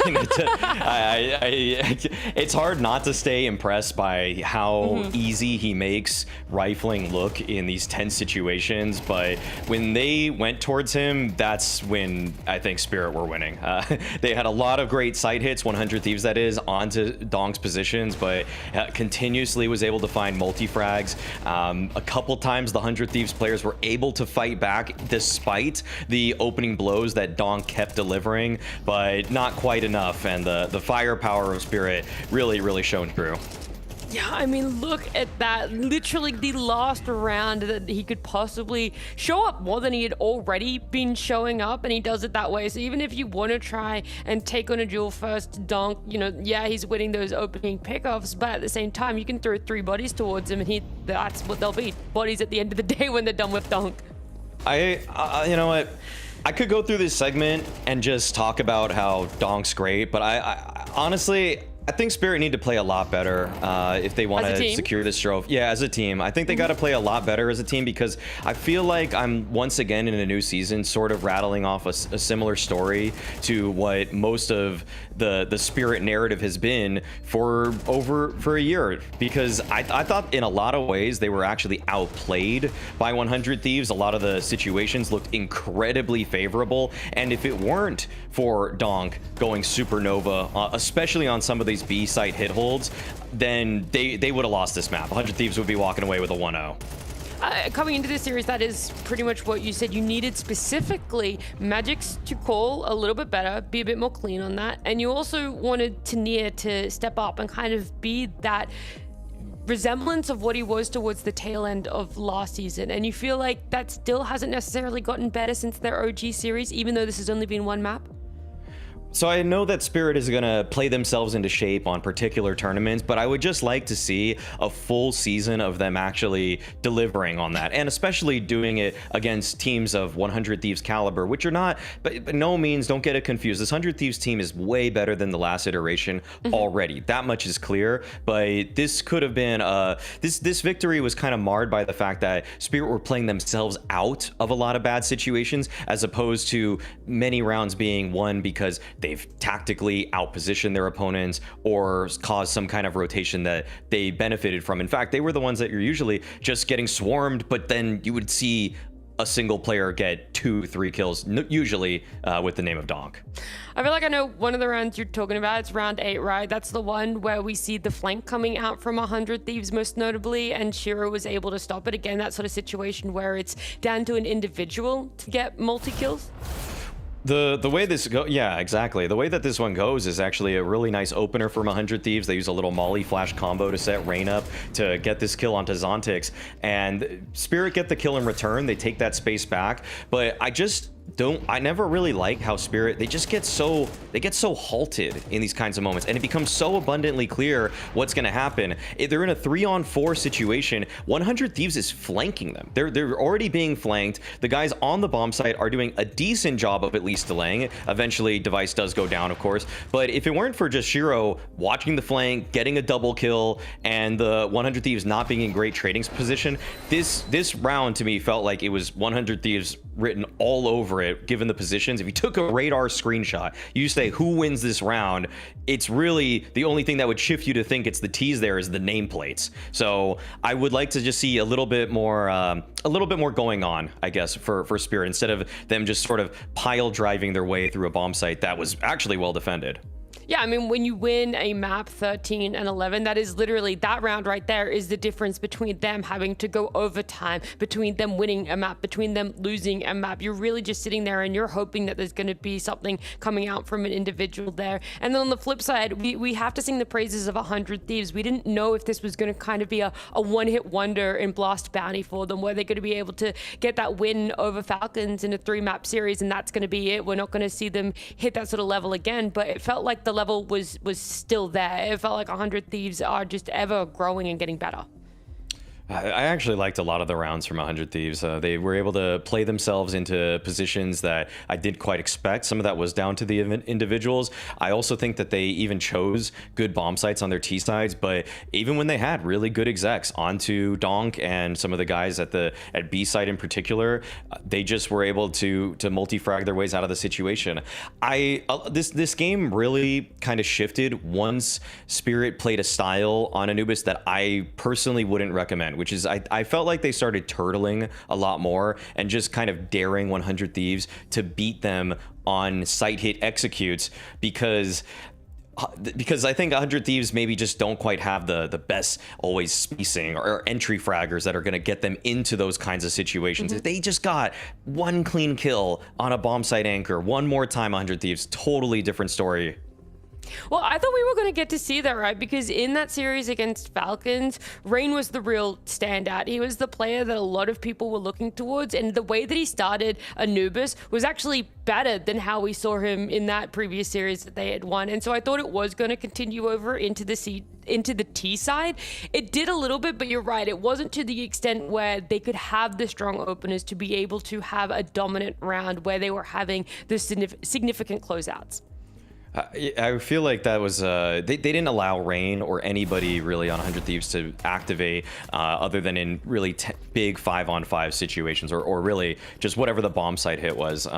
S20: it's hard not to stay impressed by how easy he makes rifling look in these tense situations. But when they went towards him, that's when I think Spirit were winning. They had a lot of great sight hits, 100 Thieves that is, onto Donk's positions, but continuously was able to find multi-frags. A couple times the 100 Thieves players were able to fight back despite the opening blows that Donk kept delivering, but not quite enough, and the firepower of Spirit really shone through.
S18: Yeah, I mean, look at that. Literally the last round that he could possibly show up more than he had already been showing up, and he does it that way. So even if you want to try and take on a duel first donk, you know, yeah, he's winning those opening pickoffs, but at the same time, you can throw 3 bodies towards him, and that's what they'll be. Bodies at the end of the day when they're done with donk.
S20: You know what? I could go through this segment and just talk about how donk's great, but I honestly, I think Spirit need to play a lot better if they want to secure this trophy. Yeah, as a team. I think they got to play a lot better as a team, because I feel like I'm once again in a new season sort of rattling off a similar story to what most of the Spirit narrative has been for a year, because I thought in a lot of ways they were actually outplayed by 100 Thieves. A lot of the situations looked incredibly favorable, and if it weren't for Donk going supernova, especially on some of these B site hit holds, then they would have lost this map. 100 Thieves would be walking away with a 1-0.
S18: Coming into this series, that is pretty much what you said. You needed specifically Magix to call a little bit better, be a bit more clean on that. And you also wanted Tania to step up and kind of be that resemblance of what he was towards the tail end of last season. And you feel like that still hasn't necessarily gotten better since their OG series, even though this has only been 1 map?
S20: So I know that Spirit is going to play themselves into shape on particular tournaments, but I would just like to see a full season of them actually delivering on that, and especially doing it against teams of 100 Thieves caliber, which are not, but by no means, don't get it confused. This 100 Thieves team is way better than the last iteration already. That much is clear, but this could have been, this victory was kind of marred by the fact that Spirit were playing themselves out of a lot of bad situations, as opposed to many rounds being won because they've tactically outpositioned their opponents or caused some kind of rotation that they benefited from. In fact, they were the ones that you're usually just getting swarmed, but then you would see a single player get 2-3 kills, usually with the name of Donk.
S18: I feel like I know one of the rounds you're talking about. It's round 8, right? That's the one where we see the flank coming out from 100 Thieves most notably, and Shiro was able to stop it. Again, that sort of situation where it's down to an individual to get multi-kills.
S20: The way this goes, yeah, exactly. The way that this one goes is actually a really nice opener from 100 Thieves. They use a little Molly flash combo to set Rain up to get this kill onto Zontix, and Spirit get the kill in return. They take that space back, but I never really like how Spirit, they get so halted in these kinds of moments, and it becomes so abundantly clear what's going to happen. If they're in a 3-on-4 situation, 100 Thieves is flanking them. They're already being flanked. The guys on the bomb site are doing a decent job of at least delaying it. Eventually, device does go down, of course, but if it weren't for just Shiro watching the flank, getting a double kill, and the 100 Thieves not being in great trading position, this round to me felt like it was 100 Thieves written all over it, given the positions. If you took a radar screenshot, you say who wins this round, it's really the only thing that would shift you to think it's the T's there is the nameplates. So I would like to just see a little bit more going on, I guess, for Spirit, instead of them just sort of pile driving their way through a bomb site that was actually well defended.
S18: Yeah, I mean, when you win a map 13 and 11, that is literally, that round right there is the difference between them having to go overtime, between them winning a map, between them losing a map. You're really just sitting there and you're hoping that there's going to be something coming out from an individual there. And then on the flip side, we have to sing the praises of 100 Thieves. We didn't know if this was going to kind of be a one-hit wonder in Blast Bounty for them, where they're going to be able to get that win over Falcons in a 3-map series, and that's going to be it. We're not going to see them hit that sort of level again, but it felt like the level was still there. It felt like 100 Thieves are just ever growing and getting better.
S20: I actually liked a lot of the rounds from 100 Thieves. They were able to play themselves into positions that I didn't quite expect. Some of that was down to the individuals. I also think that they even chose good bomb sites on their T sides, but even when they had really good execs onto Donk and some of the guys at B side in particular, they just were able to multi-frag their ways out of the situation. This game really kind of shifted once Spirit played a style on Anubis that I personally wouldn't recommend, which is I felt like they started turtling a lot more and just kind of daring 100 Thieves to beat them on site hit executes, because I think 100 Thieves maybe just don't quite have the best always spacing or entry fraggers that are going to get them into those kinds of situations. If they just got one clean kill on a bomb site anchor one more time, 100 Thieves, totally different story.
S18: Well, I thought we were going to get to see that, right? Because in that series against Falcons, Rain was the real standout. He was the player that a lot of people were looking towards, and the way that he started Anubis was actually better than how we saw him in that previous series that they had won. And so I thought it was going to continue over into the T side. It did a little bit, but you're right. It wasn't to the extent where they could have the strong openers to be able to have a dominant round where they were having the significant closeouts.
S20: I feel like that was they didn't allow Rain or anybody really on 100 Thieves to activate other than in really big 5-on-5 situations or really just whatever the bomb site hit was.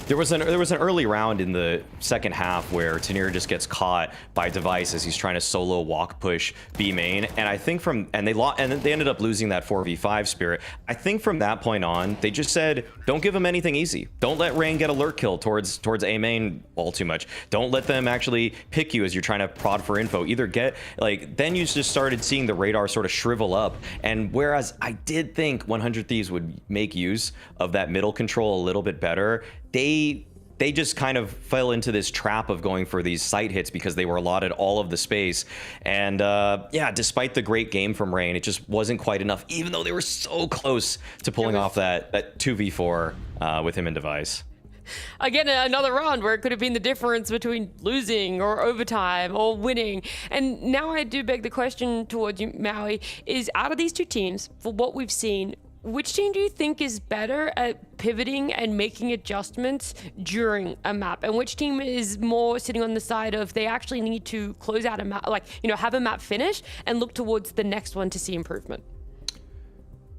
S20: There was an early round in the second half where Tanir just gets caught by Device as he's trying to solo walk push B main, and I think they ended up losing that 4v5 spirit. I think from that point on, they just said, don't give them anything easy. Don't let Rain get a lurk kill towards A main all too much. Don't let them actually pick you as you're trying to prod for info. Either get then you just started seeing the radar sort of shrivel up. And whereas I did think 100 Thieves would make use of that middle control a little bit better, they just kind of fell into this trap of going for these site hits because they were allotted all of the space. And yeah, despite the great game from Rain, it just wasn't quite enough, even though they were so close to pulling off that 2v4 with him and Device.
S18: Again, another round where it could have been the difference between losing or overtime or winning. And now I do beg the question towards you, Maui, is out of these two teams, for what we've seen, which team do you think is better at pivoting and making adjustments during a map? And which team is more sitting on the side of they actually need to close out a map, have a map finish and look towards the next one to see improvement?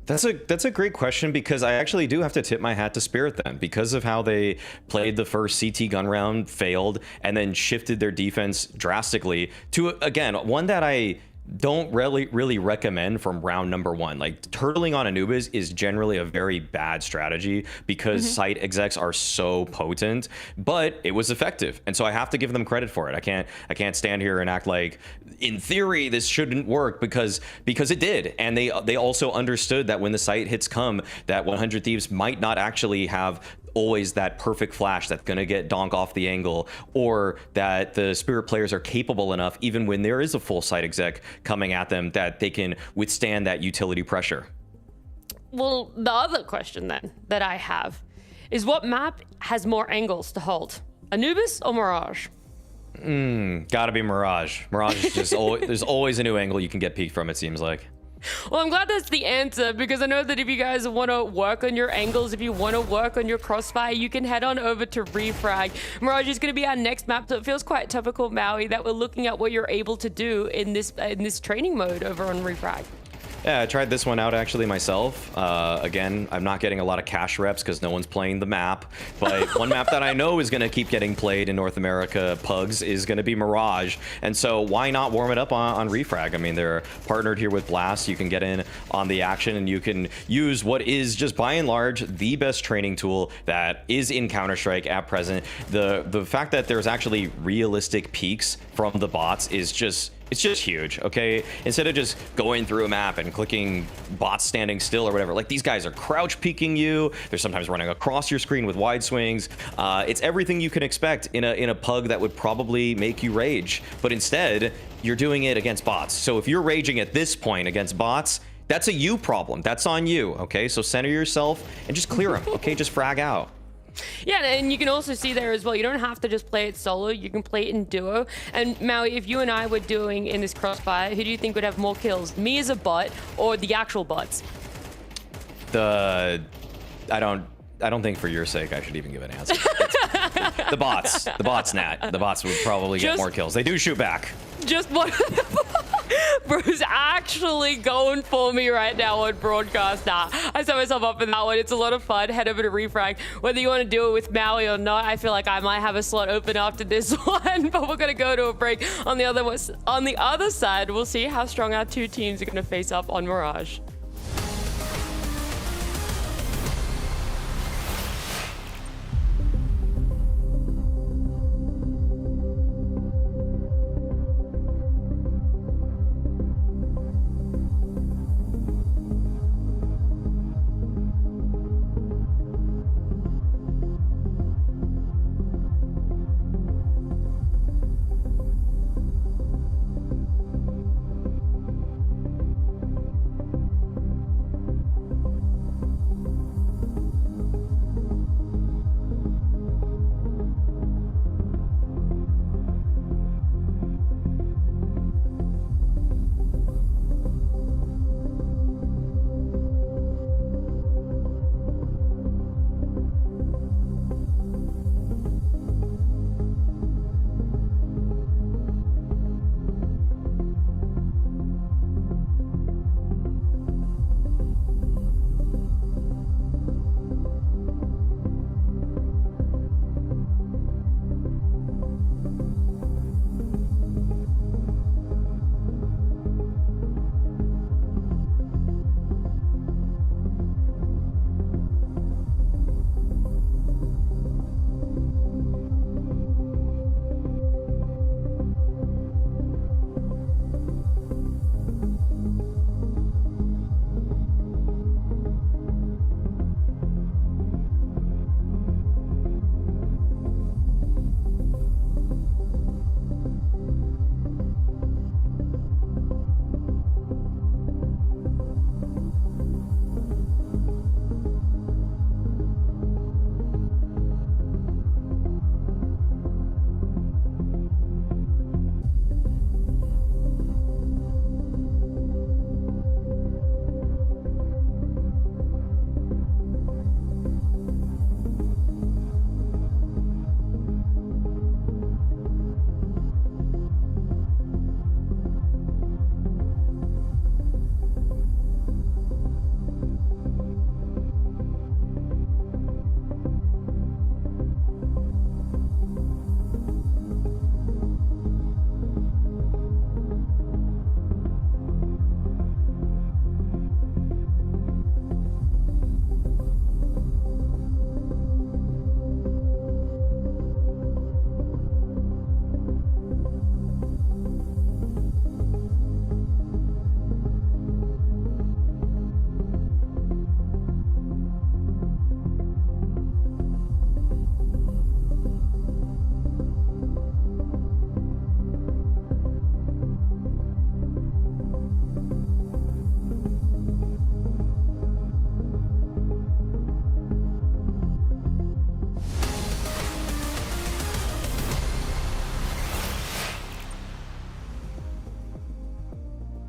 S20: That's a great question, because I actually do have to tip my hat to Spirit then, because of how they played the first CT gun round, failed, and then shifted their defense drastically to, again, one that I don't really recommend from round number one. Like, turtling on Anubis is generally a very bad strategy because site execs are so potent, but it was effective, and so I have to give them credit for it. I can't stand here and act like in theory this shouldn't work, because it did. And they also understood that when the site hits come, that 100 Thieves might not actually have always that perfect flash that's going to get Donk off the angle, or that the Spirit players are capable enough, even when there is a full site exec coming at them, that they can withstand that utility pressure.
S18: Well, the other question then that I have is, what map has more angles to hold, Anubis or Mirage?
S20: Gotta be Mirage. Mirage is just there's always a new angle you can get peeked from, it seems like.
S18: Well, I'm glad that's the answer, because I know that if you guys want to work on your angles, if you want to work on your crossfire, you can head on over to Refrag. Mirage is going to be our next map, so it feels quite topical, Maui, that we're looking at what you're able to do in this training mode over on Refrag.
S20: Yeah, I tried this one out actually myself. Again, I'm not getting a lot of cash reps because no one's playing the map. But one map that I know is going to keep getting played in North America, Pugs, is going to be Mirage. And so why not warm it up on Refrag? I mean, they're partnered here with Blast. You can get in on the action, and you can use what is just by and large the best training tool that is in Counter-Strike at present. The fact that there's actually realistic peaks from the bots is just... it's just huge, okay? Instead of just going through a map and clicking bots standing still or whatever, like, these guys are crouch peeking you. They're sometimes running across your screen with wide swings. It's everything you can expect in a pug that would probably make you rage. But instead, you're doing it against bots. So if you're raging at this point against bots, that's a you problem. That's on you, okay? So center yourself and just clear them, okay? Just frag out.
S18: Yeah, and you can also see there as well, you don't have to just play it solo, you can play it in duo. And Maui, if you and I were doing in this crossfire, who do you think would have more kills, me as a bot or the actual bots?
S20: I don't think for your sake I should even give an answer. The bots, Nat. The bots would probably get more kills. They do shoot back.
S18: Just one. Bro's actually going for me right now on broadcast. Nah, I set myself up for that one. It's a lot of fun. Head over to Refrag. Whether you want to do it with Maui or not, I feel like I might have a slot open after this one. But we're going to go to a break. On the other side, we'll see how strong our two teams are going to face up on Mirage.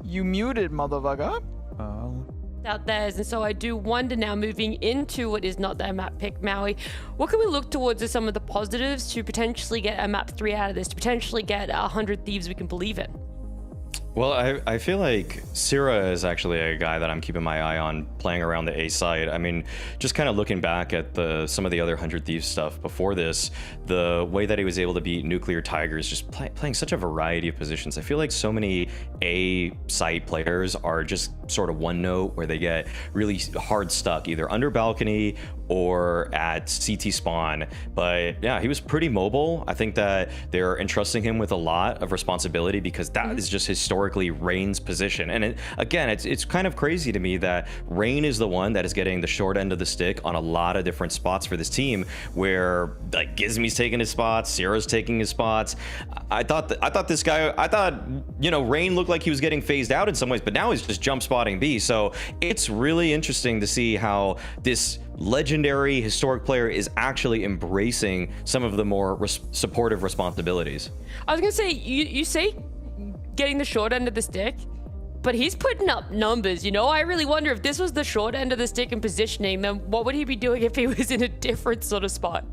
S4: You muted, motherfucker.
S18: Out theirs, and so I do wonder now, moving into what is not their map pick, Maui, what can we look towards as some of the positives to potentially get a map 3 out of this, to potentially get 100 Thieves we can believe in?
S20: Well, I feel like Sira is actually a guy that I'm keeping my eye on playing around the A side. I mean, just kind of looking back at some of the other 100 Thieves stuff before this, the way that he was able to beat Nuclear Tigers, just playing such a variety of positions. I feel like so many A side players are just sort of one note where they get really hard stuck, either under balcony or at CT spawn. But yeah, he was pretty mobile. I think that they're entrusting him with a lot of responsibility because that is just historically Rain's position. And again, it's kind of crazy to me that Rain is the one that is getting the short end of the stick on a lot of different spots for this team, where like Gizmy's taking his spots, Sierra's taking his spots. I thought you know, Rain looked like he was getting phased out in some ways, but now he's just jump spotting B. So it's really interesting to see how this legendary historic player is actually embracing some of the more supportive responsibilities.
S18: I was gonna say, you say getting the short end of the stick, but he's putting up numbers, you know? I really wonder if this was the short end of the stick and positioning, then what would he be doing if he was in a different sort of spot?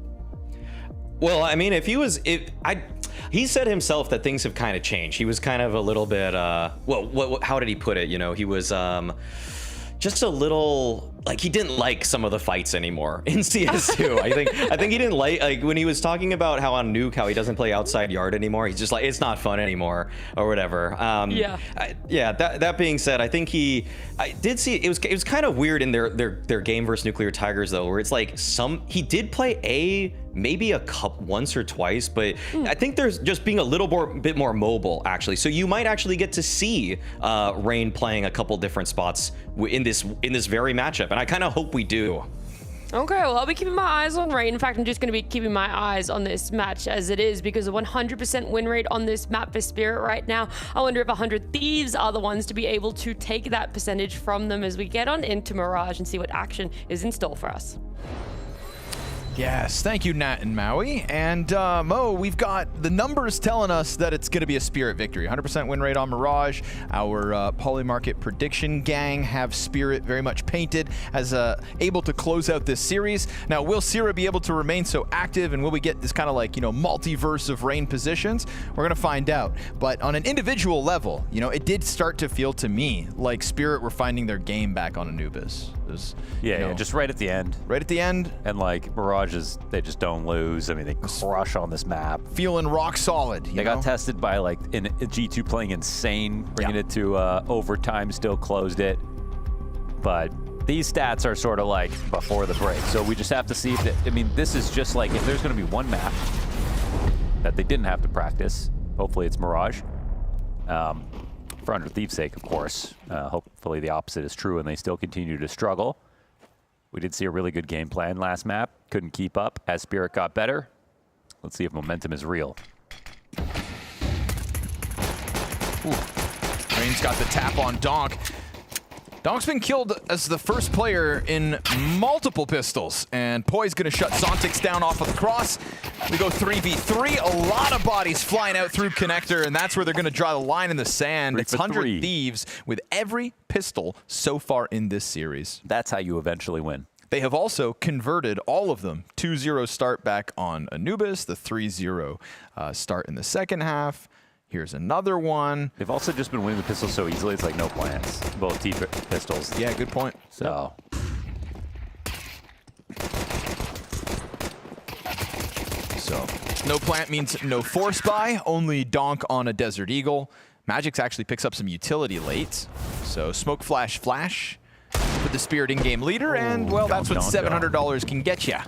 S20: Well, I mean, he said himself that things have kind of changed. He was kind of a little bit, how did he put it? You know, he was just a little, like, he didn't like some of the fights anymore in CS2. I think he didn't like when he was talking about how on Nuke, how he doesn't play outside yard anymore. He's just like, it's not fun anymore or whatever. That being said, I think I did see, it was kind of weird in their game versus Nuclear Tigers though, where it's like he did play A maybe once or twice, but I think there's just being a little bit more mobile actually. So you might actually get to see Rain playing a couple different spots in this very matchup, and I kind of hope we do.
S18: Okay, well, I'll be keeping my eyes on Rain. In fact, I'm just going to be keeping my eyes on this match as it is, because a 100% win rate on this map for Spirit right now. I wonder if 100 Thieves are the ones to be able to take that percentage from them as we get on into Mirage and see what action is in store for us.
S4: Yes, thank you, Nat and Maui. And Mo, we've got the numbers telling us that it's going to be a Spirit victory. 100% win rate on Mirage. Our Polymarket prediction gang have Spirit very much painted as able to close out this series. Now, will Sierra be able to remain so active, and will we get this kind of like, you know, multiverse of Rain positions? We're going to find out. But on an individual level, you know, it did start to feel to me like Spirit were finding their game back on Anubis.
S21: Yeah, just right at the end.
S4: Right at the end.
S21: And like Mirage they just don't lose. I mean, they crush on this map.
S4: Feeling rock solid.
S21: They got tested by like in G2 playing insane, bringing it to overtime, still closed it. But these stats are sort of like before the break. So we just have to see if I mean, this is just like, if there's going to be one map that they didn't have to practice, hopefully it's Mirage. For 100 Thieves' sake, of course. Hopefully the opposite is true and they still continue to struggle. We did see a really good game plan last map. Couldn't keep up as Spirit got better. Let's see if momentum is real.
S4: Rain's got the tap on Donk. Donk's been killed as the first player in multiple pistols, and Poi's gonna shut Zontix down off of the cross. We go 3v3, a lot of bodies flying out through connector, and that's where they're gonna draw the line in the sand. It's 100 Thieves with every pistol so far in this series.
S21: That's how you eventually win.
S4: They have also converted all of them. 2-0 start back on Anubis, the 3-0 start in the second half. Here's another one.
S21: They've also just been winning the pistols so easily, it's like no plans. Both T pistols.
S4: Yeah, good point.
S21: So.
S4: So, no plant means no force buy, only Donk on a Desert Eagle. Magix actually picks up some utility late. So, smoke flash flash with the Spirit in-game leader, and well, that's what $700 can get you.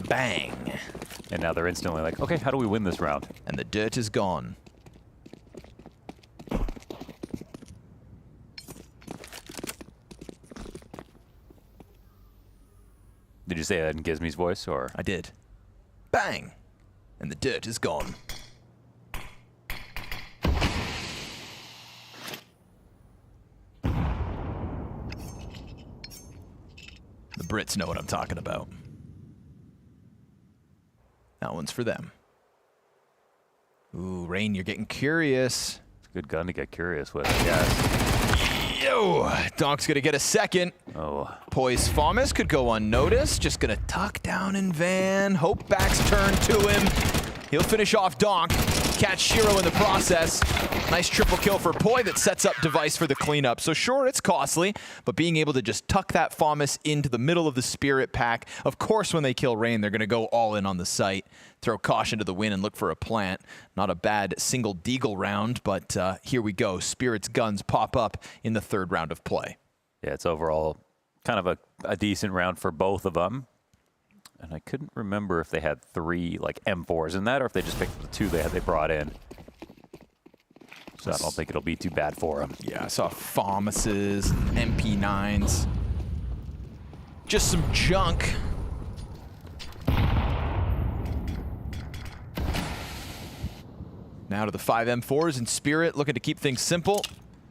S4: Bang.
S21: And now they're instantly like, okay, how do we win this round?
S4: And the dirt is gone.
S21: Did you say that in Gizmy's voice, or?
S4: I did. Bang! And the dirt is gone. The Brits know what I'm talking about. That one's for them. Ooh, Rain, you're getting curious.
S21: Good gun to get curious with, I guess.
S4: Yo, Donk's gonna get a second.
S21: Oh.
S4: Poise Famas could go unnoticed. Just gonna tuck down in van. Hope back's turned to him. He'll finish off Donk. Catch Shiro in the process. Nice triple kill for Poi that sets up Device for the cleanup. So sure, it's costly, but being able to just tuck that Famas into the middle of the Spirit pack. Of course, when they kill Rain, they're gonna go all in on the site. Throw caution to the wind and look for a plant. Not a bad single Deagle round, but here we go. Spirit's guns pop up in the third round of play.
S21: Yeah, it's overall kind of a decent round for both of them. And I couldn't remember if they had 3 like M4s in that or if they just picked the 2 they brought in. So I don't think it'll be too bad for them.
S4: Yeah, I saw Famas's, MP9s. Just some junk. Now to the 5 M4s and Spirit looking to keep things simple.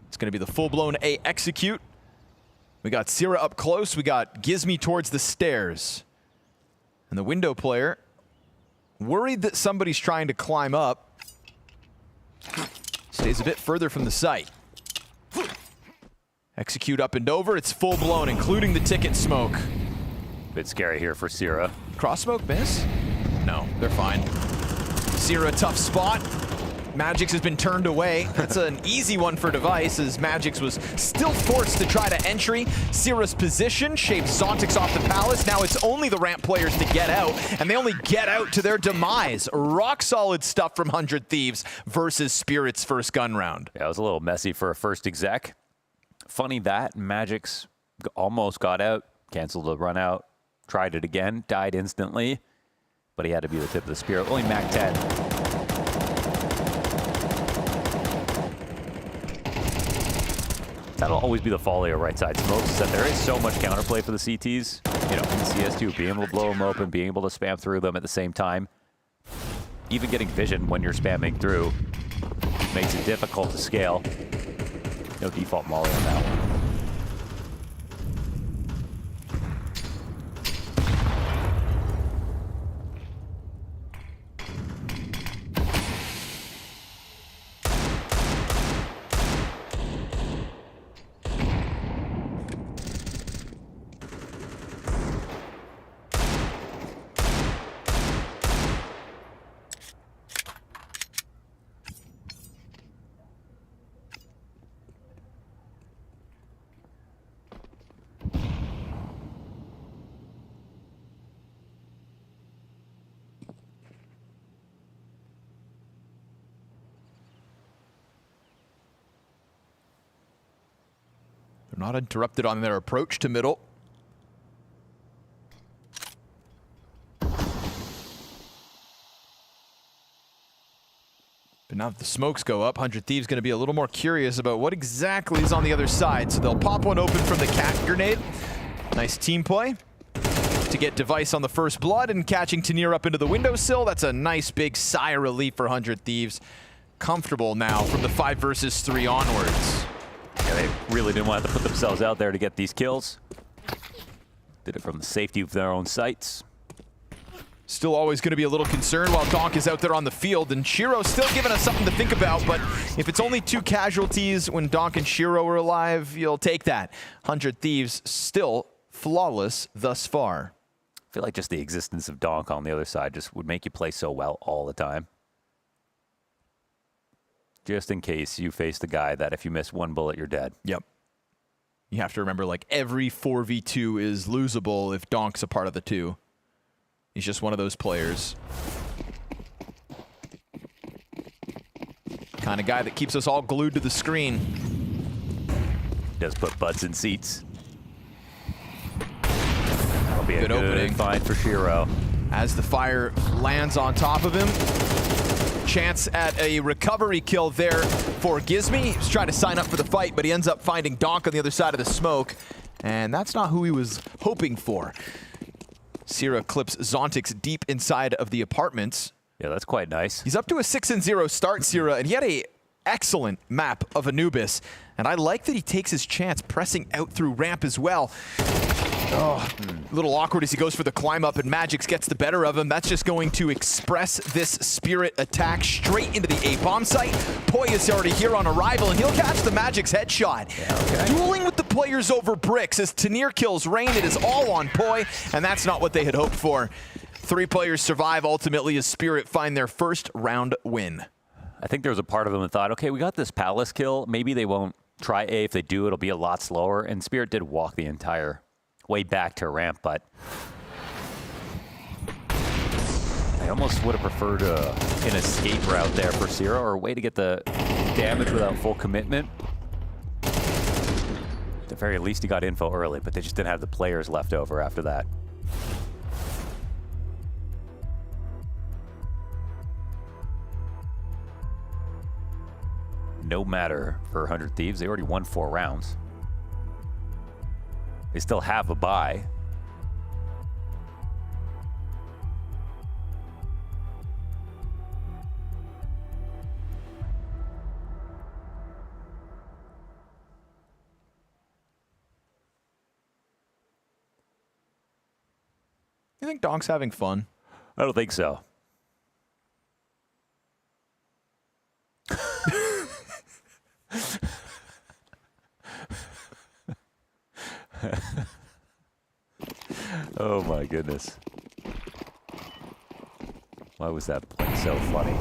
S4: It's going to be the full-blown A execute. We got Sierra up close. We got Gizmy towards the stairs. And the window player, worried that somebody's trying to climb up, stays a bit further from the site. Execute up and over. It's full-blown, including the ticket smoke.
S21: Bit scary here for Sierra.
S4: Cross smoke miss? No, they're fine. Sierra, tough spot. Magix has been turned away. That's an easy one for Device, as Magix was still forced to try to entry. Sierra's position shapes Zontix off the Palace. Now it's only the ramp players to get out, and they only get out to their demise. Rock solid stuff from 100 Thieves versus Spirit's first gun round.
S21: Yeah, it was a little messy for a first exec. Funny that Magix almost got out, canceled the run out, tried it again, died instantly, but he had to be the tip of the Spirit. Only Mac 10. That'll always be the folly of right side smokes, is that there is so much counterplay for the CTs. You know, in CS2, being able to blow them open, being able to spam through them at the same time. Even getting vision when you're spamming through makes it difficult to scale. No default molly on that one.
S4: Not interrupted on their approach to middle. But now that the smokes go up, 100 Thieves going to be a little more curious about what exactly is on the other side. So they'll pop one open from the cat grenade. Nice team play to get Device on the first blood and catching Tanir up into the windowsill. That's a nice big sigh of relief for 100 Thieves. Comfortable now from the 5 versus 3 onwards.
S21: Yeah, they really didn't want to put themselves out there to get these kills. Did it from the safety of their own sites.
S4: Still always going to be a little concerned while Donk is out there on the field, and Shiro's still giving us something to think about, but if it's only 2 casualties when Donk and Shiro are alive, you'll take that. 100 Thieves still flawless thus far.
S21: I feel like just the existence of Donk on the other side just would make you play so well all the time. Just in case you face the guy that if you miss 1 bullet, you're dead.
S4: Yep. You have to remember, like, every 4v2 is losable if Donk's a part of the 2. He's just one of those players. Kind of guy that keeps us all glued to the screen.
S21: Does put butts in seats. That'll be a good opening find for Shiro.
S4: As the fire lands on top of him. Chance at a recovery kill there for Gizmy. He's trying to sign up for the fight, but he ends up finding Donk on the other side of the smoke. And that's not who he was hoping for. Sierra clips Zontix deep inside of the apartments.
S21: Yeah, that's quite nice.
S4: He's up to a 6-0 start, Sierra, and he had a excellent map of Anubis. And I like that he takes his chance pressing out through ramp as well.
S5: Oh, a little awkward as he goes for the climb up and Magix gets the better of him. That's just going to express this Spirit attack straight into the A bomb site. Poi is already here on arrival and he'll catch the Magix headshot. Yeah, okay. Dueling with the players over bricks as Tanir kills Rain. It is all on Poi, and that's not what they had hoped for. 3 players survive ultimately as Spirit find their first round win.
S21: I think there was a part of them that thought, okay, we got this Palace kill. Maybe they won't try A. If they do, it'll be a lot slower. And Spirit did walk the entire way back to ramp, but I almost would have preferred an escape route there for Sierra, or a way to get the damage without full commitment. At the very least, he got info early, but they just didn't have the players left over after that. No matter for 100 Thieves. They already won 4 rounds. They still have a bye.
S5: You think Donk's having fun?
S21: I don't think so. Oh my goodness. Why was that play so funny?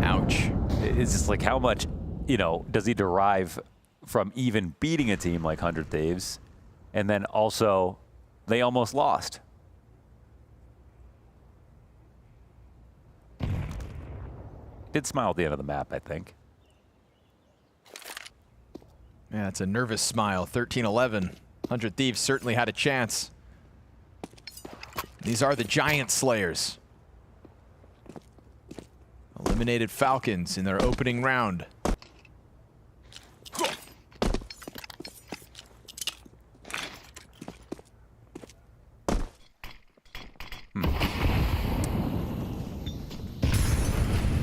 S5: Ouch.
S21: It's just like, how much, you know, does he derive from even beating a team like 100 Thieves? And then also, they almost lost. Did smile at the end of the map, I think.
S5: Yeah, it's a nervous smile. 13-11. 100 Thieves certainly had a chance. These are the Giant Slayers. Eliminated Falcons in their opening round.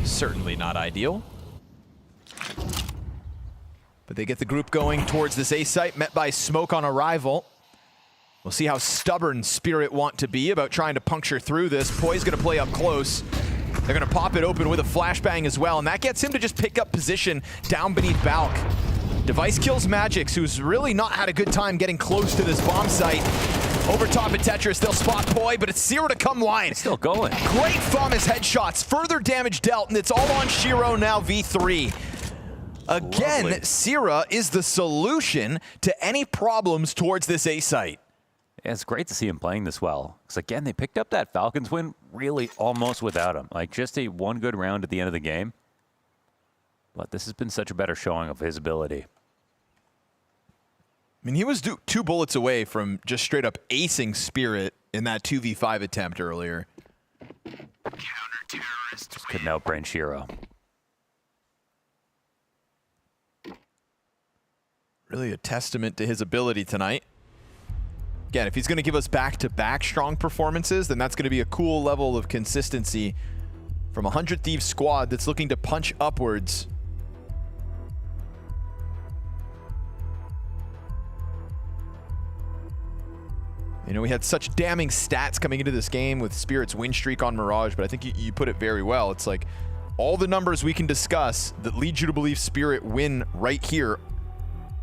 S5: Certainly not ideal. But they get the group going towards this A site, met by smoke on arrival. We'll see how stubborn Spirit want to be about trying to puncture through this. Poi's gonna play up close. They're gonna pop it open with a flashbang as well, and that gets him to just pick up position down beneath Balk. Device kills Magix, who's really not had a good time getting close to this bomb site. Over top of Tetris, they'll spot Poi, but it's Zero to come wide.
S21: Still going.
S5: Great FAMAS headshots, further damage dealt, and it's all on Shiro now, V3. Again,
S21: Lovely.
S5: Sierra is the solution to any problems towards this A site.
S21: Yeah, it's great to see him playing this well. Because again, they picked up that Falcons win really almost without him. Like, just a one good round at the end of the game. But this has been such a better showing of his ability.
S5: I mean, he was 2 bullets away from just straight up acing Spirit in that 2v5 attempt earlier.
S21: Just couldn't outbrain Shiro.
S5: Really a testament to his ability tonight. Again, if he's going to give us back-to-back strong performances, then that's going to be a cool level of consistency from a 100 Thieves squad that's looking to punch upwards. You know, we had such damning stats coming into this game with Spirit's win streak on Mirage, but I think you put it very well. It's like all the numbers we can discuss that lead you to believe Spirit win right here.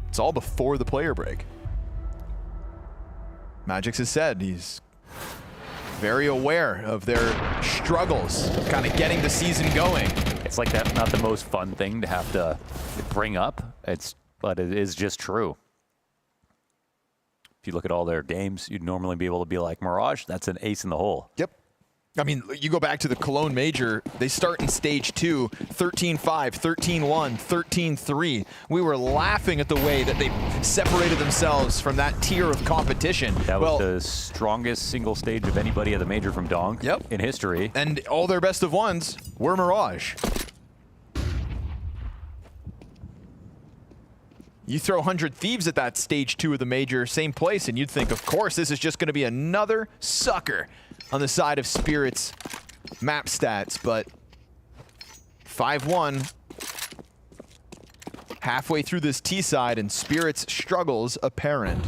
S5: It's all before the player break. Magix has said he's very aware of their struggles, kind of getting the season going.
S21: It's like that's not the most fun thing to have to bring up, but it is just true. If you look at all their games, you'd normally be able to be like, Mirage, that's an ace in the hole.
S5: Yep. I mean, you go back to the Cologne Major, they start in stage 2, 13-5, 13-1, 13-3. We were laughing at the way that they separated themselves from that tier of competition.
S21: That was the strongest single stage of anybody at the Major from Donk in history.
S5: And all their best of ones were Mirage. You throw 100 Thieves at that stage 2 of the Major, same place, and you'd think, of course, this is just going to be another sucker on the side of Spirit's map stats, but 5-1 Halfway through this T side, and Spirit's struggles apparent.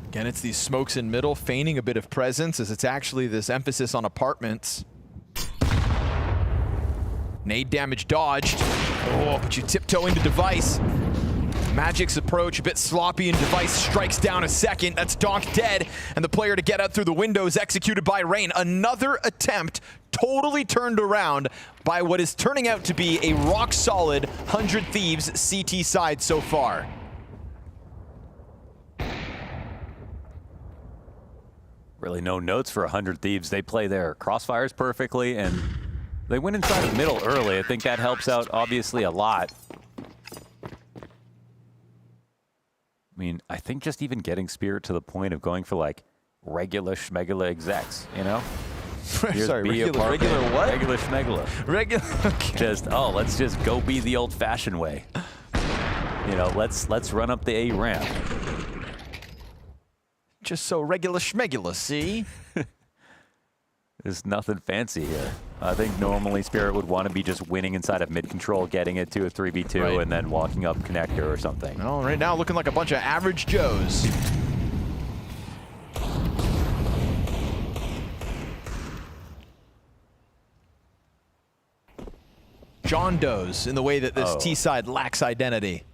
S5: Again, it's these smokes in middle, feigning a bit of presence as it's actually this emphasis on apartments. Nade damage dodged. Oh, but you tiptoe into Device. Magic's approach a bit sloppy, and Device strikes down a second. That's Donk dead, and the player to get out through the window is executed by Rain. Another attempt totally turned around by what is turning out to be a rock-solid 100 Thieves CT side so far.
S21: Really no notes for 100 Thieves. They play their crossfires perfectly, and they went inside the middle early. I think that helps out, obviously, a lot. I mean, I think just even getting Spirit to the point of going for, like, regular schmegula execs, you know?
S5: Sorry, regular what?
S21: Regular schmegula.
S5: Regular, okay.
S21: Just, oh, let's just go be the old-fashioned way. You know, let's run up the A ramp.
S5: Just so regular schmegula, see?
S21: There's nothing fancy here. I think normally Spirit would want to be just winning inside of mid-control, getting it to a 3v2, right, and then walking up connector or something.
S5: Well, right now looking like a bunch of average Joes. John Does in the way that this T-side lacks identity.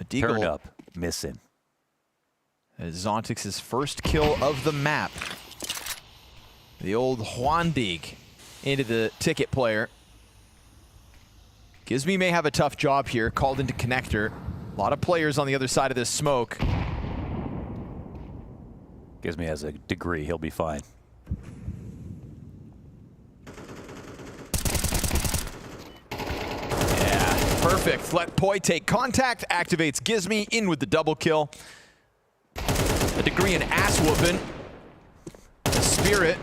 S5: A Deagle
S21: turn up, missing.
S5: Zontix's first kill of the map. The old Huandig into the ticket player. Gizmi may have a tough job here, called into connector. A lot of players on the other side of this smoke.
S21: Gizmi has a degree, he'll be fine.
S5: Yeah, perfect. Let Poi take contact, activates Gizmi, in with the double kill. A degree in ass whooping. Spirit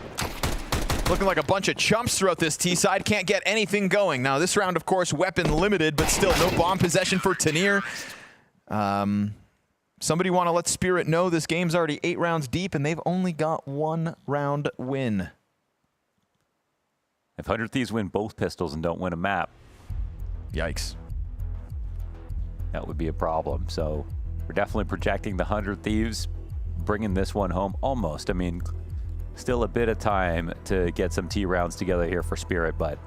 S5: looking like a bunch of chumps throughout this T-side. Can't get anything going. Now this round, of course, weapon limited, but still no bomb possession for Tanir. Somebody want to let Spirit know this game's already 8 rounds deep and they've only got 1 round win.
S21: If 100 Thieves win both pistols and don't win a map,
S5: yikes.
S21: That would be a problem. So we're definitely projecting the 100 Thieves, bringing this one home almost. I mean, still a bit of time to get some T rounds together here for Spirit, but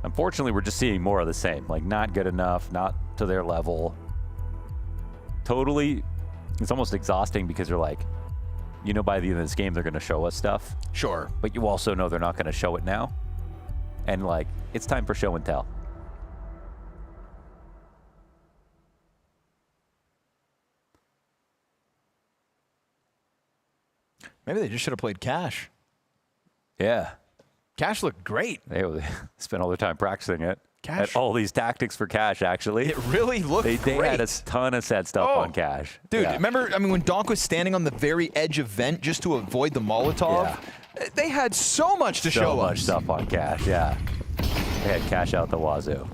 S21: unfortunately we're just seeing more of the same. Like, not good enough, not to their level. Totally, it's almost exhausting because you're like, you know, by the end of this game they're going to show us stuff.
S5: Sure.
S21: But you also know they're not going to show it now. And like, it's time for show and tell.
S5: Maybe they just should have played Cash.
S21: Yeah.
S5: Cash looked great.
S21: They spent all their time practicing it.
S5: Cash.
S21: At all these tactics for Cash, actually.
S5: It really looked
S21: They
S5: great.
S21: had a ton of set stuff on Cash.
S5: Dude,
S21: Yeah.
S5: remember, I mean, when Donk was standing on the very edge of vent just to avoid the Molotov? They had so much to show us.
S21: So much stuff on Cash, yeah. They had Cash out the wazoo.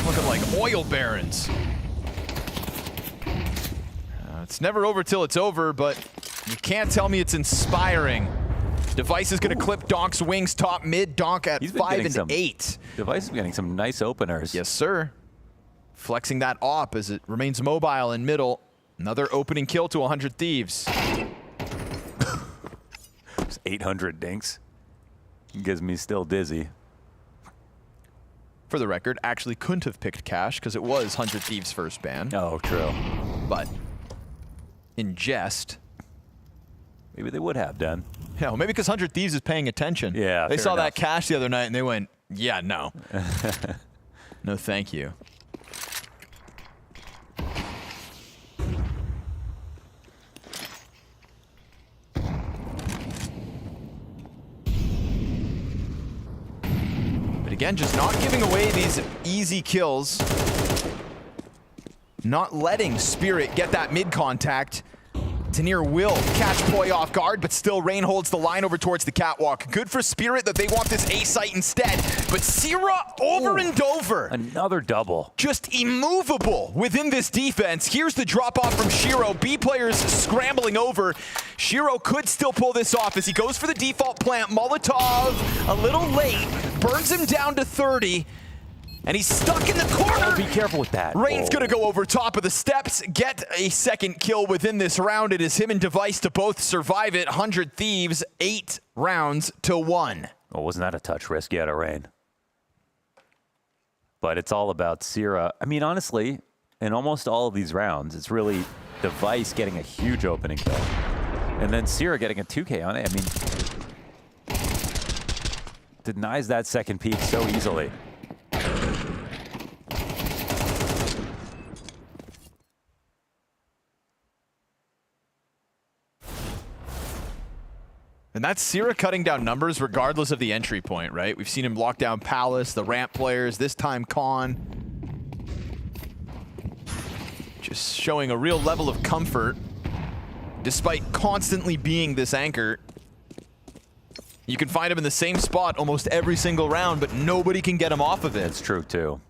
S5: Looking like oil barons. It's never over till it's over, but you can't tell me it's inspiring. Device is going to clip Donk's wings top mid. Donk at 5 and 8.
S21: Device is getting some nice openers.
S5: Yes, sir. Flexing that op as it remains mobile in middle. Another opening kill to 100 Thieves.
S21: 800 dinks. Gives me still dizzy.
S5: For the record, actually couldn't have picked Cash because it was 100 Thieves' first ban.
S21: Oh, true.
S5: But in jest,
S21: maybe they would have done.
S5: Yeah, well, maybe because 100 Thieves is paying attention.
S21: Yeah,
S5: they
S21: fair
S5: saw
S21: enough.
S5: that Cash the other night and they went, yeah, no. No, thank you.
S21: But
S5: again, just not giving away these easy kills. Not letting Spirit get that mid contact. Tanir will catch Poi off guard, but still Rain holds the line over towards the catwalk. Good for Spirit that they want this A site instead, but Sierra over and over.
S21: Another double.
S5: Just immovable within this defense. Here's the drop off from Shiro. B players scrambling over. Shiro could still pull this off as he goes for the default plant. Molotov a little late, burns him down to 30. And he's stuck in the corner.
S21: Oh, be careful with that.
S5: Rain's gonna go over top of the steps, get a second kill within this round. It is him and Device to both survive it. 100 Thieves, 8 rounds to 1.
S21: Well, wasn't that a touch risky out of Rain? But it's all about Sierra. I mean, honestly, in almost all of these rounds, it's really Device getting a huge opening kill. And then Sierra getting a 2K on it. I mean, denies that second peak so easily.
S5: And that's Sierra cutting down numbers regardless of the entry point, right? We've seen him lock down Palace, the ramp players, this time Khan. Just showing a real level of comfort despite constantly being this anchor. You can find him in the same spot almost every single round, but nobody can get him off of it.
S21: That's true too.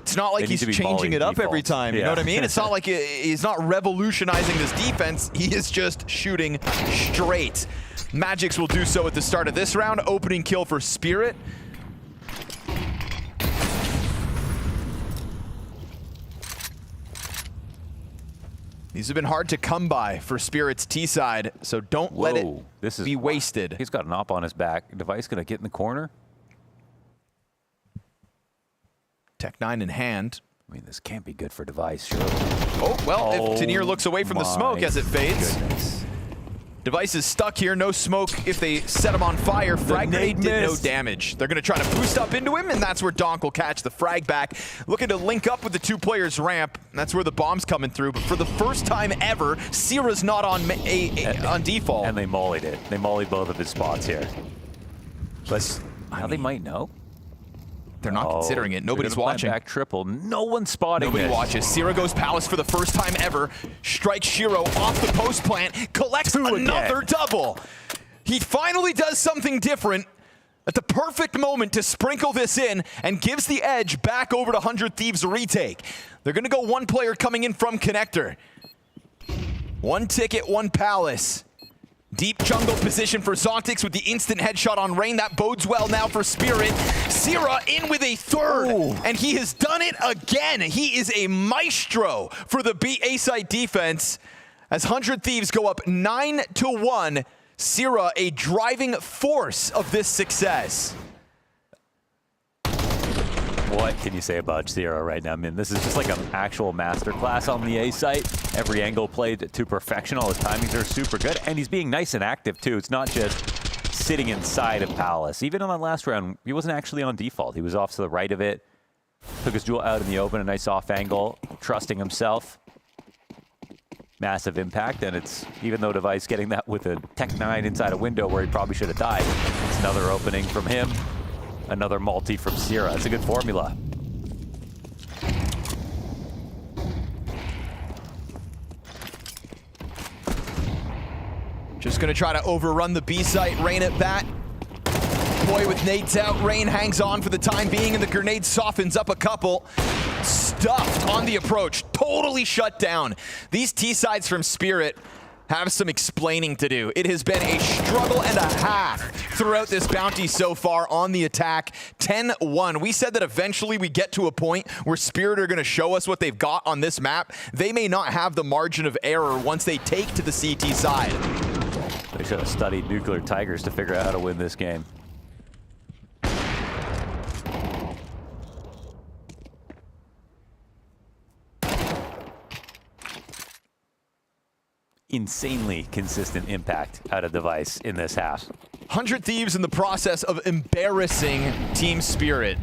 S5: It's not like he's changing it up every time, you know what I mean? It's not like he's not revolutionizing this defense. He is just shooting straight. Magics will do so at the start of this round. Opening kill for Spirit. These have been hard to come by for Spirit's T side, so don't let it be wasted.
S21: He's got an op on his back. Device gonna get in the corner.
S5: Tech9 in hand.
S21: I mean, this can't be good for Device, sure.
S5: Oh, well, if Tanir looks away from the smoke as it fades.
S21: Goodness.
S5: Device is stuck here, no smoke. If they set him on fire, frag grenade did no damage. They're gonna try to boost up into him, and that's where Donk will catch the frag back. Looking to link up with the 2 players ramp. That's where the bomb's coming through, but for the first time ever, Sierra's not on default.
S21: And they mollied it. They mollied both of his spots here. But now they might know.
S5: They're not considering it. Nobody's watching.
S21: Back triple. No one's spotting
S5: Nobody
S21: this.
S5: watches. Sierra goes Palace for the first time ever. Strikes Shiro off the post plant. Collects another double. He finally does something different at the perfect moment to sprinkle this in and gives the edge back over to 100 Thieves retake. They're going to go 1 player coming in from connector. 1 ticket, 1 Palace. Deep jungle position for Zontix with the instant headshot on Rain. That bodes well now for Spirit. Sierra in with a 3rd, and he has done it again. He is a maestro for the A-side defense as 100 Thieves go up 9-1. Sierra, a driving force of this success.
S21: What can you say about Sierra right now? I mean, this is just like an actual masterclass on the A site. Every angle played to perfection. All his timings are super good. And he's being nice and active, too. It's not just sitting inside of Palace. Even on that last round, he wasn't actually on default. He was off to the right of it. Took his duel out in the open, a nice off angle, trusting himself. Massive impact, and it's, even though Device getting that with a Tech9 inside a window where he probably should have died, it's another opening from him. Another multi from Sierra. It's a good formula.
S5: Just going to try to overrun the B site. Rain at bat. Boy with nades out. Rain hangs on for the time being, and the grenade softens up a couple. Stuffed on the approach. Totally shut down. These T sides from Spirit have some explaining to do. It has been a struggle and a half throughout this bounty so far on the attack. 10-1. We said that eventually we get to a point where Spirit are going to show us what they've got on this map. They may not have the margin of error once they take to the CT side.
S21: They should have studied Nuclear Tigers to figure out how to win this game. Insanely consistent impact out of Device in this half.
S5: 100 Thieves in the process of embarrassing Team Spirit.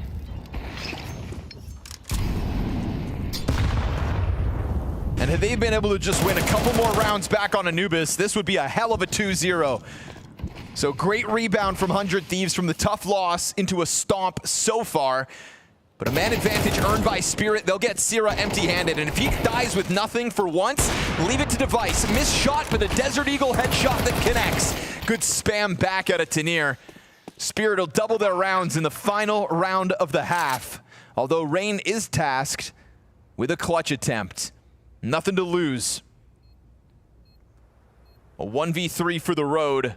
S5: And had they been able to just win a couple more rounds back on Anubis, this would be a hell of a 2-0. So great rebound from 100 Thieves from the tough loss into a stomp so far. But a man advantage earned by Spirit. They'll get Sierra empty-handed. And if he dies with nothing for once, leave it to Device. Missed shot, but a Desert Eagle headshot that connects. Good spam back out of Tanir. Spirit will double their rounds in the final round of the half. Although Rain is tasked with a clutch attempt. Nothing to lose. A 1v3 for the road.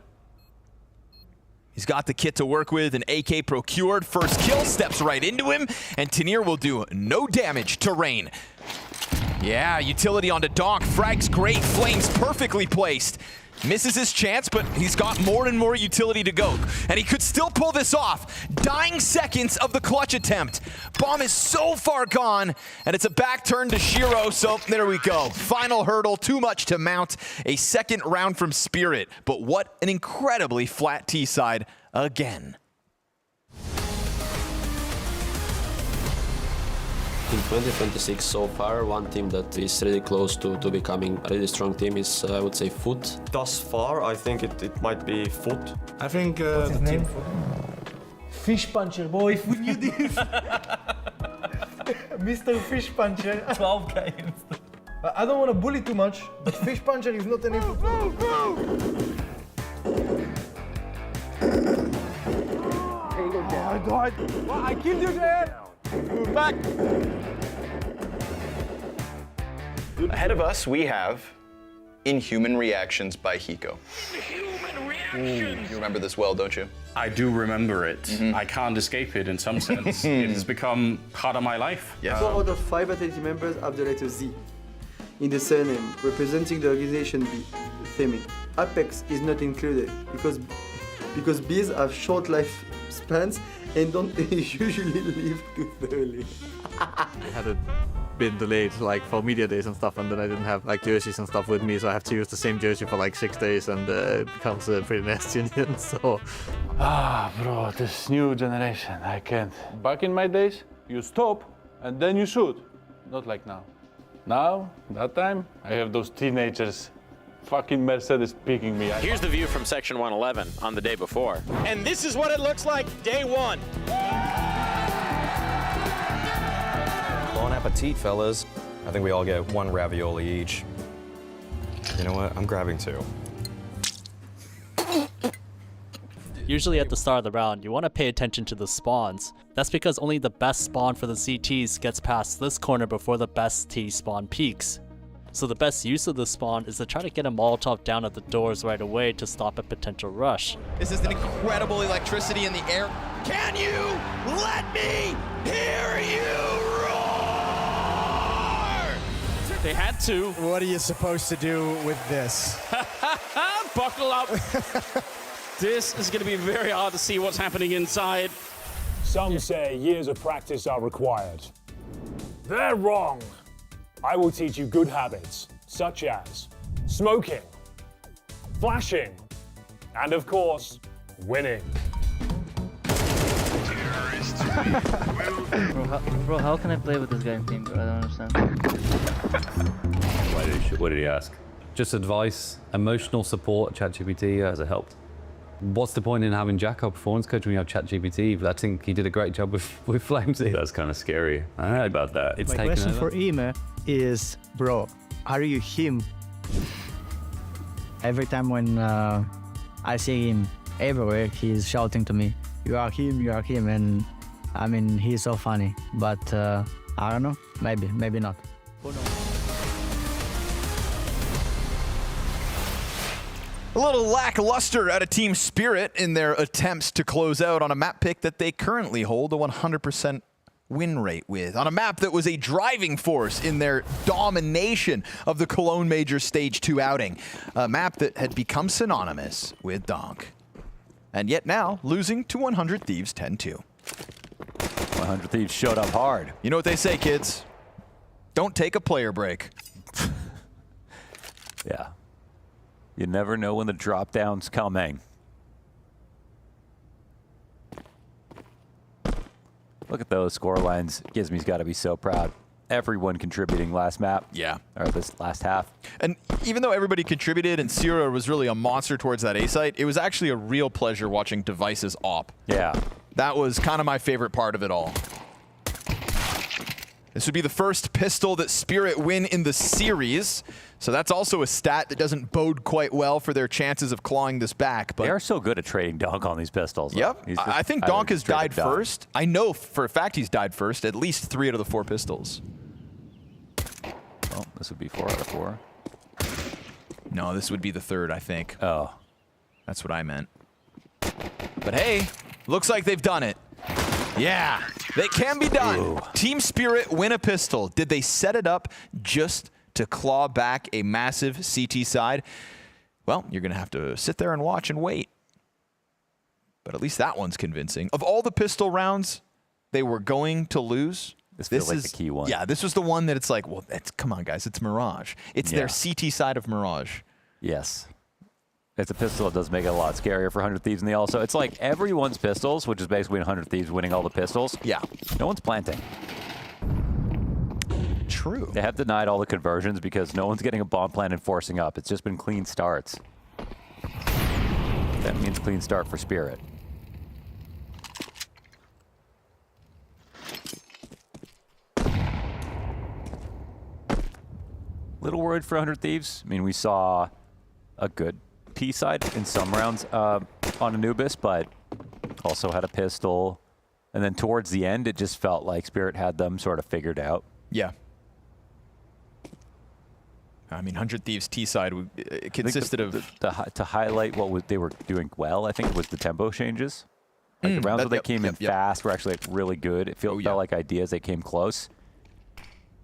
S5: He's got the kit to work with, an AK procured. First kill, steps right into him, and Tanir will do no damage to Rain. Yeah, utility onto Donk. Frag's great, Flames perfectly placed. Misses his chance, but he's got more and more utility to go. And he could still pull this off. Dying seconds of the clutch attempt. Bomb is so far gone, and it's a back turn to Shiro, so there we go. Final hurdle, too much to mount. A second round from Spirit, but what an incredibly flat T-side again.
S15: In 2026 so far, one team that is really close to becoming a really strong team is, I would say, FUT.
S17: Thus far, I think it might be FUT.
S23: I think
S17: What's his name?
S23: Fish Puncher, boy, if we knew this. Mr. Fish Puncher. 12 games. I don't want to bully too much, but Fish Puncher is not an info. Oh, God. I killed you there. Back.
S24: Ahead of us, we have Inhuman Reactions by Hiko. You remember this well, don't you?
S25: I do remember it. I can't escape it in some sense. It has become part of my life.
S26: Yes. 4 out of 5 fatality members have the letter Z in the surname, representing the organization B theming. Apex is not included because bees have short life spans and don't usually live too thoroughly.
S27: I had been delayed like for media days and stuff, and then I didn't have like jerseys and stuff with me, so I have to use the same jersey for like 6 days, and it becomes pretty nasty in the end. So
S28: bro, this new generation, I can't. Back in my days, you stop and then you shoot, not like now. Now, that time, I have those teenagers fucking Mercedes picking me.
S29: Here's the view from Section 111 on the day before. And this is what it looks like day one.
S20: Bon appetit, fellas. I think we all get 1 ravioli each. You know what? I'm grabbing 2.
S30: Usually at the start of the round, you want to pay attention to the spawns. That's because only the best spawn for the CTs gets past this corner before the best T spawn peaks. So the best use of the spawn is to try to get a Molotov down at the doors right away to stop a potential rush.
S5: This is an incredible electricity in the air.
S29: Can you let me hear you roar?
S31: They had to.
S32: What are you supposed to do with this?
S31: Buckle up. This is going to be very hard to see what's happening inside.
S10: Some say years of practice are required. They're wrong. I will teach you good habits, such as smoking, flashing, and of course, winning.
S33: Bro, how can I play with this guy in team, bro? I don't understand.
S21: What did he ask?
S9: Just advice, emotional support, ChatGPT has it helped. What's the point in having Jack, our performance coach, when you have ChatGPT? I think he did a great job with Flamesy.
S21: That's kind of scary. I heard about that.
S33: My question for Ime is, bro, are you him? Every time when I see him everywhere, he's shouting to me, you are him, and I mean, he's so funny, but I don't know, maybe not. Who knows?
S5: A little lackluster out of Team Spirit in their attempts to close out on a map pick that they currently hold a 100% win rate with. On a map that was a driving force in their domination of the Cologne Major Stage 2 outing. A map that had become synonymous with Donk. And yet now, losing to 100 Thieves 10-2.
S21: 100 Thieves showed up hard.
S5: You know what they say, kids? Don't take a player break.
S21: Yeah. You never know when the drop down's coming. Look at those score lines. Gizmy's got to be so proud. everyone contributing last map.
S5: Yeah.
S21: Or this last half.
S5: And even though everybody contributed and Sierra was really a monster towards that A site, it was actually a real pleasure watching Device's op.
S21: Yeah.
S5: That was kind of my favorite part of it all. This would be the first pistol that Spirit win in the series. So that's also a stat that doesn't bode quite well for their chances of clawing this back. But
S21: they are so good at trading Donk on these pistols.
S5: Yep. I think Donk has died first. I know for a fact he's died first, at least 3 out of the 4 pistols.
S21: Well, this would be 4 out of 4.
S5: No, this would be the 3rd, I think.
S21: Oh.
S5: That's what I meant. But hey, looks like they've done it. Yeah, they can be done. Ooh. Team Spirit win a pistol. Did they set it up just to claw back a massive CT side? Well, you're going to have to sit there and watch and wait. But at least that one's convincing. Of all the pistol rounds they were going to lose,
S21: this feels like the key one.
S5: Yeah, this was the one that it's like, well, come on, guys, it's Mirage. It's their CT side of Mirage.
S21: Yes. It's a pistol that does make it a lot scarier for 100 Thieves, and they also, it's like everyone's pistols, which is basically 100 Thieves winning all the pistols.
S5: Yeah.
S21: No one's planting.
S5: True.
S21: They have denied all the conversions because no one's getting a bomb plant and forcing up. It's just been clean starts. That means clean start for Spirit. Little worried for 100 Thieves. I mean, we saw a good P side in some rounds on Anubis, but also had a pistol. And then towards the end, it just felt like Spirit had them sort of figured out.
S5: Yeah. I mean, 100 Thieves T side consisted of...
S21: To highlight what they were doing well, I think it was the tempo changes. Like the rounds where they came in fast were actually like really good. It felt like ideas, they came close.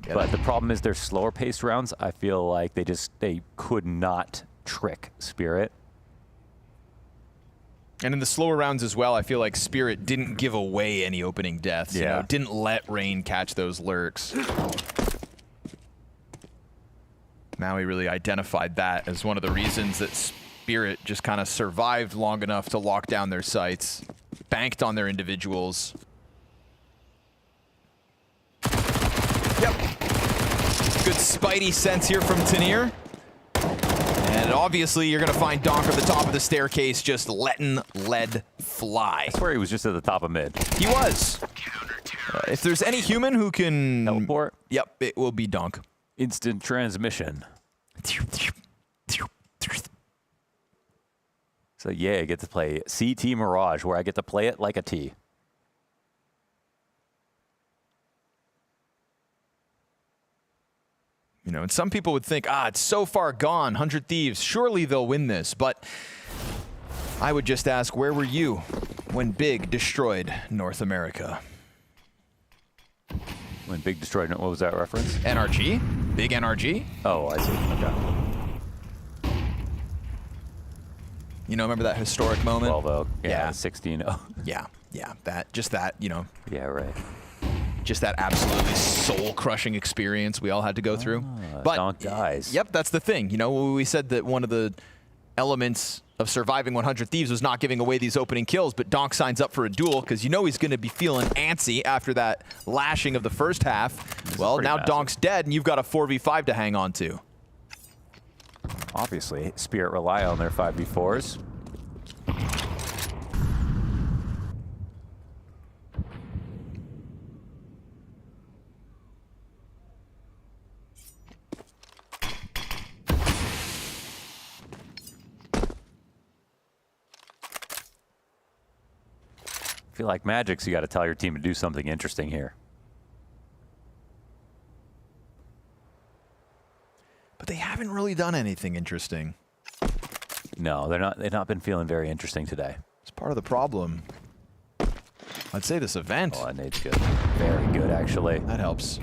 S21: Yeah, but the problem is their slower paced rounds, I feel like they could not trick Spirit.
S5: And in the slower rounds as well, I feel like Spirit didn't give away any opening deaths.
S21: Yeah.
S5: You know, didn't let Rain catch those lurks. Now he really identified that as one of the reasons that Spirit just kind of survived long enough to lock down their sights, banked on their individuals. Yep. Good spidey sense here from Tanir. And obviously, you're going to find Donk at the top of the staircase just letting lead fly.
S21: I swear he was just at the top of mid.
S5: He was. If there's any human who can...
S21: teleport?
S5: Yep, it will be Donk.
S21: Instant transmission. So yeah, I get to play CT Mirage, where I get to play it like a T.
S5: You know, and some people would think, it's so far gone, 100 Thieves, surely they'll win this. But I would just ask, where were you when Big destroyed North America?
S21: When Big destroyed, what was that reference?
S5: NRG? Big NRG?
S21: Oh, I see. Okay.
S5: You know, remember that historic moment?
S21: 12-0. Yeah, 16-0.
S5: Yeah, that, you know.
S21: Yeah, right.
S5: Just that absolutely soul-crushing experience we all had to go through. But
S21: Donk dies.
S5: Yep, that's the thing. You know, we said that one of the elements of surviving 100 Thieves was not giving away these opening kills, but Donk signs up for a duel because you know he's going to be feeling antsy after that lashing of the first half. Well, now massive. Donk's dead, and you've got a 4v5 to hang on to.
S21: Obviously, Spirit rely on their 5v4s. I feel like Magic, so you got to tell your team to do something interesting here.
S5: But they haven't really done anything interesting.
S21: No, they've not been feeling very interesting today.
S5: It's part of the problem. I'd say this event.
S21: Oh, that nade's good. Very good, actually.
S5: That helps.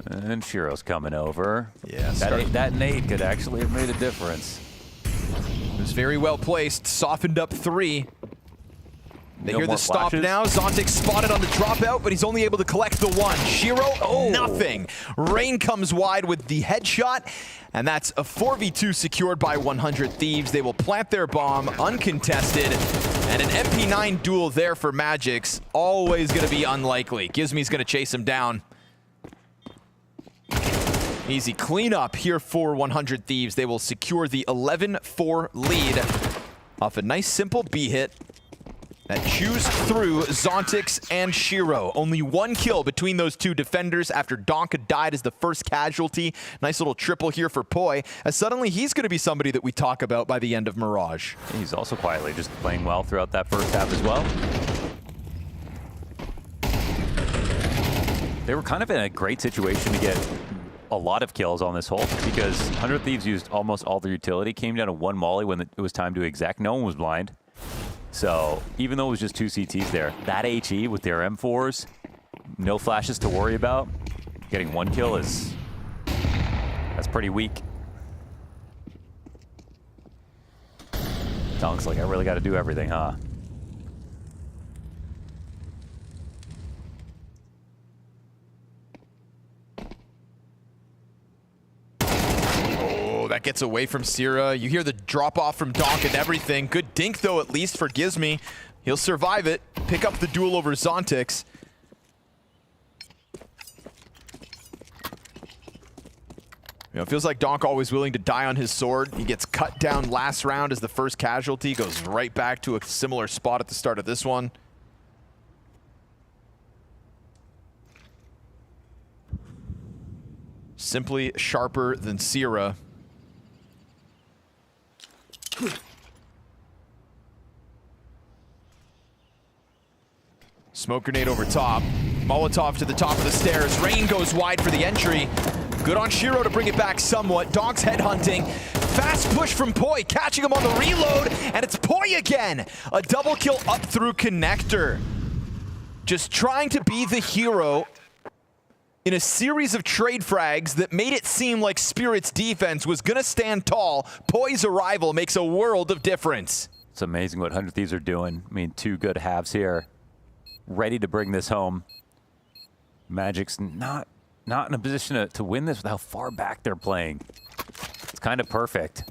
S21: And Shiro's coming over.
S5: Yeah,
S21: that nade could actually have made a difference.
S5: It was very well placed, softened up 3. They hear the stop
S21: flashes.
S5: now. Zontic spotted on the dropout, but he's only able to collect the 1. Shiro, nothing. Rain comes wide with the headshot, and that's a 4v2 secured by 100 Thieves. They will plant their bomb uncontested. And an MP9 duel there for Magic's always going to be unlikely. Gizmi's going to chase him down. Easy cleanup here for 100 Thieves. They will secure the 11-4 lead off a nice simple B hit that chews through Zontix and Shiro. Only one kill between those two defenders after Donk had died as the first casualty. Nice little triple here for poi, as suddenly he's going to be somebody that we talk about by the end of Mirage.
S21: He's also quietly just playing well throughout that first half as well. They were kind of in a great situation to get a lot of kills on this hole because 100 Thieves used almost all their utility, came down to one molly when it was time to exec. No one was blind. So even though it was just 2 CTs there, that HE with their M4s, no flashes to worry about, getting one kill that's pretty weak. Donk's like, I really got to do everything, huh?
S5: That gets away from Sierra. You hear the drop off from Donk and everything. Good dink though, at least for Gizmi. He'll survive it. Pick up the duel over Zontix. You know, it feels like Donk always willing to die on his sword. He gets cut down last round as the first casualty. Goes right back to a similar spot at the start of this one. Simply sharper than Sierra. Smoke grenade over top. Molotov to the top of the stairs. Rain goes wide for the entry. Good on Shiro to bring it back somewhat. Donk's headhunting. Fast push from poi, catching him on the reload, and it's poi again. A double kill up through connector. Just trying to be the hero in a series of trade frags that made it seem like Spirit's defense was going to stand tall. Poi's arrival makes a world of difference.
S21: It's amazing what 100 Thieves are doing. I mean, 2 good halves here. Ready to bring this home. Magic's not in a position to win this with how far back they're playing. It's kind of perfect.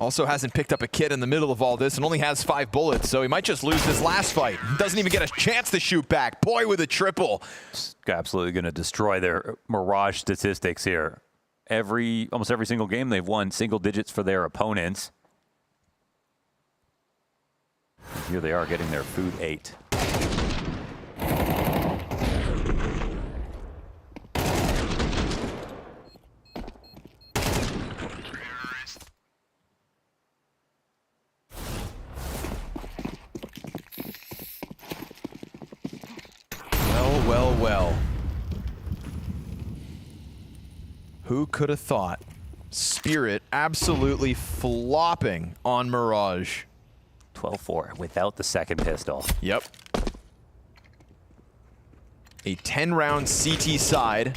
S5: Also hasn't picked up a kit in the middle of all this and only has 5 bullets, so he might just lose this last fight. Doesn't even get a chance to shoot back. Poi with a triple.
S21: It's absolutely going to destroy their Mirage statistics here. Almost every single game they've won single digits for their opponents. Here they are getting their food 8.
S5: Well. Who could have thought? Spirit absolutely flopping on Mirage.
S21: 12-4 without the second pistol.
S5: Yep. A 10-round CT side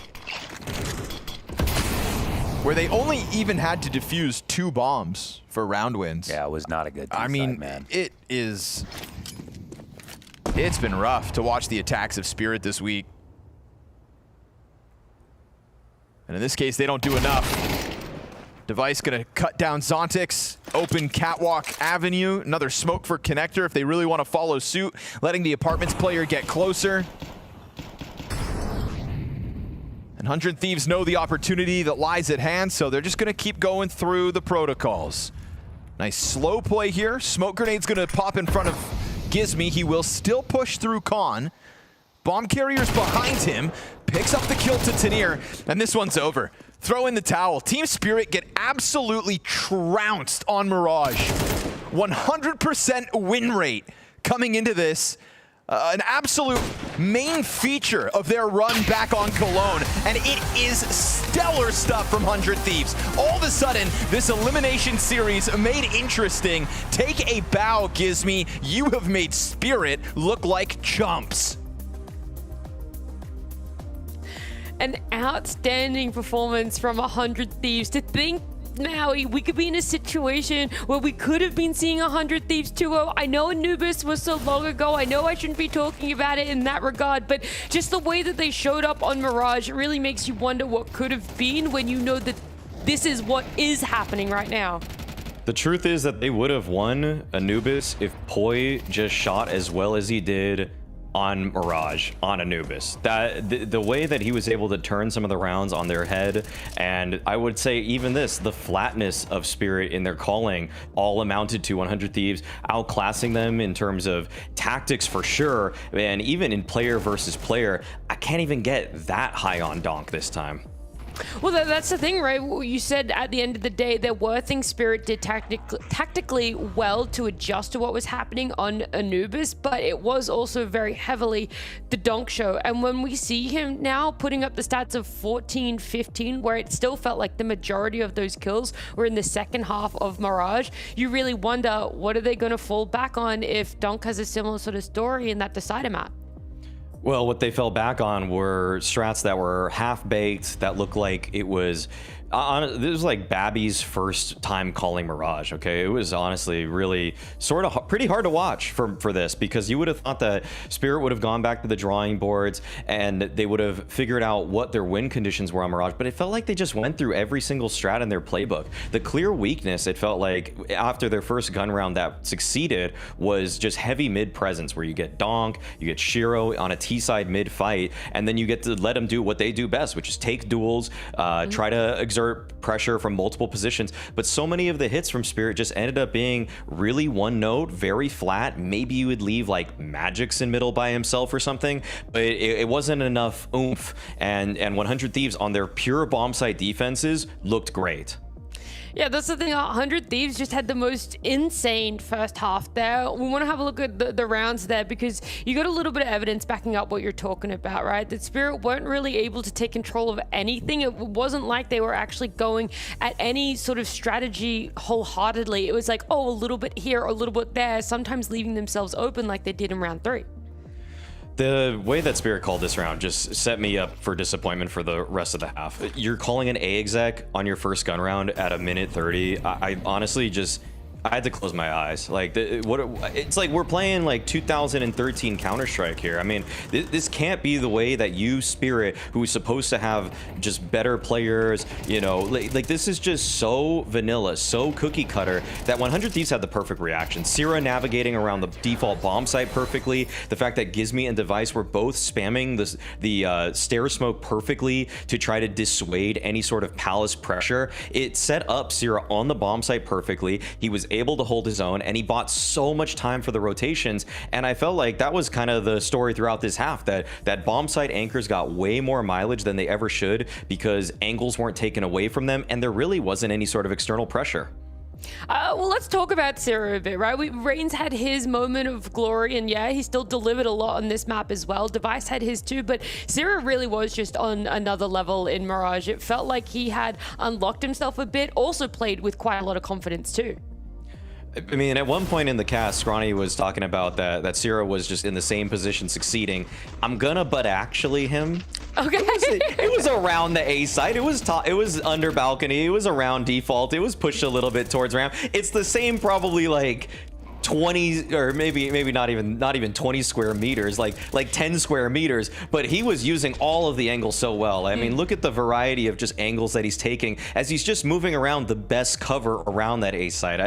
S5: where they only even had to defuse 2 bombs for round wins.
S21: Yeah, it was not a good
S5: I mean,
S21: man.
S5: It's been rough to watch the attacks of Spirit this week. And in this case, they don't do enough. Device gonna cut down Zontix, open Catwalk Avenue, another smoke for Connector if they really want to follow suit, letting the Apartments player get closer. And 100 Thieves know the opportunity that lies at hand, so they're just gonna keep going through the protocols. Nice slow play here. Smoke grenade's gonna pop in front of Gizmi. He will still push through Khan. Bomb carrier's behind him, picks up the kill to Tanir, and this one's over. Throw in the towel. Team Spirit get absolutely trounced on Mirage. 100% win rate coming into this. An absolute main feature of their run back on Cologne, and it is stellar stuff from 100 Thieves. All of a sudden, this elimination series made interesting. Take a bow, Gizmi. You have made Spirit look like chumps.
S18: An outstanding performance from 100 Thieves. To think now we could be in a situation where we could have been seeing 100 Thieves 2-0. I know Anubis was so long ago. I know I shouldn't be talking about it in that regard, but just the way that they showed up on Mirage really makes you wonder what could have been when you know that this is what is happening right now.
S20: The truth is that they would have won Anubis if poi just shot as well as he did on Mirage, on Anubis. That the way that he was able to turn some of the rounds on their head, and I would say even this, the flatness of Spirit in their calling all amounted to 100 Thieves outclassing them in terms of tactics for sure, and even in player versus player. I can't even get that high on Donk this time.
S18: Well, that's the thing, right? You said at the end of the day, there were things Spirit did tactically well to adjust to what was happening on Anubis, but it was also very heavily the Donk show. And when we see him now putting up the stats of 14, 15, where it still felt like the majority of those kills were in the second half of Mirage, you really wonder, what are they going to fall back on if Donk has a similar sort of story in that decider map?
S20: Well, what they fell back on were strats that were half-baked, that looked like it was... this was like Babby's first time calling Mirage, okay? It was honestly really sort of pretty hard to watch for this, because you would have thought that Spirit would have gone back to the drawing boards and they would have figured out what their win conditions were on Mirage, but it felt like they just went through every single strat in their playbook. The clear weakness, it felt like, after their first gun round that succeeded, was just heavy mid presence, where you get Donk, you get Shiro on a T-side mid fight, and then you get to let them do what they do best, which is take duels, try to exert pressure from multiple positions. But so many of the hits from Spirit just ended up being really one note, very flat. Maybe you would leave like Magix in middle by himself or something, but it wasn't enough oomph. And 100 Thieves on their pure bomb site defenses looked great.
S18: Yeah, that's the thing. 100 Thieves just had the most insane first half there. We want to have a look at the rounds there, because you got a little bit of evidence backing up what you're talking about, right? That Spirit weren't really able to take control of anything. It wasn't like they were actually going at any sort of strategy wholeheartedly. It was like, oh, a little bit here, a little bit there, sometimes leaving themselves open like they did in round 3.
S20: The way that Spirit called this round just set me up for disappointment for the rest of the half. You're calling an A exec on your first gun round at a minute 30. I honestly just... I had to close my eyes. Like, it's like we're playing like 2013 Counter-Strike here. I mean, this can't be the way that you, Spirit, who is supposed to have just better players, you know, like this is just so vanilla, so cookie cutter, that 100 Thieves had the perfect reaction. Sierra navigating around the default bomb site perfectly. The fact that Gizmy and Device were both spamming the stair smoke perfectly to try to dissuade any sort of palace pressure. It set up Sierra on the bomb site perfectly. He was able to hold his own, and he bought so much time for the rotations, and I felt like that was kind of the story throughout this half, that bomb site anchors got way more mileage than they ever should, because angles weren't taken away from them, and there really wasn't any sort of external pressure.
S18: Well, let's talk about Sierra a bit, right? Reigns had his moment of glory, and yeah, he still delivered a lot on this map as well. Device had his too, but Sierra really was just on another level in Mirage. It felt like he had unlocked himself a bit, also played with quite a lot of confidence too.
S20: I mean, at one point in the cast, Scrawny was talking about that Sierra was just in the same position succeeding. I'm gonna but actually him.
S18: Okay.
S20: It was around the A side. It was top, it was under balcony. It was around default. It was pushed a little bit towards ramp. It's the same, probably like 20, or maybe not even 20 square meters, like 10 square meters, but he was using all of the angles so well. I mean, look at the variety of just angles that he's taking as he's just moving around the best cover around that A side.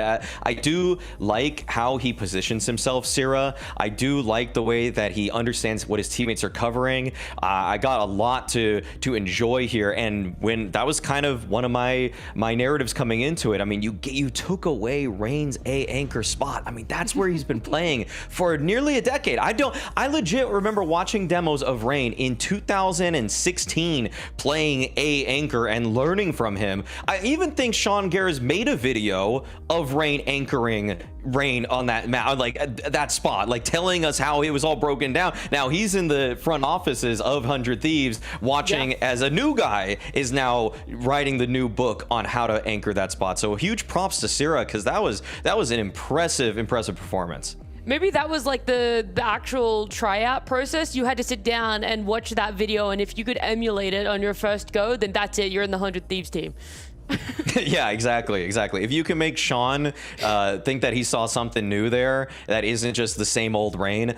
S20: I do like how he positions himself, Sierra. I do like the way that he understands what his teammates are covering. I got a lot to enjoy here, and when that was kind of one of my narratives coming into it. I mean, you took away Reigns' A anchor spot. I mean, that's where he's been playing for nearly a decade. I legit remember watching demos of Rain in 2016 playing A anchor and learning from him. I even think Sean Garris made a video of Rain anchoring Rain on that map, like that spot, like telling us how it was all broken down. Now he's in the front offices of 100 Thieves watching as a new guy is now writing the new book on how to anchor that spot. So huge props to Sierra, because that was an impressive performance.
S18: Maybe that was like the actual tryout process. You had to sit down and watch that video, and if you could emulate it on your first go, then that's it. You're in the 100 Thieves team.
S20: Yeah, exactly. If you can make Sean think that he saw something new there, that isn't just the same old Rain,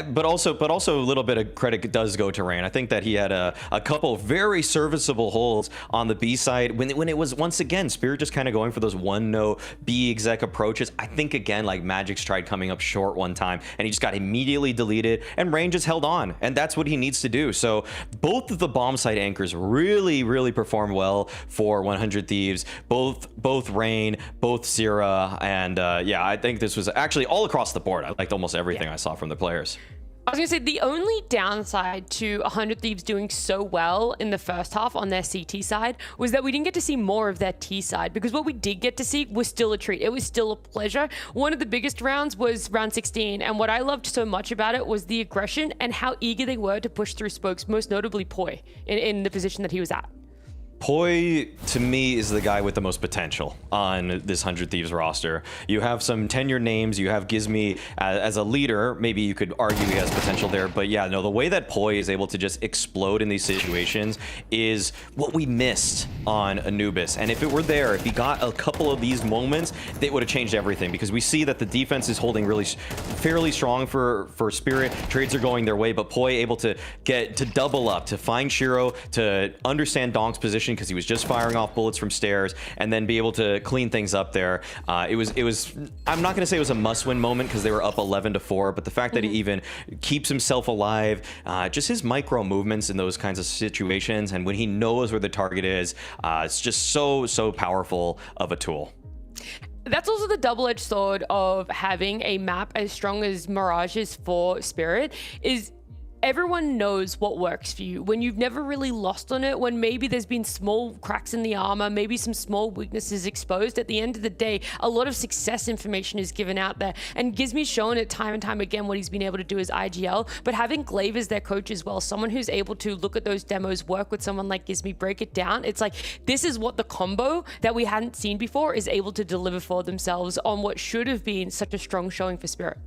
S20: but also a little bit of credit does go to Rain. I think that he had a couple very serviceable holds on the B side when it was once again Spirit just kind of going for those 1-no B exec approaches. I think again like Magic's tried coming up short one time and he just got immediately deleted, and Rain just held on, and that's what he needs to do. So both of the bomb side anchors really performed well for 100 Thieves. Both Rain, both Sierra, and yeah, I think this was actually all across the board. I liked almost everything I saw from the players.
S18: I was going to say the only downside to 100 Thieves doing so well in the first half on their CT side was that we didn't get to see more of their T side, because what we did get to see was still a treat. It was still a pleasure. One of the biggest rounds was round 16, and what I loved so much about it was the aggression and how eager they were to push through spokes, most notably paiN in the position that he was at.
S20: paiN, to me, is the guy with the most potential on this 100 Thieves roster. You have some tenured names. You have Gizmy as a leader. Maybe you could argue he has potential there. But yeah, no, the way that paiN is able to just explode in these situations is what we missed on Anubis. And if it were there, if he got a couple of these moments, it would have changed everything. Because we see that the defense is holding really fairly strong for Spirit. Trades are going their way, but paiN able to get to double up, to find Shiro, to understand Donk's position, because he was just firing off bullets from stairs, and then be able to clean things up there. It was I'm not going to say it was a must-win moment because they were up 11-4, but the fact that he even keeps himself alive, just his micro movements in those kinds of situations, and when he knows where the target is, it's just so powerful of a tool.
S18: That's also the double-edged sword of having a map as strong as Mirage is for Spirit, is everyone knows what works for you. When you've never really lost on it, when maybe there's been small cracks in the armor, maybe some small weaknesses exposed, at the end of the day, a lot of success information is given out there. And Gizmy's shown it time and time again what he's been able to do as IGL, but having Glaive as their coach as well, someone who's able to look at those demos, work with someone like Gizmy, break it down, it's like, this is what the combo that we hadn't seen before is able to deliver for themselves on what should have been such a strong showing for Spirit.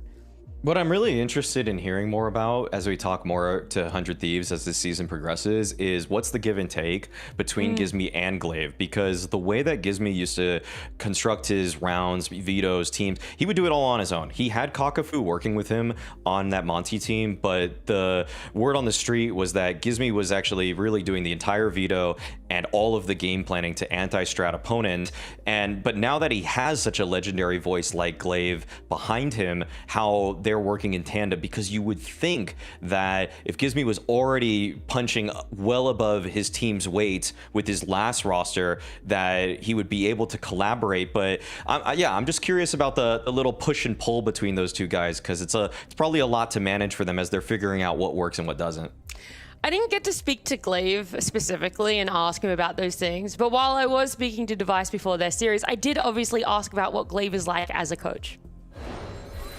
S20: What I'm really interested in hearing more about as we talk more to 100 Thieves as this season progresses is what's the give and take between Gizmy and Glaive, because the way that Gizmy used to construct his rounds, vetoes, teams, he would do it all on his own. He had Kakafu working with him on that Monty team, but the word on the street was that Gizmy was actually really doing the entire veto and all of the game planning to anti-strat opponent. But now that he has such a legendary voice like Glaive behind him, how they're working in tandem, because you would think that if Gizmy was already punching well above his team's weight with his last roster, that he would be able to collaborate. But I'm just curious about the little push and pull between those two guys, because it's probably a lot to manage for them as they're figuring out what works and what doesn't.
S18: I didn't get to speak to Glaive specifically and ask him about those things, but while I was speaking to Device before their series, I did obviously ask about what Glaive is like as a coach.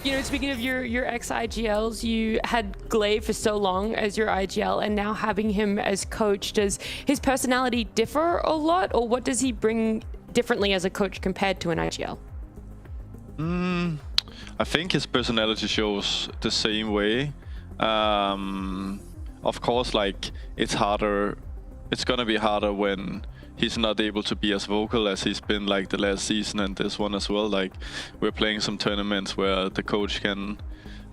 S18: You know, speaking of your ex-IGLs, you had Glaive for so long as your IGL, and now having him as coach, does his personality differ a lot, or what does he bring differently as a coach compared to an IGL?
S1: I think his personality shows the same way. Of course, like, it's gonna be harder when he's not able to be as vocal as he's been like the last season and this one as well. Like, we're playing some tournaments where the coach can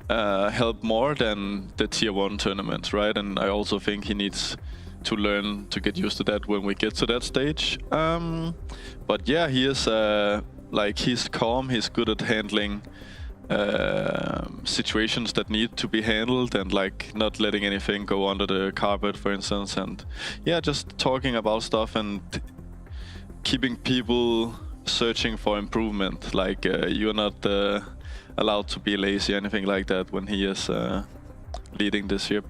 S1: help more than the tier 1 tournaments, right? And I also think he needs to learn to get used to that when we get to that stage. But yeah, he is like, he's calm, he's good at handling situations that need to be handled, and like not letting anything go under the carpet, for instance, and yeah, just talking about stuff and keeping people searching for improvement. Like, you're not allowed to be lazy or anything like that when he is leading the ship.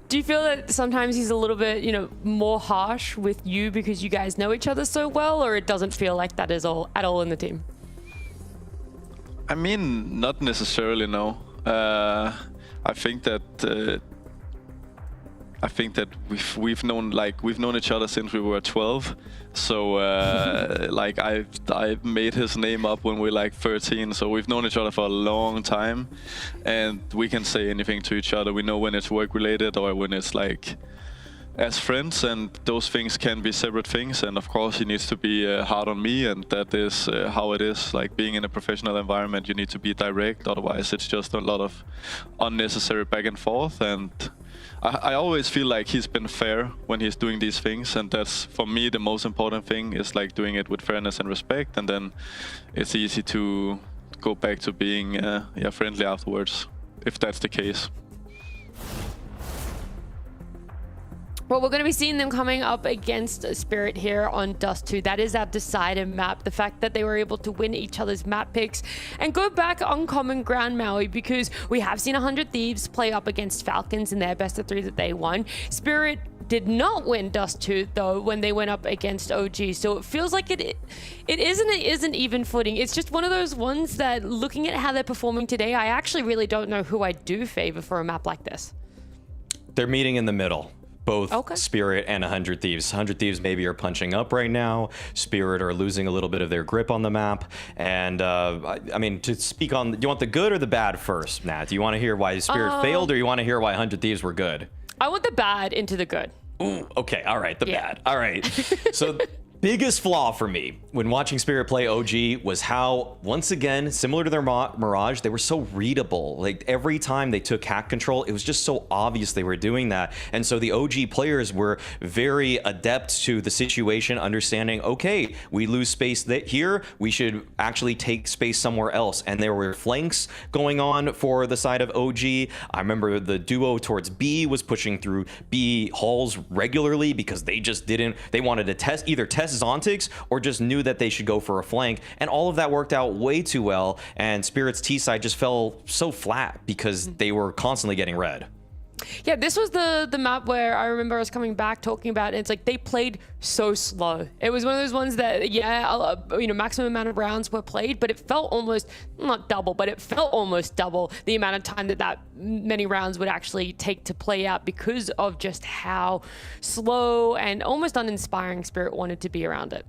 S18: Do you feel that sometimes he's a little bit, more harsh with you because you guys know each other so well, or it doesn't feel like that is at all in the team?
S1: I mean, not necessarily, no. I think that we've known each other since we were 12. So like, I've made his name up when we were like 13. So we've known each other for a long time, and we can say anything to each other. We know when it's work related or when it's like as friends, and those things can be separate things. And of course, he needs to be hard on me, and that is how it is. Like, being in a professional environment, you need to be direct. Otherwise, it's just a lot of unnecessary back and forth. And I always feel like he's been fair when he's doing these things, and that's, for me, the most important thing, is like doing it with fairness and respect, and then it's easy to go back to being friendly afterwards, if that's the case.
S18: Well, we're going to be seeing them coming up against Spirit here on Dust 2. That is our decided map. The fact that they were able to win each other's map picks and go back on common ground, Maui, because we have seen 100 Thieves play up against Falcons in their best of 3 that they won. Spirit did not win Dust 2, though, when they went up against OG. So it feels like it isn't even footing. It's just one of those ones that, looking at how they're performing today, I actually really don't know who I do favor for a map like this.
S20: They're meeting in the middle. Both Spirit and 100 Thieves. 100 Thieves maybe are punching up right now. Spirit are losing a little bit of their grip on the map. And I mean, to speak on, do you want the good or the bad first, Nat? Do you want to hear why Spirit failed, or you want to hear why 100 Thieves were good?
S18: I want the bad into the good.
S20: Ooh, okay, all right, the bad. All right. So biggest flaw for me when watching Spirit play OG was how, once again, similar to their Mirage, they were so readable. Like, every time they took hack control, it was just so obvious they were doing that. And so the OG players were very adept to the situation, understanding, okay, we lose space here, we should actually take space somewhere else. And there were flanks going on for the side of OG. I remember the duo towards B was pushing through B halls regularly because they just didn't, they wanted to either test Zontics or just knew that they should go for a flank, and all of that worked out way too well, and Spirit's T side just fell so flat because they were constantly getting red.
S18: Yeah, this was the map where I remember I was coming back talking about it. It's like they played so slow. It was one of those ones that, maximum amount of rounds were played, but it felt almost, not double, but it felt almost double the amount of time that many rounds would actually take to play out because of just how slow and almost uninspiring Spirit wanted to be around it.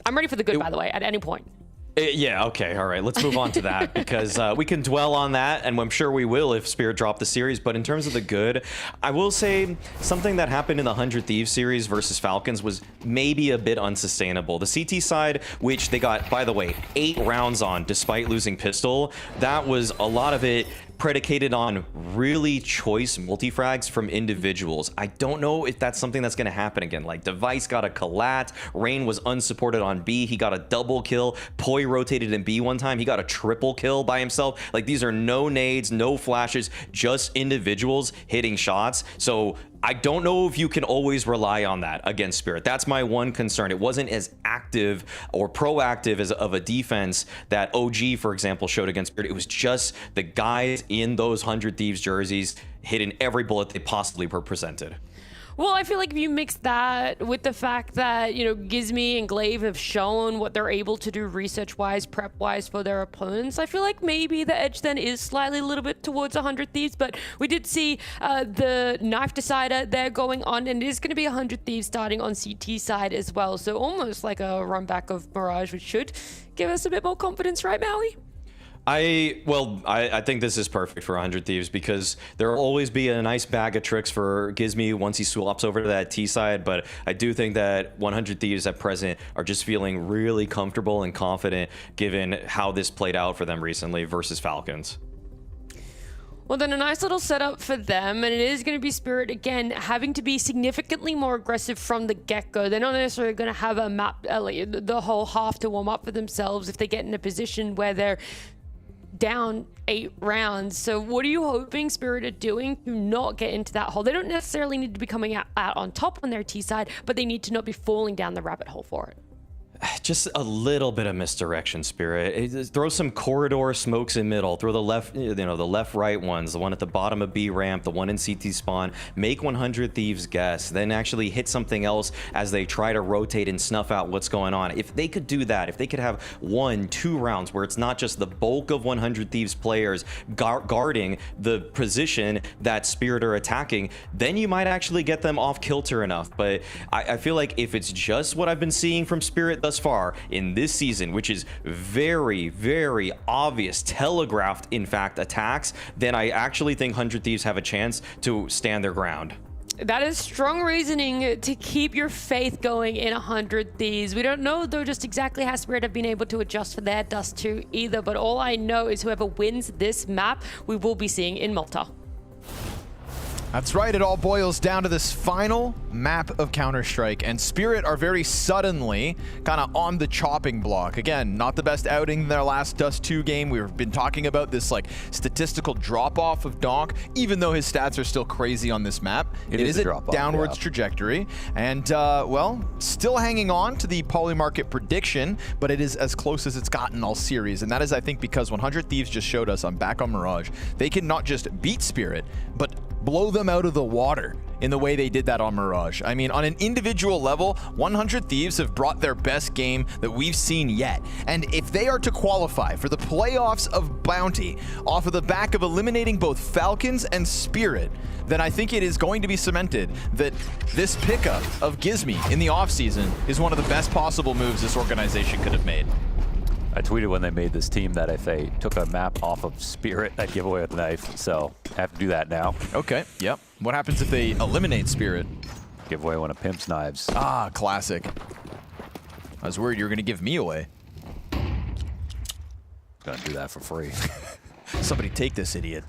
S18: I'm ready for the good, by the way, at any point.
S20: Yeah, okay, all right, let's move on to that because we can dwell on that, and I'm sure we will if Spirit drop the series. But in terms of the good, I will say something that happened in the 100 Thieves series versus Falcons was maybe a bit unsustainable. The CT side, which they got, by the way, 8 rounds on despite losing pistol, that was a lot of it predicated on really choice multifrags from individuals. I don't know if that's something that's going to happen again. Like, Device got a collat, Rain was unsupported on B, he got a double kill, Poi rotated in B one time, he got a triple kill by himself. Like, these are no nades, no flashes, just individuals hitting shots. So I don't know if you can always rely on that against Spirit. That's my one concern. It wasn't as active or proactive as of a defense that OG, for example, showed against Spirit. It was just the guys in those 100 Thieves jerseys hitting every bullet they possibly were presented.
S18: Well, I feel like if you mix that with the fact that, Gizmy and Glaive have shown what they're able to do research-wise, prep-wise for their opponents, I feel like maybe the edge then is slightly a little bit towards 100 Thieves, but we did see the knife decider there going on, and it is going to be 100 Thieves starting on CT side as well, so almost like a run back of Mirage, which should give us a bit more confidence, right, Maui?
S20: I think this is perfect for 100 Thieves because there will always be a nice bag of tricks for Gizmy once he swaps over to that T side, but I do think that 100 Thieves at present are just feeling really comfortable and confident given how this played out for them recently versus Falcons.
S18: Well, then a nice little setup for them, and it is going to be Spirit, again, having to be significantly more aggressive from the get-go. They're not necessarily going to have a map, the whole half to warm up for themselves if they get in a position where they're down 8 rounds. So what are you hoping Spirit are doing to not get into that hole? They don't necessarily need to be coming out on top on their T side, but they need to not be falling down the rabbit hole for it.
S20: Just a little bit of misdirection, Spirit. Throw some corridor smokes in middle. Throw the left, the left-right ones. The one at the bottom of B ramp, the one in CT spawn. Make 100 Thieves guess. Then actually hit something else as they try to rotate and snuff out what's going on. If they could do that, if they could have 1-2 rounds where it's not just the bulk of 100 Thieves players guarding the position that Spirit are attacking, then you might actually get them off kilter enough. But I feel like if it's just what I've been seeing from Spirit thus far in this season, which is very, very obvious, telegraphed, in fact, attacks, then I actually think 100 Thieves have a chance to stand their ground.
S18: That is strong reasoning to keep your faith going in 100 Thieves. We don't know, though, just exactly how Spirit have been able to adjust for their Dust 2 either, but all I know is whoever wins this map, we will be seeing in Malta.
S5: That's right, it all boils down to this final map of Counter-Strike, and Spirit are very suddenly kind of on the chopping block. Again, not the best outing in their last Dust 2 game. We've been talking about this like statistical drop-off of Donk, even though his stats are still crazy on this map. It is a downwards trajectory, and well, still hanging on to the Polymarket prediction, but it is as close as it's gotten all series, and that is, I think, because 100 Thieves just showed us on Back on Mirage, they can not just beat Spirit, but blow them out of the water in the way they did that on Mirage. I mean, on an individual level, 100 Thieves have brought their best game that we've seen yet. And if they are to qualify for the playoffs of Bounty off of the back of eliminating both Falcons and Spirit, then I think it is going to be cemented that this pickup of Gizmi in the offseason is one of the best possible moves this organization could have made.
S21: I tweeted when they made this team that if they took a map off of Spirit, I'd give away a knife. So I have to do that now.
S5: Okay, yep. What happens if they eliminate Spirit?
S21: Give away one of Pimp's knives.
S5: Ah, classic. I was worried you were going to give me away.
S21: Gonna do that for free.
S5: Somebody take this idiot.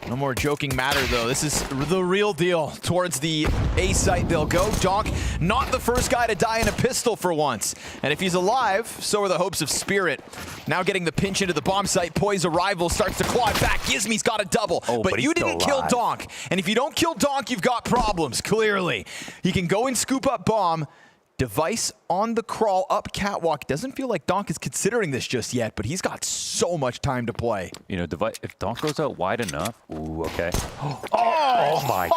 S5: No more joking matter, though. This is the real deal. Towards the A site they'll go. Donk, not the first guy to die in a pistol for once. And if he's alive, so are the hopes of Spirit. Now getting the pinch into the bomb site. Poi's arrival starts to claw it back. Gizmi's got a double.
S21: Oh,
S5: but you didn't kill Donk. And if you don't kill Donk, you've got problems, clearly. He can go and scoop up bomb. Device on the crawl up catwalk. Doesn't feel like Donk is considering this just yet, but he's got so much time to play.
S21: You know, Device, if Donk goes out wide enough, ooh, okay. Oh my.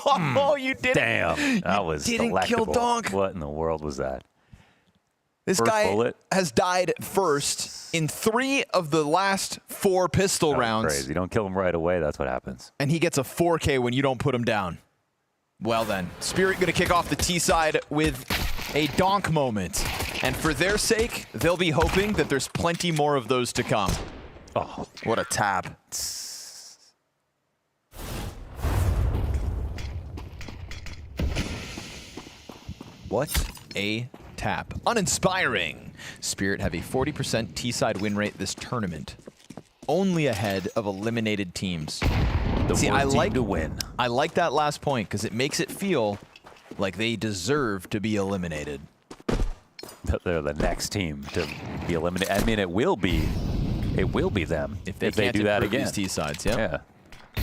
S5: Oh, you didn't.
S21: Damn, that was
S5: didn't
S21: delectable.
S5: kill Donk.
S21: What in the world was that?
S5: This
S21: First
S5: guy
S21: bullet?
S5: has died first in 3 of the last 4 pistol rounds.
S21: Crazy. You don't kill him right away, that's what happens.
S5: And he gets a 4K when you don't put him down. Well then, Spirit gonna kick off the T side with a Donk moment. And for their sake, they'll be hoping that there's plenty more of those to come.
S21: Oh,
S5: what a tap. What a tap. Uninspiring. Spirit have a 40% T-side win rate this tournament. Only ahead of eliminated teams. See, I like
S21: to win.
S5: I like that last point because it makes it feel like they deserve to be eliminated.
S21: They're the next team to be eliminated. I mean, it will be them if they do that again.
S5: These T-sides, yep.
S21: Yeah.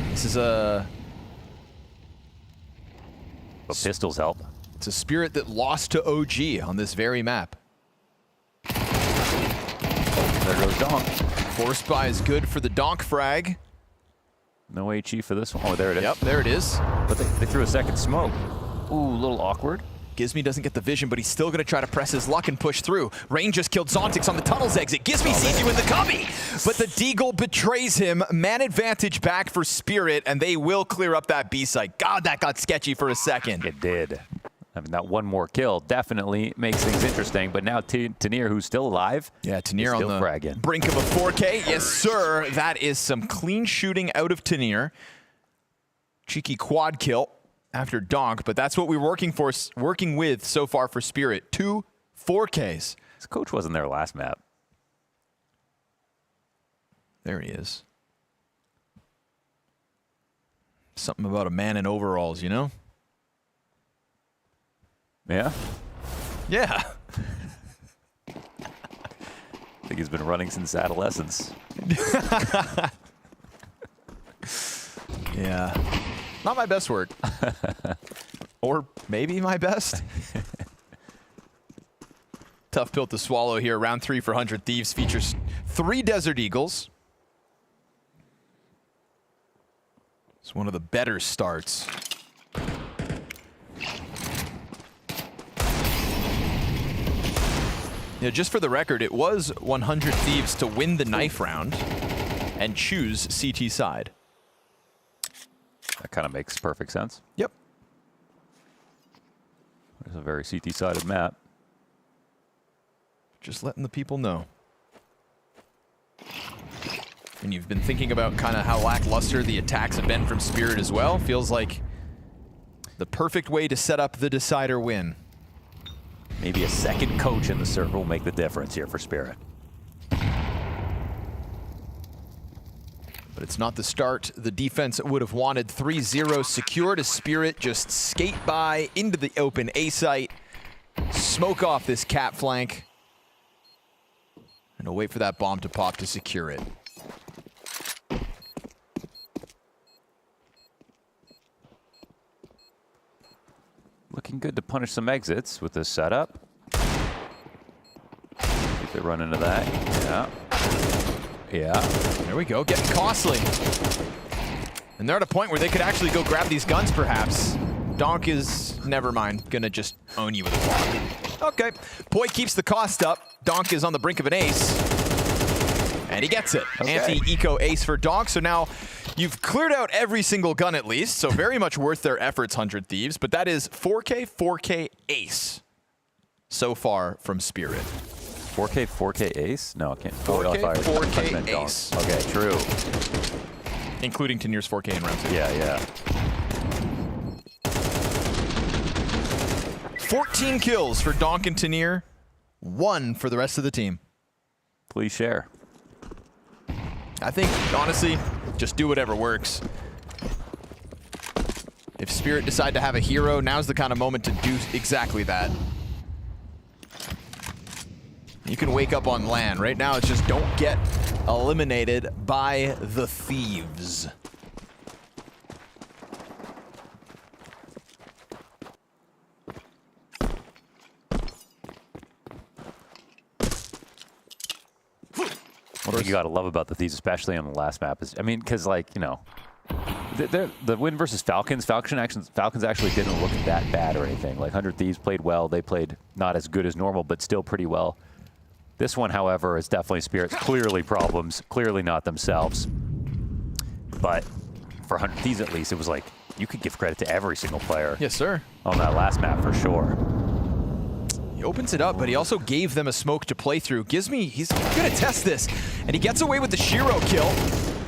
S5: This is a...
S21: But pistols help.
S5: It's a Spirit that lost to OG on this very map.
S21: There goes Donk.
S5: Force buy is good for the Donk frag.
S21: No HE for this one. Oh, there it is.
S5: Yep, there it is.
S21: But they threw a second smoke. Ooh, a little awkward.
S5: Gizmi doesn't get the vision, but he's still going to try to press his luck and push through. Rain just killed Zontix on the tunnel's exit. Gizmi sees you in the cubby, but the Deagle betrays him. Man advantage back for Spirit, and they will clear up that B site. God, that got sketchy for a second.
S21: It did. I mean, that one more kill definitely makes things interesting, but now Tanir, who's still alive,
S5: yeah, Tanir on the
S21: fragging.
S5: Brink of a 4K. Yes, sir. That is some clean shooting out of Tanir. Cheeky quad kill after Donk, but that's what we're working with so far for Spirit. 2 4Ks.
S21: His coach wasn't there last map.
S5: There he is. Something about a man in overalls, you know?
S21: Yeah?
S5: Yeah.
S21: I think he's been running since adolescence.
S5: Yeah. Not my best word. Or maybe my best. Tough pill to swallow here. Round 3 for 100 Thieves features 3 Desert Eagles. It's one of the better starts. Yeah, just for the record, it was 100 Thieves to win the knife round and choose CT side.
S21: That kind of makes perfect sense.
S5: Yep.
S21: There's a very CT-sided map.
S5: Just letting the people know. and you've been thinking about kind of how lackluster the attacks have been from Spirit as well, feels like the perfect way to set up the decider win.
S21: Maybe a second coach in the circle will make the difference here for Spirit.
S5: But it's not the start the defense would have wanted. 3-0 secured as Spirit just skate by into the open A site, smoke off this cap flank, and we'll wait for that bomb to pop to secure it.
S21: Looking good to punish some exits with this setup. If they run into that, yeah. Yeah.
S5: There we go, getting costly. And they're at a point where they could actually go grab these guns, perhaps. Donk is, never mind, gonna just own you with a block. Okay, poi keeps the cost up. Donk is on the brink of an ace. And he gets it.
S21: Okay.
S5: Anti-eco ace for Donk, so now you've cleared out every single gun at least, so very much worth their efforts, 100 Thieves, but that is 4K ace so far from Spirit.
S21: 4K ace? No, I can't.
S5: 4K ace.
S21: Okay, true.
S5: Including Tanir's 4K in round 2.
S21: Yeah.
S5: 14 kills for Donk and Tanir, 1 for the rest of the team.
S21: Please share.
S5: I think, honestly, just do whatever works. If Spirit decide to have a hero, now's the kind of moment to do exactly that. You can wake up on land. Right now, it's just don't get eliminated by the Thieves.
S21: One thing you gotta love about the Thieves, especially on the last map, is, I mean, because, like, you know, the win versus Falcons actually didn't look that bad or anything. Like, 100 Thieves played well. They played not as good as normal, but still pretty well. This one, however, is definitely Spirit's clearly problems, clearly not themselves. But for 100 Thieves, at least, it was like, you could give credit to every single player.
S5: Yes, sir.
S21: On that last map, for sure.
S5: He opens it up, but he also gave them a smoke to play through. He's gonna test this, and he gets away with the Shiro kill,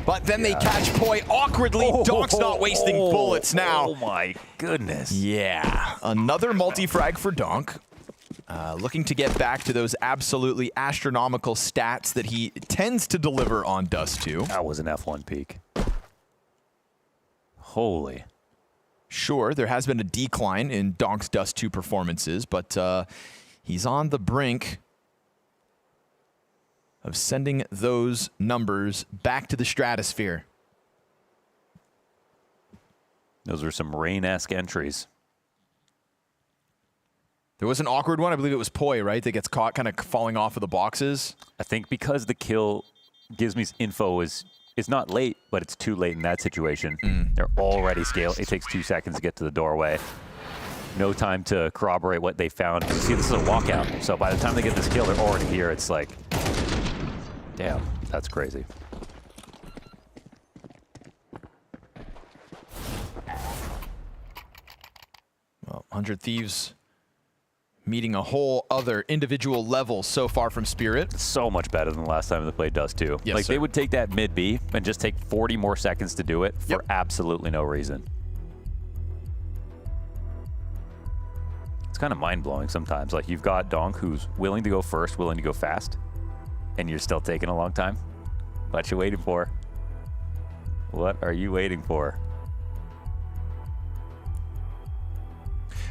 S5: but then they catch poi awkwardly. Donk's not wasting bullets now.
S21: Oh my goodness.
S5: Yeah, another multi-frag for Donk. Looking to get back to those absolutely astronomical stats that he tends to deliver on Dust 2.
S21: That was an F1 peak. Holy.
S5: Sure, there has been a decline in Donk's Dust 2 performances, but he's on the brink of sending those numbers back to the stratosphere.
S21: Those are some Rain-esque entries.
S5: There was an awkward one. I believe it was poi, right? That gets caught kind of falling off of the boxes.
S21: I think because the kill Gizmy's info is not late, but it's too late in that situation. They're already scaled. It takes 2 seconds to get to the doorway. No time to corroborate what they found. You see, this is a walkout. So by the time they get this kill, they're already here. It's like, damn, that's crazy.
S5: Well, 100 Thieves meeting a whole other individual level so far from Spirit.
S21: So much better than the last time they played Dust 2.
S5: Yes,
S21: like,
S5: sir.
S21: they would take that mid B and just take 40 more seconds to do it for absolutely no reason. It's kind of mind-blowing sometimes. Like, you've got Donk, who's willing to go first, willing to go fast, and you're still taking a long time. What you waiting for? What are you waiting for?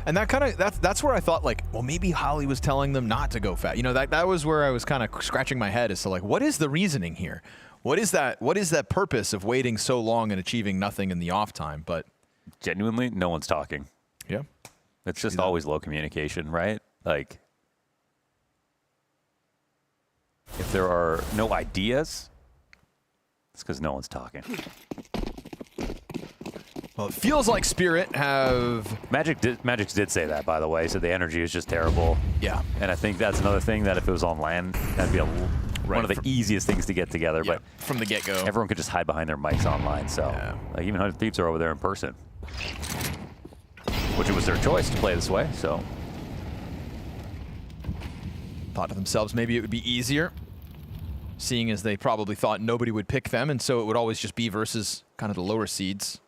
S5: And that kind of that's where I thought, like, well, maybe Holly was telling them not to go fast. You know, that was where I was kind of scratching my head as to, like, what is the reasoning here? What is that purpose of waiting so long and achieving nothing in the off time? But
S21: genuinely, no one's talking.
S5: Yeah.
S21: It's just always low communication, right? Like, if there are no ideas, it's because no one's talking.
S5: Well, it feels like Spirit have...
S21: Magic did say that, by the way. So the energy is just terrible.
S5: Yeah.
S21: And I think that's another thing that if it was on land, that'd be one of the easiest things to get together.
S5: Yeah,
S21: but
S5: from the get-go.
S21: Everyone could just hide behind their mics online. So like, even 100 Thieves are over there in person. Which it was their choice to play this way, so.
S5: Thought to themselves maybe it would be easier. seeing as they probably thought nobody would pick them, and so it would always just be versus kind of the lower seeds.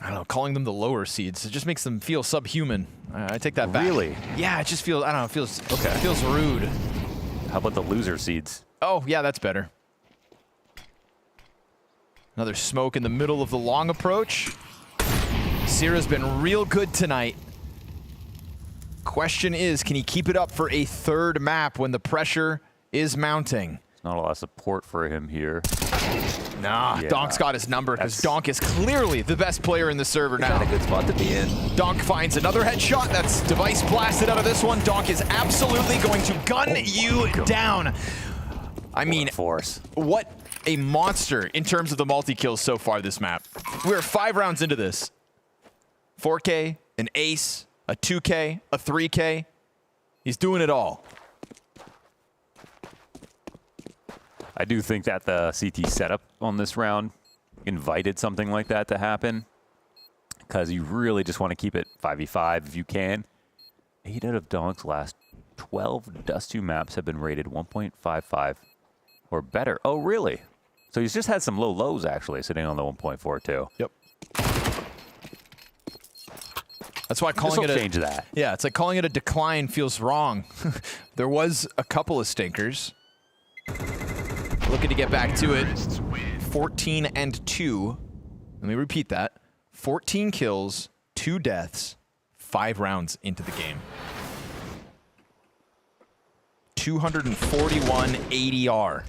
S5: I don't know, calling them the lower seeds, it just makes them feel subhuman. I take that back.
S21: Really?
S5: Yeah, it just feels, I don't know, it feels, it feels rude.
S21: How about the loser seeds?
S5: Oh, yeah, that's better. Another smoke in the middle of the long approach. Sierra's been real good tonight. Question is, can he keep it up for a third map when the pressure is mounting?
S21: There's not a lot of support for him here.
S5: Nah,
S21: Yeah.
S5: Donk's got his number because Donk is clearly the best player in the server now.
S21: Not a good spot to be in.
S5: Donk finds another headshot. That's Device blasted out of this one. Donk is absolutely going to gun you down. I mean,
S21: force.
S5: What a monster in terms of the multi-kills so far this map. We're 5 rounds into this. 4K, an ace, a 2K, a 3K. He's doing it all.
S21: I do think that the CT setup on this round invited something like that to happen, because you really just want to keep it 5v5 if you can. 8 out of Donk's last 12 Dust 2 maps have been rated 1.55 or better. Oh, really? So he's just had some low lows, actually, sitting on the 1.42.
S5: Yep. That's why calling it a
S21: change that.
S5: Yeah, it's like calling it a decline feels wrong. There was a couple of stinkers. Looking to get back to it. 14 and 2. Let me repeat that. 14 kills, 2 deaths, 5 rounds into the game. 241 ADR.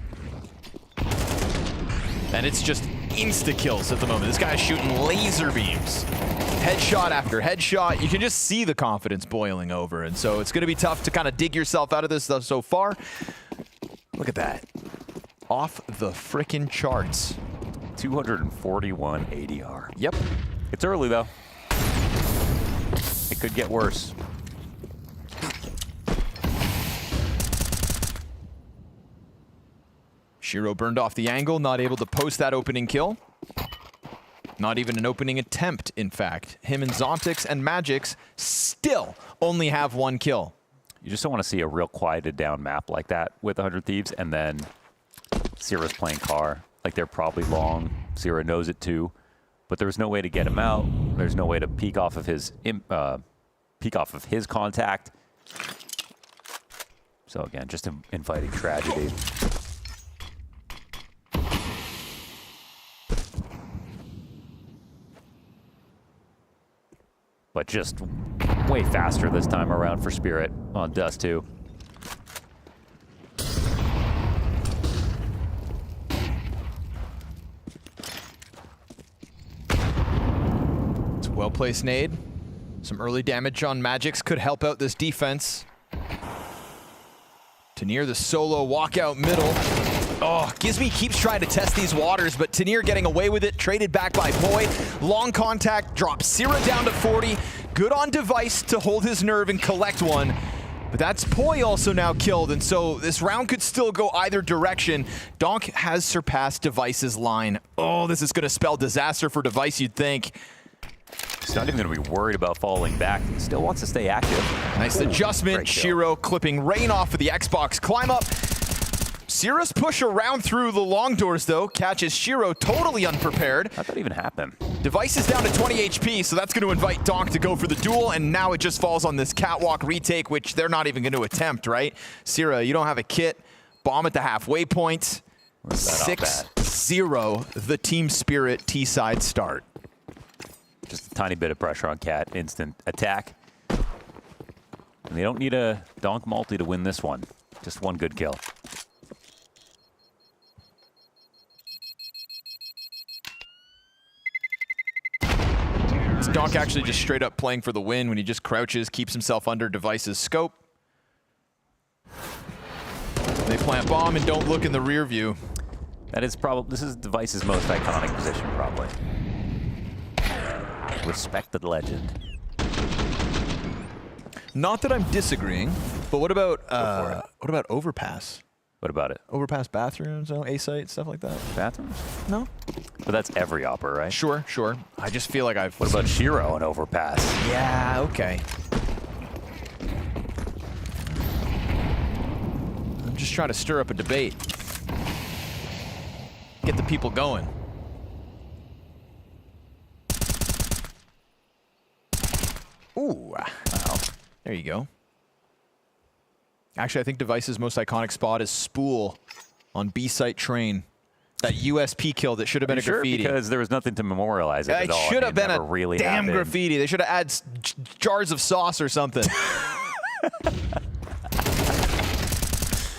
S5: And it's just insta-kills at the moment. This guy's shooting laser beams. Headshot after headshot. You can just see the confidence boiling over. And so it's going to be tough to kind of dig yourself out of this so far. Look at that. Off the frickin' charts.
S21: 241 ADR.
S5: Yep.
S21: It's early, though. It could get worse.
S5: Shiro burned off the angle, not able to post that opening kill. Not even an opening attempt, in fact. Him and Zontix and Magix still only have 1 kill.
S21: You just don't want to see a real quieted down map like that with 100 Thieves, and then Sierra's playing car. Like, they're probably long. Sierra knows it too. But there's no way to get him out. There's no way to peek off of his contact. So again, just inviting tragedy. But just way faster this time around for Spirit on Dust 2.
S5: It's a well-placed nade. Some early damage on Magix could help out this defense. Tanir, the solo walkout middle. Oh, Gizmy keeps trying to test these waters, but Tanir getting away with it. Traded back by Poi. Long contact, drops Sierra down to 40. Good on Device to hold his nerve and collect one. But that's Poi also now killed, and so this round could still go either direction. Donk has surpassed Device's line. Oh, this is going to spell disaster for Device, you'd think.
S21: He's not even going to be worried about falling back. He still wants to stay active.
S5: Nice adjustment. Shiro clipping rain off of the Xbox climb up. Sierra's push around through the long doors, though, catches Shiro totally unprepared.
S21: How'd that even happen?
S5: Device is down to 20 HP, so that's going to invite Donk to go for the duel, and now it just falls on this catwalk retake, which they're not even going to attempt, right? Sierra, you don't have a kit. Bomb at the halfway point. 6-0, the Team Spirit T-side start.
S21: Just a tiny bit of pressure on Cat. Instant attack. And they don't need a Donk multi to win this one. Just one good kill.
S5: It's Donk actually just straight up playing for the win when he just crouches, keeps himself under Device's scope. They plant bomb and don't look in the rear view.
S21: That is probably, this is Device's most iconic position, probably. Respect the legend.
S5: Not that I'm disagreeing, but what about overpass?
S21: What about it?
S5: Overpass bathrooms, A-site, stuff like that.
S21: Bathrooms?
S5: No.
S21: But that's every Opera, right?
S5: Sure, sure. I just feel like I've...
S21: What about Shiro and overpass?
S5: Yeah, okay. I'm just trying to stir up a debate. Get the people going. Ooh. Wow. There you go. Actually, I think Device's most iconic spot is Spool on B-site train. That USP kill that should have been a graffiti.
S21: Because there was nothing to memorialize it at all.
S5: It should have been a
S21: really
S5: damn
S21: happened.
S5: graffiti. They should have added jars of sauce or something.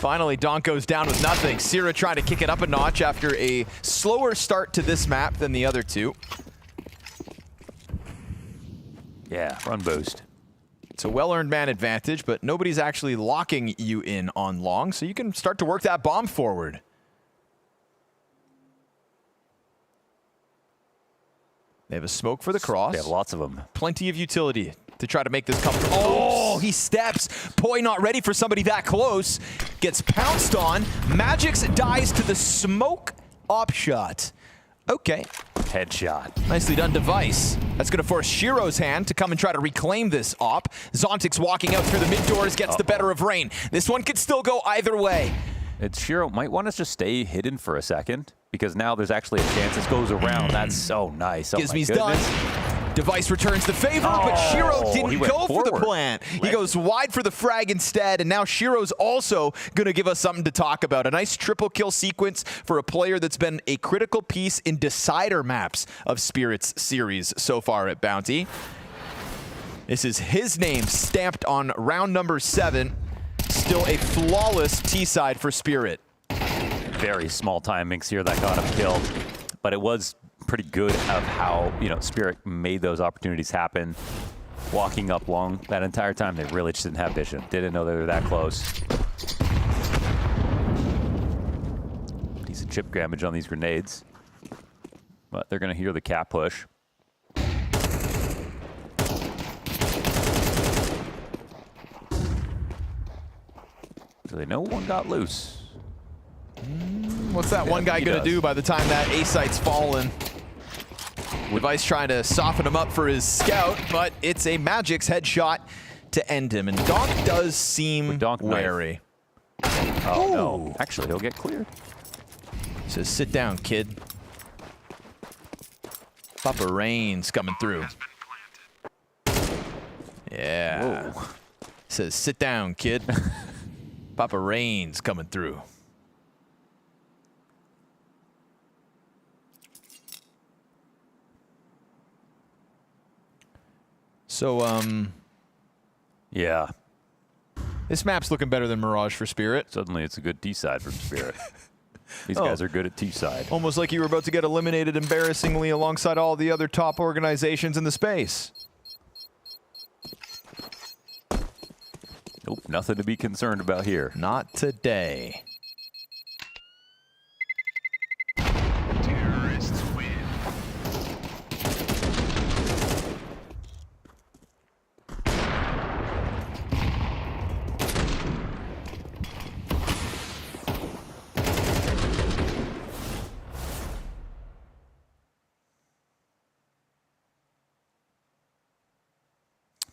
S5: Finally, Donk goes down with nothing. Sierra trying to kick it up a notch after a slower start to this map than the other two.
S21: Yeah, run boost.
S5: It's a well-earned man advantage, but nobody's actually locking you in on long, so you can start to work that bomb forward. They have a smoke for the cross.
S21: They have lots of them.
S5: Plenty of utility to try to make this comfortable. Oh, he steps. paiN not ready for somebody that close. Gets pounced on. Magix dies to the smoke op shot. Okay.
S21: Headshot.
S5: Nicely done, Device. That's going to force Shiro's hand to come and try to reclaim this op. Zontix walking out through the mid doors, gets the better of Rain. This one could still go either way.
S21: It's Shiro might want to just stay hidden for a second, because now there's actually a chance this goes around. That's so nice. Oh,
S5: Gizme's done. Device returns the favor, but Shiro didn't go for the plant. He goes wide for the frag instead, and now Shiro's also going to give us something to talk about. A nice triple kill sequence for a player that's been a critical piece in decider maps of Spirit's series so far at Bounty. This is his name stamped on round number 7. Still a flawless T-side for Spirit.
S21: Very small timings here that got him killed, but it was pretty good of how, you know, Spirit made those opportunities happen. Walking up long that entire time, they really just didn't have vision. Didn't know they were that close. Decent chip damage on these grenades, but they're going to hear the cap push. So they know one got loose.
S5: What's that one guy going to do by the time that A-site's fallen? Device trying to soften him up for his scout, but it's a Magix headshot to end him. And Donk does seem wary.
S21: Oh, no. Actually, he'll get cleared.
S5: He says, sit down, kid. Papa Rain's coming through. Yeah. Whoa. He says, sit down, kid. Papa Rain's coming through. So,
S21: yeah.
S5: This map's looking better than Mirage for Spirit.
S21: Suddenly it's a good T-side for Spirit. These guys are good at T-side.
S5: Almost like you were about to get eliminated embarrassingly alongside all the other top organizations in the space.
S21: Nope, nothing to be concerned about here.
S5: Not today.
S2: Terrorists win.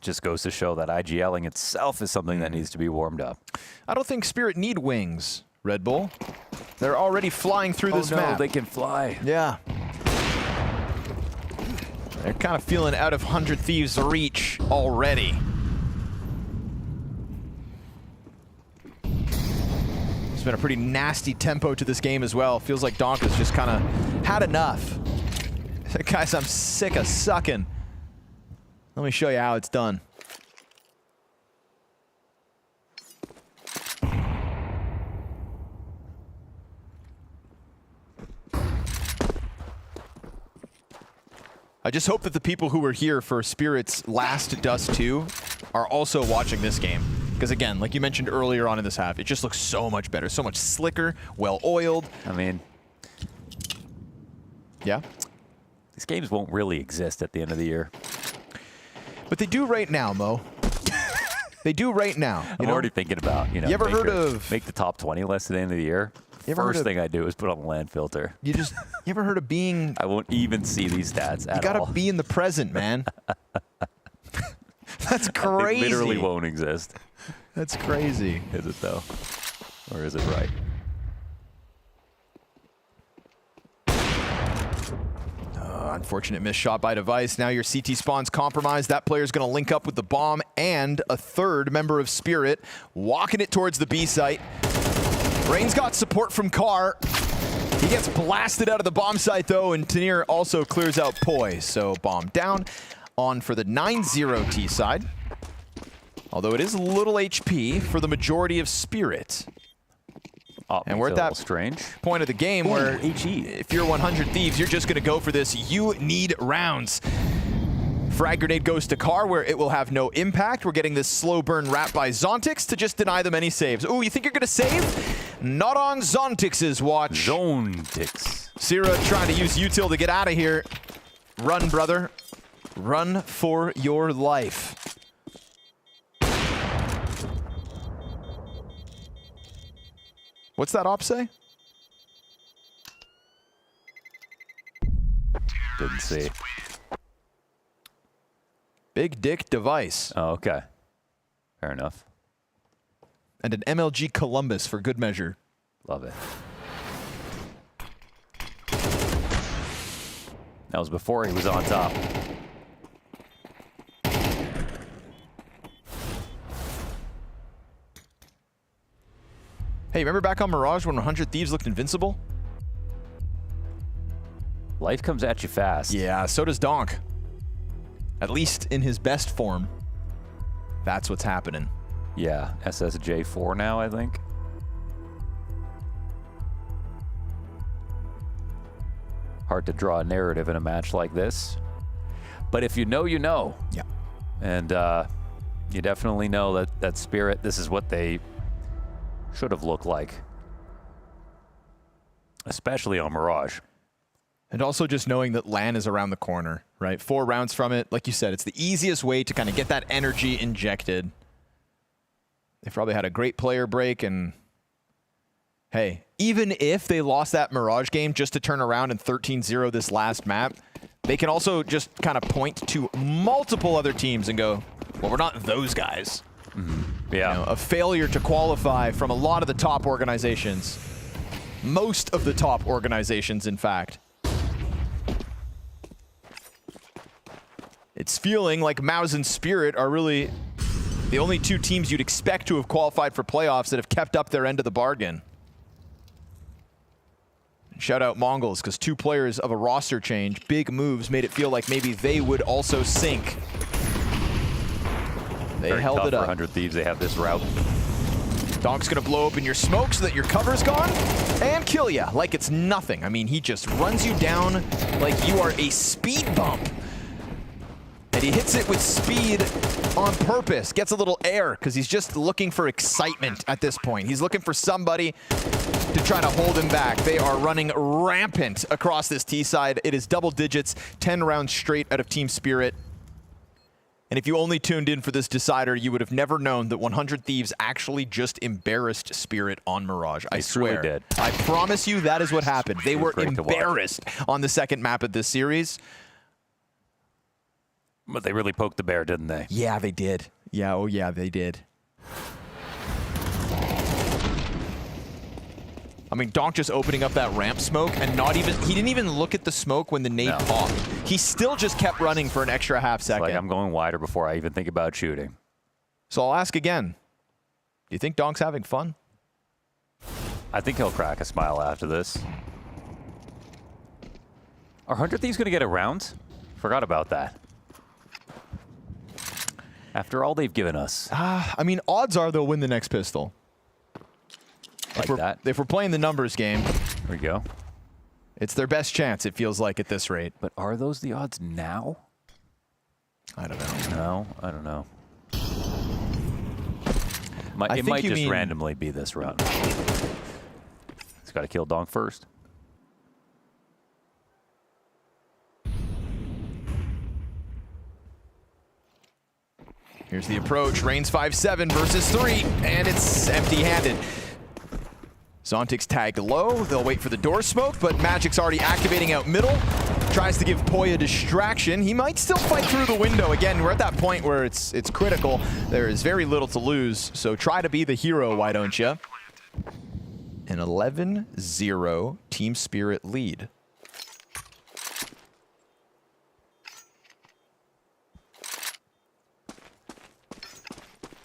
S21: Just goes to show that IGLing itself is something that needs to be warmed up.
S5: I don't think Spirit need wings, Red Bull. They're already flying through this map.
S21: They can fly.
S5: Yeah. They're kind of feeling out of 100 Thieves' reach already. It's been a pretty nasty tempo to this game as well. Feels like Donk has just kind of had enough. Guys, I'm sick of sucking. Let me show you how it's done. I just hope that the people who were here for Spirit's last Dust 2 are also watching this game. Because again, like you mentioned earlier on in this half, it just looks so much better, so much slicker, well-oiled.
S21: I mean,
S5: yeah?
S21: These games won't really exist at the end of the year.
S5: But they do right now, Mo. They do right now.
S21: I'm already thinking about,
S5: You ever heard of...
S21: Make the top 20 list at the end of the year? First thing I do is put on the land filter.
S5: You ever heard of being...
S21: I won't even see these stats at all.
S5: You gotta be in the present, man. That's crazy.
S21: It literally won't exist.
S5: That's crazy.
S21: Is it though? Or is it right?
S5: Unfortunate missed shot by Device. Now your CT spawn's compromised. That player's going to link up with the bomb and a third member of Spirit, walking it towards the B site. Rain's got support from Carr. He gets blasted out of the bomb site, though, and Tanir also clears out Poi. So bomb down. On for the 9-0 T side. Although it is a little HP for the majority of Spirit. And we're at that
S21: strange
S5: point of the game where if you're 100 Thieves, you're just going to go for this. You need rounds. Frag grenade goes to Carr, where it will have no impact. We're getting this slow burn wrap by Zontix to just deny them any saves. Ooh, you think you're going to save? Not on Zontix's watch.
S21: Zontix.
S5: Sira trying to use util to get out of here. Run, brother. Run for your life. What's that op say?
S21: Didn't see.
S5: Big dick Device.
S21: Oh, okay. Fair enough.
S5: And an MLG Columbus for good measure.
S21: Love it. That was before he was on top.
S5: Hey, remember back on Mirage when 100 Thieves looked invincible?
S21: Life comes at you fast.
S5: Yeah, so does Donk. At least in his best form. That's what's happening.
S21: Yeah, SSJ4 now, I think. Hard to draw a narrative in a match like this. But if you know, you know.
S5: Yeah.
S21: And you definitely know that Spirit, this is what they should have looked like. Especially on Mirage.
S5: And also just knowing that LAN is around the corner, right? 4 rounds from it. Like you said, it's the easiest way to kind of get that energy injected. They've probably had a great player break, and hey, even if they lost that Mirage game just to turn around and 13-0 this last map, they can also just kind of point to multiple other teams and go, well, we're not those guys.
S21: Yeah.
S5: You know, a failure to qualify from a lot of the top organizations. Most of the top organizations, in fact. It's feeling like MongolZ and Spirit are really the only 2 teams you'd expect to have qualified for playoffs that have kept up their end of the bargain. Shout out MongolZ, because 2 players of a roster change, big moves, made it feel like maybe they would also sink. They
S21: Very
S5: held
S21: tough
S5: it up.
S21: For 100 Thieves, they have this route.
S5: Donk's gonna blow open your smoke so that your cover's gone and kill ya like it's nothing. I mean, he just runs you down like you are a speed bump. And he hits it with speed on purpose, gets a little air, because he's just looking for excitement at this point. He's looking for somebody to try to hold him back. They are running rampant across this T side. It is double digits, 10 rounds straight out of Team Spirit. And if you only tuned in for this decider, you would have never known that 100 Thieves actually just embarrassed Spirit on Mirage. I swear.
S21: Truly did.
S5: I promise you that is what happened. They were
S21: great to watch.
S5: embarrassed on the second map of this series.
S21: But they really poked the bear, didn't they?
S5: Yeah, they did. Yeah, oh yeah, they did. I mean, Donk just opening up that ramp smoke and not even, he didn't even look at the smoke when the nade popped. He still just kept running for an extra half second.
S21: Like, I'm going wider before I even think about shooting.
S5: So I'll ask again. Do you think Donk's having fun?
S21: I think he'll crack a smile after this. Are 100 Thieves going to get a round? Forgot about that. After all they've given us.
S5: I mean, odds are they'll win the next pistol.
S21: Like that.
S5: If we're playing the numbers game.
S21: There we go.
S5: It's their best chance, it feels like, at this rate.
S21: But are those the odds now?
S5: I don't know.
S21: No, I don't know. It might just randomly be this run. It's got to kill Donk first.
S5: Here's the approach. Reigns 5-7 versus 3, and it's empty-handed. Zontic's tagged low. They'll wait for the door smoke, but Magic's already activating out middle. Tries to give poi a distraction. He might still fight through the window. Again, we're at that point where it's critical. There is very little to lose, so try to be the hero, why don't you? An 11-0 Team Spirit lead.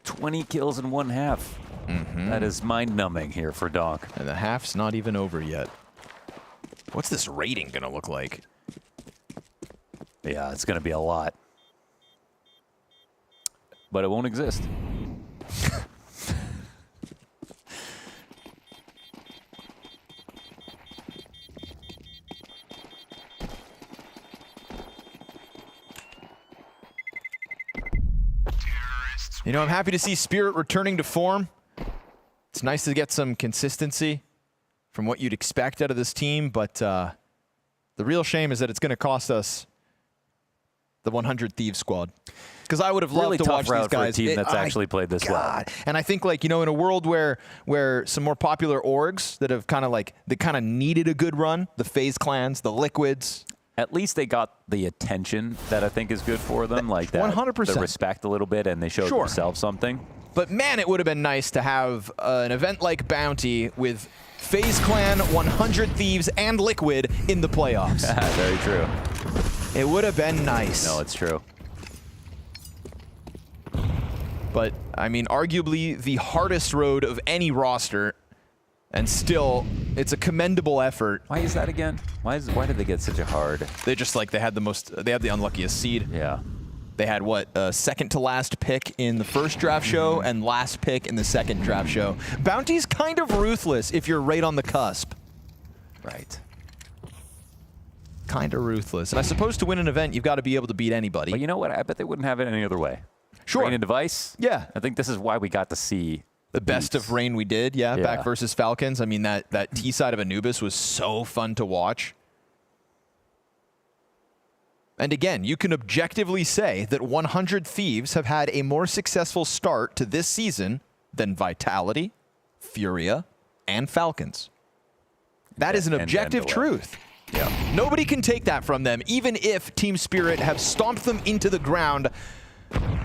S21: $20 kills in 1/2. That is mind-numbing here for Donk.
S5: And the half's not even over yet. What's this rating gonna look like?
S21: Yeah, it's gonna be a lot. But it won't exist.
S5: You know, I'm happy to see Spirit returning to form. It's nice to get some consistency from what you'd expect out of this team, but the real shame is that it's going to cost us the 100 Thieves squad. Because I would have loved to watch these guys.
S21: For a team that's actually played this well.
S5: And I think, like, you know, in a world where some more popular orgs that have kind of like, they kind of needed a good run, the FaZe clans, the Liquids.
S21: At least they got the attention that I think is good for them, like that.
S5: 100%.
S21: The respect a little bit, and they showed themselves something.
S5: But man, it would have been nice to have an event like Bounty with FaZe Clan, 100 Thieves, and Liquid in the playoffs.
S21: Very true.
S5: It would have been nice.
S21: No, it's true.
S5: But, I mean, arguably the hardest road of any roster, and still, it's a commendable effort.
S21: Why is that again? Why did they get such a hard?
S5: They just, like, they had the unluckiest seed.
S21: Yeah.
S5: They had, what, second to last pick in the first draft show and last pick in the second draft show. Bounty's kind of ruthless if you're right on the cusp.
S21: Right.
S5: Kind of ruthless. And I suppose to win an event, you've got to be able to beat anybody.
S21: But you know what? I bet they wouldn't have it any other way.
S5: Sure.
S21: Rain and Device?
S5: Yeah.
S21: I think this is why we got to see
S5: the best of Rain we did, back versus Falcons. I mean, that T side of Anubis was so fun to watch. And again, you can objectively say that 100 Thieves have had a more successful start to this season than Vitality, Furia, and Falcons. That is an objective truth.
S21: Yeah.
S5: Nobody can take that from them, even if Team Spirit have stomped them into the ground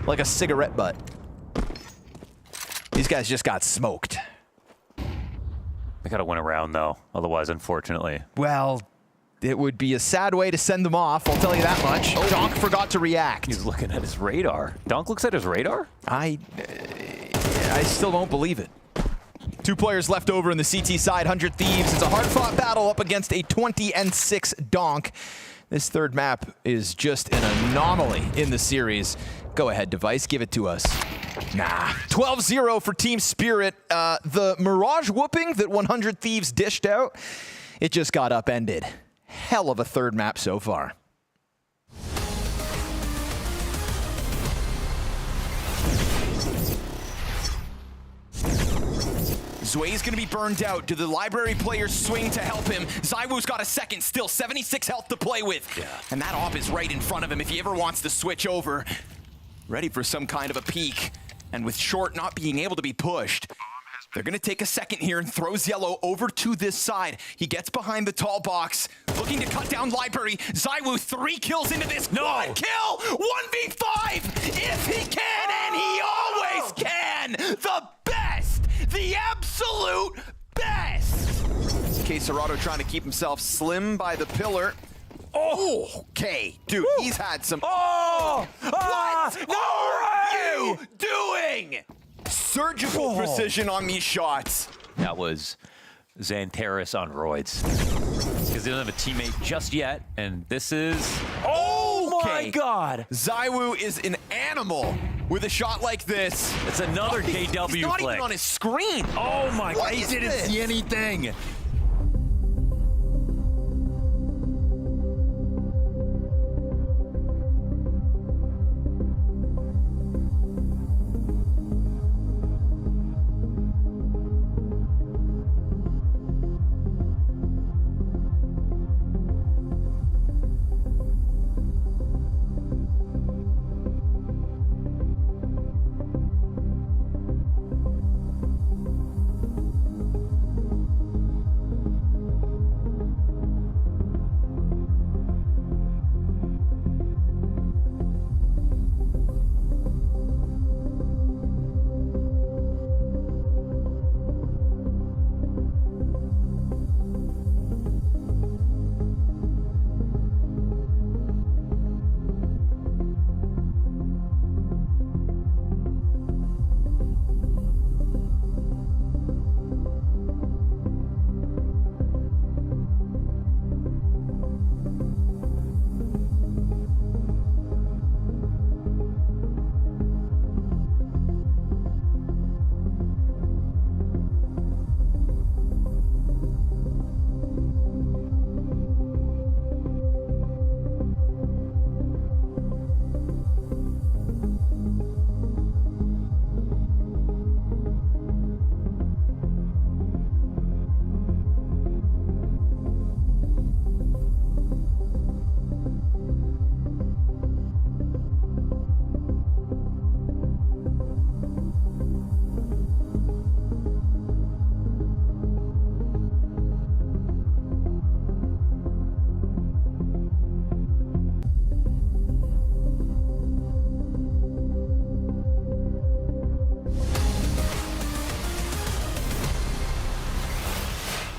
S5: like a cigarette butt. These guys just got smoked.
S21: They got to win a round, though. Otherwise, unfortunately.
S5: Well, it would be a sad way to send them off, I'll tell you that much. Donk forgot to react.
S21: He's looking at his radar. Donk looks at his radar?
S5: I still don't believe it. 2 players left over in the CT side, 100 Thieves. It's a hard-fought battle up against a 20-6 Donk. This third map is just an anomaly in the series. Go ahead, Device, give it to us. Nah. 12-0 for Team Spirit. The Mirage whooping that 100 Thieves dished out, it just got upended. Hell of a third map so far. Zway's gonna be burned out. Do the library players swing to help him? ZywOo's got a second, still 76 health to play with. Yeah. And that op is right in front of him if he ever wants to switch over. Ready for some kind of a peek. And with Short not being able to be pushed, they're gonna take a second here and throws Yellow over to this side. He gets behind the tall box, looking to cut down Library. ZywOo 3 kills into this. One kill! 1v5! If he can, and he always can! The best! The absolute best! Quesarado trying to keep himself slim by the pillar. Oh, okay. Dude, he's had some... Oh! What are you doing? Surgical precision on these shots.
S21: That was Xantares on roids. Because they don't have a teammate just yet, and this is...
S5: Oh
S21: my God!
S5: ZywOo is an animal with a shot like this.
S21: It's another KW
S5: He's not
S21: flick.
S5: even on his screen.
S21: Oh my God, he
S5: is
S21: didn't
S5: this?
S21: see anything.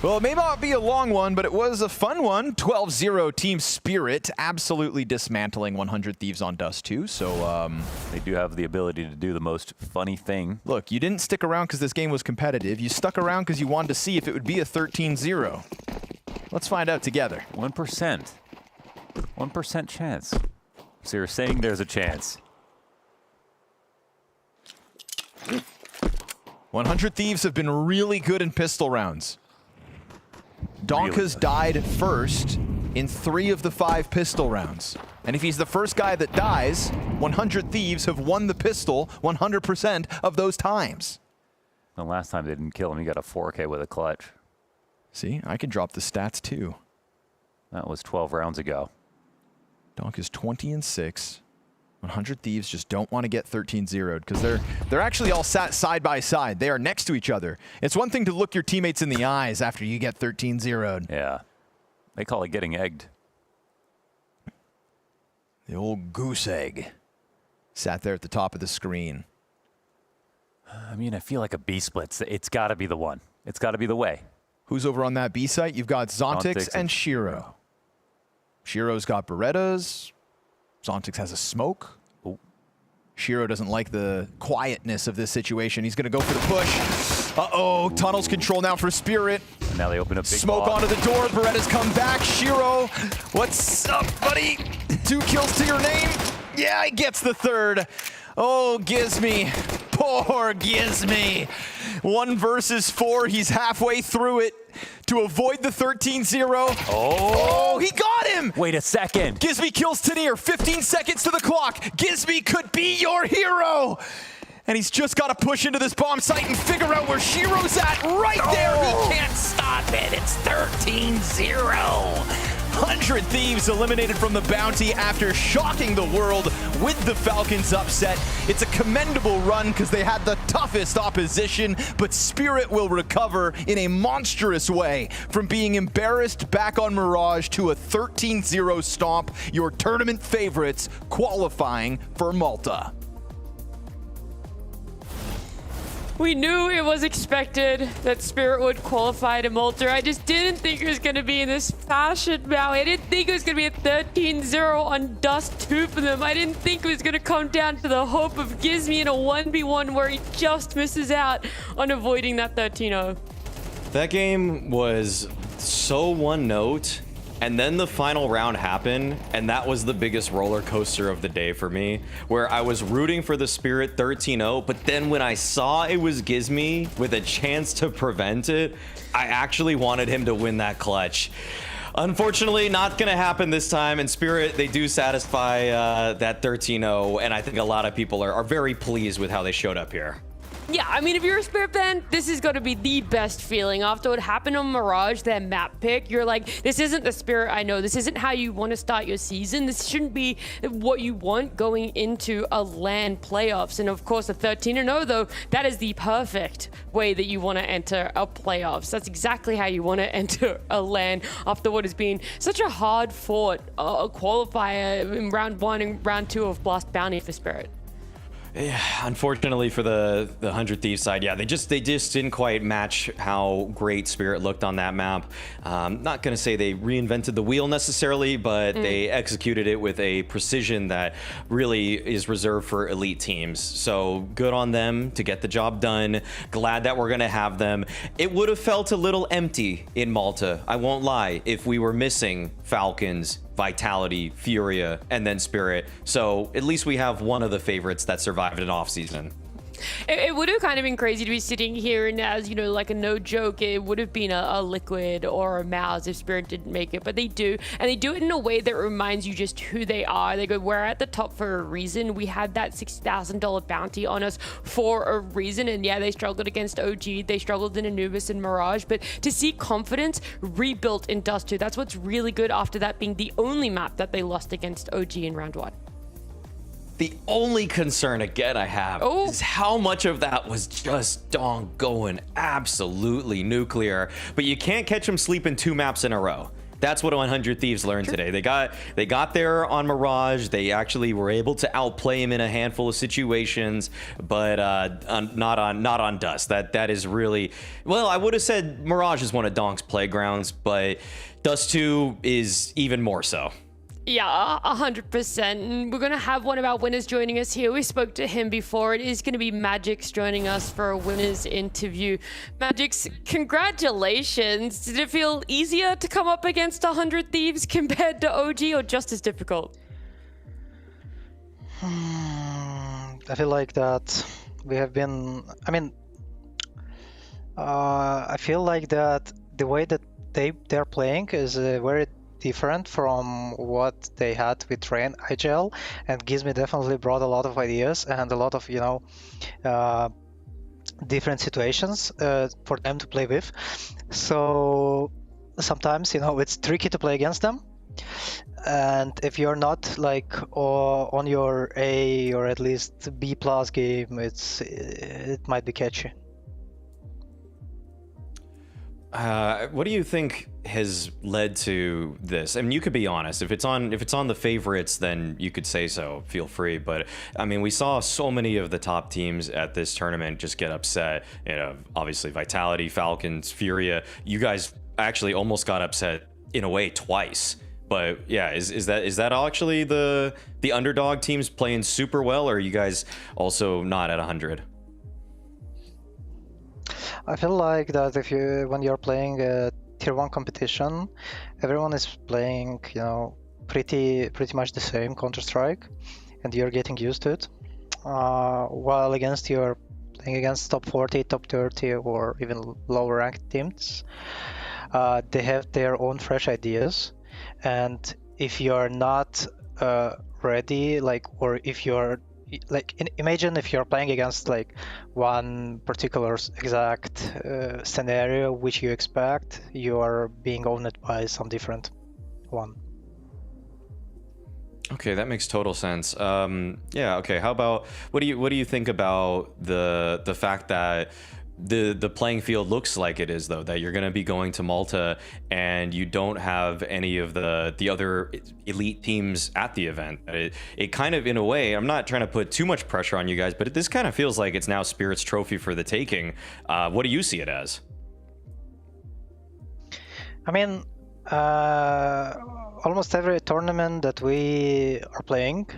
S5: Well, it may not be a long one, but it was a fun one. 12-0 Team Spirit, absolutely dismantling 100 Thieves on Dust 2. So
S21: they do have the ability to do the most funny thing.
S5: Look, you didn't stick around because this game was competitive. You stuck around because you wanted to see if it would be a 13-0. Let's find out together.
S21: 1%. 1% chance. So you're saying there's a chance.
S5: 100 Thieves have been really good in pistol rounds. Donk has died first in 3 of the 5 pistol rounds. And if he's the first guy that dies, 100 Thieves have won the pistol 100% of those times.
S21: The last time they didn't kill him, he got a 4K with a clutch.
S5: See, I can drop the stats too.
S21: That was 12 rounds ago.
S5: Donk is 20-6. 100 Thieves just don't want to get 13-0'd because they're actually all sat side by side. They are next to each other. It's one thing to look your teammates in the eyes after you get 13-0'd.
S21: Yeah. They call it getting egged.
S5: The old goose egg sat there at the top of the screen.
S21: I mean, I feel like a B split. It's got to be the one. It's got to be the way.
S5: Who's over on that B site? You've got Zontix and Shiro. Shiro's got Berettas. Zontix has a smoke.
S21: Ooh.
S5: Shiro doesn't like the quietness of this situation. He's going to go for the push. Uh-oh, tunnels control now for Spirit.
S21: And now they open up big
S5: Smoke
S21: block.
S5: onto the door. Beretta's come back. Shiro, what's up, buddy? 2 kills to your name. Yeah, he gets the 3rd. Oh, Gizmy. Poor Gizmy. 1 versus 4. He's halfway through it to avoid the 13-0. Oh, he got him.
S21: Wait a second.
S5: Gizmy kills Tanir. 15 seconds to the clock. Gizmy could be your hero. And he's just got to push into this bomb site and figure out where Shiro's at. Right there. He can't stop it. It's 13-0. 100 Thieves eliminated from the bounty after shocking the world with the Falcons upset. It's a commendable run because they had the toughest opposition, but Spirit will recover in a monstrous way from being embarrassed back on Mirage to a 13-0 stomp, your tournament favorites qualifying for Malta.
S18: We knew it was expected that Spirit would qualify to Malta. I just didn't think it was going to be in this fashion, Maui. I didn't think it was going to be a 13-0 on Dust 2 for them. I didn't think it was going to come down to the hope of Gizmy in a 1v1 where he just misses out on avoiding that 13-0.
S20: That game was so one note. And then the final round happened, and that was the biggest roller coaster of the day for me, where I was rooting for the Spirit 13-0, but then when I saw it was Gizmy with a chance to prevent it, I actually wanted him to win that clutch. Unfortunately, not going to happen this time, and Spirit, they do satisfy that 13-0, and I think a lot of people are very pleased with how they showed up here.
S18: Yeah, I mean, if you're a Spirit fan, this is going to be the best feeling. After what happened on Mirage, their map pick, you're like, this isn't the Spirit I know. This isn't how you want to start your season. This shouldn't be what you want going into a LAN playoffs. And of course, a 13-0, though, that is the perfect way that you want to enter a playoffs. That's exactly how you want to enter a LAN after what has been such a hard-fought qualifier in round 1 and round 2 of Blast Bounty for Spirit.
S20: Yeah, unfortunately for the 100 Thieves side, yeah, they just didn't quite match how great Spirit looked on that map. Not gonna say they reinvented the wheel necessarily, but they executed it with a precision that really is reserved for elite teams. So good on them to get the job done. Glad that we're gonna have them. It would have felt a little empty in Malta, I won't lie, if we were missing Falcons, Vitality, Furia, and then Spirit. So at least we have one of the favorites that survived an off-season.
S18: It would have kind of been crazy to be sitting here and, as you know, like a no joke, it would have been a Liquid or a MongolZ if Spirit didn't make it, but they do, and they do it in a way that reminds you just who they are. They go, we're at the top for a reason. We had that $6,000 bounty on us for a reason, and yeah, they struggled against OG, they struggled in Anubis and Mirage, but to see confidence rebuilt in Dust 2, that's what's really good after that being the only map that they lost against OG in round 1.
S20: The only concern, again, I have is how much of that was just Donk going absolutely nuclear. But you can't catch him sleeping 2 maps in a row. That's what 100 Thieves learned today. They got there on Mirage. They actually were able to outplay him in a handful of situations, but not on Dust. That is really, well, I would have said Mirage is one of Donk's playgrounds, but Dust 2 is even more so.
S18: Yeah, 100%. And we're going to have one of our winners joining us here. We spoke to him before. It is going to be Magix joining us for a winner's interview. Magix, congratulations. Did it feel easier to come up against 100 Thieves compared to OG, or just as difficult?
S2: I feel like that we have been, I feel like that the way that they're playing is very different from what they had with Train IGL, and Gizmi definitely brought a lot of ideas and a lot of different situations for them to play with. So sometimes it's tricky to play against them, and if you're not like on your A or at least B+ game, it might be catchy.
S20: What do you think has led to this? I mean, you could be honest. If it's on the favorites, then you could say so. Feel free. But I mean, we saw so many of the top teams at this tournament just get upset. Obviously Vitality, Falcons, Furia. You guys actually almost got upset in a way twice. But yeah, is that actually the underdog teams playing super well, or are you guys also not at 100?
S2: I feel like that when you're playing a tier 1 competition, everyone is playing, pretty much the same Counter-Strike, and you're getting used to it. While you're playing against top 40, top 30, or even lower ranked teams, they have their own fresh ideas, and if you're not ready, or if you're imagine if you're playing against one particular exact scenario which you expect, you are being owned by some different one.
S20: Okay, that makes total sense. Yeah. Okay. How about what do you think about the fact that the playing field looks like it is, though, that you're going to be going to Malta and you don't have any of the other elite teams at the event? It kind of, in a way, I'm not trying to put too much pressure on you guys, but this kind of feels like it's now Spirit's trophy for the taking. What do you see it as?
S2: I mean, almost every tournament that we are playing,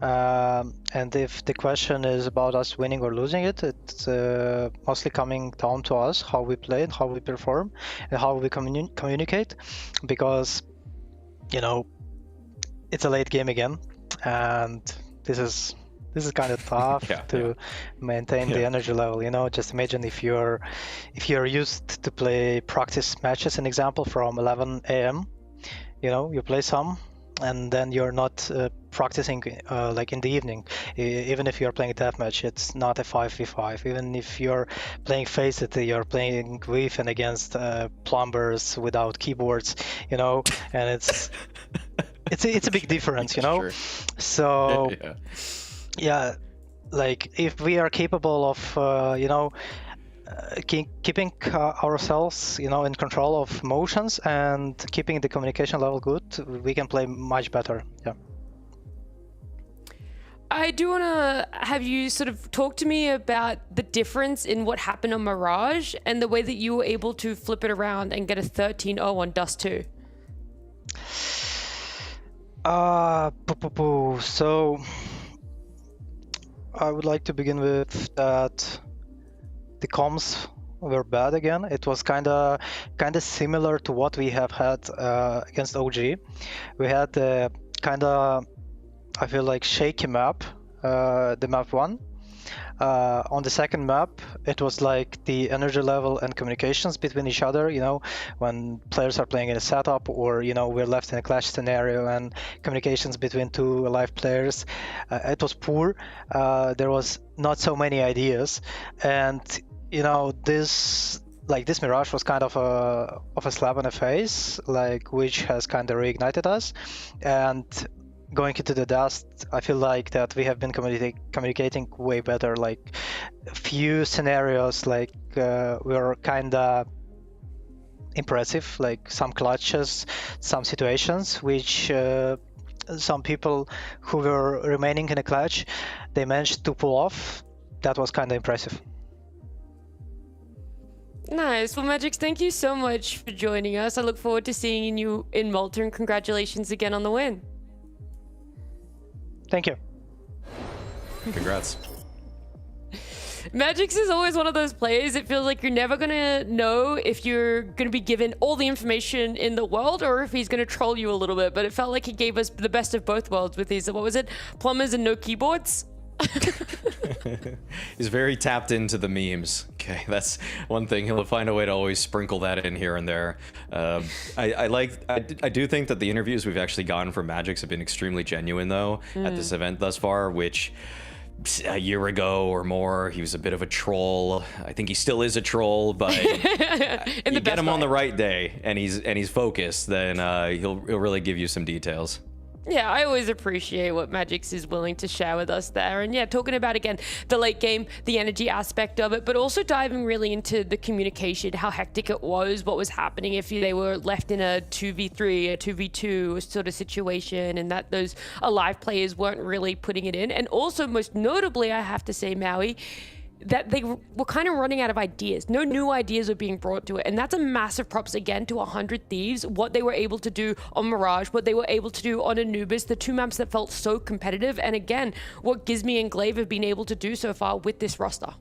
S2: and if the question is about us winning or losing it, it's mostly coming down to us, how we play and how we perform and how we communicate, because it's a late game again, and this is kind of tough to maintain the energy level. Just imagine if you're used to play practice matches, an example, from 11 a.m. You play some, and then you're not practicing in the evening. Even if you're playing a deathmatch, it's not a 5v5. Even if you're playing Face It, you're playing with and against plumbers without keyboards, and it's a big difference, Sure. So yeah, if we are capable of keeping ourselves in control of motions and keeping the communication level good, we can play much better. Yeah,
S18: I do want to have you sort of talk to me about the difference in what happened on Mirage and the way that you were able to flip it around and get a 13-0 on Dust 2.
S2: So I would like to begin with that the comms were bad again. It was kind of similar to what we have had against OG. We had kind of, I feel like, shaky map, the map 1. On the second map, it was like the energy level and communications between each other, when players are playing in a setup, or we're left in a clash scenario and communications between two alive players, it was poor. There was not so many ideas, and this Mirage was kind of a slap on the face, which has kind of reignited us. And going into the Dust, I feel like that we have been communicating way better. Few scenarios, we're kind of impressive, like some clutches, some situations which some people who were remaining in a clutch, they managed to pull off. That was kind of impressive.
S18: Nice. Well, Magix, thank you so much for joining us. I look forward to seeing you in Malta, and congratulations again on the win.
S2: Thank you.
S20: Congrats.
S18: Magix is always one of those players. It feels like you're never going to know if you're going to be given all the information in the world or if he's going to troll you a little bit. But it felt like he gave us the best of both worlds with his, what was it? Plumbers and no keyboards?
S20: He's very tapped into the memes. Okay, that's one thing. He'll find a way to always sprinkle that in here and there. I do think that the interviews we've actually gotten from Magix have been extremely genuine, though, at this event thus far, which a year ago or more, he was a bit of a troll. I think he still is a troll, but you get him on the right day and he's focused, then he'll really give you some details.
S18: Yeah, I always appreciate what Magix is willing to share with us there. And yeah, talking about, again, the late game, the energy aspect of it, but also diving really into the communication, how hectic it was, what was happening if they were left in a 2v3, a 2v2 sort of situation, and that those alive players weren't really putting it in. And also, most notably, I have to say, Maui, that they were kind of running out of ideas. No new ideas were being brought to it. And that's a massive props, again, to 100 Thieves, what they were able to do on Mirage, what they were able to do on Anubis, the two maps that felt so competitive. And again, what Gizmi and Glaive have been able to do so far with this roster.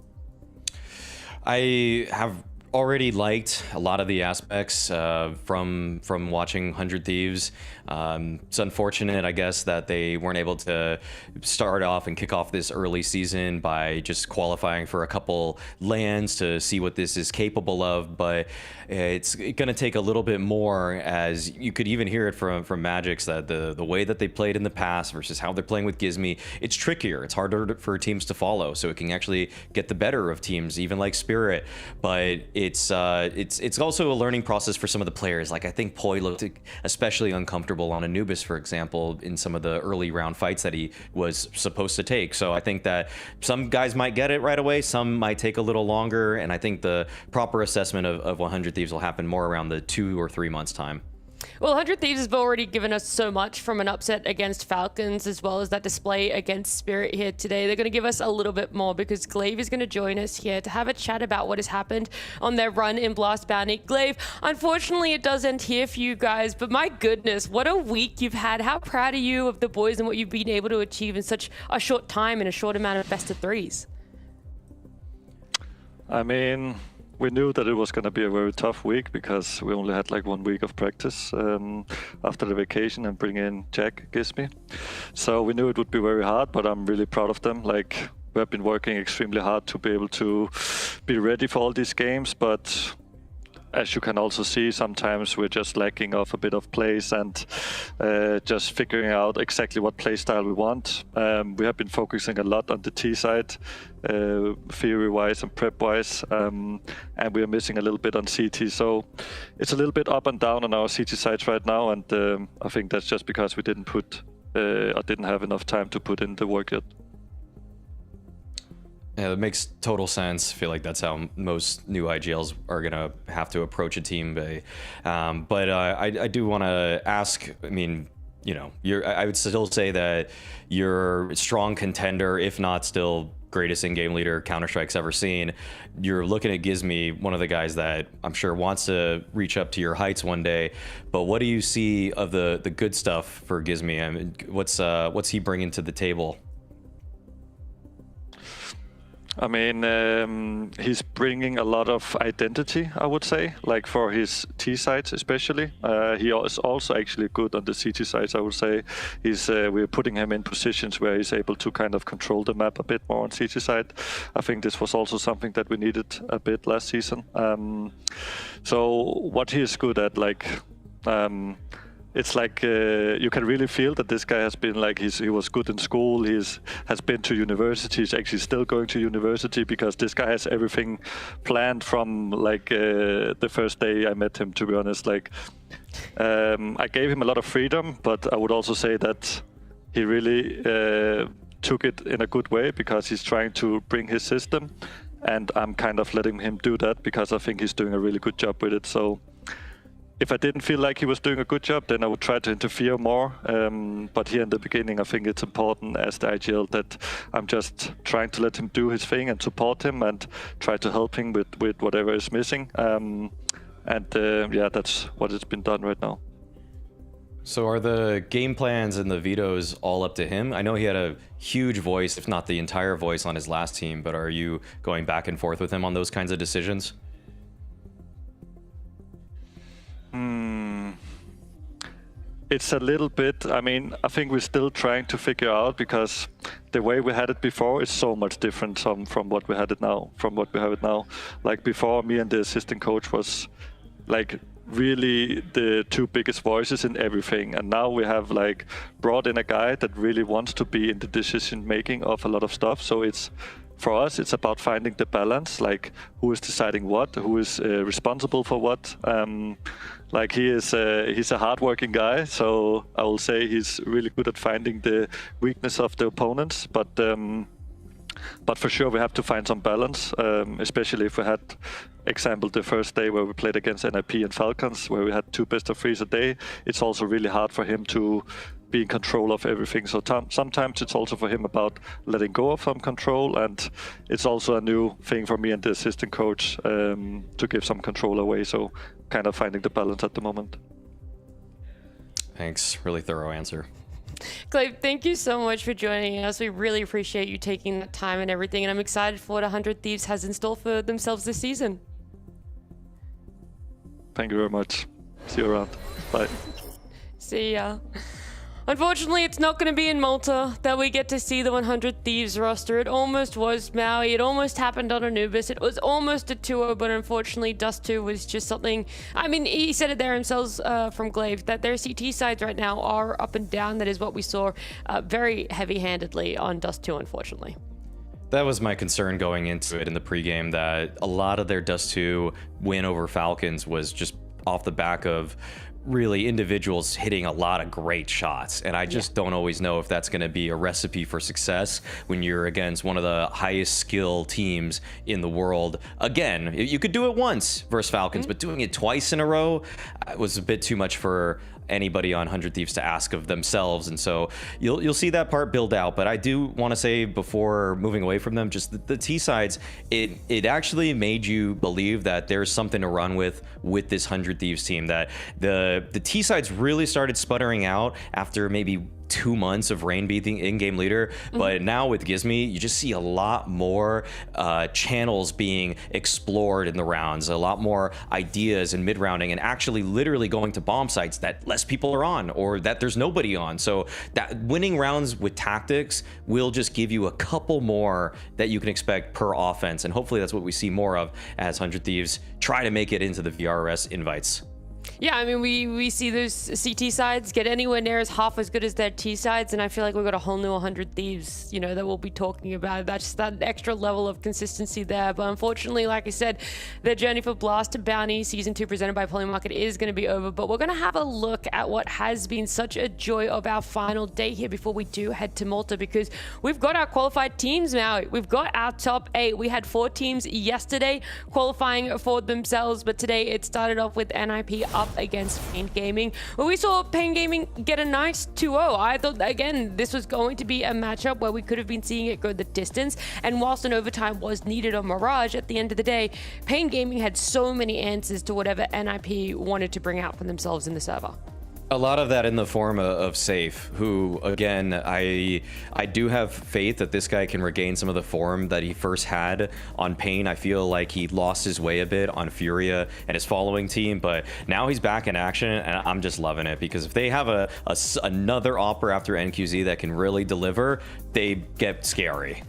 S20: I have already liked a lot of the aspects from watching 100 Thieves. It's unfortunate, I guess, that they weren't able to start off and kick off this early season by just qualifying for a couple lands to see what this is capable of, but it's going to take a little bit more, as you could even hear it from Magix, that the way that they played in the past versus how they're playing with Gizmi, it's trickier. It's harder for teams to follow, so it can actually get the better of teams, even like Spirit, but it's also a learning process for some of the players. Like, I think Poi looked especially uncomfortable on Anubis, for example, in some of the early round fights that he was supposed to take. So I think that some guys might get it right away, some might take a little longer, and I think the proper assessment of 100 Thieves will happen more around the 2 or 3 months time.
S18: Well, 100 Thieves have already given us so much, from an upset against Falcons as well as that display against Spirit here today. They're going to give us a little bit more, because Glaive is going to join us here to have a chat about what has happened on their run in Blast Bounty. Glaive, unfortunately, it does end here for you guys, but my goodness, what a week you've had. How proud are you of the boys and what you've been able to achieve in such a short time, in a short amount of best of threes?
S3: I mean, we knew that it was going to be a very tough week, because we only had like 1 week of practice after the vacation and bring in Jack Gizmi. So we knew it would be very hard, but I'm really proud of them. Like, we have been working extremely hard to be able to be ready for all these games, but as you can also see, sometimes we're just lacking of a bit of plays and just figuring out exactly what play style we want. We have been focusing a lot on the T side, theory-wise and prep-wise, and we are missing a little bit on CT. So it's a little bit up and down on our CT sides right now, and I think that's just because we didn't have enough time to put in the work yet.
S20: Yeah, that makes total sense. I feel like that's how most new IGLs are going to have to approach a team. But I do want to ask, I mean, you know, I would still say that you're a strong contender, if not still greatest in-game leader Counter-Strike's ever seen. You're looking at Gizmi, one of the guys that I'm sure wants to reach up to your heights one day. But what do you see of the good stuff for Gizmi? I mean, what's he bringing to the table?
S3: I mean, he's bringing a lot of identity, I would say, like for his T sides especially. He is also actually good on the CT sides, I would say. We're putting him in positions where he's able to kind of control the map a bit more on CT side. I think this was also something that we needed a bit last season. So what he is good at, like, it's like you can really feel that this guy has been like, he was good in school, has been to university, he's actually still going to university, because this guy has everything planned from like the first day I met him, to be honest. Like, I gave him a lot of freedom, but I would also say that he really took it in a good way, because he's trying to bring his system, and I'm kind of letting him do that because I think he's doing a really good job with it. So if I didn't feel like he was doing a good job, then I would try to interfere more. But here in the beginning, I think it's important as the IGL that I'm just trying to let him do his thing and support him and try to help him with whatever is missing. Yeah, that's what it's been done right now.
S20: So are the game plans and the vetoes all up to him? I know he had a huge voice, if not the entire voice, on his last team, but are you going back and forth with him on those kinds of decisions?
S3: It's a little bit, I mean, I think we're still trying to figure out, because the way we had it before is so much different from what we had it now, Like before, me and the assistant coach was like really the two biggest voices in everything, and now we have like brought in a guy that really wants to be in the decision making of a lot of stuff. So it's, for us, it's about finding the balance, like who is deciding what, who is responsible for what. Like he's a hardworking guy, so I will say he's really good at finding the weakness of the opponents. But for sure we have to find some balance, especially if we had, example, the first day where we played against NIP and Falcons, where we had 2 best-of-3s a day. It's also really hard for him to be in control of everything. So sometimes it's also for him about letting go of some control, and it's also a new thing for me and the assistant coach to give some control away. So kind of finding the balance at the moment.
S20: Thanks, really thorough answer.
S18: Glaive, thank you so much for joining us. We really appreciate you taking that time and everything, and I'm excited for what 100 Thieves has in store for themselves this season.
S3: Thank you very much. See you around. Bye.
S18: See ya. Unfortunately, it's not going to be in Malta that we get to see the 100 Thieves roster. It almost was Maui. It almost happened on Anubis. It was almost a 2-0, but unfortunately, Dust 2 was just something... I mean, he said it there himself from Glaive, that their CT sides right now are up and down. That is what we saw very heavy-handedly on Dust 2, unfortunately.
S20: That was my concern going into it in the pregame, that a lot of their Dust 2 win over Falcons was just off the back of really individuals hitting a lot of great shots, and I just don't always know if that's going to be a recipe for success when you're against one of the highest skill teams in the world. Again, you could do it once versus Falcons, but doing it twice in a row was a bit too much for anybody on 100 Thieves to ask of themselves, and so you'll see that part build out. But I do want to say, before moving away from them, just the T sides, it actually made you believe that there's something to run with this 100 Thieves team, that the T sides really started sputtering out after maybe 2 months of Rain being the in-game leader, but now with Gizmy, you just see a lot more channels being explored in the rounds, a lot more ideas in mid-rounding, and actually literally going to bomb sites that less people are on, or that there's nobody on. So that winning rounds with tactics will just give you a couple more that you can expect per offense, and hopefully that's what we see more of as 100 Thieves try to make it into the VRS invites.
S18: Yeah, I mean, we see those CT sides get anywhere near as half as good as their T sides, and I feel like we've got a whole new 100 Thieves, you know, that we'll be talking about. That's just that extra level of consistency there. But unfortunately, like I said, the journey for Blast to Bounty Season 2 presented by Polymarket is going to be over, but we're going to have a look at what has been such a joy of our final day here before we do head to Malta, because we've got our qualified teams now. We've got our top 8. We had 4 teams yesterday qualifying for themselves, but today it started off with NIP up against paiN Gaming. Well, we saw paiN Gaming get a nice 2-0. I thought, again, this was going to be a matchup where we could have been seeing it go the distance, and whilst an overtime was needed on Mirage, at the end of the day, paiN Gaming had so many answers to whatever NIP wanted to bring out for themselves in the server.
S20: A lot of that in the form of Safe, who, again, I do have faith that this guy can regain some of the form that he first had on paiN. I feel like he lost his way a bit on Furia and his following team, but now he's back in action, and I'm just loving it, because if they have another Opera after NQZ that can really deliver, they get scary.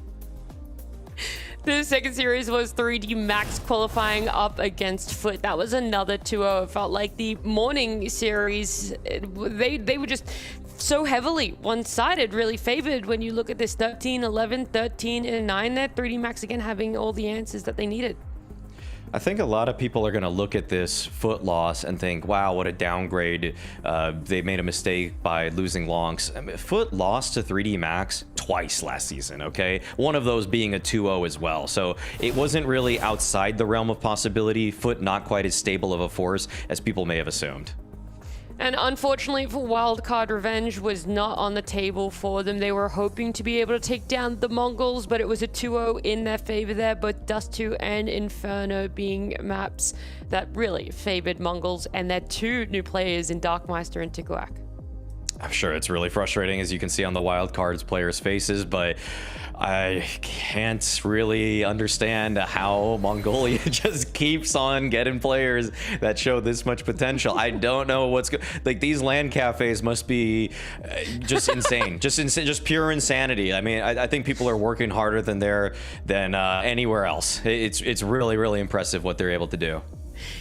S18: The second series was 3D Max qualifying up against FUT. That was another 2-0. It felt like the morning series, they were just so heavily one-sided, really favored when you look at this 13-11, 13-9 there. 3D Max again having all the answers that they needed.
S20: I think a lot of people are going to look at this FUT loss and think, wow, what a downgrade. They made a mistake by losing Lonks. I mean, FUT lost to 3D Max twice last season, okay? One of those being a 2-0 as well. So it wasn't really outside the realm of possibility. FUT not quite as stable of a force as people may have assumed.
S18: And unfortunately for Wildcard, revenge was not on the table for them. They were hoping to be able to take down the Mongols, but it was a 2-0 in their favor there, both Dust 2 and Inferno being maps that really favored Mongols, and their 2 new players in Darkmeister and Tikuak.
S20: I'm sure it's really frustrating, as you can see on the Wildcards players' faces, but I can't really understand how Mongolia just keeps on getting players that show this much potential. I don't know what's like. These LAN cafes must be just insane, just pure insanity. I mean, I think people are working harder than anywhere else. It's really impressive what they're able to do.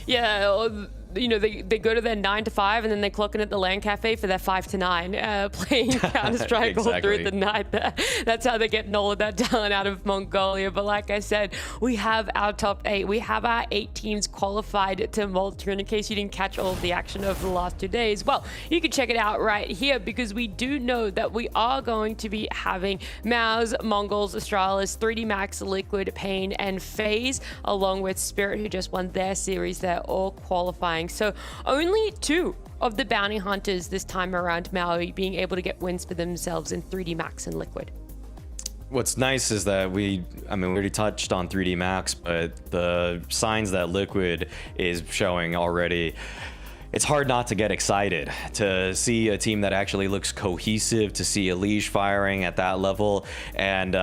S18: Yeah, you know, they go to their 9 to 5 and then they clock in at the LAN cafe for their 5 to 9, playing Counter-Strike
S20: Exactly.
S18: all through the night there. That's how they're getting all of that talent out of Mongolia. But like I said, we have our top 8. We have our 8 teams qualified to Malta. And in case you didn't catch all of the action over the last 2 days, well, you can check it out right here, because we do know that we are going to be having MOUZ, Mongols, Astralis, 3D Max, Liquid, paiN, and FaZe, along with Spirit, who just won their series. They're all qualifying. So only 2 of the bounty hunters this time around, Maui, being able to get wins for themselves in 3D Max and Liquid.
S20: What's nice is that we already touched on 3D Max, but the signs that Liquid is showing already, it's hard not to get excited to see a team that actually looks cohesive, to see Elige firing at that level. And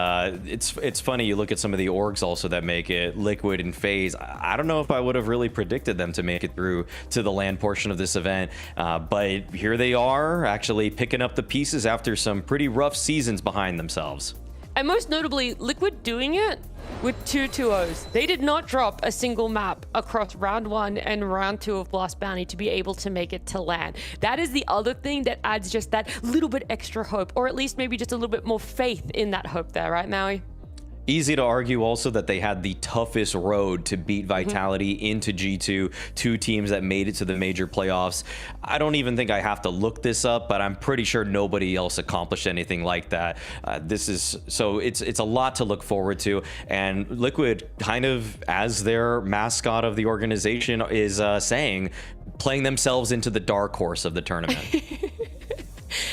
S20: it's funny, you look at some of the orgs also that make it, Liquid and FaZe. I don't know if I would have really predicted them to make it through to the LAN portion of this event, but here they are, actually picking up the pieces after some pretty rough seasons behind themselves.
S18: And most notably, Liquid doing it with 2 2-0s. They did not drop a single map across round 1 and round 2 of Blast Bounty to be able to make it to LAN. That is the other thing that adds just that little bit extra hope, or at least maybe just a little bit more faith in that hope there, right, Maui?
S20: Easy to argue also that they had the toughest road to beat Vitality into G2, 2 teams that made it to the major playoffs. I don't even think I have to look this up, but I'm pretty sure nobody else accomplished anything like that. So it's a lot to look forward to, and Liquid, kind of as their mascot of the organization, is saying, playing themselves into the dark horse of the tournament.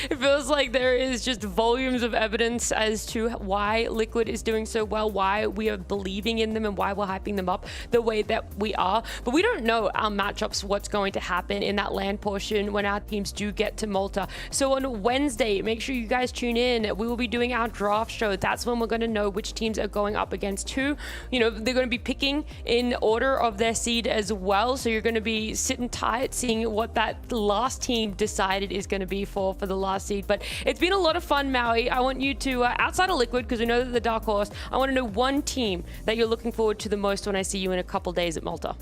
S18: It feels like there is just volumes of evidence as to why Liquid is doing so well, why we are believing in them, and why we're hyping them up the way that we are. But we don't know our matchups, what's going to happen in that LAN portion when our teams do get to Malta. So on Wednesday, make sure you guys tune in. We will be doing our draft show. That's when we're going to know which teams are going up against who. You know, they're going to be picking in order of their seed as well. So you're going to be sitting tight, seeing what that last team decided is going to be for the last seed. But it's been a lot of fun, Maui. I want you to, outside of Liquid, because we know that the dark horse, I want to know one team that you're looking forward to the most when I see you in a couple days at Malta.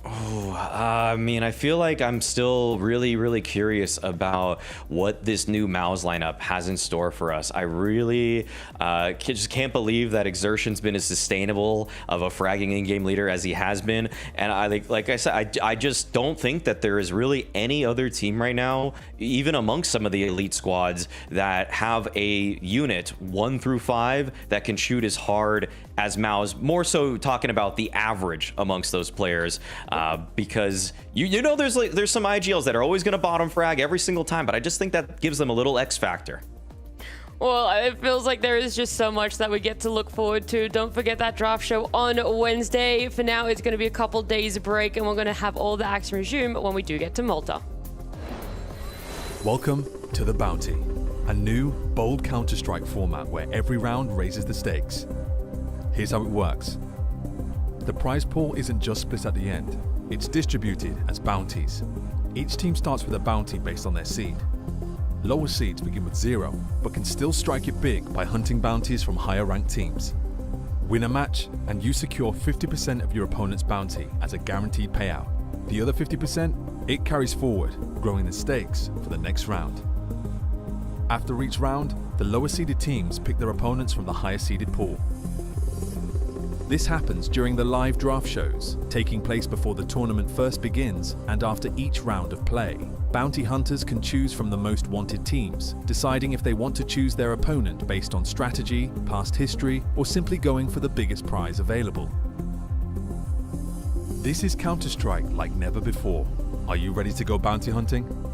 S20: Oh, I mean, I feel like I'm still really curious about what this new MOUZ lineup has in store for us. I really just can't believe that Exertion's been as sustainable of a fragging in-game leader as he has been. And like I said, I just don't think that there is really any other team right now, even amongst some of the elite squads, that have a unit 1 through 5 that can shoot as hard as MOUZ. More so talking about the average amongst those players. Because you know there's some IGLs that are always going to bottom frag every single time, but I just think that gives them a little X factor.
S18: Well, it feels like there is just so much that we get to look forward to. Don't forget that draft show on Wednesday. For now, it's going to be a couple days break, and we're going to have all the action resume when we do get to Malta.
S4: Welcome to the Bounty, a new, bold Counter-Strike format where every round raises the stakes. Here's how it works. The prize pool isn't just split at the end. It's distributed as bounties. Each team starts with a bounty based on their seed. Lower seeds begin with 0, but can still strike it big by hunting bounties from higher ranked teams. Win a match, and you secure 50% of your opponent's bounty as a guaranteed payout. The other 50%, it carries forward, growing the stakes for the next round. After each round, the lower seeded teams pick their opponents from the higher seeded pool. This happens during the live draft shows, taking place before the tournament first begins and after each round of play. Bounty hunters can choose from the most wanted teams, deciding if they want to choose their opponent based on strategy, past history, or simply going for the biggest prize available. This is Counter-Strike like never before. Are you ready to go bounty hunting?